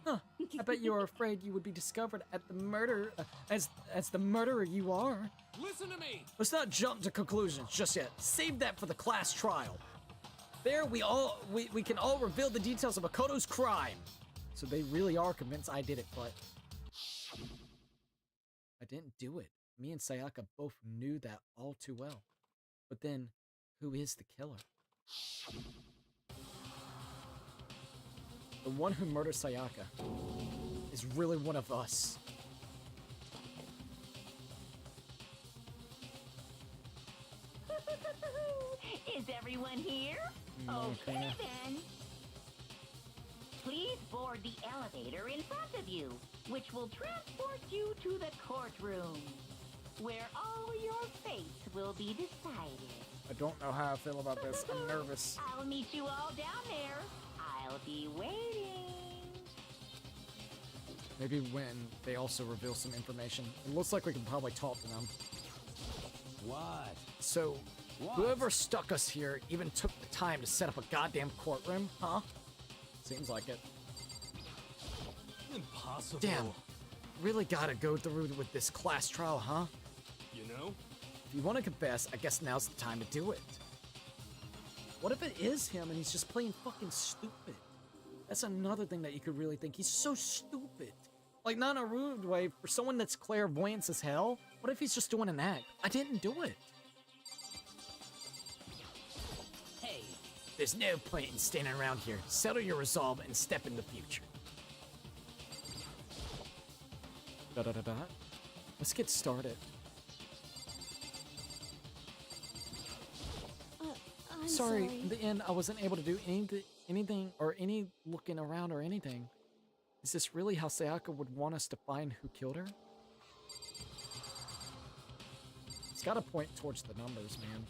Huh, I bet you were afraid you would be discovered at the murder, as the murderer you are. Listen to me! Let's not jump to conclusions just yet. Save that for the class trial. There we can all reveal the details of Makoto's crime. So they really are convinced I did it, but I didn't do it. Me and Sayaka both knew that all too well. But then, who is the killer? The one who murdered Sayaka is really one of us. Is everyone here? Okay then. Please board the elevator in front of you, which will transport you to the courtroom, where all your fates will be decided. I don't know how I feel about this. I'm nervous. I'll meet you all down there. I'll be waiting. Maybe when they also reveal some information. It looks like we can probably talk to them. What? So, whoever stuck us here even took the time to set up a goddamn courtroom, huh? Seems like it. Impossible. Damn. Really gotta go through with this class trial, huh? You know? If you want to confess, I guess now's the time to do it. What if it is him and he's just playing fucking stupid? That's another thing that you could really think. He's so stupid. Like, not in a rude way, for someone that's clairvoyant as hell. What if he's just doing an act? I didn't do it. There's no point in standing around here. Settle your resolve and step in the future. Da-da-da-da. Let's get started. I'm Sorry, in the end, I wasn't able to do anything or any looking around or anything. Is this really how Sayaka would want us to find who killed her? It's gotta point towards the numbers, man.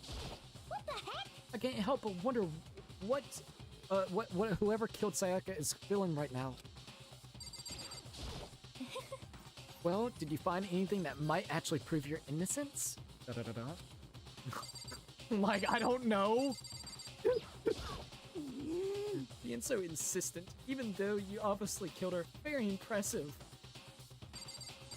What the heck? I can't help but wonder what whoever killed Sayaka is feeling right now. Well, did you find anything that might actually prove your innocence? Da-da-da-da. Like, I don't know. Being so insistent, even though you obviously killed her. Very impressive.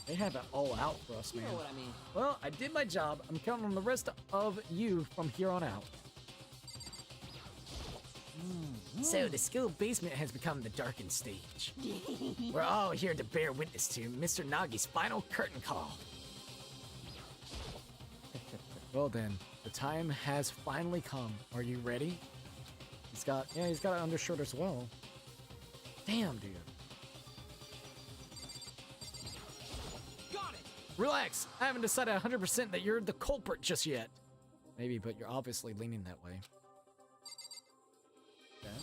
They have it all out for us, man. You know what I mean. Well, I did my job. I'm counting on the rest of you from here on out. So the school basement has become the darkened stage. We're all here to bear witness to Mr. Nagi's final curtain call. Well then, the time has finally come. Are you ready? He's got an undershirt as well. Damn, dude. Got it! Relax. I haven't decided 100% that you're the culprit just yet. Maybe, but you're obviously leaning that way. Okay.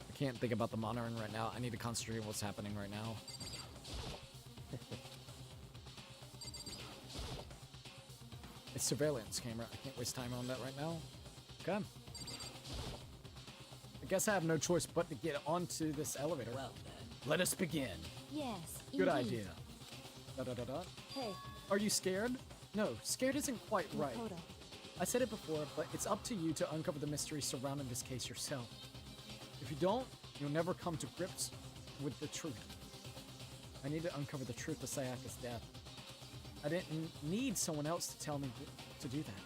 I can't think about the monitoring right now. I need to concentrate on what's happening right now. It's surveillance camera. I can't waste time on that right now. Okay. I guess I have no choice but to get onto this elevator. Well then. Let us begin. Yes. Good indeed. idea. Da-da-da-da. Hey, Are you scared? No, scared isn't quite right. Makoto. I said it before, but it's up to you to uncover the mystery surrounding this case yourself. If you don't, you'll never come to grips with the truth. I need to uncover the truth of Sayaka's death. I didn't need someone else to tell me to do that.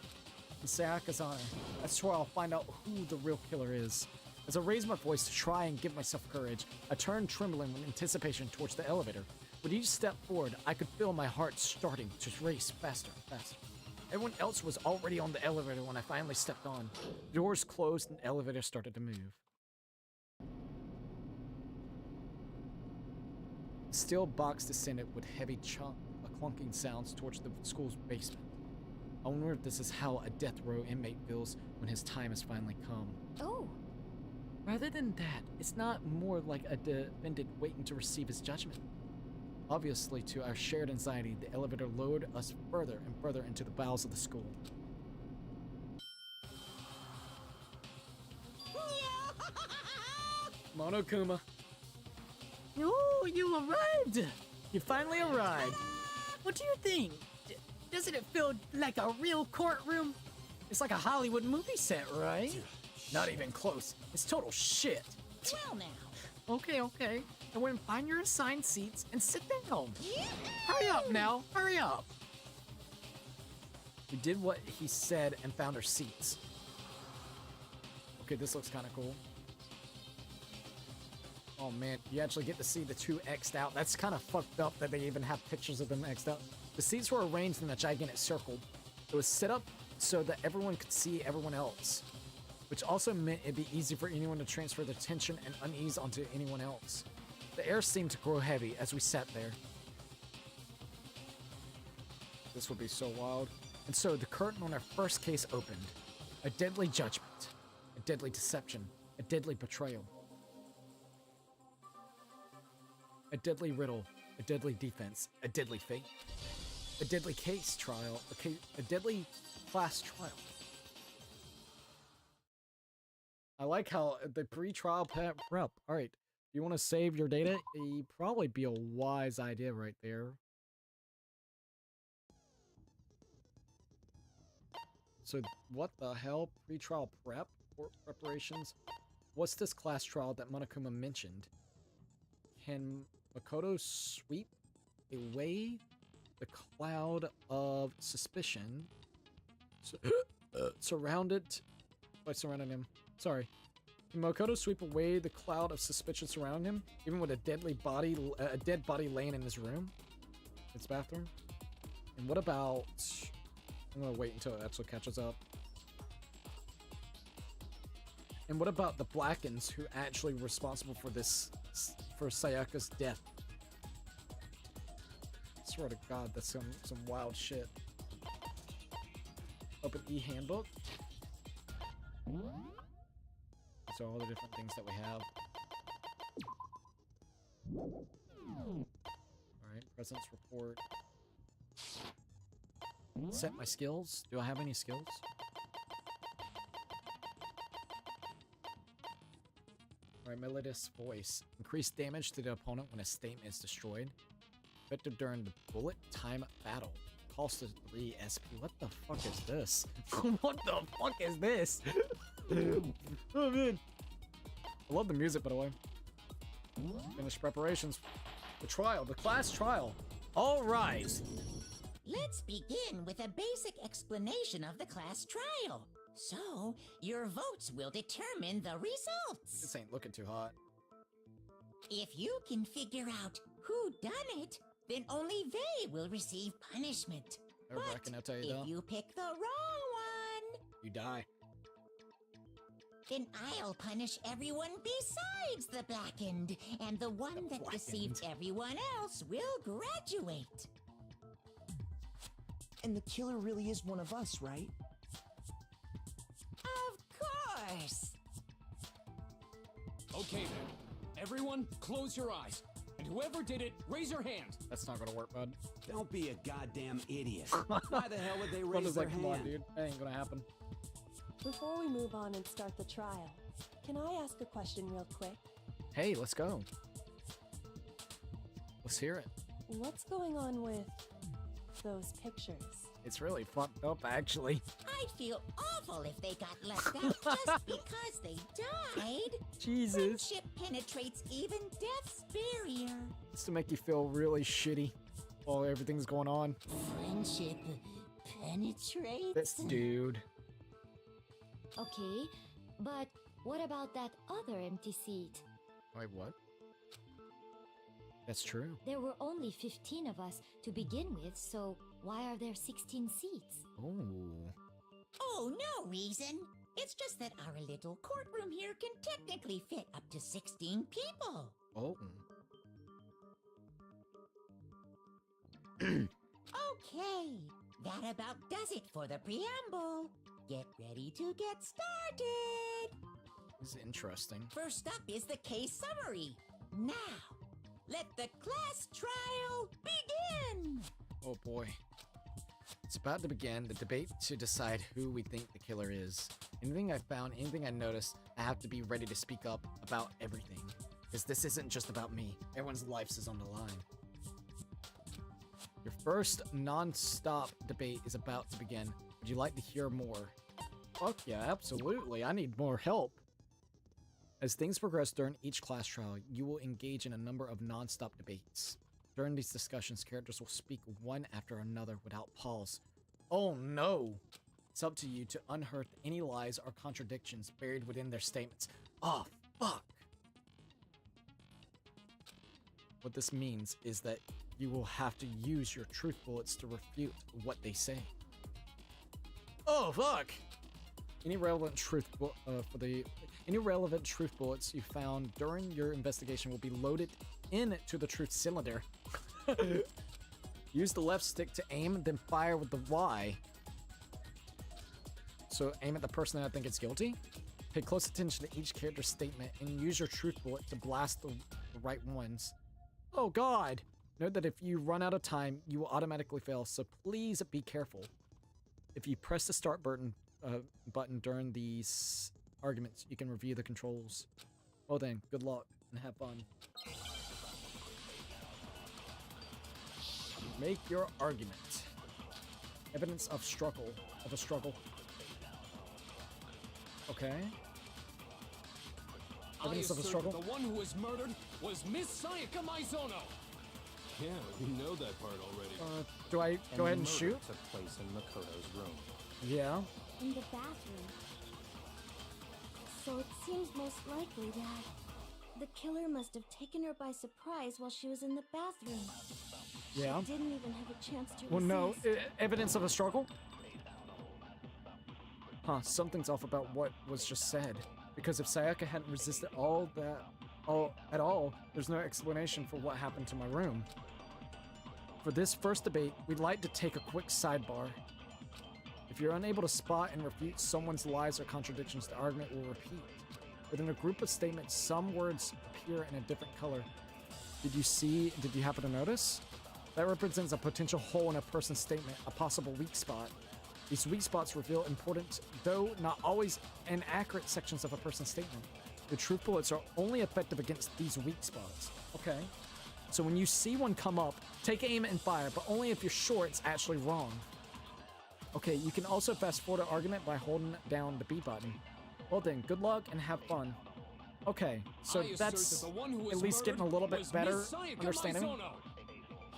In Sayaka's honor, that's where I'll find out who the real killer is. As I raise my voice to try and give myself courage, I turn trembling with anticipation towards the elevator. With each step forward, I could feel my heart starting to race faster and faster. Everyone else was already on the elevator when I finally stepped on. The doors closed and the elevator started to move. The steel box descended with heavy clunking sounds towards the school's basement. I wonder if this is how a death row inmate feels when his time has finally come. Oh, Rather than that, it's not more like a defendant waiting to receive his judgment. Obviously, to our shared anxiety, the elevator lowered us further and further into the bowels of the school. Monokuma. Oh, you arrived! You finally arrived. What do you think? Doesn't it feel like a real courtroom? It's like a Hollywood movie set, right? Not even close. It's total shit. Well now. Okay. And then find your assigned seats and sit down. Hurry up now, hurry up. We did what he said and found our seats. Okay, this looks kind of cool. Oh man, you actually get to see the two X'd out. That's kind of fucked up that they even have pictures of them X'd out. The seats were arranged in a gigantic circle. It was set up so that everyone could see everyone else, which also meant it'd be easy for anyone to transfer their tension and unease onto anyone else. The air seemed to grow heavy as we sat there. This would be so wild. And so the curtain on our first case opened. A deadly judgment, a deadly deception, a deadly betrayal. A deadly riddle, a deadly defense, a deadly fate. A deadly case trial, a deadly class trial. I like how the pre-trial prep. All right, you want to save your data? It'd probably be a wise idea right there. So what the hell? Pre-trial prep or preparations? What's this class trial that Monokuma mentioned? Can Makoto sweep away the cloud of suspicion surrounded by surrounding him? Sorry. Can Makoto sweep away the cloud of suspicion surrounding him, even with a dead body laying in his room, his bathroom? And what about I'm gonna wait until it actually catches up. And what about the Blackens who actually were responsible for this, for Sayaka's death? I swear to God, that's some wild shit. Open e-handbook. So all the different things that we have. Alright, presence report. Set my skills. Do I have any skills? Alright, melodious voice. Increase damage to the opponent when a statement is destroyed. Effective during the bullet time battle. Cost of 3 SP. What the fuck is this? What the fuck is this? Oh man. I love the music, by the way. Finish preparations. The trial, the class trial. All rise. Let's begin with a basic explanation of the class trial. So, your votes will determine the results. This ain't looking too hot. If you can figure out who done it, then only they will receive punishment. I reckon I'll tell you if that. you pick the wrong one, You die. then I'll punish everyone besides the Blackened, and the one that deceived everyone else will graduate. And the killer really is one of us, right? Of course! Okay then. Everyone, close your eyes. And whoever did it, raise your hand. That's not gonna work, bud. Don't be a goddamn idiot. Why the hell would they Bud raise is their like, hand? come on, dude. That ain't gonna happen. Before we move on and start the trial, can I ask a question real quick? Hey, let's go. Let's hear it. What's going on with those pictures? It's really fucked up, actually. I'd feel awful if they got left out just because they died. Jesus. Friendship penetrates even death's barrier. It's to make you feel really shitty while everything's going on. Friendship penetrates? This dude. Okay, but what about that other empty seat? Wait, what? That's true. There were only 15 of us to begin with, so why are there 16 seats? Oh. Oh, no reason. It's just that our little courtroom here can technically fit up to 16 people. Oh. Okay, that about does it for the preamble. Get ready to get started. This is interesting. First up is the case summary. Now, let the class trial begin. Oh boy. It's about to begin the debate to decide who we think the killer is. Anything I found, anything I noticed, I have to be ready to speak up about everything. Because this isn't just about me. Everyone's life is on the line. Your first non-stop debate is about to begin. Would you like to hear more? Fuck yeah, absolutely. I need more help. As things progress during each class trial, you will engage in a number of non-stop debates. During these discussions, characters will speak one after another without pause. Oh no! It's up to you to unearth any lies or contradictions buried within their statements. Oh, fuck! What this means is that you will have to use your truth bullets to refute what they say. Oh, fuck! Any relevant truth bullets you found during your investigation will be loaded into the truth cylinder. Use the left stick to aim, then fire with the Y. So aim at the person that I think is guilty. Pay close attention to each character's statement and use your truth bullet to blast the right ones. Oh god! Note that if you run out of time, you will automatically fail, so please be careful. If you press the start button during these arguments, you can review the controls. Well then, good luck and have fun. Make your argument. Evidence of struggle. Okay. Evidence of a struggle. The one who was murdered was Miss Sayaka Maizono. Yeah, we know that part already. Do I go ahead and shoot? Took place in Makoto's room. Yeah. In the bathroom. So it seems most likely that the killer must have taken her by surprise while she was in the bathroom. Yeah. She didn't even have a chance to Well, no. resist. Evidence of a struggle? Huh, something's off about what was just said. Because if Sayaka hadn't resisted at all, there's no explanation for what happened to my room. For this first debate, we'd like to take a quick sidebar. If you're unable to spot and refute someone's lies or contradictions, the argument will repeat. Within a group of statements, some words appear in a different color. Did you happen to notice? That represents a potential hole in a person's statement, a possible weak spot. These weak spots reveal important, though not always inaccurate sections of a person's statement. The truth bullets are only effective against these weak spots. Okay. So when you see one come up, take aim and fire, but only if you're sure it's actually wrong. Okay, you can also fast forward an argument by holding down the B button. Well then, good luck and have fun. Okay, so that's at least getting a little bit better understanding.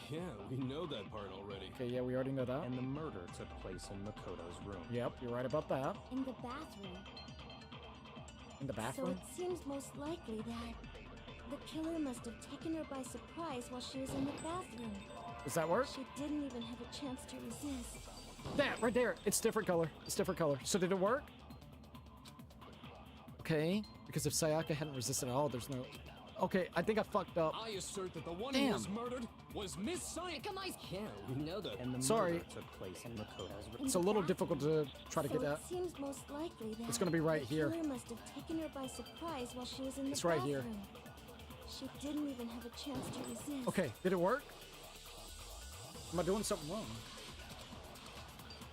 Yeah, we know that part already. Okay, yeah, we already know that. And the murder took place in Makoto's room. Yep, you're right about that. In the bathroom. In the bathroom? So it seems most likely that the killer must have taken her by surprise while she was in the bathroom. Does that work? She didn't even have a chance to resist. That, right there. It's different color. It's different color. So did it work? Okay, because if Sayaka hadn't resisted at all, there's no... Okay, I think I fucked up. I assert that the one who was murdered was Miss Sayaka. Yeah, we know that. And the Sorry. murder took place in Makoto's room. It's a little difficult to try to get that. It seems most likely that it's gonna be right here. The killer must have taken her by surprise while she was in the it's right here. She didn't even have a chance to resist. Okay, did it work? Am I doing something wrong?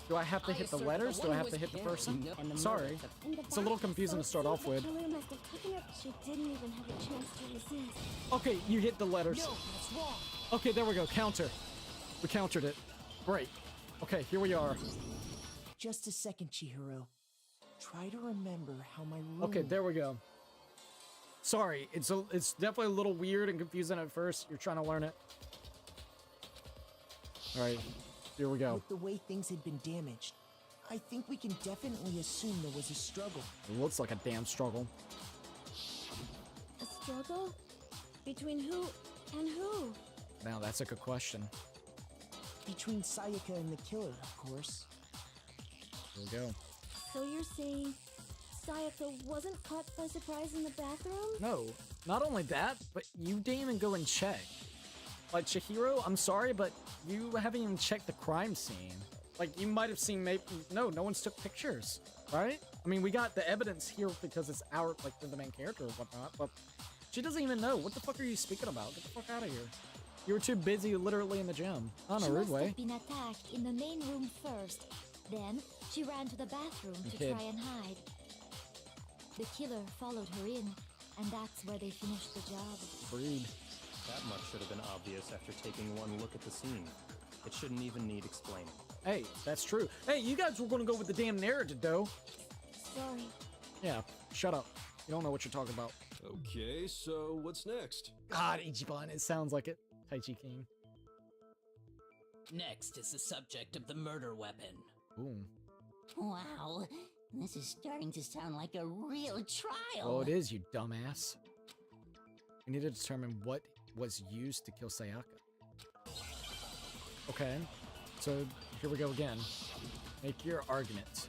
Do I have to hit the letters? Do I have to hit the person? Sorry. It's a little confusing to start off with. She didn't even have a chance to resist. Okay, you hit the letters. No, that's wrong. Okay, there we go. Counter. We countered it. Great. Okay, here we are. Just a second, Chihiro. Try to remember how my room... Okay, there we go. Sorry, it's definitely a little weird and confusing at first. You're trying to learn it. All right. Here we go. With the way things had been damaged, I think we can definitely assume there was a struggle. It looks like a damn struggle. A struggle? Between who and who? Now, that's a good question. Between Sayaka and the killer, of course. Here we go. So you're saying Sayaka wasn't caught by surprise in the bathroom? No, not only that, but you didn't even go and check. Like, Chihiro, I'm sorry, but you haven't even checked the crime scene. Like, you might have seen maybe... No one's took pictures, right? I mean, we got the evidence here because it's our, like, the main character or whatnot, but she doesn't even know. What the fuck are you speaking about? Get the fuck out of here. You were too busy literally in the gym. Not in a rude way. She must have been attacked in the main room first. Then, she ran to the bathroom to try and hide. The killer followed her in, and that's where they finished the job. Agreed. That much should have been obvious after taking one look at the scene. It shouldn't even need explaining. Hey, that's true. Hey, you guys were gonna go with the damn narrative, though. Sorry. Yeah, shut up. You don't know what you're talking about. Okay, so what's next? God, Ichiban, it sounds like it. Taichi King. Next is the subject of the murder weapon. Boom. Wow, this is starting to sound like a real trial. Oh, it is, you dumbass. We need to determine what was used to kill Sayaka. Okay, so here we go again. Make your argument.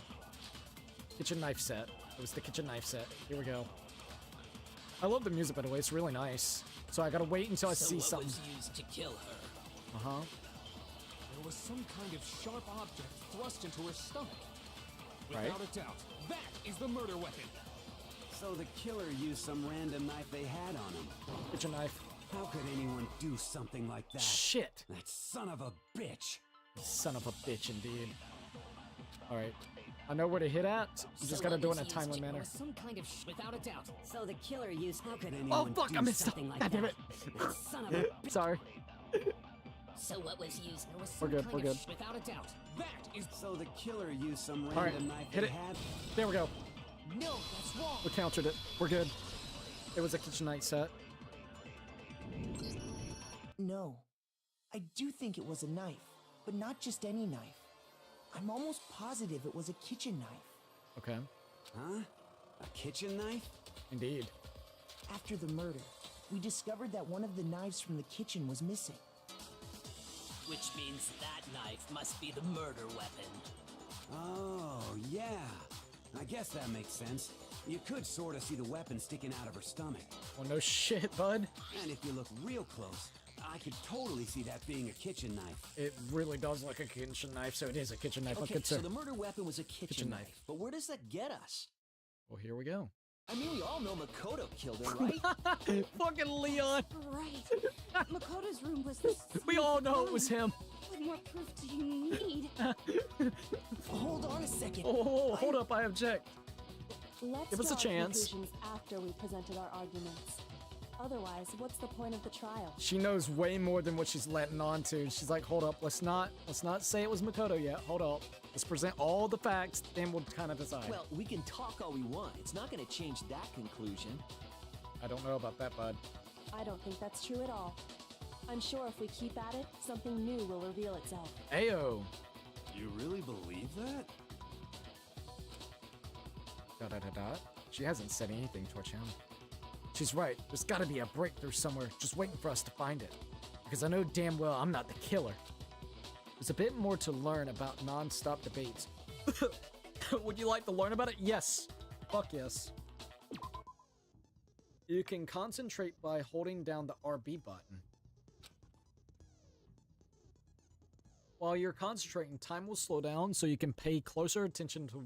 Kitchen knife set. It was the kitchen knife set. Here we go. I love the music, by the way. It's really nice. So I gotta wait until I see something. So what was used to kill her? Uh-huh. There was some kind of sharp object thrust into her stomach. Right. Without a doubt, that is the murder weapon. So the killer used some random knife they had on him. Kitchen knife. How could anyone do something like that? Shit! That son of a bitch! Son of a bitch, indeed. Alright. I know where to hit at. You just gotta do it in a timely manner. Some kind of without a doubt. So the killer used... How could anyone Oh, fuck! I missed something like God damn that? it! Son of a bitch. Sorry. So what was used? There was We're good, we're good. Without a doubt, that is... So the killer used some random Alright, knife hit they it. had... There we go. No, that's wrong. We countered it. We're good. It was a kitchen knife set. No. I do think it was a knife, but not just any knife. I'm almost positive it was a kitchen knife. Okay. Huh? A kitchen knife? Indeed. After the murder, we discovered that one of the knives from the kitchen was missing. Which means that knife must be the murder weapon. Oh, yeah. I guess that makes sense. You could sort of see the weapon sticking out of her stomach. Well, no shit, bud. And if you look real close, I could totally see that being a kitchen knife. It really does look like a kitchen knife, so it is a kitchen knife. Okay, so the murder weapon was a kitchen knife. But where does that get us? Well, here we go. I mean, we all know Makoto killed her, right? Fucking Leon. Right. Makoto's room was the We all know it was him. What more proof do you need? Hold on a second. Oh, hold up, I object. Let's Give us a draw chance. conclusions after we presented our arguments. Otherwise, what's the point of the trial? She knows way more than what she's letting on to. She's like, hold up, let's not say it was Makoto yet. Hold up. Let's present all the facts, then we'll kind of decide. Well, we can talk all we want. It's not going to change that conclusion. I don't know about that, bud. I don't think that's true at all. I'm sure if we keep at it, something new will reveal itself. Ayo. You really believe that? Da-da-da-da. She hasn't said anything to our channel. She's right. There's got to be a breakthrough somewhere, just waiting for us to find it. Because I know damn well I'm not the killer. There's a bit more to learn about non-stop debates. Would you like to learn about it? Yes. Fuck yes. You can concentrate by holding down the RB button. While you're concentrating, time will slow down so you can pay closer attention to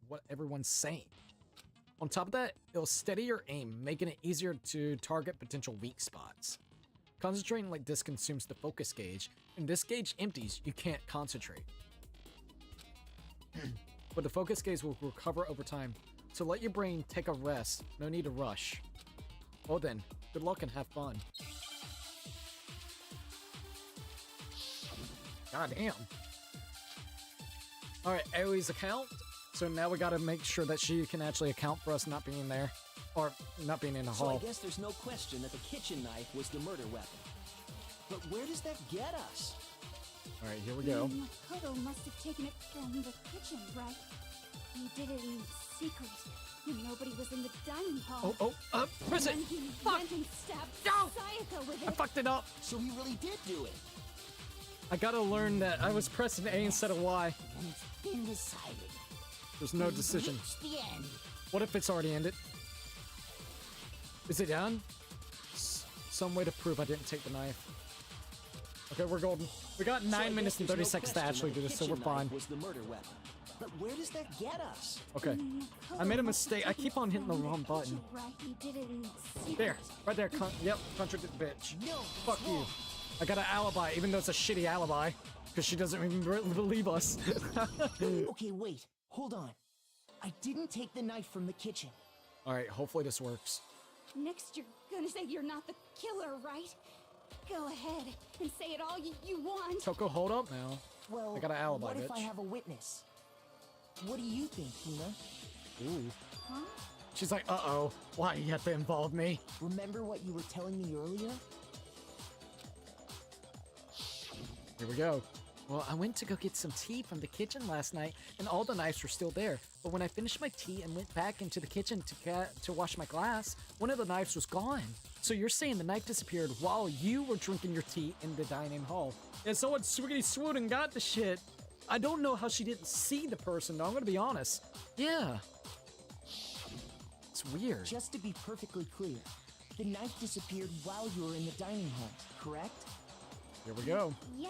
what everyone's saying. On top of that, it'll steady your aim, making it easier to target potential weak spots. Concentrating like this consumes the focus gauge, and this gauge empties, you can't concentrate. But the focus gauge will recover over time, so let your brain take a rest, no need to rush. Well then, good luck and have fun. God damn. Alright, Aoi's account. So now we gotta make sure that she can actually account for us not being there. Or not being in the hall. So I guess there's no question that the kitchen knife was the murder weapon. But where does that get us? Alright, here we go. Makoto must have taken it from the kitchen, right? He did it in secret when nobody was in the dining hall. Press it! And he Fuck! went and stabbed No! Sayaka with it. I fucked it up! So he really did do it. I gotta learn that I was pressing A instead of Y. And it's been decided. There's no decision. Reached the end. What if it's already ended? Is it done? Some way to prove I didn't take the knife. Okay, we're golden. We got 9 minutes and 30 seconds to actually do this, so we're fine. Was the murder weapon. But where does that get us? Okay. I made a mistake. I keep on hitting the wrong button. Right, he did it in secret. There. Right there. Yep. Contradict bitch. No. Fuck you. I got an alibi, even though it's a shitty alibi. Because she doesn't even believe us. Okay, wait. Hold on. I didn't take the knife from the kitchen. Alright, hopefully this works. Next, you're gonna say you're not the killer, right? Go ahead and say it all you want. Toko, hold up now. Well, I got an alibi, what bitch. if I have a witness? What do you think, Hina? Ooh. Huh? She's like, uh-oh. Why you have to involve me? Remember what you were telling me earlier? Here we go. Well, I went to go get some tea from the kitchen last night, and all the knives were still there. But when I finished my tea and went back into the kitchen to wash my glass, one of the knives was gone. So you're saying the knife disappeared while you were drinking your tea in the dining hall? And someone swiggity swooned and got the shit. I don't know how she didn't see the person, though. I'm gonna be honest. Yeah. It's weird. Just to be perfectly clear, the knife disappeared while you were in the dining hall, correct? Here we go. Yeah,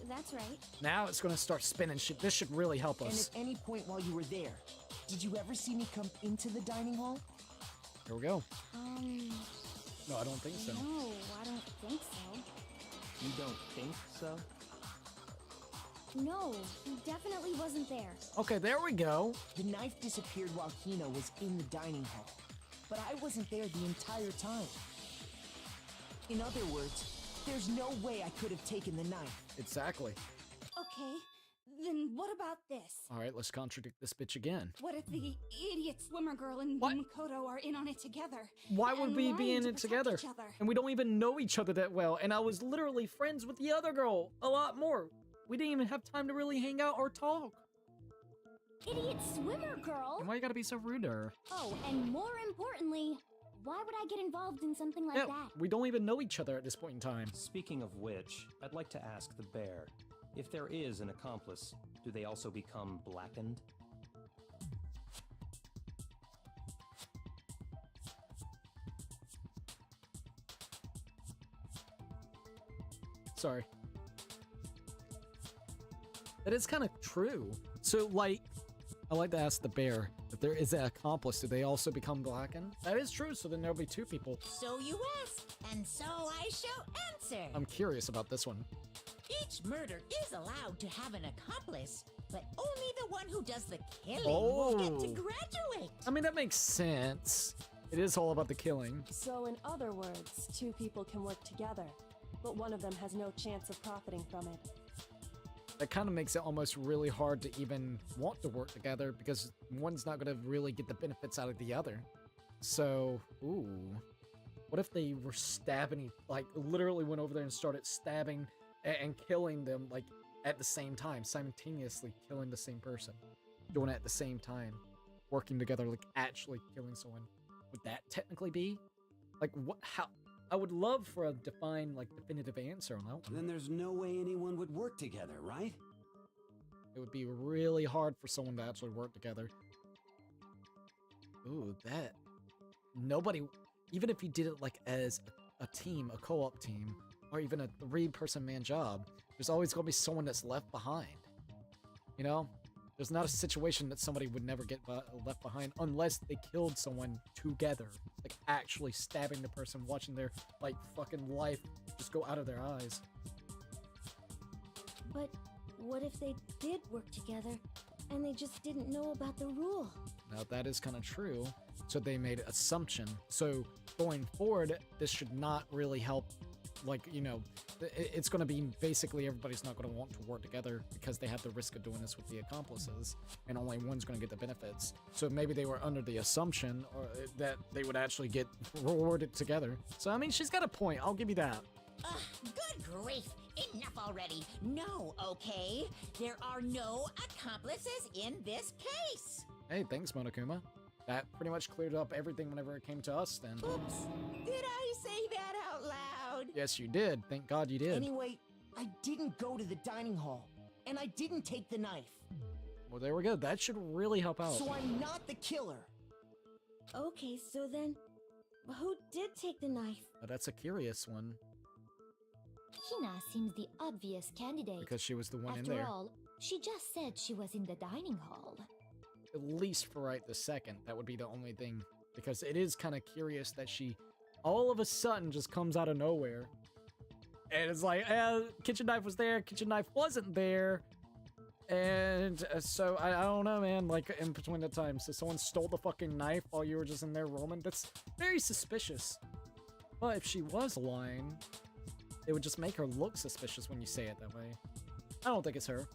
that's right. Now it's gonna start spinning shit. This should really help And us. at any point while you were there, did you ever see me come into the dining hall? Here we go. No, I don't think so. No, I don't think so. You don't think so? No, he definitely wasn't there. Okay, there we go. The knife disappeared while Hina was in the dining hall, but I wasn't there the entire time. In other words, there's no way I could have taken the knife. Exactly. Okay, then what about this? Alright, let's contradict this bitch again. What if the idiot swimmer girl and Makoto are in on it together? Why would and we be lying in to it protect together? each other? And we don't even know each other that well, and I was literally friends with the other girl a lot more. We didn't even have time to really hang out or talk. Idiot swimmer girl? And why you gotta be so rude to her? Oh, and more importantly, why would I get involved in something like that? We don't even know each other at this point in time. Speaking of which, I'd like to ask the bear, if there is an accomplice, do they also become blackened? Sorry. That is kind of true. So, like, I like to ask the bear, if there is an accomplice, do they also become blackened? That is true, so then there'll be 2 people. So you ask, and so I shall answer. I'm curious about this one. Each murder is allowed to have an accomplice, but only the one who does the killing Oh. will get to graduate. I mean, that makes sense. It is all about the killing. So in other words, 2 people can work together, but one of them has no chance of profiting from it. That kind of makes it almost really hard to even want to work together because one's not going to really get the benefits out of the other. So, ooh. What if they were stabbing, like, literally went over there and started stabbing and killing them, like, at the same time, simultaneously killing the same person, doing it at the same time, working together, like, actually killing someone? Would that technically be? Like, what, how? I would love for a defined, like, definitive answer on that one. Then there's no way anyone would work together, right? It would be really hard for someone to actually work together. Ooh, that. Nobody, even if you did it, like, as a team, a co-op team, or even a 3-person man job, there's always going to be someone that's left behind. You know? There's not a situation that somebody would never get left behind unless they killed someone together. Like, actually stabbing the person, watching their, like, fucking life just go out of their eyes. But what if they did work together and they just didn't know about the rule? Now, that is kind of true. So they made an assumption. So going forward, this should not really help. Like, you know, it's going to be basically everybody's not going to want to work together because they have the risk of doing this with the accomplices, and only one's going to get the benefits. So maybe they were under the assumption that they would actually get rewarded together. So, I mean, she's got a point. I'll give you that. Good grief! Enough already! No, okay? There are no accomplices in this case! Hey, thanks, Monokuma. That pretty much cleared up everything whenever it came to us, then. Oops! Did I say that out loud? Yes, you did. Thank God you did. Anyway, I didn't go to the dining hall, and I didn't take the knife. Well, there we go. That should really help out. So I'm not the killer. Okay, so then, who did take the knife? That's a curious one. Hina seems the obvious candidate. Because she was the one in After there. all, she just said she was in the dining hall. At least for right this second. That would be the only thing. Because it is kind of curious that she all of a sudden just comes out of nowhere. And it's like, kitchen knife was there, kitchen knife wasn't there. And so, I don't know, man, like, in between the times. So someone stole the fucking knife while you were just in there roaming. That's very suspicious. But if she was lying, it would just make her look suspicious when you say it that way. I don't think it's her.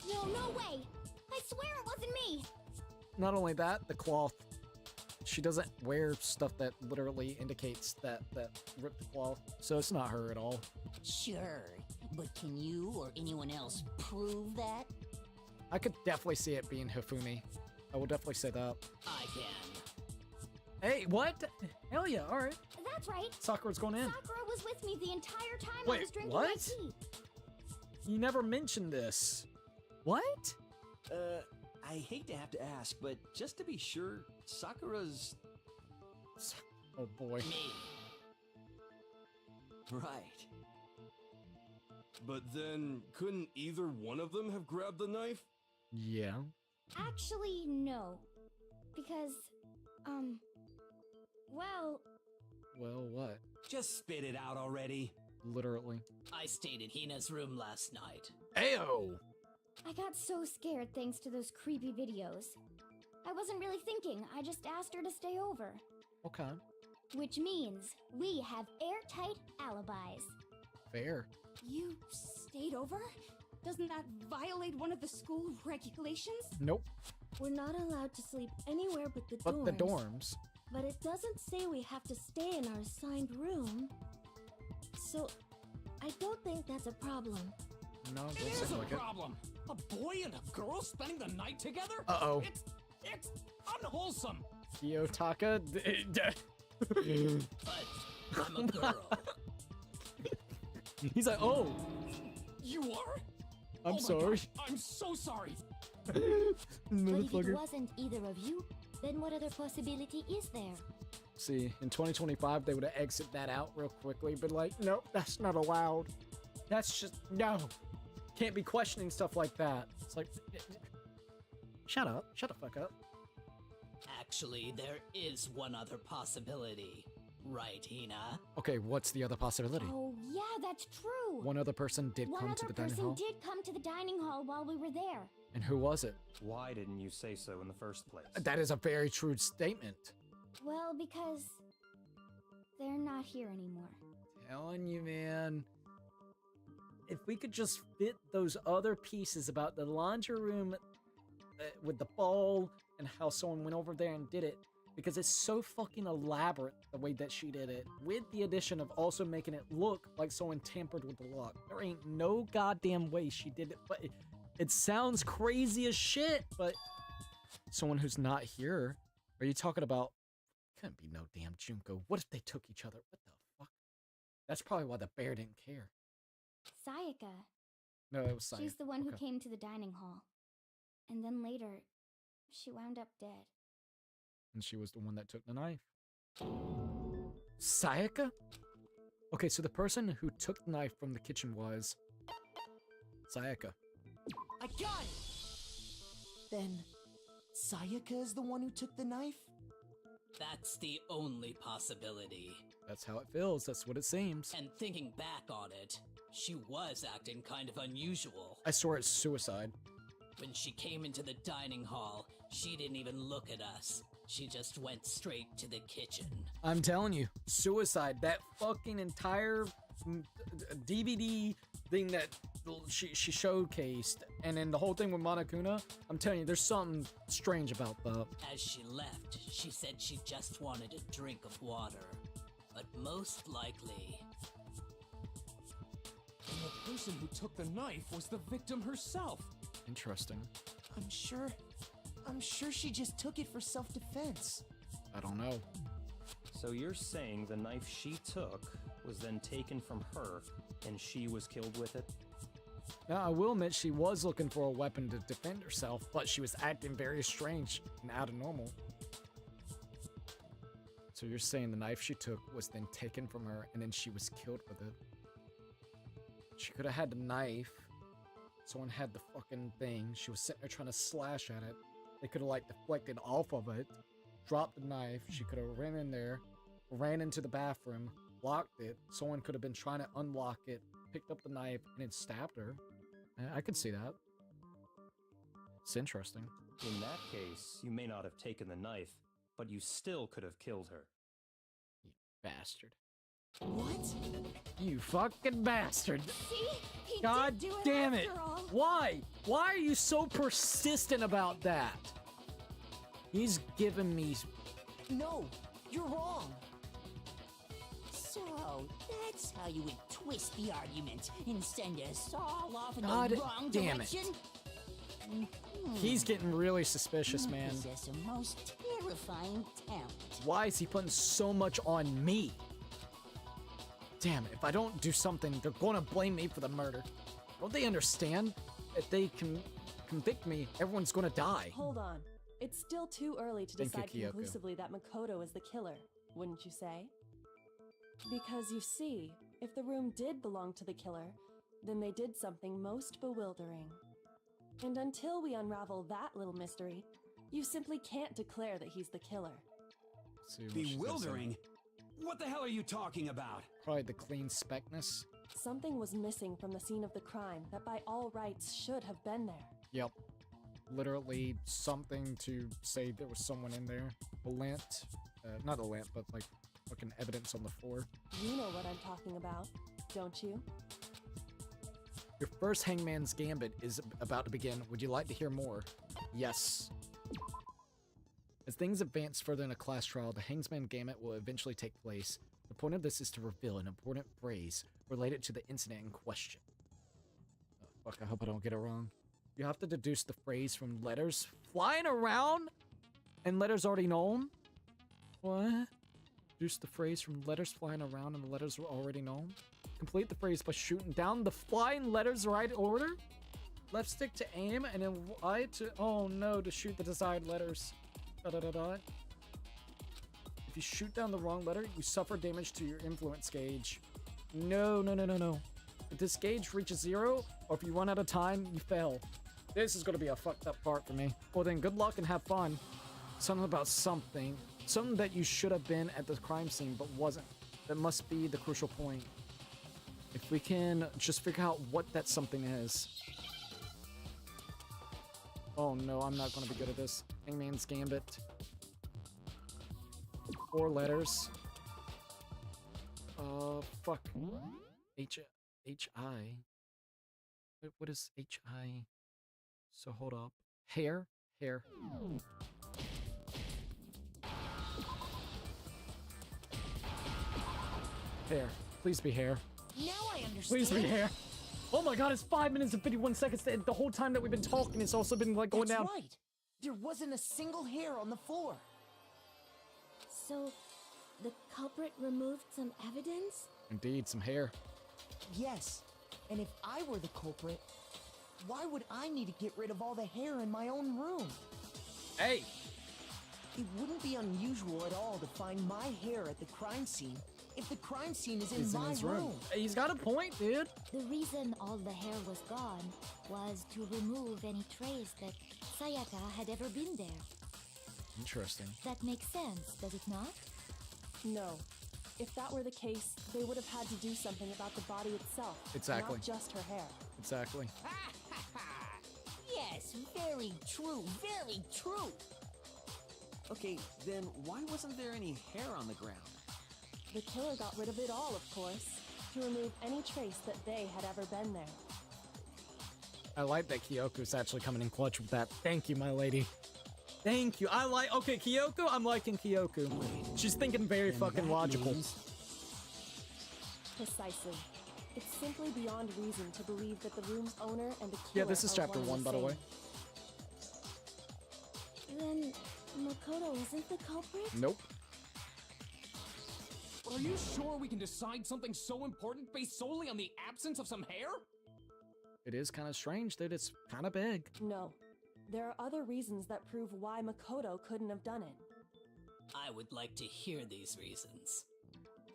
No, no way! I swear it wasn't me! Not only that, the cloth. She doesn't wear stuff that literally indicates that ripped the cloth. So it's not her at all. Sure, but can you or anyone else prove that? I could definitely see it being Hifumi. I will definitely say that. I can. Hey, what? Hell yeah, alright. That's right. Sakura's going in. Sakura was with me the entire time Wait, I was drinking what? my tea. You never mentioned this. What? I hate to have to ask, but just to be sure, Sakura's... Oh boy. Me. Right. But then, couldn't either one of them have grabbed the knife? Yeah. Actually, no. Because, well... Well, what? Just spit it out already. Literally. I stayed in Hina's room last night. Ayo! I got so scared thanks to those creepy videos. I wasn't really thinking, I just asked her to stay over. Okay. Which means we have airtight alibis. Fair. You stayed over? Doesn't that violate one of the school regulations? Nope. We're not allowed to sleep anywhere but the dorms. But the dorms. But it doesn't say we have to stay in our assigned room. So, I don't think that's a problem. No, It don't is say a like it. problem. A boy and a girl spending the night together? Uh-oh. It's unwholesome. Kiyotaka? But I'm a girl. He's like, oh. You are? I'm Oh my sorry. gosh, I'm so sorry. But if it Motherfucker. wasn't either of you, then what other possibility is there? See, in 2025, they would have exited that out real quickly, but like, nope, that's not allowed. That's just, no. Can't be questioning stuff like that. It's like, shut up. Shut the fuck up. Actually, there is one other possibility. Right, Hina? Okay, what's the other possibility? Oh, yeah, that's true. One other person did come to the dining hall? One other person did come to the dining hall while we were there. And who was it? Why didn't you say so in the first place? That is a very true statement. Well, because they're not here anymore. Telling you, man. If we could just fit those other pieces about the laundry room with the ball and how someone went over there and did it, because it's so fucking elaborate the way that she did it, with the addition of also making it look like someone tampered with the lock. There ain't no goddamn way she did it, but it sounds crazy as shit, but someone who's not here. Are you talking about? Couldn't be no damn Junko. What if they took each other? What the fuck? That's probably why the bear didn't care. Sayaka. No, it was Sayaka. She's the one who came to the dining hall. And then later, she wound up dead. And she was the one that took the knife. Sayaka? Okay, so the person who took the knife from the kitchen was Sayaka. I got it! Then, Sayaka is the one who took the knife? That's the only possibility. That's how it feels. That's what it seems. And thinking back on it, she was acting kind of unusual. I swear it's suicide. When she came into the dining hall, she didn't even look at us. She just went straight to the kitchen. I'm telling you, suicide. That fucking entire DVD thing that she showcased, and then the whole thing with Monokuma, I'm telling you, there's something strange about that. As she left, she said she just wanted a drink of water. But most likely... And the person who took the knife was the victim herself. Interesting. I'm sure she just took it for self-defense. I don't know. So you're saying the knife she took was then taken from her, and she was killed with it? Now, I will admit she was looking for a weapon to defend herself, but she was acting very strange and out of normal. So you're saying the knife she took was then taken from her, and then she was killed with it? She could have had the knife. Someone had the fucking thing. She was sitting there trying to slash at it. They could have, like, deflected off of it, dropped the knife. She could have ran in there, ran into the bathroom, locked it. Someone could have been trying to unlock it, picked up the knife, and it stabbed her. I could see that. It's interesting. In that case, you may not have taken the knife, but you still could have killed her. You bastard. What? You fucking bastard. See? He God did do it damn it. after all. Why? Why are you so persistent about that? He's giving me... No, you're wrong. So, that's how you would twist the argument and send us all off in God the wrong damn it. direction? He's getting really suspicious, man. You possess a most terrifying talent. Why is he putting so much on me? Damn, if I don't do something, they're gonna blame me for the murder. Don't they understand? If they can convict me, everyone's gonna die. Hold on. It's still too early to Thank you, decide Kyoko. conclusively that Makoto is the killer, wouldn't you say? Because you see, if the room did belong to the killer, then they did something most bewildering. And until we unravel that little mystery, you simply can't declare that he's the killer. Bewildering? What the hell are you talking about? Probably the clean speckness. Something was missing from the scene of the crime that by all rights should have been there. Yep. Literally something to say there was someone in there. A lint. Not a lint, but like fucking evidence on the floor. You know what I'm talking about, don't you? Your first Hangman's Gambit is about to begin. Would you like to hear more? Yes. As things advance further in a class trial, the Hangman's Gambit will eventually take place. The point of this is to reveal an important phrase related to the incident in question. Oh, fuck, I hope I don't get it wrong. You have to deduce the phrase from letters flying around and letters already known? What? Deduce the phrase from letters flying around and the letters were already known? Complete the phrase by shooting down the flying letters right order? Left stick to aim and then Y to... Oh no, to shoot the desired letters. If If you shoot down the wrong letter, you suffer damage to your influence gauge. No, no, no, no, no. If this gauge reaches 0, or if you run out of time, you fail. This is gonna be a fucked up part for me. Well then, good luck and have fun. Something about something. Something that you should have been at the crime scene, but wasn't. That must be the crucial point. If we can just figure out what that something is. Oh no, I'm not gonna be good at this. Hangman's Gambit. 4 letters. Fuck. H-I. What is H-I? So hold up. Hair? Hair. Hair. Please be hair. Now I understand. Please be hair. Oh my god, it's 5 minutes and 51 seconds. The whole time that we've been talking, it's also been like going down. That's right. There wasn't a single hair on the floor. So, the culprit removed some evidence? Indeed, some hair. Yes. And if I were the culprit, why would I need to get rid of all the hair in my own room? Hey! It wouldn't be unusual at all to find my hair at the crime scene if the crime scene is in my room. He's got a point, dude. The reason all the hair was gone was to remove any trace that Sayaka had ever been there. Interesting. That makes sense, does it not? No. If that were the case, they would have had to do something about the body itself. Exactly. Not just her hair. Exactly. Yes, very true, very true. Okay, then why wasn't there any hair on the ground? The killer got rid of it all, of course, to remove any trace that they had ever been there. I like that Kyoko's actually coming in clutch with that. Thank you, my lady. Thank you. Okay, Kyoko, I'm liking Kyoko. She's thinking very fucking logical. Precisely. It's simply beyond reason to believe that the room's owner and the killer. Yeah, this is chapter 1, by the way. Then, Makoto isn't the culprit? Nope. Are you sure we can decide something so important based solely on the absence of some hair? It is kind of strange, dude. It's kind of big. No. There are other reasons that prove why Makoto couldn't have done it. I would like to hear these reasons.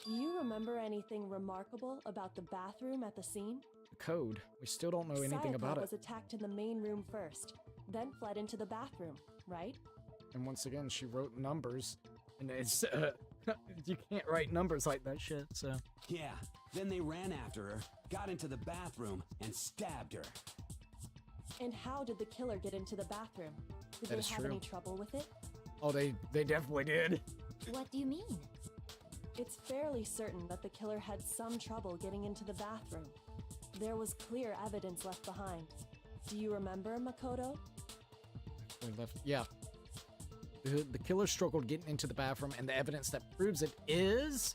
Do you remember anything remarkable about the bathroom at the scene? The code. We still don't know anything Sayaka about it. was attacked in the main room first, then fled into the bathroom, right? And once again, she wrote numbers. And it's, you can't write numbers like that shit, so. Yeah, then they ran after her, got into the bathroom, and stabbed her. And how did the killer get into the bathroom? Did they have any trouble with it? Oh, they definitely did. What do you mean? It's fairly certain that the killer had some trouble getting into the bathroom. There was clear evidence left behind. Do you remember, Makoto? Yeah. The killer struggled getting into the bathroom, and the evidence that proves it is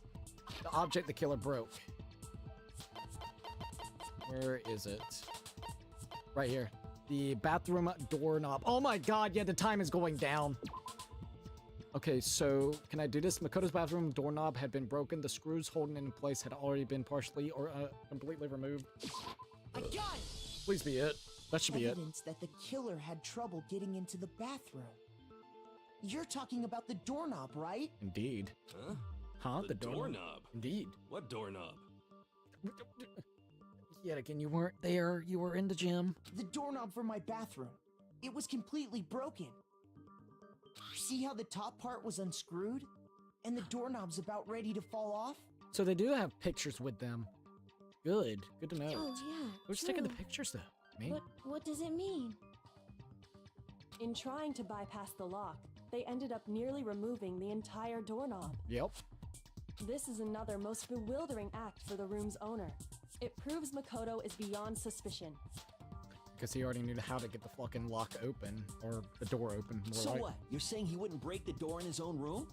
the object the killer broke. Where is it? Right here. The bathroom doorknob. Oh my god, yeah, the time is going down. Okay, so can I do this? Makoto's bathroom doorknob had been broken. The screws holding it in place had already been partially or completely removed. I got it! Please be it. That should be it. Evidence that the killer had trouble getting into the bathroom. You're talking about the doorknob, right? Indeed. Huh? Huh? The doorknob? Indeed. What doorknob? Yet again, you weren't there. You were in the gym. The doorknob for my bathroom. It was completely broken. See how the top part was unscrewed? And the doorknob's about ready to fall off? So they do have pictures with them. Good. Good to know. Oh, yeah. Who's taking the pictures, though? Me? What does it mean? In trying to bypass the lock, they ended up nearly removing the entire doorknob. Yep. This is another most bewildering act for the room's owner. It proves Makoto is beyond suspicion. Because he already knew how to get the fucking lock open, or the door open, more So right. what? You're saying he wouldn't break the door in his own room?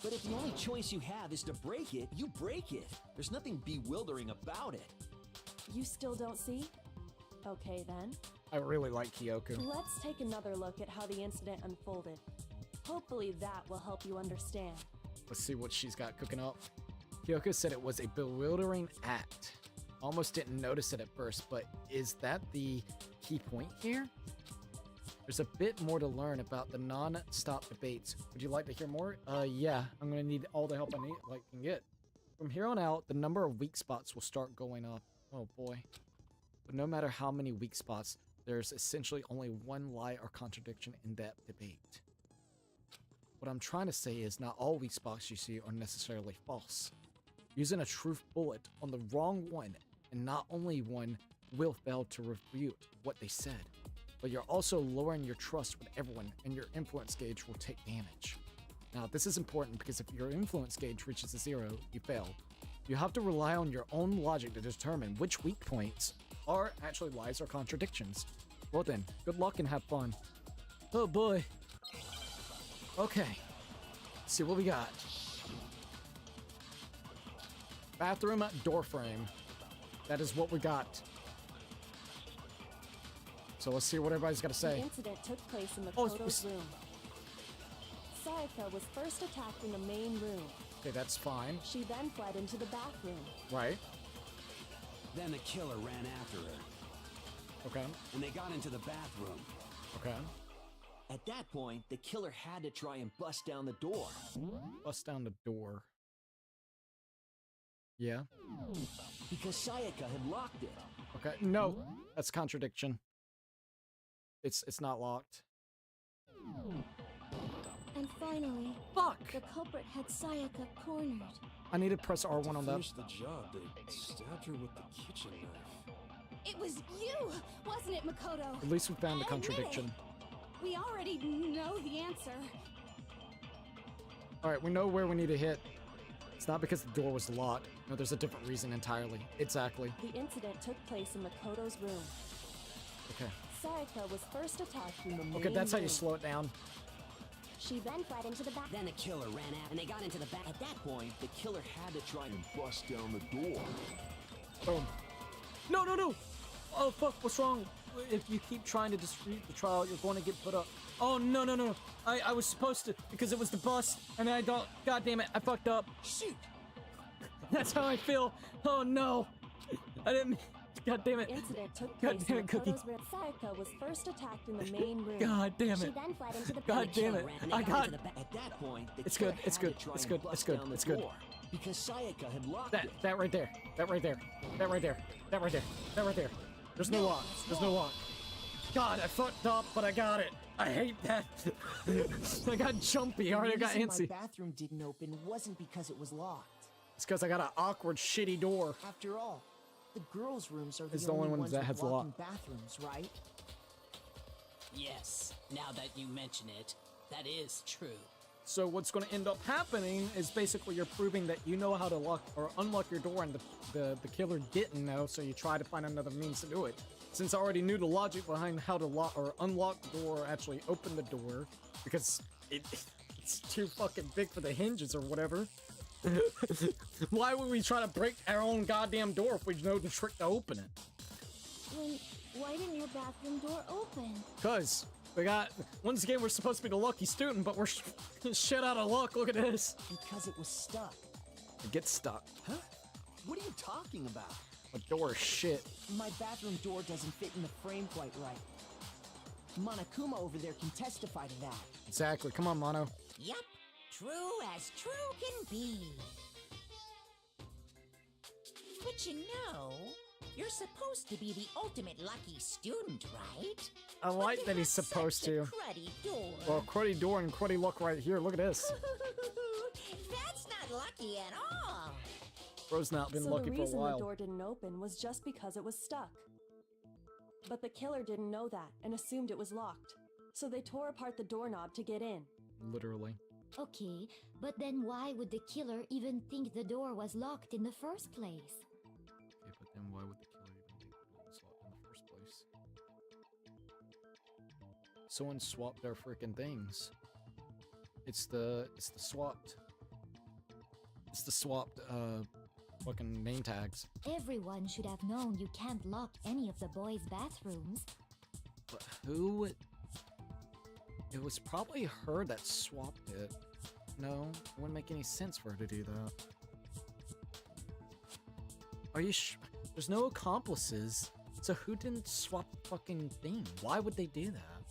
But if the only choice you have is to break it, you break it. There's nothing bewildering about it. You still don't see? Okay then. I really like Kyoko. Let's take another look at how the incident unfolded. Hopefully that will help you understand. Let's see what she's got cooking up. Kyoko said it was a bewildering act. Almost didn't notice it at first, but is that the key point here? There's a bit more to learn about the non-stop debates. Would you like to hear more? Yeah. I'm gonna need all the help I can get. From here on out, the number of weak spots will start going up. Oh boy. But no matter how many weak spots, there's essentially only one lie or contradiction in that debate. What I'm trying to say is not all weak spots you see are necessarily false. Using a truth bullet on the wrong one, and not only one, will fail to refute what they said, but you're also lowering your trust with everyone, and your influence gauge will take damage. Now, this is important because if your influence gauge reaches a 0, you fail. You have to rely on your own logic to determine which weak points are actually lies or contradictions. Well then, good luck and have fun. Oh boy. Okay. Let's see what we got. Bathroom door frame. That is what we got. So let's see what everybody's got to say. The incident took place in Makoto's room. Sayaka was first attacked in the main room. Okay, that's fine. She then fled into the bathroom. Right. Then the killer ran after her. Okay. And they got into the bathroom. Okay. At that point, the killer had to try and bust down the door. Bust down the door. Yeah. Because Sayaka had locked it. Okay, no, that's contradiction. It's not locked. And finally, fuck! The culprit had Sayaka cornered. I need to press R1 on that. Finish the job. They stabbed her with the kitchen knife. It was you, wasn't it, Makoto? At least we found the Admit contradiction. it. We already know the answer. Alright, we know where we need to hit. It's not because the door was locked. No, there's a different reason entirely. Exactly. The incident took place in Makoto's room. Okay. Sayaka was first attacked in the main Okay, that's how you room. slow it down. She then fled into the back. Then the killer ran out, and they got into the back. At that point, the killer had to try and bust down the door. Boom. No, no, no! Oh, fuck, what's wrong? If you keep trying to dispute the trial, you're going to get put up. Oh, no, no, no. I was supposed to, because it was the bus, and I don't, god damn it, I fucked up. Shoot! That's how I feel. Oh, no. I didn't, god damn it. The incident took God place damn in it, Cookie. Makoto's room. Sayaka was first attacked in the main room. God damn She it. then fled into the God damn it. I got At that point, the It's killer good, it's had good, to try it's and good, bust it's good, down the it's good. door, because Sayaka had locked That, it. that right there. That right there. That right there. That right there. That right there. There's no lock. There's no lock. God, I fucked up, but I got it. I hate that. I got jumpy. Already got The reason antsy. my bathroom didn't open wasn't because it was locked. It's because I got an awkward, shitty door. After all, the girls' rooms are It's the only ones that with has walk-in lock. bathrooms, right? Yes, now that you mention it, that is true. So what's going to end up happening is basically you're proving that you know how to lock or unlock your door, and the killer didn't know, so you try to find another means to do it. Since I already knew the logic behind how to lock or unlock the door, or actually open the door, because it's too fucking big for the hinges or whatever. Why would we try to break our own goddamn door if we know the trick to open it? Why didn't your bathroom door open? Cause we got, once again, we're supposed to be the lucky student, but we're shit out of luck. Look at this. Because it was stuck. It gets stuck. Huh? What are you talking about? The door is shit. My bathroom door doesn't fit in the frame quite right. Monokuma over there can testify to that. Exactly. Come on, Mono. Yup, true as true can be. But you know, you're supposed to be the ultimate lucky student, right? I like that he's supposed to. Cruddy door. Well, cruddy door and cruddy luck right here. Look at this. That's not lucky at all. Bro's not been So lucky the for a reason while. the door didn't open was just because it was stuck. But the killer didn't know that and assumed it was locked. So they tore apart the doorknob to get in. Literally. Okay, but then why would the killer even think the door was locked in the first place? Okay, but then why would the killer even think it was locked in the first place? Someone swapped their freaking things. It's the swapped fucking name tags. Everyone should have known you can't lock any of the boys' bathrooms. But who would... It was probably her that swapped it. No, it wouldn't make any sense for her to do that. Are you There's no accomplices. So who didn't swap the fucking thing? Why would they do that?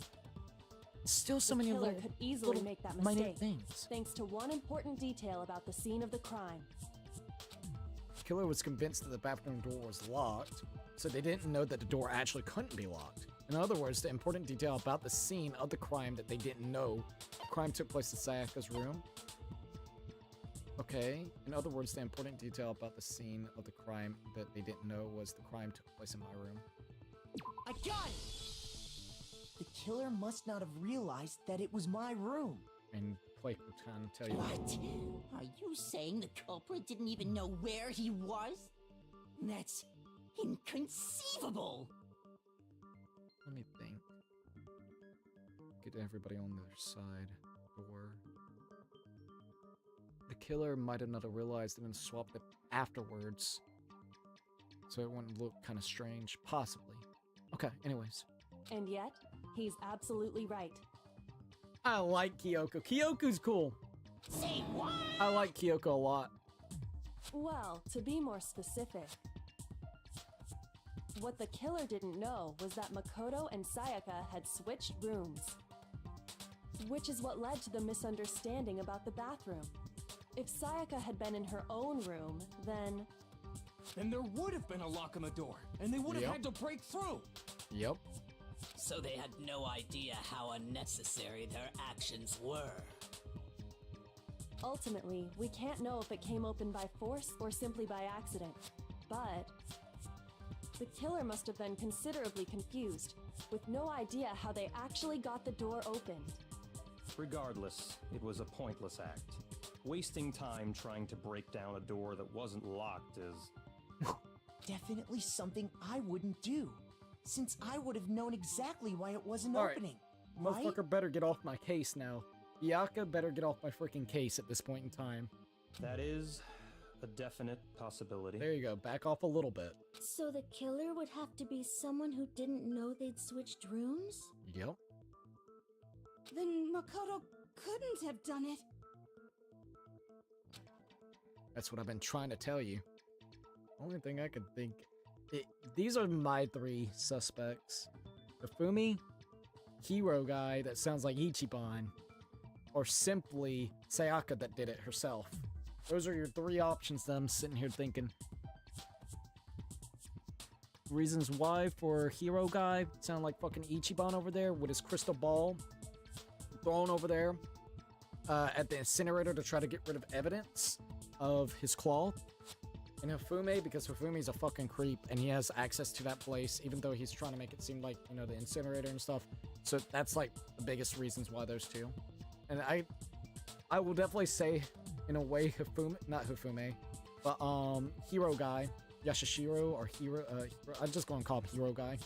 Still so The many killer little, could easily little make that minute mistake, things. thanks to one important detail about the scene of the crime. Killer was convinced that the bathroom door was locked, so they didn't know that the door actually couldn't be locked. In other words, the important detail about the scene of the crime that they didn't know, the crime took place in Sayaka's room. Okay, in other words, the important detail about the scene of the crime that they didn't know was the crime took place in my room. I got it! The killer must not have realized that it was my room. And Quake will try and tell you What? Are you saying the culprit didn't even know where he was? That's inconceivable! Let me think. Get everybody on their side. Door. The killer might have not realized and then swapped it afterwards. So it wouldn't look kind of strange. Possibly. Okay, anyways. And yet, he's absolutely right. I like Kyoko. Kyoko's cool. Say what? I like Kyoko a lot. Well, to be more specific, what the killer didn't know was that Makoto and Sayaka had switched rooms. Which is what led to the misunderstanding about the bathroom. If Sayaka had been in her own room, then there would have been a lock on the door, and they would have had to break through. Yep. So they had no idea how unnecessary their actions were. ultimately, we can't know if it came open by force or simply by accident. But the killer must have been considerably confused, with no idea how they actually got the door opened. Regardless, it was a pointless act. Wasting time trying to break down a door that wasn't locked is... Definitely something I wouldn't do, since I would have known exactly why it wasn't All right. opening. Motherfucker Right? better get off my case now. Sayaka better get off my freaking case at this point in time. That is a definite possibility. There you go. Back off a little bit. So the killer would have to be someone who didn't know they'd switched rooms? Yep. Then Makoto couldn't have done it. That's what I've been trying to tell you. Only thing I could think... these are my three suspects. Hifumi, hero guy that sounds like Ichiban, or simply Sayaka that did it herself. Those are your three options that I'm sitting here thinking. Reasons why for hero guy sound like fucking Ichiban over there with his crystal ball thrown over there at the incinerator to try to get rid of evidence of his claw. And Hifumi, because Hifumi's a fucking creep and he has access to that place, even though he's trying to make it seem like, you know, the incinerator and stuff. So that's like the biggest reasons why those two. And I will definitely say, in a way, Hifumi, not Hifumi, but hero guy, Yashishiro, or hero, I'm just gonna call him hero guy.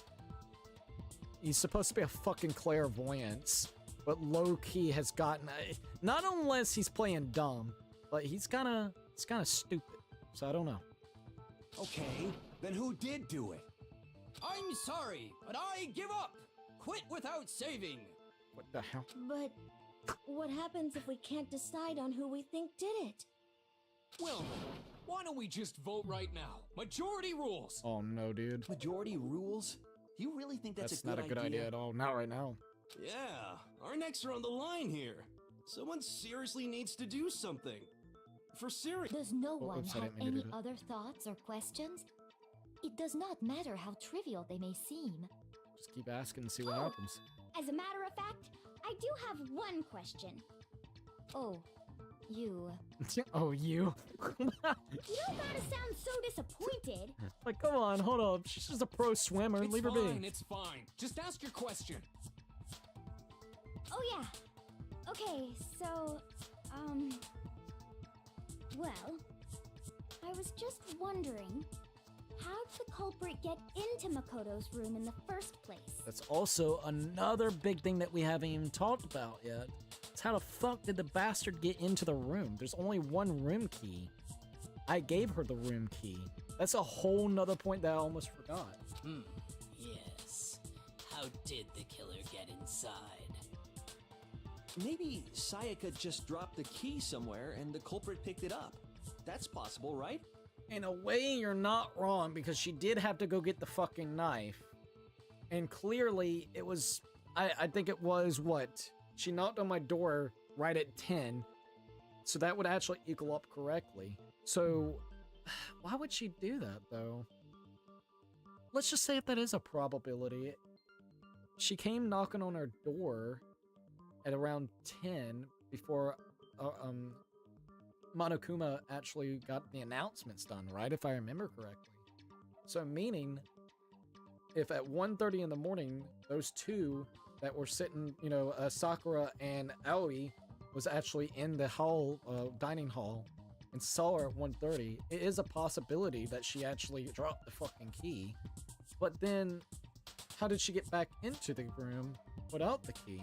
He's supposed to be a fucking clairvoyance, but low-key has gotten, not unless he's playing dumb, but he's kind of stupid. So I don't know. Okay, then who did do it? I'm sorry, but I give up. Quit without saving. What the hell? But what happens if we can't decide on who we think did it? Well, then, why don't we just vote right now? Majority rules. Oh no, dude. Majority rules? You really think that's not a good idea at all. Not right now. Yeah, our necks are on the line here. Someone seriously needs to do something. For serious. Does no Oh, one oops, I have didn't mean to any do that. other thoughts or questions? It does not matter how trivial they may seem. Just keep asking and see what happens. As a matter of fact, I do have one question. Oh, you. Oh, you. You don't gotta sound so disappointed. Like, come on, hold up. She's just a pro swimmer. It's Leave her fine, be. it's fine. Just ask your question. Oh yeah. Okay, so, well, I was just wondering, how did the culprit get into Makoto's room in the first place? That's also another big thing that we haven't even talked about yet. It's how the fuck did the bastard get into the room? There's only one room key. I gave her the room key. That's a whole nother point that I almost forgot. Yes. How did the killer get inside? Maybe Sayaka just dropped the key somewhere and the culprit picked it up. That's possible, right? In a way, you're not wrong, because she did have to go get the fucking knife. And clearly, it was I think it was, what? She knocked on my door right at 10, so that would actually equal up correctly. So, why would she do that, though? Let's just say if that is a probability. She came knocking on our door at around 10 before Monokuma actually got the announcements done, right? If I remember correctly. So meaning, if at 1:30 in the morning, those two that were sitting, you know, Sakura and Aoi was actually in the hall, dining hall, and saw her at 1:30, it is a possibility that she actually dropped the fucking key. But then, how did she get back into the room without the key?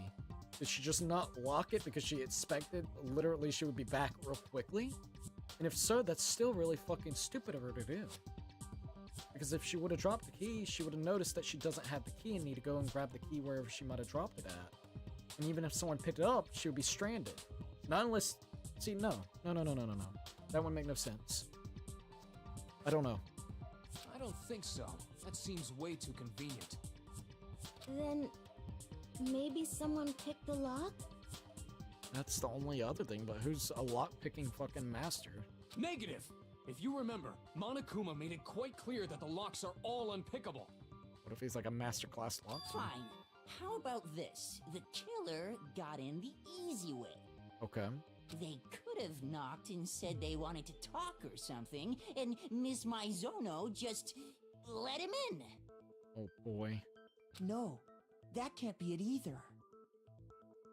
Did she just not lock it because she expected literally she would be back real quickly? And if so, that's still really fucking stupid of her to do. Because if she would have dropped the key, she would have noticed that she doesn't have the key and need to go and grab the key wherever she might have dropped it at. And even if someone picked it up, she would be stranded. Not unless... See, no. No. That wouldn't make no sense. I don't know. I don't think so. That seems way too convenient. Then maybe someone picked the lock? That's the only other thing, but who's a lock-picking fucking master? Negative! If you remember, Monokuma made it quite clear that the locks are all unpickable. What if he's like a masterclass locksmith? Fine. How about this? The killer got in the easy way. Okay. They could have knocked and said they wanted to talk or something, and Miss Maizono just let him in. Oh boy. No, that can't be it either.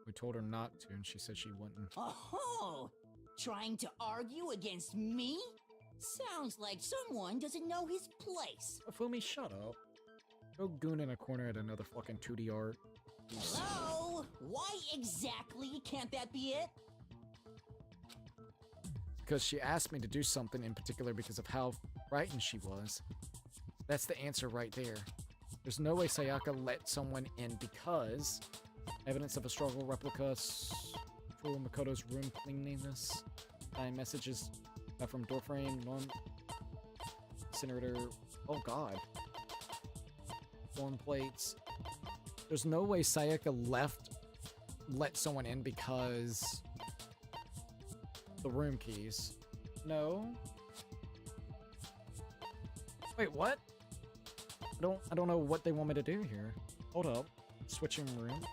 We told her not to, and she said she wouldn't. Oh, trying to argue against me? Sounds like someone doesn't know his place. Fumi, shut up. Go goon in a corner at another fucking 2D art. Hello? Why exactly can't that be it? Because she asked me to do something in particular because of how frightened she was. That's the answer right there. There's no way Sayaka let someone in because evidence of a struggle, replicas, control Makoto's room cleanliness, messages from doorframe, incinerator, oh god, form plates. There's no way Sayaka let someone in because the room keys. No. Wait, what? I don't know what they want me to do here. Hold up. Switching rooms.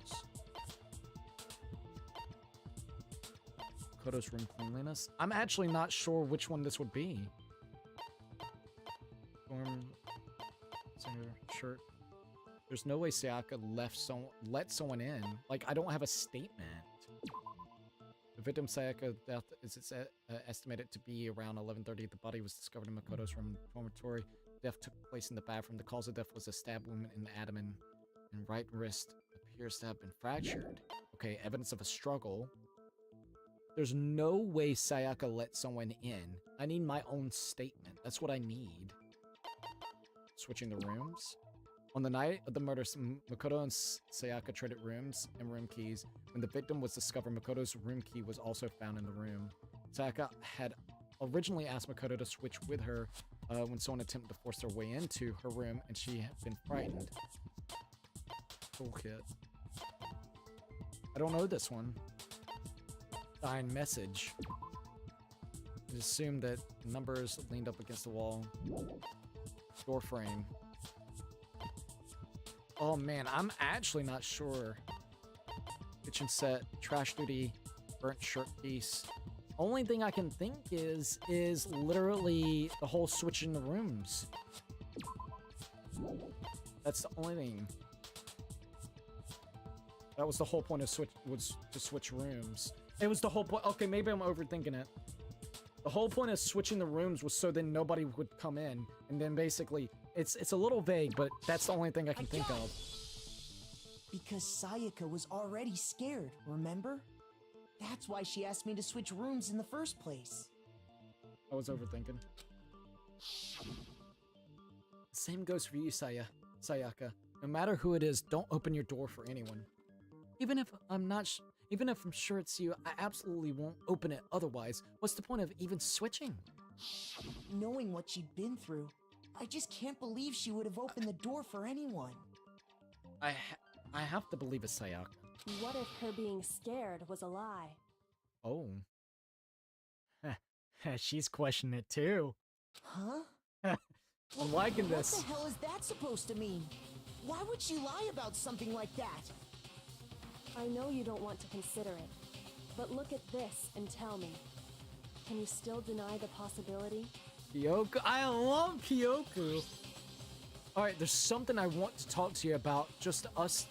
Koto's room cleanliness. I'm actually not sure which one this would be. Dorm center shirt. There's no way Sayaka let someone in. Like, I don't have a statement. The victim Sayaka death is estimated to be around 11:30. The body was discovered in Makoto's room dormitory. Death took place in the bathroom. The cause of death was a stab wound in the abdomen, and right wrist appears to have been fractured. Okay, evidence of a struggle. There's no way Sayaka let someone in. I need my own statement. That's what I need. Switching the rooms. On the night of the murder, Makoto and Sayaka traded rooms and room keys. When the victim was discovered, Makoto's room key was also found in the room. Sayaka had originally asked Makoto to switch with her when someone attempted to force their way into her room, and she had been frightened. Toolkit. I don't know this one. Dying message. I assume that numbers leaned up against the wall. Door frame. Oh man, I'm actually not sure. Kitchen set, trash duty, burnt shirt piece. Only thing I can think is literally the whole switching the rooms. That's the only thing. That was the whole point of switch rooms. It was the whole point. Okay, maybe I'm overthinking it. The whole point of switching the rooms was so then nobody would come in, and then basically it's a little vague, but that's the only thing I can think of. Because Sayaka was already scared, remember? That's why she asked me to switch rooms in the first place. I was overthinking. Same goes for you, Sayaka. No matter who it is, don't open your door for anyone. Even if I'm sure it's you, I absolutely won't open it otherwise. What's the point of even switching? Knowing what she'd been through, I just can't believe she would have opened the door for anyone. I have to believe it's Sayaka. What if her being scared was a lie? Oh. She's questioning it too. Huh? I'm liking this. What the hell is that supposed to mean? Why would she lie about something like that? I know you don't want to consider it, but look at this and tell me. Can you still deny the possibility? Kyoko, I love Kyoko. Alright, there's something I want to talk to you about. Just us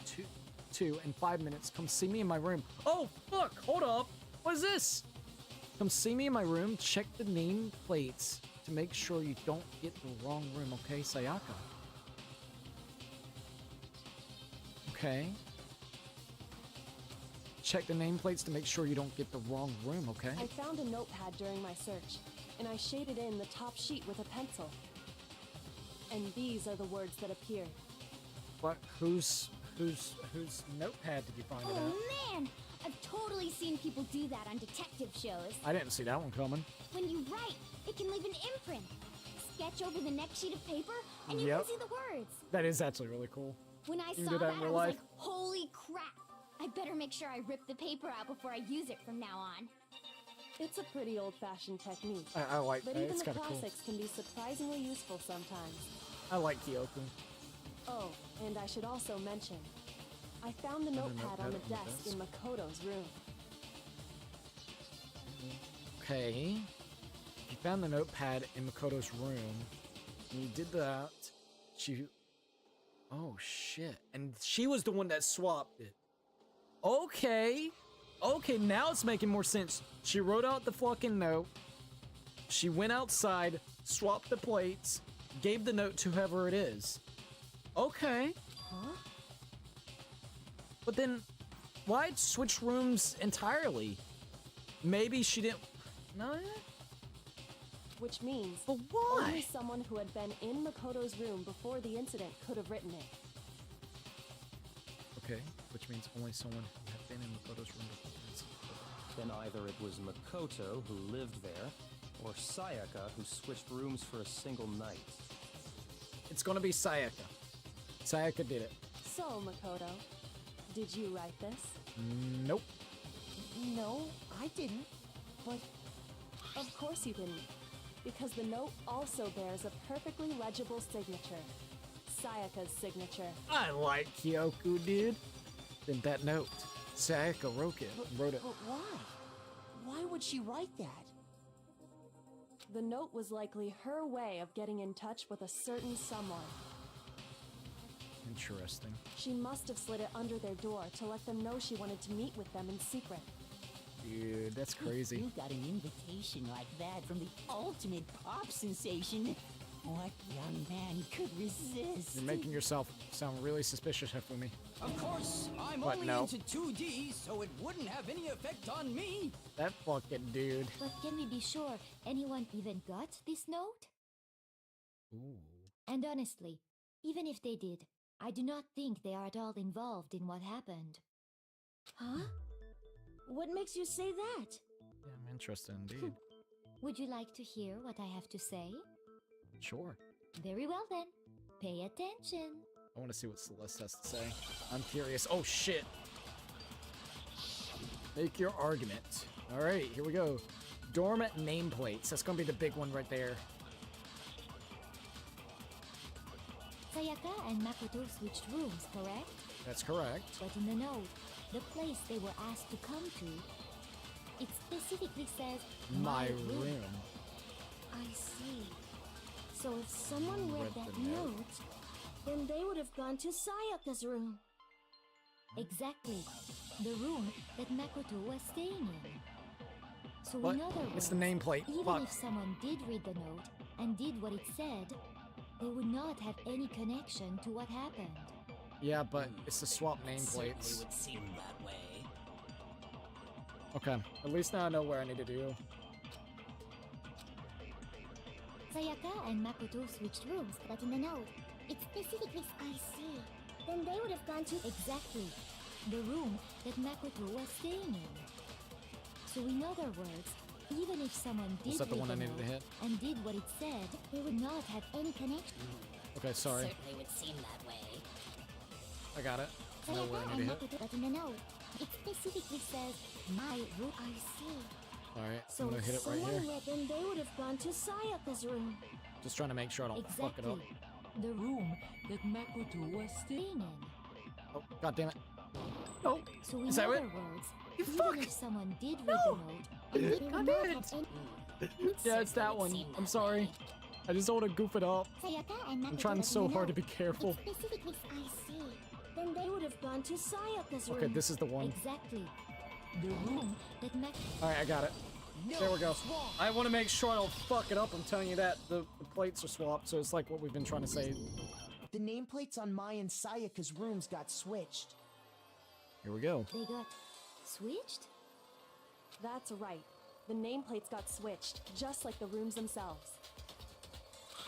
two in 5 minutes. Come see me in my room. Oh, fuck, hold up. What is this? Come see me in my room. Check the name plates to make sure you don't get the wrong room, okay, Sayaka? Okay. Check the nameplates to make sure you don't get the wrong room, okay? I found a notepad during my search, and I shaded in the top sheet with a pencil. And these are the words that appeared. What? Whose notepad did you find it at? Oh man! I've totally seen people do that on detective shows. I didn't see that one coming. When you write, it can leave an imprint. Sketch over the next sheet of paper, and you Yep. can see the words. That is actually really cool. When I You can saw do that, in I real was life. like, holy crap! I better make sure I rip the paper out before I use it from now on. It's a pretty old-fashioned technique. I like but that. even It's the kind of cool. classics can be surprisingly useful sometimes. I like Kyoko. Oh, and I should also mention, I found the notepad on the desk in Makoto's room. Okay. You found the notepad in Makoto's room. And you did that. Oh, shit. And she was the one that swapped it. Okay. Okay, now it's making more sense. She wrote out the fucking note. She went outside, swapped the plates, gave the note to whoever it is. Okay. Huh? But then, why switch rooms entirely? Maybe she didn't... No? Which means But why? only someone who had been in Makoto's room before the incident could have written it. Okay, which means only someone who had been in Makoto's room before the incident. Then either it was Makoto who lived there, or Sayaka who switched rooms for a single night. It's gonna be Sayaka. Sayaka did it. So, Makoto, did you write this? Nope. No, I didn't. But Of course you didn't, because the note also bears a perfectly legible signature. Sayaka's signature. I like Kyoko, dude. Then that note, Sayaka wrote it. But why? Why would she write that? The note was likely her way of getting in touch with a certain someone. Interesting. She must have slid it under their door to let them know she wanted to meet with them in secret. Dude, that's crazy. You got an invitation like that from the ultimate pop sensation. What young man could resist? You're making yourself sound really suspicious, Hifumi. Of course, I'm What, only no? into 2D, so it wouldn't have any effect on me. That fucking dude. But can we be sure anyone even got this note? Ooh. And honestly, even if they did, I do not think they are at all involved in what happened. Huh? What makes you say that? Yeah, I'm interested indeed. Would you like to hear what I have to say? Sure. Very well then. Pay attention. I want to see what Celeste has to say. I'm curious. Oh, shit. Make your argument. All right, here we go. Dormant nameplates. That's going to be the big one right there. Sayaka and Makoto switched rooms, correct? That's correct. But in the note, the place they were asked to come to, it specifically says My room. I see. So if someone read that note, then they would have gone to Sayaka's room. Exactly. The room that Makoto was staying in. So What? in other words, It's the nameplate. even Fuck. if someone did read the note and did what it said, they would not have any connection to what happened. Yeah, but it's the swap Certainly nameplates. would seem that way. Okay, at least now I know where I need to do. Sayaka and Makoto switched rooms, But in the note, it specifically... I see. Then they would have gone to... exactly the room that Makoto was staying in. So in other words, even if someone did Was that the read one I needed note to hit? and did what it said, they would not have any connection. Okay, sorry. Certainly would seem that way. I got it. know where I need to hit. But in the note, it specifically says my room. I see. Alright, So I'm gonna hit it right someone here. read them, they would have gone to Sayaka's room. Just trying to make sure I don't fuck it up. The room that Makoto was staying in. Oh, god damn it. Oh, So in is that other it? words, You even fuck! if someone did read the note, and they God would damn not it! have Yeah, it's that one. I'm sorry. I just don't want to goof it up. Sayaka and I'm Makoto trying read so the hard to note. be careful. It specifically, I see. Then they would have gone to Sayaka's room. Okay, this is the one. Exactly. The room that Alright, I got it. There we go. I want to make sure I don't fuck it up. I'm telling you that. The plates are swapped, so it's like what we've been trying to say. The nameplates on Mai and Sayaka's rooms got switched. Here we go. They got switched? That's right. The nameplates got switched, just like the rooms themselves.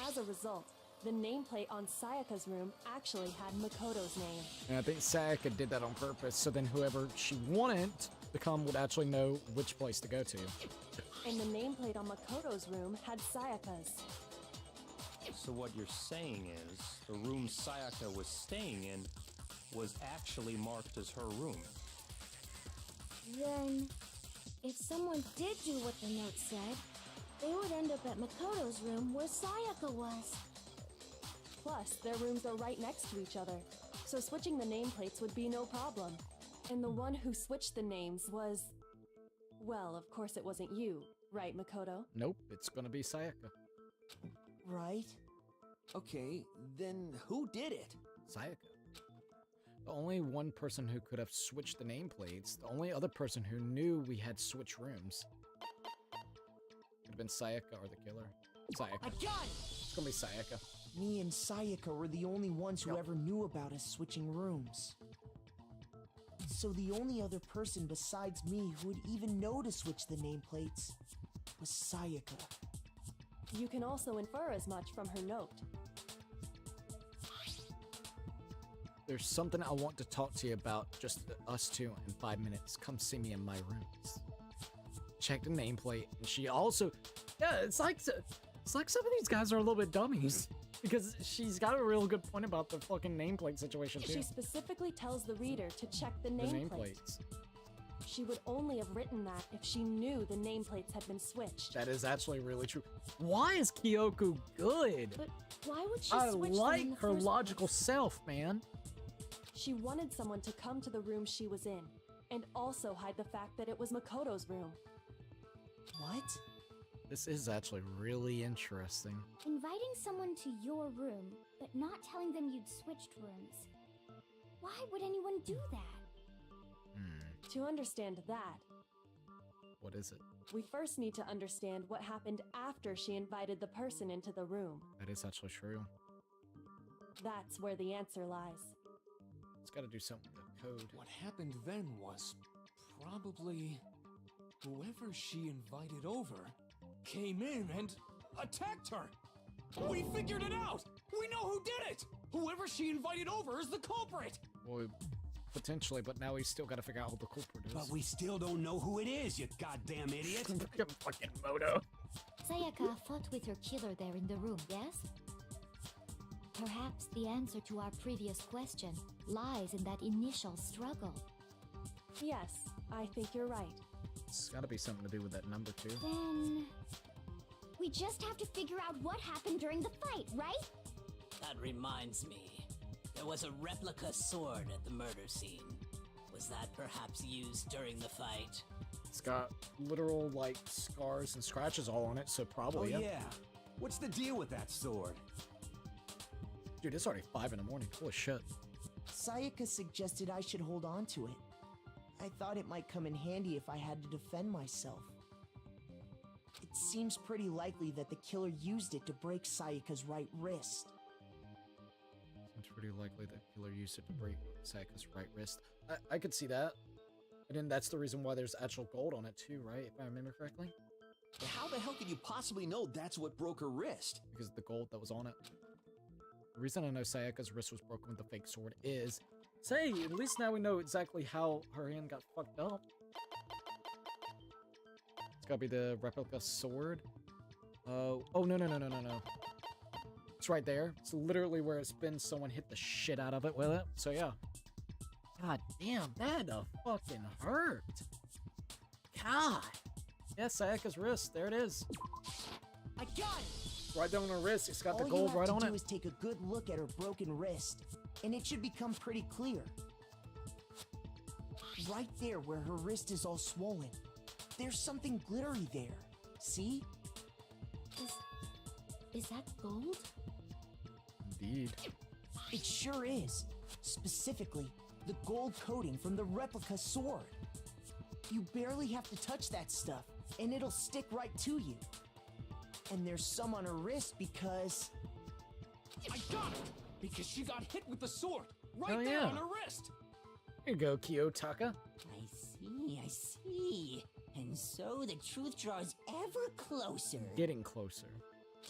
As a result, the nameplate on Sayaka's room actually had Makoto's name. And I think Sayaka did that on purpose, so then whoever she wanted to come would actually know which place to go to. And the nameplate on Makoto's room had Sayaka's. So what you're saying is, the room Sayaka was staying in was actually marked as her room. Then, if someone did do what the note said, they would end up at Makoto's room where Sayaka was. Plus, their rooms are right next to each other, so switching the nameplates would be no problem. And the one who switched the names was... Well, of course it wasn't you, right, Makoto? Nope, it's gonna be Sayaka. Right? Okay, then who did it? Sayaka. The only one person who could have switched the nameplates, the only other person who knew we had switch rooms. Could have been Sayaka or the killer. Sayaka. It's gonna be Sayaka. Me and Sayaka were the only ones who ever knew about us switching rooms. So the only other person besides me who would even know to switch the nameplates was Sayaka. You can also infer as much from her note. There's something I want to talk to you about, just us two, in 5 minutes. Come see me in my rooms. Check the nameplate, and she also... Yeah, it's like some of these guys are a little bit dummies. Because she's got a real good point about the fucking nameplate situation, too. She specifically tells the reader to check the nameplates. She would only have written that if she knew the nameplates had been switched. That is actually really true. Why is Kyoko good? But why would she I switch them in like the her first logical place? self, man. She wanted someone to come to the room she was in, and also hide the fact that it was Makoto's room. What? This is actually really interesting. Inviting someone to your room, but not telling them you'd switched rooms. Why would anyone do that? To understand that, What is it? we first need to understand what happened after she invited the person into the room. That is actually true. That's where the answer lies. It's got to do something with the code. What happened then was probably whoever she invited over came in and attacked her. We figured it out. We know who did it. Whoever she invited over is the culprit. Well, potentially, but now we still got to figure out who the culprit is. But we still don't know who it is, you goddamn idiot. Fucking Moto. Sayaka fought with her killer there in the room, yes? Perhaps the answer to our previous question lies in that initial struggle. Yes, I think you're right. It's got to be something to do with that number, too. Then... we just have to figure out what happened during the fight, right? That reminds me. There was a replica sword at the murder scene. Was that perhaps used during the fight? It's got literal, like, scars and scratches all on it, so probably, Oh yeah. What's the deal with that sword? Dude, it's already 5 in the morning. Holy shit. Sayaka suggested I should hold on to it. I thought it might come in handy if I had to defend myself. It seems pretty likely that the killer used it to break Sayaka's right wrist. It's pretty likely that killer used it to break Sayaka's right wrist. I could see that. And then that's the reason why there's actual gold on it too, right? If I remember correctly. How the hell could you possibly know that's what broke her wrist? Because of the gold that was on it. The reason I know Sayaka's wrist was broken with the fake sword is... Say, at least now we know exactly how her hand got fucked up. It's gotta be the replica sword. Oh, no. It's right there. It's literally where it's been someone hit the shit out of it with it. So yeah. God damn, that fucking hurt. God. Yeah, Sayaka's wrist. There it is. I got it! Right on her wrist. It's got All the gold right on you have to it. do is take a good look at her broken wrist, and it should become pretty clear. Right there where her wrist is all swollen, there's something glittery there. See? Is that gold? Indeed. It sure is. Specifically, the gold coating from the replica sword. You barely have to touch that stuff, and it'll stick right to you. And there's some on her wrist because... I got it! Because she got hit with the sword! Right Oh, there yeah. on her wrist! Here you go, Kiyotaka. I see. And so the truth draws ever closer. Getting closer.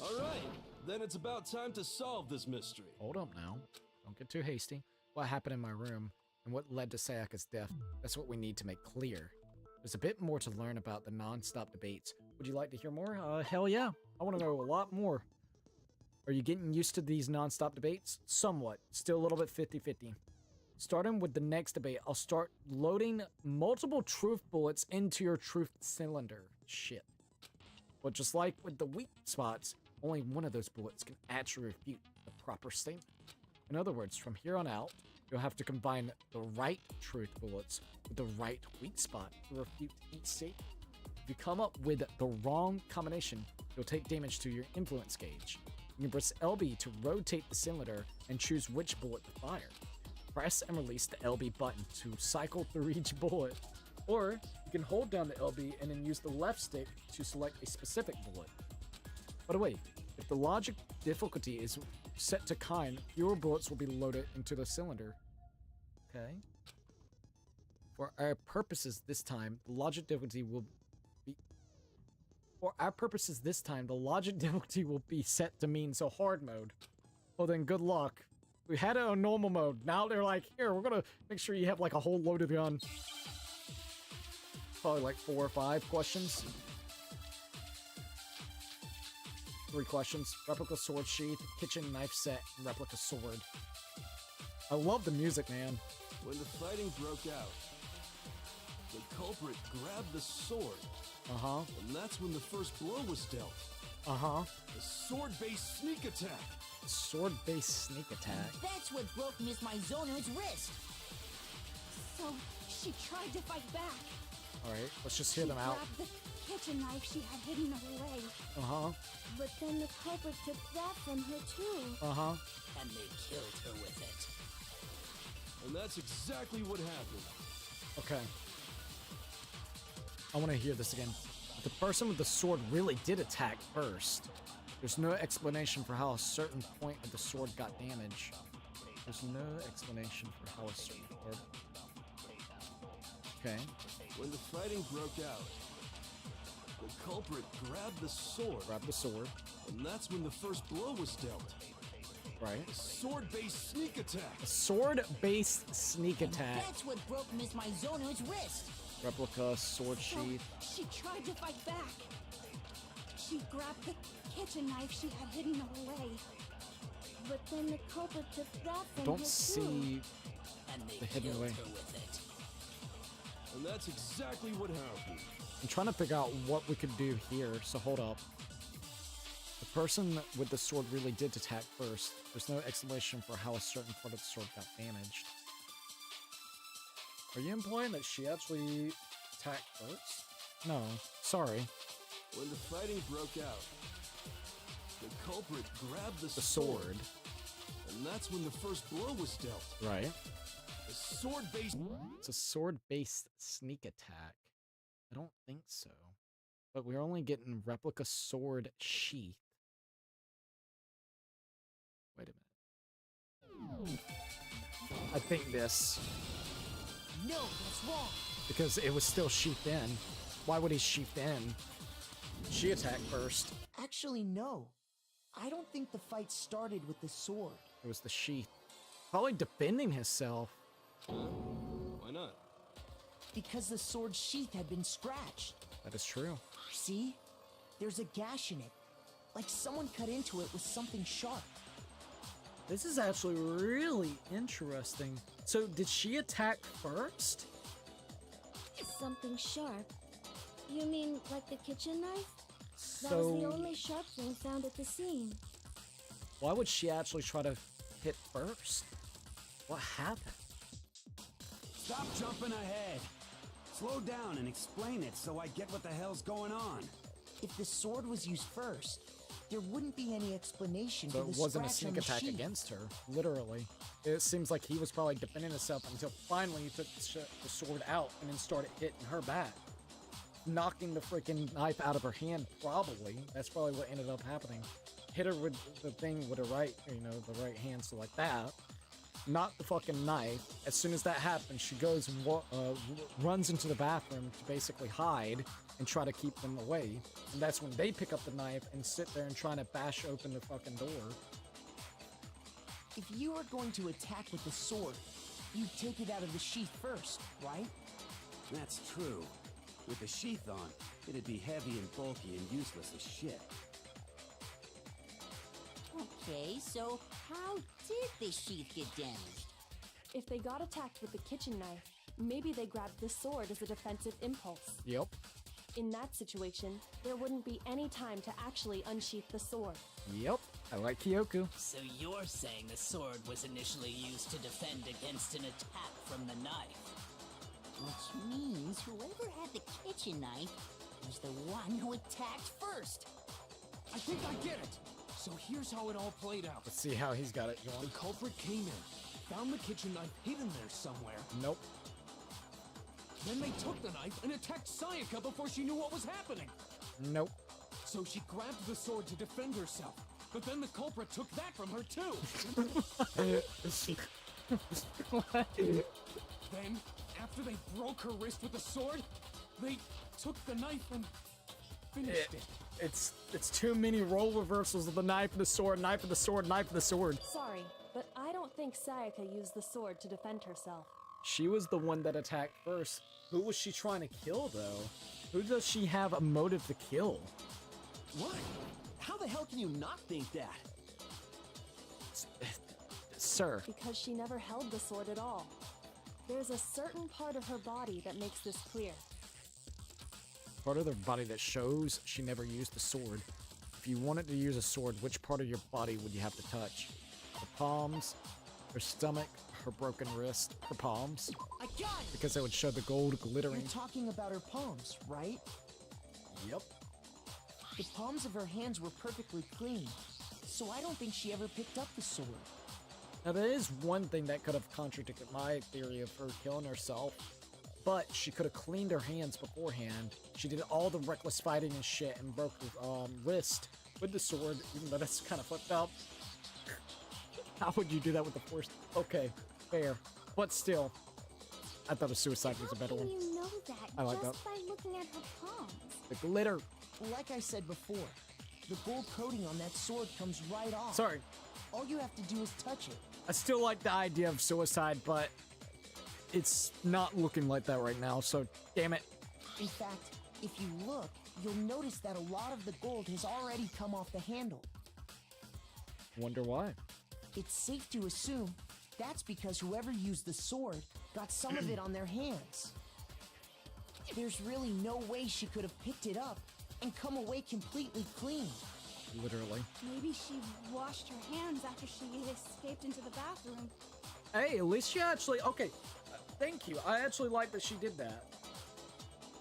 Alright, then it's about time to solve this mystery. Hold up now. Don't get too hasty. What happened in my room and what led to Sayaka's death, that's what we need to make clear. There's a bit more to learn about the non-stop debates. Would you like to hear more? Hell yeah. I want to know a lot more. Are you getting used to these non-stop debates? Somewhat. Still a little bit 50-50. Starting with the next debate, I'll start loading multiple truth bullets into your truth cylinder. Shit. But just like with the weak spots, only one of those bullets can actually refute the proper statement. In other words, from here on out, you'll have to combine the right truth bullets with the right weak spot to refute each statement. If you come up with the wrong combination, you'll take damage to your influence gauge. You can press LB to rotate the cylinder and choose which bullet to fire. Press and release the LB button to cycle through each bullet. Or you can hold down the LB and then use the left stick to select a specific bullet. By the way, if the logic difficulty is set to kind, fewer bullets will be loaded into the cylinder. Okay. For our purposes this time, the logic difficulty will be... For our purposes this time, the logic difficulty will be set to mean so hard mode. Well then, good luck. We had it on normal mode. Now they're like, here, we're gonna make sure you have like a whole loaded gun. Probably like 4 or 5 questions. 3 questions. Replica sword sheath, kitchen knife set, and replica sword. I love the music, man. When the fighting broke out, the culprit grabbed the sword. Uh-huh. And that's when the first blow was dealt. Uh-huh. A sword-based sneak attack. Sword-based sneak attack. That's what broke Miss Mizono's wrist. So, she tried to fight back. Alright, let's just hear them out. She grabbed the kitchen knife she had hidden away. Uh-huh. But then the culprit took that from her too. Uh-huh. And they killed her with it. And that's exactly what happened. Okay. I want to hear this again. The person with the sword really did attack first. There's no explanation for how a certain point of the sword got damaged. There's no explanation for how a certain part... Okay. When the fighting broke out, the culprit grabbed the sword. Grabbed the sword. And that's when the first blow was dealt. Right. A sword-based sneak attack. A sword-based sneak attack. That's what broke Miss Mizono's wrist. Replica sword sheath. So, she tried to fight back. She grabbed the kitchen knife she had hidden away. But then the culprit took that from her Don't too. see And they the hidden killed away. her with it. And that's exactly what happened. I'm trying to figure out what we could do here, so hold up. The person with the sword really did attack first. There's no explanation for how a certain part of the sword got damaged. Are you implying that she actually attacked first? No, sorry. When the fighting broke out, the culprit grabbed the sword. And that's when the first blow was dealt. Right. A sword-based... It's a sword-based sneak attack. I don't think so. But we're only getting replica sword sheath. Wait a minute. I think this. No, that's wrong. Because it was still sheathed in. Why would he sheath in? She attacked first. Actually, no. I don't think the fight started with the sword. It was the sheath. Probably defending himself. Why not? Because the sword sheath had been scratched. That is true. See? There's a gash in it. Like someone cut into it with something sharp. This is actually really interesting. So, did she attack first? Something sharp. You mean like the kitchen knife? That So, was the only sharp thing found at the scene. why would she actually try to hit first? What happened? Stop jumping ahead. Slow down and explain it so I get what the hell's going on. If the sword was used first, there wouldn't be any explanation So for the it wasn't a scratch on sneak the attack sheath. against her, literally. It seems like he was probably defending himself until finally he took the sword out and then started hitting her back. Knocking the freaking knife out of her hand, probably. That's probably what ended up happening. Hit her with the thing with the right, the right hand, so like that. Not the fucking knife. As soon as that happens, she goes and runs into the bathroom to basically hide and try to keep them away. And that's when they pick up the knife and sit there and try to bash open the fucking door. If you were going to attack with the sword, you'd take it out of the sheath first, right? That's true. With the sheath on, it'd be heavy and bulky and useless as shit. Okay, so how did the sheath get damaged? If they got attacked with the kitchen knife, maybe they grabbed the sword as a defensive impulse. Yep. In that situation, there wouldn't be any time to actually unsheath the sword. Yep. I like Kyoku. So you're saying the sword was initially used to defend against an attack from the knife? Which means whoever had the kitchen knife was the one who attacked first. I think I get it. So here's how it all played out. Let's see how he's got it The going. culprit came in, found the kitchen knife hidden there somewhere. Nope. Then they took the knife and attacked Sayaka before she knew what was happening. Nope. So she grabbed the sword to defend herself. But then the culprit took that from her too. Then, after they broke her wrist with the sword, they took the knife and finished it. It's too many role reversals of the knife and the sword, knife and the sword, knife and the sword. Sorry, but I don't think Sayaka used the sword to defend herself. She was the one that attacked first. Who was she trying to kill, though? Who does she have a motive to kill? What? How the hell can you not think that? Sir. Because she never held the sword at all. There's a certain part of her body that makes this clear. Part of their body that shows she never used the sword. If you wanted to use a sword, which part of your body would you have to touch? Her palms, her stomach, her broken wrist, her palms. I got it! Because it would show the gold glittering. You're talking about her palms, right? Yep. The palms of her hands were perfectly clean, so I don't think she ever picked up the sword. Now, there is one thing that could have contradicted my theory of her killing herself, but she could have cleaned her hands beforehand. She did all the reckless fighting and shit and broke her wrist with the sword, even though that's kind of fucked up. How would you do that with the force? Okay, fair. But still, I thought a suicide was a better one. How can you know that I like just that. by looking at her palms? The glitter. Like I said before, the gold coating on that sword comes right off. Sorry. All you have to do is touch it. I still like the idea of suicide, but it's not looking like that right now, so damn it. In fact, if you look, you'll notice that a lot of the gold has already come off the handle. Wonder why. It's safe to assume that's because whoever used the sword got some of it on their hands. There's really no way she could have picked it up and come away completely clean. Literally. Maybe she washed her hands after she escaped into the bathroom. Hey, at least she actually... Okay, thank you. I actually like that she did that.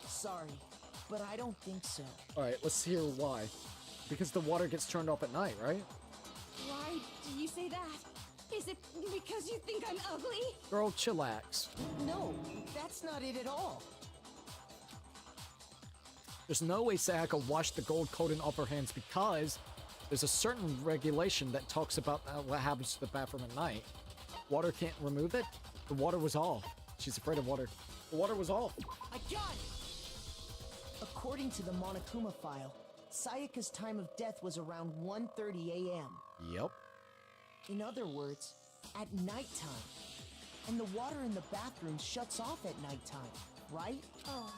Sorry, but I don't think so. Alright, let's hear why. Because the water gets turned off at night, right? Why do you say that? Is it because you think I'm ugly? Girl, chillax. No, that's not it at all. There's no way Sayaka washed the gold coating off her hands because there's a certain regulation that talks about what happens to the bathroom at night. Water can't remove it. The water was off. She's afraid of water. The water was off. I got it! According to the Monokuma file, Sayaka's time of death was around 1:30 a.m. Yep. In other words, at nighttime. And the water in the bathroom shuts off at nighttime, right? Oh,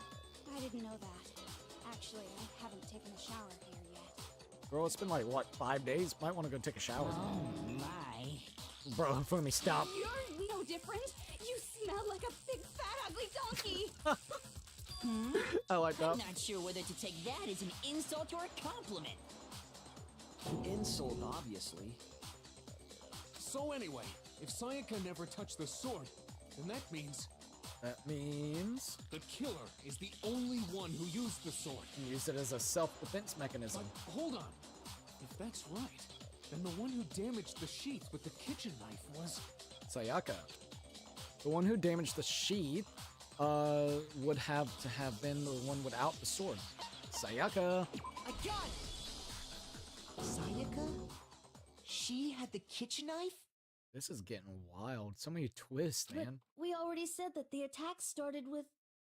I didn't know that. Actually, I haven't taken a shower here yet. Girl, it's been like, what, 5 days? Might want to go take a shower. Oh my. Bro, Fumi, stop. You're no different. You smell like a big, fat, ugly donkey. I like that. I'm not sure whether to take that as an insult or a compliment. Insult, obviously. So anyway, if Sayaka never touched the sword, then that means the killer is the only one who used the sword. And use it as a self-defense mechanism. But hold on. If that's right, then the one who damaged the sheath with the kitchen knife was Sayaka. The one who damaged the sheath would have to have been the one without the sword. Sayaka. I got it! Sayaka? She had the kitchen knife? This is getting wild. So many twists, man. But we already said that the attack started with...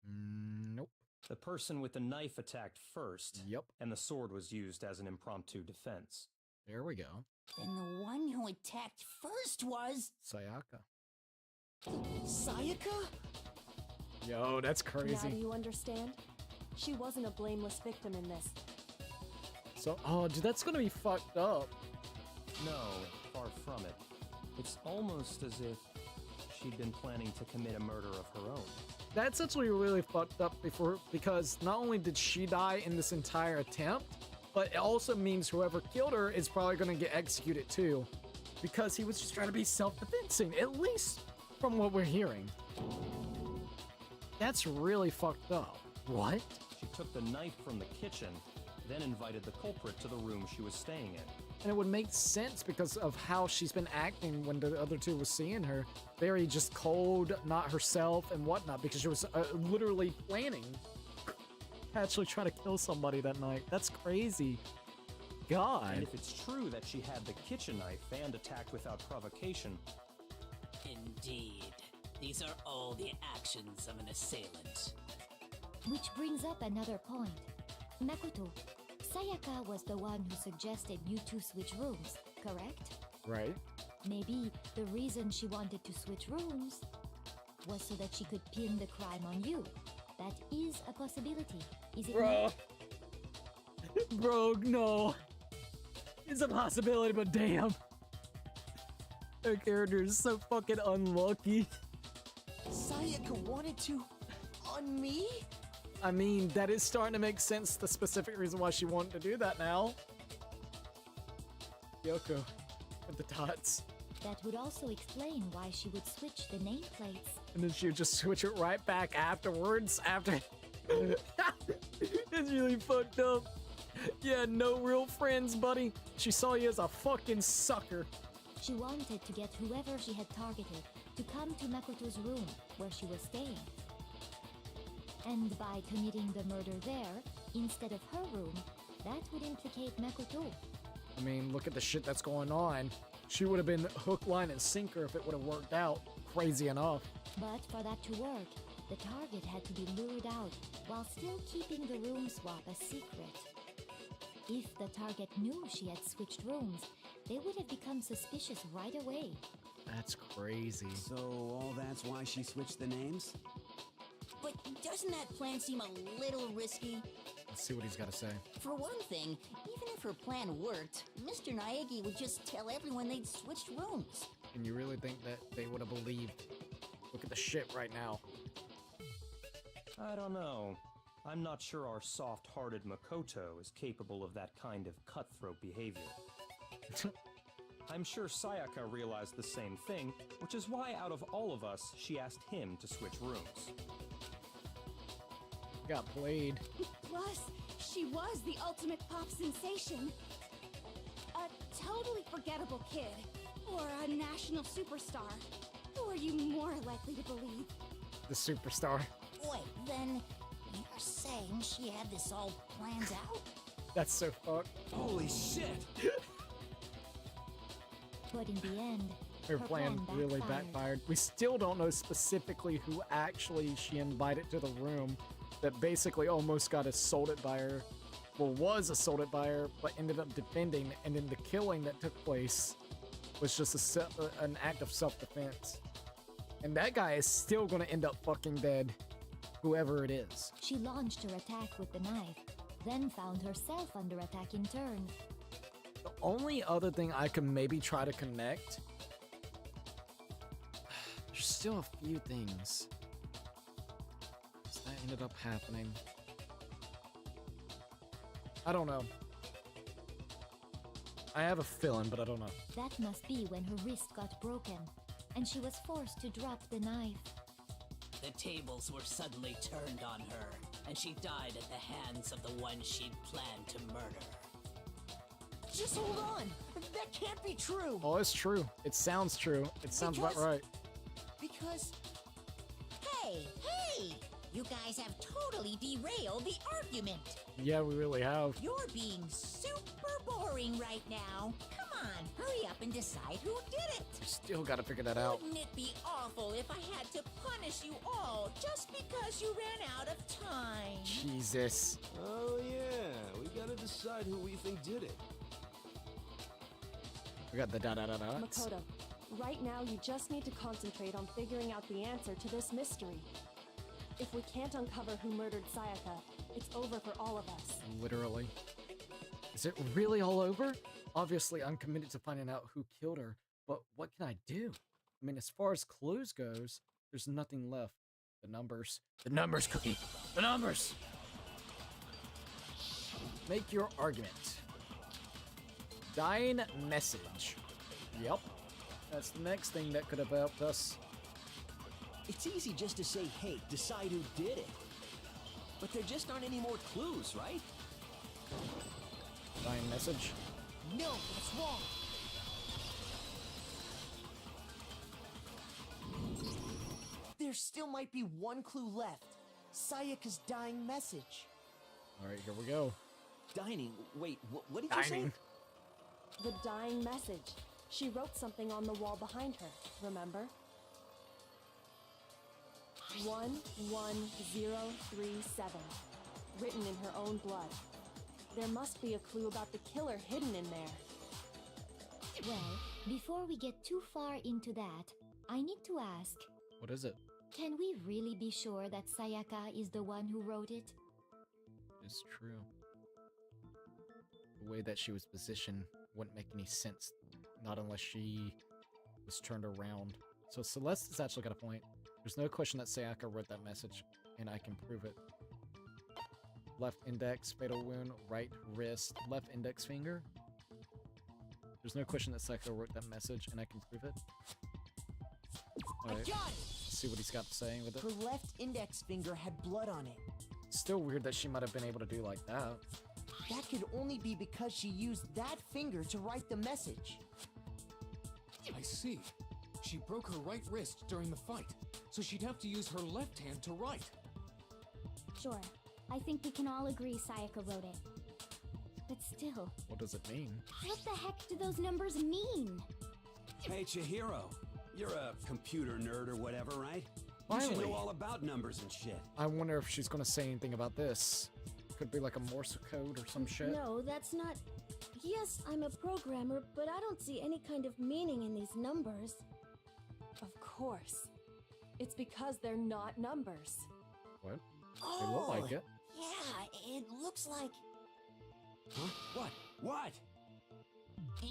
Nope. The person with the knife attacked first. Yep. And the sword was used as an impromptu defense. There we go. Then the one who attacked first was... Sayaka. Sayaka? Yo, that's crazy. Now do you understand? She wasn't a blameless victim in this. So, oh, dude, that's gonna be fucked up. No, far from it. It's almost as if she'd been planning to commit a murder of her own. That's actually really fucked up because not only did she die in this entire attempt, but it also means whoever killed her is probably gonna get executed too. Because he was just trying to be self-defensing, at least from what we're hearing. That's really fucked up. What? She took the knife from the kitchen, then invited the culprit to the room she was staying in. And it would make sense because of how she's been acting when the other two were seeing her. Very just cold, not herself, and whatnot, because she was literally planning. Actually trying to kill somebody that night. That's crazy. God. And if it's true that she had the kitchen knife and attacked without provocation... Indeed. These are all the actions of an assailant. Which brings up another point. Makoto, Sayaka was the one who suggested you two switch rooms, correct? Right. Maybe the reason she wanted to switch rooms was so that she could pin the crime on you. That is a possibility, is it not? Bro, no. It's a possibility, but damn. Her character is so fucking unlucky. Sayaka wanted to... on me? I mean, that is starting to make sense, the specific reason why she wanted to do that now. Yoko, with the dots. That would also explain why she would switch the nameplates. And then she would just switch it right back afterwards, after... It's really fucked up. Yeah, no real friends, buddy. She saw you as a fucking sucker. She wanted to get whoever she had targeted to come to Makoto's room, where she was staying. And by committing the murder there, instead of her room, that would implicate Makoto. I mean, look at the shit that's going on. She would have been hook, line, and sinker if it would have worked out. Crazy enough. But for that to work, the target had to be lured out while still keeping the room swap a secret. If the target knew she had switched rooms, they would have become suspicious right away. That's crazy. So all that's why she switched the names? But doesn't that plan seem a little risky? Let's see what he's got to say. For one thing, even if her plan worked, Mr. Naegi would just tell everyone they'd switched rooms. And you really think that they would have believed? Look at the shit right now. I don't know. I'm not sure our soft-hearted Makoto is capable of that kind of cutthroat behavior. I'm sure Sayaka realized the same thing, which is why out of all of us, she asked him to switch rooms. Got played. Plus, she was the ultimate pop sensation. A totally forgettable kid. Or a national superstar. Who are you more likely to believe? The superstar. Wait, then you're saying she had this all planned out? That's so fucked. Holy shit! But in the end, her plan really backfired. We still don't know specifically who actually she invited to the room that basically almost got assaulted by her. Well, was assaulted by her, but ended up defending, and then the killing that took place was just an act of self-defense. And that guy is still gonna end up fucking dead, whoever it is. She launched her attack with the knife, then found herself under attack in turn. The only other thing I can maybe try to connect still a few things that ended up happening. I don't know. I have a feeling, but I don't know. That must be when her wrist got broken, and she was forced to drop the knife. The tables were suddenly turned on her, and she died at the hands of the one she'd planned to murder. Just hold on! That can't be true! Oh, it's true. It sounds true. It sounds about right. Because... Hey! You guys have totally derailed the argument. Yeah, we really have. You're being super boring right now. Come on, hurry up and decide who did it. We still gotta figure that out. Wouldn't it be awful if I had to punish you all just because you ran out of time? Jesus. Oh yeah, we gotta decide who we think did it. We got the da-da-da-da. Makoto, right now you just need to concentrate on figuring out the answer to this mystery. If we can't uncover who murdered Sayaka, it's over for all of us. Literally. Is it really all over? Obviously, I'm committed to finding out who killed her, but what can I do? I mean, as far as clues goes, there's nothing left. The numbers. The numbers, Cookie! The numbers! Make your argument. Dying message. Yep. That's the next thing that could have helped us. It's easy just to say, hey, decide who did it. But there just aren't any more clues, right? Dying message. No, that's wrong! There still might be one clue left. Sayaka's dying message. Alright, here we go. Dining? Wait, what did you say? The dying message. She wrote something on the wall behind her, remember? 11037, written in her own blood. There must be a clue about the killer hidden in there. Well, before we get too far into that, I need to ask, What is it? can we really be sure that Sayaka is the one who wrote it? It's true. The way that she was positioned wouldn't make any sense, not unless she was turned around. So Celeste has actually got a point. There's no question that Sayaka wrote that message, and I can prove it. Left index, fatal wound, right wrist, left index finger. There's no question that Sayaka wrote that message, and I can prove it. Alright, let's see what he's got to say with it. Her left index finger had blood on it. Still weird that she might have been able to do like that. That could only be because she used that finger to write the message. I see. She broke her right wrist during the fight, so she'd have to use her left hand to write. Sure, I think we can all agree Sayaka wrote it. But still, What does it mean? what the heck do those numbers mean? Hey, Chihiro. You're a computer nerd or whatever, right? You Finally. should know all about numbers and shit. I wonder if she's gonna say anything about this. Could be like a Morse code or some shit. No, that's not... Yes, I'm a programmer, but I don't see any kind of meaning in these numbers. Of course. It's because they're not numbers. What? They look like it. Yeah, it looks like... Huh? What?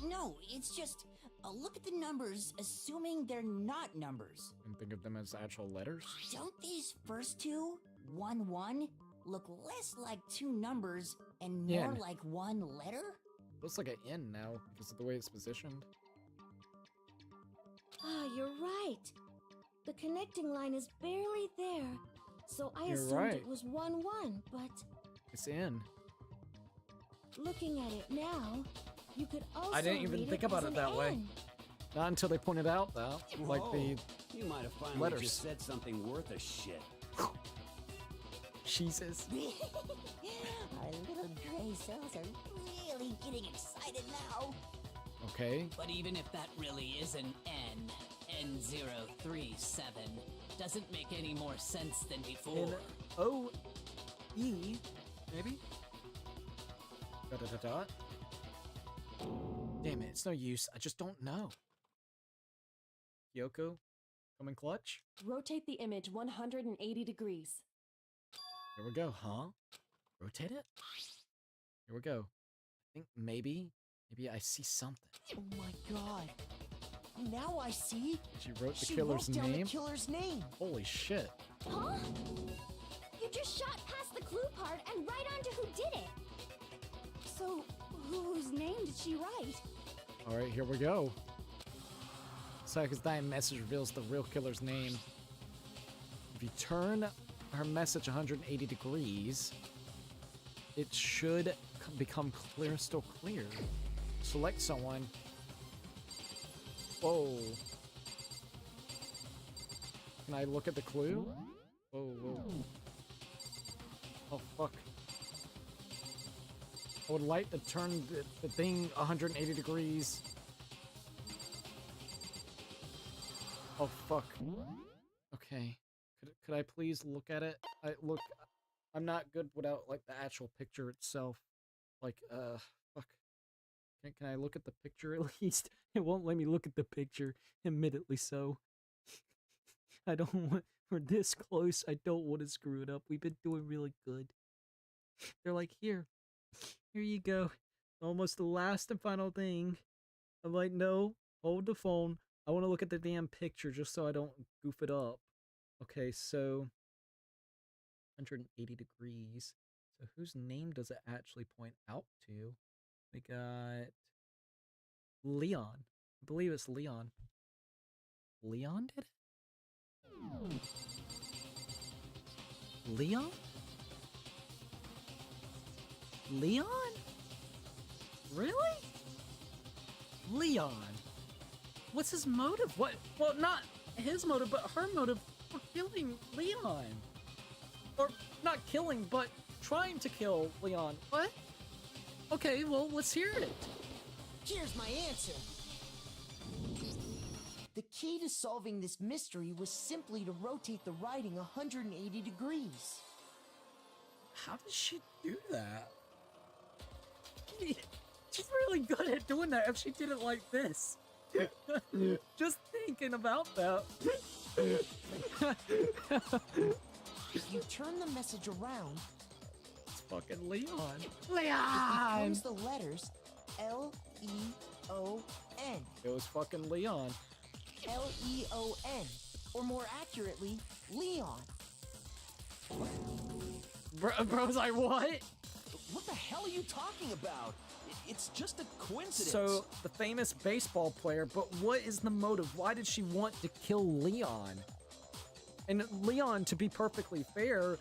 No, it's just... look at the numbers, assuming they're not numbers. And think of them as actual letters? Don't these first two, 1-1, look less like two numbers and more Yeah. like one letter? Looks like an N now because of the way it's positioned. Ah, you're right. The connecting line is barely there, so I You're assumed right. it was 1-1, but It's N. looking at it now, you could also I didn't even read think it about as it an that way. N. Not until they pointed out though, like the You might have finally letters. just said something worth a shit. Jesus. Our little gray cells are really getting excited now. Okay. But even if that really is an N, N037, doesn't make any more sense than before. N-O-E, maybe? Da-da-da-da. Damn it, it's no use. I just don't know. Kyoko, coming clutch? Rotate the image 180 degrees. Here we go, huh? Rotate it? Here we go. I think maybe I see something. Oh my god. Now I see. She wrote the She killer's wrote down name? the killer's name. Holy shit. Huh? You just shot past the clue part and right onto who did it. So, whose name did she write? Alright, here we go. Sayaka's dying message reveals the real killer's name. If you turn her message 180 degrees, it should become crystal clear. Select someone. Whoa. Can I look at the clue? Whoa, whoa. Oh, fuck. I would like to turn the thing 180 degrees. Oh, fuck. Okay. Could I please look at it? I'm not good without, like, the actual picture itself. Like, fuck. Can I look at the picture at least? It won't let me look at the picture, admittedly so. I don't want... We're this close, I don't want to screw it up. We've been doing really good. They're like, here you go. Almost the last and final thing. I'm like, no, hold the phone. I want to look at the damn picture just so I don't goof it up. Okay, so 180 degrees. So whose name does it actually point out to? We got Leon. I believe it's Leon. Leon did it? Leon? Leon? Really? Leon. What's his motive? What? Well, not his motive, but her motive for killing Leon. Or not killing, but trying to kill Leon. What? Okay, well, let's hear it. Here's my answer. The key to solving this mystery was simply to rotate the writing 180 degrees. How did she do that? She's really good at doing that if she did it like this. Just thinking about that. If you turn the message around, it's fucking Leon. it Leon! becomes the letters L-E-O-N. It was fucking Leon. L-E-O-N. Or more accurately, Leon. Bro's like, what? What the hell are you talking about? It's just a coincidence. So, the famous baseball player, but what is the motive? Why did she want to kill Leon? And Leon, to be perfectly fair,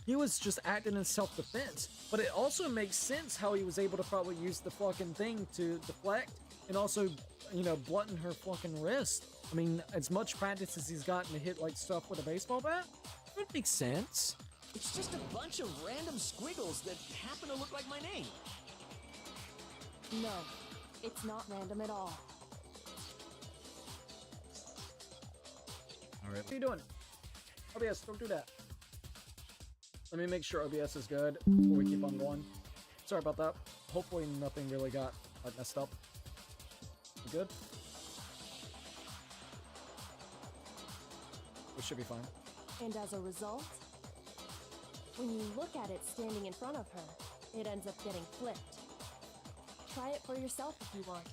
he was just acting in self-defense. But it also makes sense how he was able to probably use the fucking thing to deflect and also, you know, blunten her fucking wrist. I mean, as much practice as he's gotten to hit, like, stuff with a baseball bat, it makes sense. It's just a bunch of random squiggles that happen to look like my name. No, it's not random at all. Alright, what are you doing? OBS, don't do that. Let me make sure OBS is good before we keep on going. Sorry about that. Hopefully nothing really got like, messed up. We good? We should be fine. And as a result, when you look at it standing in front of her, it ends up getting flipped. Try it for yourself if you want.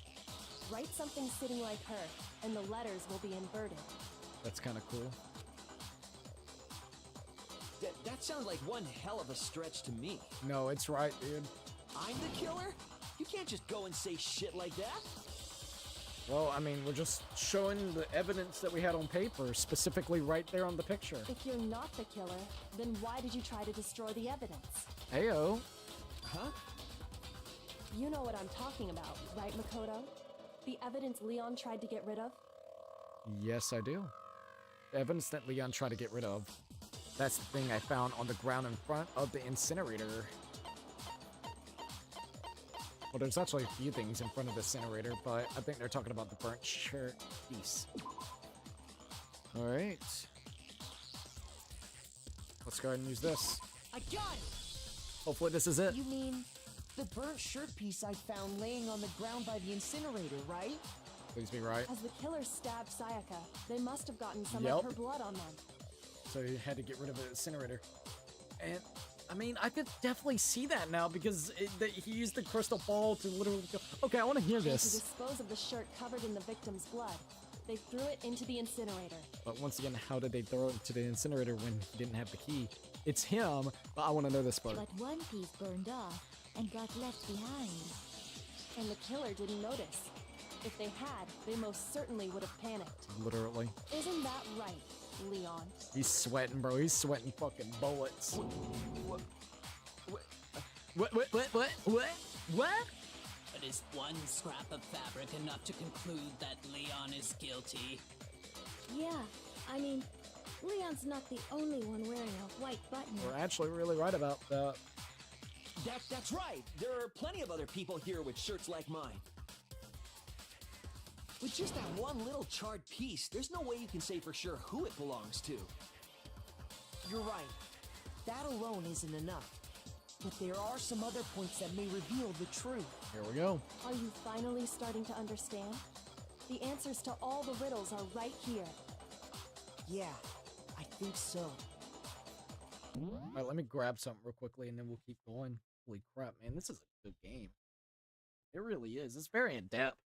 Write something sitting like her, and the letters will be inverted. That's kind of cool. That sounds like one hell of a stretch to me. No, it's right, dude. I'm the killer? You can't just go and say shit like that. Well, I mean, we're just showing the evidence that we had on paper, specifically right there on the picture. If you're not the killer, then why did you try to destroy the evidence? Heyo. Huh? You know what I'm talking about, right, Makoto? The evidence Leon tried to get rid of? Yes, I do. The evidence that Leon tried to get rid of. That's the thing I found on the ground in front of the incinerator. Well, there's actually a few things in front of the incinerator, but I think they're talking about the burnt shirt piece. Alright. Let's go ahead and use this. I got it! Hopefully this is it. You mean the burnt shirt piece I found laying on the ground by the incinerator, right? Please be right. As the killer stabbed Sayaka, they must have gotten some Yep. of her blood on them. So he had to get rid of the incinerator. And, I mean, I could definitely see that now because he used the crystal ball to literally go, okay, I want to hear And to this. dispose of the shirt covered in the victim's blood, They threw it into the incinerator. But once again, how did they throw it into the incinerator when he didn't have the key? It's him, but I want to know this part. But one piece burned off and got left behind. And the killer didn't notice. If they had, they most certainly would have panicked. Literally. Isn't that right, Leon? He's sweating, bro. He's sweating fucking bullets. What? But is one scrap of fabric enough to conclude that Leon is guilty? Yeah, I mean, Leon's not the only one wearing a white button. We're actually really right about that. That's right. There are plenty of other people here with shirts like mine. With just that one little charred piece, there's no way you can say for sure who it belongs to. You're right. That alone isn't enough. But there are some other points that may reveal the truth. Here we go. Are you finally starting to understand? The answers to all the riddles are right here. Yeah, I think so. Alright, let me grab something real quickly and then we'll keep going. Holy crap, man, this is a good game. It really is. It's very in-depth.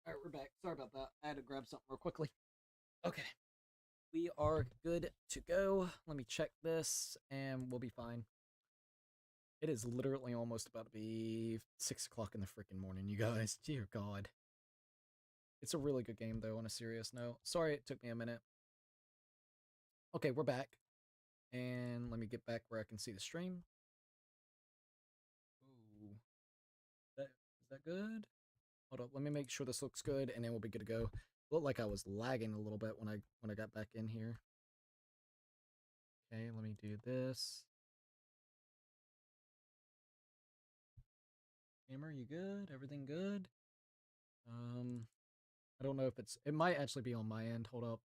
Alright, we're back. Sorry about that. I had to grab something real quickly. Okay. We are good to go. Let me check this, and we'll be fine. It is literally almost about to be 6 o'clock in the freaking morning, you guys. Dear God. It's a really good game, though, on a serious note. Sorry it took me a minute. Okay, we're back. And let me get back where I can see the stream. Ooh. Is that good? Hold up, let me make sure this looks good, and then we'll be good to go. Looked like I was lagging a little bit when I got back in here. Okay, let me do this. Camera, you good? Everything good? I don't know if it might actually be on my end. Hold up.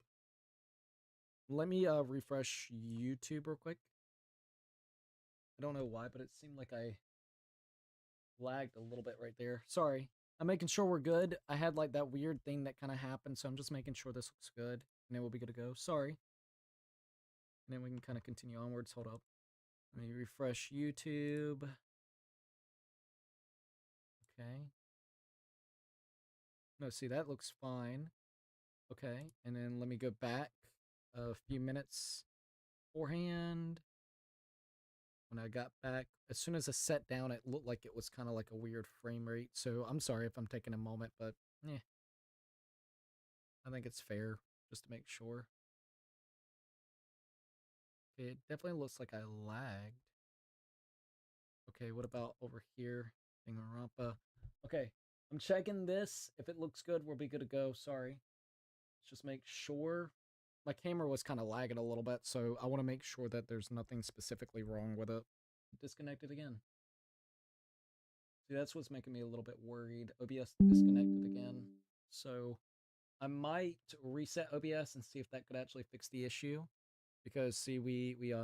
Let me refresh YouTube real quick. I don't know why, but it seemed like I lagged a little bit right there. Sorry. I'm making sure we're good. I had like that weird thing that kind of happened, so I'm just making sure this looks good, and then we'll be good to go. Sorry. And then we can kind of continue onwards. Hold up. Let me refresh YouTube. Okay. No, see, that looks fine. Okay, and then let me go back a few minutes beforehand. When I got back, as soon as I sat down, it looked like it was kind of like a weird frame rate. So I'm sorry if I'm taking a moment, but I think it's fair just to make sure. Okay, it definitely looks like I lagged. Okay, what about over here? Danganronpa. Okay, I'm checking this. If it looks good, we'll be good to go. Sorry. Let's just make sure. My camera was kind of lagging a little bit, so I want to make sure that there's nothing specifically wrong with it. Disconnected again. See, that's what's making me a little bit worried. OBS disconnected again. So I might reset OBS and see if that could actually fix the issue. Because see, we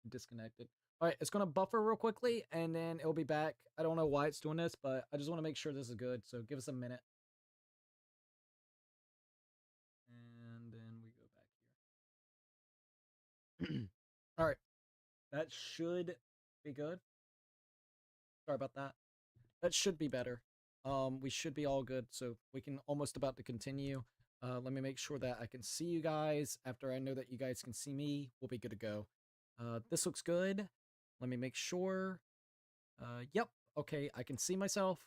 disconnected. Alright, it's gonna buffer real quickly and then it'll be back. I don't know why it's doing this, but I just want to make sure this is good, so give us a minute. And then we go back here. Alright. That should be good. Sorry about that. That should be better. We should be all good, so we can almost about to continue. Let me make sure that I can see you guys. After I know that you guys can see me, we'll be good to go. This looks good. Let me make sure. Yep. Okay, I can see myself.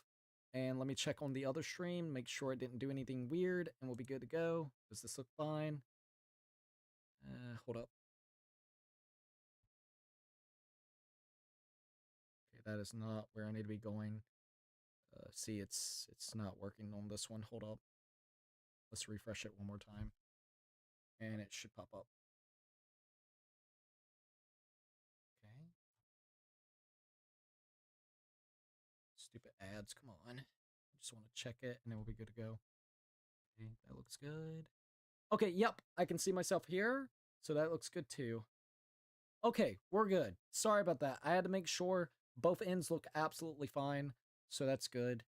And let me check on the other stream, make sure I didn't do anything weird, and we'll be good to go. Does this look fine? Hold up. Okay, That is not where I need to be going. See, it's not working on this one. Hold up. Let's refresh it one more time. And it should pop up. Okay. Stupid ads, come on. I just want to check it and then we'll be good to go. Okay, that looks good. Okay, yep, I can see myself here. So that looks good too. Okay, we're good. Sorry about that. I had to make sure both ends look absolutely fine. So that's good.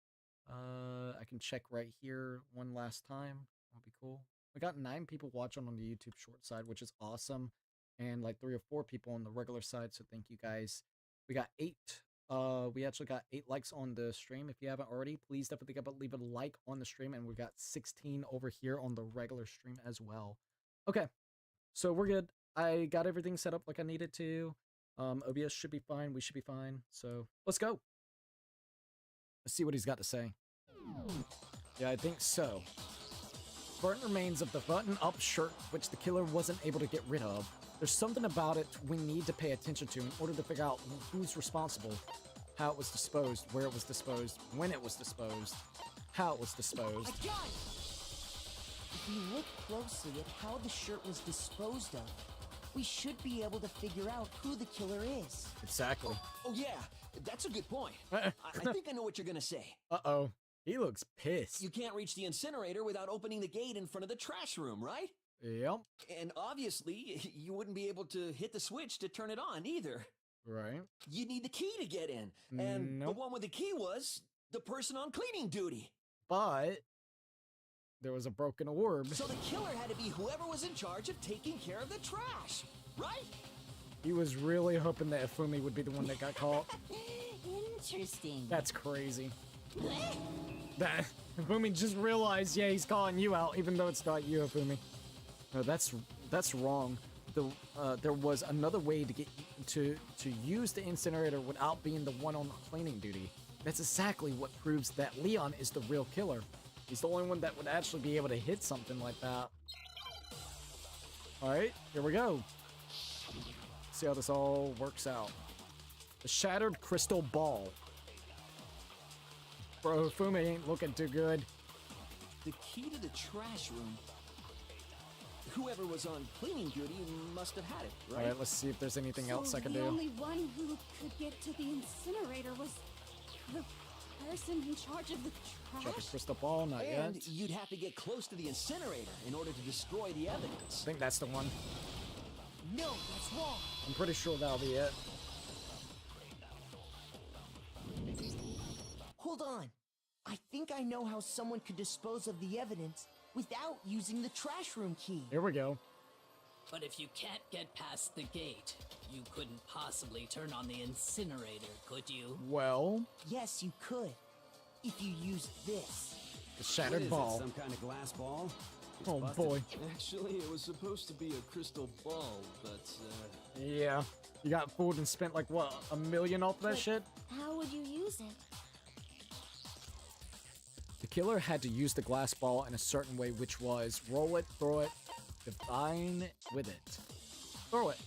I can check right here one last time. That'll be cool. We got 9 people watching on the YouTube short side, which is awesome. And like 3 or 4 people on the regular side, so thank you guys. We got 8. We actually got 8 likes on the stream. If you haven't already, please definitely leave a like on the stream. And we got 16 over here on the regular stream as well. Okay, so we're good. I got everything set up like I needed to. OBS should be fine. We should be fine. So let's go. Let's see what he's got to say. Yeah, I think so. Burnt remains of the button-up shirt, which the killer wasn't able to get rid of. There's something about it we need to pay attention to in order to figure out who's responsible, how it was disposed, where it was disposed, when it was disposed, how it was disposed. I got it! If you look closely at how the shirt was disposed of, we should be able to figure out who the killer is. Exactly. Oh yeah, that's a good point. I think I know what you're gonna say. Uh-oh. He looks pissed. You can't reach the incinerator without opening the gate in front of the trash room, right? Yep. And obviously, you wouldn't be able to hit the switch to turn it on either. Right. You need the key to get in. And the one with the key was the person on cleaning duty. But there was a broken orb. So the killer had to be whoever was in charge of taking care of the trash, right? He was really hoping that Ifumi would be the one that got caught. Interesting. That's crazy. That Ifumi just realized, yeah, he's calling you out, even though it's not you, Ifumi. No, that's wrong. There was another way to get to use the incinerator without being the one on cleaning duty. That's exactly what proves that Leon is the real killer. He's the only one that would actually be able to hit something like that. Alright, here we go. See how this all works out. The shattered crystal ball. Bro, Fume ain't looking too good. The key to the trash room. Whoever was on cleaning duty must have had it, right? Alright, let's see if there's anything else I can do. The only one who could get to the incinerator was the person in charge of the trash? Check the crystal ball, not yet. And you'd have to get close to the incinerator in order to destroy the evidence. I think that's the one. No, that's wrong. I'm pretty sure that'll be it. Hold on. I think I know how someone could dispose of the evidence without using the trash room key. Here we go. But if you can't get past the gate, you couldn't possibly turn on the incinerator, could you? Well... Yes, you could. If you used this. The shattered ball. Some kind of glass ball? It's oh busted. boy. Actually, it was supposed to be a crystal ball, but yeah. You got fooled and spent like what, $1 million off that shit? How would you use it? The killer had to use the glass ball in a certain way, which was roll it, throw it, divine with it. Throw it.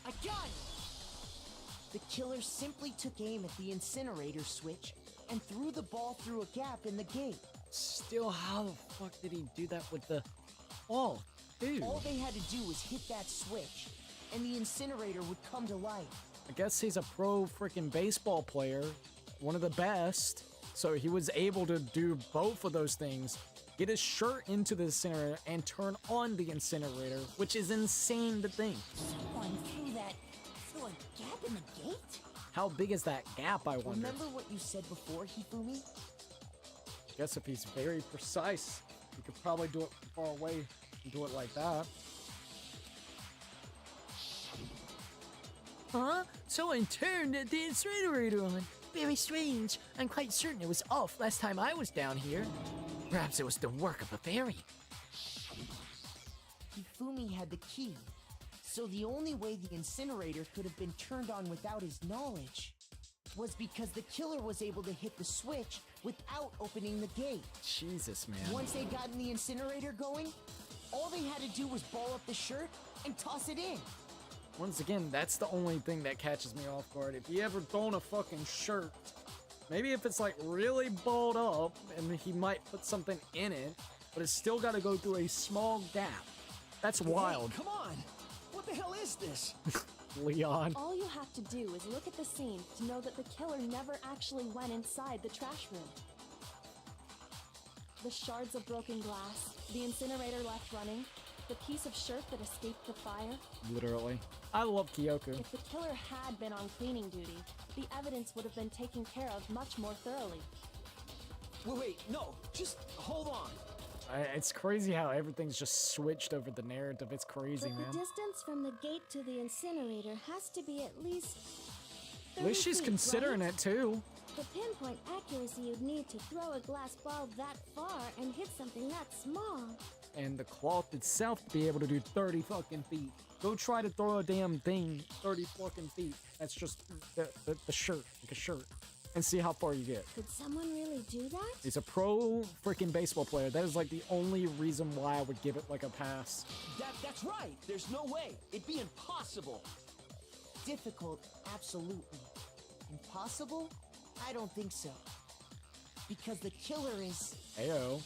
I got it! The killer simply took aim at the incinerator switch and threw the ball through a gap in the gate. Still, how the fuck did he do that with the ball? Dude. All they had to do was hit that switch, and the incinerator would come to life. I guess he's a pro freaking baseball player, one of the best. So he was able to do both of those things, get his shirt into the incinerator and turn on the incinerator, which is insane to think. Someone threw a gap in the gate? How big is that gap, I wonder? Remember what you said before, Hifumi? I guess if he's very precise, he could probably do it from far away and do it like that. Huh? Someone turned the incinerator on. Very strange. I'm quite certain it was off last time I was down here. Perhaps it was the work of a fairy. Hifumi had the key, so the only way the incinerator could have been turned on without his knowledge was because the killer was able to hit the switch without opening the gate. Jesus, man. Once they'd gotten the incinerator going, all they had to do was ball up the shirt and toss it in. Once again, that's the only thing that catches me off guard. If you ever thrown a fucking shirt, maybe if it's like really balled up and he might put something in it, but it's still got to go through a small gap. That's wild. Hey, come on! What the hell is this? Leon. All you have to do is look at the scene to know that the killer never actually went inside the trash room. The shards of broken glass, the incinerator left running, the piece of shirt that escaped the fire. Literally. I love Kyoko. If the killer had been on cleaning duty, the evidence would have been taken care of much more thoroughly. Wait, no, just hold on. It's crazy how everything's just switched over the narrative. It's crazy, But man. the distance from the gate to the incinerator has to be at least... At least she's 30 feet, considering right? it too. The pinpoint accuracy you'd need to throw a glass ball that far and hit something that small. And the cloth itself to be able to do 30 fucking feet. Go try to throw a damn thing 30 fucking feet. That's just the shirt, like a shirt. And see how far you get. Could someone really do that? He's a pro freaking baseball player. That is like the only reason why I would give it like a pass. That's right. There's no way. It'd be impossible. Difficult, absolutely. Impossible? I don't think so. Because the killer is... Ayo.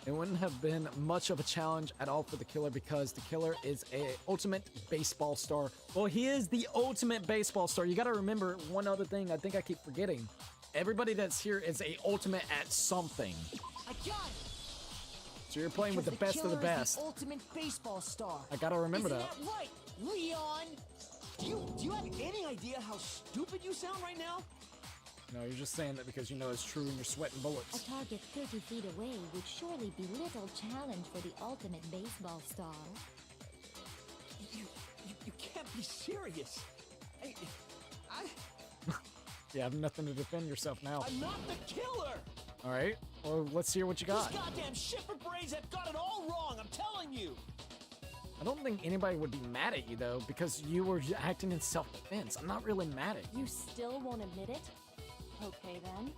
It wouldn't have been much of a challenge at all for the killer because the killer is a ultimate baseball star. Well, he is the ultimate baseball star. You gotta remember one other thing I think I keep forgetting. Everybody that's here is a ultimate at something. I got it! So you're playing with the best of the best. The ultimate baseball star. I gotta remember Isn't that. Right, Leon. Do you have any idea how stupid you sound right now? No, you're just saying that because you know it's true and you're sweating bullets. A target 30 feet away would surely be little challenge for the ultimate baseball star. You can't be serious. You have nothing to defend yourself now. I'm not the killer. All right. Well, let's hear what you got. These goddamn shipper brains have got it all wrong. I'm telling you. I don't think anybody would be mad at you though because you were acting in self-defense. I'm not really mad at you. You still won't admit it? Okay then.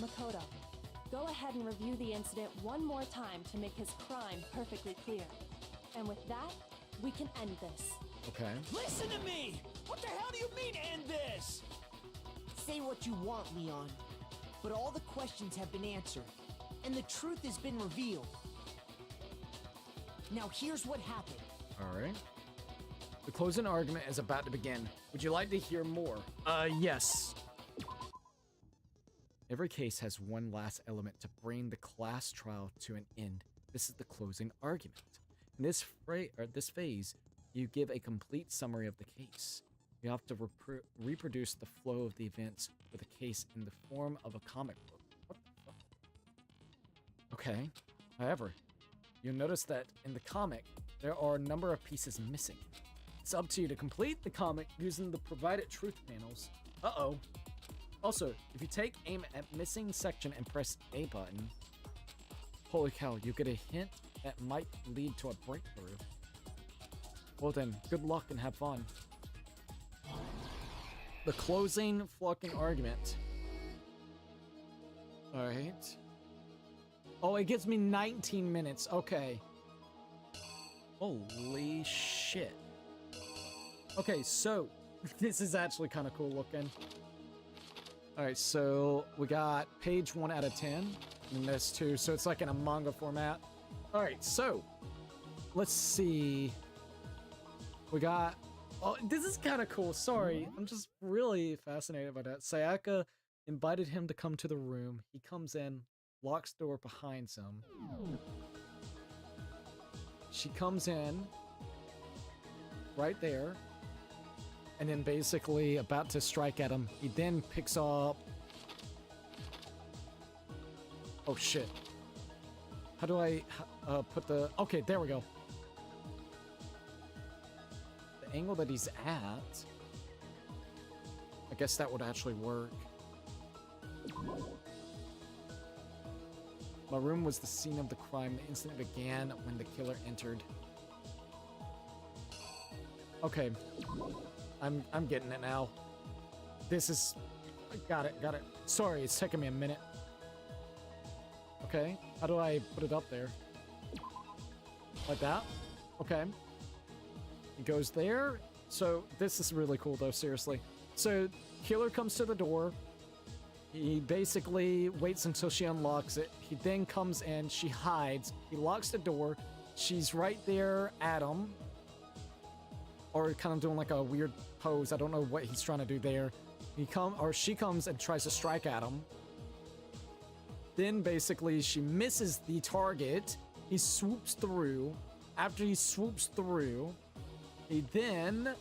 Makoto, go ahead and review the incident one more time to make his crime perfectly clear. And with that, we can end this. Okay. Listen to me! What the hell do you mean end this? Say what you want, Leon. But all the questions have been answered. And the truth has been revealed. Now here's what happened. All right. The closing argument is about to begin. Would you like to hear more? Yes. Every case has one last element to bring the class trial to an end. This is the closing argument. In this phase, you give a complete summary of the case. You have to reproduce the flow of the events for the case in the form of a comic book. What the fuck? Okay. However, you'll notice that in the comic, there are a number of pieces missing. It's up to you to complete the comic using the provided truth panels. Uh-oh. Also, if you take aim at missing section and press A button, holy cow, you get a hint that might lead to a breakthrough. Well then, good luck and have fun. The closing fucking argument. Alright. Oh, it gives me 19 minutes. Okay. Holy shit. Okay, so this is actually kind of cool looking. Alright, so we got page 1 out of 10. And this too, so it's like in a manga format. Alright, so let's see. We got... Oh, this is kind of cool. Sorry, I'm just really fascinated by that. Sayaka invited him to come to the room. He comes in, locks the door behind him. She comes in right there, and then basically about to strike at him. He then picks up... Oh shit. How do I put the... Okay, there we go. The angle that he's at... I guess that would actually work. My room was the scene of the crime. The incident began when the killer entered. Okay. I'm getting it now. This is... Got it. Sorry, it's taking me a minute. Okay. How do I put it up there? Like that? Okay. He goes there. So this is really cool though, seriously. So killer comes to the door. He basically waits until she unlocks it. He then comes in, she hides. He locks the door. She's right there at him. Or kind of doing like a weird pose. I don't know what he's trying to do there. She comes and tries to strike at him. Then basically she misses the target. He swoops through. After he swoops through, he then,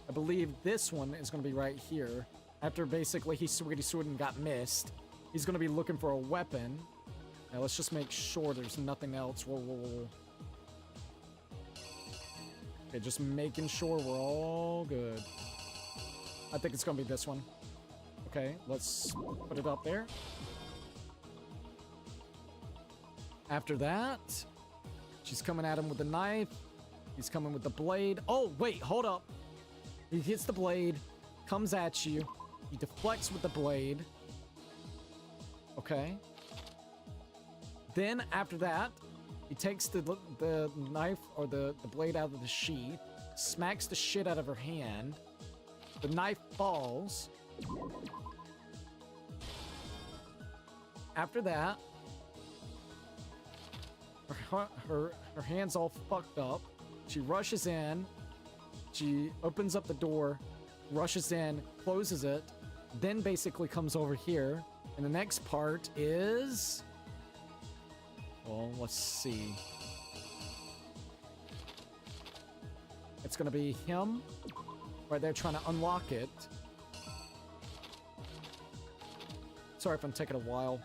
I believe this one is going to be right here. After basically he swooted and got missed, he's going to be looking for a weapon. Now let's just make sure there's nothing else. Whoa, whoa, whoa. Okay, just making sure we're all good. I think it's going to be this one. Okay, let's put it up there. After that, she's coming at him with the knife. He's coming with the blade. Oh, wait, hold up. He hits the blade, comes at you. He deflects with the blade. Okay. Then, after that, he takes the knife or the blade out of the sheath, smacks the shit out of her hand. The knife falls. After that, her hand's all fucked up. She rushes in. She opens up the door, rushes in, closes it, then basically comes over here. And the next part is... well, let's see. It's gonna be him right there trying to unlock it. Sorry if I'm taking a while.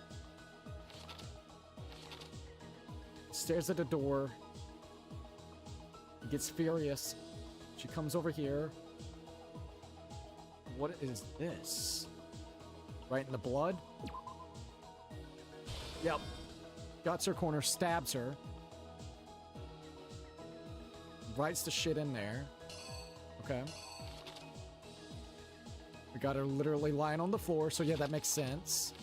Stares at the door. He gets furious. She comes over here. What is this? Right in the blood? Yep. Guts her corner, stabs her. Writes the shit in there. Okay. We got her literally lying on the floor, so yeah, that makes sense.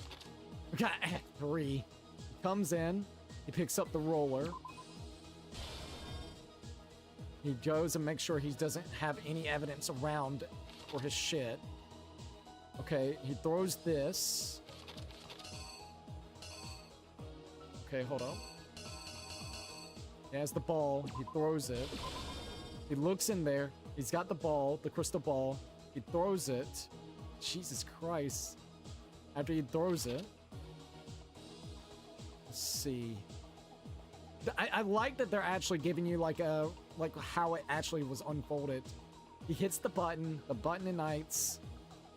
We got Act 3. Comes in. He picks up the roller. He goes and makes sure he doesn't have any evidence around for his shit. Okay, he throws this. Okay, hold on. He has the ball. He throws it. He looks in there. He's got the ball, the crystal ball. He throws it. Jesus Christ. After he throws it. Let's see. I like that they're actually giving you like how it actually was unfolded. He hits the button ignites.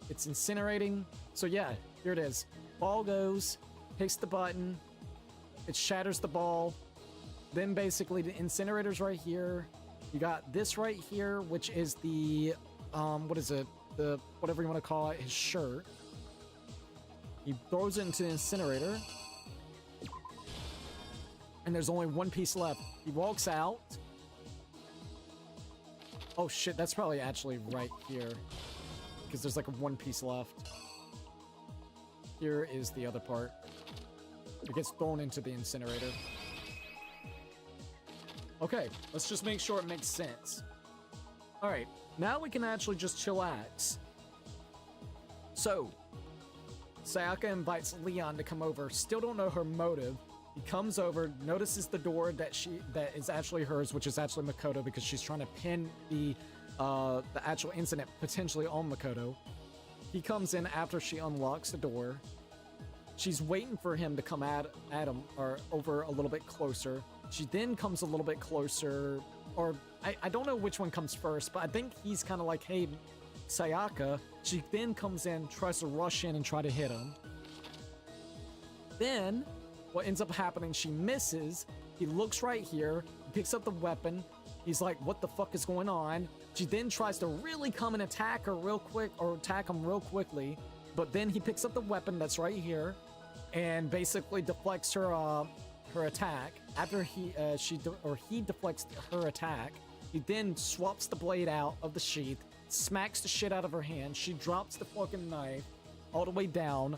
It's incinerating. So yeah, here it is. Ball goes, hits the button. It shatters the ball. Then basically the incinerator's right here. You got this right here, which is the, what is it? The, whatever you want to call it, his shirt. He throws it into the incinerator. And there's only one piece left. He walks out. Oh shit, that's probably actually right here. Because there's like one piece left. Here is the other part. It gets thrown into the incinerator. Okay, let's just make sure it makes sense. Alright, now we can actually just chillax. So, Sayaka invites Leon to come over. Still don't know her motive. He comes over, notices the door that is actually hers, which is actually Makoto, because she's trying to pin the actual incident potentially on Makoto. He comes in after she unlocks the door. She's waiting for him to come at him or over a little bit closer. She then comes a little bit closer, or I don't know which one comes first, but I think he's kind of like, hey, Sayaka. She then comes in, tries to rush in and try to hit him. Then what ends up happening, she misses. He looks right here, picks up the weapon. He's like, what the fuck is going on? She then tries to really come and attack her real quick, or attack him real quickly. But then he picks up the weapon that's right here and basically deflects her attack. After he deflects her attack, he then swaps the blade out of the sheath, smacks the shit out of her hand. She drops the fucking knife all the way down.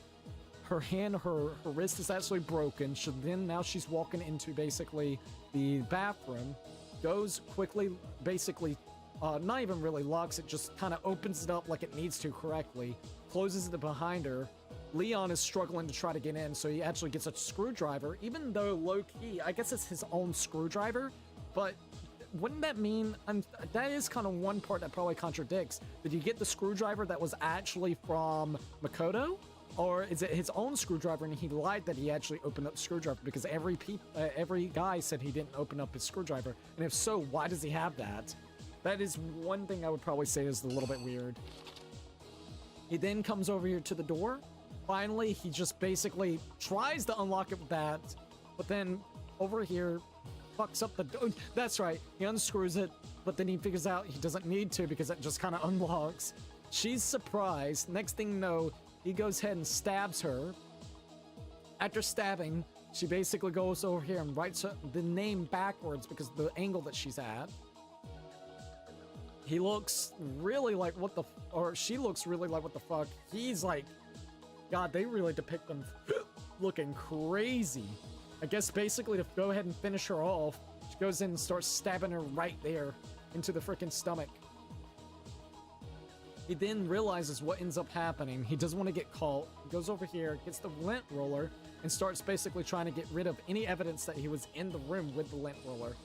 Her hand, her wrist is actually broken. Now she's walking into basically the bathroom, goes quickly, basically not even really locks, it just kind of opens it up like it needs to correctly, closes it behind her. Leon is struggling to try to get in, so he actually gets a screwdriver, even though low-key, I guess it's his own screwdriver, but wouldn't that mean, that is kind of one part that probably contradicts. Did you get the screwdriver that was actually from Makoto? Or is it his own screwdriver and he lied that he actually opened up the screwdriver? Because every guy said he didn't open up his screwdriver. And if so, why does he have that? That is one thing I would probably say is a little bit weird. He then comes over here to the door. Finally, he just basically tries to unlock it with that. But then over here, fucks up the door. That's right, he unscrews it, but then he figures out he doesn't need to because it just kind of unlocks. She's surprised. Next thing you know, he goes ahead and stabs her. After stabbing, she basically goes over here and writes the name backwards because of the angle that she's at. He looks really like what the, or she looks really like what the fuck. He's like, God, they really depict them looking crazy. I guess basically to go ahead and finish her off, she goes in and starts stabbing her right there into the freaking stomach. He then realizes what ends up happening. He doesn't want to get caught. He goes over here, gets the lint roller, and starts basically trying to get rid of any evidence that he was in the room with the lint roller.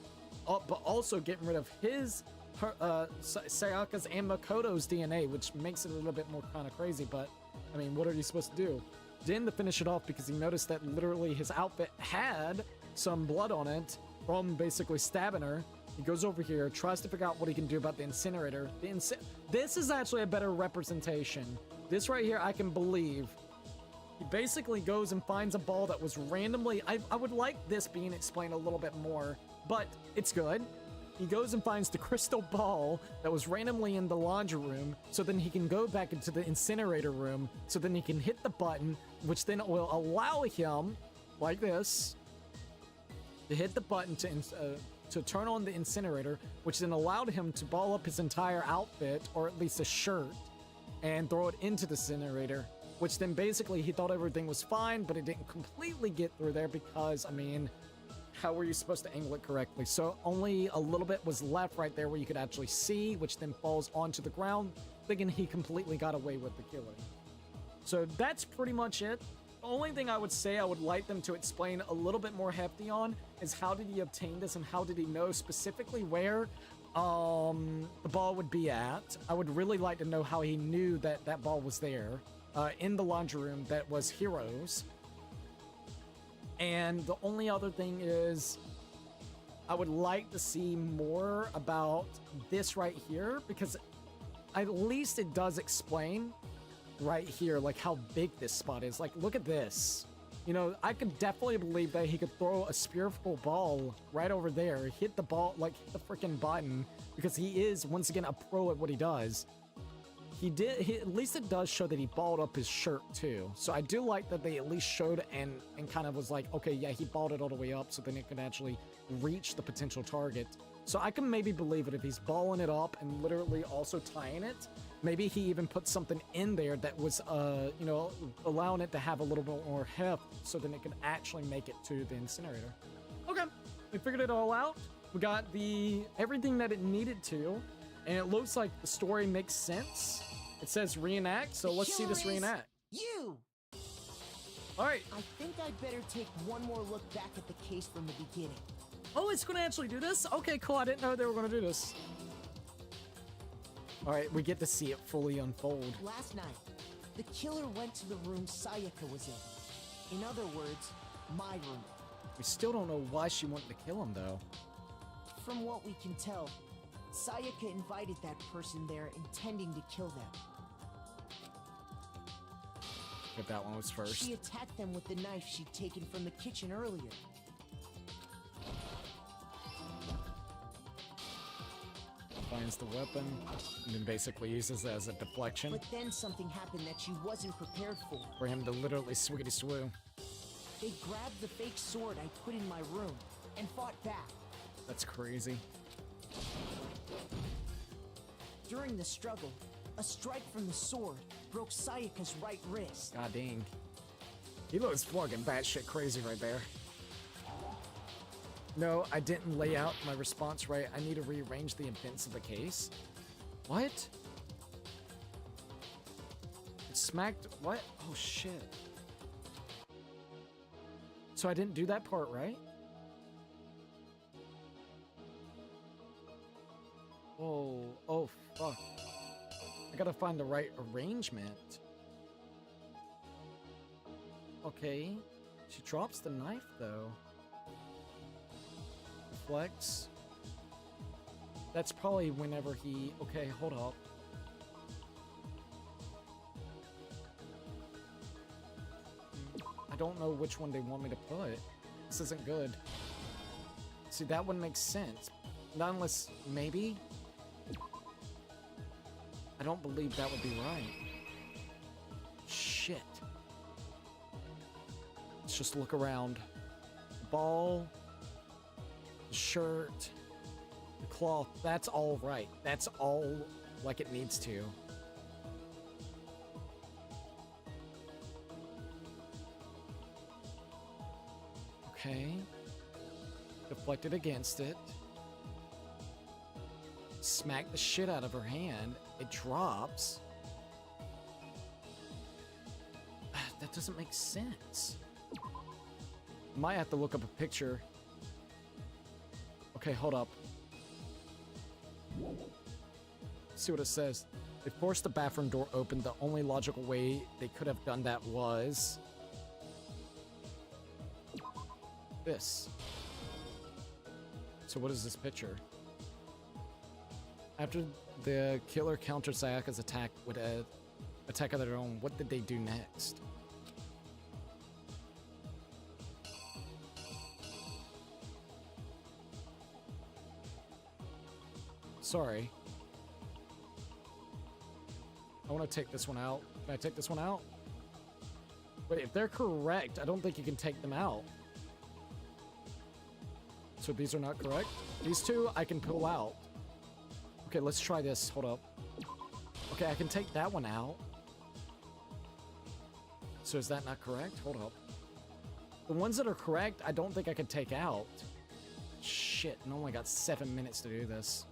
But also getting rid of Sayaka's and Makoto's DNA, which makes it a little bit more kind of crazy, but I mean, what are you supposed to do? Then to finish it off, because he noticed that literally his outfit had some blood on it from basically stabbing her, he goes over here, tries to figure out what he can do about the incinerator. This is actually a better representation. This right here, I can believe. He basically goes and finds a ball that was randomly... I would like this being explained a little bit more, but it's good. He goes and finds the crystal ball that was randomly in the laundry room, so then he can go back into the incinerator room, so then he can hit the button, which then will allow him, like this, to hit the button to turn on the incinerator, which then allowed him to ball up his entire outfit, or at least a shirt, and throw it into the incinerator, which then basically he thought everything was fine, but it didn't completely get through there because, I mean, how were you supposed to angle it correctly? So only a little bit was left right there where you could actually see, which then falls onto the ground, thinking he completely got away with the killing. So that's pretty much it. The only thing I would say I would like them to explain a little bit more hefty on is how did he obtain this and how did he know specifically where the ball would be at. I would really like to know how he knew that that ball was there in the laundry room that was Hiro's. And the only other thing is I would like to see more about this right here, because at least it does explain right here, like how big this spot is. Like, look at this. You know, I could definitely believe that he could throw a spherical ball right over there, hit the ball, like hit the freaking button, because he is, once again, a pro at what he does. At least it does show that he balled up his shirt too. So I do like that they at least showed and kind of was like, okay, yeah, he balled it all the way up so then it could actually reach the potential target. So I can maybe believe it if he's balling it up and literally also tying it. Maybe he even put something in there that was, you know, allowing it to have a little bit more heft so then it could actually make it to the incinerator. Okay, we figured it all out. We got everything that it needed to, and it looks like the story makes sense. It says reenact, so let's see this reenact. You! Alright. I think I'd better take one more look back at the case from the beginning. Oh, it's gonna actually do this? Okay, cool. I didn't know they were gonna do this. Alright, we get to see it fully unfold. Last night, the killer went to the room Sayaka was in. In other words, my room. We still don't know why she wanted to kill him, though. From what we can tell, Sayaka invited that person there intending to kill them. But that one was first. She attacked them with the knife she'd taken from the kitchen earlier. Finds the weapon, and then basically uses it as a deflection. But then something happened that she wasn't prepared for. For him to literally swiggity swoo. They grabbed the fake sword I put in my room and fought back. That's crazy. During the struggle, a strike from the sword broke Sayaka's right wrist. God dang. He looks fucking batshit crazy right there. No, I didn't lay out my response right. I need to rearrange the events of the case. What? It smacked... What? Oh, shit. So I didn't do that part right? Oh, oh, fuck. I gotta find the right arrangement. Okay. She drops the knife, though. Deflects. That's probably whenever he... Okay, hold up. I don't know which one they want me to put. This isn't good. See, that wouldn't make sense. Not unless... Maybe? I don't believe that would be right. Shit. Let's just look around. The ball, the shirt, the cloth, that's all right. That's all like it needs to. Okay. Deflected against it. Smack the shit out of her hand. It drops. That doesn't make sense. Might have to look up a picture. Okay, hold up. See what it says. They forced the bathroom door open. The only logical way they could have done that was... this. So what is this picture? After the killer countered Sayaka's attack with an attack of their own, what did they do next? Sorry. I want to take this one out. Can I take this one out? Wait, if they're correct, I don't think you can take them out. So these are not correct? These two I can pull out. Okay, let's try this. Hold up. Okay, I can take that one out. So is that not correct? Hold up. The ones that are correct, I don't think I can take out. Shit, and I only got 7 minutes to do this.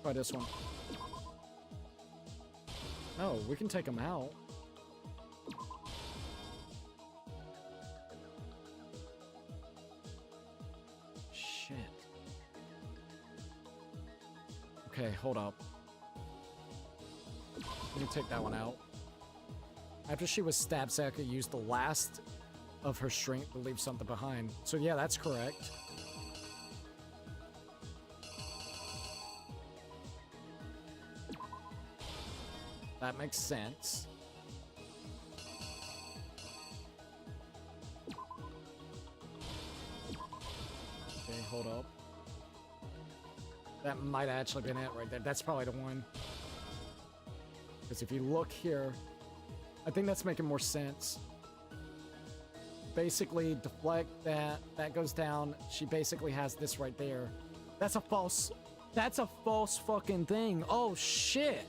Try this one. No, we can take them out. Shit. Okay, hold up. Let me take that one out. After she was stabbed, Sayaka used the last of her strength to leave something behind. So yeah, that's correct. That makes sense. Okay, hold up. That might have actually been it right there. That's probably the one. Because if you look here, I think that's making more sense. Basically, deflect that. That goes down. She basically has this right there. That's a false fucking thing. Oh, shit.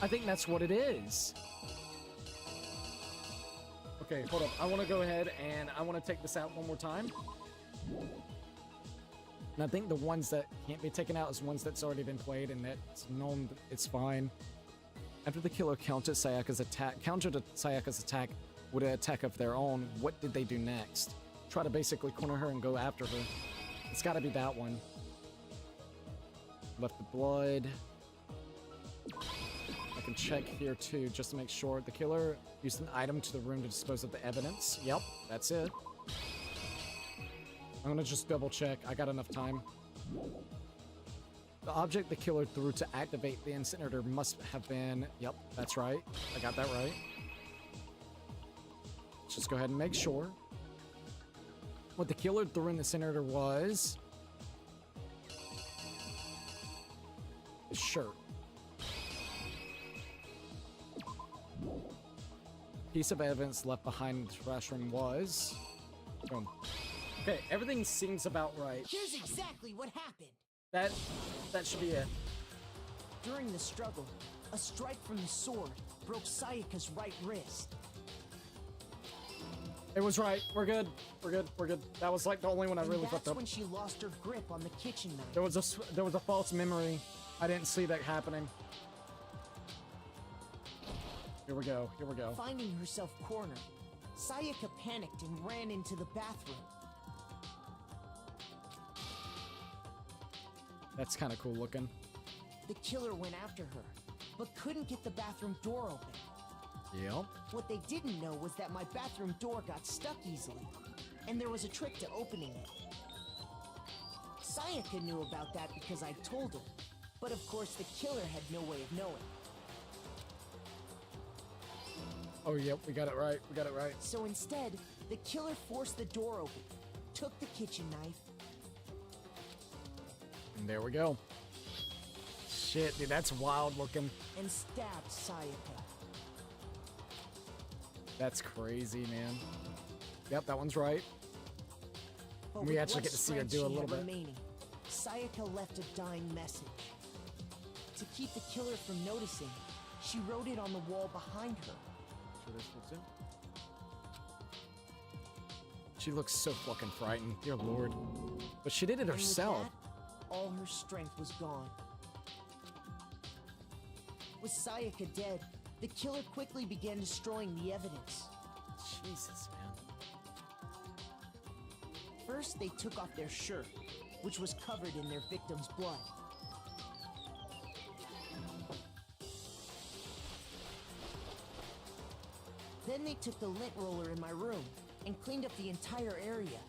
I think that's what it is. Okay, hold up. I want to go ahead and I want to take this out one more time. And I think the ones that can't be taken out is ones that's already been played and that's known it's fine. After the killer countered Sayaka's attack with an attack of their own, what did they do next? Try to basically corner her and go after her. It's gotta be that one. Left the blood. I can check here too, just to make sure. The killer used an item to the room to dispose of the evidence. Yep, that's it. I'm gonna just double check. I got enough time. The object the killer threw to activate the incinerator must have been... Yep, that's right. I got that right. Let's just go ahead and make sure. What the killer threw in the incinerator was... his shirt. Piece of evidence left behind in the trash room was... Boom. Okay, everything seems about right. Here's exactly what happened. That should be it. During the struggle, a strike from the sword broke Sayaka's right wrist. It was right. We're good. We're good. We're good. That was like the only one I really fucked up. That's when she lost her grip on the kitchen knife. There was a false memory. I didn't see that happening. Here we go. Here we go. Finding herself cornered, Sayaka panicked and ran into the bathroom. That's kind of cool looking. The killer went after her, but couldn't get the bathroom door open. Yep. What they didn't know was that my bathroom door got stuck easily, and there was a trick to opening it. Sayaka knew about that because I told her, but of course the killer had no way of knowing. Oh, yep, we got it right. We got it right. So instead, the killer forced the door open, took the kitchen knife, and there we go. Shit, dude, that's wild looking. And stabbed Sayaka. That's crazy, man. Yep, that one's right. But We actually get to see her do a little bit. Remaining, Sayaka left a dying message. To keep the killer from noticing, she wrote it on the wall behind her. She looks so fucking frightened, dear lord. But she did it And with herself. that, all her strength was gone. With Sayaka dead, the killer quickly began destroying the evidence. Jesus, man. First, they took off their shirt, which was covered in their victim's blood. Then they took the lint roller in my room and cleaned up the entire area.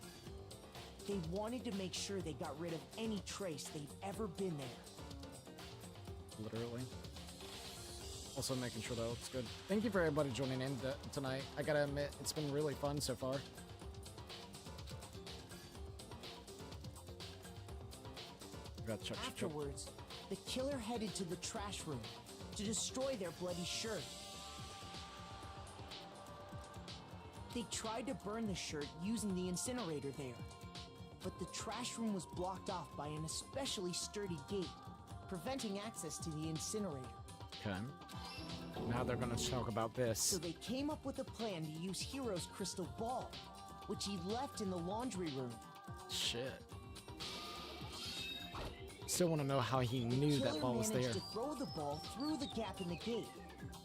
They wanted to make sure they got rid of any trace they'd ever been there. Literally. Also making sure that looks good. Thank you for everybody joining in tonight. I gotta admit, it's been really fun so far. Afterwards, the killer headed to the trash room to destroy their bloody shirt. They tried to burn the shirt using the incinerator there, but the trash room was blocked off by an especially sturdy gate, preventing access to the incinerator. Okay. Now they're gonna talk about this. So they came up with a plan to use Hiro's crystal ball, which he left in the laundry room. Shit. Still want to know how he knew that ball was there. The killer managed to throw the ball through the gap in the gate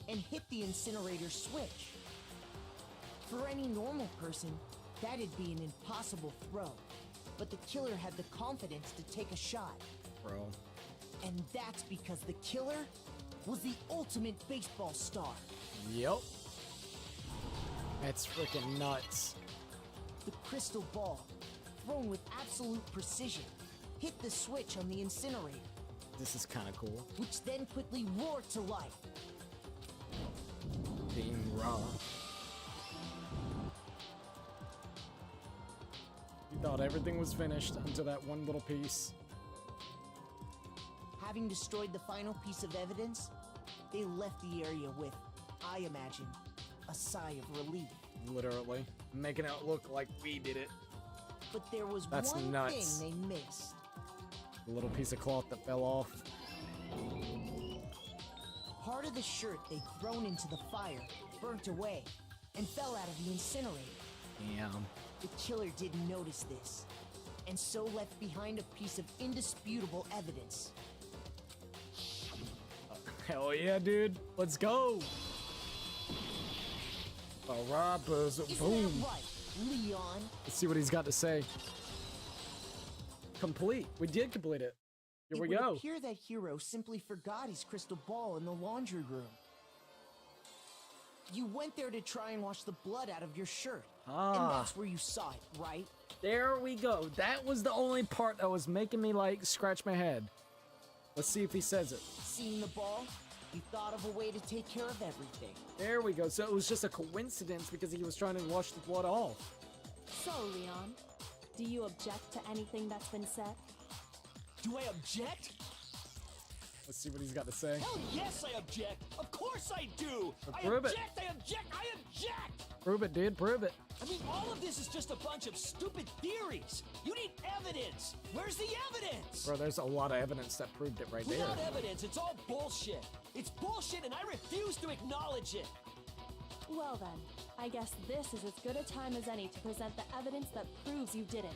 and hit the incinerator switch. For any normal person, that'd be an impossible throw, but the killer had the confidence to take a shot. Bro. And that's because the killer was the ultimate baseball star. Yep. That's freaking nuts. The crystal ball, thrown with absolute precision, hit the switch on the incinerator. This is kind of cool. Which then quickly roared to life. Being raw. You thought everything was finished until that one little piece. Having destroyed the final piece of evidence, they left the area with, I imagine, a sigh of relief. Literally. Making it look like we did it. But there was That's one nuts. thing they missed. The little piece of cloth that fell off. Part of the shirt they'd thrown into the fire burnt away and fell out of the incinerator. Damn. The killer didn't notice this, and so left behind a piece of indisputable evidence. Hell yeah, dude. Let's go. Alright, buzz. Boom. Isn't that right, Leon? Let's see what he's got to say. Complete. We did complete it. Here we It go. would appear that Hiro simply forgot his crystal ball in the laundry room. You went there to try and wash the blood out of your shirt. And that's where you saw it, right? There we go. That was the only part that was making me, like, scratch my head. Let's see if he says it. Seeing the ball, you thought of a way to take care of everything. There we go. So it was just a coincidence because he was trying to wash the blood off. So, Leon, do you object to anything that's been said? Do I object? Let's see what he's got to say. Hell yes, I object. Of course I do. Prove it. I object. Prove it, dude. Prove it. I mean, all of this is just a bunch of stupid theories. You need evidence. Where's the evidence? Bro, there's a lot of evidence that proved it right there. Without evidence, it's all bullshit. It's bullshit and I refuse to acknowledge it. Well then, I guess this is as good a time as any to present the evidence that proves you did it.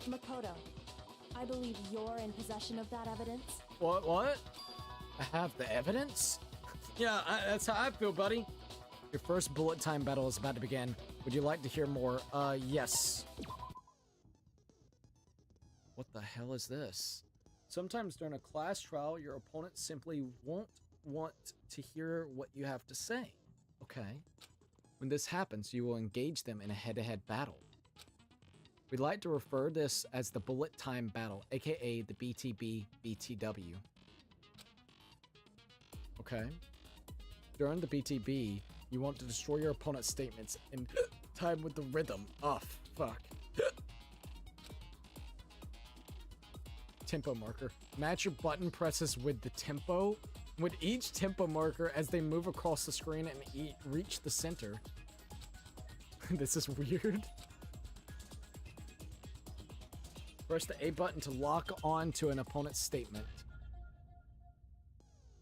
Makoto, I believe you're in possession of that evidence. What? I have the evidence? Yeah, that's how I feel, buddy. Your first bullet time battle is about to begin. Would you like to hear more? Yes. What the hell is this? Sometimes during a class trial, your opponent simply won't want to hear what you have to say. Okay. When this happens, you will engage them in a head-to-head battle. We'd like to refer this as the bullet time battle, aka the BTB BTW. Okay. During the BTB, you want to destroy your opponent's statements in time with the rhythm. Oh, fuck. Tempo marker. Match your button presses with the tempo. With each tempo marker as they move across the screen and reach the center. This is weird. Press the A button to lock on to an opponent's statement.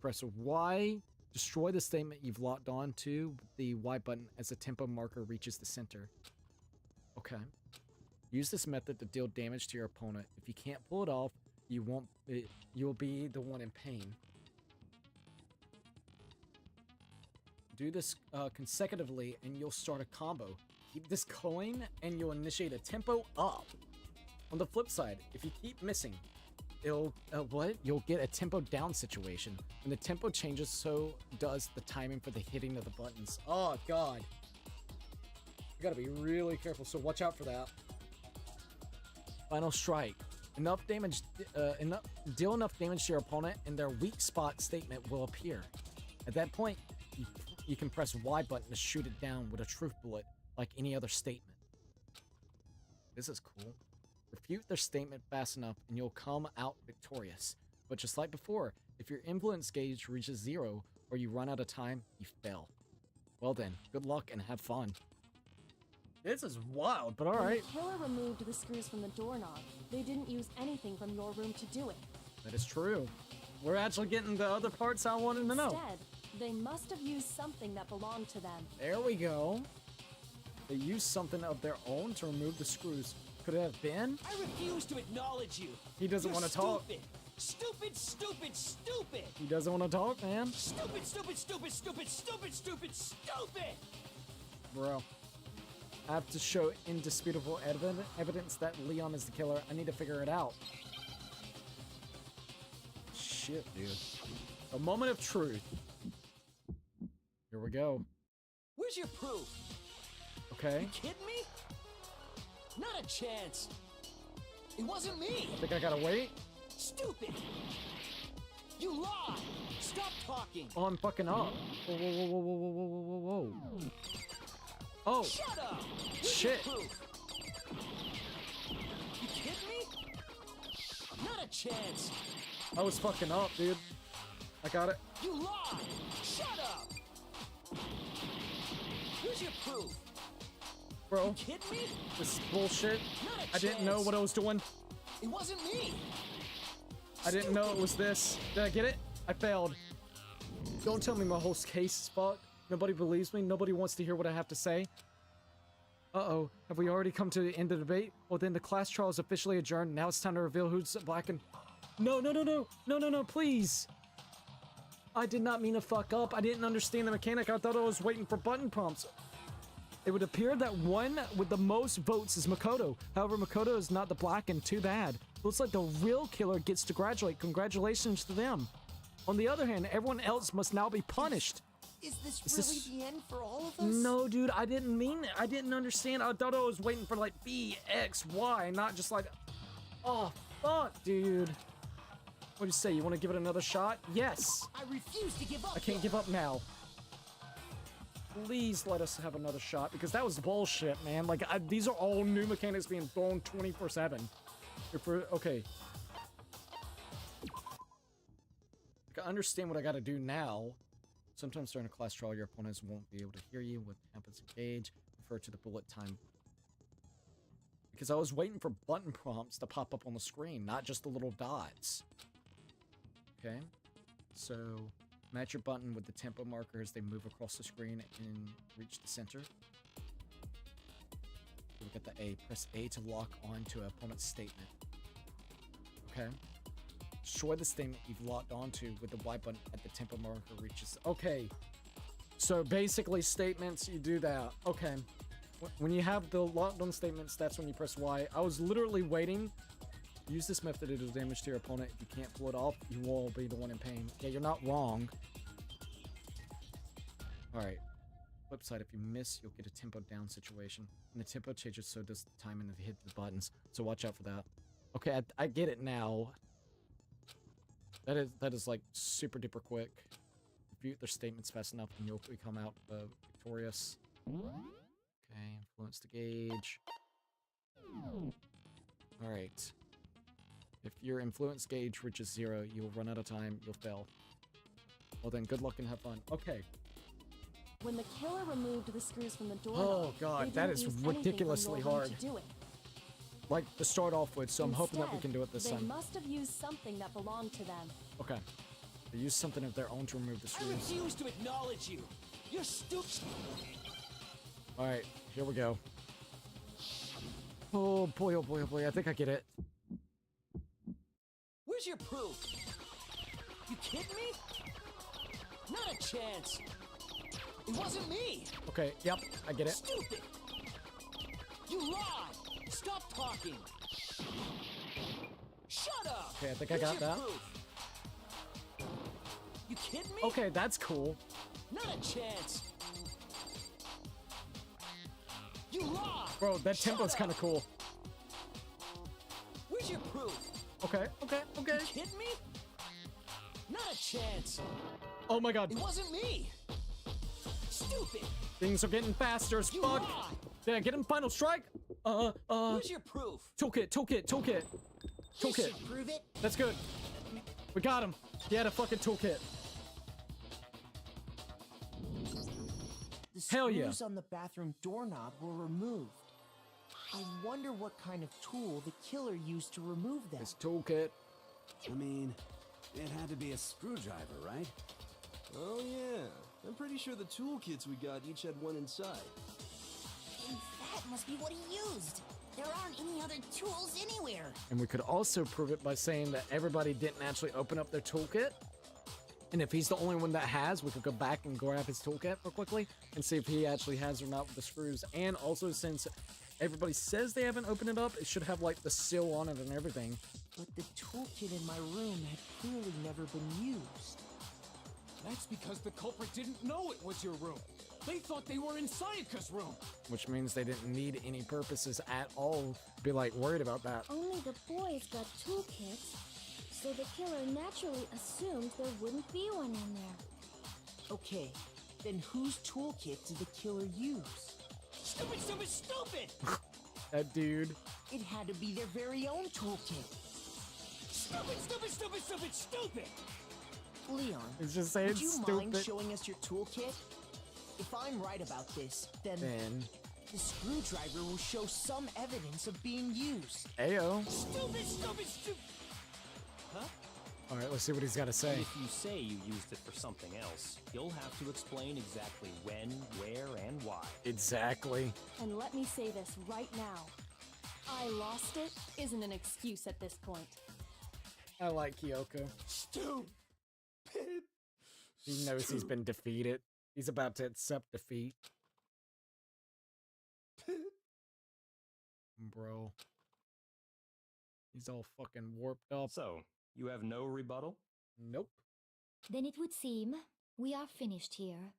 Press Y. Destroy the statement you've locked on to with the Y button as the tempo marker reaches the center. Okay. Use this method to deal damage to your opponent. If you can't pull it off, you'll be the one in pain. Do this consecutively and you'll start a combo. Keep this going and you'll initiate a tempo up. On the flip side, if you keep missing, you'll get a tempo down situation. When the tempo changes, so does the timing for the hitting of the buttons. Oh god. You gotta be really careful, so watch out for that. Final strike. Enough damage, deal enough damage to your opponent and their weak spot statement will appear. At that point, you can press Y button to shoot it down with a truth bullet like any other statement. This is cool. Refute their statement fast enough and you'll come out victorious. But just like before, if your influence gauge reaches 0 or you run out of time, you fail. Well then, good luck and have fun. This is wild, but alright. When the killer removed the screws from the doorknob, they didn't use anything from your room to do it. That is true. We're actually getting the other parts I wanted to know. Instead, they must have used something that belonged to them. There we go. They used something of their own to remove the screws. Could it have been? I refuse to acknowledge you. He doesn't want to talk. Stupid, stupid, stupid. He doesn't want to talk, man. Stupid, stupid, stupid, stupid, stupid, stupid, stupid. Bro. I have to show indisputable evidence that Leon is the killer. I need to figure it out. Shit, dude. A moment of truth. Here we go. Where's your proof? Okay. You kidding me? Not a chance. It wasn't me. Think I gotta wait? Stupid. You lied. Stop talking. Oh, I'm fucking up. Whoa, whoa, whoa, whoa, whoa, whoa, whoa, whoa, whoa. Oh. Shut up. Shit. You kidding me? Not a chance. I was fucking up, dude. I got it. You lied. Shut up. Where's your proof? Bro. You kidding me? This is bullshit. Not a I didn't know what I was doing. It wasn't me. I didn't know it was this. Did I get it? I failed. Don't tell me my whole case is fucked. Nobody believes me. Nobody wants to hear what I have to say. Uh-oh. Have we already come to the end of the debate? Well, then the class trial is officially adjourned. Now it's time to reveal who's black and... No, no, no, no. No, no, no, please. I did not mean to fuck up. I didn't understand the mechanic. I thought I was waiting for button prompts. It would appear that one with the most votes is Makoto. However, Makoto is not the black and too bad. Looks like the real killer gets to graduate. Congratulations to them. On the other hand, everyone else must now be punished. Is this really the end for all of us? No, dude, I didn't mean it. I didn't understand. I thought I was waiting for like B, X, Y, not just like, oh, fuck, dude. What do you say? You want to give it another shot? Yes. I refuse to give up. I can't give up now. Please let us have another shot because that was bullshit, man. Like, these are all new mechanics being thrown 24/7. Okay. Like, I understand what I got to do now. Sometimes during a class trial, your opponents won't be able to hear you. What happens in cage? Refer to the bullet time. Because I was waiting for button prompts to pop up on the screen, not just the little dots. Okay. So, Match your button with the tempo marker as they move across the screen and reach the center. Look at the A. Press A to lock on to an opponent's statement. Okay. Destroy the statement you've locked onto with the Y button at the tempo marker reaches. Okay. So basically statements, you do that. Okay. When you have the locked on statements, that's when you press Y. I was literally waiting. Use this method to do damage to your opponent. If you can't pull it off, you will be the one in pain. Yeah, you're not wrong. Alright. Flip side, if you miss, you'll get a tempo down situation. When the tempo changes, so does the timing if you hit the buttons. So watch out for that. Okay, I get it now. That is like super duper quick. View their statements fast enough and you'll come out victorious. Okay, influence the gauge. Alright. If your influence gauge reaches 0, you'll run out of time, you'll fail. Well then, good luck and have fun. Okay. When the killer removed the screws from the door, Oh god, that is ridiculously hard. Like to start off with, so I'm hoping that we can do it this time. They must have used something that belonged to them. Okay. They used something of their own to remove the screws. I refuse to acknowledge you. You're stupid. Alright, here we go. Oh boy, oh boy, oh boy. I think I get it. Where's your proof? You kidding me? Not a chance. It wasn't me. Okay, yep, I get it. Stupid. You lied. Stop talking. Shut up. Okay, I think I got that. Proof? You kidding me? Okay, that's cool. Not a chance. You lied. Bro, that tempo's kind of cool. Where's your proof? Okay, okay, okay. You kidding me? Not a chance. Oh my god. It wasn't me. Stupid. Things are getting faster as You fuck. lied. Did I get him final strike? Where's your proof? Toolkit, toolkit, toolkit. This Toolkit. should prove it. That's good. We got him. He had a fucking toolkit. The Hell yeah. screws on the bathroom doorknob were removed. I wonder what kind of tool the killer used to remove them. His toolkit. I mean, it had to be a screwdriver, right? Oh yeah. I'm pretty sure the toolkits we got each had one inside. And that must be what he used. There aren't any other tools anywhere. And we could also prove it by saying that everybody didn't actually open up their toolkit. And if he's the only one that has, we could go back and grab his toolkit real quickly and see if he actually has or not with the screws. And also, since everybody says they haven't opened it up, it should have like the seal on it and everything. But the toolkit in my room had clearly never been used. That's because the culprit didn't know it was your room. They thought they were in Sayaka's room. Which means they didn't need any purposes at all to be like worried about that. Only the boys got toolkits, so the killer naturally assumed there wouldn't be one in there. Okay, then whose toolkit did the killer use? Stupid, stupid, stupid! That dude. It had to be their very own toolkit. Stupid, stupid, stupid, stupid, stupid! Leon, It's just saying would you mind stupid. showing us your toolkit? If I'm right about this, then the screwdriver will show some evidence of being used. Ayo. Stupid, stupid, stupid! Huh? Alright, let's see what he's got to say. If you say you used it for something else, you'll have to explain exactly when, where, and why. Exactly. And let me say this right now. I lost it isn't an excuse at this point. I like Kyoko. Stupid. He knows he's been defeated. He's about to accept defeat. Bro. He's all fucking warped up. So, you have no rebuttal? Nope. Then it would seem we are finished here.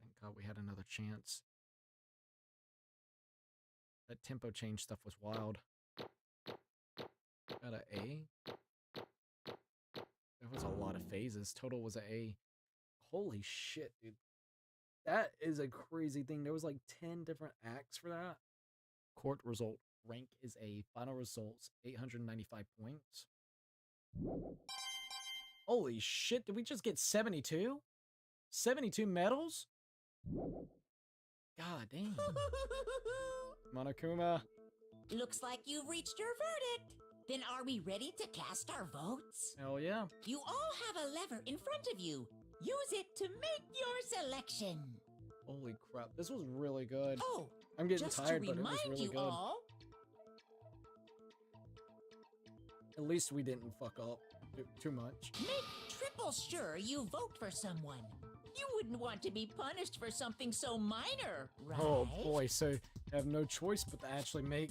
Thank God we had another chance. That tempo change stuff was wild. Got an A? There was a lot of phases. Total was an A. Holy shit, dude. That is a crazy thing. There was like 10 different acts for that. Court result. Rank is A. Final results, 895 points. Holy shit, did we just get 72? 72 medals? God damn. Monokuma. Looks like you've reached your verdict. Then are we ready to cast our votes? Hell yeah. You all have a lever in front of you. Use it to make your selection. Holy crap, this was really good. Oh, I'm getting just tired, to but it was remind really you good. all, At least we didn't fuck up too much. make triple sure you vote for someone. You wouldn't want to be punished for something so minor, right? Oh boy, so you have no choice but to actually make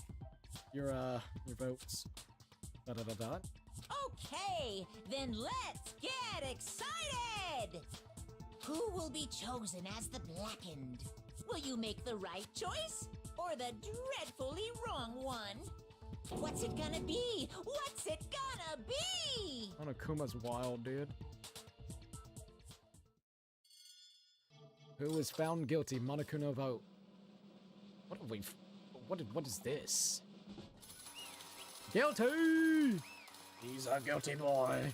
your votes. Da-da-da-da. Okay, then let's get excited! Who will be chosen as the Blackened? Will you make the right choice or the dreadfully wrong one? What's it gonna be? What's it gonna be? Monokuma's wild, dude. Who is found guilty? Monokuma vote. What are we? What is this? Guilty! He's a guilty boy.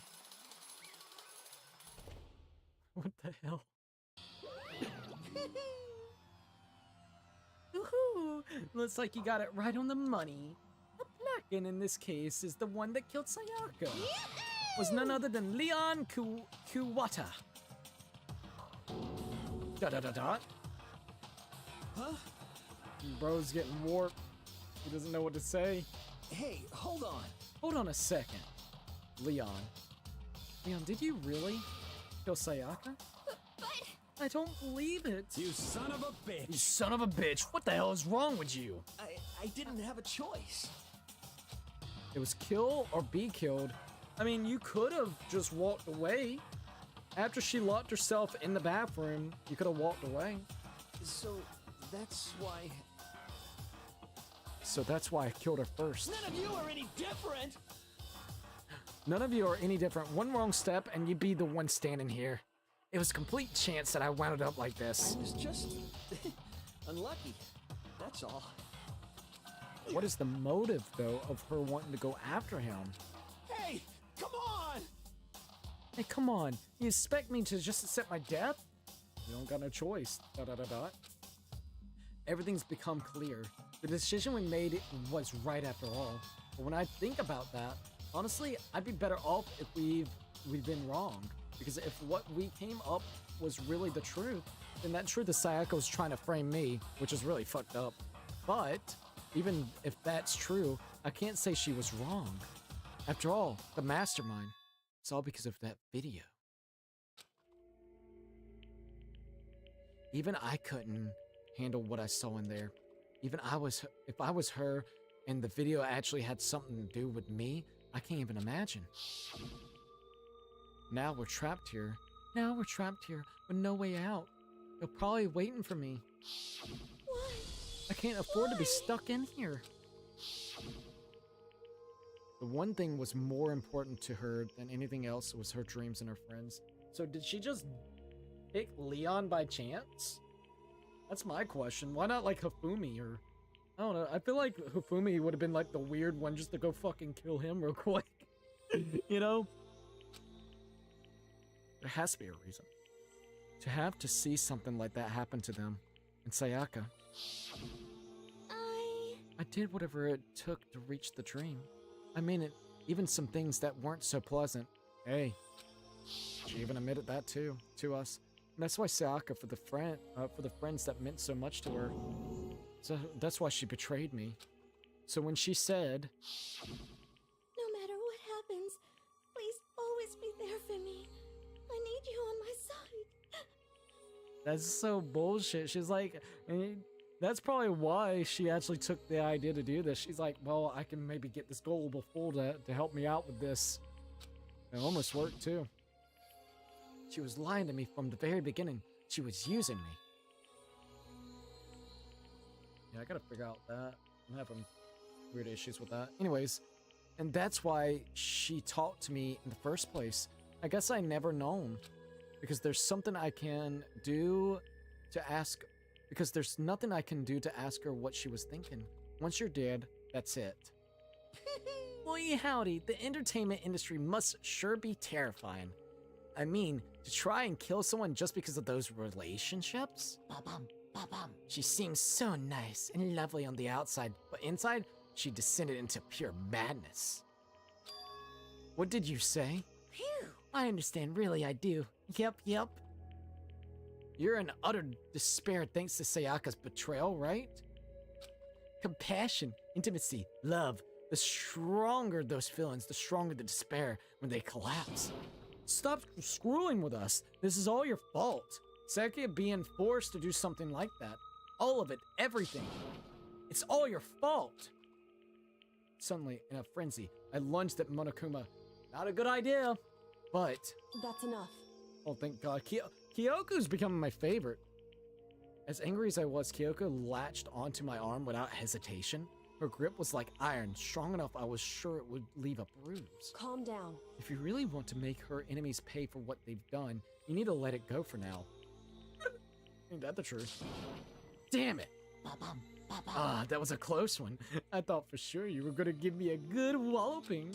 What the hell? Woohoo! Looks like you got it right on the money. The Blackened in this case is the one that killed Sayaka. Was none other than Leon Kuwata. Da-da-da-da. Huh? Bro's getting warped. He doesn't know what to say. Hey, hold on. Hold on a second. Leon, did you really kill Sayaka? But I don't believe it. You son of a bitch! You son of a bitch. What the hell is wrong with you? I didn't have a choice. It was kill or be killed. I mean, you could have just walked away. After she locked herself in the bathroom, you could have walked away. So that's why... So that's why I killed her first. None of you are any different! None of you are any different. One wrong step and you'd be the one standing here. It was a complete chance that I wound up like this. I was just... unlucky. That's all. What is the motive, though, of her wanting to go after him? Hey, come on! Hey, come on. You expect me to just accept my death? You don't got no choice. Da-da-da-da. Everything's become clear. The decision we made was right after all. But when I think about that, honestly, I'd be better off if we've been wrong. Because if what we came up was really the truth, then that truth is Sayaka's trying to frame me, which is really fucked up. But even if that's true, I can't say she was wrong. After all, the mastermind. It's all because of that video. Even I couldn't handle what I saw in there. Even if I was her and the video actually had something to do with me, I can't even imagine. Now we're trapped here. Now we're trapped here with no way out. They're probably waiting for me. why? I can't afford to be stuck in here. The one thing was more important to her than anything else was her dreams and her friends. So did she just pick Leon by chance? That's my question. Why not like Hifumi or... I don't know. I feel like Hifumi would have been like the weird one just to go fucking kill him real quick. You know? There has to be a reason. To have to see something like that happen to them. And Sayaka. I did whatever it took to reach the dream. I mean it, even some things that weren't so pleasant. Hey, she even admitted that too, to us. And that's why Sayaka, for the friends that meant so much to her. So that's why she betrayed me. So when she said, No matter what happens, please always be there for me. I need you on my side. that's so bullshit. She's like, that's probably why she actually took the idea to do this. She's like, well, I can maybe get this gullible fool to help me out with this. It almost worked too. She was lying to me from the very beginning. She was using me. Yeah, I gotta figure out that. I'm having weird issues with that. Anyways, and that's why she talked to me in the first place. I guess I never known. Because there's something I can do to ask... Because there's nothing I can do to ask her what she was thinking. Once you're dead, that's it. Well, yeah, howdy, the entertainment industry must sure be terrifying. I mean, to try and kill someone just because of those relationships? Ba-bum, ba-bum. She seems so nice and lovely on the outside, but inside, she descended into pure madness. What did you say? Phew. I understand, really, I do. Yep. You're in utter despair thanks to Sayaka's betrayal, right? Compassion, intimacy, love. The stronger those feelings, the stronger the despair when they collapse. Stop screwing with us. This is all your fault. Sayaka being forced to do something like that. All of it, everything. It's all your fault. Suddenly, in a frenzy, I lunged at Monokuma. Not a good idea, but... That's enough. Oh, thank God. Kyoko's becoming my favorite. As angry as I was, Kyoko latched onto my arm without hesitation. Her grip was like iron, strong enough I was sure it would leave a bruise. Calm down. If you really want to make her enemies pay for what they've done, you need to let it go for now. Ain't that the truth? Damn it! Ah, that was a close one. I thought for sure you were gonna give me a good walloping.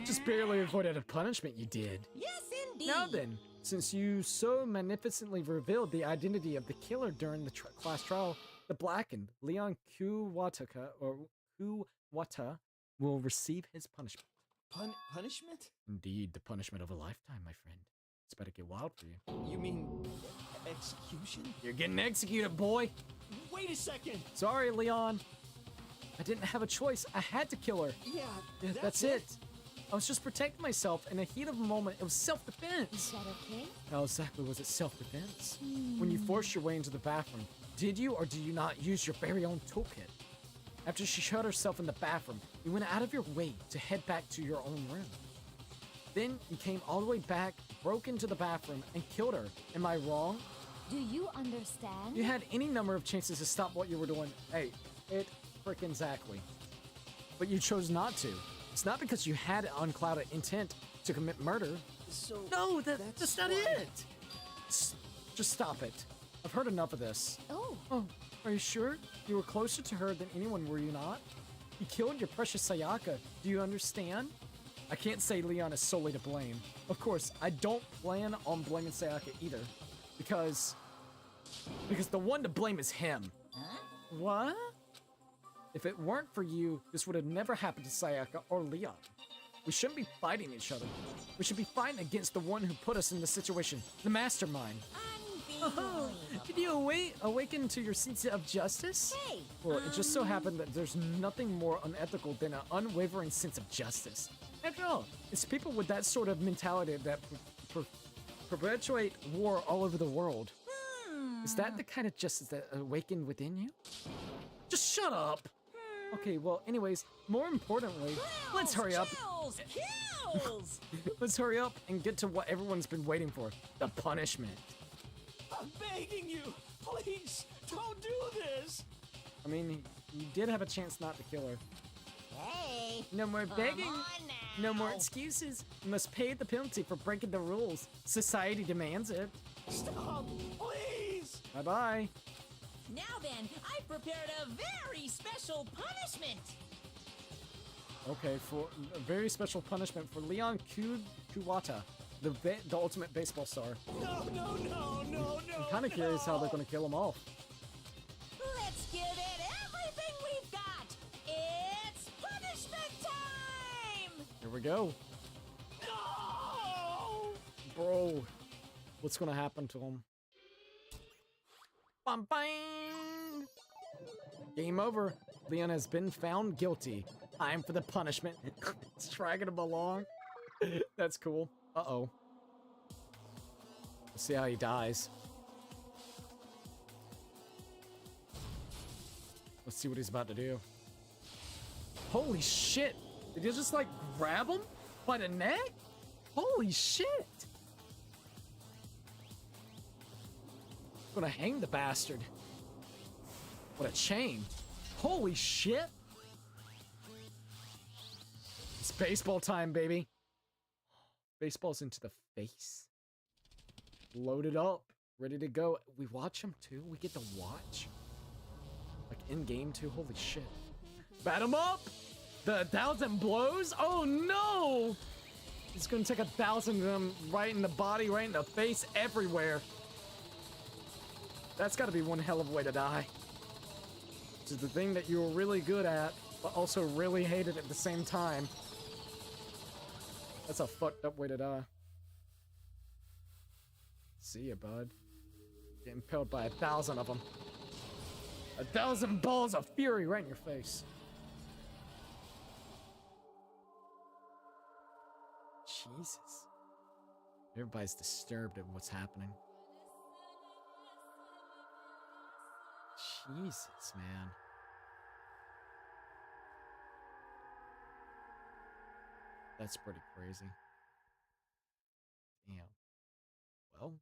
Just barely avoided a punishment you did. Yes, indeed. Now then, since you so magnificently revealed the identity of the killer during the class trial, the blackened Leon Kuwata will receive his punishment. Punishment? Indeed, the punishment of a lifetime, my friend. It's about to get wild for you. You mean execution? You're getting executed, boy. Wait a second. Sorry, Leon. I didn't have a choice. I had to kill her. Yeah, that's it. I was just protecting myself. In the heat of the moment, it was self-defense. Is that okay? How exactly was it self-defense? When you forced your way into the bathroom, did you or did you not use your very own toolkit? After she shut herself in the bathroom, you went out of your way to head back to your own room. Then you came all the way back, broke into the bathroom, and killed her. Am I wrong? Do you understand? You had any number of chances to stop what you were doing. Hey, it frickin' exactly. But you chose not to. It's not because you had an unclouded intent to commit murder. So no, that's not it. Just stop it. I've heard enough of this. Oh, are you sure? You were closer to her than anyone, were you not? You killed your precious Sayaka. Do you understand? I can't say Leon is solely to blame. Of course, I don't plan on blaming Sayaka either. Because the one to blame is him. Huh? What? If it weren't for you, this would have never happened to Sayaka or Leon. We shouldn't be fighting each other. We should be fighting against the one who put us in this situation, the mastermind. Oh, did you awaken to your sense of justice? Hey! Well, it just so happened that there's nothing more unethical than an unwavering sense of justice. After all, it's people with that sort of mentality that perpetuate war all over the world. Is that the kind of justice that awakened within you? Just shut up! Okay, well, anyways, more importantly, let's hurry up. Kills! Let's hurry up and get to what everyone's been waiting for, the punishment. I'm begging you, please, don't do this. I mean, you did have a chance not to kill her. Hey! No more begging. Come on now. No more excuses. You must pay the penalty for breaking the rules. Society demands it. Stop, please. Bye-bye. Now then, I've prepared a very special punishment. Okay, for a very special punishment for Leon Kuwata, the ultimate baseball star. No. I'm kind of curious how they're going to kill him off. Let's give it everything we've got. It's punishment time! Here we go. No! Bro, what's going to happen to him? Bam, bang! Game over. Leon has been found guilty. Time for the punishment. It's dragging him along. That's cool. Uh-oh. Let's see how he dies. Let's see what he's about to do. Holy shit! Did you just, like, grab him by the neck? Holy shit! I'm gonna hang the bastard. What a chain. Holy shit! It's baseball time, baby. Baseball's into the face. Loaded up. Ready to go. We watch him too? We get to watch? Like in game too? Holy shit. Bat him up! The 1,000 blows? Oh no! He's gonna take 1,000 of them right in the body, right in the face, everywhere. That's gotta be one hell of a way to die. Which is the thing that you were really good at, but also really hated at the same time. That's a fucked up way to die. See ya, bud. Get impaled by 1,000 of them. 1,000 balls of fury right in your face. Jesus. Everybody's disturbed at what's happening. Jesus, man. That's pretty crazy. Damn. Well,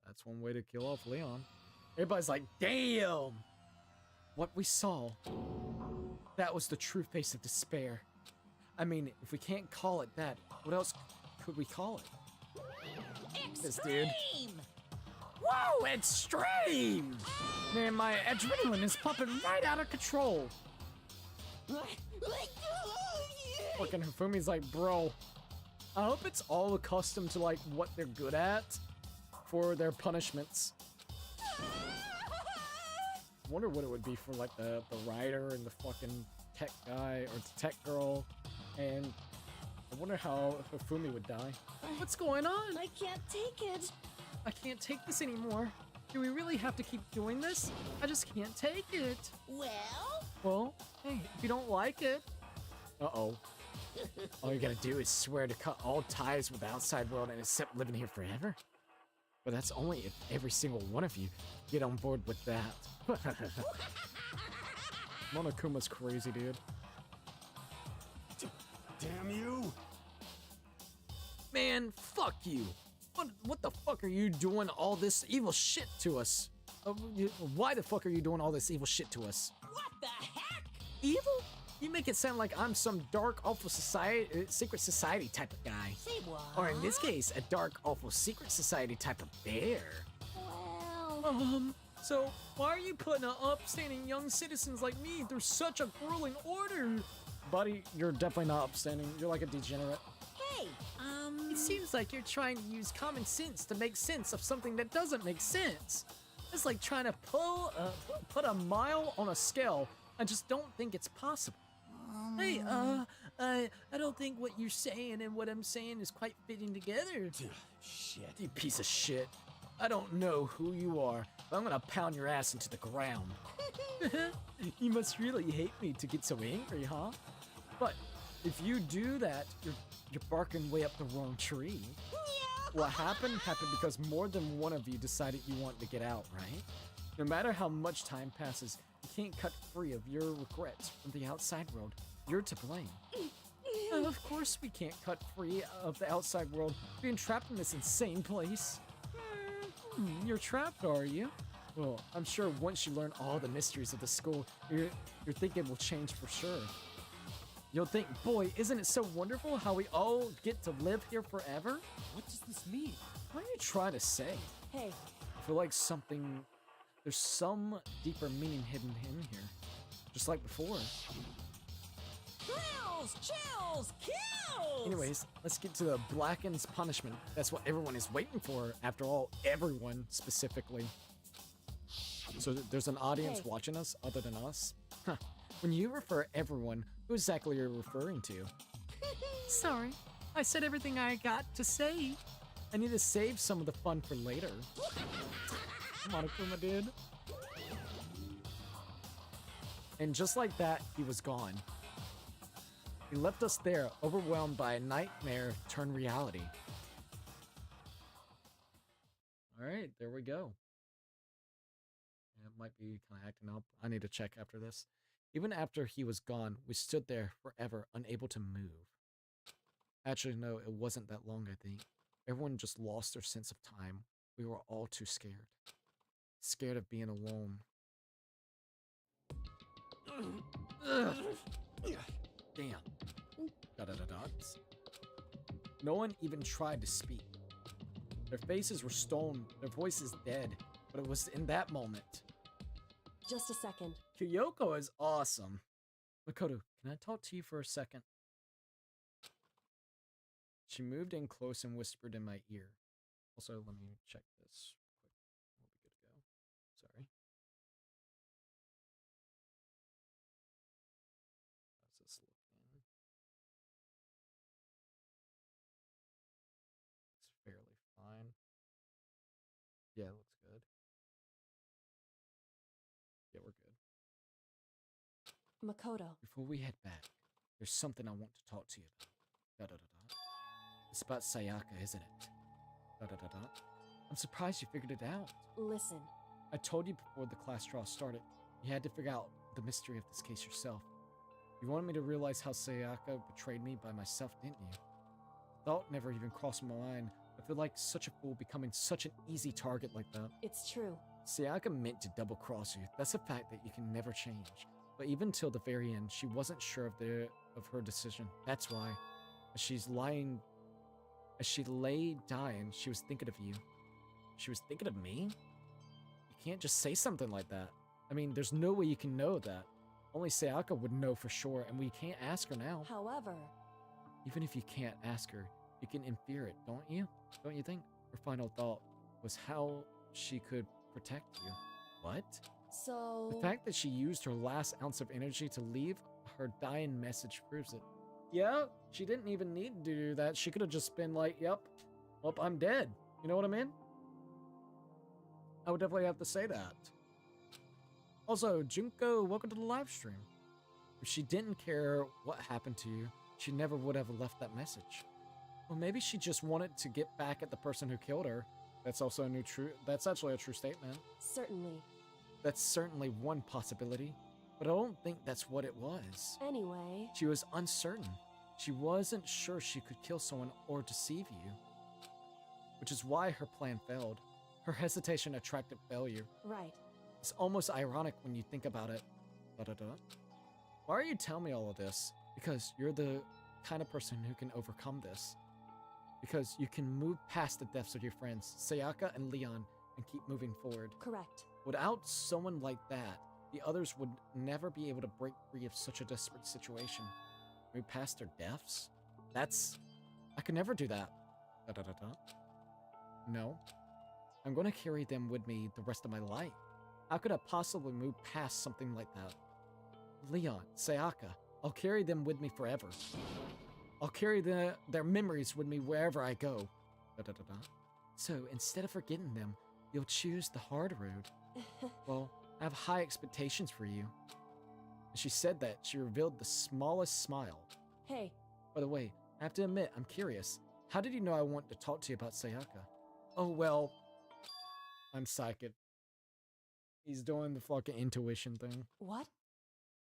that's one way to kill off Leon. Everybody's like, damn! What we saw, that was the true face of despair. I mean, if we can't call it that, what else could we call it? This dude. Whoa, extreme! Man, my adrenaline is pumping right out of control. Fucking Hifumi's like, bro, I hope it's all accustomed to like what they're good at for their punishments. I wonder what it would be for like the writer and the fucking tech guy or the tech girl, and I wonder how Hifumi would die. What's going on? I can't take it. I can't take this anymore. Do we really have to keep doing this? I just can't take it. Well, hey, if you don't like it. Uh-oh. All you gotta do is swear to cut all ties with the outside world and accept living here forever. But that's only if every single one of you get on board with that. Monokuma's crazy, dude. Damn you! Man, fuck you. What the fuck are you doing all this evil shit to us? Why the fuck are you doing all this evil shit to us? What the heck? Evil? You make it sound like I'm some dark, awful society, secret society type of guy. Say what? Or in this case, a dark, awful secret society type of bear. Well... So why are you putting upstanding young citizens like me through such a grueling order? Buddy, you're definitely not upstanding. You're like a degenerate. Hey, It seems like you're trying to use common sense to make sense of something that doesn't make sense. It's like trying to put a mile on a scale. I just don't think it's possible. Hey, I don't think what you're saying and what I'm saying is quite fitting together. Shit. You piece of shit. I don't know who you are, but I'm gonna pound your ass into the ground. You must really hate me to get so angry, huh? But if you do that, you're barking way up the wrong tree. What happened because more than one of you decided you wanted to get out, right? No matter how much time passes, you can't cut free of your regrets from the outside world. You're to blame. Of course we can't cut free of the outside world, being trapped in this insane place. You're trapped, are you? Well, I'm sure once you learn all the mysteries of the school, your thinking will change for sure. You'll think, boy, isn't it so wonderful how we all get to live here forever? What does this mean? What are you trying to say? Hey. I feel like there's some deeper meaning hidden in here. Just like before. Thrills, chills, kills! Anyways, let's get to the Blackened's punishment. That's what everyone is waiting for. After all, everyone specifically. So there's an audience watching us other than us? Huh. When you refer everyone, who exactly are you referring to? Sorry, I said everything I got to say. I need to save some of the fun for later. Monokuma did. And just like that, he was gone. He left us there, overwhelmed by a nightmare turned reality. Alright, there we go. It might be kind of acting up. I need to check after this. Even after he was gone, we stood there forever, unable to move. Actually, no, it wasn't that long, I think. Everyone just lost their sense of time. We were all too scared. Scared of being alone. Ugh. Damn. Da-da-da-dots. No one even tried to speak. Their faces were stone, their voices dead, but it was in that moment. Just a second. Kyoko is awesome. Makoto, can I talk to you for a second? She moved in close and whispered in my ear. Also, let me check this quick. We'll be good to go. Sorry. How's this looking? Yeah, it looks good. Yeah, we're good. Makoto. Before we head back, there's something I want to talk to you about. It's about Sayaka, isn't it? I'm surprised you figured it out. Listen. I told you before the class trial started, you had to figure out the mystery of this case yourself. You wanted me to realize how Sayaka betrayed me by myself, didn't you? Thought never even crossed my mind. I feel like such a fool becoming such an easy target like that. It's true. Sayaka meant to double-cross you. That's a fact that you can never change. But even till the very end, she wasn't sure of her decision. That's why, as she lay dying, she was thinking of you. She was thinking of me? You can't just say something like that. I mean, there's no way you can know that. Only Sayaka would know for sure, and we can't ask her now. However... Even if you can't ask her, you can infer it, don't you? Don't you think? Her final thought was how she could protect you. What? So... The fact that she used her last ounce of energy to leave her dying message proves it. Yeah, she didn't even need to do that. She could have just been like, yep, well, I'm dead. You know what I mean? I would definitely have to say that. Also, Junko, welcome to the live stream. If she didn't care what happened to you, she never would have left that message. Well, maybe she just wanted to get back at the person who killed her. That's also that's actually a true statement. Certainly. That's certainly one possibility, but I don't think that's what it was. Anyway... She was uncertain. She wasn't sure she could kill someone or deceive you. Which is why her plan failed. Her hesitation attracted failure. Right. It's almost ironic when you think about it. Why are you telling me all of this? Because you're the kind of person who can overcome this. Because you can move past the deaths of your friends, Sayaka and Leon, and keep moving forward. Correct. Without someone like that, the others would never be able to break free of such a desperate situation. Move past their deaths? I could never do that. No. I'm gonna carry them with me the rest of my life. How could I possibly move past something like that? Leon, Sayaka, I'll carry them with me forever. I'll carry their memories with me wherever I go. So, instead of forgetting them, you'll choose the hard road. Well, I have high expectations for you. As she said that, she revealed the smallest smile. Hey. By the way, I have to admit, I'm curious. How did you know I want to talk to you about Sayaka? Oh, well, I'm psychic. He's doing the fucking intuition thing. What?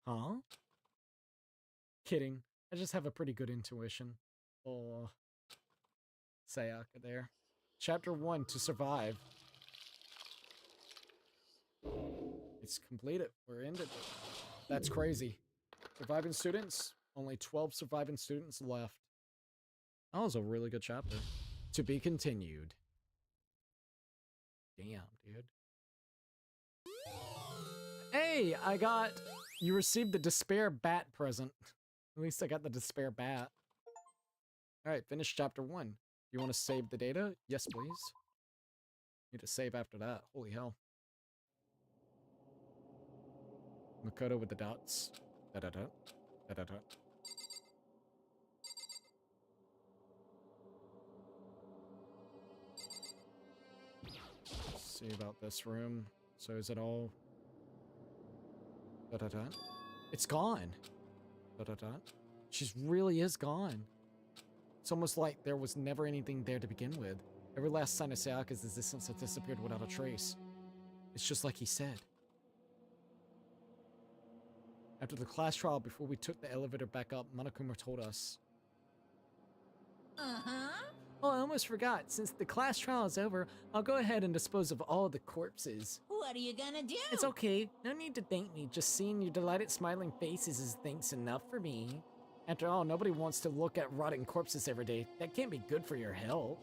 Huh? Kidding. I just have a pretty good intuition. Oh, Sayaka there. Chapter 1, to survive. It's completed. We're ended. That's crazy. Surviving students? Only 12 surviving students left. That was a really good chapter. To be continued. Damn, dude. Hey, you received the Despair Bat present. At least I got the Despair Bat. Alright, finish chapter 1. You want to save the data? Yes, please. Need to save after that. Holy hell. Makoto with the dots. Da-da-da. Da-da-da. See about this room. So is it all... Da-da-da. It's gone. Da-da-da. She really is gone. It's almost like there was never anything there to begin with. Every last sign of Sayaka's existence had disappeared without a trace. It's just like he said. After the class trial, before we took the elevator back up, Monokuma told us. Uh-huh. Oh, I almost forgot. Since the class trial is over, I'll go ahead and dispose of all the corpses. What are you gonna do? It's okay. No need to thank me. Just seeing your delighted smiling faces is thanks enough for me. After all, nobody wants to look at rotting corpses every day. That can't be good for your health.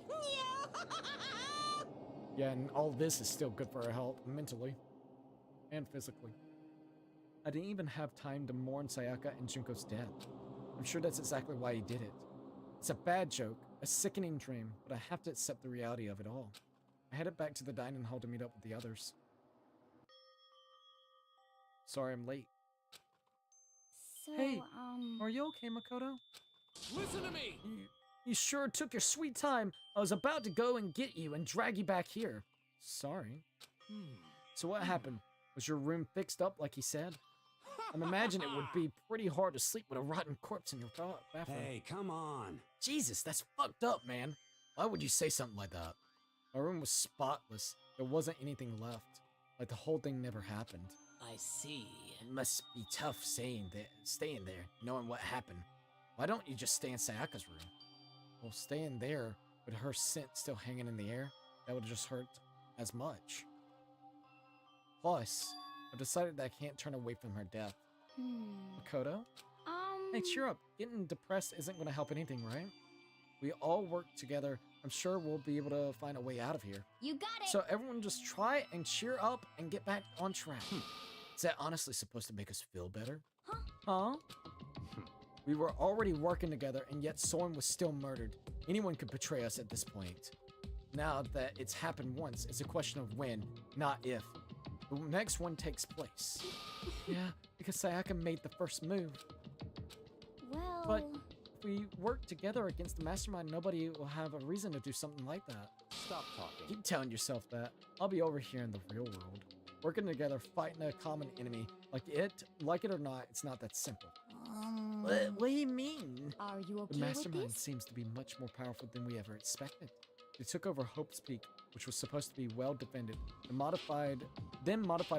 Yeah, and all this is still good for our health, mentally and physically. I didn't even have time to mourn Sayaka and Junko's death. I'm sure that's exactly why he did it. It's a bad joke, a sickening dream, but I have to accept the reality of it all. I headed back to the dining hall to meet up with the others. Sorry I'm late. So, Hey, are you okay, Makoto? Listen to me! You sure took your sweet time. I was about to go and get you and drag you back here. Sorry. So what happened? Was your room fixed up like he said? I'm imagining it would be pretty hard to sleep with a rotten corpse in your bathroom. Hey, come on. Jesus, that's fucked up, man. Why would you say something like that? My room was spotless. There wasn't anything left. Like the whole thing never happened. I see. It must be tough staying there, knowing what happened. Why don't you just stay in Sayaka's room? Well, staying there with her scent still hanging in the air, that would just hurt as much. Plus, I've decided that I can't turn away from her death. Makoto? Hey, cheer up. Getting depressed isn't going to help anything, right? We all work together. I'm sure we'll be able to find a way out of here. You got it! So everyone just try and cheer up and get back on track. Is that honestly supposed to make us feel better? Huh? We were already working together, and yet someone was still murdered. Anyone could betray us at this point. Now that it's happened once, it's a question of when, not if. The next one takes place. Yeah, because Sayaka made the first move. Well... But if we work together against the mastermind, nobody will have a reason to do something like that. Stop talking. Keep telling yourself that. I'll be over here in the real world. Working together, fighting a common enemy. Like it or not, it's not that simple. What do you mean? Are you okay The mastermind with this? seems to be much more powerful than we ever expected. They took over Hope's Peak, which was supposed to be well defended, and modified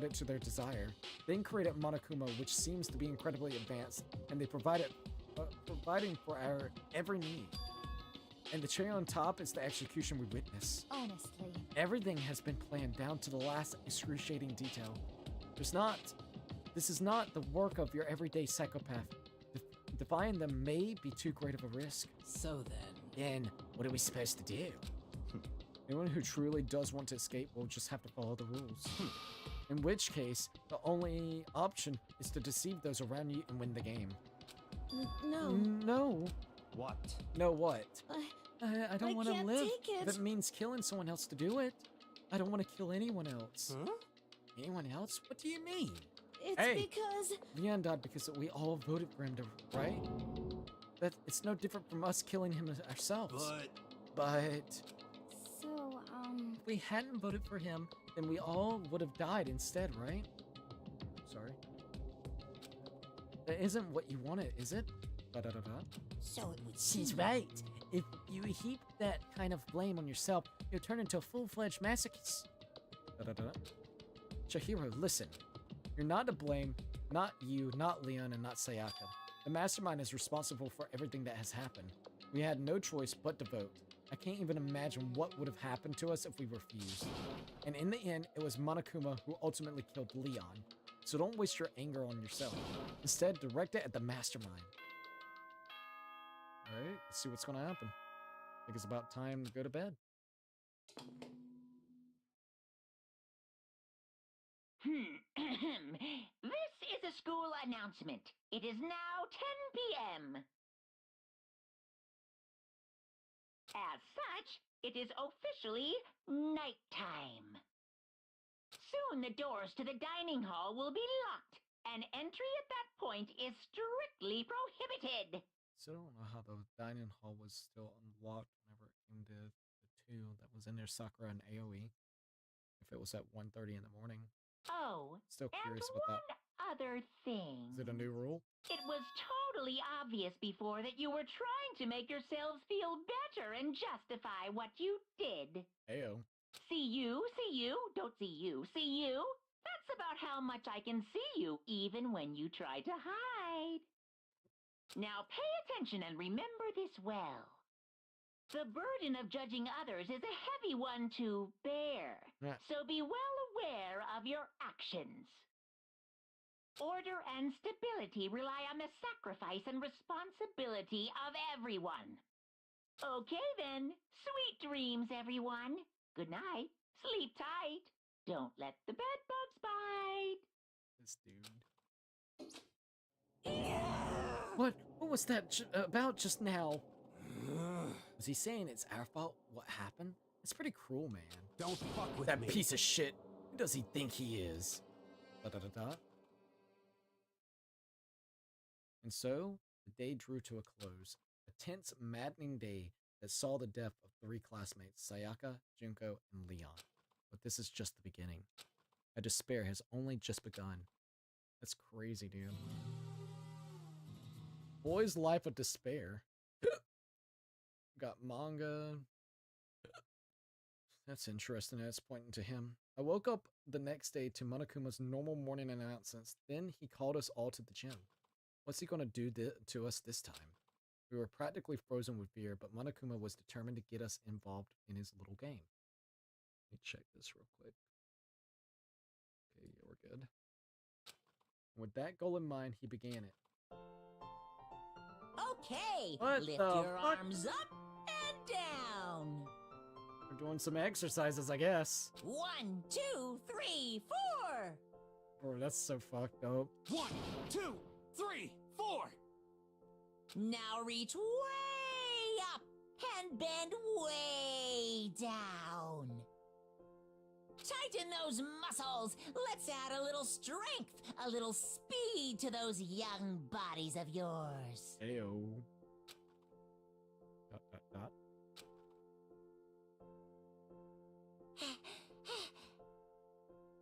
it to their desire. Then created Monokuma, which seems to be incredibly advanced, and they providing for our every need. And the cherry on top is the execution we witness. Honestly. Everything has been planned down to the last excruciating detail. This is not the work of your everyday psychopath. Defying them may be too great of a risk. So then, what are we supposed to do? Anyone who truly does want to escape will just have to follow the rules. In which case, the only option is to deceive those around you and win the game. No. No. What? No what? I don't want to can't live take it. if it means killing someone else to do it. I don't want to kill anyone else. Huh? Anyone else? What do you mean? It's Hey. because... Leon died because we all voted for him to, right? That it's no different from us killing him ourselves. But So, if we hadn't voted for him, then we all would have died instead, right? Sorry. That isn't what you wanted, is it? Da-da-da-da. So it would She's seem. right. If you heap that kind of blame on yourself, you'll turn into a full-fledged masochist. Da-da-da-da. Chihiro, listen. You're not to blame. Not you, not Leon, and not Sayaka. The mastermind is responsible for everything that has happened. We had no choice but to vote. I can't even imagine what would have happened to us if we refused. And in the end, it was Monokuma who ultimately killed Leon. So don't waste your anger on yourself. Instead, direct it at the mastermind. Alright, let's see what's gonna happen. I think it's about time to go to bed. This is a school announcement. It is now 10 p.m. As such, it is officially nighttime. Soon the doors to the dining hall will be locked, and entry at that point is strictly prohibited. Still don't know how the dining hall was still unlocked whenever it came to the two that was in there, Sakura and AoE. If it was at 1:30 in the morning. Oh, Still curious and about one that. other thing. Is it a new rule? It was totally obvious before that you were trying to make yourselves feel better and justify what you did. Ayo. See you, don't see you, see you. That's about how much I can see you, even when you try to hide. Now pay attention and remember this well. The burden of judging others is a heavy one to bear, Yeah. so be well aware of your actions. Order and stability rely on the sacrifice and responsibility of everyone. Okay then, sweet dreams, everyone. Good night, sleep tight. Don't let the bed bugs bite. This dude. What? What was that about just now? Was he saying it's our fault what happened? It's pretty cruel, man. Don't fuck with that me. piece of shit. Who does he think he is? Da-da-da-da. And so, the day drew to a close. A tense, maddening day that saw the death of 3 classmates, Sayaka, Junko, and Leon. but this is just the beginning. My despair has only just begun. That's crazy, dude. Boy's Life of Despair. Got manga. That's interesting. That's pointing to him. I woke up the next day to Monokuma's normal morning announcements. Then he called us all to the gym. What's he going to do to us this time? We were practically frozen with fear, but Monokuma was determined to get us involved in his little game. Let me check this real quick. Okay, yeah, we're good. With that goal in mind, he began it. Okay, What lift the your fuck? arms up and down. We're doing some exercises, I guess. 1, 2, 3, 4. Bro, that's so fucked up. 1, 2, 3, 4. Now reach way up and bend way down. Tighten those muscles. Let's add a little strength, a little speed to those young bodies of yours. Ayo. Dot, dot, dot.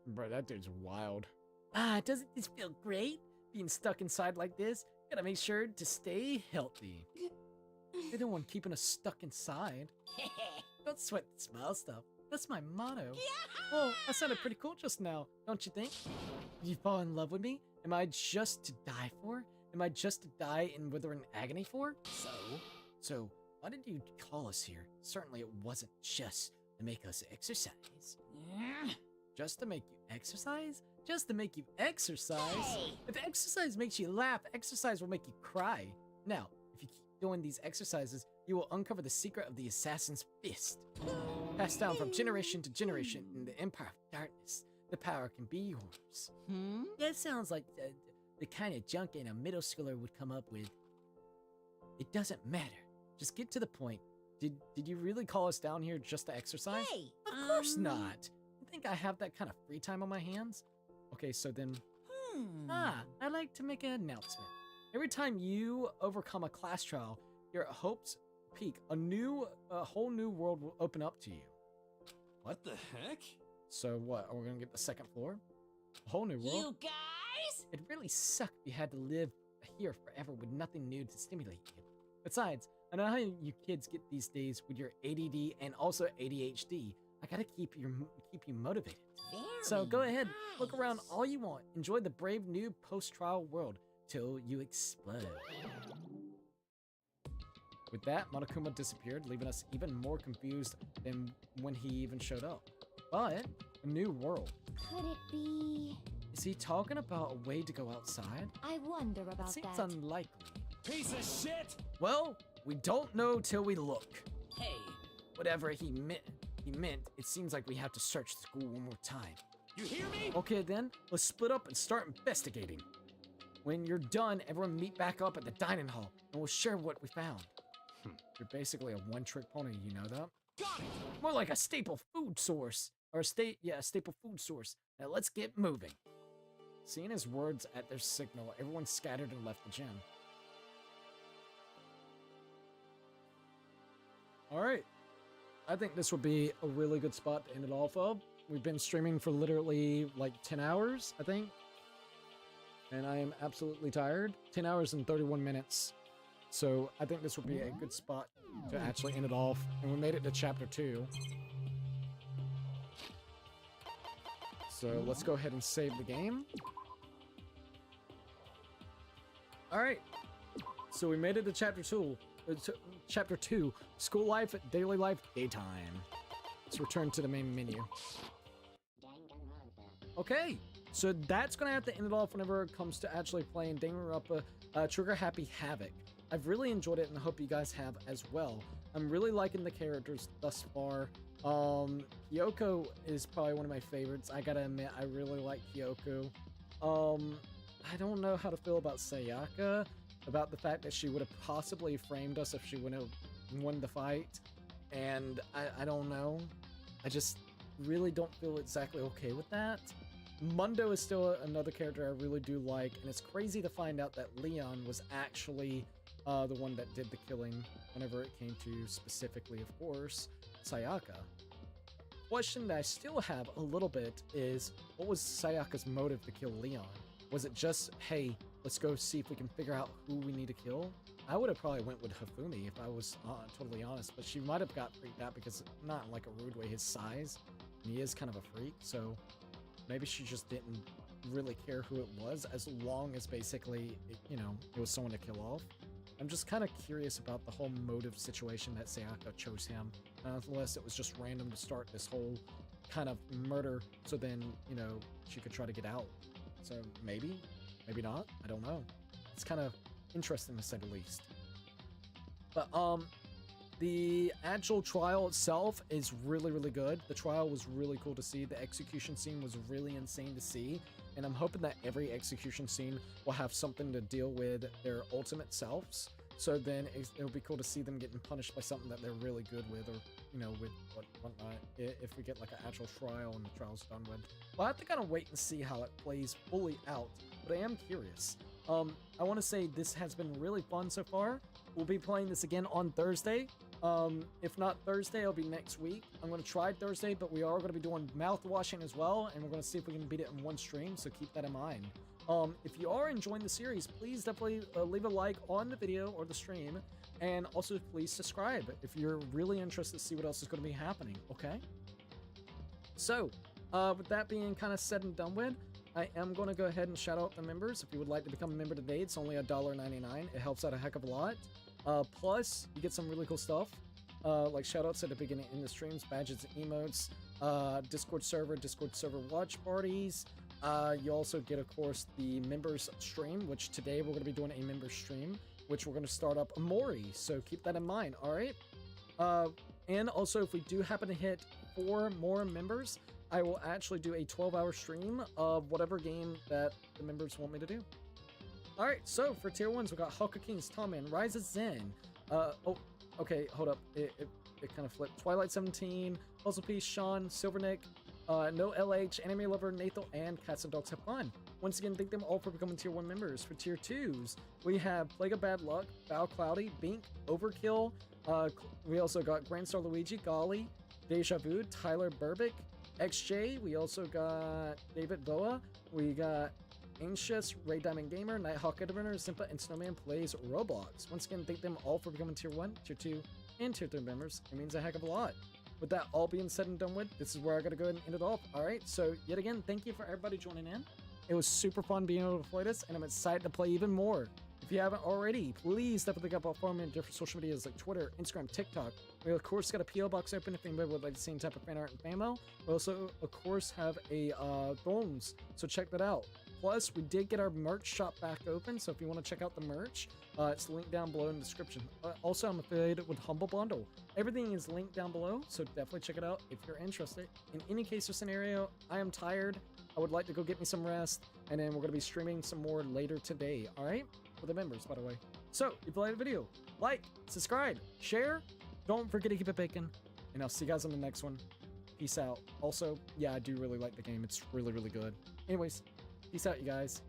Bro, that dude's wild. Ah, doesn't this feel great? Being stuck inside like this? Gotta make sure to stay healthy. You're the one keeping us stuck inside. Don't sweat the small stuff. That's my motto. Oh, that sounded pretty cool just now, don't you think? You fall in love with me? Am I just to die for? Am I just to die in withering agony for? So, why did you call us here? Certainly it wasn't just to make us exercise. Just to make you exercise? Just to make you exercise? Hey! If exercise makes you laugh, exercise will make you cry. Now, if you keep doing these exercises, you will uncover the secret of the assassin's fist. Passed down from generation to generation in the Empire of Darkness, the power can be yours. That sounds like the kind of junk a middle schooler would come up with. It doesn't matter. Just get to the point. Did you really call us down here just to exercise? Hey! Of course not. You think I have that kind of free time on my hands? Okay, so then... I'd like to make an announcement. Every time you overcome a class trial, your hopes peak. A whole new world will open up to you. What the heck? So what, are we gonna get the second floor? A whole new world? You guys? It'd really suck if you had to live here forever with nothing new to stimulate you. Besides, I know how you kids get these days with your ADD and also ADHD. I gotta keep you motivated. So go ahead, look around all you want. Enjoy the brave new post-trial world till you explode. With that, Monokuma disappeared, leaving us even more confused than when he even showed up. But, a new world. Could it be... Is he talking about a way to go outside? I wonder about Seems that. unlikely. Piece of shit! Well, we don't know till we look. Hey, Whatever he meant, it seems like we have to search the school one more time. You hear me? Okay then, let's split up and start investigating. When you're done, everyone meet back up at the dining hall, and we'll share what we found. You're basically a one-trick pony, you know that? Got it! More like a staple food source. Or a staple food source. Now let's get moving. Seeing his words at their signal, everyone scattered and left the gym. Alright. I think this would be a really good spot to end it off of. We've been streaming for literally like 10 hours, I think. And I am absolutely tired. 10 hours and 31 minutes. So I think this would be a good spot to actually end it off. And we made it to chapter 2. So let's go ahead and save the game. Alright. So we made it to chapter 2. Chapter 2. School life, daily life, daytime. Let's return to the main menu. Okay. So that's going to have to end it off whenever it comes to actually playing Danganronpa Trigger Happy Havoc. I've really enjoyed it and I hope you guys have as well. I'm really liking the characters thus far. Kyoko is probably one of my favorites. I gotta admit, I really like Kyoko. I don't know how to feel about Sayaka, about the fact that she would have possibly framed us if she would have won the fight. And I don't know. I just really don't feel exactly okay with that. Mundo is still another character I really do like, and it's crazy to find out that Leon was actually the one that did the killing whenever it came to, specifically, of course, Sayaka. question that I still have a little bit is, what was Sayaka's motive to kill Leon? Was it just, hey, let's go see if we can figure out who we need to kill? I would have probably went with Hifumi if I was totally honest, but she might have got freaked out because, not in like a rude way, his size, and he is kind of a freak, so maybe she just didn't really care who it was, as long as basically, it was someone to kill off. I'm just kind of curious about the whole motive situation that Sayaka chose him, unless it was just random to start this whole kind of murder, so then, she could try to get out. So maybe, maybe not, I don't know. It's kind of interesting to say the least. But, the actual trial itself is really, really good. The trial was really cool to see. The execution scene was really insane to see. And I'm hoping that every execution scene will have something to deal with their ultimate selves. So then it'll be cool to see them getting punished by something that they're really good with, or, with whatnot, if we get like an actual trial and the trial's done with. Well, I have to kind of wait and see how it plays fully out, but I am curious. I want to say this has been really fun so far. We'll be playing this again on Thursday. If not Thursday, it'll be next week. I'm going to try Thursday, but we are going to be doing mouth washing as well, and we're going to see if we can beat it in one stream, so keep that in mind. If you are enjoying the series, please definitely leave a like on the video or the stream, and also please subscribe if you're really interested to see what else is going to be happening, okay? So, with that being kind of said and done with, I am going to go ahead and shout out the members. If you would like to become a member today, it's only $1.99. It helps out a heck of a lot. Plus, you get some really cool stuff, like shoutouts at the beginning in the streams, badges and emotes, Discord server watch parties. You also get, of course, the members stream, which today we're going to be doing a member stream, which we're going to start up Amori, so keep that in mind, alright? And also, if we do happen to hit 4 more members, I will actually do a 12-hour stream of whatever game that the members want me to do. Alright, so for tier 1s, we got Hulka Kings, Tommen, Rise of Zen, okay, hold up, it kind of flipped. Twilight 17, Puzzle Piece, Sean, Silvernick, No LH, Anime Lover, Nathal, and Cats and Dogs Have Fun. Once again, thank them all for becoming tier 1 members. For tier 2s, we have Plague of Bad Luck, Bow Cloudy, Bink, Overkill, we also got Grandstar Luigi, Golly, Deja Vu, Tyler Burbick, XJ, we also got David Boa, we got Anxious, Ray Diamond Gamer, Nighthawk Edwinner, Simpa, and Snowman Plays Roblox. Once again, thank them all for becoming tier 1, tier 2, and tier 3 members. It means a heck of a lot. With that all being said and done with, this is where I gotta go ahead and end it off. Alright, so yet again, thank you for everybody joining in. It was super fun being able to play this, and I'm excited to play even more. If you haven't already, please definitely go follow me on different social medias like Twitter, Instagram, TikTok. We of course got a PO box open if anybody would like the same type of fan art and fan mail. We also of course have a Thrones, so check that out. Plus, we did get our merch shop back open, so if you want to check out the merch, it's linked down below in the description. Also, I'm affiliated with Humble Bundle. Everything is linked down below, so definitely check it out if you're interested. In any case or scenario, I am tired. I would like to go get me some rest, and then we're going to be streaming some more later today, alright? For the members, by the way. So, if you like the video, like, subscribe, share, don't forget to keep it bacon, and I'll see you guys on the next one. Peace out. Also, yeah, I do really like the game. It's really, really good. Anyways, peace out, you guys.